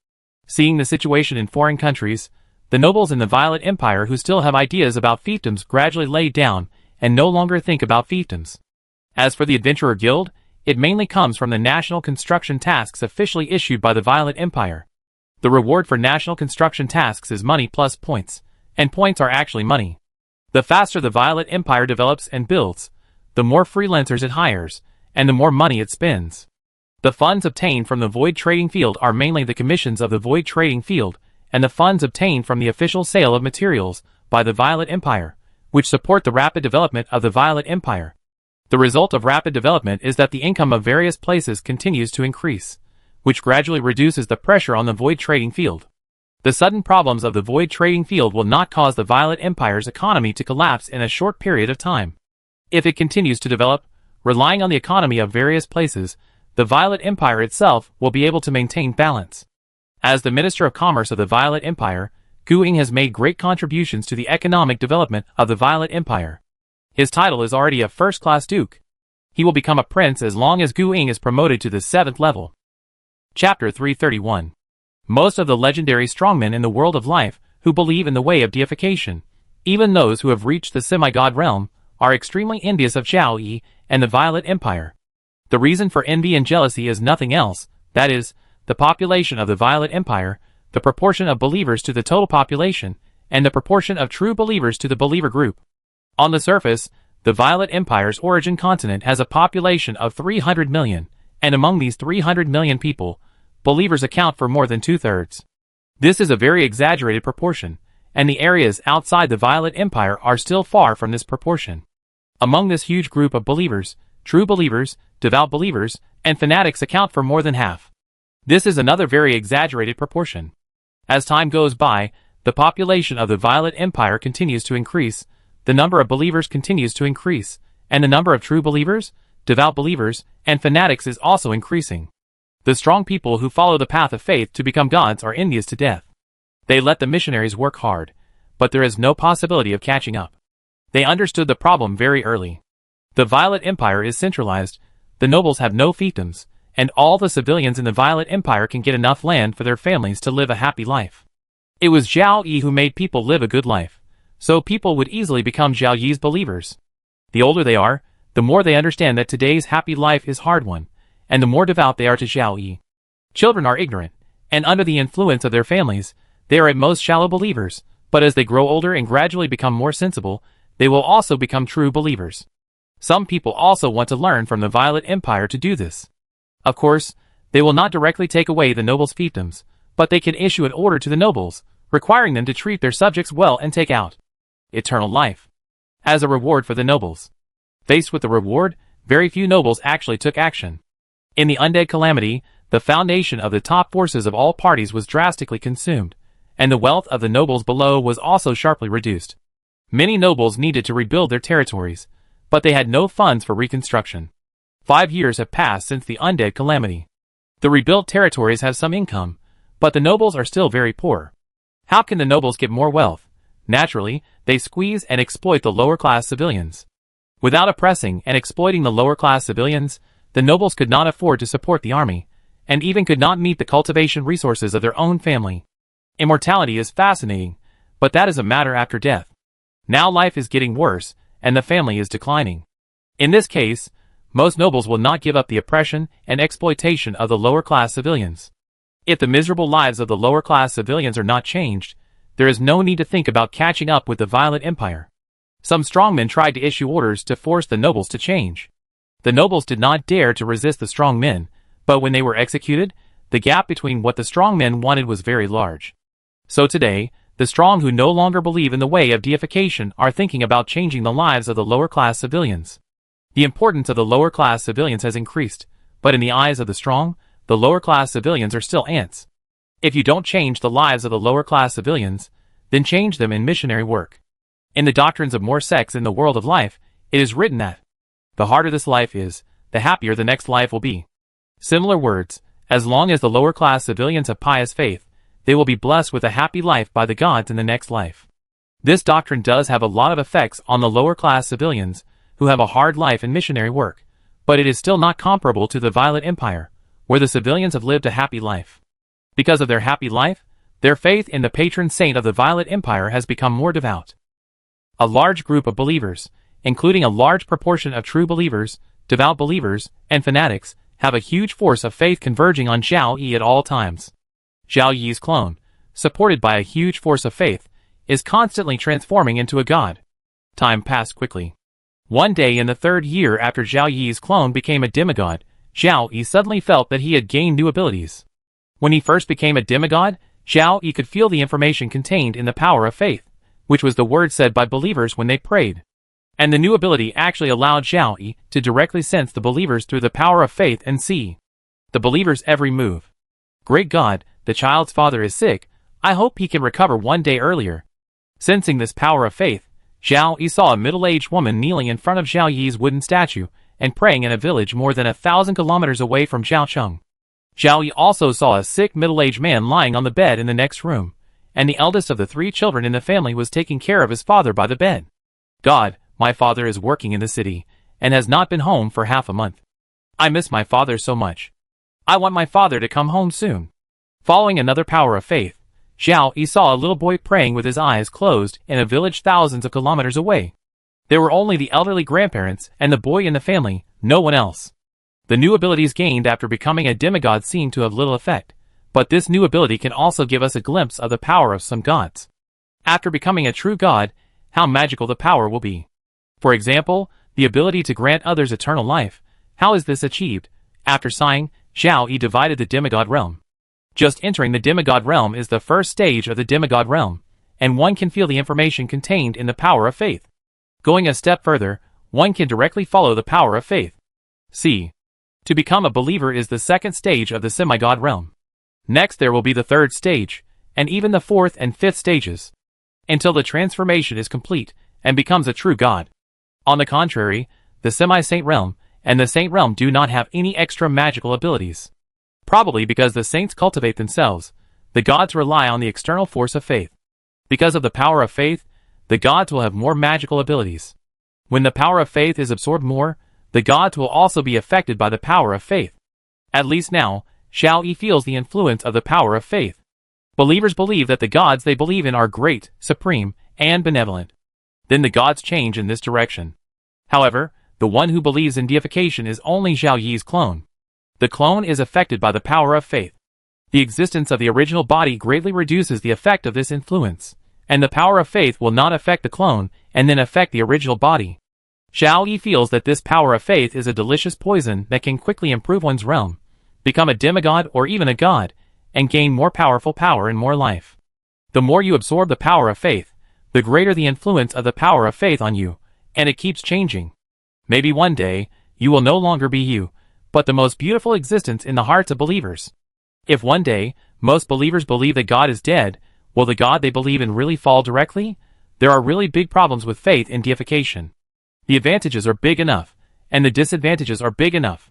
A: Seeing the situation in foreign countries, the nobles in the Violet Empire who still have ideas about fiefdoms gradually lay down and no longer think about fiefdoms. As for the Adventurer Guild, it mainly comes from the national construction tasks officially issued by the Violet Empire. The reward for national construction tasks is money plus points, and points are actually money. The faster the Violet Empire develops and builds, the more freelancers it hires, and the more money it spends. The funds obtained from the Void Trading Field are mainly the commissions of the Void Trading Field, and the funds obtained from the official sale of materials by the Violet Empire, which support the rapid development of the Violet Empire. The result of rapid development is that the income of various places continues to increase, which gradually reduces the pressure on the Void Trading Field. The sudden problems of the Void Trading Field will not cause the Violet Empire's economy to collapse in a short period of time. If it continues to develop, relying on the economy of various places, the Violet Empire itself will be able to maintain balance. As the Minister of Commerce of the Violet Empire, Gu Ying has made great contributions to the economic development of the Violet Empire. His title is already a first-class duke. He will become a prince as long as Gu Ying is promoted to the 7th level. Chapter 331. Most of the legendary strongmen in the world of life who believe in the way of deification, even those who have reached the semi-god realm, are extremely envious of Xiao Yi and the Violet Empire. The reason for envy and jealousy is nothing else, that is, the population of the Violet Empire, the proportion of believers to the total population, and the proportion of true believers to the believer group. On the surface, the Violet Empire's origin continent has a population of 300 million, and among these 300 million people, believers account for more than 2/3. This is a very exaggerated proportion, and the areas outside the Violet Empire are still far from this proportion. Among this huge group of believers, true believers, devout believers, and fanatics account for more than half. This is another very exaggerated proportion. As time goes by, the population of the Violet Empire continues to increase, the number of believers continues to increase, and the number of true believers, devout believers, and fanatics is also increasing. The strong people who follow the path of faith to become gods are envious to death. They let the missionaries work hard, but there is no possibility of catching up. They understood the problem very early. The Violet Empire is centralized, the nobles have no fiefdoms, and all the civilians in the Violet Empire can get enough land for their families to live a happy life. It was Zhao Yi who made people live a good life, so people would easily become Zhao Yi's believers. The older they are, the more they understand that today's happy life is a hard one, and the more devout they are to Zhao Yi. Children are ignorant, and under the influence of their families, they are at most shallow believers, but as they grow older and gradually become more sensible, they will also become true believers. Some people also want to learn from the Violet Empire to do this. Of course, they will not directly take away the nobles' fiefdoms, but they can issue an order to the nobles, requiring them to treat their subjects well and take out eternal life as a reward for the nobles. Faced with the reward, very few nobles actually took action. In the undead calamity, the foundation of the top forces of all parties was drastically consumed, and the wealth of the nobles below was also sharply reduced. Many nobles needed to rebuild their territories, but they had no funds for reconstruction. 5 years have passed since the undead calamity. The rebuilt territories have some income, but the nobles are still very poor. How can the nobles get more wealth? Naturally, they squeeze and exploit the lower-class civilians. Without oppressing and exploiting the lower-class civilians, the nobles could not afford to support the army, and even could not meet the cultivation resources of their own family. Immortality is fascinating, but that is a matter after death. Now life is getting worse, and the family is declining. In this case, most nobles will not give up the oppression and exploitation of the lower-class civilians. If the miserable lives of the lower-class civilians are not changed, there is no need to think about catching up with the Violet Empire. Some strongmen tried to issue orders to force the nobles to change. The nobles did not dare to resist the strong men, but when they were executed, the gap between what the strong men wanted was very large. So today, the strong who no longer believe in the way of deification are thinking about changing the lives of the lower-class civilians. The importance of the lower-class civilians has increased, but in the eyes of the strong, the lower-class civilians are still ants. If you don't change the lives of the lower-class civilians, then change them in missionary work. In the doctrines of more sex in the world of life, it is written that the harder this life is, the happier the next life will be. Similar words, as long as the lower-class civilians have pious faith, they will be blessed with a happy life by the gods in the next life. This doctrine does have a lot of effects on the lower-class civilians who have a hard life in missionary work, but it is still not comparable to the Violet Empire, where the civilians have lived a happy life. Because of their happy life, their faith in the patron saint of the Violet Empire has become more devout. A large group of believers, including a large proportion of true believers, devout believers, and fanatics, have a huge force of faith converging on Zhao Yi at all times. Zhao Yi's clone, supported by a huge force of faith, is constantly transforming into a god. Time passed quickly. One day in the 3rd year after Zhao Yi's clone became a demigod, Zhao Yi suddenly felt that he had gained new abilities. When he first became a demigod, Zhao Yi could feel the information contained in the power of faith, which was the word said by believers when they prayed. And the new ability actually allowed Zhao Yi to directly sense the believers through the power of faith and see the believers' every move. Great God, the child's father is sick, I hope he can recover one day earlier. Sensing this power of faith, Zhao Yi saw a middle-aged woman kneeling in front of Zhao Yi's wooden statue and praying in a village more than 1,000 kilometers away from Zhaocheng. Zhao Yi also saw a sick middle-aged man lying on the bed in the next room, and the eldest of the 3 children in the family was taking care of his father by the bed. God, my father is working in the city, and has not been home for half a month. I miss my father so much. I want my father to come home soon. Following another power of faith, Zhao Yi saw a little boy praying with his eyes closed in a village thousands of kilometers away. There were only the elderly grandparents and the boy in the family, no one else. The new abilities gained after becoming a demigod seem to have little effect, but this new ability can also give us a glimpse of the power of some gods. After becoming a true god, how magical the power will be. For example, the ability to grant others eternal life. How is this achieved? After sighing, Zhao Yi divided the demigod realm. Just entering the demigod realm is the first stage of the demigod realm, and one can feel the information contained in the power of faith. Going a step further, one can directly follow the power of faith. See. To become a believer is the 2nd stage of the semi-god realm. Next there will be the 3rd stage, and even the 4th and 5th stages, until the transformation is complete and becomes a true god. On the contrary, the semi-saint realm and the saint realm do not have any extra magical abilities. Probably because the saints cultivate themselves, the gods rely on the external force of faith. Because of the power of faith, the gods will have more magical abilities. When the power of faith is absorbed more, the gods will also be affected by the power of faith. At least now, Zhao Yi feels the influence of the power of faith. Believers believe that the gods they believe in are great, supreme, and benevolent. Then the gods change in this direction. However, the one who believes in deification is only Zhao Yi's clone. The clone is affected by the power of faith. The existence of the original body greatly reduces the effect of this influence, and the power of faith will not affect the clone and then affect the original body. Zhao Yi feels that this power of faith is a delicious poison that can quickly improve one's realm, become a demigod or even a god, and gain more powerful power and more life. The more you absorb the power of faith, the greater the influence of the power of faith on you, and it keeps changing. Maybe one day, you will no longer be you, but the most beautiful existence in the hearts of believers. If one day, most believers believe that God is dead, will the God they believe in really fall directly? There are really big problems with faith in deification. The advantages are big enough, and the disadvantages are big enough.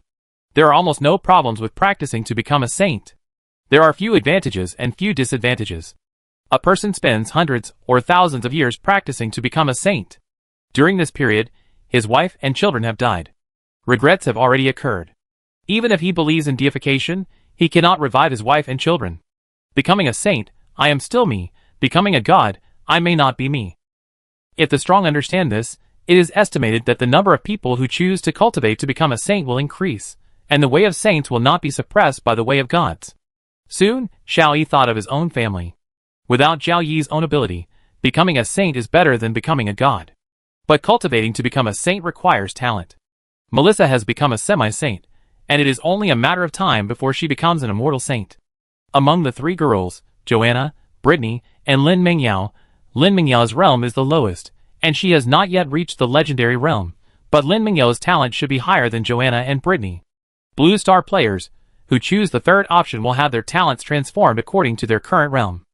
A: There are almost no problems with practicing to become a saint. There are few advantages and few disadvantages. A person spends hundreds or thousands of years practicing to become a saint. During this period, his wife and children have died. Regrets have already occurred. Even if he believes in deification, he cannot revive his wife and children. Becoming a saint, I am still me. Becoming a god, I may not be me. If the strong understand this, it is estimated that the number of people who choose to cultivate to become a saint will increase, and the way of saints will not be suppressed by the way of gods. Soon, Zhao Yi thought of his own family. Without Zhao Yi's own ability, becoming a saint is better than becoming a god. But cultivating to become a saint requires talent. Melissa has become a semi-saint, and it is only a matter of time before she becomes an immortal saint. Among the three girls, Joanna, Brittany, and Lin Mingyao, Lin Mingyao's realm is the lowest, and she has not yet reached the legendary realm, but Lin Mingyao's talent should be higher than Joanna and Brittany. Blue Star players who choose the third option will have their talents transformed according to their current realm.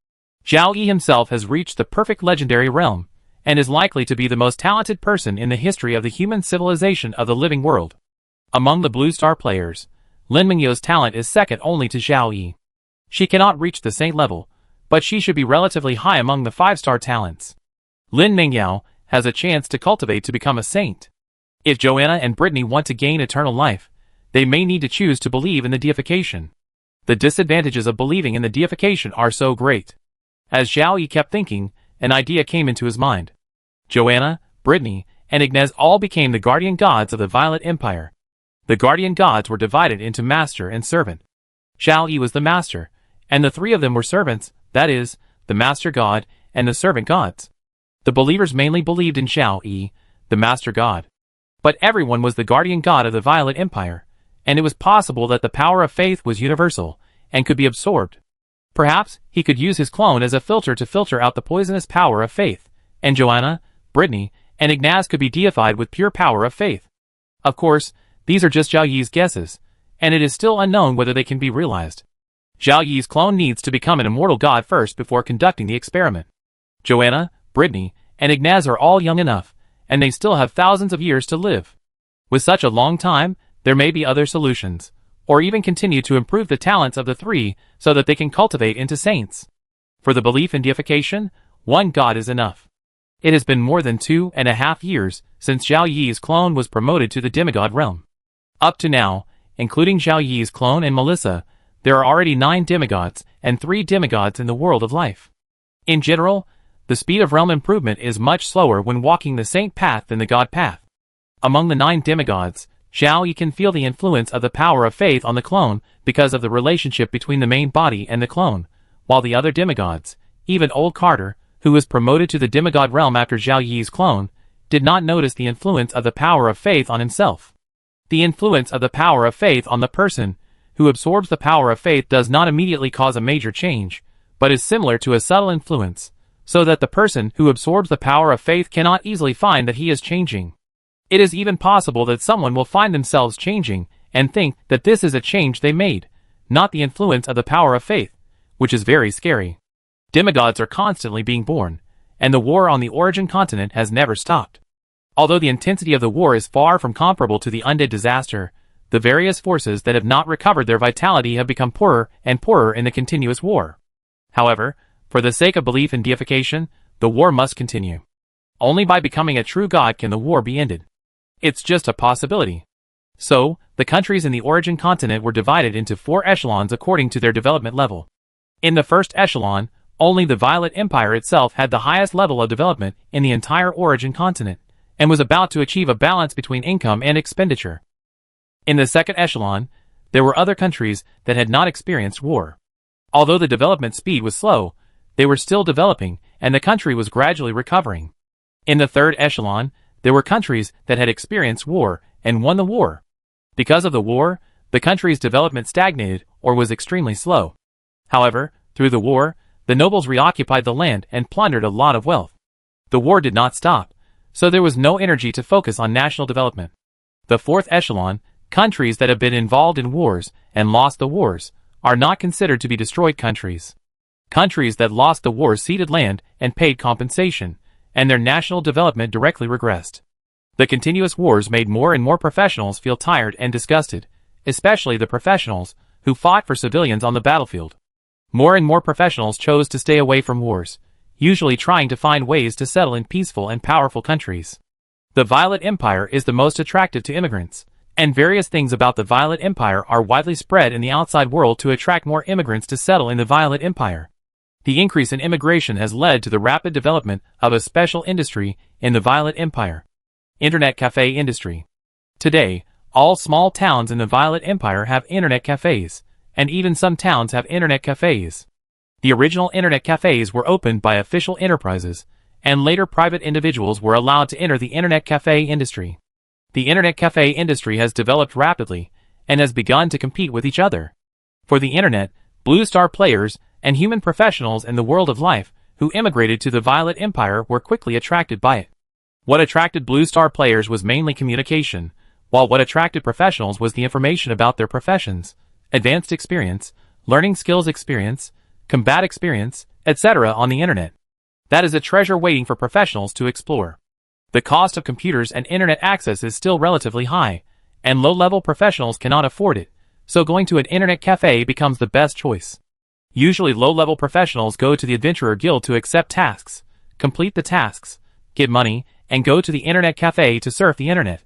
A: Zhao Yi himself has reached the perfect legendary realm, and is likely to be the most talented person in the history of the human civilization of the living world. Among the Blue Star players, Lin Mingyao's talent is second only to Zhao Yi. She cannot reach the saint level, but she should be relatively high among the 5-star talents. Lin Mingyao has a chance to cultivate to become a saint. If Joanna and Brittany want to gain eternal life, they may need to choose to believe in the deification. The disadvantages of believing in the deification are so great. As Zhao Yi kept thinking, an idea came into his mind. Joanna, Brittany, and Ignaz all became the guardian gods of the Violet Empire. The guardian gods were divided into master and servant. Zhao Yi was the master, and the three of them were servants, that is, the master god and the servant gods. The believers mainly believed in Zhao Yi, the master god. But everyone was the guardian god of the Violet Empire, and it was possible that the power of faith was universal, and could be absorbed. Perhaps he could use his clone as a filter to filter out the poisonous power of faith, and Joanna, Brittany, and Ignaz could be deified with pure power of faith. Of course, these are just Zhao Yi's guesses, and it is still unknown whether they can be realized. Zhao Yi's clone needs to become an immortal god first before conducting the experiment. Joanna, Brittany, and Ignaz are all young enough, and they still have thousands of years to live. With such a long time, there may be other solutions, or even continue to improve the talents of the three so that they can cultivate into saints. For the belief in deification, one god is enough. It has been more than 2.5 years since Zhao Yi's clone was promoted to the demigod realm. Up to now, including Zhao Yi's clone and Melissa, there are already 9 demigods and 3 demigods in the world of life. In general, the speed of realm improvement is much slower when walking the saint path than the god path. Among the 9 demigods, Zhao Yi can feel the influence of the power of faith on the clone because of the relationship between the main body and the clone, while the other demigods, even old Carter, who was promoted to the demigod realm after Zhao Yi's clone, did not notice the influence of the power of faith on himself. The influence of the power of faith on the person who absorbs the power of faith does not immediately cause a major change, but is similar to a subtle influence, so that the person who absorbs the power of faith cannot easily find that he is changing. It is even possible that someone will find themselves changing and think that this is a change they made, not the influence of the power of faith, which is very scary. Demigods are constantly being born, and the war on the origin continent has never stopped. Although the intensity of the war is far from comparable to the undead disaster, the various forces that have not recovered their vitality have become poorer and poorer in the continuous war. However, for the sake of belief in deification, the war must continue. Only by becoming a true god can the war be ended. It's just a possibility. So, the countries in the origin continent were divided into 4 echelons according to their development level. In the first echelon, only the Violet Empire itself had the highest level of development in the entire origin continent, and was about to achieve a balance between income and expenditure. In the second echelon, there were other countries that had not experienced war. Although the development speed was slow, they were still developing, and the country was gradually recovering. In the third echelon, there were countries that had experienced war and won the war. Because of the war, the country's development stagnated or was extremely slow. However, through the war, the nobles reoccupied the land and plundered a lot of wealth. The war did not stop, so there was no energy to focus on national development. The fourth echelon, countries that have been involved in wars and lost the wars, are not considered to be destroyed countries. Countries that lost the wars ceded land and paid compensation, and their national development directly regressed. The continuous wars made more and more professionals feel tired and disgusted, especially the professionals who fought for civilians on the battlefield. More and more professionals chose to stay away from wars, usually trying to find ways to settle in peaceful and powerful countries. The Violet Empire is the most attractive to immigrants, and various things about the Violet Empire are widely spread in the outside world to attract more immigrants to settle in the Violet Empire. The increase in immigration has led to the rapid development of a special industry in the Violet Empire: Internet Cafe Industry. Today, all small towns in the Violet Empire have internet cafes, and even some towns have internet cafes. The original internet cafes were opened by official enterprises, and later private individuals were allowed to enter the internet cafe industry. The internet cafe industry has developed rapidly, and has begun to compete with each other. For the internet, Blue Star players and human professionals in the world of life who immigrated to the Violet Empire were quickly attracted by it. What attracted Blue Star players was mainly communication, while what attracted professionals was the information about their professions, advanced experience, learning skills experience, combat experience, etc. on the internet. That is a treasure waiting for professionals to explore. The cost of computers and internet access is still relatively high, and low-level professionals cannot afford it, so going to an internet cafe becomes the best choice. Usually low-level professionals go to the Adventurer Guild to accept tasks, complete the tasks, get money, and go to the internet cafe to surf the internet.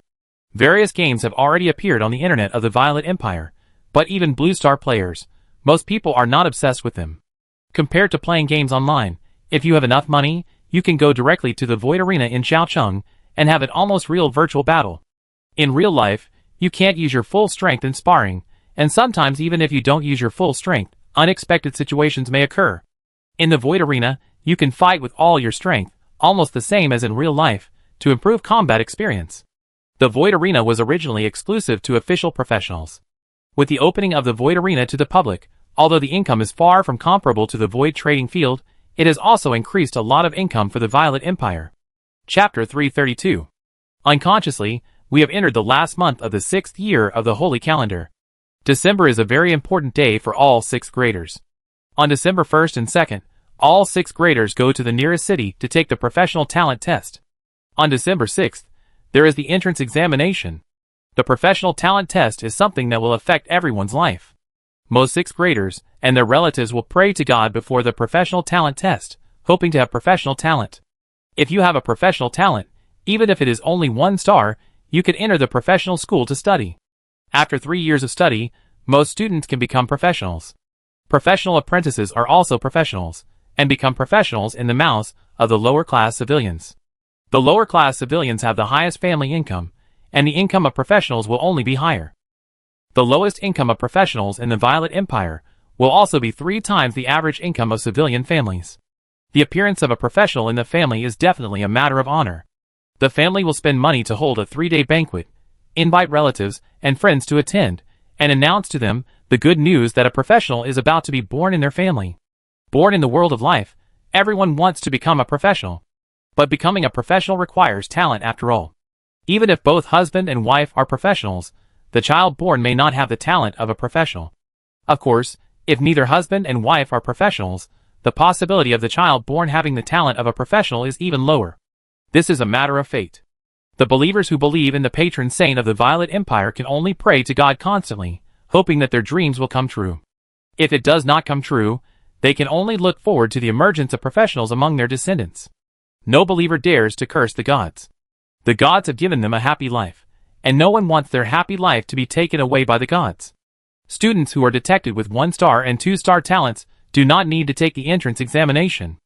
A: Various games have already appeared on the internet of the Violet Empire, but even Blue Star players, most people are not obsessed with them. Compared to playing games online, if you have enough money, you can go directly to the Void Arena in Shaocheng and have an almost real virtual battle. In real life, you can't use your full strength in sparring, and sometimes even if you don't use your full strength, unexpected situations may occur. In the Void Arena, you can fight with all your strength, almost the same as in real life, to improve combat experience. The Void Arena was originally exclusive to official professionals. With the opening of the Void Arena to the public, although the income is far from comparable to the Void trading field, it has also increased a lot of income for the Violet Empire. Chapter 332. Unconsciously, we have entered the last month of the 6th year of the Holy Calendar. December is a very important day for all 6th graders. On December 1st and 2nd, all 6th graders go to the nearest city to take the Professional Talent Test. On December 6th, there is the entrance examination. The Professional Talent Test is something that will affect everyone's life. Most 6th graders and their relatives will pray to God before the Professional Talent Test, hoping to have professional talent. If you have a professional talent, even if it is only 1 star, you can enter the professional school to study. After 3 years of study, most students can become professionals. Professional apprentices are also professionals, and become professionals in the mouths of the lower-class civilians. The lower-class civilians have the highest family income, and the income of professionals will only be higher. The lowest income of professionals in the Violet Empire will also be 3 times the average income of civilian families. The appearance of a professional in the family is definitely a matter of honor. The family will spend money to hold a 3-day banquet, invite relatives and friends to attend, and announce to them the good news that a professional is about to be born in their family. Born in the world of life, everyone wants to become a professional. But becoming a professional requires talent after all. Even if both husband and wife are professionals, the child born may not have the talent of a professional. Of course, if neither husband and wife are professionals, the possibility of the child born having the talent of a professional is even lower. This is a matter of fate. The believers who believe in the patron saint of the Violet Empire can only pray to God constantly, hoping that their dreams will come true. If it does not come true, they can only look forward to the emergence of professionals among their descendants. No believer dares to curse the gods. The gods have given them a happy life, and no one wants their happy life to be taken away by the gods. Students who are detected with 1-star and 2-star talents do not need to take the entrance examination.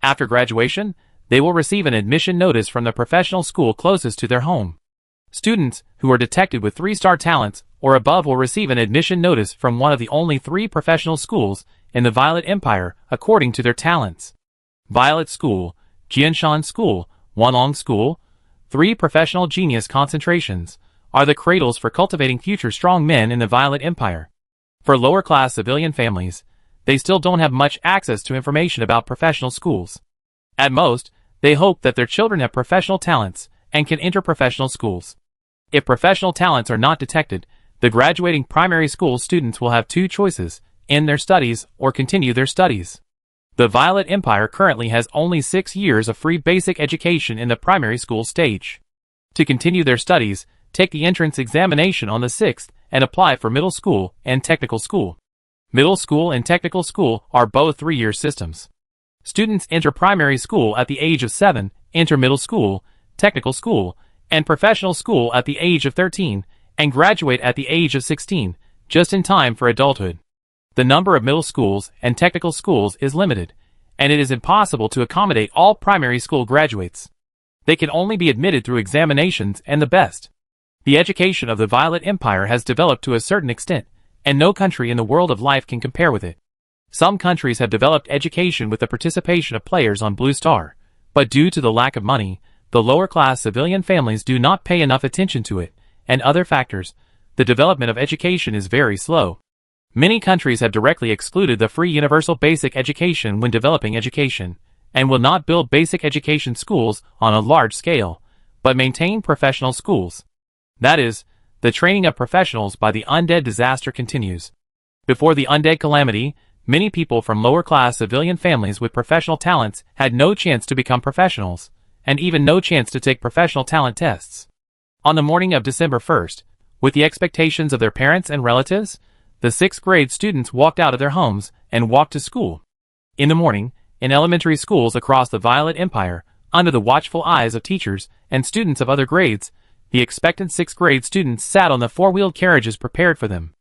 A: After graduation, they will receive an admission notice from the professional school closest to their home. Students who are detected with 3-star talents or above will receive an admission notice from one of the only 3 professional schools in the Violet Empire according to their talents. Violet School, Jianshan School, Wanlong School, 3 professional genius concentrations, are the cradles for cultivating future strong men in the Violet Empire. For lower-class civilian families, they still don't have much access to information about professional schools. At most, they hope that their children have professional talents and can enter professional schools. If professional talents are not detected, the graduating primary school students will have 2 choices: end their studies or continue their studies. The Violet Empire currently has only 6 years of free basic education in the primary school stage. To continue their studies, take the entrance examination on the 6th and apply for middle school and technical school. Middle school and technical school are both 3-year systems. Students enter primary school at the age of 7, enter middle school, technical school, and professional school at the age of 13, and graduate at the age of 16, just in time for adulthood. The number of middle schools and technical schools is limited, and it is impossible to accommodate all primary school graduates. They can only be admitted through examinations and the best. The education of the Violet Empire has developed to a certain extent, and no country in the world of life can compare with it. Some countries have developed education with the participation of players on Blue Star, but due to the lack of money, the lower-class civilian families do not pay enough attention to it, and other factors, the development of education is very slow. Many countries have directly excluded the free universal basic education when developing education, and will not build basic education schools on a large scale, but maintain professional schools. That is, the training of professionals by the undead disaster continues. Before the undead calamity, many people from lower-class civilian families with professional talents had no chance to become professionals, and even no chance to take professional talent tests. On the morning of December 1st, with the expectations of their parents and relatives, the 6th grade students walked out of their homes and walked to school. In the morning, in elementary schools across the Violet Empire, under the watchful eyes of teachers and students of other grades, the expectant 6th grade students sat on the four-wheeled carriages prepared for them.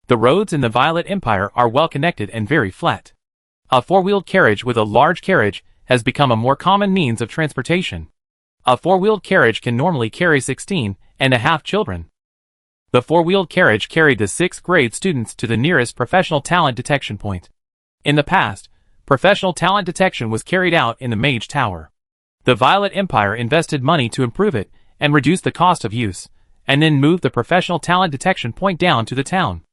A: The roads in the Violet Empire are well connected and very flat. A four-wheeled carriage with a large carriage has become a more common means of transportation. A four-wheeled carriage can normally carry 16.5 children. The four-wheeled carriage carried the 6th grade students to the nearest professional talent detection point. In the past, professional talent detection was carried out in the Mage Tower. The Violet Empire invested money to improve it and reduce the cost of use, and then moved the professional talent detection point down to the town.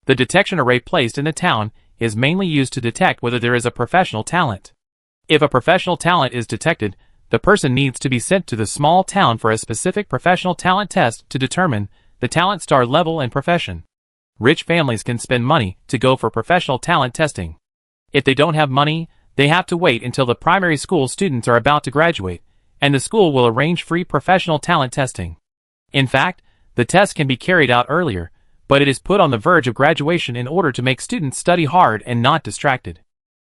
A: The detection array placed in the town is mainly used to detect whether there is a professional talent. If a professional talent is detected, the person needs to be sent to the small town for a specific professional talent test to determine the talent star level and profession. Rich families can spend money to go for professional talent testing. If they don't have money, they have to wait until the primary school students are about to graduate, and the school will arrange free professional talent testing. In fact, the test can be carried out earlier, but it is put on the verge of graduation in order to make students study hard and not distracted.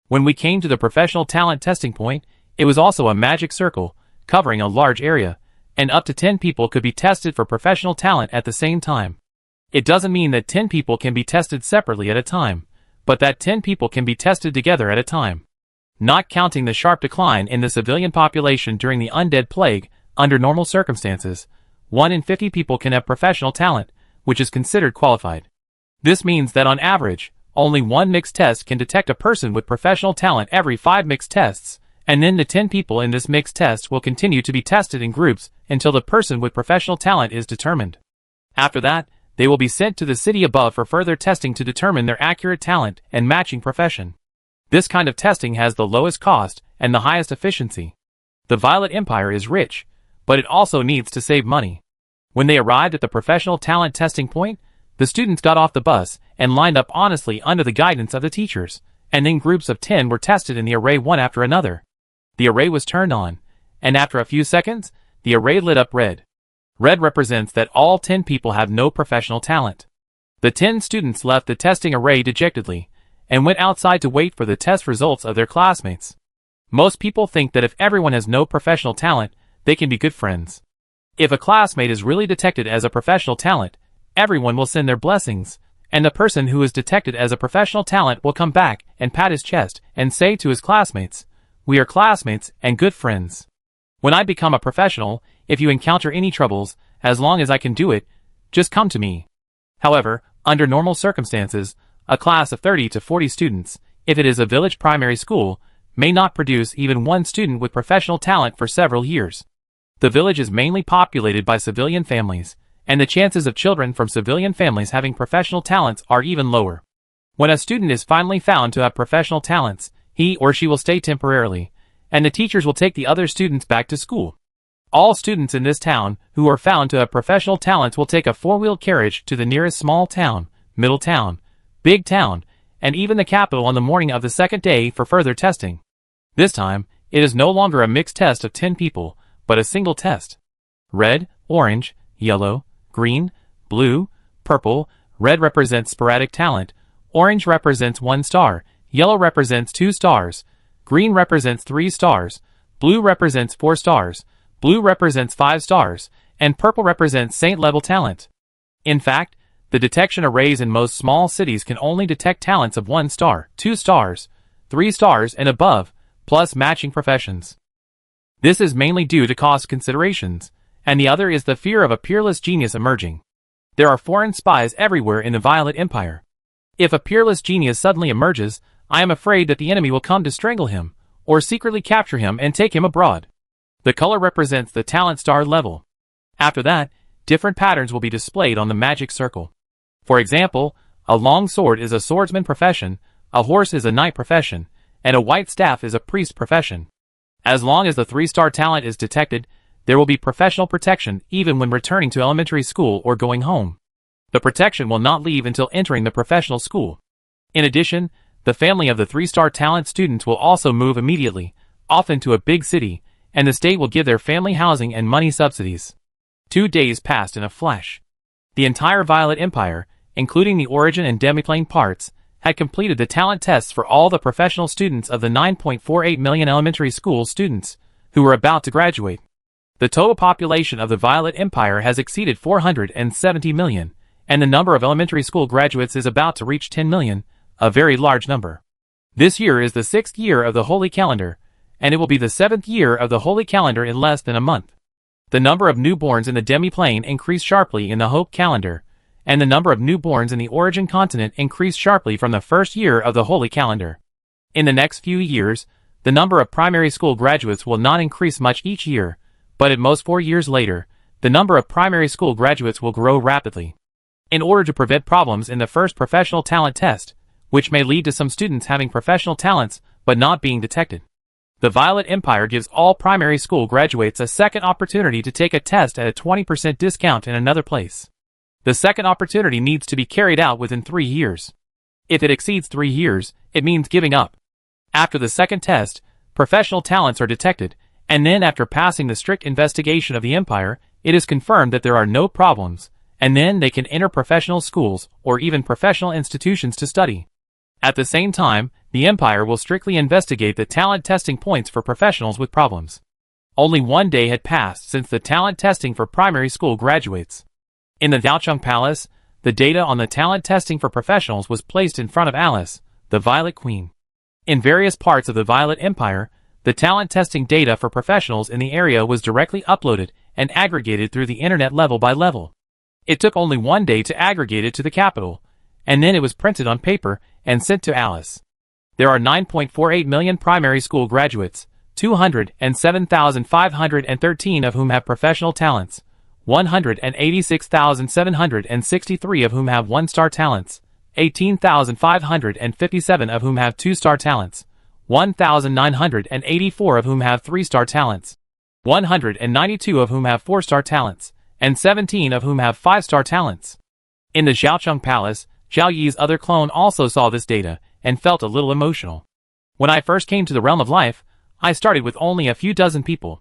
A: When we came to the professional talent testing point, it was also a magic circle, covering a large area, and up to 10 people could be tested for professional talent at the same time. It doesn't mean that 10 people can be tested separately at a time, but that 10 people can be tested together at a time. Not counting the sharp decline in the civilian population during the undead plague, under normal circumstances, 1 in 50 people can have professional talent, which is considered qualified. This means that on average, only one mixed test can detect a person with professional talent every 5 mixed tests, and then the 10 people in this mixed test will continue to be tested in groups until the person with professional talent is determined. After that, they will be sent to the city above for further testing to determine their accurate talent and matching profession. This kind of testing has the lowest cost and the highest efficiency. The Violet Empire is rich, but it also needs to save money. When they arrived at the professional talent testing point, the students got off the bus and lined up honestly under the guidance of the teachers, and then groups of 10 were tested in the array one after another. The array was turned on, and after a few seconds, the array lit up red. Red represents that all 10 people have no professional talent. The 10 students left the testing array dejectedly, and went outside to wait for the test results of their classmates. Most people think that if everyone has no professional talent, they can be good friends. If a classmate is really detected as a professional talent, everyone will send their blessings, and the person who is detected as a professional talent will come back and pat his chest and say to his classmates, "We are classmates and good friends. When I become a professional, if you encounter any troubles, as long as I can do it, just come to me." However, under normal circumstances, a class of 30 to 40 students, if it is a village primary school, may not produce even one student with professional talent for several years. The village is mainly populated by civilian families, and the chances of children from civilian families having professional talents are even lower. When a student is finally found to have professional talents, he or she will stay temporarily, and the teachers will take the other students back to school. All students in this town who are found to have professional talents will take a four-wheeled carriage to the nearest small town, middle town, big town, and even the capital on the morning of the second day for further testing. This time, it is no longer a mixed test of 10 people, but a single test. Red, orange, yellow, green, blue, purple. Red represents sporadic talent, orange represents 1 star, yellow represents 2 stars, green represents 3 stars, blue represents 4 stars, blue represents 5 stars, and purple represents saint-level talent. In fact, the detection arrays in most small cities can only detect talents of 1 star, 2 stars, 3 stars and above, plus matching professions. This is mainly due to cost considerations, and the other is the fear of a peerless genius emerging. There are foreign spies everywhere in the Violet Empire. If a peerless genius suddenly emerges, I am afraid that the enemy will come to strangle him, or secretly capture him and take him abroad. The color represents the talent star level. After that, different patterns will be displayed on the magic circle. For example, a long sword is a swordsman profession, a horse is a knight profession, and a white staff is a priest profession. As long as the 3-star talent is detected, there will be professional protection even when returning to elementary school or going home. The protection will not leave until entering the professional school. In addition, the family of the 3-star talent students will also move immediately, often to a big city, and the state will give their family housing and money subsidies. 2 days passed in a flash. The entire Violet Empire, including the origin and demiplane parts, had completed the talent tests for all the professional students of the 9.48 million elementary school students who were about to graduate. The total population of the Violet Empire has exceeded 470 million, and the number of elementary school graduates is about to reach 10 million, a very large number. This year is the 6th year of the Holy Calendar, and it will be the 7th year of the Holy Calendar in less than a month. The number of newborns in the demiplane increased sharply in the Hope Calendar, and the number of newborns in the Origin continent increased sharply from the first year of the Holy Calendar. In the next few years, the number of primary school graduates will not increase much each year, but at most 4 years later, the number of primary school graduates will grow rapidly. In order to prevent problems in the first professional talent test, which may lead to some students having professional talents but not being detected, the Violet Empire gives all primary school graduates a second opportunity to take a test at a 20% discount in another place. The second opportunity needs to be carried out within 3 years. If it exceeds 3 years, it means giving up. After the second test, professional talents are detected, and then after passing the strict investigation of the Empire, it is confirmed that there are no problems, and then they can enter professional schools or even professional institutions to study. At the same time, the Empire will strictly investigate the talent testing points for professionals with problems. Only 1 day had passed since the talent testing for primary school graduates. In the Daocheng Palace, the data on the talent testing for professionals was placed in front of Alice, the Violet Queen. In various parts of the Violet Empire, the talent testing data for professionals in the area was directly uploaded and aggregated through the internet level by level. It took only 1 day to aggregate it to the capital, and then it was printed on paper and sent to Alice. There are 9.48 million primary school graduates, 207,513 of whom have professional talents, 186,763 of whom have 1-star talents, 18,557 of whom have 2-star talents, 1,984 of whom have 3-star talents, 192 of whom have 4-star talents, and 17 of whom have 5-star talents. In the Xiaocheng Palace, Zhao Yi's other clone also saw this data and felt a little emotional. When I first came to the realm of life, I started with only a few dozen people.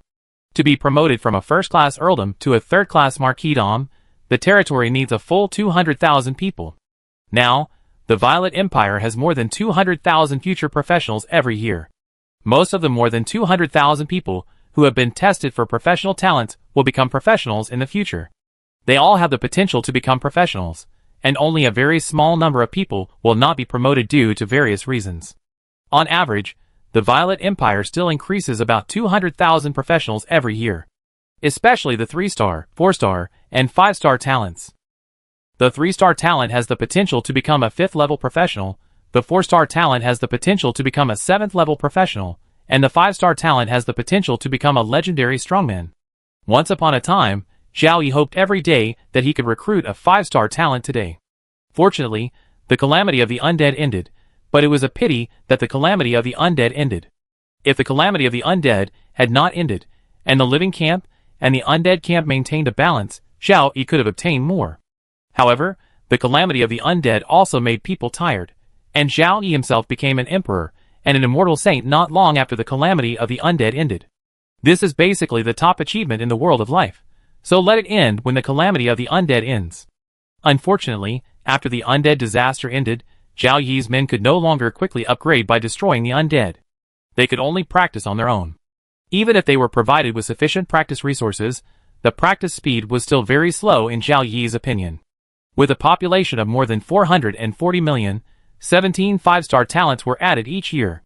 A: To be promoted from a first-class earldom to a third-class marquisdom, the territory needs a full 200,000 people. Now, the Violet Empire has more than 200,000 future professionals every year. Most of the more than 200,000 people who have been tested for professional talents will become professionals in the future. They all have the potential to become professionals, and only a very small number of people will not be promoted due to various reasons. On average, the Violet Empire still increases about 200,000 professionals every year, especially the 3-star, 4-star, and 5-star talents. The 3-star talent has the potential to become a 5th-level professional, the 4-star talent has the potential to become a 7th-level professional, and the 5-star talent has the potential to become a legendary strongman. Once upon a time, Zhao Yi hoped every day that he could recruit a 5-star talent today. Fortunately, the calamity of the undead ended, but it was a pity that the calamity of the undead ended. If the calamity of the undead had not ended, and the living camp and the undead camp maintained a balance, Zhao Yi could have obtained more. However, the calamity of the undead also made people tired, and Zhao Yi himself became an emperor and an immortal saint not long after the calamity of the undead ended. This is basically the top achievement in the world of life, so let it end when the calamity of the undead ends. Unfortunately, after the undead disaster ended, Zhao Yi's men could no longer quickly upgrade by destroying the undead. They could only practice on their own. Even if they were provided with sufficient practice resources, the practice speed was still very slow in Zhao Yi's opinion. With a population of more than 440 million, 17 5-star talents were added each year.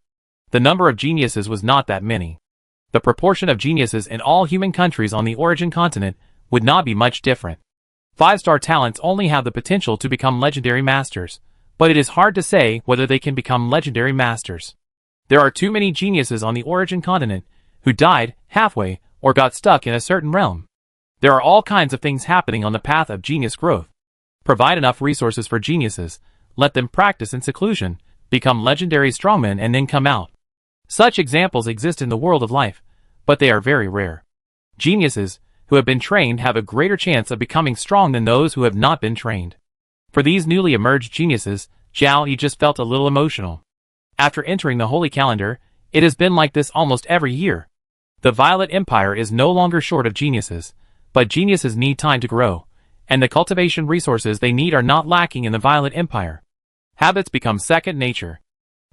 A: The number of geniuses was not that many. The proportion of geniuses in all human countries on the Origin continent would not be much different. 5-star talents only have the potential to become legendary masters, but it is hard to say whether they can become legendary masters. There are too many geniuses on the Origin continent who died halfway or got stuck in a certain realm. There are all kinds of things happening on the path of genius growth. Provide enough resources for geniuses, let them practice in seclusion, become legendary strongmen and then come out. Such examples exist in the world of life, but they are very rare. Geniuses who have been trained have a greater chance of becoming strong than those who have not been trained. For these newly emerged geniuses, Zhao Yi just felt a little emotional. After entering the Holy Calendar, it has been like this almost every year. The Violet Empire is no longer short of geniuses, but geniuses need time to grow, and the cultivation resources they need are not lacking in the Violet Empire. Habits become second nature.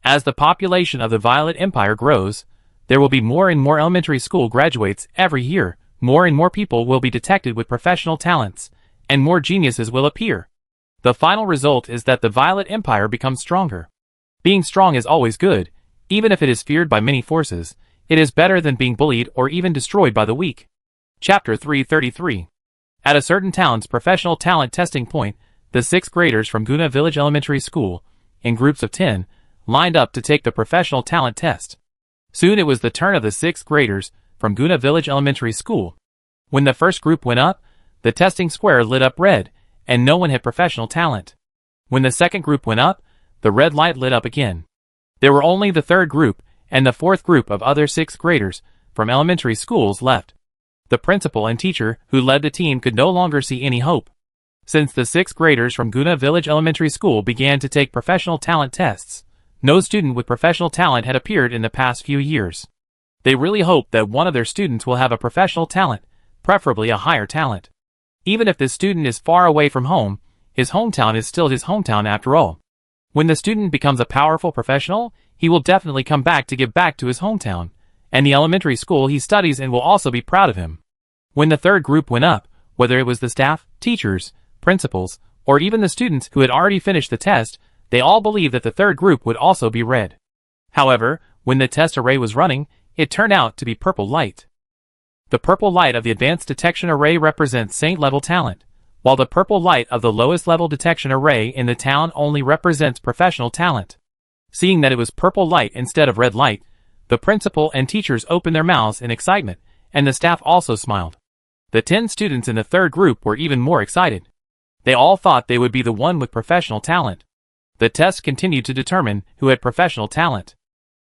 A: As the population of the Violet Empire grows, there will be more and more elementary school graduates every year, more and more people will be detected with professional talents, and more geniuses will appear. The final result is that the Violet Empire becomes stronger. Being strong is always good, even if it is feared by many forces. It is better than being bullied or even destroyed by the weak. Chapter 333. At a certain town's professional talent testing point, the 6th graders from Guna Village Elementary School, in groups of 10, lined up to take the professional talent test. Soon it was the turn of the 6th graders from Guna Village Elementary School. When the first group went up, the testing square lit up red, and no one had professional talent. When the second group went up, the red light lit up again. There were only the third group and the fourth group of other 6th graders from elementary schools left. The principal and teacher who led the team could no longer see any hope. Since the 6th graders from Guna Village Elementary School began to take professional talent tests, no student with professional talent had appeared in the past few years. They really hope that one of their students will have a professional talent, preferably a higher talent. Even if this student is far away from home, his hometown is still his hometown after all. When the student becomes a powerful professional, he will definitely come back to give back to his hometown, and the elementary school he studies in will also be proud of him. When the third group went up, whether it was the staff, teachers, principals, or even the students who had already finished the test, they all believed that the third group would also be red. However, when the test array was running, it turned out to be purple light. The purple light of the advanced detection array represents saint-level talent, while the purple light of the lowest level detection array in the town only represents professional talent. Seeing that it was purple light instead of red light, the principal and teachers opened their mouths in excitement, and the staff also smiled. The 10 students in the third group were even more excited. They all thought they would be the one with professional talent. The test continued to determine who had professional talent.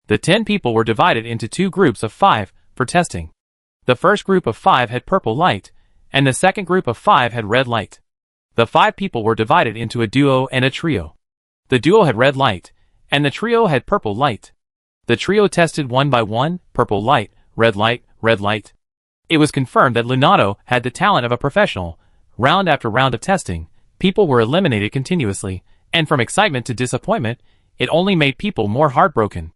A: The 10 people were divided into 2 groups of 5 for testing. The first group of 5 had purple light, and the second group of 5 had red light. The 5 people were divided into a duo and a trio. The duo had red light, and the trio had purple light. The trio tested one by one, purple light, red light, red light. It was confirmed that Leonardo had the talent of a professional. Round after round of testing, people were eliminated continuously, and from excitement to disappointment, it only made people more heartbroken.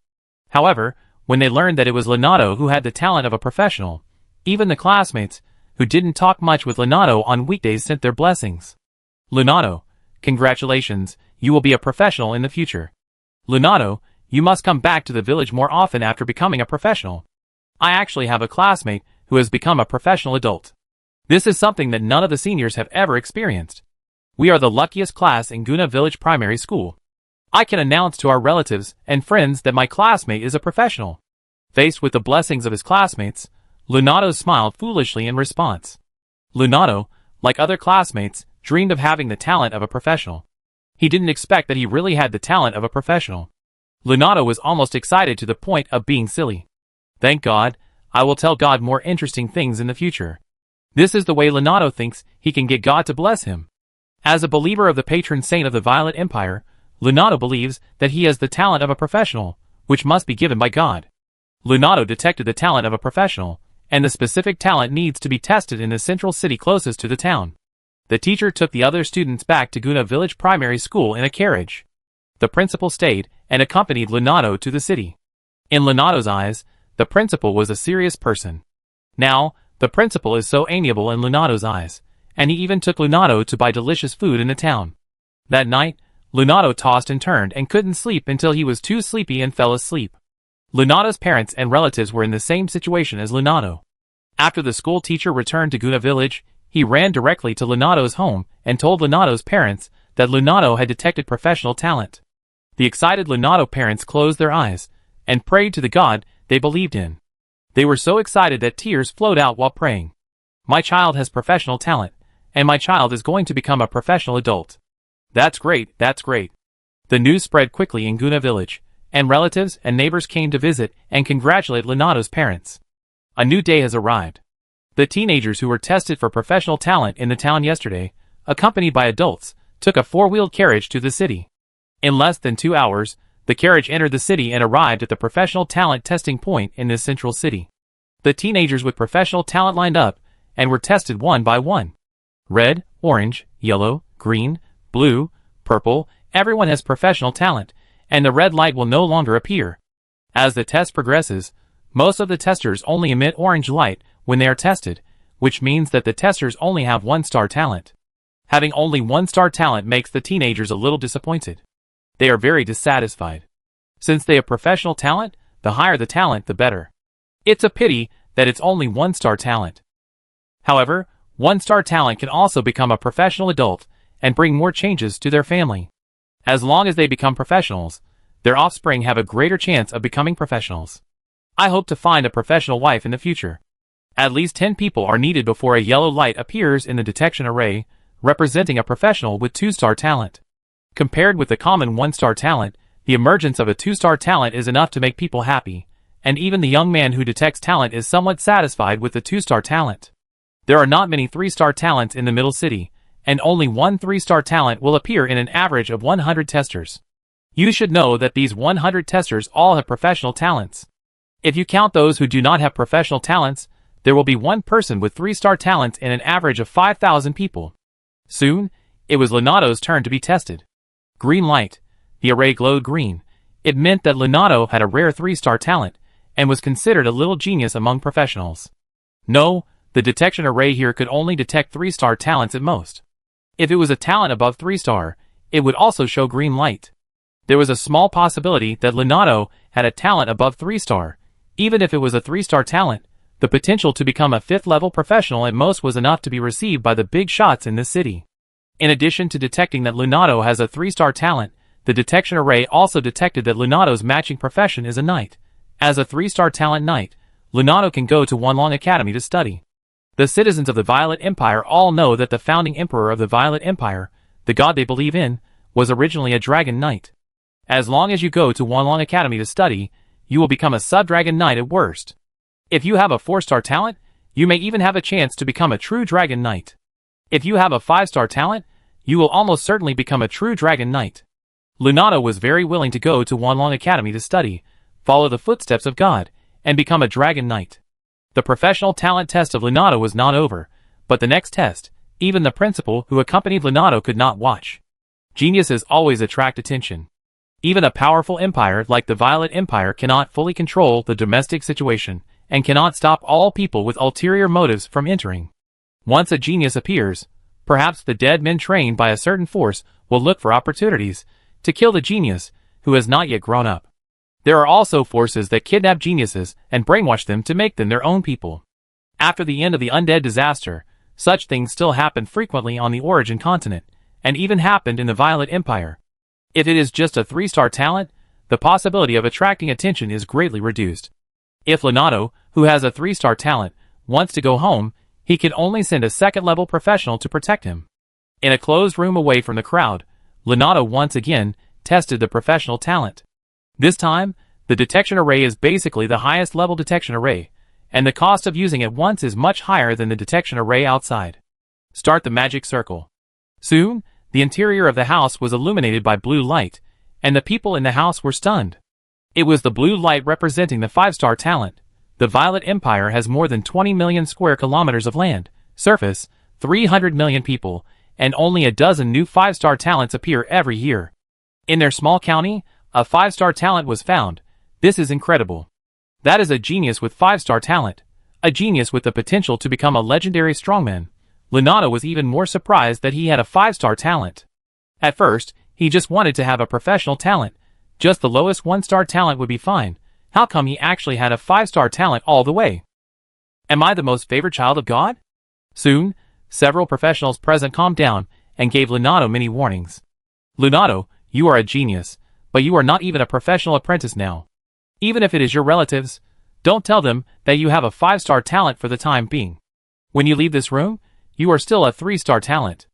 A: However, when they learned that it was Leonardo who had the talent of a professional, even the classmates, who didn't talk much with Leonardo on weekdays, sent their blessings. Leonardo, congratulations, you will be a professional in the future. Leonardo, you must come back to the village more often after becoming a professional. I actually have a classmate who has become a professional adult. This is something that none of the seniors have ever experienced. We are the luckiest class in Guna Village Primary School. I can announce to our relatives and friends that my classmate is a professional. Faced with the blessings of his classmates, Leonardo smiled foolishly in response. Leonardo, like other classmates, dreamed of having the talent of a professional. He didn't expect that he really had the talent of a professional. Leonardo was almost excited to the point of being silly. Thank God, I will tell God more interesting things in the future. This is the way Leonardo thinks he can get God to bless him. As a believer of the patron saint of the Violet Empire, Leonardo believes that he has the talent of a professional, which must be given by God. Leonardo detected the talent of a professional, and the specific talent needs to be tested in the central city closest to the town. The teacher took the other students back to Guna Village Primary School in a carriage. The principal stayed and accompanied Leonardo to the city. In Leonardo's eyes, the principal was a serious person. Now, the principal is so amiable in Leonardo's eyes, and he even took Leonardo to buy delicious food in the town. That night, Leonardo tossed and turned and couldn't sleep until he was too sleepy and fell asleep. Leonardo's parents and relatives were in the same situation as Leonardo. After the school teacher returned to Guna Village, he ran directly to Leonardo's home and told Leonardo's parents that Leonardo had detected professional talent. The excited Leonardo parents closed their eyes and prayed to the God they believed in. They were so excited that tears flowed out while praying. My child has professional talent, and my child is going to become a professional adult. That's great, that's great. The news spread quickly in Guna village, and relatives and neighbors came to visit and congratulate Lenato's parents. A new day has arrived. The teenagers who were tested for professional talent in the town yesterday, accompanied by adults, took a four-wheeled carriage to the city. In less than 2 hours, the carriage entered the city and arrived at the professional talent testing point in this central city. The teenagers with professional talent lined up and were tested one by one. Red, orange, yellow, green, blue, purple, everyone has professional talent, and the red light will no longer appear. As the test progresses, most of the testers only emit orange light when they are tested, which means that the testers only have one-star talent. Having only one-star talent makes the teenagers a little disappointed. They are very dissatisfied. Since they have professional talent, the higher the talent, the better. It's a pity that it's only one-star talent. However, one-star talent can also become a professional adult and bring more changes to their family. As long as they become professionals, their offspring have a greater chance of becoming professionals. I hope to find a professional wife in the future. At least 10 people are needed before a yellow light appears in the detection array, representing a professional with 2-star talent. Compared with the common 1-star talent, the emergence of a 2-star talent is enough to make people happy, and even the young man who detects talent is somewhat satisfied with the 2-star talent. There are not many 3-star talents in the middle city, and only one 3-star talent will appear in an average of 100 testers. You should know that these 100 testers all have professional talents. If you count those who do not have professional talents, there will be one person with 3-star talents in an average of 5,000 people. Soon, it was Lenato's turn to be tested. Green light. The array glowed green. It meant that Lenato had a rare 3-star talent, and was considered a little genius among professionals. No, the detection array here could only detect 3-star talents at most. If it was a talent above 3-star, it would also show green light. There was a small possibility that Lenato had a talent above 3-star. Even if it was a 3-star talent, the potential to become a 5th-level professional at most was enough to be received by the big shots in this city. In addition to detecting that Lenato has a 3-star talent, the detection array also detected that Lenato's matching profession is a knight. As a 3-star talent knight, Lenato can go to Wanlong Academy to study. The citizens of the Violet Empire all know that the founding emperor of the Violet Empire, the god they believe in, was originally a dragon knight. As long as you go to Wanlong Academy to study, you will become a sub-dragon knight at worst. If you have a 4-star talent, you may even have a chance to become a true dragon knight. If you have a 5-star talent, you will almost certainly become a true dragon knight. Lenato was very willing to go to Wanlong Academy to study, follow the footsteps of God, and become a dragon knight. The professional talent test of Lenato was not over, but the next test, even the principal who accompanied Lenato could not watch. Geniuses always attract attention. Even a powerful empire like the Violet Empire cannot fully control the domestic situation, and cannot stop all people with ulterior motives from entering. Once a genius appears, perhaps the dead men trained by a certain force will look for opportunities to kill the genius who has not yet grown up. There are also forces that kidnap geniuses and brainwash them to make them their own people. After the end of the undead disaster, such things still happen frequently on the Origin continent, and even happened in the Violet Empire. If it is just a 3-star talent, the possibility of attracting attention is greatly reduced. If Lenato, who has a 3-star talent, wants to go home, he can only send a 2nd-level professional to protect him. In a closed room away from the crowd, Lenato once again tested the professional talent. This time, the detection array is basically the highest level detection array, and the cost of using it once is much higher than the detection array outside. Start the magic circle. Soon, the interior of the house was illuminated by blue light, and the people in the house were stunned. It was the blue light representing the 5-star talent. The Violet Empire has more than 20 million square kilometers of land, surface, 300 million people, and only a dozen new 5-star talents appear every year. In their small county, a 5-star talent was found. This is incredible. That is a genius with 5-star talent. A genius with the potential to become a legendary strongman. Lenato was even more surprised that he had a 5-star talent. At first, he just wanted to have a professional talent. Just the lowest 1-star talent would be fine. How come he actually had a 5-star talent all the way? Am I the most favored child of God? Soon, several professionals present calmed down and gave Lenato many warnings. Lenato, you are a genius, but you are not even a professional apprentice now. Even if it is your relatives, don't tell them that you have a 5-star talent for the time being. When you leave this room, you are still a 3-star talent.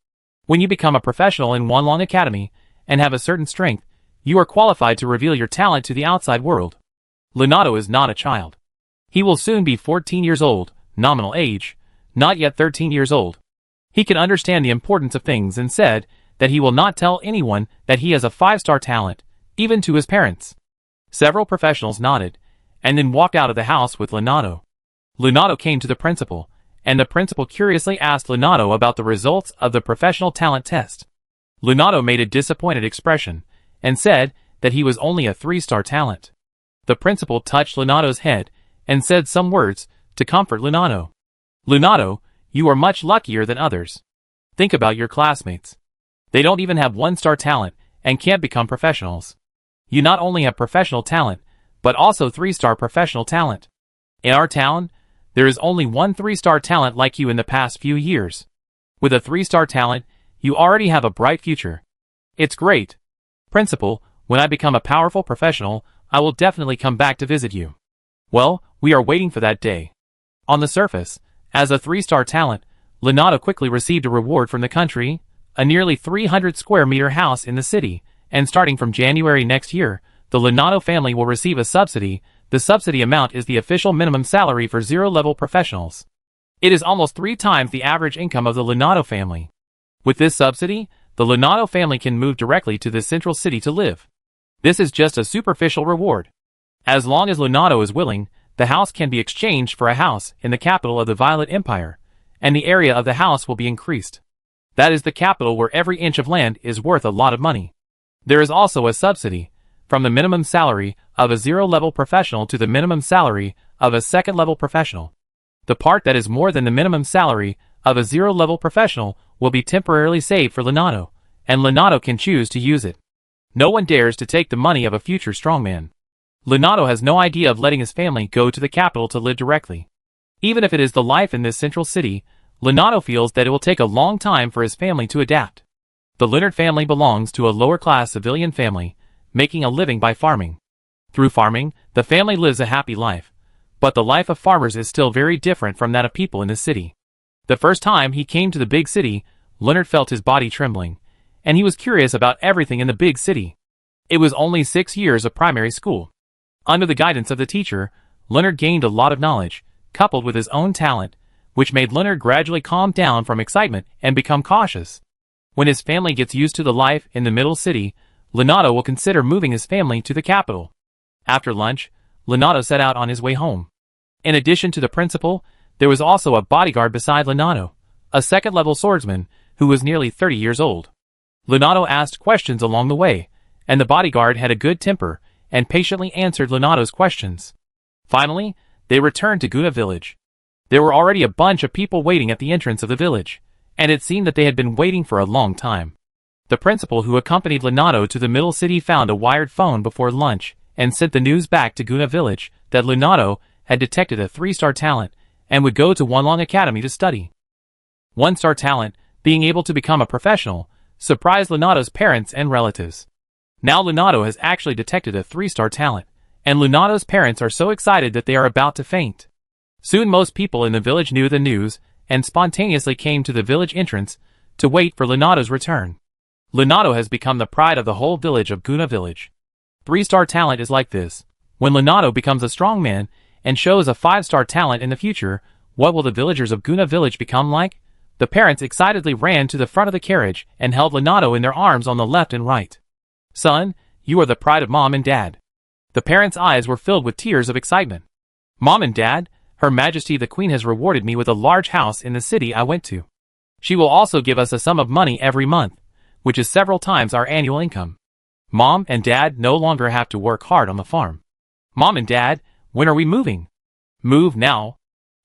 A: When you become a professional in Wanlong Academy and have a certain strength, you are qualified to reveal your talent to the outside world. Leonardo is not a child. He will soon be 14 years old, nominal age, not yet 13 years old. He can understand the importance of things and said that he will not tell anyone that he has a 5-star talent, even to his parents. Several professionals nodded, and then walked out of the house with Leonardo. Leonardo came to the principal, and the principal curiously asked Leonardo about the results of the professional talent test. Leonardo made a disappointed expression, and said that he was only a 3-star talent. The principal touched Leonardo's head, and said some words to comfort Leonardo. Leonardo, you are much luckier than others. Think about your classmates. They don't even have 1-star talent, and can't become professionals. You not only have professional talent, but also 3-star professional talent. In our town, there is only 1 3-star talent like you in the past few years. With a 3-star talent, you already have a bright future. It's great. Principal, when I become a powerful professional, I will definitely come back to visit you. Well, we are waiting for that day. On the surface, as a 3-star talent, Leonardo quickly received a reward from the country, a nearly 300 square meter house in the city, and starting from January next year, the Leonardo family will receive a subsidy. The subsidy amount is the official minimum salary for 0-level professionals. It is almost 3 times the average income of the Leonardo family. With this subsidy, the Leonardo family can move directly to the central city to live. This is just a superficial reward. As long as Leonardo is willing, the house can be exchanged for a house in the capital of the Violet Empire, and the area of the house will be increased. That is the capital where every inch of land is worth a lot of money. There is also a subsidy, from the minimum salary of a 0-level professional to the minimum salary of a 2nd-level professional. The part that is more than the minimum salary of a 0-level professional will be temporarily saved for Leonardo, and Leonardo can choose to use it. No one dares to take the money of a future strongman. Leonardo has no idea of letting his family go to the capital to live directly. Even if it is the life in this central city, Leonardo feels that it will take a long time for his family to adapt. The Leonard family belongs to a lower-class civilian family, making a living by farming. Through farming, the family lives a happy life, but the life of farmers is still very different from that of people in the city. The first time he came to the big city, Leonard felt his body trembling, and he was curious about everything in the big city. It was only 6 years of primary school. Under the guidance of the teacher, Leonard gained a lot of knowledge, coupled with his own talent, which made Leonard gradually calm down from excitement and become cautious. When his family gets used to the life in the middle city, Leonardo will consider moving his family to the capital. After lunch, Leonardo set out on his way home. In addition to the principal, there was also a bodyguard beside Leonardo, a 2nd-level swordsman who was nearly 30 years old. Leonardo asked questions along the way, and the bodyguard had a good temper and patiently answered Leonardo's questions. Finally, they returned to Guna village. There were already a bunch of people waiting at the entrance of the village, and it seemed that they had been waiting for a long time. The principal who accompanied Leonardo to the middle city found a wired phone before lunch and sent the news back to Guna village that Leonardo had detected a 3-star talent and would go to Wanlong Academy to study. 1-star talent, being able to become a professional, surprised Leonardo's parents and relatives. Now Leonardo has actually detected a 3-star talent, and Leonardo's parents are so excited that they are about to faint. Soon most people in the village knew the news and spontaneously came to the village entrance to wait for Leonardo's return. Leonardo has become the pride of the whole village of Guna village. 3-star talent is like this. When Leonardo becomes a strong man and shows a 5-star talent in the future, what will the villagers of Guna village become like? The parents excitedly ran to the front of the carriage and held Leonardo in their arms on the left and right. Son, you are the pride of Mom and Dad. The parents' eyes were filled with tears of excitement. Mom and Dad, Her Majesty the Queen has rewarded me with a large house in the city I went to. She will also give us a sum of money every month, which is several times our annual income. Mom and Dad no longer have to work hard on the farm. Mom and Dad, when are we moving? Move now.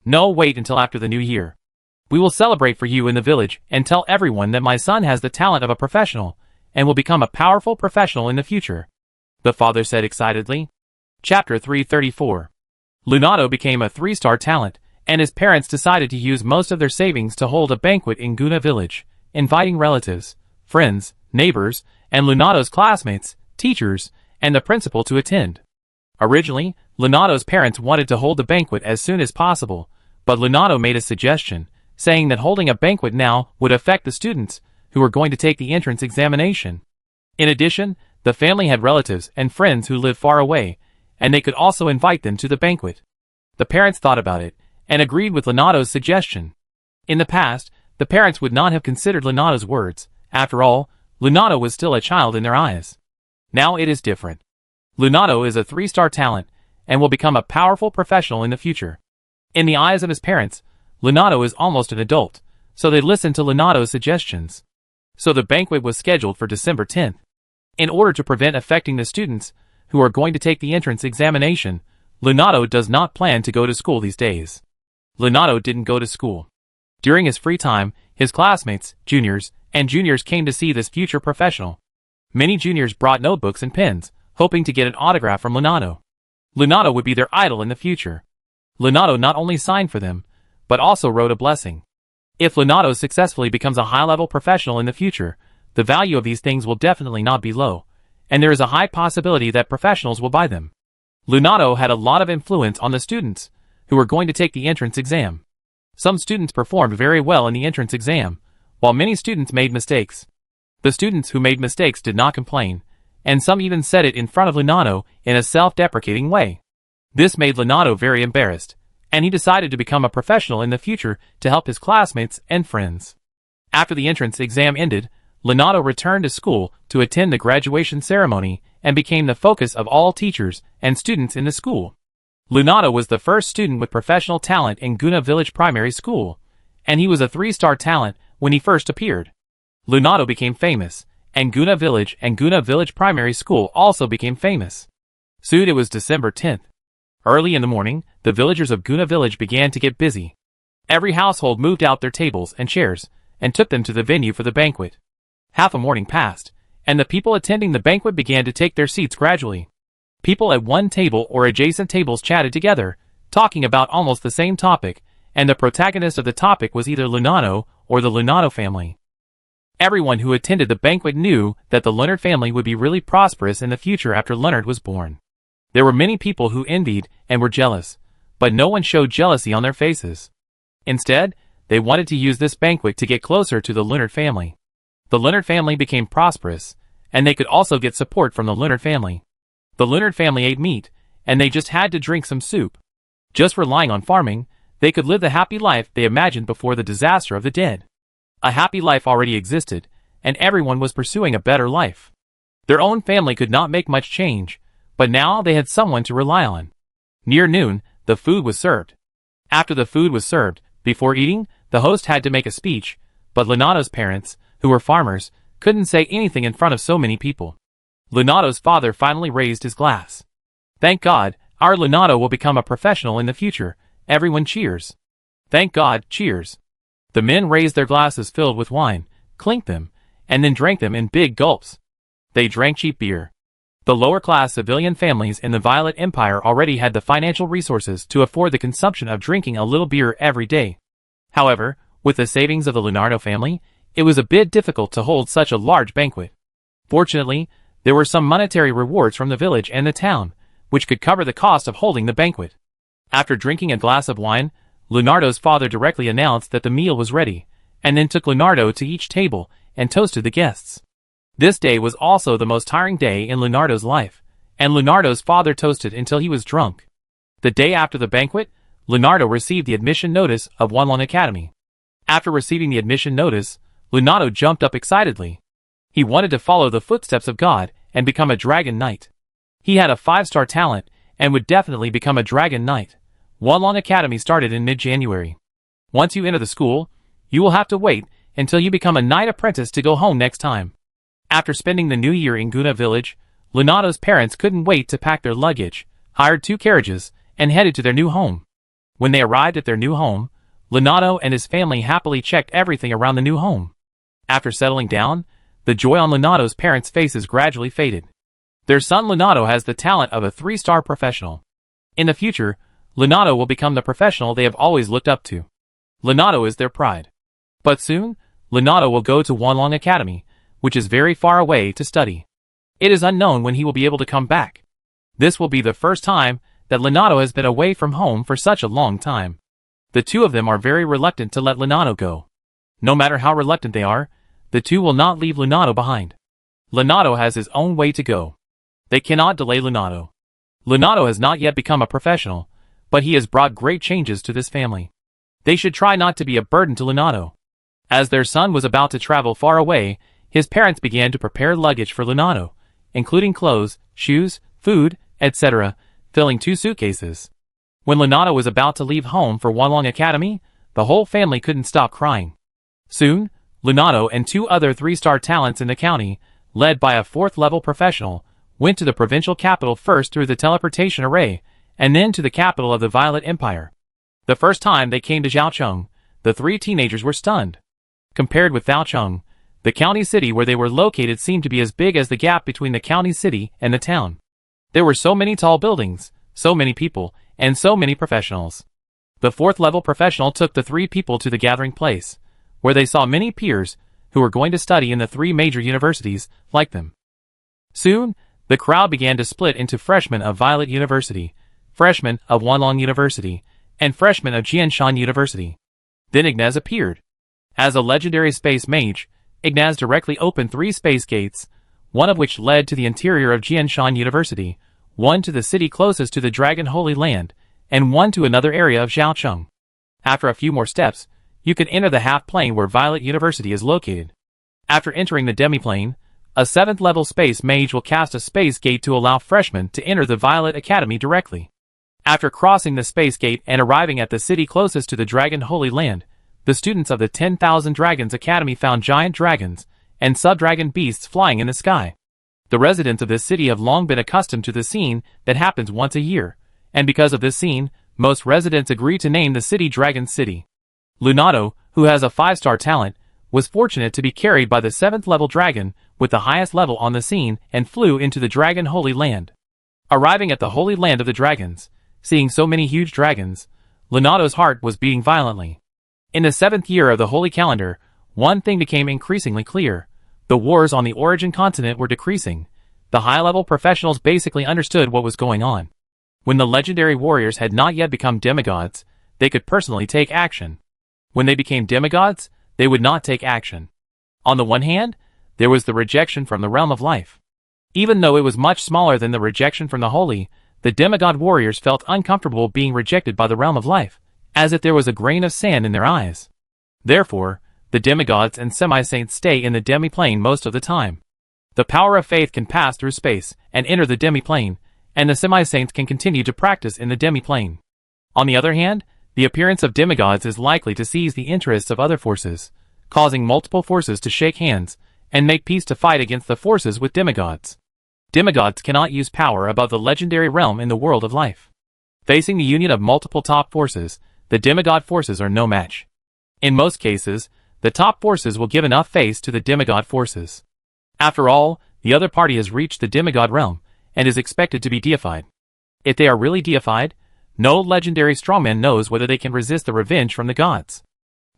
A: No, wait until after the new year. We will celebrate for you in the village and tell everyone that my son has the talent of a professional and will become a powerful professional in the future, the father said excitedly. Chapter 334. Leonardo became a 3-star talent, and his parents decided to use most of their savings to hold a banquet in Guna village, inviting relatives, friends, neighbors, and Leonardo's classmates, teachers, and the principal to attend. Originally, Leonardo's parents wanted to hold the banquet as soon as possible, but Leonardo made a suggestion, saying that holding a banquet now would affect the students, who were going to take the entrance examination. In addition, the family had relatives and friends who lived far away, and they could also invite them to the banquet. The parents thought about it, and agreed with Leonardo's suggestion. In the past, the parents would not have considered Leonardo's words. After all, Leonardo was still a child in their eyes. Now it is different. Leonardo is a 3-star talent, and will become a powerful professional in the future. In the eyes of his parents, Leonardo is almost an adult, so they listened to Leonardo's suggestions. So the banquet was scheduled for December 10th. In order to prevent affecting the students who are going to take the entrance examination, Leonardo does not plan to go to school these days. Leonardo didn't go to school. During his free time, his classmates, juniors, and juniors came to see this future professional. Many juniors brought notebooks and pens, hoping to get an autograph from Leonardo. Leonardo would be their idol in the future. Leonardo not only signed for them, but also wrote a blessing. If Leonardo successfully becomes a high-level professional in the future, the value of these things will definitely not be low, and there is a high possibility that professionals will buy them. Leonardo had a lot of influence on the students who were going to take the entrance exam. Some students performed very well in the entrance exam, while many students made mistakes. The students who made mistakes did not complain, and some even said it in front of Leonardo in a self-deprecating way. This made Leonardo very embarrassed, and he decided to become a professional in the future to help his classmates and friends. After the entrance exam ended, Leonardo returned to school to attend the graduation ceremony and became the focus of all teachers and students in the school. Leonardo was the first student with professional talent in Guna Village Primary School, and he was a 3-star talent when he first appeared. Leonardo became famous, and Guna Village Primary School also became famous. Soon it was December 10th. Early in the morning, the villagers of Guna Village began to get busy. Every household moved out their tables and chairs, and took them to the venue for the banquet. Half a morning passed, and the people attending the banquet began to take their seats gradually. People at one table or adjacent tables chatted together, talking about almost the same topic, and the protagonist of the topic was either Leonardo or the Leonardo family. Everyone who attended the banquet knew that the Leonard family would be really prosperous in the future after Leonard was born. There were many people who envied and were jealous, but no one showed jealousy on their faces. Instead, they wanted to use this banquet to get closer to the Leonard family. The Leonard family became prosperous, and they could also get support from the Leonard family. The Leonard family ate meat, and they just had to drink some soup. Just relying on farming, they could live the happy life they imagined before the disaster of the dead. A happy life already existed, and everyone was pursuing a better life. Their own family could not make much change, but now they had someone to rely on. Near noon, the food was served. After the food was served, before eating, the host had to make a speech, but Leonardo's parents, who were farmers, couldn't say anything in front of so many people. Leonardo's father finally raised his glass. "Thank God, our Leonardo will become a professional in the future." Everyone cheers. "Thank God, cheers." The men raised their glasses filled with wine, clinked them, and then drank them in big gulps. They drank cheap beer. The lower-class civilian families in the Violet Empire already had the financial resources to afford the consumption of drinking a little beer every day. However, with the savings of the Leonardo family, it was a bit difficult to hold such a large banquet. Fortunately, there were some monetary rewards from the village and the town, which could cover the cost of holding the banquet. After drinking a glass of wine, Leonardo's father directly announced that the meal was ready, and then took Leonardo to each table and toasted the guests. This day was also the most tiring day in Leonardo's life, and Leonardo's father toasted until he was drunk. The day after the banquet, Leonardo received the admission notice of Wanlong Academy. After receiving the admission notice, Leonardo jumped up excitedly. He wanted to follow the footsteps of God and become a dragon knight. He had a 5-star talent and would definitely become a dragon knight. Wanlong Academy started in mid-January. Once you enter the school, you will have to wait until you become a knight apprentice to go home next time. After spending the new year in Guna Village, Leonardo's parents couldn't wait to pack their luggage, hired 2 carriages, and headed to their new home. When they arrived at their new home, Leonardo and his family happily checked everything around the new home. After settling down, the joy on Leonardo's parents' faces gradually faded. Their son Leonardo has the talent of a 3-star professional. In the future, Leonardo will become the professional they have always looked up to. Leonardo is their pride. But soon, Leonardo will go to Wanlong Academy, which is very far away, to study. It is unknown when he will be able to come back. This will be the first time that Leonardo has been away from home for such a long time. The two of them are very reluctant to let Leonardo go. No matter how reluctant they are, the two will not leave Lunato behind. Lunato has his own way to go. They cannot delay Lunato. Lunato has not yet become a professional, but he has brought great changes to this family. They should try not to be a burden to Lunato. As their son was about to travel far away, his parents began to prepare luggage for Lunato, including clothes, shoes, food, etc., filling 2 suitcases. When Lunato was about to leave home for Wanlong Academy, the whole family couldn't stop crying. Soon, Lunato and 2 other 3-star talents in the county, led by a 4th-level professional, went to the provincial capital first through the teleportation array, and then to the capital of the Violet Empire. The first time they came to Zhaocheng, the 3 teenagers were stunned. Compared with Zhaocheng, the county city where they were located seemed to be as big as the gap between the county city and the town. There were so many tall buildings, so many people, and so many professionals. The 4th-level professional took the 3 people to the gathering place, where they saw many peers who were going to study in the 3 major universities like them. Soon, the crowd began to split into freshmen of Violet University, freshmen of Wanlong University, and freshmen of Jianshan University. Then Ignaz appeared. As a legendary space mage, Ignaz directly opened 3 space gates, one of which led to the interior of Jianshan University, one to the city closest to the Dragon Holy Land, and one to another area of Zhaocheng. After a few more steps, you can enter the half-plane where Violet University is located. After entering the demi-plane, a 7th-level space mage will cast a space gate to allow freshmen to enter the Violet Academy directly. After crossing the space gate and arriving at the city closest to the Dragon Holy Land, the students of the 10,000 Dragons Academy found giant dragons and sub-dragon beasts flying in the sky. The residents of this city have long been accustomed to the scene that happens once a year, and because of this scene, most residents agree to name the city Dragon City. Lunato, who has a 5-star talent, was fortunate to be carried by the 7th-level dragon with the highest level on the scene and flew into the Dragon Holy Land. Arriving at the Holy Land of the Dragons, seeing so many huge dragons, Lunato's heart was beating violently. In the 7th year of the Holy Calendar, one thing became increasingly clear. The wars on the Origin continent were decreasing. The high-level professionals basically understood what was going on. When the legendary warriors had not yet become demigods, they could personally take action. When they became demigods, they would not take action. On the one hand, there was the rejection from the realm of life. Even though it was much smaller than the rejection from the holy, the demigod warriors felt uncomfortable being rejected by the realm of life, as if there was a grain of sand in their eyes. Therefore, the demigods and semi-saints stay in the demi-plane most of the time. The power of faith can pass through space and enter the demi-plane, and the semi-saints can continue to practice in the demi-plane. On the other hand, the appearance of demigods is likely to seize the interests of other forces, causing multiple forces to shake hands and make peace to fight against the forces with demigods. Demigods cannot use power above the legendary realm in the world of life. Facing the union of multiple top forces, the demigod forces are no match. In most cases, the top forces will give enough face to the demigod forces. After all, the other party has reached the demigod realm and is expected to be deified. If they are really deified, no legendary strongman knows whether they can resist the revenge from the gods.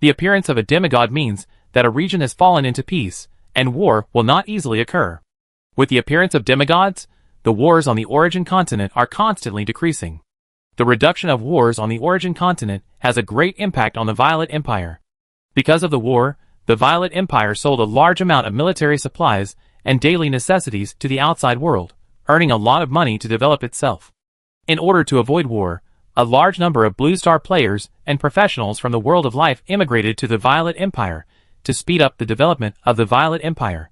A: The appearance of a demigod means that a region has fallen into peace, and war will not easily occur. With the appearance of demigods, the wars on the Origin continent are constantly decreasing. The reduction of wars on the Origin continent has a great impact on the Violet Empire. Because of the war, the Violet Empire sold a large amount of military supplies and daily necessities to the outside world, earning a lot of money to develop itself. In order to avoid war, a large number of Blue Star players and professionals from the world of life immigrated to the Violet Empire to speed up the development of the Violet Empire.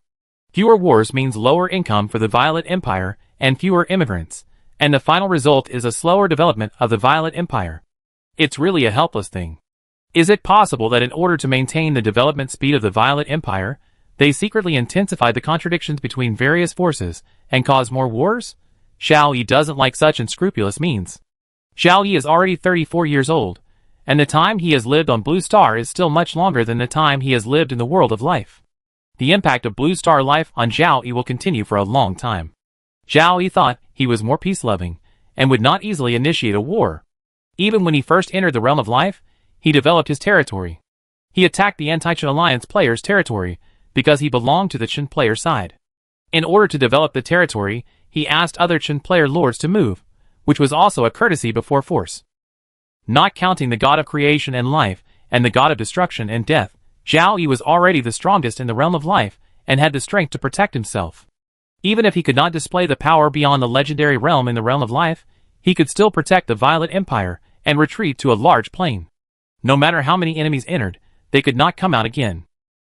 A: Fewer wars means lower income for the Violet Empire and fewer immigrants, and the final result is a slower development of the Violet Empire. It's really a helpless thing. Is it possible that in order to maintain the development speed of the Violet Empire, they secretly intensified the contradictions between various forces and caused more wars? Xiao Yi doesn't like such unscrupulous means. Xiao Yi is already 34 years old, and the time he has lived on Blue Star is still much longer than the time he has lived in the world of life. The impact of Blue Star life on Xiao Yi will continue for a long time. Xiao Yi thought he was more peace-loving, and would not easily initiate a war. Even when he first entered the realm of life, he developed his territory. He attacked the anti-Chen Alliance players' territory because he belonged to the Chen player side. In order to develop the territory, he asked other Chen player lords to move, which was also a courtesy before force. Not counting the god of creation and life, and the god of destruction and death, Zhao Yi was already the strongest in the realm of life and had the strength to protect himself. Even if he could not display the power beyond the legendary realm in the realm of life, he could still protect the Violet Empire and retreat to a large plain. No matter how many enemies entered, they could not come out again.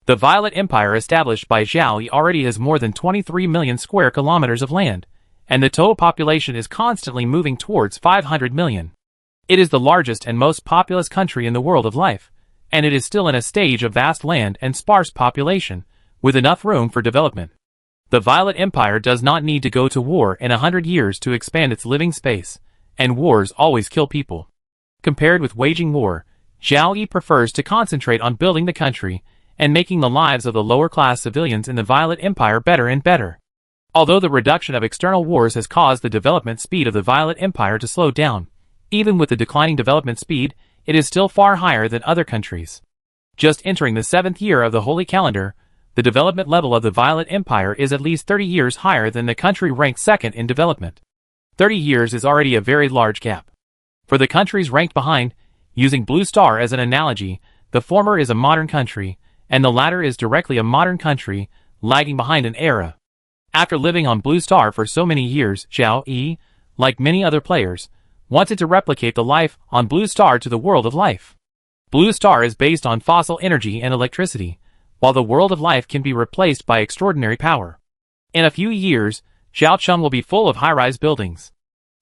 A: The Violet Empire established by Zhao Yi already has more than 23 million square kilometers of land, and the total population is constantly moving towards 500 million. It is the largest and most populous country in the world of life, and it is still in a stage of vast land and sparse population, with enough room for development. The Violet Empire does not need to go to war in 100 years to expand its living space, and wars always kill people. Compared with waging war, Zhao Yi prefers to concentrate on building the country and making the lives of the lower-class civilians in the Violet Empire better and better. Although the reduction of external wars has caused the development speed of the Violet Empire to slow down, even with the declining development speed, it is still far higher than other countries. Just entering the 7th year of the Holy Calendar, the development level of the Violet Empire is at least 30 years higher than the country ranked second in development. 30 years is already a very large gap. For the countries ranked behind, using Blue Star as an analogy, the former is a modern country, and the latter is directly a modern country, lagging behind an era. After living on Blue Star for so many years, Zhao Yi, like many other players, wanted to replicate the life on Blue Star to the world of life. Blue Star is based on fossil energy and electricity, while the world of life can be replaced by extraordinary power. In a few years, Zhaocheng will be full of high-rise buildings.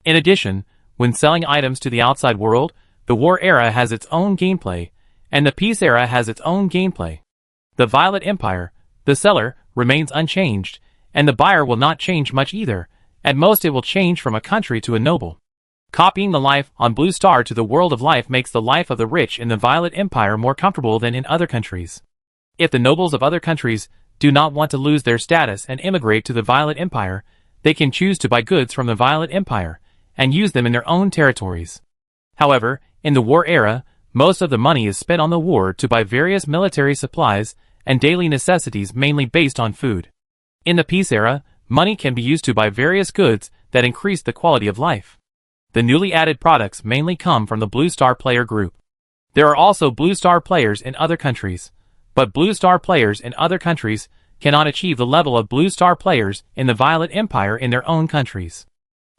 A: In addition, when selling items to the outside world, the war era has its own gameplay, and the peace era has its own gameplay. The Violet Empire, the seller, remains unchanged, and the buyer will not change much either. At most it will change from a country to a noble. Copying the life on Blue Star to the world of life makes the life of the rich in the Violet Empire more comfortable than in other countries. If the nobles of other countries do not want to lose their status and immigrate to the Violet Empire, they can choose to buy goods from the Violet Empire and use them in their own territories. However, in the war era, most of the money is spent on the war to buy various military supplies and daily necessities mainly based on food. In the peace era, money can be used to buy various goods that increase the quality of life. The newly added products mainly come from the Blue Star player group. There are also Blue Star players in other countries, but Blue Star players in other countries cannot achieve the level of Blue Star players in the Violet Empire in their own countries.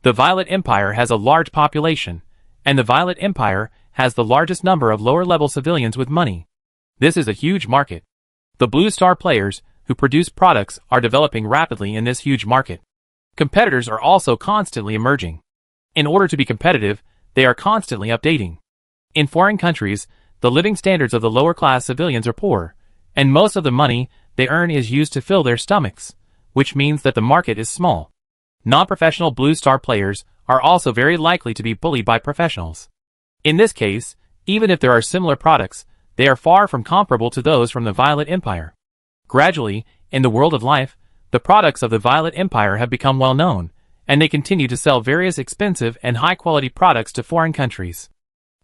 A: The Violet Empire has a large population, and the Violet Empire has the largest number of lower-level civilians with money. This is a huge market. The Blue Star players who produce products are developing rapidly in this huge market. Competitors are also constantly emerging. In order to be competitive, they are constantly updating. In foreign countries, the living standards of the lower-class civilians are poor, and most of the money they earn is used to fill their stomachs, which means that the market is small. Non-professional Blue Star players are also very likely to be bullied by professionals. In this case, even if there are similar products, they are far from comparable to those from the Violet Empire. Gradually, in the world of life, the products of the Violet Empire have become well known, and they continue to sell various expensive and high-quality products to foreign countries.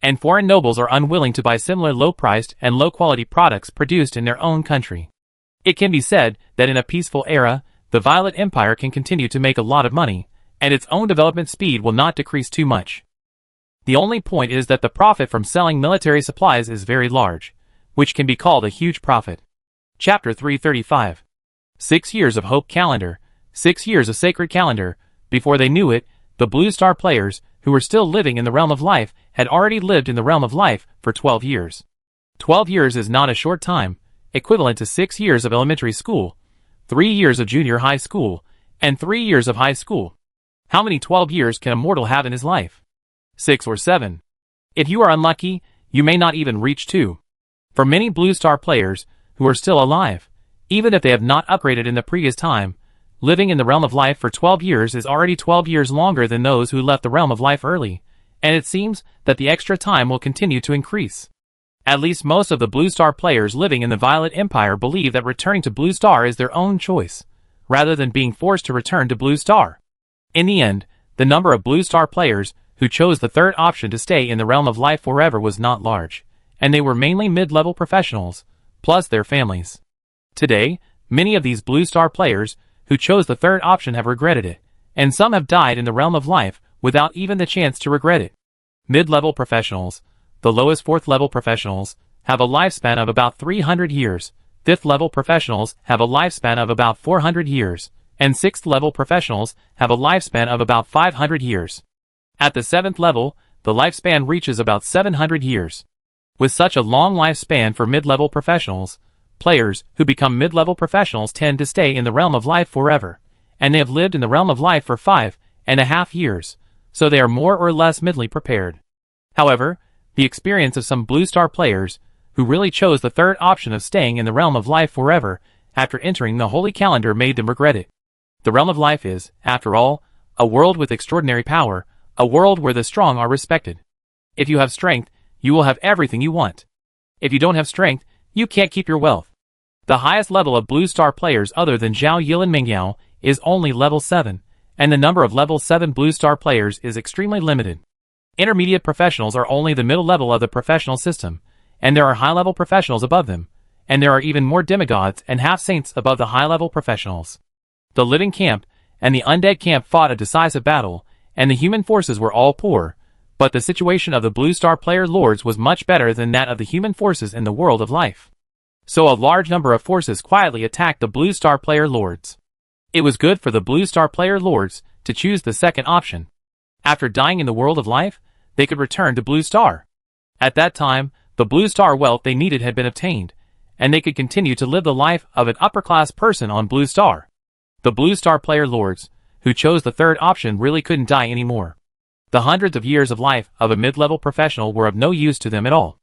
A: And foreign nobles are unwilling to buy similar low-priced and low-quality products produced in their own country. It can be said that in a peaceful era, the Violet Empire can continue to make a lot of money, and its own development speed will not decrease too much. The only point is that the profit from selling military supplies is very large, which can be called a huge profit. Chapter 335. 6 years of Hope Calendar, 6 years of Sacred Calendar. Before they knew it, the Blue Star players, who were still living in the realm of life, had already lived in the realm of life for 12 years. 12 years is not a short time, equivalent to 6 years of elementary school, 3 years of junior high school, and 3 years of high school. How many 12 years can a mortal have in his life? 6 or 7. If you are unlucky, you may not even reach 2. For many Blue Star players, who are still alive, even if they have not upgraded in the previous time, living in the realm of life for 12 years is already 12 years longer than those who left the realm of life early, and it seems that the extra time will continue to increase. At least most of the Blue Star players living in the Violet Empire believe that returning to Blue Star is their own choice, rather than being forced to return to Blue Star. In the end, the number of Blue Star players who chose the third option to stay in the realm of life forever was not large, and they were mainly mid-level professionals, plus their families. Today, many of these Blue Star players who chose the third option have regretted it, and some have died in the realm of life without even the chance to regret it. Mid-level professionals, the lowest 4th level professionals, have a lifespan of about 300 years, 5th level professionals have a lifespan of about 400 years, and 6th level professionals have a lifespan of about 500 years. At the 7th level, the lifespan reaches about 700 years. With such a long lifespan for mid-level professionals, players who become mid-level professionals tend to stay in the realm of life forever, and they have lived in the realm of life for 5.5 years, so they are more or less midly prepared. However, the experience of some Blue Star players, who really chose the third option of staying in the realm of life forever after entering the Holy Calendar, made them regret it. The realm of life is, after all, a world with extraordinary power, a world where the strong are respected. If you have strength, you will have everything you want. If you don't have strength, you can't keep your wealth. The highest level of Blue Star players other than Zhao Yil and Mengyao is only level 7, and the number of level 7 Blue Star players is extremely limited. Intermediate professionals are only the middle level of the professional system, and there are high-level professionals above them, and there are even more demigods and half-saints above the high-level professionals. The living camp and the undead camp fought a decisive battle, and the human forces were all poor, but the situation of the Blue Star player lords was much better than that of the human forces in the world of life. So a large number of forces quietly attacked the Blue Star player lords. It was good for the Blue Star player lords to choose the second option. After dying in the world of life, they could return to Blue Star. At that time, the Blue Star wealth they needed had been obtained, and they could continue to live the life of an upper-class person on Blue Star. The Blue Star player lords, who chose the third option, really couldn't die anymore. The hundreds of years of life of a mid-level professional were of no use to them at all.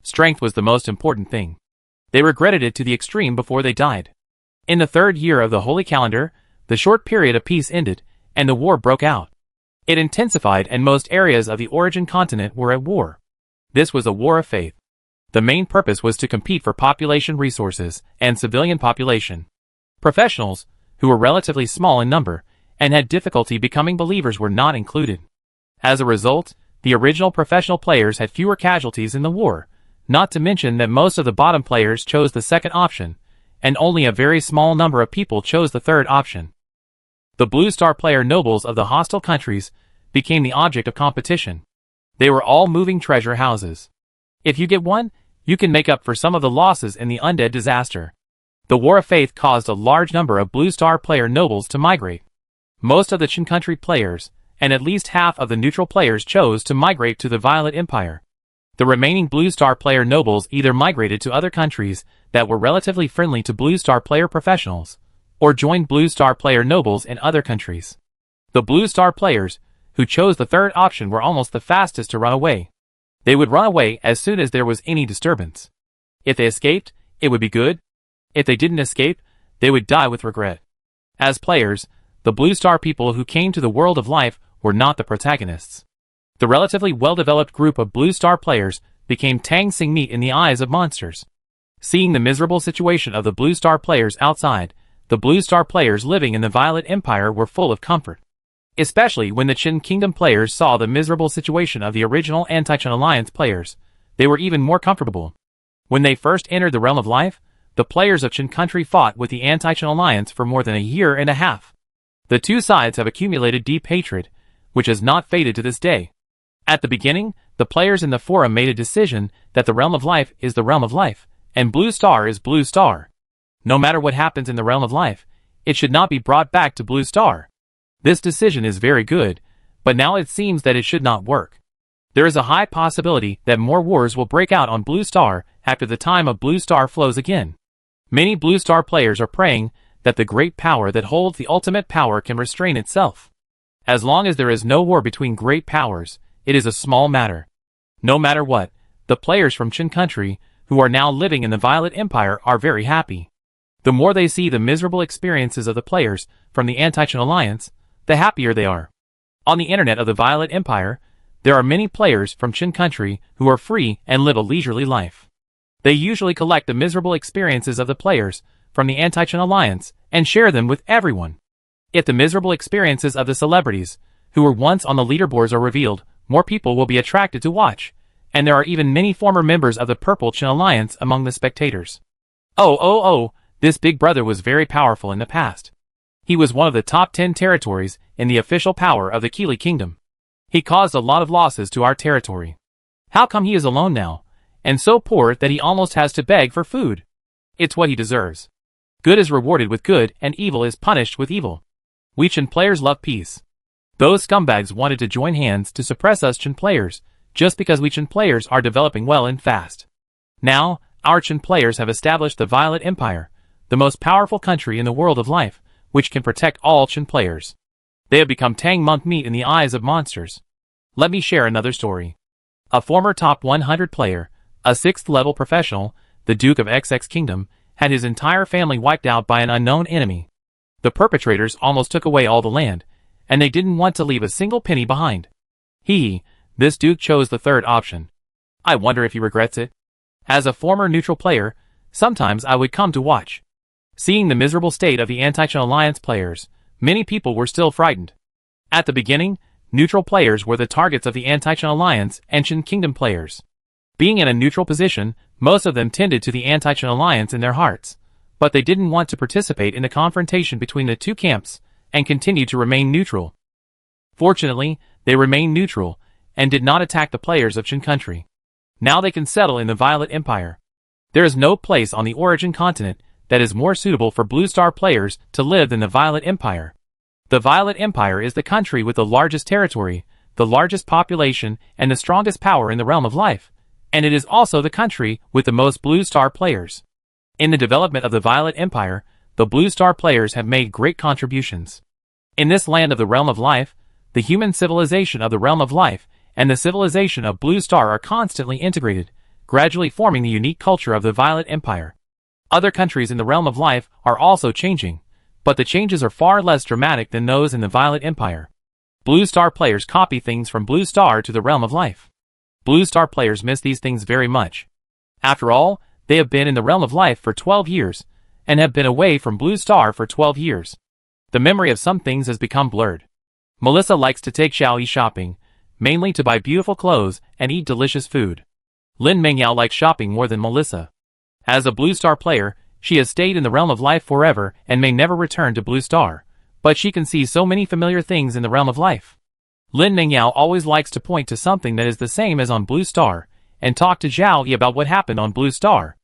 A: Strength was the most important thing. They regretted it to the extreme before they died. In the 3rd year of the Holy Calendar, the short period of peace ended, and the war broke out. It intensified, and most areas of the origin continent were at war. This was a war of faith. The main purpose was to compete for population resources and civilian population. Professionals, who were relatively small in number, and had difficulty becoming believers, were not included. As a result, the original professional players had fewer casualties in the war, not to mention that most of the bottom players chose the second option, and only a very small number of people chose the third option. The Blue Star player nobles of the hostile countries became the object of competition. They were all moving treasure houses. If you get one, you can make up for some of the losses in the undead disaster. The War of Faith caused a large number of Blue Star player nobles to migrate. Most of the Qin country players, and at least half of the neutral players, chose to migrate to the Violet Empire. The remaining Blue Star player nobles either migrated to other countries that were relatively friendly to Blue Star player professionals, or joined Blue Star player nobles in other countries. The Blue Star players, who chose the third option, were almost the fastest to run away. They would run away as soon as there was any disturbance. If they escaped, it would be good. If they didn't escape, they would die with regret. As players, the Blue Star people who came to the world of life were not the protagonists. The relatively well-developed group of Blue Star players became Tang Sing meat in the eyes of monsters. Seeing the miserable situation of the Blue Star players outside, the Blue Star players living in the Violet Empire were full of comfort. Especially when the Qin Kingdom players saw the miserable situation of the original Anti-Qin Alliance players, they were even more comfortable. When they first entered the realm of life, the players of Qin country fought with the Anti-Qin Alliance for more than a year and a half. The two sides have accumulated deep hatred, which has not faded to this day. At the beginning, the players in the forum made a decision that the realm of life is the realm of life, and Blue Star is Blue Star. No matter what happens in the realm of life, it should not be brought back to Blue Star. This decision is very good, but now it seems that it should not work. There is a high possibility that more wars will break out on Blue Star after the time of Blue Star flows again. Many Blue Star players are praying that the great power that holds the ultimate power can restrain itself. As long as there is no war between great powers, it is a small matter. No matter what, the players from Qin country, who are now living in the Violet Empire, are very happy. The more they see the miserable experiences of the players from the Anti-Qin Alliance, the happier they are. On the internet of the Violet Empire, there are many players from Qin country who are free and live a leisurely life. They usually collect the miserable experiences of the players from the Anti-Qin Alliance and share them with everyone. If the miserable experiences of the celebrities, who were once on the leaderboards, are revealed, more people will be attracted to watch, and there are even many former members of the Purple Qin Alliance among the spectators. This big brother was very powerful in the past. He was one of the top 10 territories in the official power of the Qili Kingdom. He caused a lot of losses to our territory. How come he is alone now, and so poor that he almost has to beg for food. It's what he deserves. Good is rewarded with good, and evil is punished with evil. We Chen players love peace. Those scumbags wanted to join hands to suppress us Chen players, just because we Chen players are developing well and fast. Now, our Chen players have established the Violet Empire, the most powerful country in the world of life, which can protect all Chen players. They have become tang monk meat in the eyes of monsters. Let me share another story. A former top 100 player, a 6th level professional, the Duke of XX Kingdom, had his entire family wiped out by an unknown enemy. The perpetrators almost took away all the land, and they didn't want to leave a single penny behind. This Duke chose the third option. I wonder if he regrets it. As a former neutral player, sometimes I would come to watch. Seeing the miserable state of the Anti-Chen Alliance players, many people were still frightened. At the beginning, neutral players were the targets of the Anti-Chen Alliance and Chen Kingdom players. Being in a neutral position, most of them tended to the Anti-Chen Alliance in their hearts, but they didn't want to participate in the confrontation between the two camps, and continued to remain neutral. Fortunately, they remained neutral, and did not attack the players of Chen Country. Now they can settle in the Violet Empire. There is no place on the Origin continent that is more suitable for Blue Star players to live than the Violet Empire. The Violet Empire is the country with the largest territory, the largest population, and the strongest power in the realm of life, and it is also the country with the most Blue Star players. In the development of the Violet Empire, the Blue Star players have made great contributions. In this land of the realm of life, the human civilization of the realm of life and the civilization of Blue Star are constantly integrated, gradually forming the unique culture of the Violet Empire. Other countries in the realm of life are also changing, but the changes are far less dramatic than those in the Violet Empire. Blue Star players copy things from Blue Star to the realm of life. Blue Star players miss these things very much. After all, they have been in the realm of life for 12 years, and have been away from Blue Star for 12 years. The memory of some things has become blurred. Melissa likes to take Xiaoyi shopping, mainly to buy beautiful clothes and eat delicious food. Lin Mengyao likes shopping more than Melissa. As a Blue Star player, she has stayed in the realm of life forever and may never return to Blue Star, but she can see so many familiar things in the realm of life. Lin Mengyao always likes to point to something that is the same as on Blue Star, and talk to Zhao Yi about what happened on Blue Star.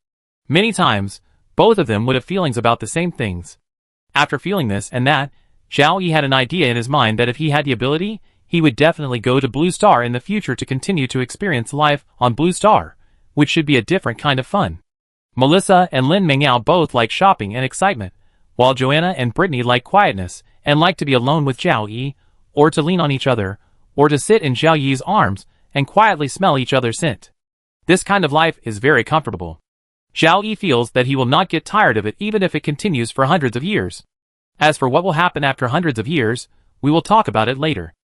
A: Many times, both of them would have feelings about the same things. After feeling this and that, Zhao Yi had an idea in his mind that if he had the ability, he would definitely go to Blue Star in the future to continue to experience life on Blue Star, which should be a different kind of fun. Melissa and Lin Mengyao both like shopping and excitement, while Joanna and Brittany like quietness and like to be alone with Zhao Yi, or to lean on each other, or to sit in Zhao Yi's arms and quietly smell each other's scent. This kind of life is very comfortable. Zhao Yi feels that he will not get tired of it even if it continues for hundreds of years. As for what will happen after hundreds of years, we will talk about it later.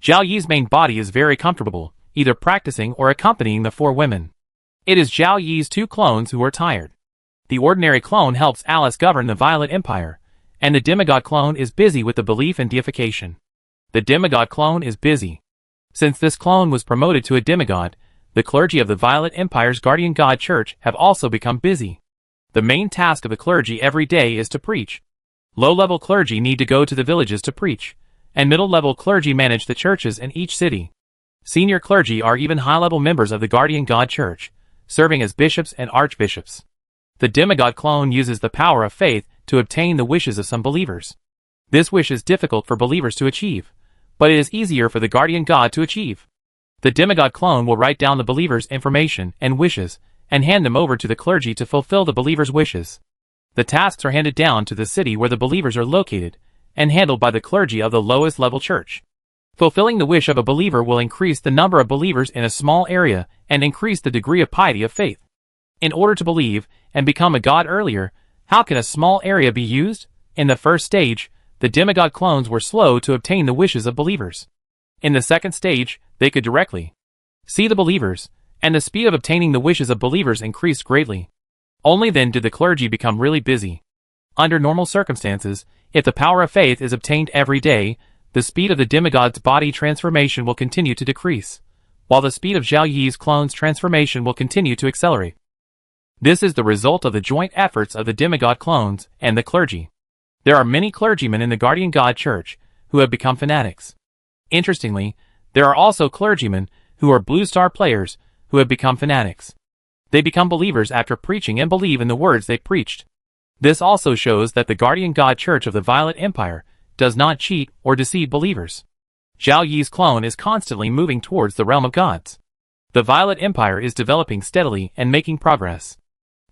A: Zhao Yi's main body is very comfortable, either practicing or accompanying the 4 women. It is Zhao Yi's 2 clones who are tired. The ordinary clone helps Alice govern the Violet Empire, and the demigod clone is busy with the belief in deification. The demigod clone is busy. Since this clone was promoted to a demigod, the clergy of the Violet Empire's guardian god church have also become busy. The main task of the clergy every day is to preach. Low-level clergy need to go to the villages to preach, and middle-level clergy manage the churches in each city. Senior clergy are even high-level members of the guardian god church, serving as bishops and archbishops. The demigod clone uses the power of faith to obtain the wishes of some believers. This wish is difficult for believers to achieve, but it is easier for the guardian god to achieve. The demigod clone will write down the believer's information and wishes, and hand them over to the clergy to fulfill the believer's wishes. The tasks are handed down to the city where the believers are located, and handled by the clergy of the lowest level church. Fulfilling the wish of a believer will increase the number of believers in a small area and increase the degree of piety of faith. In order to believe and become a god earlier, how can a small area be used? In the first stage, the demigod clones were slow to obtain the wishes of believers. In the second stage, they could directly see the believers, and the speed of obtaining the wishes of believers increased greatly. Only then did the clergy become really busy. Under normal circumstances, if the power of faith is obtained every day, the speed of the demigod's body transformation will continue to decrease, while the speed of Zhao Yi's clone's transformation will continue to accelerate. This is the result of the joint efforts of the demigod clones and the clergy. There are many clergymen in the guardian god church who have become fanatics. Interestingly, there are also clergymen who are Blue Star players who have become fanatics. They become believers after preaching and believe in the words they preached. This also shows that the guardian god church of the Violet Empire does not cheat or deceive believers. Zhao Yi's clone is constantly moving towards the realm of gods. The Violet Empire is developing steadily and making progress.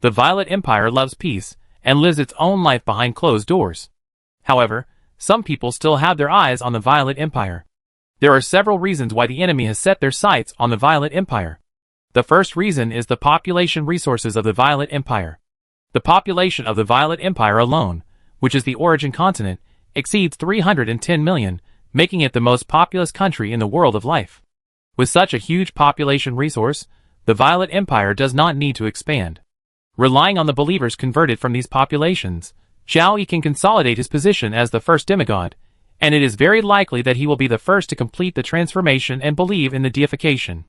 A: The Violet Empire loves peace and lives its own life behind closed doors. However, some people still have their eyes on the Violet Empire. There are several reasons why the enemy has set their sights on the Violet Empire. The first reason is the population resources of the Violet Empire. The population of the Violet Empire alone, which is the origin continent, exceeds 310 million, making it the most populous country in the world of life. With such a huge population resource, the Violet Empire does not need to expand. Relying on the believers converted from these populations, Zhao Yi can consolidate his position as the first demigod, and it is very likely that he will be the first to complete the transformation and believe in the deification.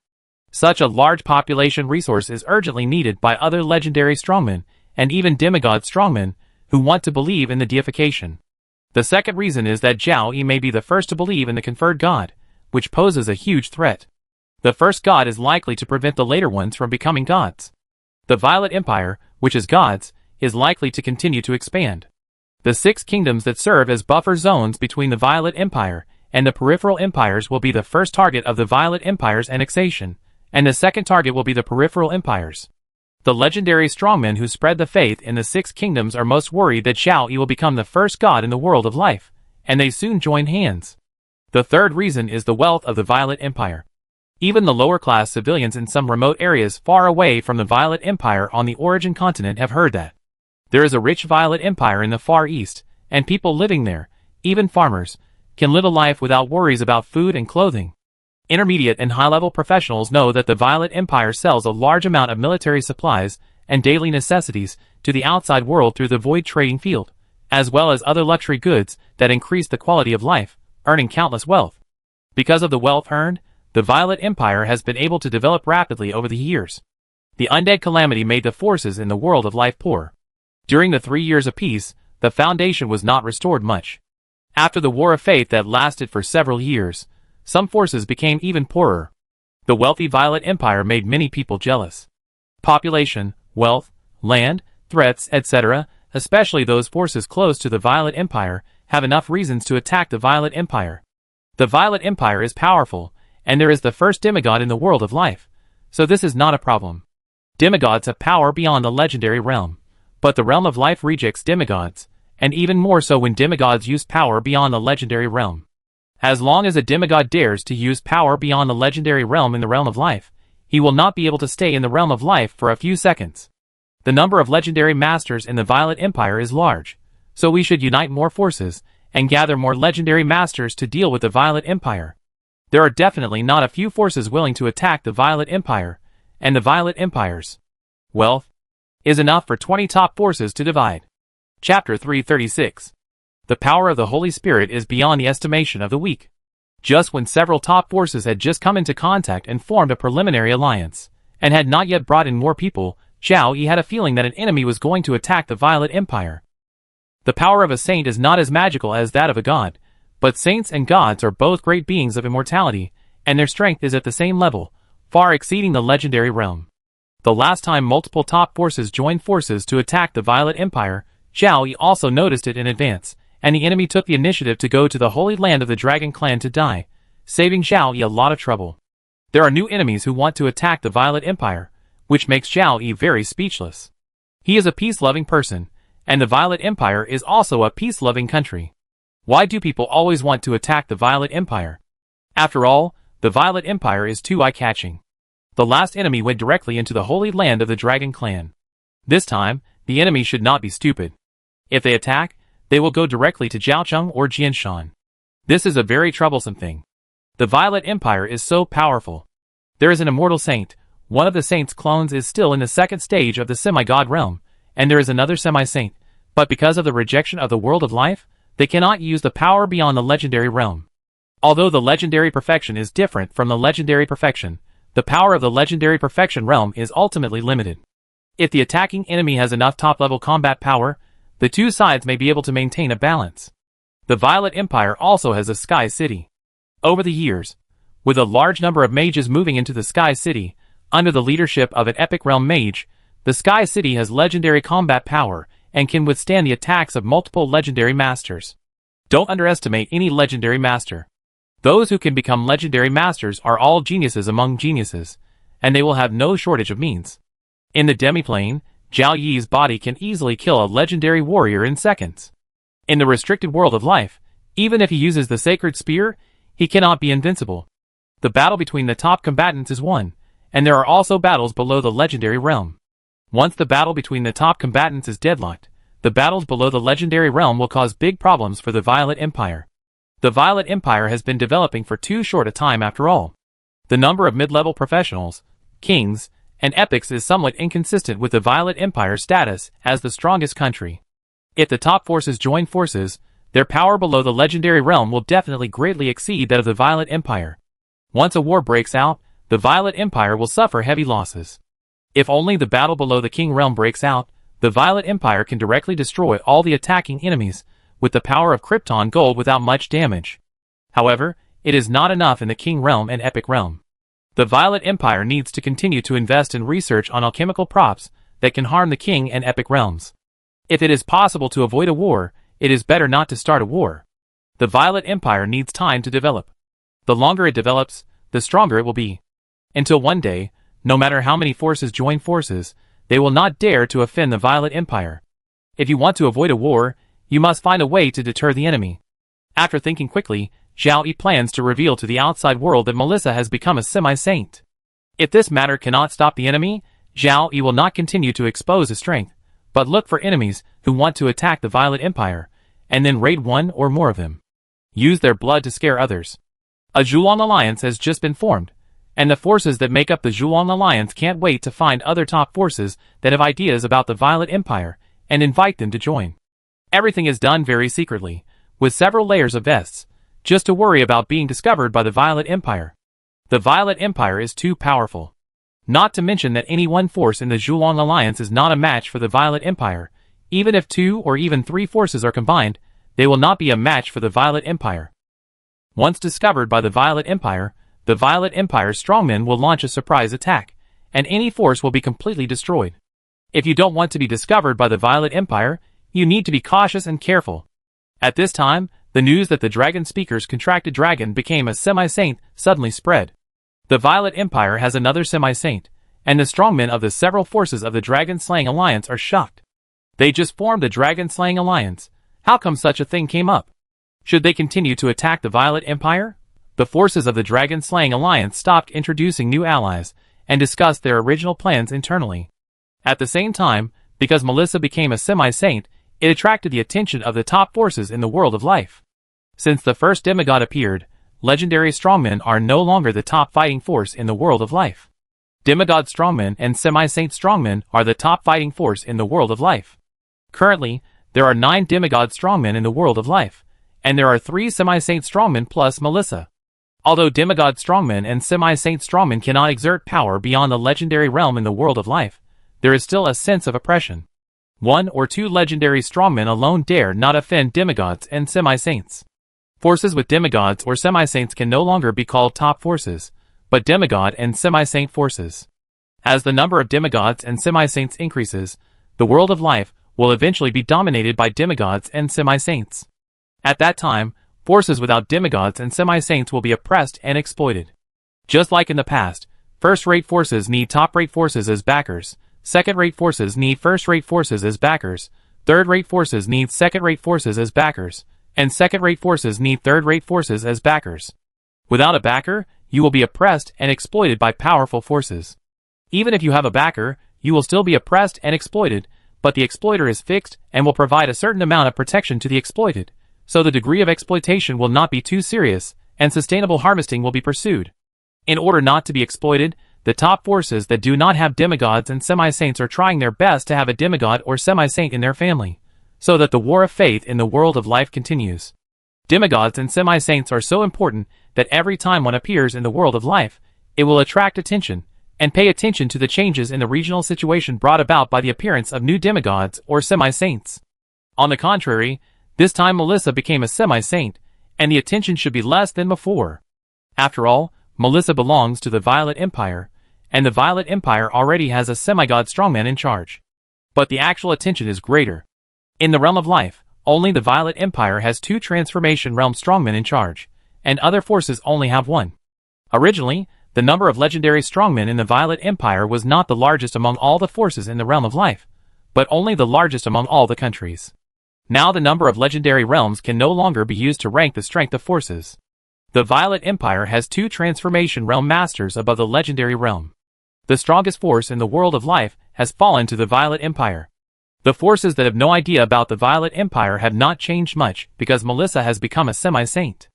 A: Such a large population resource is urgently needed by other legendary strongmen, and even demigod strongmen, who want to believe in the deification. The second reason is that Zhao Yi may be the first to believe in the conferred god, which poses a huge threat. The first god is likely to prevent the later ones from becoming gods. The Violet Empire, which is gods, is likely to continue to expand. The 6 kingdoms that serve as buffer zones between the Violet Empire and the peripheral empires will be the first target of the Violet Empire's annexation, and the second target will be the peripheral empires. The legendary strongmen who spread the faith in the 6 kingdoms are most worried that Zhao Yi will become the first god in the world of life, and they soon join hands. The third reason is the wealth of the Violet Empire. Even the lower-class civilians in some remote areas far away from the Violet Empire on the origin continent have heard that there is a rich Violet Empire in the Far East, and people living there, even farmers, can live a life without worries about food and clothing. Intermediate and high-level professionals know that the Violet Empire sells a large amount of military supplies and daily necessities to the outside world through the void trading field, as well as other luxury goods that increase the quality of life, earning countless wealth. Because of the wealth earned, the Violet Empire has been able to develop rapidly over the years. The undead calamity made the forces in the world of life poor. During the 3 years of peace, the foundation was not restored much. After the war of faith that lasted for several years, some forces became even poorer. The wealthy Violet Empire made many people jealous. Population, wealth, land, threats, etc., especially those forces close to the Violet Empire, have enough reasons to attack the Violet Empire. The Violet Empire is powerful, and there is the first demigod in the world of life, so this is not a problem. Demigods have power beyond the legendary realm, but the realm of life rejects demigods, and even more so when demigods use power beyond the legendary realm. As long as a demigod dares to use power beyond the legendary realm in the realm of life, he will not be able to stay in the realm of life for a few seconds. The number of legendary masters in the Violet Empire is large, so we should unite more forces and gather more legendary masters to deal with the Violet Empire. There are definitely not a few forces willing to attack the Violet Empire, and the Violet Empire's wealth is enough for 20 top forces to divide. Chapter 336. The power of the Holy Spirit is beyond the estimation of the weak. Just when several top forces had just come into contact and formed a preliminary alliance, and had not yet brought in more people, Zhao Yi had a feeling that an enemy was going to attack the Violet Empire. The power of a saint is not as magical as that of a god, but saints and gods are both great beings of immortality, and their strength is at the same level, far exceeding the legendary realm. The last time multiple top forces joined forces to attack the Violet Empire, Zhao Yi also noticed it in advance, and the enemy took the initiative to go to the Holy Land of the Dragon Clan to die, saving Zhao Yi a lot of trouble. There are new enemies who want to attack the Violet Empire, which makes Zhao Yi very speechless. He is a peace-loving person, and the Violet Empire is also a peace-loving country. Why do people always want to attack the Violet Empire? After all, the Violet Empire is too eye-catching. The last enemy went directly into the Holy Land of the Dragon Clan. This time, the enemy should not be stupid. If they attack, they will go directly to Jiaocheng or Jianshan. This is a very troublesome thing. The Violet Empire is so powerful. There is an immortal saint. One of the saint's clones is still in the second stage of the semi-god realm, and there is another semi-saint, but because of the rejection of the world of life, they cannot use the power beyond the legendary realm. Although the legendary perfection is different from the legendary perfection, the power of the legendary perfection realm is ultimately limited. If the attacking enemy has enough top-level combat power, the two sides may be able to maintain a balance. The Violet Empire also has a Sky City. Over the years, with a large number of mages moving into the Sky City, Under the leadership of an Epic Realm mage, the Sky City has legendary combat power and can withstand the attacks of multiple legendary masters. Don't underestimate any legendary master. Those who can become legendary masters are all geniuses among geniuses, and they will have no shortage of means. In the demiplane, Zhao Yi's body can easily kill a legendary warrior in seconds. In the restricted world of life, even if he uses the sacred spear, he cannot be invincible. The battle between the top combatants is won, and there are also battles below the legendary realm. Once the battle between the top combatants is deadlocked, the battles below the legendary realm will cause big problems for the Violet Empire. The Violet Empire has been developing for too short a time after all. The number of mid-level professionals, kings, and epics is somewhat inconsistent with the Violet Empire's status as the strongest country. If the top forces join forces, their power below the legendary realm will definitely greatly exceed that of the Violet Empire. Once a war breaks out, the Violet Empire will suffer heavy losses. If only the battle below the King Realm breaks out, the Violet Empire can directly destroy all the attacking enemies with the power of Krypton Gold without much damage. However, it is not enough in the King Realm and Epic Realm. The Violet Empire needs to continue to invest in research on alchemical props that can harm the King and Epic Realms. If it is possible to avoid a war, it is better not to start a war. The Violet Empire needs time to develop. The longer it develops, the stronger it will be. Until one day, no matter how many forces join forces, they will not dare to offend the Violet Empire. If you want to avoid a war, you must find a way to deter the enemy. After thinking quickly, Zhao Yi plans to reveal to the outside world that Melissa has become a semi-saint. If this matter cannot stop the enemy, Zhao Yi will not continue to expose his strength, but look for enemies who want to attack the Violet Empire, and then raid one or more of them. Use their blood to scare others. A Zhulong Alliance has just been formed, and the forces that make up the Zhulong Alliance can't wait to find other top forces that have ideas about the Violet Empire, and invite them to join. Everything is done very secretly, with several layers of vests, just to worry about being discovered by the Violet Empire. The Violet Empire is too powerful. Not to mention that any one force in the Zhulong Alliance is not a match for the Violet Empire. Even if 2 or even 3 forces are combined, they will not be a match for the Violet Empire. Once discovered by the Violet Empire's strongmen will launch a surprise attack, and any force will be completely destroyed. If you don't want to be discovered by the Violet Empire, you need to be cautious and careful. At this time, the news that the Dragon Speaker's contracted dragon became a semi-saint suddenly spread. The Violet Empire has another semi-saint, and the strongmen of the several forces of the Dragon-Slaying Alliance are shocked. They just formed the Dragon-Slaying Alliance. How come such a thing came up? Should they continue to attack the Violet Empire? The forces of the Dragon-Slaying Alliance stopped introducing new allies and discussed their original plans internally. At the same time, because Melissa became a semi-saint, it attracted the attention of the top forces in the world of life. Since the first demigod appeared, legendary strongmen are no longer the top fighting force in the world of life. Demigod strongmen and semi-saint strongmen are the top fighting force in the world of life. Currently, there are 9 demigod strongmen in the world of life, and there are 3 semi-saint strongmen plus Melissa. Although demigod strongmen and semi-saint strongmen cannot exert power beyond the legendary realm in the world of life, there is still a sense of oppression. 1 or 2 legendary strongmen alone dare not offend demigods and semi-saints. Forces with demigods or semi-saints can no longer be called top forces, but demigod and semi-saint forces. As the number of demigods and semi-saints increases, the world of life will eventually be dominated by demigods and semi-saints. At that time, forces without demigods and semi-saints will be oppressed and exploited. Just like in the past, first-rate forces need top-rate forces as backers, second-rate forces need first-rate forces as backers, third-rate forces need second-rate forces as backers, and second-rate forces need third-rate forces as backers. Without a backer, you will be oppressed and exploited by powerful forces. Even if you have a backer, you will still be oppressed and exploited, but the exploiter is fixed and will provide a certain amount of protection to the exploited, so the degree of exploitation will not be too serious, and sustainable harvesting will be pursued. In order not to be exploited, the top forces that do not have demigods and semi-saints are trying their best to have a demigod or semi-saint in their family, so that the war of faith in the world of life continues. Demigods and semi-saints are so important that every time one appears in the world of life, it will attract attention, and pay attention to the changes in the regional situation brought about by the appearance of new demigods or semi-saints. On the contrary, this time Melissa became a semi-saint, and the attention should be less than before. After all, Melissa belongs to the Violet Empire, and the Violet Empire already has a semi-god strongman in charge. But the actual attention is greater. In the realm of life, only the Violet Empire has 2 transformation realm strongmen in charge, and other forces only have 1. Originally, the number of legendary strongmen in the Violet Empire was not the largest among all the forces in the realm of life, but only the largest among all the countries. Now the number of legendary realms can no longer be used to rank the strength of forces. The Violet Empire has 2 transformation realm masters above the legendary realm. The strongest force in the world of life has fallen to the Violet Empire. The forces that have no idea about the Violet Empire have not changed much because Melissa has become a semi-saint.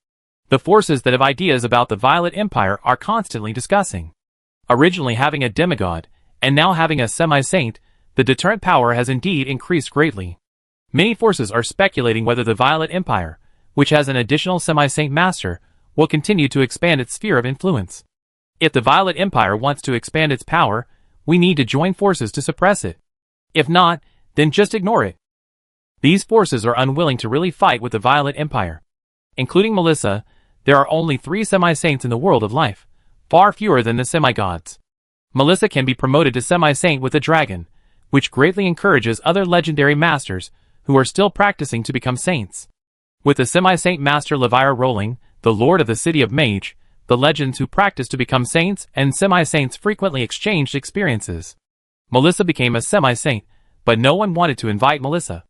A: The forces that have ideas about the Violet Empire are constantly discussing. Originally having a demigod, and now having a semi-saint, the deterrent power has indeed increased greatly. Many forces are speculating whether the Violet Empire, which has an additional semi-saint master, will continue to expand its sphere of influence. If the Violet Empire wants to expand its power, we need to join forces to suppress it. If not, then just ignore it. These forces are unwilling to really fight with the Violet Empire. Including Melissa, there are only 3 semi-saints in the world of life, far fewer than the semi-gods. Melissa can be promoted to semi-saint with a dragon, which greatly encourages other legendary masters who are still practicing to become saints. With the semi-saint master Levira Rolling, the lord of the city of Mage, the legends who practice to become saints and semi-saints frequently exchanged experiences. Melissa became a semi-saint, but no one wanted to invite Melissa.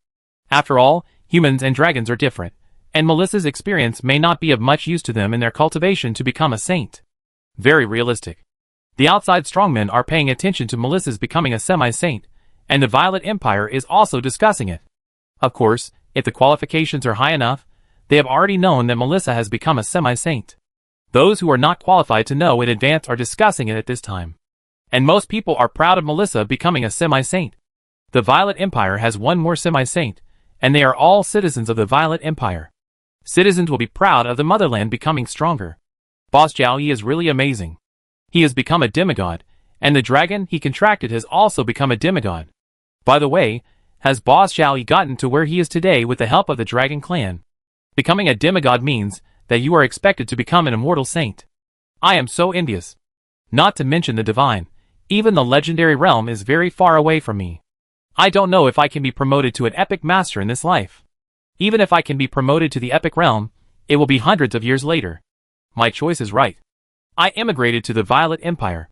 A: After all, humans and dragons are different, and Melissa's experience may not be of much use to them in their cultivation to become a saint. Very realistic. The outside strongmen are paying attention to Melissa's becoming a semi-saint, and the Violet Empire is also discussing it. Of course, if the qualifications are high enough, they have already known that Melissa has become a semi-saint. Those who are not qualified to know in advance are discussing it at this time. And most people are proud of Melissa becoming a semi-saint. The Violet Empire has 1 more semi-saint, and they are all citizens of the Violet Empire. Citizens will be proud of the motherland becoming stronger. Boss Zhao Yi is really amazing. He has become a demigod, and the dragon he contracted has also become a demigod. By the way, has Boss Zhao Yi gotten to where he is today with the help of the Dragon Clan? Becoming a demigod means that you are expected to become an immortal saint. I am so envious. Not to mention the divine, even the legendary realm is very far away from me. I don't know if I can be promoted to an epic master in this life. Even if I can be promoted to the epic realm, it will be hundreds of years later. My choice is right. I emigrated to the Violet Empire.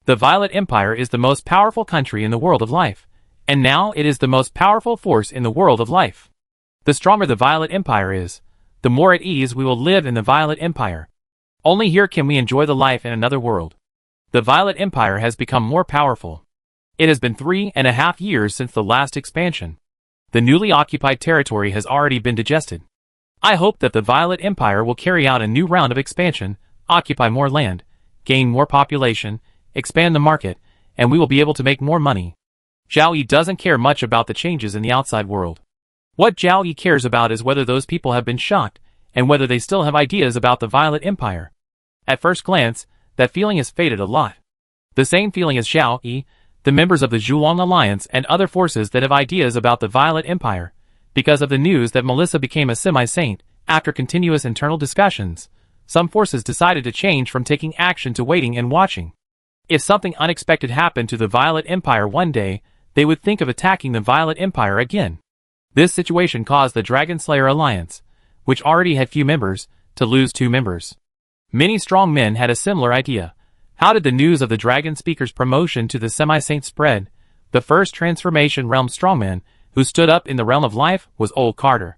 A: The Violet Empire is the most powerful country in the world of life, and now it is the most powerful force in the world of life. The stronger the Violet Empire is, the more at ease we will live in the Violet Empire. Only here can we enjoy the life in another world. The Violet Empire has become more powerful. It has been 3.5 years since the last expansion. The newly occupied territory has already been digested. I hope that the Violet Empire will carry out a new round of expansion, occupy more land, gain more population, expand the market, and we will be able to make more money. Zhao Yi doesn't care much about the changes in the outside world. What Zhao Yi cares about is whether those people have been shot, and whether they still have ideas about the Violet Empire. At first glance, that feeling has faded a lot. The same feeling as Zhao Yi, the members of the Zhuang Alliance and other forces that have ideas about the Violet Empire, because of the news that Melissa became a semi-saint. After continuous internal discussions, some forces decided to change from taking action to waiting and watching. If something unexpected happened to the Violet Empire one day, they would think of attacking the Violet Empire again. This situation caused the Dragon Slayer Alliance, which already had few members, to lose 2 members. Many strong men had a similar idea. How did the news of the Dragon Speaker's promotion to the semi-saint spread? The first transformation realm strongman who stood up in the realm of life was Old Carter.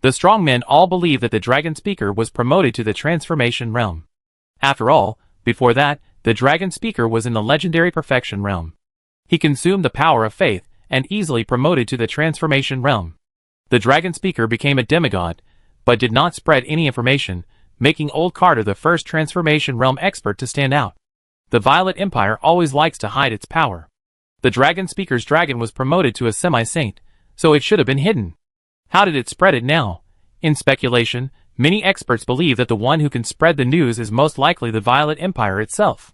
A: The strongmen all believed that the Dragon Speaker was promoted to the transformation realm. After all, before that, the Dragon Speaker was in the legendary perfection realm. He consumed the power of faith and easily promoted to the transformation realm. The Dragon Speaker became a demigod, but did not spread any information, making Old Carter the first transformation realm expert to stand out. The Violet Empire always likes to hide its power. The Dragon Speaker's dragon was promoted to a semi-saint, so it should have been hidden. How did it spread it now? In speculation, many experts believe that the one who can spread the news is most likely the Violet Empire itself.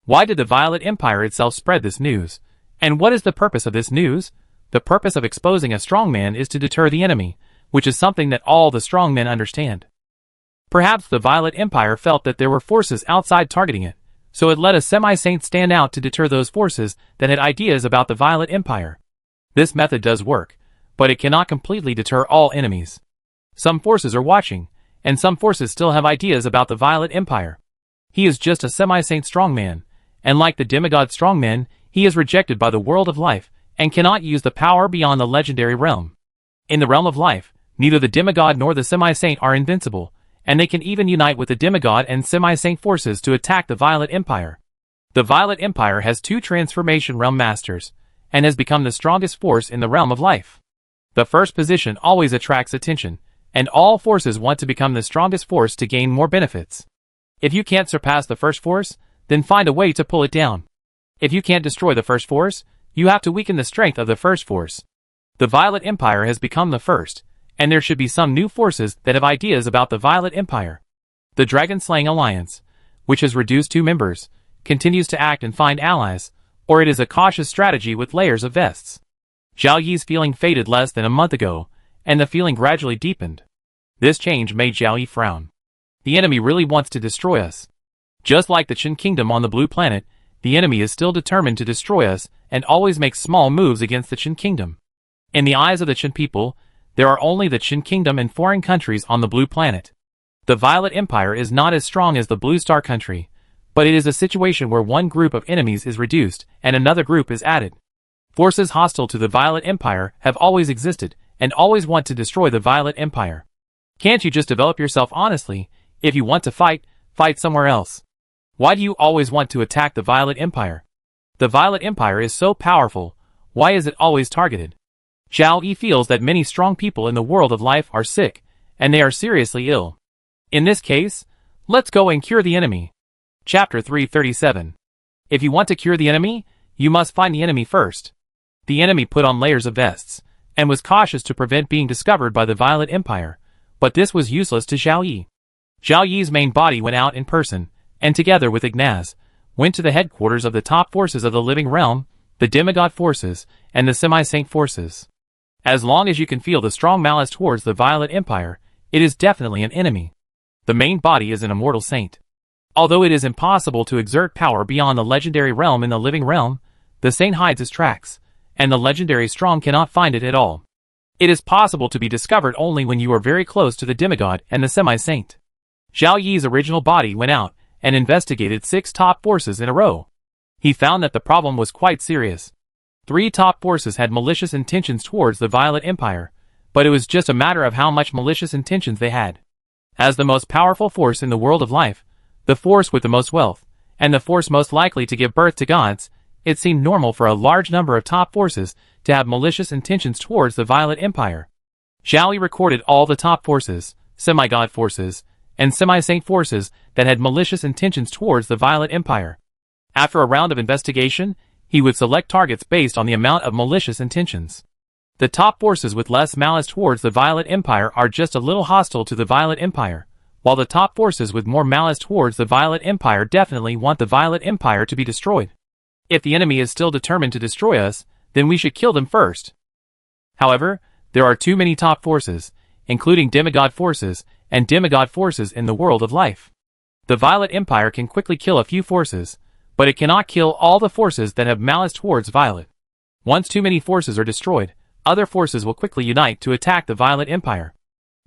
A: Why did the Violet Empire itself spread this news? And what is the purpose of this news? The purpose of exposing a strongman is to deter the enemy, which is something that all the strongmen understand. Perhaps the Violet Empire felt that there were forces outside targeting it, so it let a semi-saint stand out to deter those forces that had ideas about the Violet Empire. This method does work, but it cannot completely deter all enemies. Some forces are watching, and some forces still have ideas about the Violet Empire. He is just a semi-saint strongman, and like the demigod strongmen, he is rejected by the world of life, and cannot use the power beyond the legendary realm. In the realm of life, neither the demigod nor the semi-saint are invincible, and they can even unite with the demigod and semi-saint forces to attack the Violet Empire. The Violet Empire has 2 transformation realm masters, and has become the strongest force in the realm of life. The first position always attracts attention, and all forces want to become the strongest force to gain more benefits. If you can't surpass the first force, then find a way to pull it down. If you can't destroy the first force, you have to weaken the strength of the first force. The Violet Empire has become the first, and there should be some new forces that have ideas about the Violet Empire. The Dragon-Slaying Alliance, which has reduced 2 members, continues to act and find allies, or it is a cautious strategy with layers of vests. Zhao Yi's feeling faded less than a month ago, and the feeling gradually deepened. This change made Zhao Yi frown. The enemy really wants to destroy us. Just like the Qin Kingdom on the blue planet, the enemy is still determined to destroy us and always makes small moves against the Qin Kingdom. In the eyes of the Qin people, there are only the Qin Kingdom and foreign countries on the blue planet. The Violet Empire is not as strong as the Blue Star country, but it is a situation where one group of enemies is reduced and another group is added. Forces hostile to the Violet Empire have always existed and always want to destroy the Violet Empire. Can't you just develop yourself honestly? If you want to fight, fight somewhere else. Why do you always want to attack the Violet Empire? The Violet Empire is so powerful, why is it always targeted? Zhao Yi feels that many strong people in the world of life are sick, and they are seriously ill. In this case, let's go and cure the enemy. Chapter 337. If you want to cure the enemy, you must find the enemy first. The enemy put on layers of vests, and was cautious to prevent being discovered by the Violet Empire, but this was useless to Zhao Yi. Zhao Yi's main body went out in person, and together with Ignaz, went to the headquarters of the top forces of the living realm, the demigod forces, and the semi-saint forces. As long as you can feel the strong malice towards the Violet Empire, it is definitely an enemy. The main body is an immortal saint. Although it is impossible to exert power beyond the legendary realm in the living realm, the saint hides his tracks, and the legendary strong cannot find it at all. It is possible to be discovered only when you are very close to the demigod and the semi-saint. Zhao Yi's original body went out and investigated 6 top forces in a row. He found that the problem was quite serious. 3 top forces had malicious intentions towards the Violet Empire, but it was just a matter of how much malicious intentions they had. As the most powerful force in the world of life, the force with the most wealth, and the force most likely to give birth to gods, it seemed normal for a large number of top forces to have malicious intentions towards the Violet Empire. Zhao Yi recorded all the top forces, semi-god forces, and semi-saint forces that had malicious intentions towards the Violet Empire. After a round of investigation, he would select targets based on the amount of malicious intentions. The top forces with less malice towards the Violet Empire are just a little hostile to the Violet Empire, while the top forces with more malice towards the Violet Empire definitely want the Violet Empire to be destroyed. If the enemy is still determined to destroy us, then we should kill them first. However, there are too many top forces, including demigod forces and demigod forces in the world of life. The Violet Empire can quickly kill a few forces, but it cannot kill all the forces that have malice towards Violet. Once too many forces are destroyed, other forces will quickly unite to attack the Violet Empire.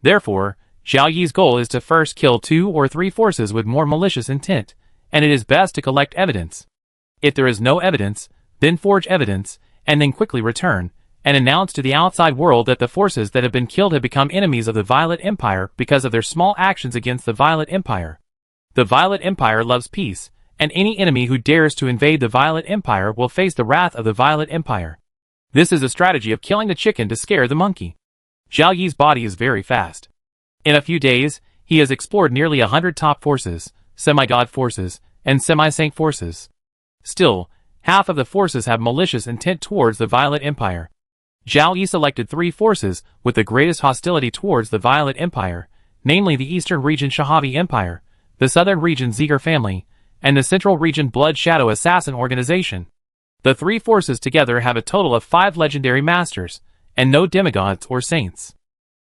A: Therefore, Zhao Yi's goal is to first kill 2 or 3 forces with more malicious intent, and it is best to collect evidence. If there is no evidence, then forge evidence, and then quickly return, and announce to the outside world that the forces that have been killed have become enemies of the Violet Empire because of their small actions against the Violet Empire. The Violet Empire loves peace, and any enemy who dares to invade the Violet Empire will face the wrath of the Violet Empire. This is a strategy of killing the chicken to scare the monkey. Zhao Yi's body is very fast. In a few days, he has explored nearly 100 top forces, semi-god forces, and semi-saint forces. Still, half of the forces have malicious intent towards the Violet Empire. Zhao Yi selected 3 forces with the greatest hostility towards the Violet Empire, namely the Eastern Region Shahavi Empire, the Southern Region Ziegler family, and the Central Region Blood Shadow Assassin Organization. The 3 forces together have a total of 5 legendary masters, and no demigods or saints.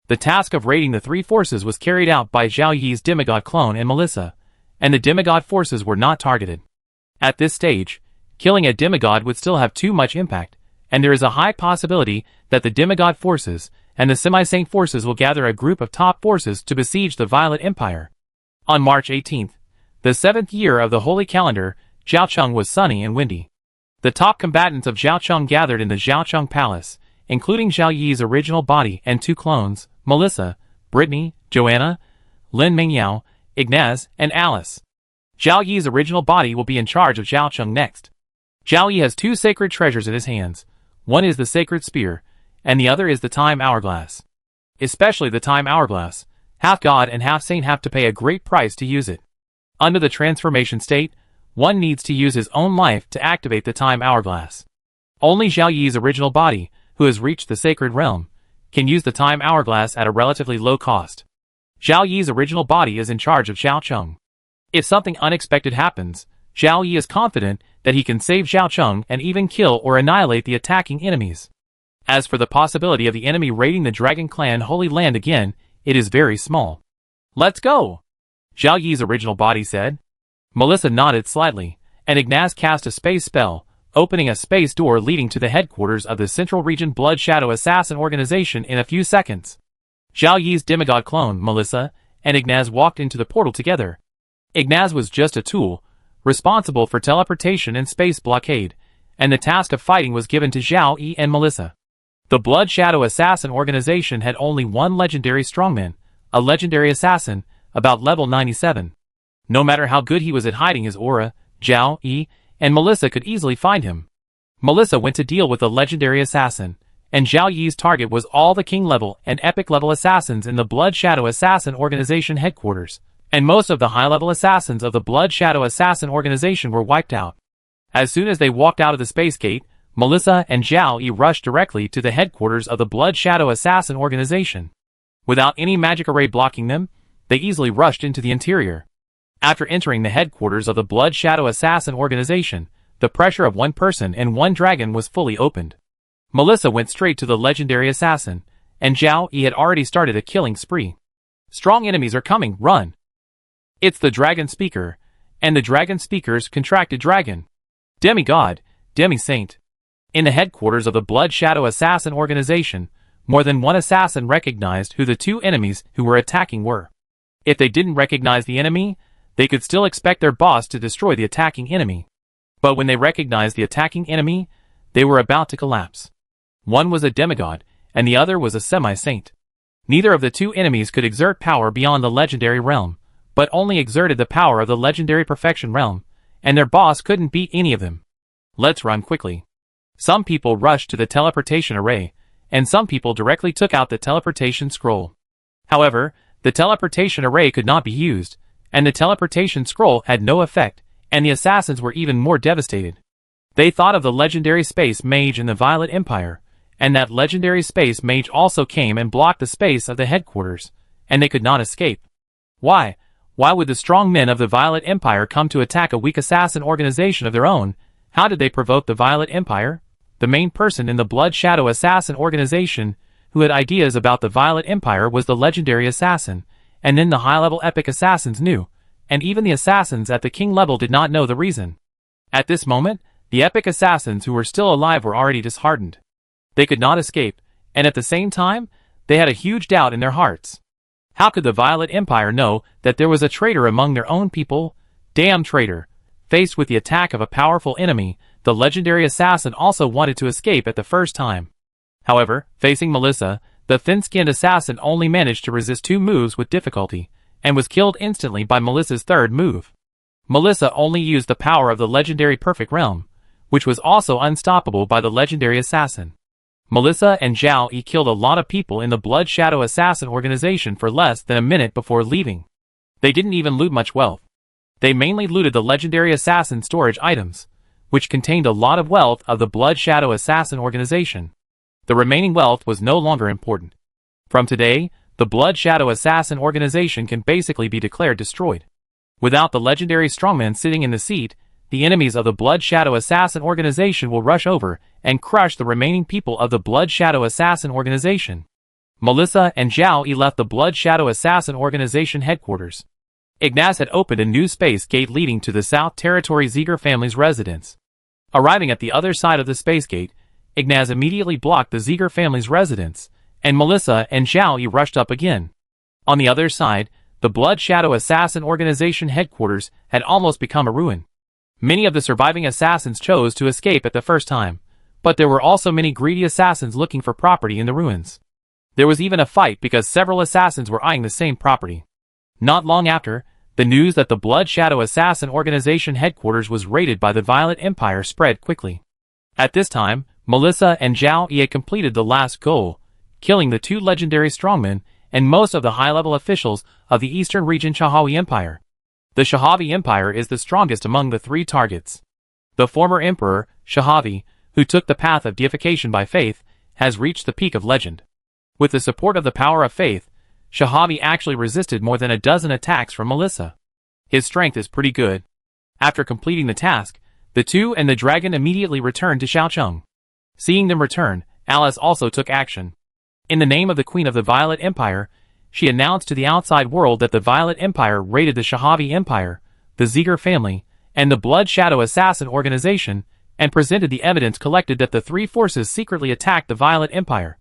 A: The task of raiding the 3 forces was carried out by Zhao Yi's demigod clone and Melissa, and the demigod forces were not targeted. At this stage, killing a demigod would still have too much impact, and there is a high possibility that the demigod forces and the semi-saint forces will gather a group of top forces to besiege the Violet Empire. On March 18th, the 7th year of the Holy Calendar, Zhaocheng was sunny and windy. The top combatants of Zhaocheng gathered in the Zhaocheng Palace, including Zhao Yi's original body and 2 clones, Melissa, Brittany, Joanna, Lin Mingyao, Ignaz, and Alice. Zhao Yi's original body will be in charge of Zhaocheng next. Zhao Yi has 2 sacred treasures in his hands. One is the sacred spear, and the other is the time hourglass. Especially the time hourglass, half god and half saint have to pay a great price to use it. Under the transformation state, one needs to use his own life to activate the time hourglass. Only Zhao Yi's original body, who has reached the sacred realm, can use the time hourglass at a relatively low cost. Zhao Yi's original body is in charge of Zhaocheng. If something unexpected happens, Zhao Yi is confident that he can save Zhaocheng and even kill or annihilate the attacking enemies. As for the possibility of the enemy raiding the Dragon Clan Holy Land again, it is very small. Let's go! Zhao Yi's original body said. Melissa nodded slightly, and Ignaz cast a space spell, opening a space door leading to the headquarters of the Central Region Blood Shadow Assassin Organization in a few seconds. Zhao Yi's demigod clone, Melissa, and Ignaz walked into the portal together. Ignaz was just a tool, responsible for teleportation and space blockade, and the task of fighting was given to Zhao Yi and Melissa. The Blood Shadow Assassin Organization had only one legendary strongman, a legendary assassin, about level 97. No matter how good he was at hiding his aura, Zhao Yi and Melissa could easily find him. Melissa went to deal with the legendary assassin, and Zhao Yi's target was all the king-level and epic-level assassins in the Blood Shadow Assassin Organization headquarters, and most of the high-level assassins of the Blood Shadow Assassin Organization were wiped out. As soon as they walked out of the space gate, Melissa and Zhao Yi rushed directly to the headquarters of the Blood Shadow Assassin Organization. Without any magic array blocking them, they easily rushed into the interior. After entering the headquarters of the Blood Shadow Assassin Organization, the pressure of one person and one dragon was fully opened. Melissa went straight to the legendary assassin, and Zhao Yi had already started a killing spree. Strong enemies are coming, run! It's the Dragon Speaker, and the Dragon Speaker's contracted dragon. Demigod, Demi-Saint. In the headquarters of the Blood Shadow Assassin Organization, more than one assassin recognized who the 2 enemies who were attacking were. If they didn't recognize the enemy, they could still expect their boss to destroy the attacking enemy. But when they recognized the attacking enemy, they were about to collapse. One was a demigod, and the other was a semi-saint. Neither of the 2 enemies could exert power beyond the legendary realm, but only exerted the power of the legendary perfection realm, and their boss couldn't beat any of them. Let's run quickly. Some people rushed to the teleportation array, and some people directly took out the teleportation scroll. However, the teleportation array could not be used, and the teleportation scroll had no effect, and the assassins were even more devastated. They thought of the legendary space mage in the Violet Empire, and that legendary space mage also came and blocked the space of the headquarters, and they could not escape. Why? Why would the strong men of the Violet Empire come to attack a weak assassin organization of their own? How did they provoke the Violet Empire? The main person in the Blood Shadow Assassin Organization who had ideas about the Violet Empire was the legendary assassin, and then the high-level epic assassins knew, and even the assassins at the king level did not know the reason. At this moment, the epic assassins who were still alive were already disheartened. They could not escape, and at the same time, they had a huge doubt in their hearts. How could the Violet Empire know that there was a traitor among their own people? Damn traitor! Faced with the attack of a powerful enemy, the legendary assassin also wanted to escape at the first time. However, facing Melissa, the thin-skinned assassin only managed to resist 2 moves with difficulty, and was killed instantly by Melissa's 3rd move. Melissa only used the power of the legendary perfect realm, which was also unstoppable by the legendary assassin. Melissa and Zhao Yi killed a lot of people in the Blood Shadow Assassin Organization for less than a minute before leaving. They didn't even loot much wealth. They mainly looted the legendary assassin storage items, which contained a lot of wealth of the Blood Shadow Assassin Organization. The remaining wealth was no longer important. From today, the Blood Shadow Assassin Organization can basically be declared destroyed. Without the legendary strongman sitting in the seat, the enemies of the Blood Shadow Assassin Organization will rush over and crush the remaining people of the Blood Shadow Assassin Organization. Melissa and Zhao Yi left the Blood Shadow Assassin Organization headquarters. Ignaz had opened a new space gate leading to the South Territory Ziegler family's residence. Arriving at the other side of the space gate, Ignaz immediately blocked the Ziegler family's residence, and Melissa and Zhao Yi rushed up again. On the other side, the Blood Shadow Assassin Organization headquarters had almost become a ruin. Many of the surviving assassins chose to escape at the first time, but there were also many greedy assassins looking for property in the ruins. There was even a fight because several assassins were eyeing the same property. Not long after, the news that the Blood Shadow Assassin Organization headquarters was raided by the Violet Empire spread quickly. At this time, Melissa and Zhao Yi had completed the last goal, killing the 2 legendary strongmen and most of the high-level officials of the Eastern Region Shahawi Empire. The Shahavi Empire is the strongest among the 3 targets. The former emperor, Shahavi, who took the path of deification by faith, has reached the peak of legend. With the support of the power of faith, Shahavi actually resisted more than a dozen attacks from Melissa. His strength is pretty good. After completing the task, the 2 and the dragon immediately returned to Shaocheng. Seeing them return, Alice also took action. In the name of the Queen of the Violet Empire, she announced to the outside world that the Violet Empire raided the Shahavi Empire, the Ziegler family, and the Blood Shadow Assassin Organization, and presented the evidence collected that the 3 forces secretly attacked the Violet Empire.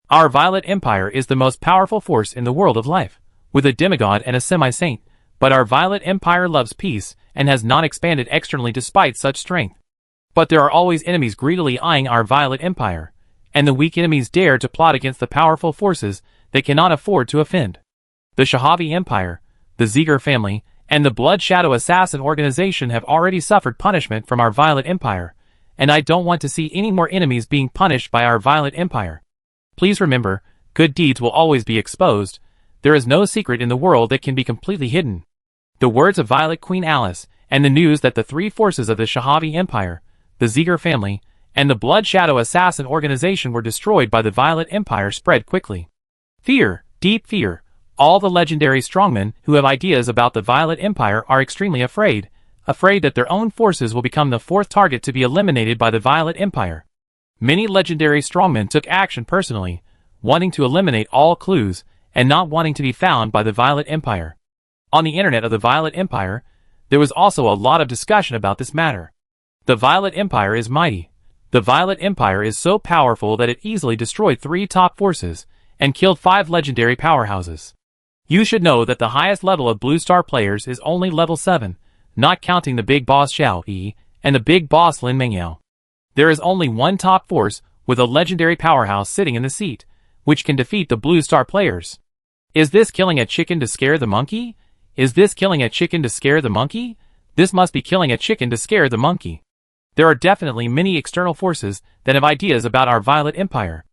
A: Our Violet Empire is the most powerful force in the world of life, with a demigod and a semi-saint, but our Violet Empire loves peace and has not expanded externally despite such strength. But there are always enemies greedily eyeing our Violet Empire, and the weak enemies dare to plot against the powerful forces they cannot afford to offend. The Shahavi Empire, the Ziegler family, and the Blood Shadow Assassin Organization have already suffered punishment from our Violet Empire, and I don't want to see any more enemies being punished by our Violet Empire. Please remember, good deeds will always be exposed. There is no secret in the world that can be completely hidden. The words of Violet Queen Alice, and the news that the 3 forces of the Shahavi Empire, the Ziegler family, and the Blood Shadow Assassin Organization were destroyed by the Violet Empire spread quickly. Fear, deep fear. All the legendary strongmen who have ideas about the Violet Empire are extremely afraid that their own forces will become the 4th target to be eliminated by the Violet Empire. Many legendary strongmen took action personally, wanting to eliminate all clues and not wanting to be found by the Violet Empire. On the internet of the Violet Empire, there was also a lot of discussion about this matter. The Violet Empire is mighty. The Violet Empire is so powerful that it easily destroyed 3 top forces and killed 5 legendary powerhouses. You should know that the highest level of Blue Star players is only level 7, not counting the big boss Zhao Yi and the big boss Lin Mengyao. There is only one top force with a legendary powerhouse sitting in the seat, which can defeat the Blue Star players. Is this killing a chicken to scare the monkey? Is this killing a chicken to scare the monkey? This must be killing a chicken to scare the monkey. There are definitely many external forces that have ideas about our Violet Empire.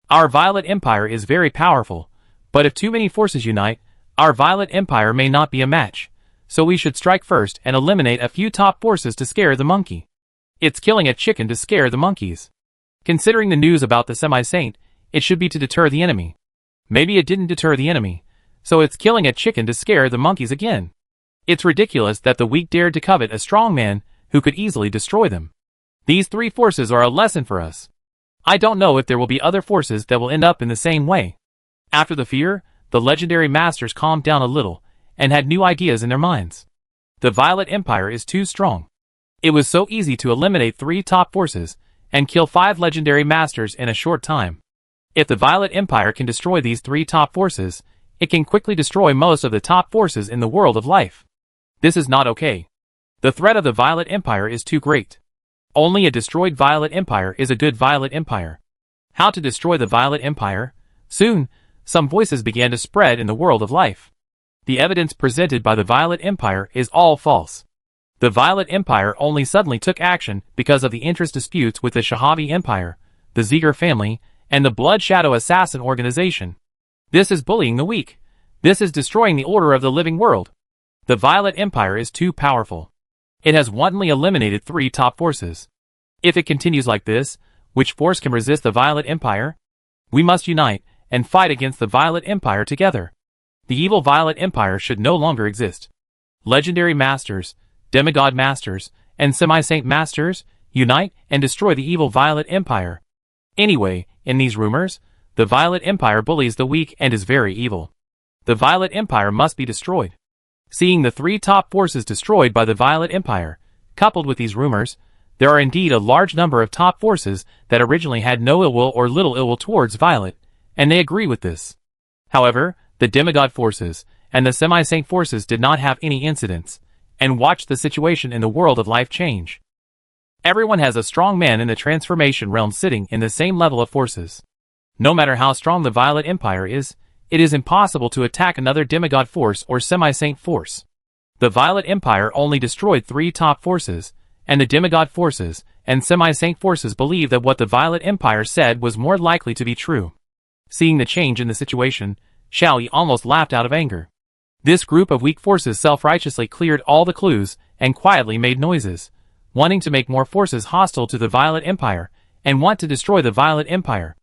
A: Our Violet Empire is very powerful, but if too many forces unite, our Violet Empire may not be a match, so we should strike first and eliminate a few top forces to scare the monkey. It's killing a chicken to scare the monkeys. Considering the news about the semi-saint, it should be to deter the enemy. Maybe it didn't deter the enemy, so it's killing a chicken to scare the monkeys again. It's ridiculous that the weak dared to covet a strong man who could easily destroy them. These 3 forces are a lesson for us. I don't know if there will be other forces that will end up in the same way. After the fear, the legendary masters calmed down a little and had new ideas in their minds. The Violet Empire is too strong. It was so easy to eliminate 3 top forces and kill 5 legendary masters in a short time. If the Violet Empire can destroy these 3 top forces, it can quickly destroy most of the top forces in the world of life. This is not okay. The threat of the Violet Empire is too great. Only a destroyed Violet Empire is a good Violet Empire. How to destroy the Violet Empire? Soon, some voices began to spread in the world of life. The evidence presented by the Violet Empire is all false. The Violet Empire only suddenly took action because of the interest disputes with the Shahavi Empire, the Ziegler family, and the Blood Shadow Assassin Organization. This is bullying the weak. This is destroying the order of the living world. The Violet Empire is too powerful. It has wantonly eliminated 3 top forces. If it continues like this, which force can resist the Violet Empire? We must unite and fight against the Violet Empire together. The evil Violet Empire should no longer exist. Legendary Masters, Demigod Masters, and Semi-Saint Masters, unite and destroy the evil Violet Empire. Anyway, in these rumors, the Violet Empire bullies the weak and is very evil. The Violet Empire must be destroyed. Seeing the three top forces destroyed by the Violet Empire, coupled with these rumors, there are indeed a large number of top forces that originally had no ill will or little ill will towards Violet, and they agree with this. However, the demigod forces and the semi-saint forces did not have any incidents, and watched the situation in the world of life change. Everyone has a strong man in the transformation realm sitting in the same level of forces. No matter how strong the Violet Empire is, it is impossible to attack another demigod force or semi-saint force. The Violet Empire only destroyed 3 top forces, and the demigod forces and semi-saint forces believe that what the Violet Empire said was more likely to be true. Seeing the change in the situation, Xiao Yi almost laughed out of anger. This group of weak forces self-righteously cleared all the clues and quietly made noises, wanting to make more forces hostile to the Violet Empire and want to destroy the Violet Empire.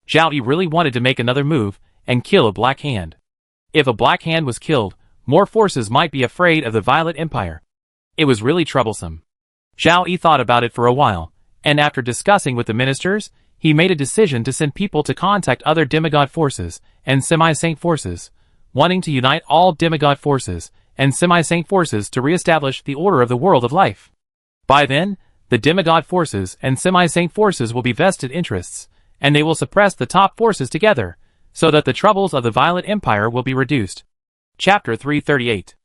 A: Xiao Yi really wanted to make another move and kill a Black Hand. If a Black Hand was killed, more forces might be afraid of the Violet Empire. It was really troublesome. Xiao Yi thought about it for a while, and after discussing with the ministers, he made a decision to send people to contact other demigod forces and semi-saint forces, wanting to unite all demigod forces and semi-saint forces to re-establish the order of the world of life. By then, the demigod forces and semi-saint forces will be vested interests, and they will suppress the top forces together, so that the troubles of the Violet Empire will be reduced. Chapter 338.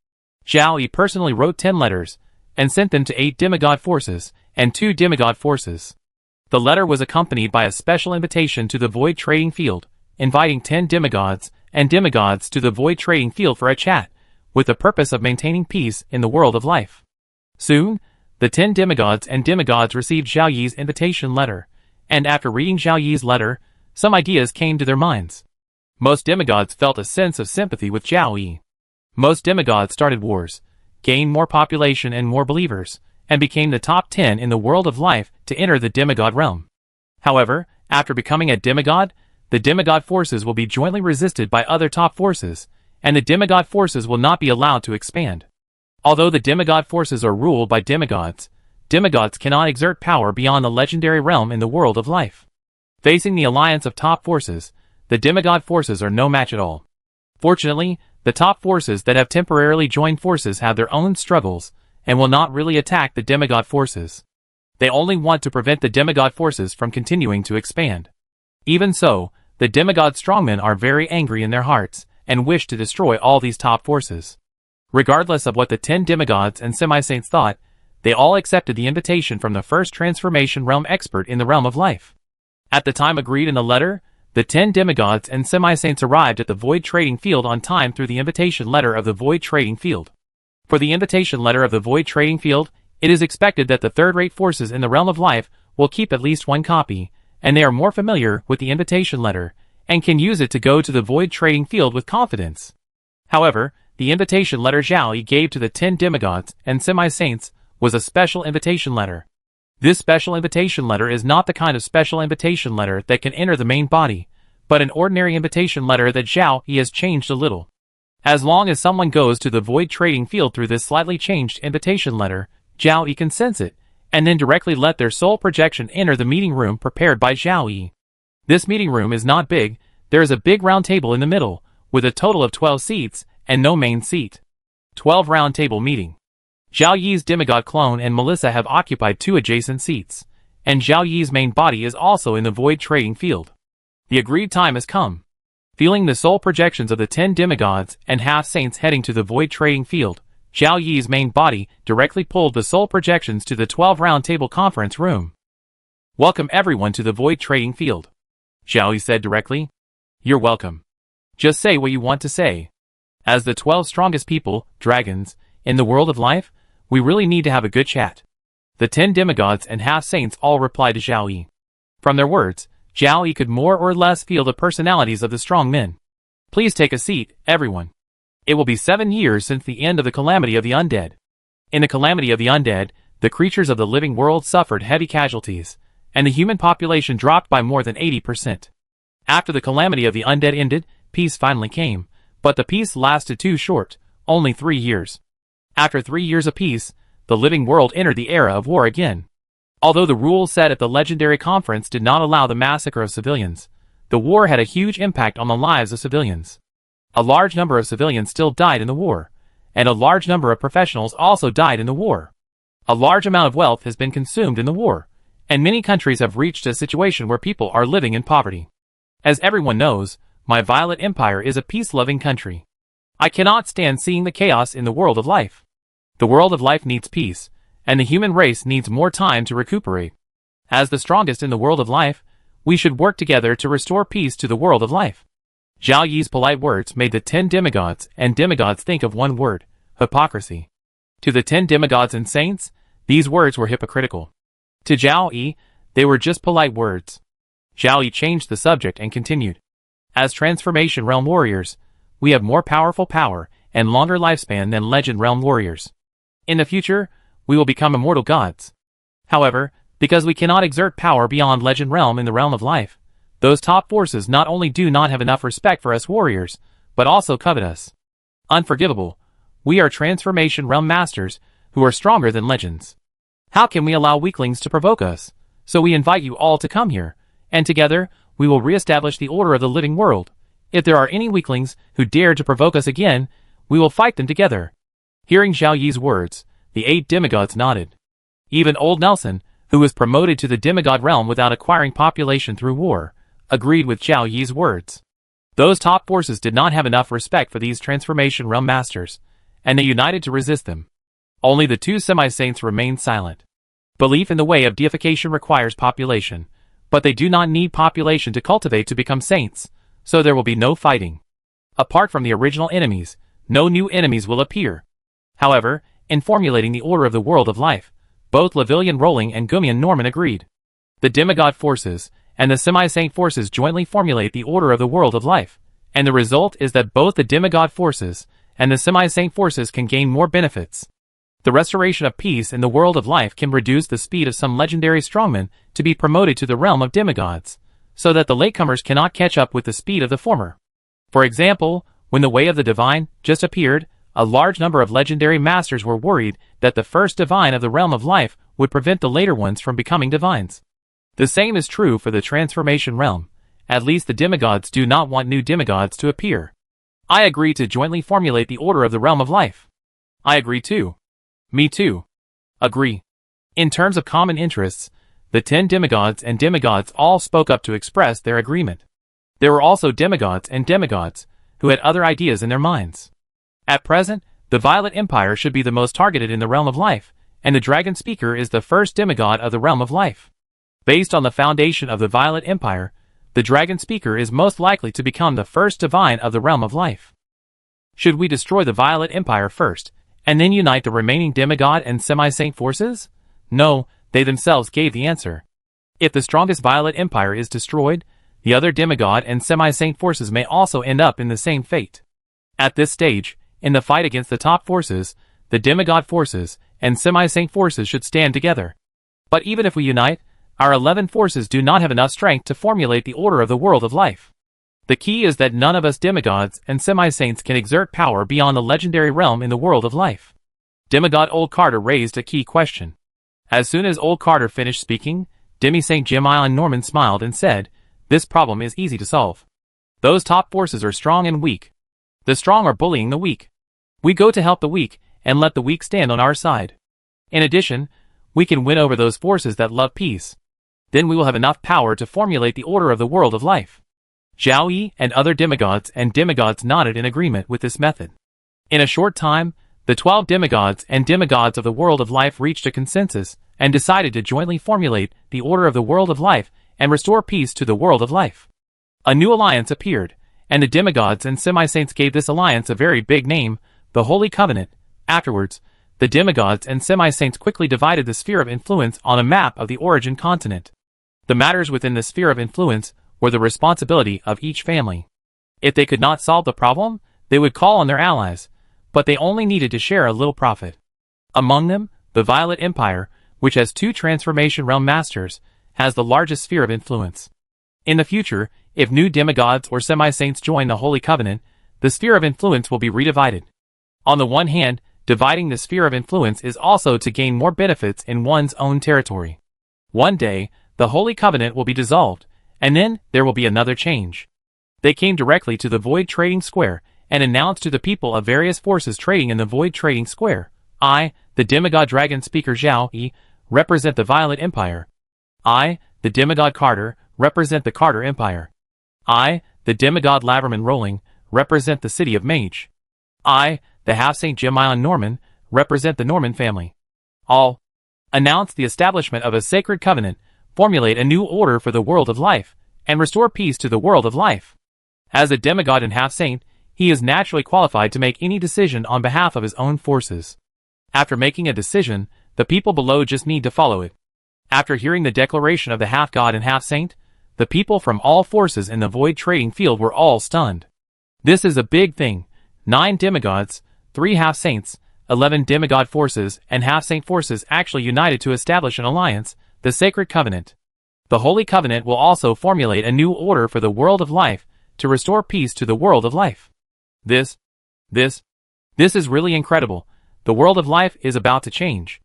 A: Xiao Yi personally wrote 10 letters, and sent them to 8 demigod forces and 2 demigod forces. The letter was accompanied by a special invitation to the Void Trading Field, inviting 10 demigods and demigods to the Void Trading Field for a chat, with the purpose of maintaining peace in the world of life. Soon, the 10 demigods and demigods received Xiao Yi's invitation letter, and after reading Xiao Yi's letter, some ideas came to their minds. Most demigods felt a sense of sympathy with Xiao Yi. Most demigods started wars, gained more population and more believers, and became the top 10 in the world of life to enter the demigod realm. However, after becoming a demigod, the demigod forces will be jointly resisted by other top forces, and the demigod forces will not be allowed to expand. Although the demigod forces are ruled by demigods, demigods cannot exert power beyond the legendary realm in the world of life. Facing the alliance of top forces, the demigod forces are no match at all. Fortunately, the top forces that have temporarily joined forces have their own struggles, and will not really attack the demigod forces. They only want to prevent the demigod forces from continuing to expand. Even so, the demigod strongmen are very angry in their hearts, and wish to destroy all these top forces. Regardless of what the 10 demigods and semi-saints thought, they all accepted the invitation from the first transformation realm expert in the realm of life. At the time agreed in the letter, the 10 demigods and semi-saints arrived at the Void Trading Field on time through the invitation letter of the Void Trading Field. For the invitation letter of the Void Trading Field, it is expected that the third-rate forces in the realm of life will keep at least one copy, and they are more familiar with the invitation letter, and can use it to go to the Void Trading Field with confidence. However, the invitation letter Xiao Yi gave to the 10 demigods and semi-saints was a special invitation letter. This special invitation letter is not the kind of special invitation letter that can enter the main body, but an ordinary invitation letter that Xiao Yi has changed a little. As long as someone goes to the Void Trading Field through this slightly changed invitation letter, Xiao Yi can sense it, and then directly let their soul projection enter the meeting room prepared by Xiao Yi. This meeting room is not big. There is a big round table in the middle, with a total of 12 seats, and no main seat. 12 round table meeting. Xiao Yi's demigod clone and Melissa have occupied 2 adjacent seats, and Xiao Yi's main body is also in the Void Trading Field. The agreed time has come. Feeling the soul projections of the 10 demigods and half-saints heading to the Void Trading Field, Xiao Yi's main body directly pulled the soul projections to the 12 round table conference room. Welcome everyone to the Void Trading Field. Xiao Yi said directly. You're welcome. Just say what you want to say. As the 12 strongest people, dragons, in the world of life, we really need to have a good chat. The 10 demigods and half-saints all replied to Xiao Yi. From their words, Xiao Yi could more or less feel the personalities of the strong men. Please take a seat, everyone. It will be 7 years since the end of the calamity of the undead. In the calamity of the undead, the creatures of the living world suffered heavy casualties, and the human population dropped by more than 80%. After the calamity of the undead ended, peace finally came, but the peace lasted too short, only 3 years. After 3 years of peace, the living world entered the era of war again. Although the rules set at the legendary conference did not allow the massacre of civilians, the war had a huge impact on the lives of civilians. A large number of civilians still died in the war, and a large number of professionals also died in the war. A large amount of wealth has been consumed in the war, and many countries have reached a situation where people are living in poverty. As everyone knows, my Violet Empire is a peace-loving country. I cannot stand seeing the chaos in the world of life. The world of life needs peace, and the human race needs more time to recuperate. As the strongest in the world of life, we should work together to restore peace to the world of life. Zhao Yi's polite words made the 10 demigods and demigods think of one word: hypocrisy. To the 10 demigods and saints, these words were hypocritical. To Zhao Yi, they were just polite words. Zhao Yi changed the subject and continued. As Transformation Realm warriors, we have more powerful power and longer lifespan than Legend Realm warriors. In the future, we will become immortal gods. However, because we cannot exert power beyond Legend Realm in the realm of life, those top forces not only do not have enough respect for us warriors, but also covet us. Unforgivable. We are Transformation Realm masters who are stronger than legends. How can we allow weaklings to provoke us? So we invite you all to come here, and together, we will re-establish the order of the living world. If there are any weaklings who dare to provoke us again, we will fight them together. Hearing Zhao Yi's words, the 8 demigods nodded. Even old Nelson, who was promoted to the demigod realm without acquiring population through war, agreed with Zhao Yi's words. Those top forces did not have enough respect for these Transformation Realm masters, and they united to resist them. Only the 2 semi-saints remained silent. Belief in the way of deification requires population, but they do not need population to cultivate to become saints, so there will be no fighting. Apart from the original enemies, no new enemies will appear. However, in formulating the order of the world of life, both Lavillian Rolling and Gumian Norman agreed. The demigod forces and the semi-saint forces jointly formulate the order of the world of life, and the result is that both the demigod forces and the semi-saint forces can gain more benefits. The restoration of peace in the world of life can reduce the speed of some legendary strongmen to be promoted to the realm of demigods, so that the latecomers cannot catch up with the speed of the former. For example, when the Way of the Divine just appeared, a large number of legendary masters were worried that the first divine of the realm of life would prevent the later ones from becoming divines. The same is true for the Transformation Realm. At least the demigods do not want new demigods to appear. I agree to jointly formulate the order of the realm of life. I agree too. Me too. Agree. In terms of common interests, the 10 demigods and demigods all spoke up to express their agreement. There were also demigods and demigods who had other ideas in their minds. At present, the Violet Empire should be the most targeted in the realm of life, and the Dragon Speaker is the first demigod of the realm of life. Based on the foundation of the Violet Empire, the Dragon Speaker is most likely to become the first divine of the realm of life. Should we destroy the Violet Empire first, and then unite the remaining demigod and semi-saint forces? No, they themselves gave the answer. If the strongest Violet Empire is destroyed, the other demigod and semi-saint forces may also end up in the same fate. At this stage, in the fight against the top forces, the demigod forces and semi-saint forces should stand together. But even if we unite, our 11 forces do not have enough strength to formulate the order of the world of life. The key is that none of us demigods and semi-saints can exert power beyond the legendary realm in the world of life. Demigod Old Carter raised a key question. As soon as Old Carter finished speaking, Demi-Saint Jemile and Norman smiled and said, "This problem is easy to solve. Those top forces are strong and weak. The strong are bullying the weak. We go to help the weak and let the weak stand on our side. In addition, we can win over those forces that love peace. Then we will have enough power to formulate the order of the world of life." Zhao Yi and other demigods nodded in agreement with this method. In a short time, the 12 demigods and demigods of the world of life reached a consensus and decided to jointly formulate the order of the world of life and restore peace to the world of life. A new alliance appeared, and the demigods and semi-saints gave this alliance a very big name, the Holy Covenant. Afterwards, the demigods and semi-saints quickly divided the sphere of influence on a map of the origin continent. The matters within the sphere of influence were the responsibility of each family. If they could not solve the problem, they would call on their allies, but they only needed to share a little profit. Among them, the Violet Empire, which has 2 Transformation Realm Masters, has the largest sphere of influence. In the future, if new demigods or semi-saints join the Holy Covenant, the sphere of influence will be redivided. On the one hand, dividing the sphere of influence is also to gain more benefits in one's own territory. One day, the Holy Covenant will be dissolved, and then there will be another change. They came directly to the Void Trading Square and announced to the people of various forces trading in the Void Trading Square. I, the demigod dragon speaker Zhao Yi, represent the Violet Empire. I, the demigod Carter, represent the Carter Empire. I, the demigod Laverman Rolling, represent the city of Mage. I, the half-Saint Jemion Norman, represent the Norman family. All announce the establishment of a sacred covenant, formulate a new order for the world of life, and restore peace to the world of life. As a demigod and half-saint, he is naturally qualified to make any decision on behalf of his own forces. After making a decision, the people below just need to follow it. After hearing the declaration of the half-god and half-saint, the people from all forces in the Void Trading Field were all stunned. This is a big thing. 9 demigods, 3 half-saints, 11 demigod forces and half-saint forces actually united to establish an alliance, the Sacred Covenant. The Holy Covenant will also formulate a new order for the world of life, to restore peace to the world of life. This is really incredible. The world of life is about to change.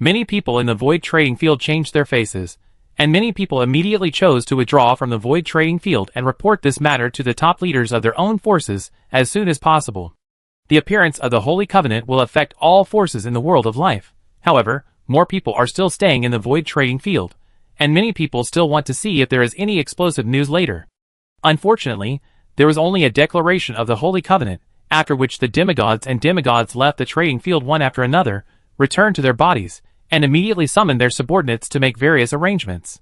A: Many people in the Void Trading Field changed their faces, and many people immediately chose to withdraw from the Void Trading Field and report this matter to the top leaders of their own forces as soon as possible. The appearance of the Holy Covenant will affect all forces in the world of life. However, more people are still staying in the Void Trading Field, and many people still want to see if there is any explosive news later. Unfortunately, there was only a declaration of the Holy Covenant, after which the demigods and demigods left the trading field one after another, returned to their bodies, and immediately summoned their subordinates to make various arrangements.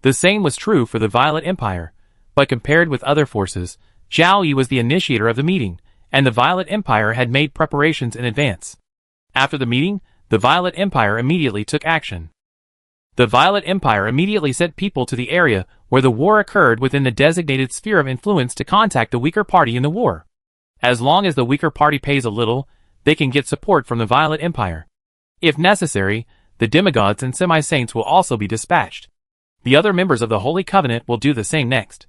A: The same was true for the Violet Empire, but compared with other forces, Zhao Yi was the initiator of the meeting, and the Violet Empire had made preparations in advance. After the meeting, the Violet Empire immediately took action. The Violet Empire immediately sent people to the area where the war occurred within the designated sphere of influence to contact the weaker party in the war. As long as the weaker party pays a little, they can get support from the Violet Empire. If necessary, the demigods and semi-saints will also be dispatched. The other members of the Holy Covenant will do the same next.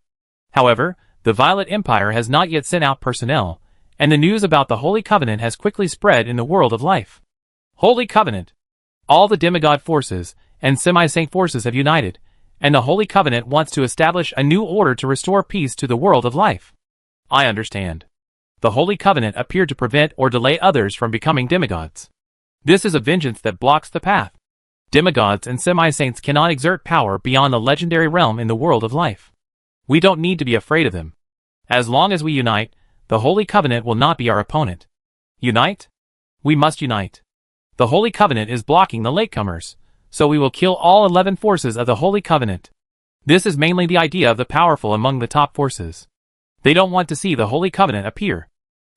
A: However, the Violet Empire has not yet sent out personnel, and the news about the Holy Covenant has quickly spread in the world of life. Holy Covenant! All the demigod forces and semi-saint forces have united, and the Holy Covenant wants to establish a new order to restore peace to the world of life. I understand. The Holy Covenant appeared to prevent or delay others from becoming demigods. This is a vengeance that blocks the path. Demigods and semi-saints cannot exert power beyond the legendary realm in the world of life. We don't need to be afraid of them. As long as we unite, the Holy Covenant will not be our opponent. Unite? We must unite. The Holy Covenant is blocking the latecomers, so we will kill all 11 forces of the Holy Covenant. This is mainly the idea of the powerful among the top forces. They don't want to see the Holy Covenant appear.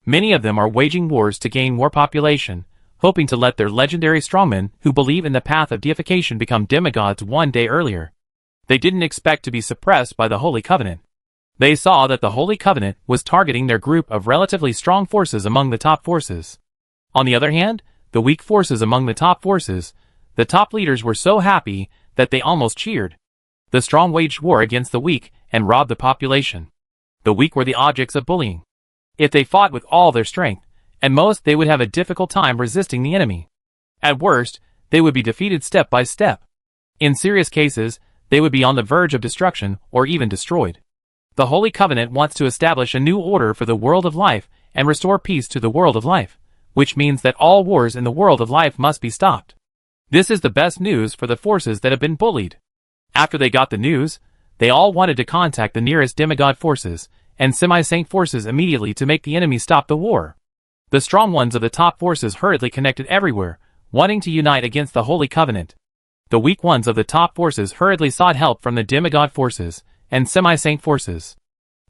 A: Many of them are waging wars to gain more population, hoping to let their legendary strongmen who believe in the path of deification become demigods one day earlier. They didn't expect to be suppressed by the Holy Covenant. They saw that the Holy Covenant was targeting their group of relatively strong forces among the top forces. On the other hand, the weak forces among the top forces, the top leaders were so happy that they almost cheered. The strong waged war against the weak and robbed the population. The weak were the objects of bullying. If they fought with all their strength, at most they would have a difficult time resisting the enemy. At worst, they would be defeated step by step. In serious cases, they would be on the verge of destruction or even destroyed. The Holy Covenant wants to establish a new order for the world of life and restore peace to the world of life, which means that all wars in the world of life must be stopped. This is the best news for the forces that have been bullied. After they got the news, they all wanted to contact the nearest demigod forces and semi-saint forces immediately to make the enemy stop the war. The strong ones of the top forces hurriedly connected everywhere, wanting to unite against the Holy Covenant. The weak ones of the top forces hurriedly sought help from the demigod forces and semi-saint forces.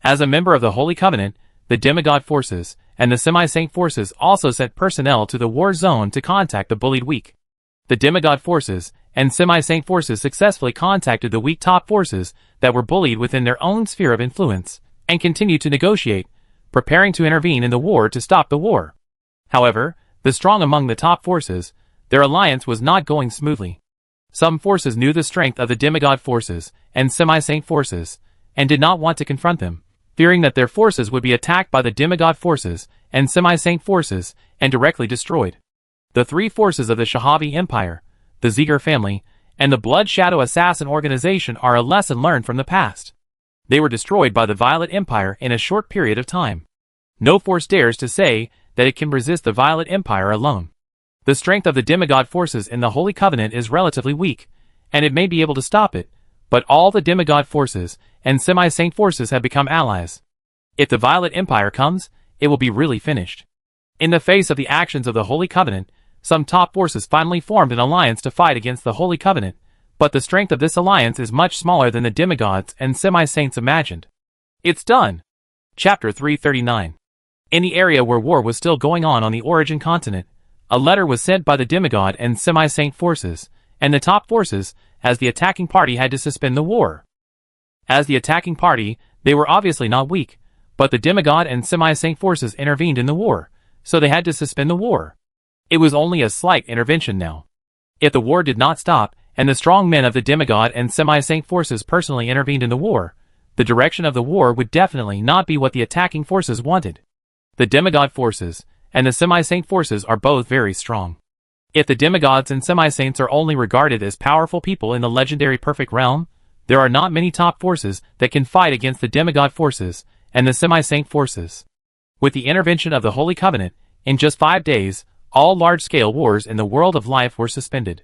A: As a member of the Holy Covenant, the demigod forces and the semi-saint forces also sent personnel to the war zone to contact the bullied weak. The demigod forces and semi-saint forces successfully contacted the weak top forces that were bullied within their own sphere of influence, and continued to negotiate, preparing to intervene in the war to stop the war. However, the strong among the top forces, their alliance was not going smoothly. Some forces knew the strength of the demigod forces and semi-saint forces, and did not want to confront them, fearing that their forces would be attacked by the demigod forces and semi-saint forces and directly destroyed. The three forces of the Shahavi Empire, the Ziegler family, and the Blood Shadow Assassin organization are a lesson learned from the past. They were destroyed by the Violet Empire in a short period of time. No force dares to say that it can resist the Violet Empire alone. The strength of the demigod forces in the Holy Covenant is relatively weak, and it may be able to stop it, but all the demigod forces and semi-saint forces have become allies. If the Violet Empire comes, it will be really finished. In the face of the actions of the Holy Covenant, some top forces finally formed an alliance to fight against the Holy Covenant, but the strength of this alliance is much smaller than the demigods and semi-saints imagined. It's done. Chapter 339. In the area where war was still going on the Origin continent, a letter was sent by the demigod and semi-saint forces, and the top forces, as the attacking party had to suspend the war. As the attacking party, they were obviously not weak, but the demigod and semi-saint forces intervened in the war, so they had to suspend the war. It was only a slight intervention now. If the war did not stop, and the strong men of the demigod and semi-saint forces personally intervened in the war, the direction of the war would definitely not be what the attacking forces wanted. The demigod forces and the semi-saint forces are both very strong. If the demigods and semi-saints are only regarded as powerful people in the legendary perfect realm, there are not many top forces that can fight against the demigod forces and the semi-saint forces. With the intervention of the Holy Covenant, in just 5 days, all large-scale wars in the world of life were suspended.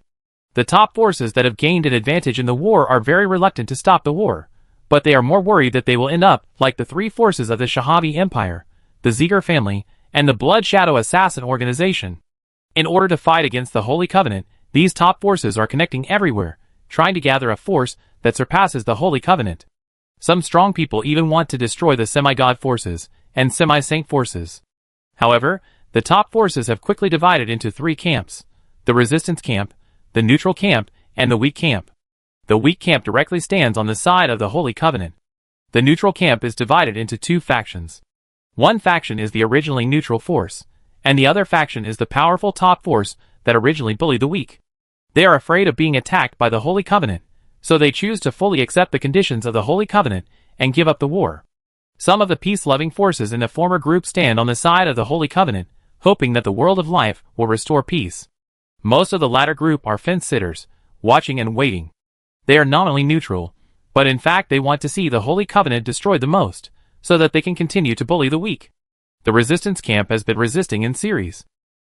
A: The top forces that have gained an advantage in the war are very reluctant to stop the war, but they are more worried that they will end up like the 3 forces of the Shahavi Empire, the Zeger family, and the Blood Shadow Assassin organization. In order to fight against the Holy Covenant, these top forces are connecting everywhere, trying to gather a force that surpasses the Holy Covenant. Some strong people even want to destroy the semi-god forces and semi-saint forces. However, the top forces have quickly divided into 3 camps: the resistance camp, the neutral camp, and the weak camp. The weak camp directly stands on the side of the Holy Covenant. The neutral camp is divided into 2 factions. One faction is the originally neutral force, and the other faction is the powerful top force that originally bullied the weak. They are afraid of being attacked by the Holy Covenant, so they choose to fully accept the conditions of the Holy Covenant and give up the war. Some of the peace-loving forces in the former group stand on the side of the Holy Covenant, hoping that the world of life will restore peace. Most of the latter group are fence-sitters, watching and waiting. They are nominally neutral, but in fact they want to see the Holy Covenant destroyed the most, so that they can continue to bully the weak. The resistance camp has been resisting in series.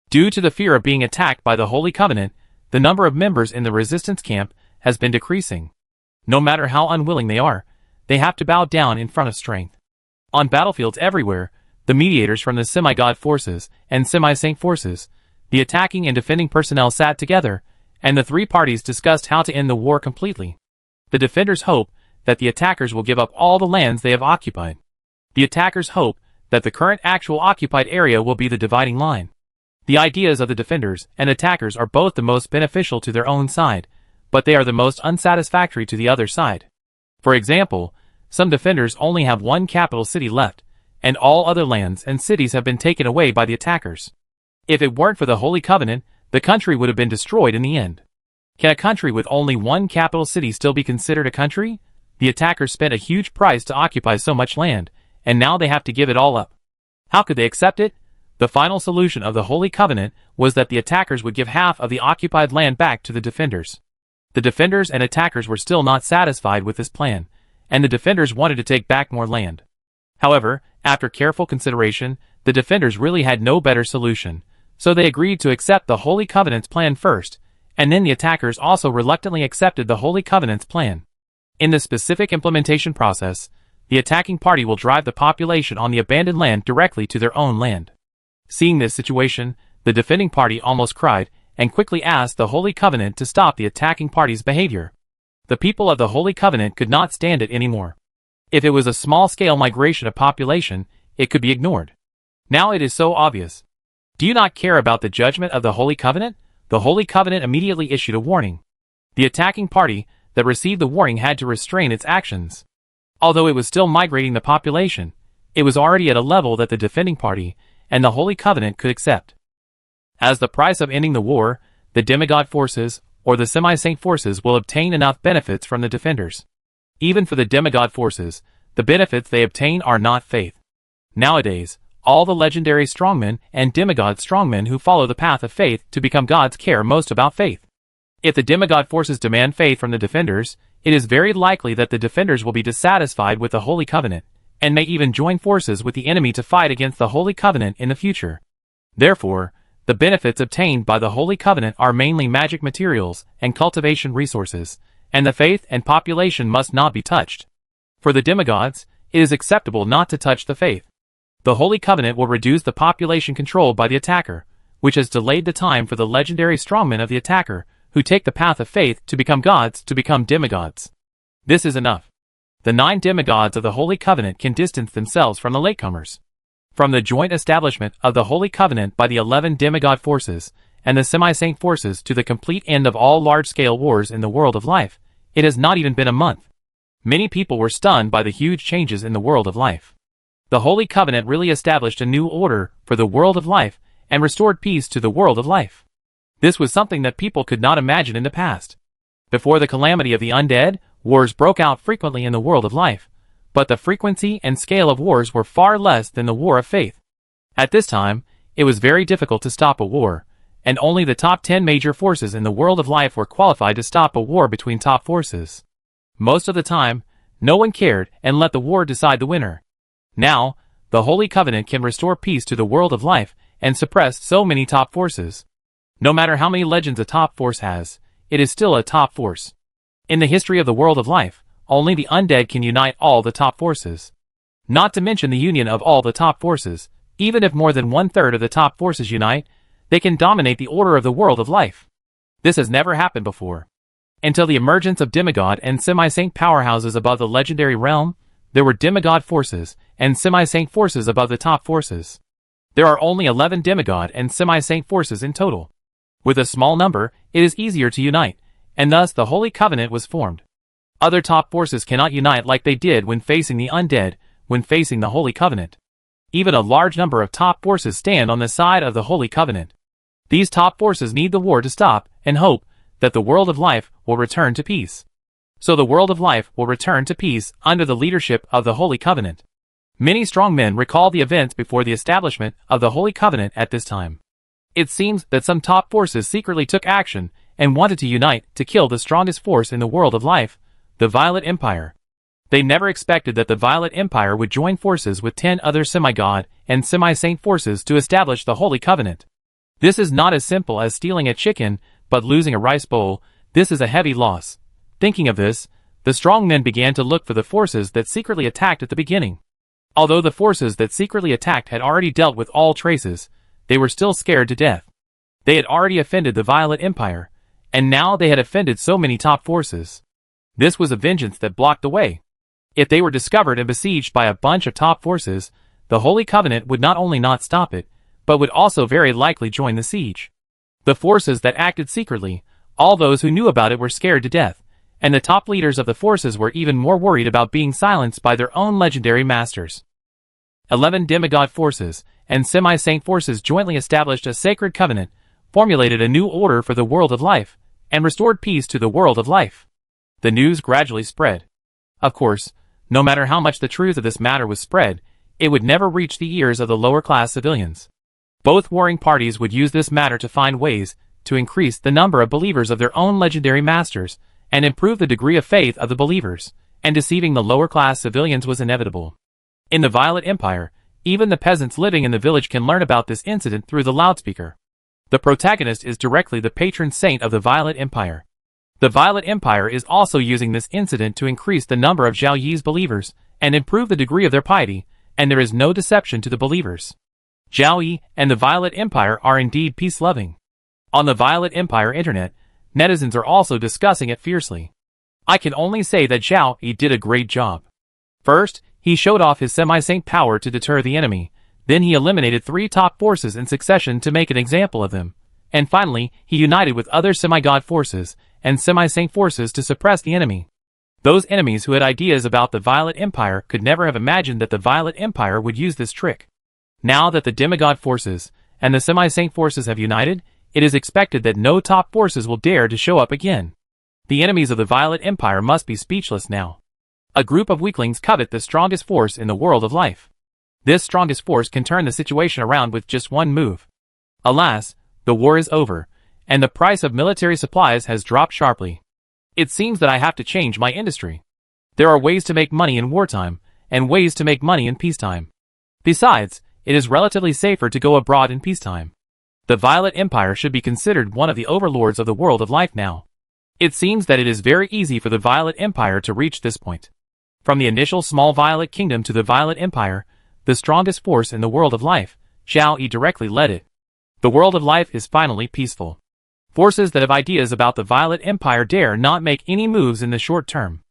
A: Due to the fear of being attacked by the Holy Covenant, the number of members in the resistance camp has been decreasing. No matter how unwilling they have to bow down in front of strength. On battlefields everywhere, the mediators from the semi-god forces and semi-saint forces, the attacking and defending personnel sat together, and the 3 parties discussed how to end the war completely. The defenders hope that the attackers will give up all the lands they have occupied. The attackers hope that the current actual occupied area will be the dividing line. The ideas of the defenders and attackers are both the most beneficial to their own side, but they are the most unsatisfactory to the other side. For example, some defenders only have 1 capital city left, and all other lands and cities have been taken away by the attackers. If it weren't for the Holy Covenant, the country would have been destroyed in the end. Can a country with only 1 capital city still be considered a country? The attackers spent a huge price to occupy so much land, and now they have to give it all up. How could they accept it? The final solution of the Holy Covenant was that the attackers would give half of the occupied land back to the defenders. The defenders and attackers were still not satisfied with this plan, and the defenders wanted to take back more land. However, after careful consideration, the defenders really had no better solution, so they agreed to accept the Holy Covenant's plan first, and then the attackers also reluctantly accepted the Holy Covenant's plan. In the specific implementation process, the attacking party will drive the population on the abandoned land directly to their own land. Seeing this situation, the defending party almost cried, and quickly asked the Holy Covenant to stop the attacking party's behavior. The people of the Holy Covenant could not stand it anymore. If it was a small-scale migration of population, it could be ignored. Now it is so obvious. Do you not care about the judgment of the Holy Covenant? The Holy Covenant immediately issued a warning. The attacking party that received the warning had to restrain its actions. Although it was still migrating the population, it was already at a level that the defending party and the Holy Covenant could accept. As the price of ending the war, the demigod forces or the semi-saint forces will obtain enough benefits from the defenders. Even for the demigod forces, the benefits they obtain are not faith. Nowadays, all the legendary strongmen and demigod strongmen who follow the path of faith to become gods care most about faith. If the demigod forces demand faith from the defenders, it is very likely that the defenders will be dissatisfied with the Holy Covenant, and may even join forces with the enemy to fight against the Holy Covenant in the future. Therefore, the benefits obtained by the Holy Covenant are mainly magic materials and cultivation resources, and the faith and population must not be touched. For the demigods, it is acceptable not to touch the faith. The Holy Covenant will reduce the population controlled by the attacker, which has delayed the time for the legendary strongmen of the attacker, who take the path of faith to become gods to become demigods. This is enough. The 9 demigods of the Holy Covenant can distance themselves from the latecomers. From the joint establishment of the Holy Covenant by the 11 demigod forces and the semi-saint forces to the complete end of all large-scale wars in the world of life, it has not even been a month. Many people were stunned by the huge changes in the world of life. The Holy Covenant really established a new order for the world of life and restored peace to the world of life. This was something that people could not imagine in the past. Before the calamity of the undead, wars broke out frequently in the world of life, but the frequency and scale of wars were far less than the war of faith. At this time, it was very difficult to stop a war, and only the top 10 major forces in the world of life were qualified to stop a war between top forces. Most of the time, no one cared and let the war decide the winner. Now, the Holy Covenant can restore peace to the world of life and suppress so many top forces. No matter how many legends a top force has, it is still a top force. In the history of the world of life, only the undead can unite all the top forces. Not to mention the union of all the top forces, even if more than 1/3 of the top forces unite, they can dominate the order of the world of life. This has never happened before. Until the emergence of demigod and semi-saint powerhouses above the legendary realm, there were demigod forces and semi-saint forces above the top forces. There are only 11 demigod and semi-saint forces in total. With a small number, it is easier to unite, and thus the Holy Covenant was formed. Other top forces cannot unite like they did when facing the undead, when facing the Holy Covenant. Even a large number of top forces stand on the side of the Holy Covenant. These top forces need the war to stop and hope that the world of life will return to peace. So the world of life will return to peace under the leadership of the Holy Covenant. Many strong men recall the events before the establishment of the Holy Covenant at this time. It seems that some top forces secretly took action and wanted to unite to kill the strongest force in the world of life, the Violet Empire. They never expected that the Violet Empire would join forces with 10 other semi-god and semi-saint forces to establish the Holy Covenant. This is not as simple as stealing a chicken, but losing a rice bowl. This is a heavy loss. Thinking of this, the strong men began to look for the forces that secretly attacked at the beginning. Although the forces that secretly attacked had already dealt with all traces, they were still scared to death. They had already offended the Violet Empire, and now they had offended so many top forces. This was a vengeance that blocked the way. If they were discovered and besieged by a bunch of top forces, the Holy Covenant would not only not stop it, but would also very likely join the siege. The forces that acted secretly, all those who knew about it were scared to death, and the top leaders of the forces were even more worried about being silenced by their own legendary masters. 11 demigod forces and semi-saint forces jointly established a sacred covenant, formulated a new order for the world of life, and restored peace to the world of life. The news gradually spread. Of course, no matter how much the truth of this matter was spread, it would never reach the ears of the lower-class civilians. Both warring parties would use this matter to find ways to increase the number of believers of their own legendary masters and improve the degree of faith of the believers, and deceiving the lower-class civilians was inevitable. In the Violet Empire, even the peasants living in the village can learn about this incident through the loudspeaker. The protagonist is directly the patron saint of the Violet Empire. The Violet Empire is also using this incident to increase the number of Zhao Yi's believers and improve the degree of their piety, and there is no deception to the believers. Zhao Yi and the Violet Empire are indeed peace-loving. On the Violet Empire internet, netizens are also discussing it fiercely. I can only say that Zhao Yi did a great job. First, he showed off his semi-saint power to deter the enemy, then he eliminated 3 top forces in succession to make an example of them, and finally, he united with other semi-god forces and semi-saint forces to suppress the enemy. Those enemies who had ideas about the Violet Empire could never have imagined that the Violet Empire would use this trick. Now that the demigod forces and the semi-saint forces have united, it is expected that no top forces will dare to show up again. The enemies of the Violet Empire must be speechless now. A group of weaklings covet the strongest force in the world of life. This strongest force can turn the situation around with just one move. Alas, the war is over, and the price of military supplies has dropped sharply. It seems that I have to change my industry. There are ways to make money in wartime, and ways to make money in peacetime. Besides, it is relatively safer to go abroad in peacetime. The Violet Empire should be considered one of the overlords of the world of life now. It seems that it is very easy for the Violet Empire to reach this point. From the initial small Violet Kingdom to the Violet Empire, the strongest force in the world of life, Zhao Yi directly led it. The world of life is finally peaceful. Forces that have ideas about the Violet Empire dare not make any moves in the short term.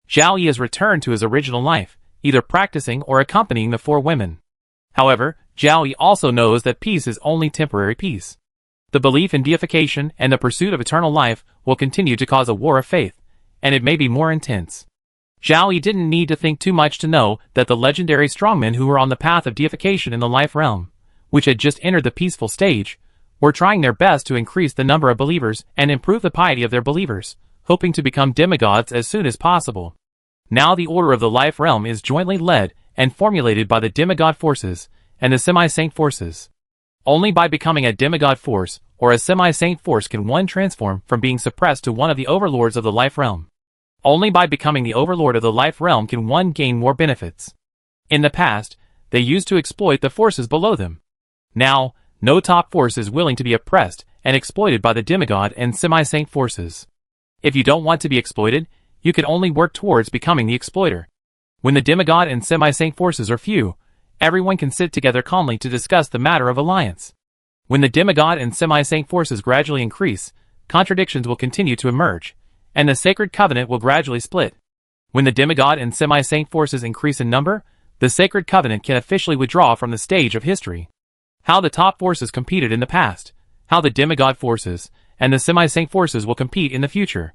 A: Zhao Yi has returned to his original life, either practicing or accompanying the 4 women. However, Zhao Yi also knows that peace is only temporary peace. The belief in deification and the pursuit of eternal life will continue to cause a war of faith, and it may be more intense. Zhao Yi didn't need to think too much to know that the legendary strongmen who were on the path of deification in the life realm, which had just entered the peaceful stage, were trying their best to increase the number of believers and improve the piety of their believers, hoping to become demigods as soon as possible. Now the order of the life realm is jointly led and formulated by the demigod forces and the semi-saint forces. Only by becoming a demigod force or a semi-saint force can one transform from being suppressed to one of the overlords of the life realm. Only by becoming the overlord of the life realm can one gain more benefits. In the past, they used to exploit the forces below them. Now, no top force is willing to be oppressed and exploited by the demigod and semi-saint forces. If you don't want to be exploited, you can only work towards becoming the exploiter. When the demigod and semi-saint forces are few, everyone can sit together calmly to discuss the matter of alliance. When the demigod and semi-saint forces gradually increase, contradictions will continue to emerge, and the sacred covenant will gradually split. When the demigod and semi-saint forces increase in number, the sacred covenant can officially withdraw from the stage of history. How the top forces competed in the past, how the demigod forces and the semi-saint forces will compete in the future.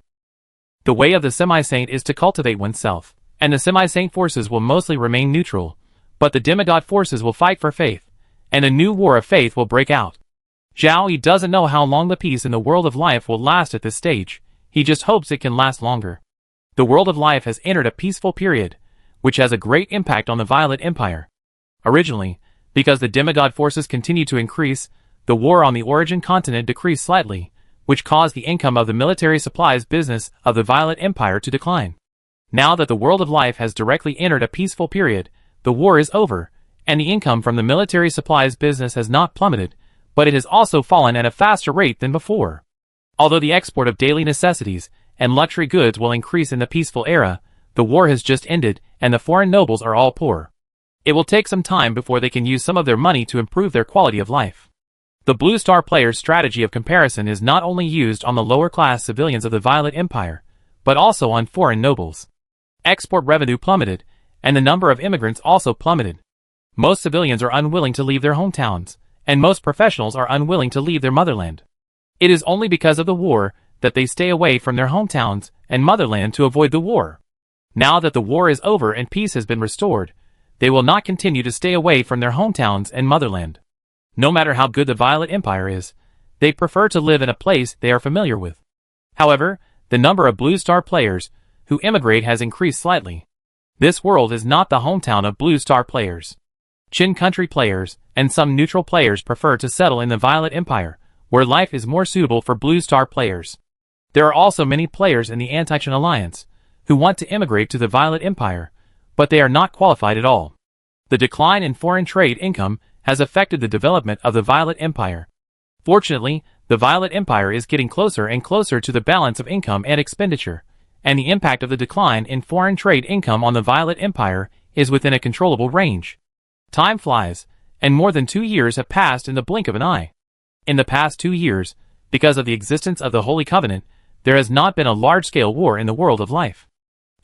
A: The way of the semi-saint is to cultivate oneself, and the semi-saint forces will mostly remain neutral, but the demigod forces will fight for faith, and a new war of faith will break out. Zhao Yi doesn't know how long the peace in the world of life will last at this stage, he just hopes it can last longer. The world of life has entered a peaceful period, which has a great impact on the Violet Empire. Originally, because the demigod forces continue to increase, the war on the origin continent decreased slightly, which caused the income of the military supplies business of the Violet Empire to decline. Now that the world of life has directly entered a peaceful period, the war is over, and the income from the military supplies business has not plummeted, but it has also fallen at a faster rate than before. Although the export of daily necessities and luxury goods will increase in the peaceful era, the war has just ended and the foreign nobles are all poor. It will take some time before they can use some of their money to improve their quality of life. The Blue Star player's strategy of comparison is not only used on the lower-class civilians of the Violet Empire, but also on foreign nobles. Export revenue plummeted, and the number of immigrants also plummeted. Most civilians are unwilling to leave their hometowns, and most professionals are unwilling to leave their motherland. It is only because of the war that they stay away from their hometowns and motherland to avoid the war. Now that the war is over and peace has been restored, they will not continue to stay away from their hometowns and motherland. No matter how good the Violet Empire is, they prefer to live in a place they are familiar with. However, the number of Blue Star players who immigrate has increased slightly. This world is not the hometown of Blue Star players. Chin country players and some neutral players prefer to settle in the Violet Empire, where life is more suitable for Blue Star players. There are also many players in the Anti-Chin Alliance who want to immigrate to the Violet Empire, but they are not qualified at all. The decline in foreign trade income has affected the development of the Violet Empire. Fortunately, the Violet Empire is getting closer and closer to the balance of income and expenditure, and the impact of the decline in foreign trade income on the Violet Empire is within a controllable range. Time flies, and more than 2 years have passed in the blink of an eye. In the past 2 years, because of the existence of the Holy Covenant, there has not been a large-scale war in the world of life.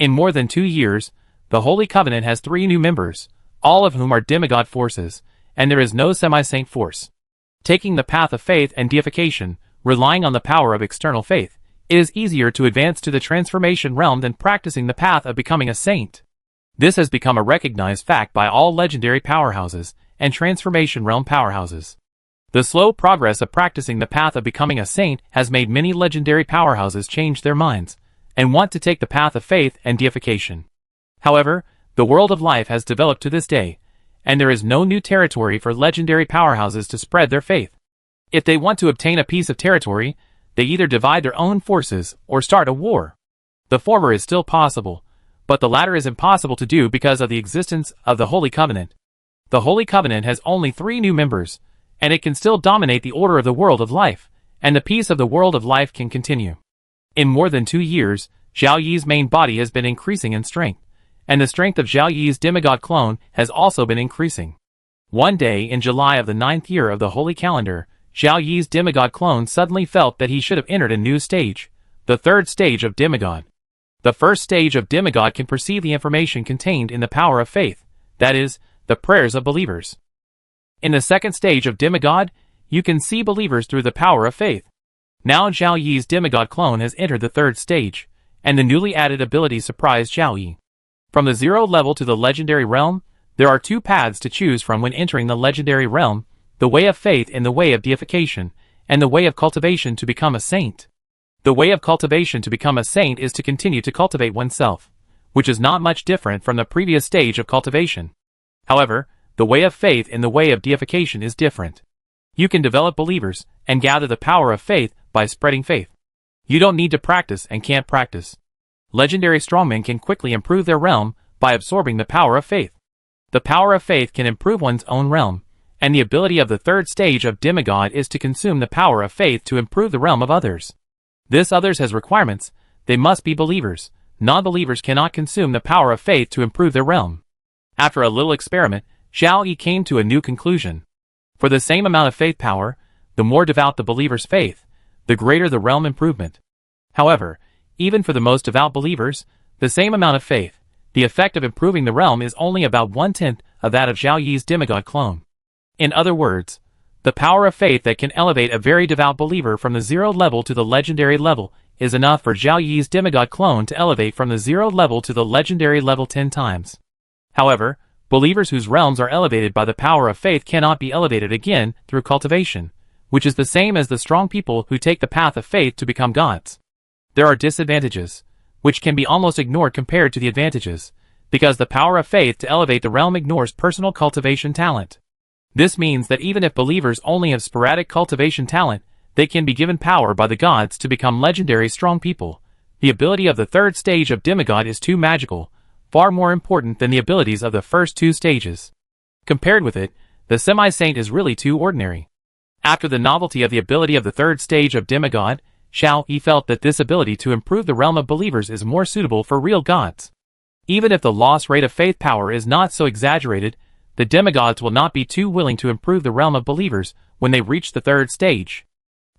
A: In more than 2 years, the Holy Covenant has 3 new members, all of whom are demigod forces, and there is no semi-saint force. Taking the path of faith and deification, relying on the power of external faith, it is easier to advance to the transformation realm than practicing the path of becoming a saint. This has become a recognized fact by all legendary powerhouses and transformation realm powerhouses. The slow progress of practicing the path of becoming a saint has made many legendary powerhouses change their minds and want to take the path of faith and deification. However, the world of life has developed to this day, and there is no new territory for legendary powerhouses to spread their faith. If they want to obtain a piece of territory, they either divide their own forces or start a war. The former is still possible, but the latter is impossible to do because of the existence of the Holy Covenant. The Holy Covenant has only 3 new members, and it can still dominate the order of the world of life, and the peace of the world of life can continue. In more than 2 years, Zhao Yi's main body has been increasing in strength, and the strength of Zhao Yi's demigod clone has also been increasing. One day in July of the 9th year of the Holy Calendar, Zhao Yi's demigod clone suddenly felt that he should have entered a new stage, the 3rd stage of demigod. The 1st stage of demigod can perceive the information contained in the power of faith, that is, the prayers of believers. In the 2nd stage of demigod, you can see believers through the power of faith. Now Zhao Yi's demigod clone has entered the 3rd stage, and the newly added ability surprised Zhao Yi. From the 0 level to the legendary realm, there are 2 paths to choose from when entering the legendary realm, the way of faith and the way of deification, and the way of cultivation to become a saint. The way of cultivation to become a saint is to continue to cultivate oneself, which is not much different from the previous stage of cultivation. However, the way of faith and the way of deification is different. You can develop believers and gather the power of faith by spreading faith. You don't need to practice and can't practice. Legendary strongmen can quickly improve their realm by absorbing the power of faith. The power of faith can improve one's own realm, and the ability of the 3rd stage of demigod is to consume the power of faith to improve the realm of others. This others has requirements. They must be believers. Non-believers cannot consume the power of faith to improve their realm. After a little experiment, Zhao Yi came to a new conclusion. For the same amount of faith power, the more devout the believer's faith, the greater the realm improvement. However, even for the most devout believers, the same amount of faith, the effect of improving the realm is only about 1/10 of that of Zhao Yi's demigod clone. In other words, the power of faith that can elevate a very devout believer from the 0 level to the legendary level is enough for Zhao Yi's demigod clone to elevate from the 0 level to the legendary level 10 times. However, believers whose realms are elevated by the power of faith cannot be elevated again through cultivation, which is the same as the strong people who take the path of faith to become gods. There are disadvantages, which can be almost ignored compared to the advantages, because the power of faith to elevate the realm ignores personal cultivation talent. This means that even if believers only have sporadic cultivation talent, they can be given power by the gods to become legendary strong people. The ability of the 3rd stage of demigod is too magical, far more important than the abilities of the first 2 stages. Compared with it, the semi-saint is really too ordinary. After the novelty of the ability of the 3rd stage of demigod, Zhao Yi felt that this ability to improve the realm of believers is more suitable for real gods. Even if the loss rate of faith power is not so exaggerated, the demigods will not be too willing to improve the realm of believers when they reach the 3rd stage.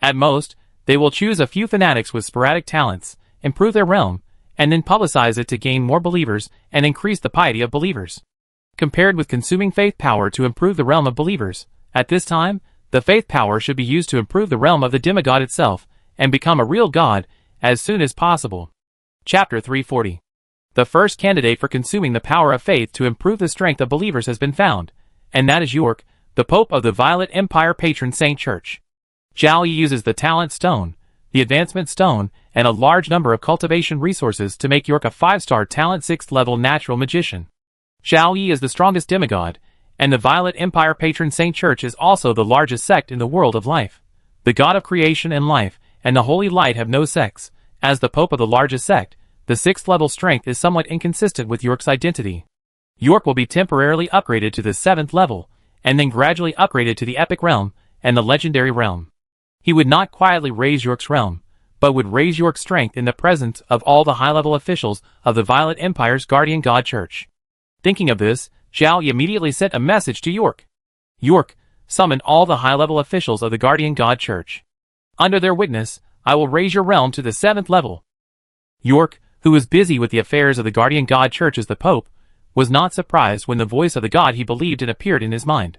A: At most, they will choose a few fanatics with sporadic talents, improve their realm, and then publicize it to gain more believers and increase the piety of believers. Compared with consuming faith power to improve the realm of believers, at this time, the faith power should be used to improve the realm of the demigod itself and become a real god as soon as possible. Chapter 340. The first candidate for consuming the power of faith to improve the strength of believers has been found, and that is York, the Pope of the Violet Empire Patron Saint Church. Zhao Yi uses the Talent Stone, the Advancement Stone, and a large number of cultivation resources to make York a 5-star talent 6th level natural magician. Zhao Yi is the strongest demigod, and the Violet Empire Patron Saint Church is also the largest sect in the world of life. The God of creation and life, and the Holy Light have no sex. As the Pope of the largest sect, the 6th level strength is somewhat inconsistent with York's identity. York will be temporarily upgraded to the 7th level, and then gradually upgraded to the epic realm and the legendary realm. He would not quietly raise York's realm, but would raise York's strength in the presence of all the high-level officials of the Violet Empire's Guardian God Church. Thinking of this, Zhao Yi immediately sent a message to York. York, summon all the high-level officials of the Guardian God Church. Under their witness, I will raise your realm to the 7th level. York, who was busy with the affairs of the Guardian God Church as the Pope, was not surprised when the voice of the God he believed in appeared in his mind.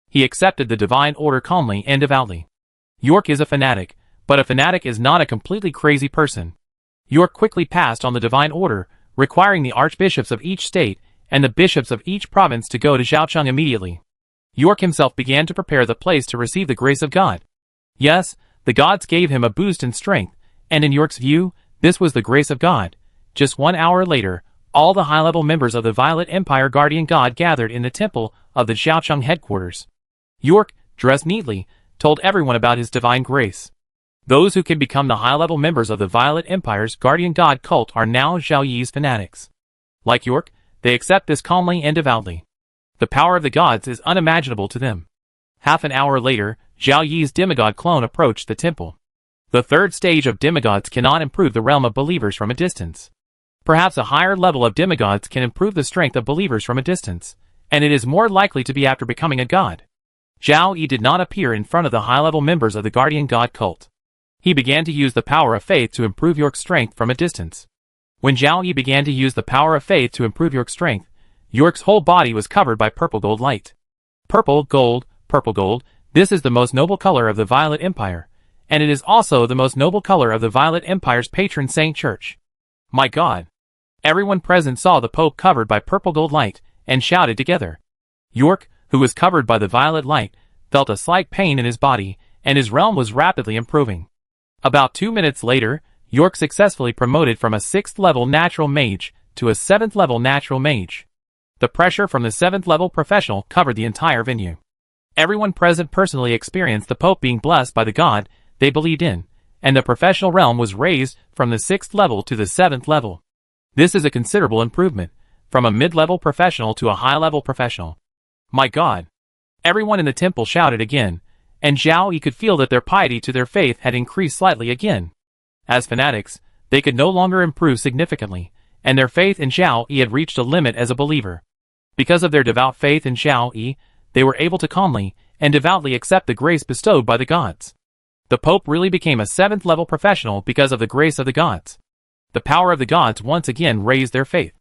A: He accepted the divine order calmly and devoutly. York is a fanatic, but a fanatic is not a completely crazy person. York quickly passed on the divine order, requiring the archbishops of each state and the bishops of each province to go to Zhaocheng immediately. York himself began to prepare the place to receive the grace of God. Yes, the gods gave him a boost in strength, and in York's view, this was the grace of God. Just 1 hour later, all the high-level members of the Violet Empire Guardian God gathered in the temple of the Zhaocheng headquarters. York, dressed neatly, told everyone about his divine grace. Those who can become the high-level members of the Violet Empire's Guardian God cult are now Zhao Yi's fanatics. Like York, they accept this calmly and devoutly. The power of the gods is unimaginable to them. Half an hour later, Zhao Yi's demigod clone approached the temple. The third stage of demigods cannot improve the realm of believers from a distance. Perhaps a higher level of demigods can improve the strength of believers from a distance, and it is more likely to be after becoming a god. Zhao Yi did not appear in front of the high-level members of the guardian god cult. He began to use the power of faith to improve York's strength from a distance. When Zhao Yi began to use the power of faith to improve York's strength, York's whole body was covered by purple gold light. Purple gold, this is the most noble color of the Violet Empire, and it is also the most noble color of the Violet Empire's patron saint church. My God! Everyone present saw the Pope covered by purple gold light, and shouted together. York, who was covered by the violet light, felt a slight pain in his body, and his realm was rapidly improving. About 2 minutes later, York successfully promoted from a 6th level natural mage to a 7th level natural mage. The pressure from the 7th level professional covered the entire venue. Everyone present personally experienced the Pope being blessed by the god they believed in, and the professional realm was raised from the 6th level to the 7th level. This is a considerable improvement, from a mid-level professional to a high-level professional. My God! Everyone in the temple shouted again, and Zhao Yi could feel that their piety to their faith had increased slightly again. As fanatics, they could no longer improve significantly, and their faith in Zhao Yi had reached a limit as a believer. Because of their devout faith in Zhao Yi, they were able to calmly and devoutly accept the grace bestowed by the gods. The Pope really became a 7th level professional because of the grace of the gods. The power of the gods once again raised their faith.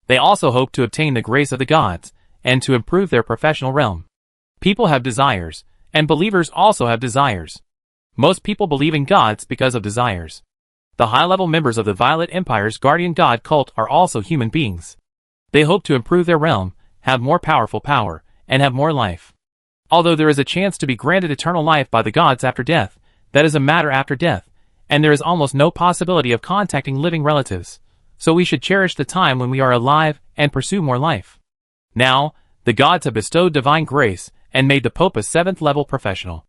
A: They also hoped to obtain the grace of the gods, and to improve their professional realm. People have desires, and believers also have desires. Most people believe in gods because of desires. The high-level members of the Violet Empire's guardian god cult are also human beings. They hope to improve their realm, have more powerful power, and have more life. Although there is a chance to be granted eternal life by the gods after death, that is a matter after death, and there is almost no possibility of contacting living relatives, so we should cherish the time when we are alive and pursue more life. Now, the gods have bestowed divine grace and made the Pope a 7th level professional.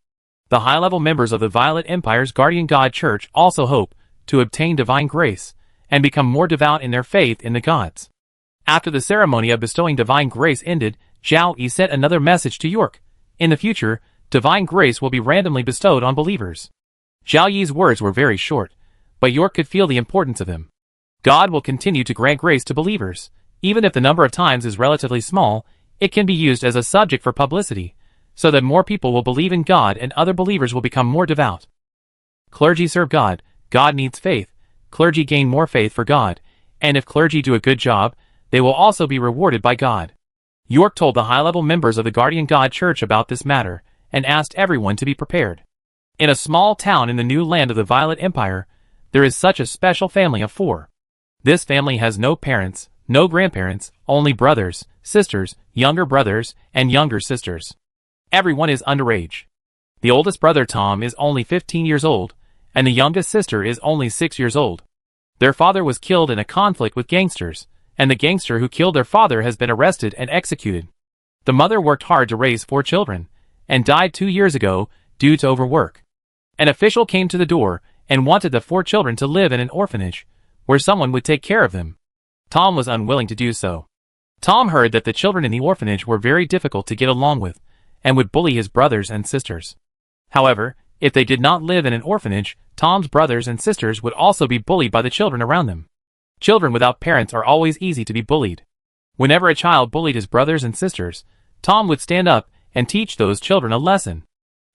A: The high-level members of the Violet Empire's guardian god church also hope to obtain divine grace and become more devout in their faith in the gods. After the ceremony of bestowing divine grace ended, Zhao Yi sent another message to York. In the future, divine grace will be randomly bestowed on believers. Zhao Yi's words were very short, but York could feel the importance of them. God will continue to grant grace to believers. Even if the number of times is relatively small, it can be used as a subject for publicity, so that more people will believe in God and other believers will become more devout. Clergy serve God, God needs faith, clergy gain more faith for God, and if clergy do a good job, they will also be rewarded by God. York told the high-level members of the Guardian God Church about this matter, and asked everyone to be prepared. In a small town in the new land of the Violet Empire, there is such a special family of 4. This family has no parents, no grandparents, only brothers, sisters, younger brothers, and younger sisters. Everyone is underage. The oldest brother Tom is only 15 years old, and the youngest sister is only 6 years old. Their father was killed in a conflict with gangsters, and the gangster who killed their father has been arrested and executed. The mother worked hard to raise 4 children, and died 2 years ago due to overwork. An official came to the door and wanted the 4 children to live in an orphanage, where someone would take care of them. Tom was unwilling to do so. Tom heard that the children in the orphanage were very difficult to get along with, and would bully his brothers and sisters. However, if they did not live in an orphanage, Tom's brothers and sisters would also be bullied by the children around them. Children without parents are always easy to be bullied. Whenever a child bullied his brothers and sisters, Tom would stand up and teach those children a lesson.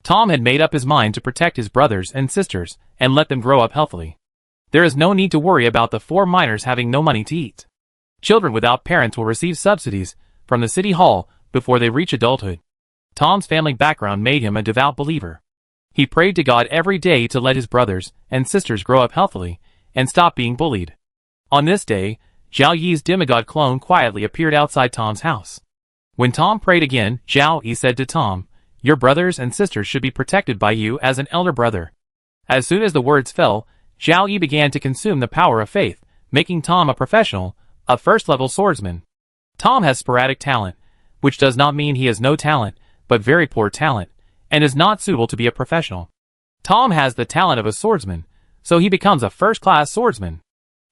A: Tom had made up his mind to protect his brothers and sisters and let them grow up healthily. There is no need to worry about the 4 minors having no money to eat. Children without parents will receive subsidies from the city hall before they reach adulthood. Tom's family background made him a devout believer. He prayed to God every day to let his brothers and sisters grow up healthily and stop being bullied. On this day, Zhao Yi's demigod clone quietly appeared outside Tom's house. When Tom prayed again, Zhao Yi said to Tom, "Your brothers and sisters should be protected by you as an elder brother." As soon as the words fell, Zhao Yi began to consume the power of faith, making Tom a professional, a first-level swordsman. Tom has sporadic talent, which does not mean he has no talent, but very poor talent, and is not suitable to be a professional. Tom has the talent of a swordsman, so he becomes a first-class swordsman.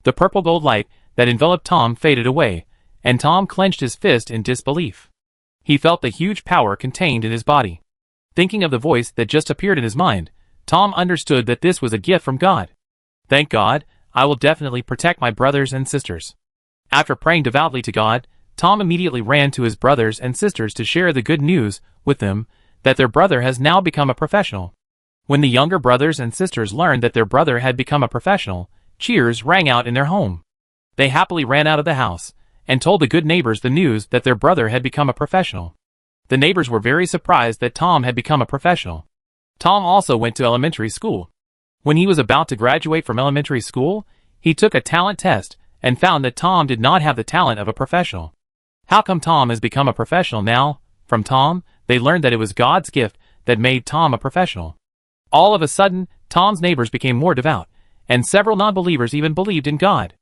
A: The purple gold light that enveloped Tom faded away, and Tom clenched his fist in disbelief. He felt the huge power contained in his body. Thinking of the voice that just appeared in his mind, Tom understood that this was a gift from God. Thank God, I will definitely protect my brothers and sisters. After praying devoutly to God, Tom immediately ran to his brothers and sisters to share the good news with them that their brother has now become a professional. When the younger brothers and sisters learned that their brother had become a professional, cheers rang out in their home. They happily ran out of the house and told the good neighbors the news that their brother had become a professional. The neighbors were very surprised that Tom had become a professional. Tom also went to elementary school. When he was about to graduate from elementary school, he took a talent test and found that Tom did not have the talent of a professional. How come Tom has become a professional now? From Tom, they learned that it was God's gift that made Tom a professional. All of a sudden, Tom's neighbors became more devout, and several non-believers even believed in God.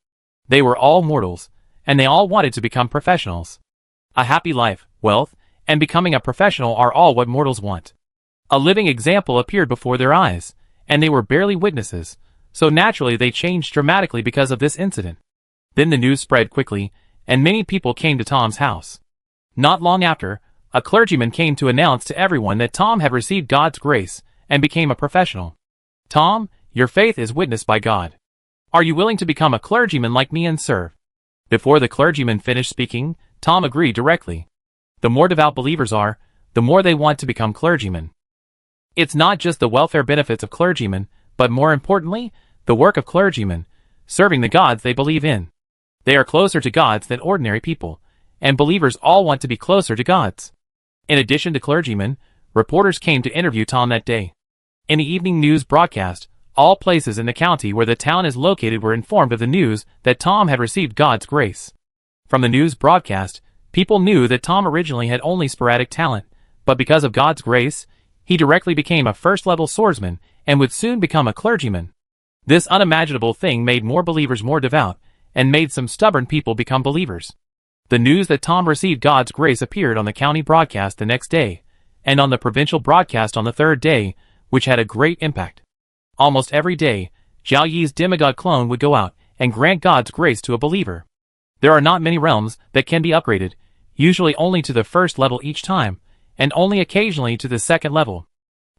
A: They were all mortals, and they all wanted to become professionals. A happy life, wealth, and becoming a professional are all what mortals want. A living example appeared before their eyes, and they were barely witnesses, so naturally they changed dramatically because of this incident. Then the news spread quickly, and many people came to Tom's house. Not long after, a clergyman came to announce to everyone that Tom had received God's grace and became a professional. Tom, your faith is witnessed by God. Are you willing to become a clergyman like me and serve? Before the clergyman finished speaking, Tom agreed directly. The more devout believers are, the more they want to become clergymen. It's not just the welfare benefits of clergymen, but more importantly, the work of clergymen, serving the gods they believe in. They are closer to gods than ordinary people, and believers all want to be closer to gods. In addition to clergymen, reporters came to interview Tom that day. In the evening news broadcast, all places in the county where the town is located were informed of the news that Tom had received God's grace. From the news broadcast, people knew that Tom originally had only sporadic talent, but because of God's grace, he directly became a first-level swordsman and would soon become a clergyman. This unimaginable thing made more believers more devout, and made some stubborn people become believers. The news that Tom received God's grace appeared on the county broadcast the next day, and on the provincial broadcast on the third day, which had a great impact. Almost every day, Zhao Yi's demigod clone would go out and grant God's grace to a believer. There are not many realms that can be upgraded, usually only to the first level each time, and only occasionally to the second level.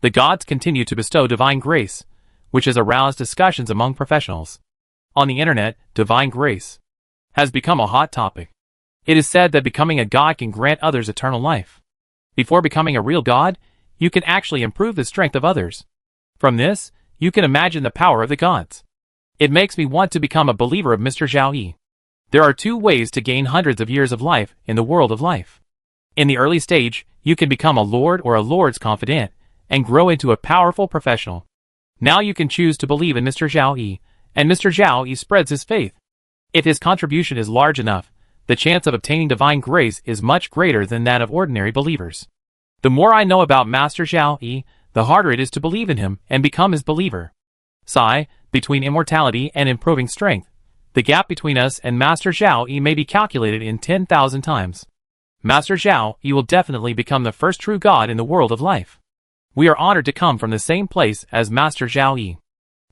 A: The gods continue to bestow divine grace, which has aroused discussions among professionals. On the internet, divine grace has become a hot topic. It is said that becoming a god can grant others eternal life. Before becoming a real god, you can actually improve the strength of others. From this, you can imagine the power of the gods. It makes me want to become a believer of Mr. Zhao Yi. There are two ways to gain hundreds of years of life in the world of life. In the early stage, you can become a lord or a lord's confidant, and grow into a powerful professional. Now you can choose to believe in Mr. Zhao Yi, and Mr. Zhao Yi spreads his faith. If his contribution is large enough, the chance of obtaining divine grace is much greater than that of ordinary believers. The more I know about Master Zhao Yi, the harder it is to believe in him and become his believer. Sigh, between immortality and improving strength, the gap between us and Master Zhao Yi may be calculated in 10,000 times. Master Zhao Yi will definitely become the first true god in the world of life. We are honored to come from the same place as Master Zhao Yi.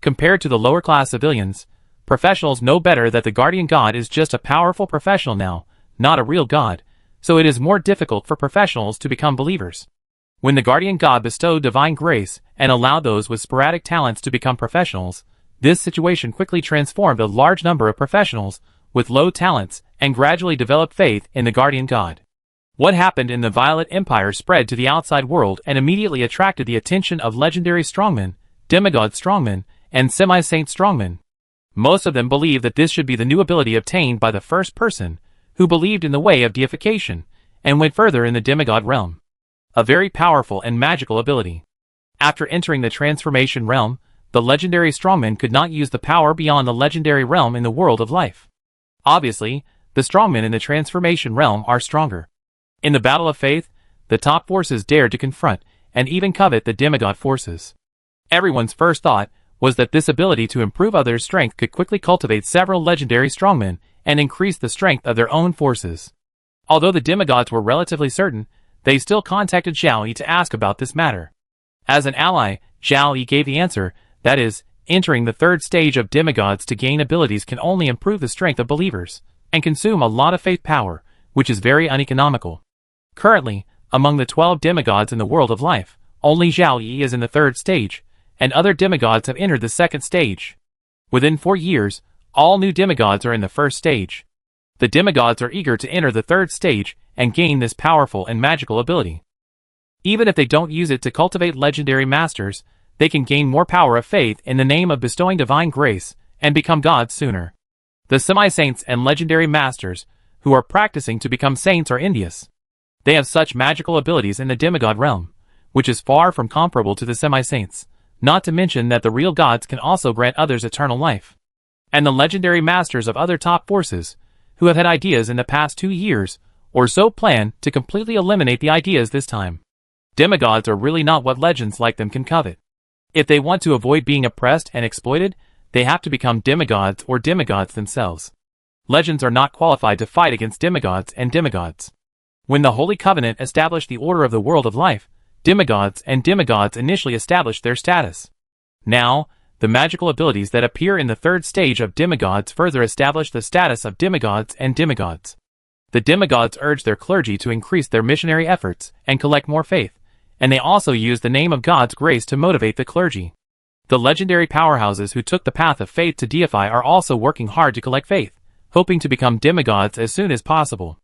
A: Compared to the lower class civilians, professionals know better that the guardian god is just a powerful professional now, not a real god, so it is more difficult for professionals to become believers. When the guardian god bestowed divine grace and allowed those with sporadic talents to become professionals, this situation quickly transformed a large number of professionals with low talents and gradually developed faith in the guardian god. What happened in the Violet Empire spread to the outside world and immediately attracted the attention of legendary strongmen, demigod strongmen, and semi-saint strongmen. Most of them believed that this should be the new ability obtained by the first person, who believed in the way of deification, and went further in the demigod realm. A very powerful and magical ability. After entering the transformation realm, the legendary strongmen could not use the power beyond the legendary realm in the world of life. Obviously, the strongmen in the transformation realm are stronger. In the battle of faith, the top forces dared to confront and even covet the demigod forces. Everyone's first thought was that this ability to improve others' strength could quickly cultivate several legendary strongmen and increase the strength of their own forces. Although the demigods were relatively certain, they still contacted Zhao Yi to ask about this matter. As an ally, Zhao Yi gave the answer, that is, entering the third stage of demigods to gain abilities can only improve the strength of believers, and consume a lot of faith power, which is very uneconomical. Currently, among the 12 demigods in the world of life, only Zhao Yi is in the third stage, and other demigods have entered the second stage. Within 4 years, all new demigods are in the first stage. The demigods are eager to enter the third stage and gain this powerful and magical ability. Even if they don't use it to cultivate legendary masters, they can gain more power of faith in the name of bestowing divine grace and become gods sooner. The semi-saints and legendary masters who are practicing to become saints are envious. They have such magical abilities in the demigod realm, which is far from comparable to the semi-saints, not to mention that the real gods can also grant others eternal life. And the legendary masters of other top forces, who have had ideas in the past 2 years, or so plan to completely eliminate the ideas this time. Demigods are really not what legends like them can covet. If they want to avoid being oppressed and exploited, they have to become demigods or demigods themselves. Legends are not qualified to fight against demigods and demigods. When the Holy Covenant established the order of the world of life, demigods and demigods initially established their status. Now, the magical abilities that appear in the third stage of demigods further establish the status of demigods and demigods. The demigods urge their clergy to increase their missionary efforts and collect more faith, and they also use the name of God's grace to motivate the clergy. The legendary powerhouses who took the path of faith to deify are also working hard to collect faith, hoping to become demigods as soon as possible.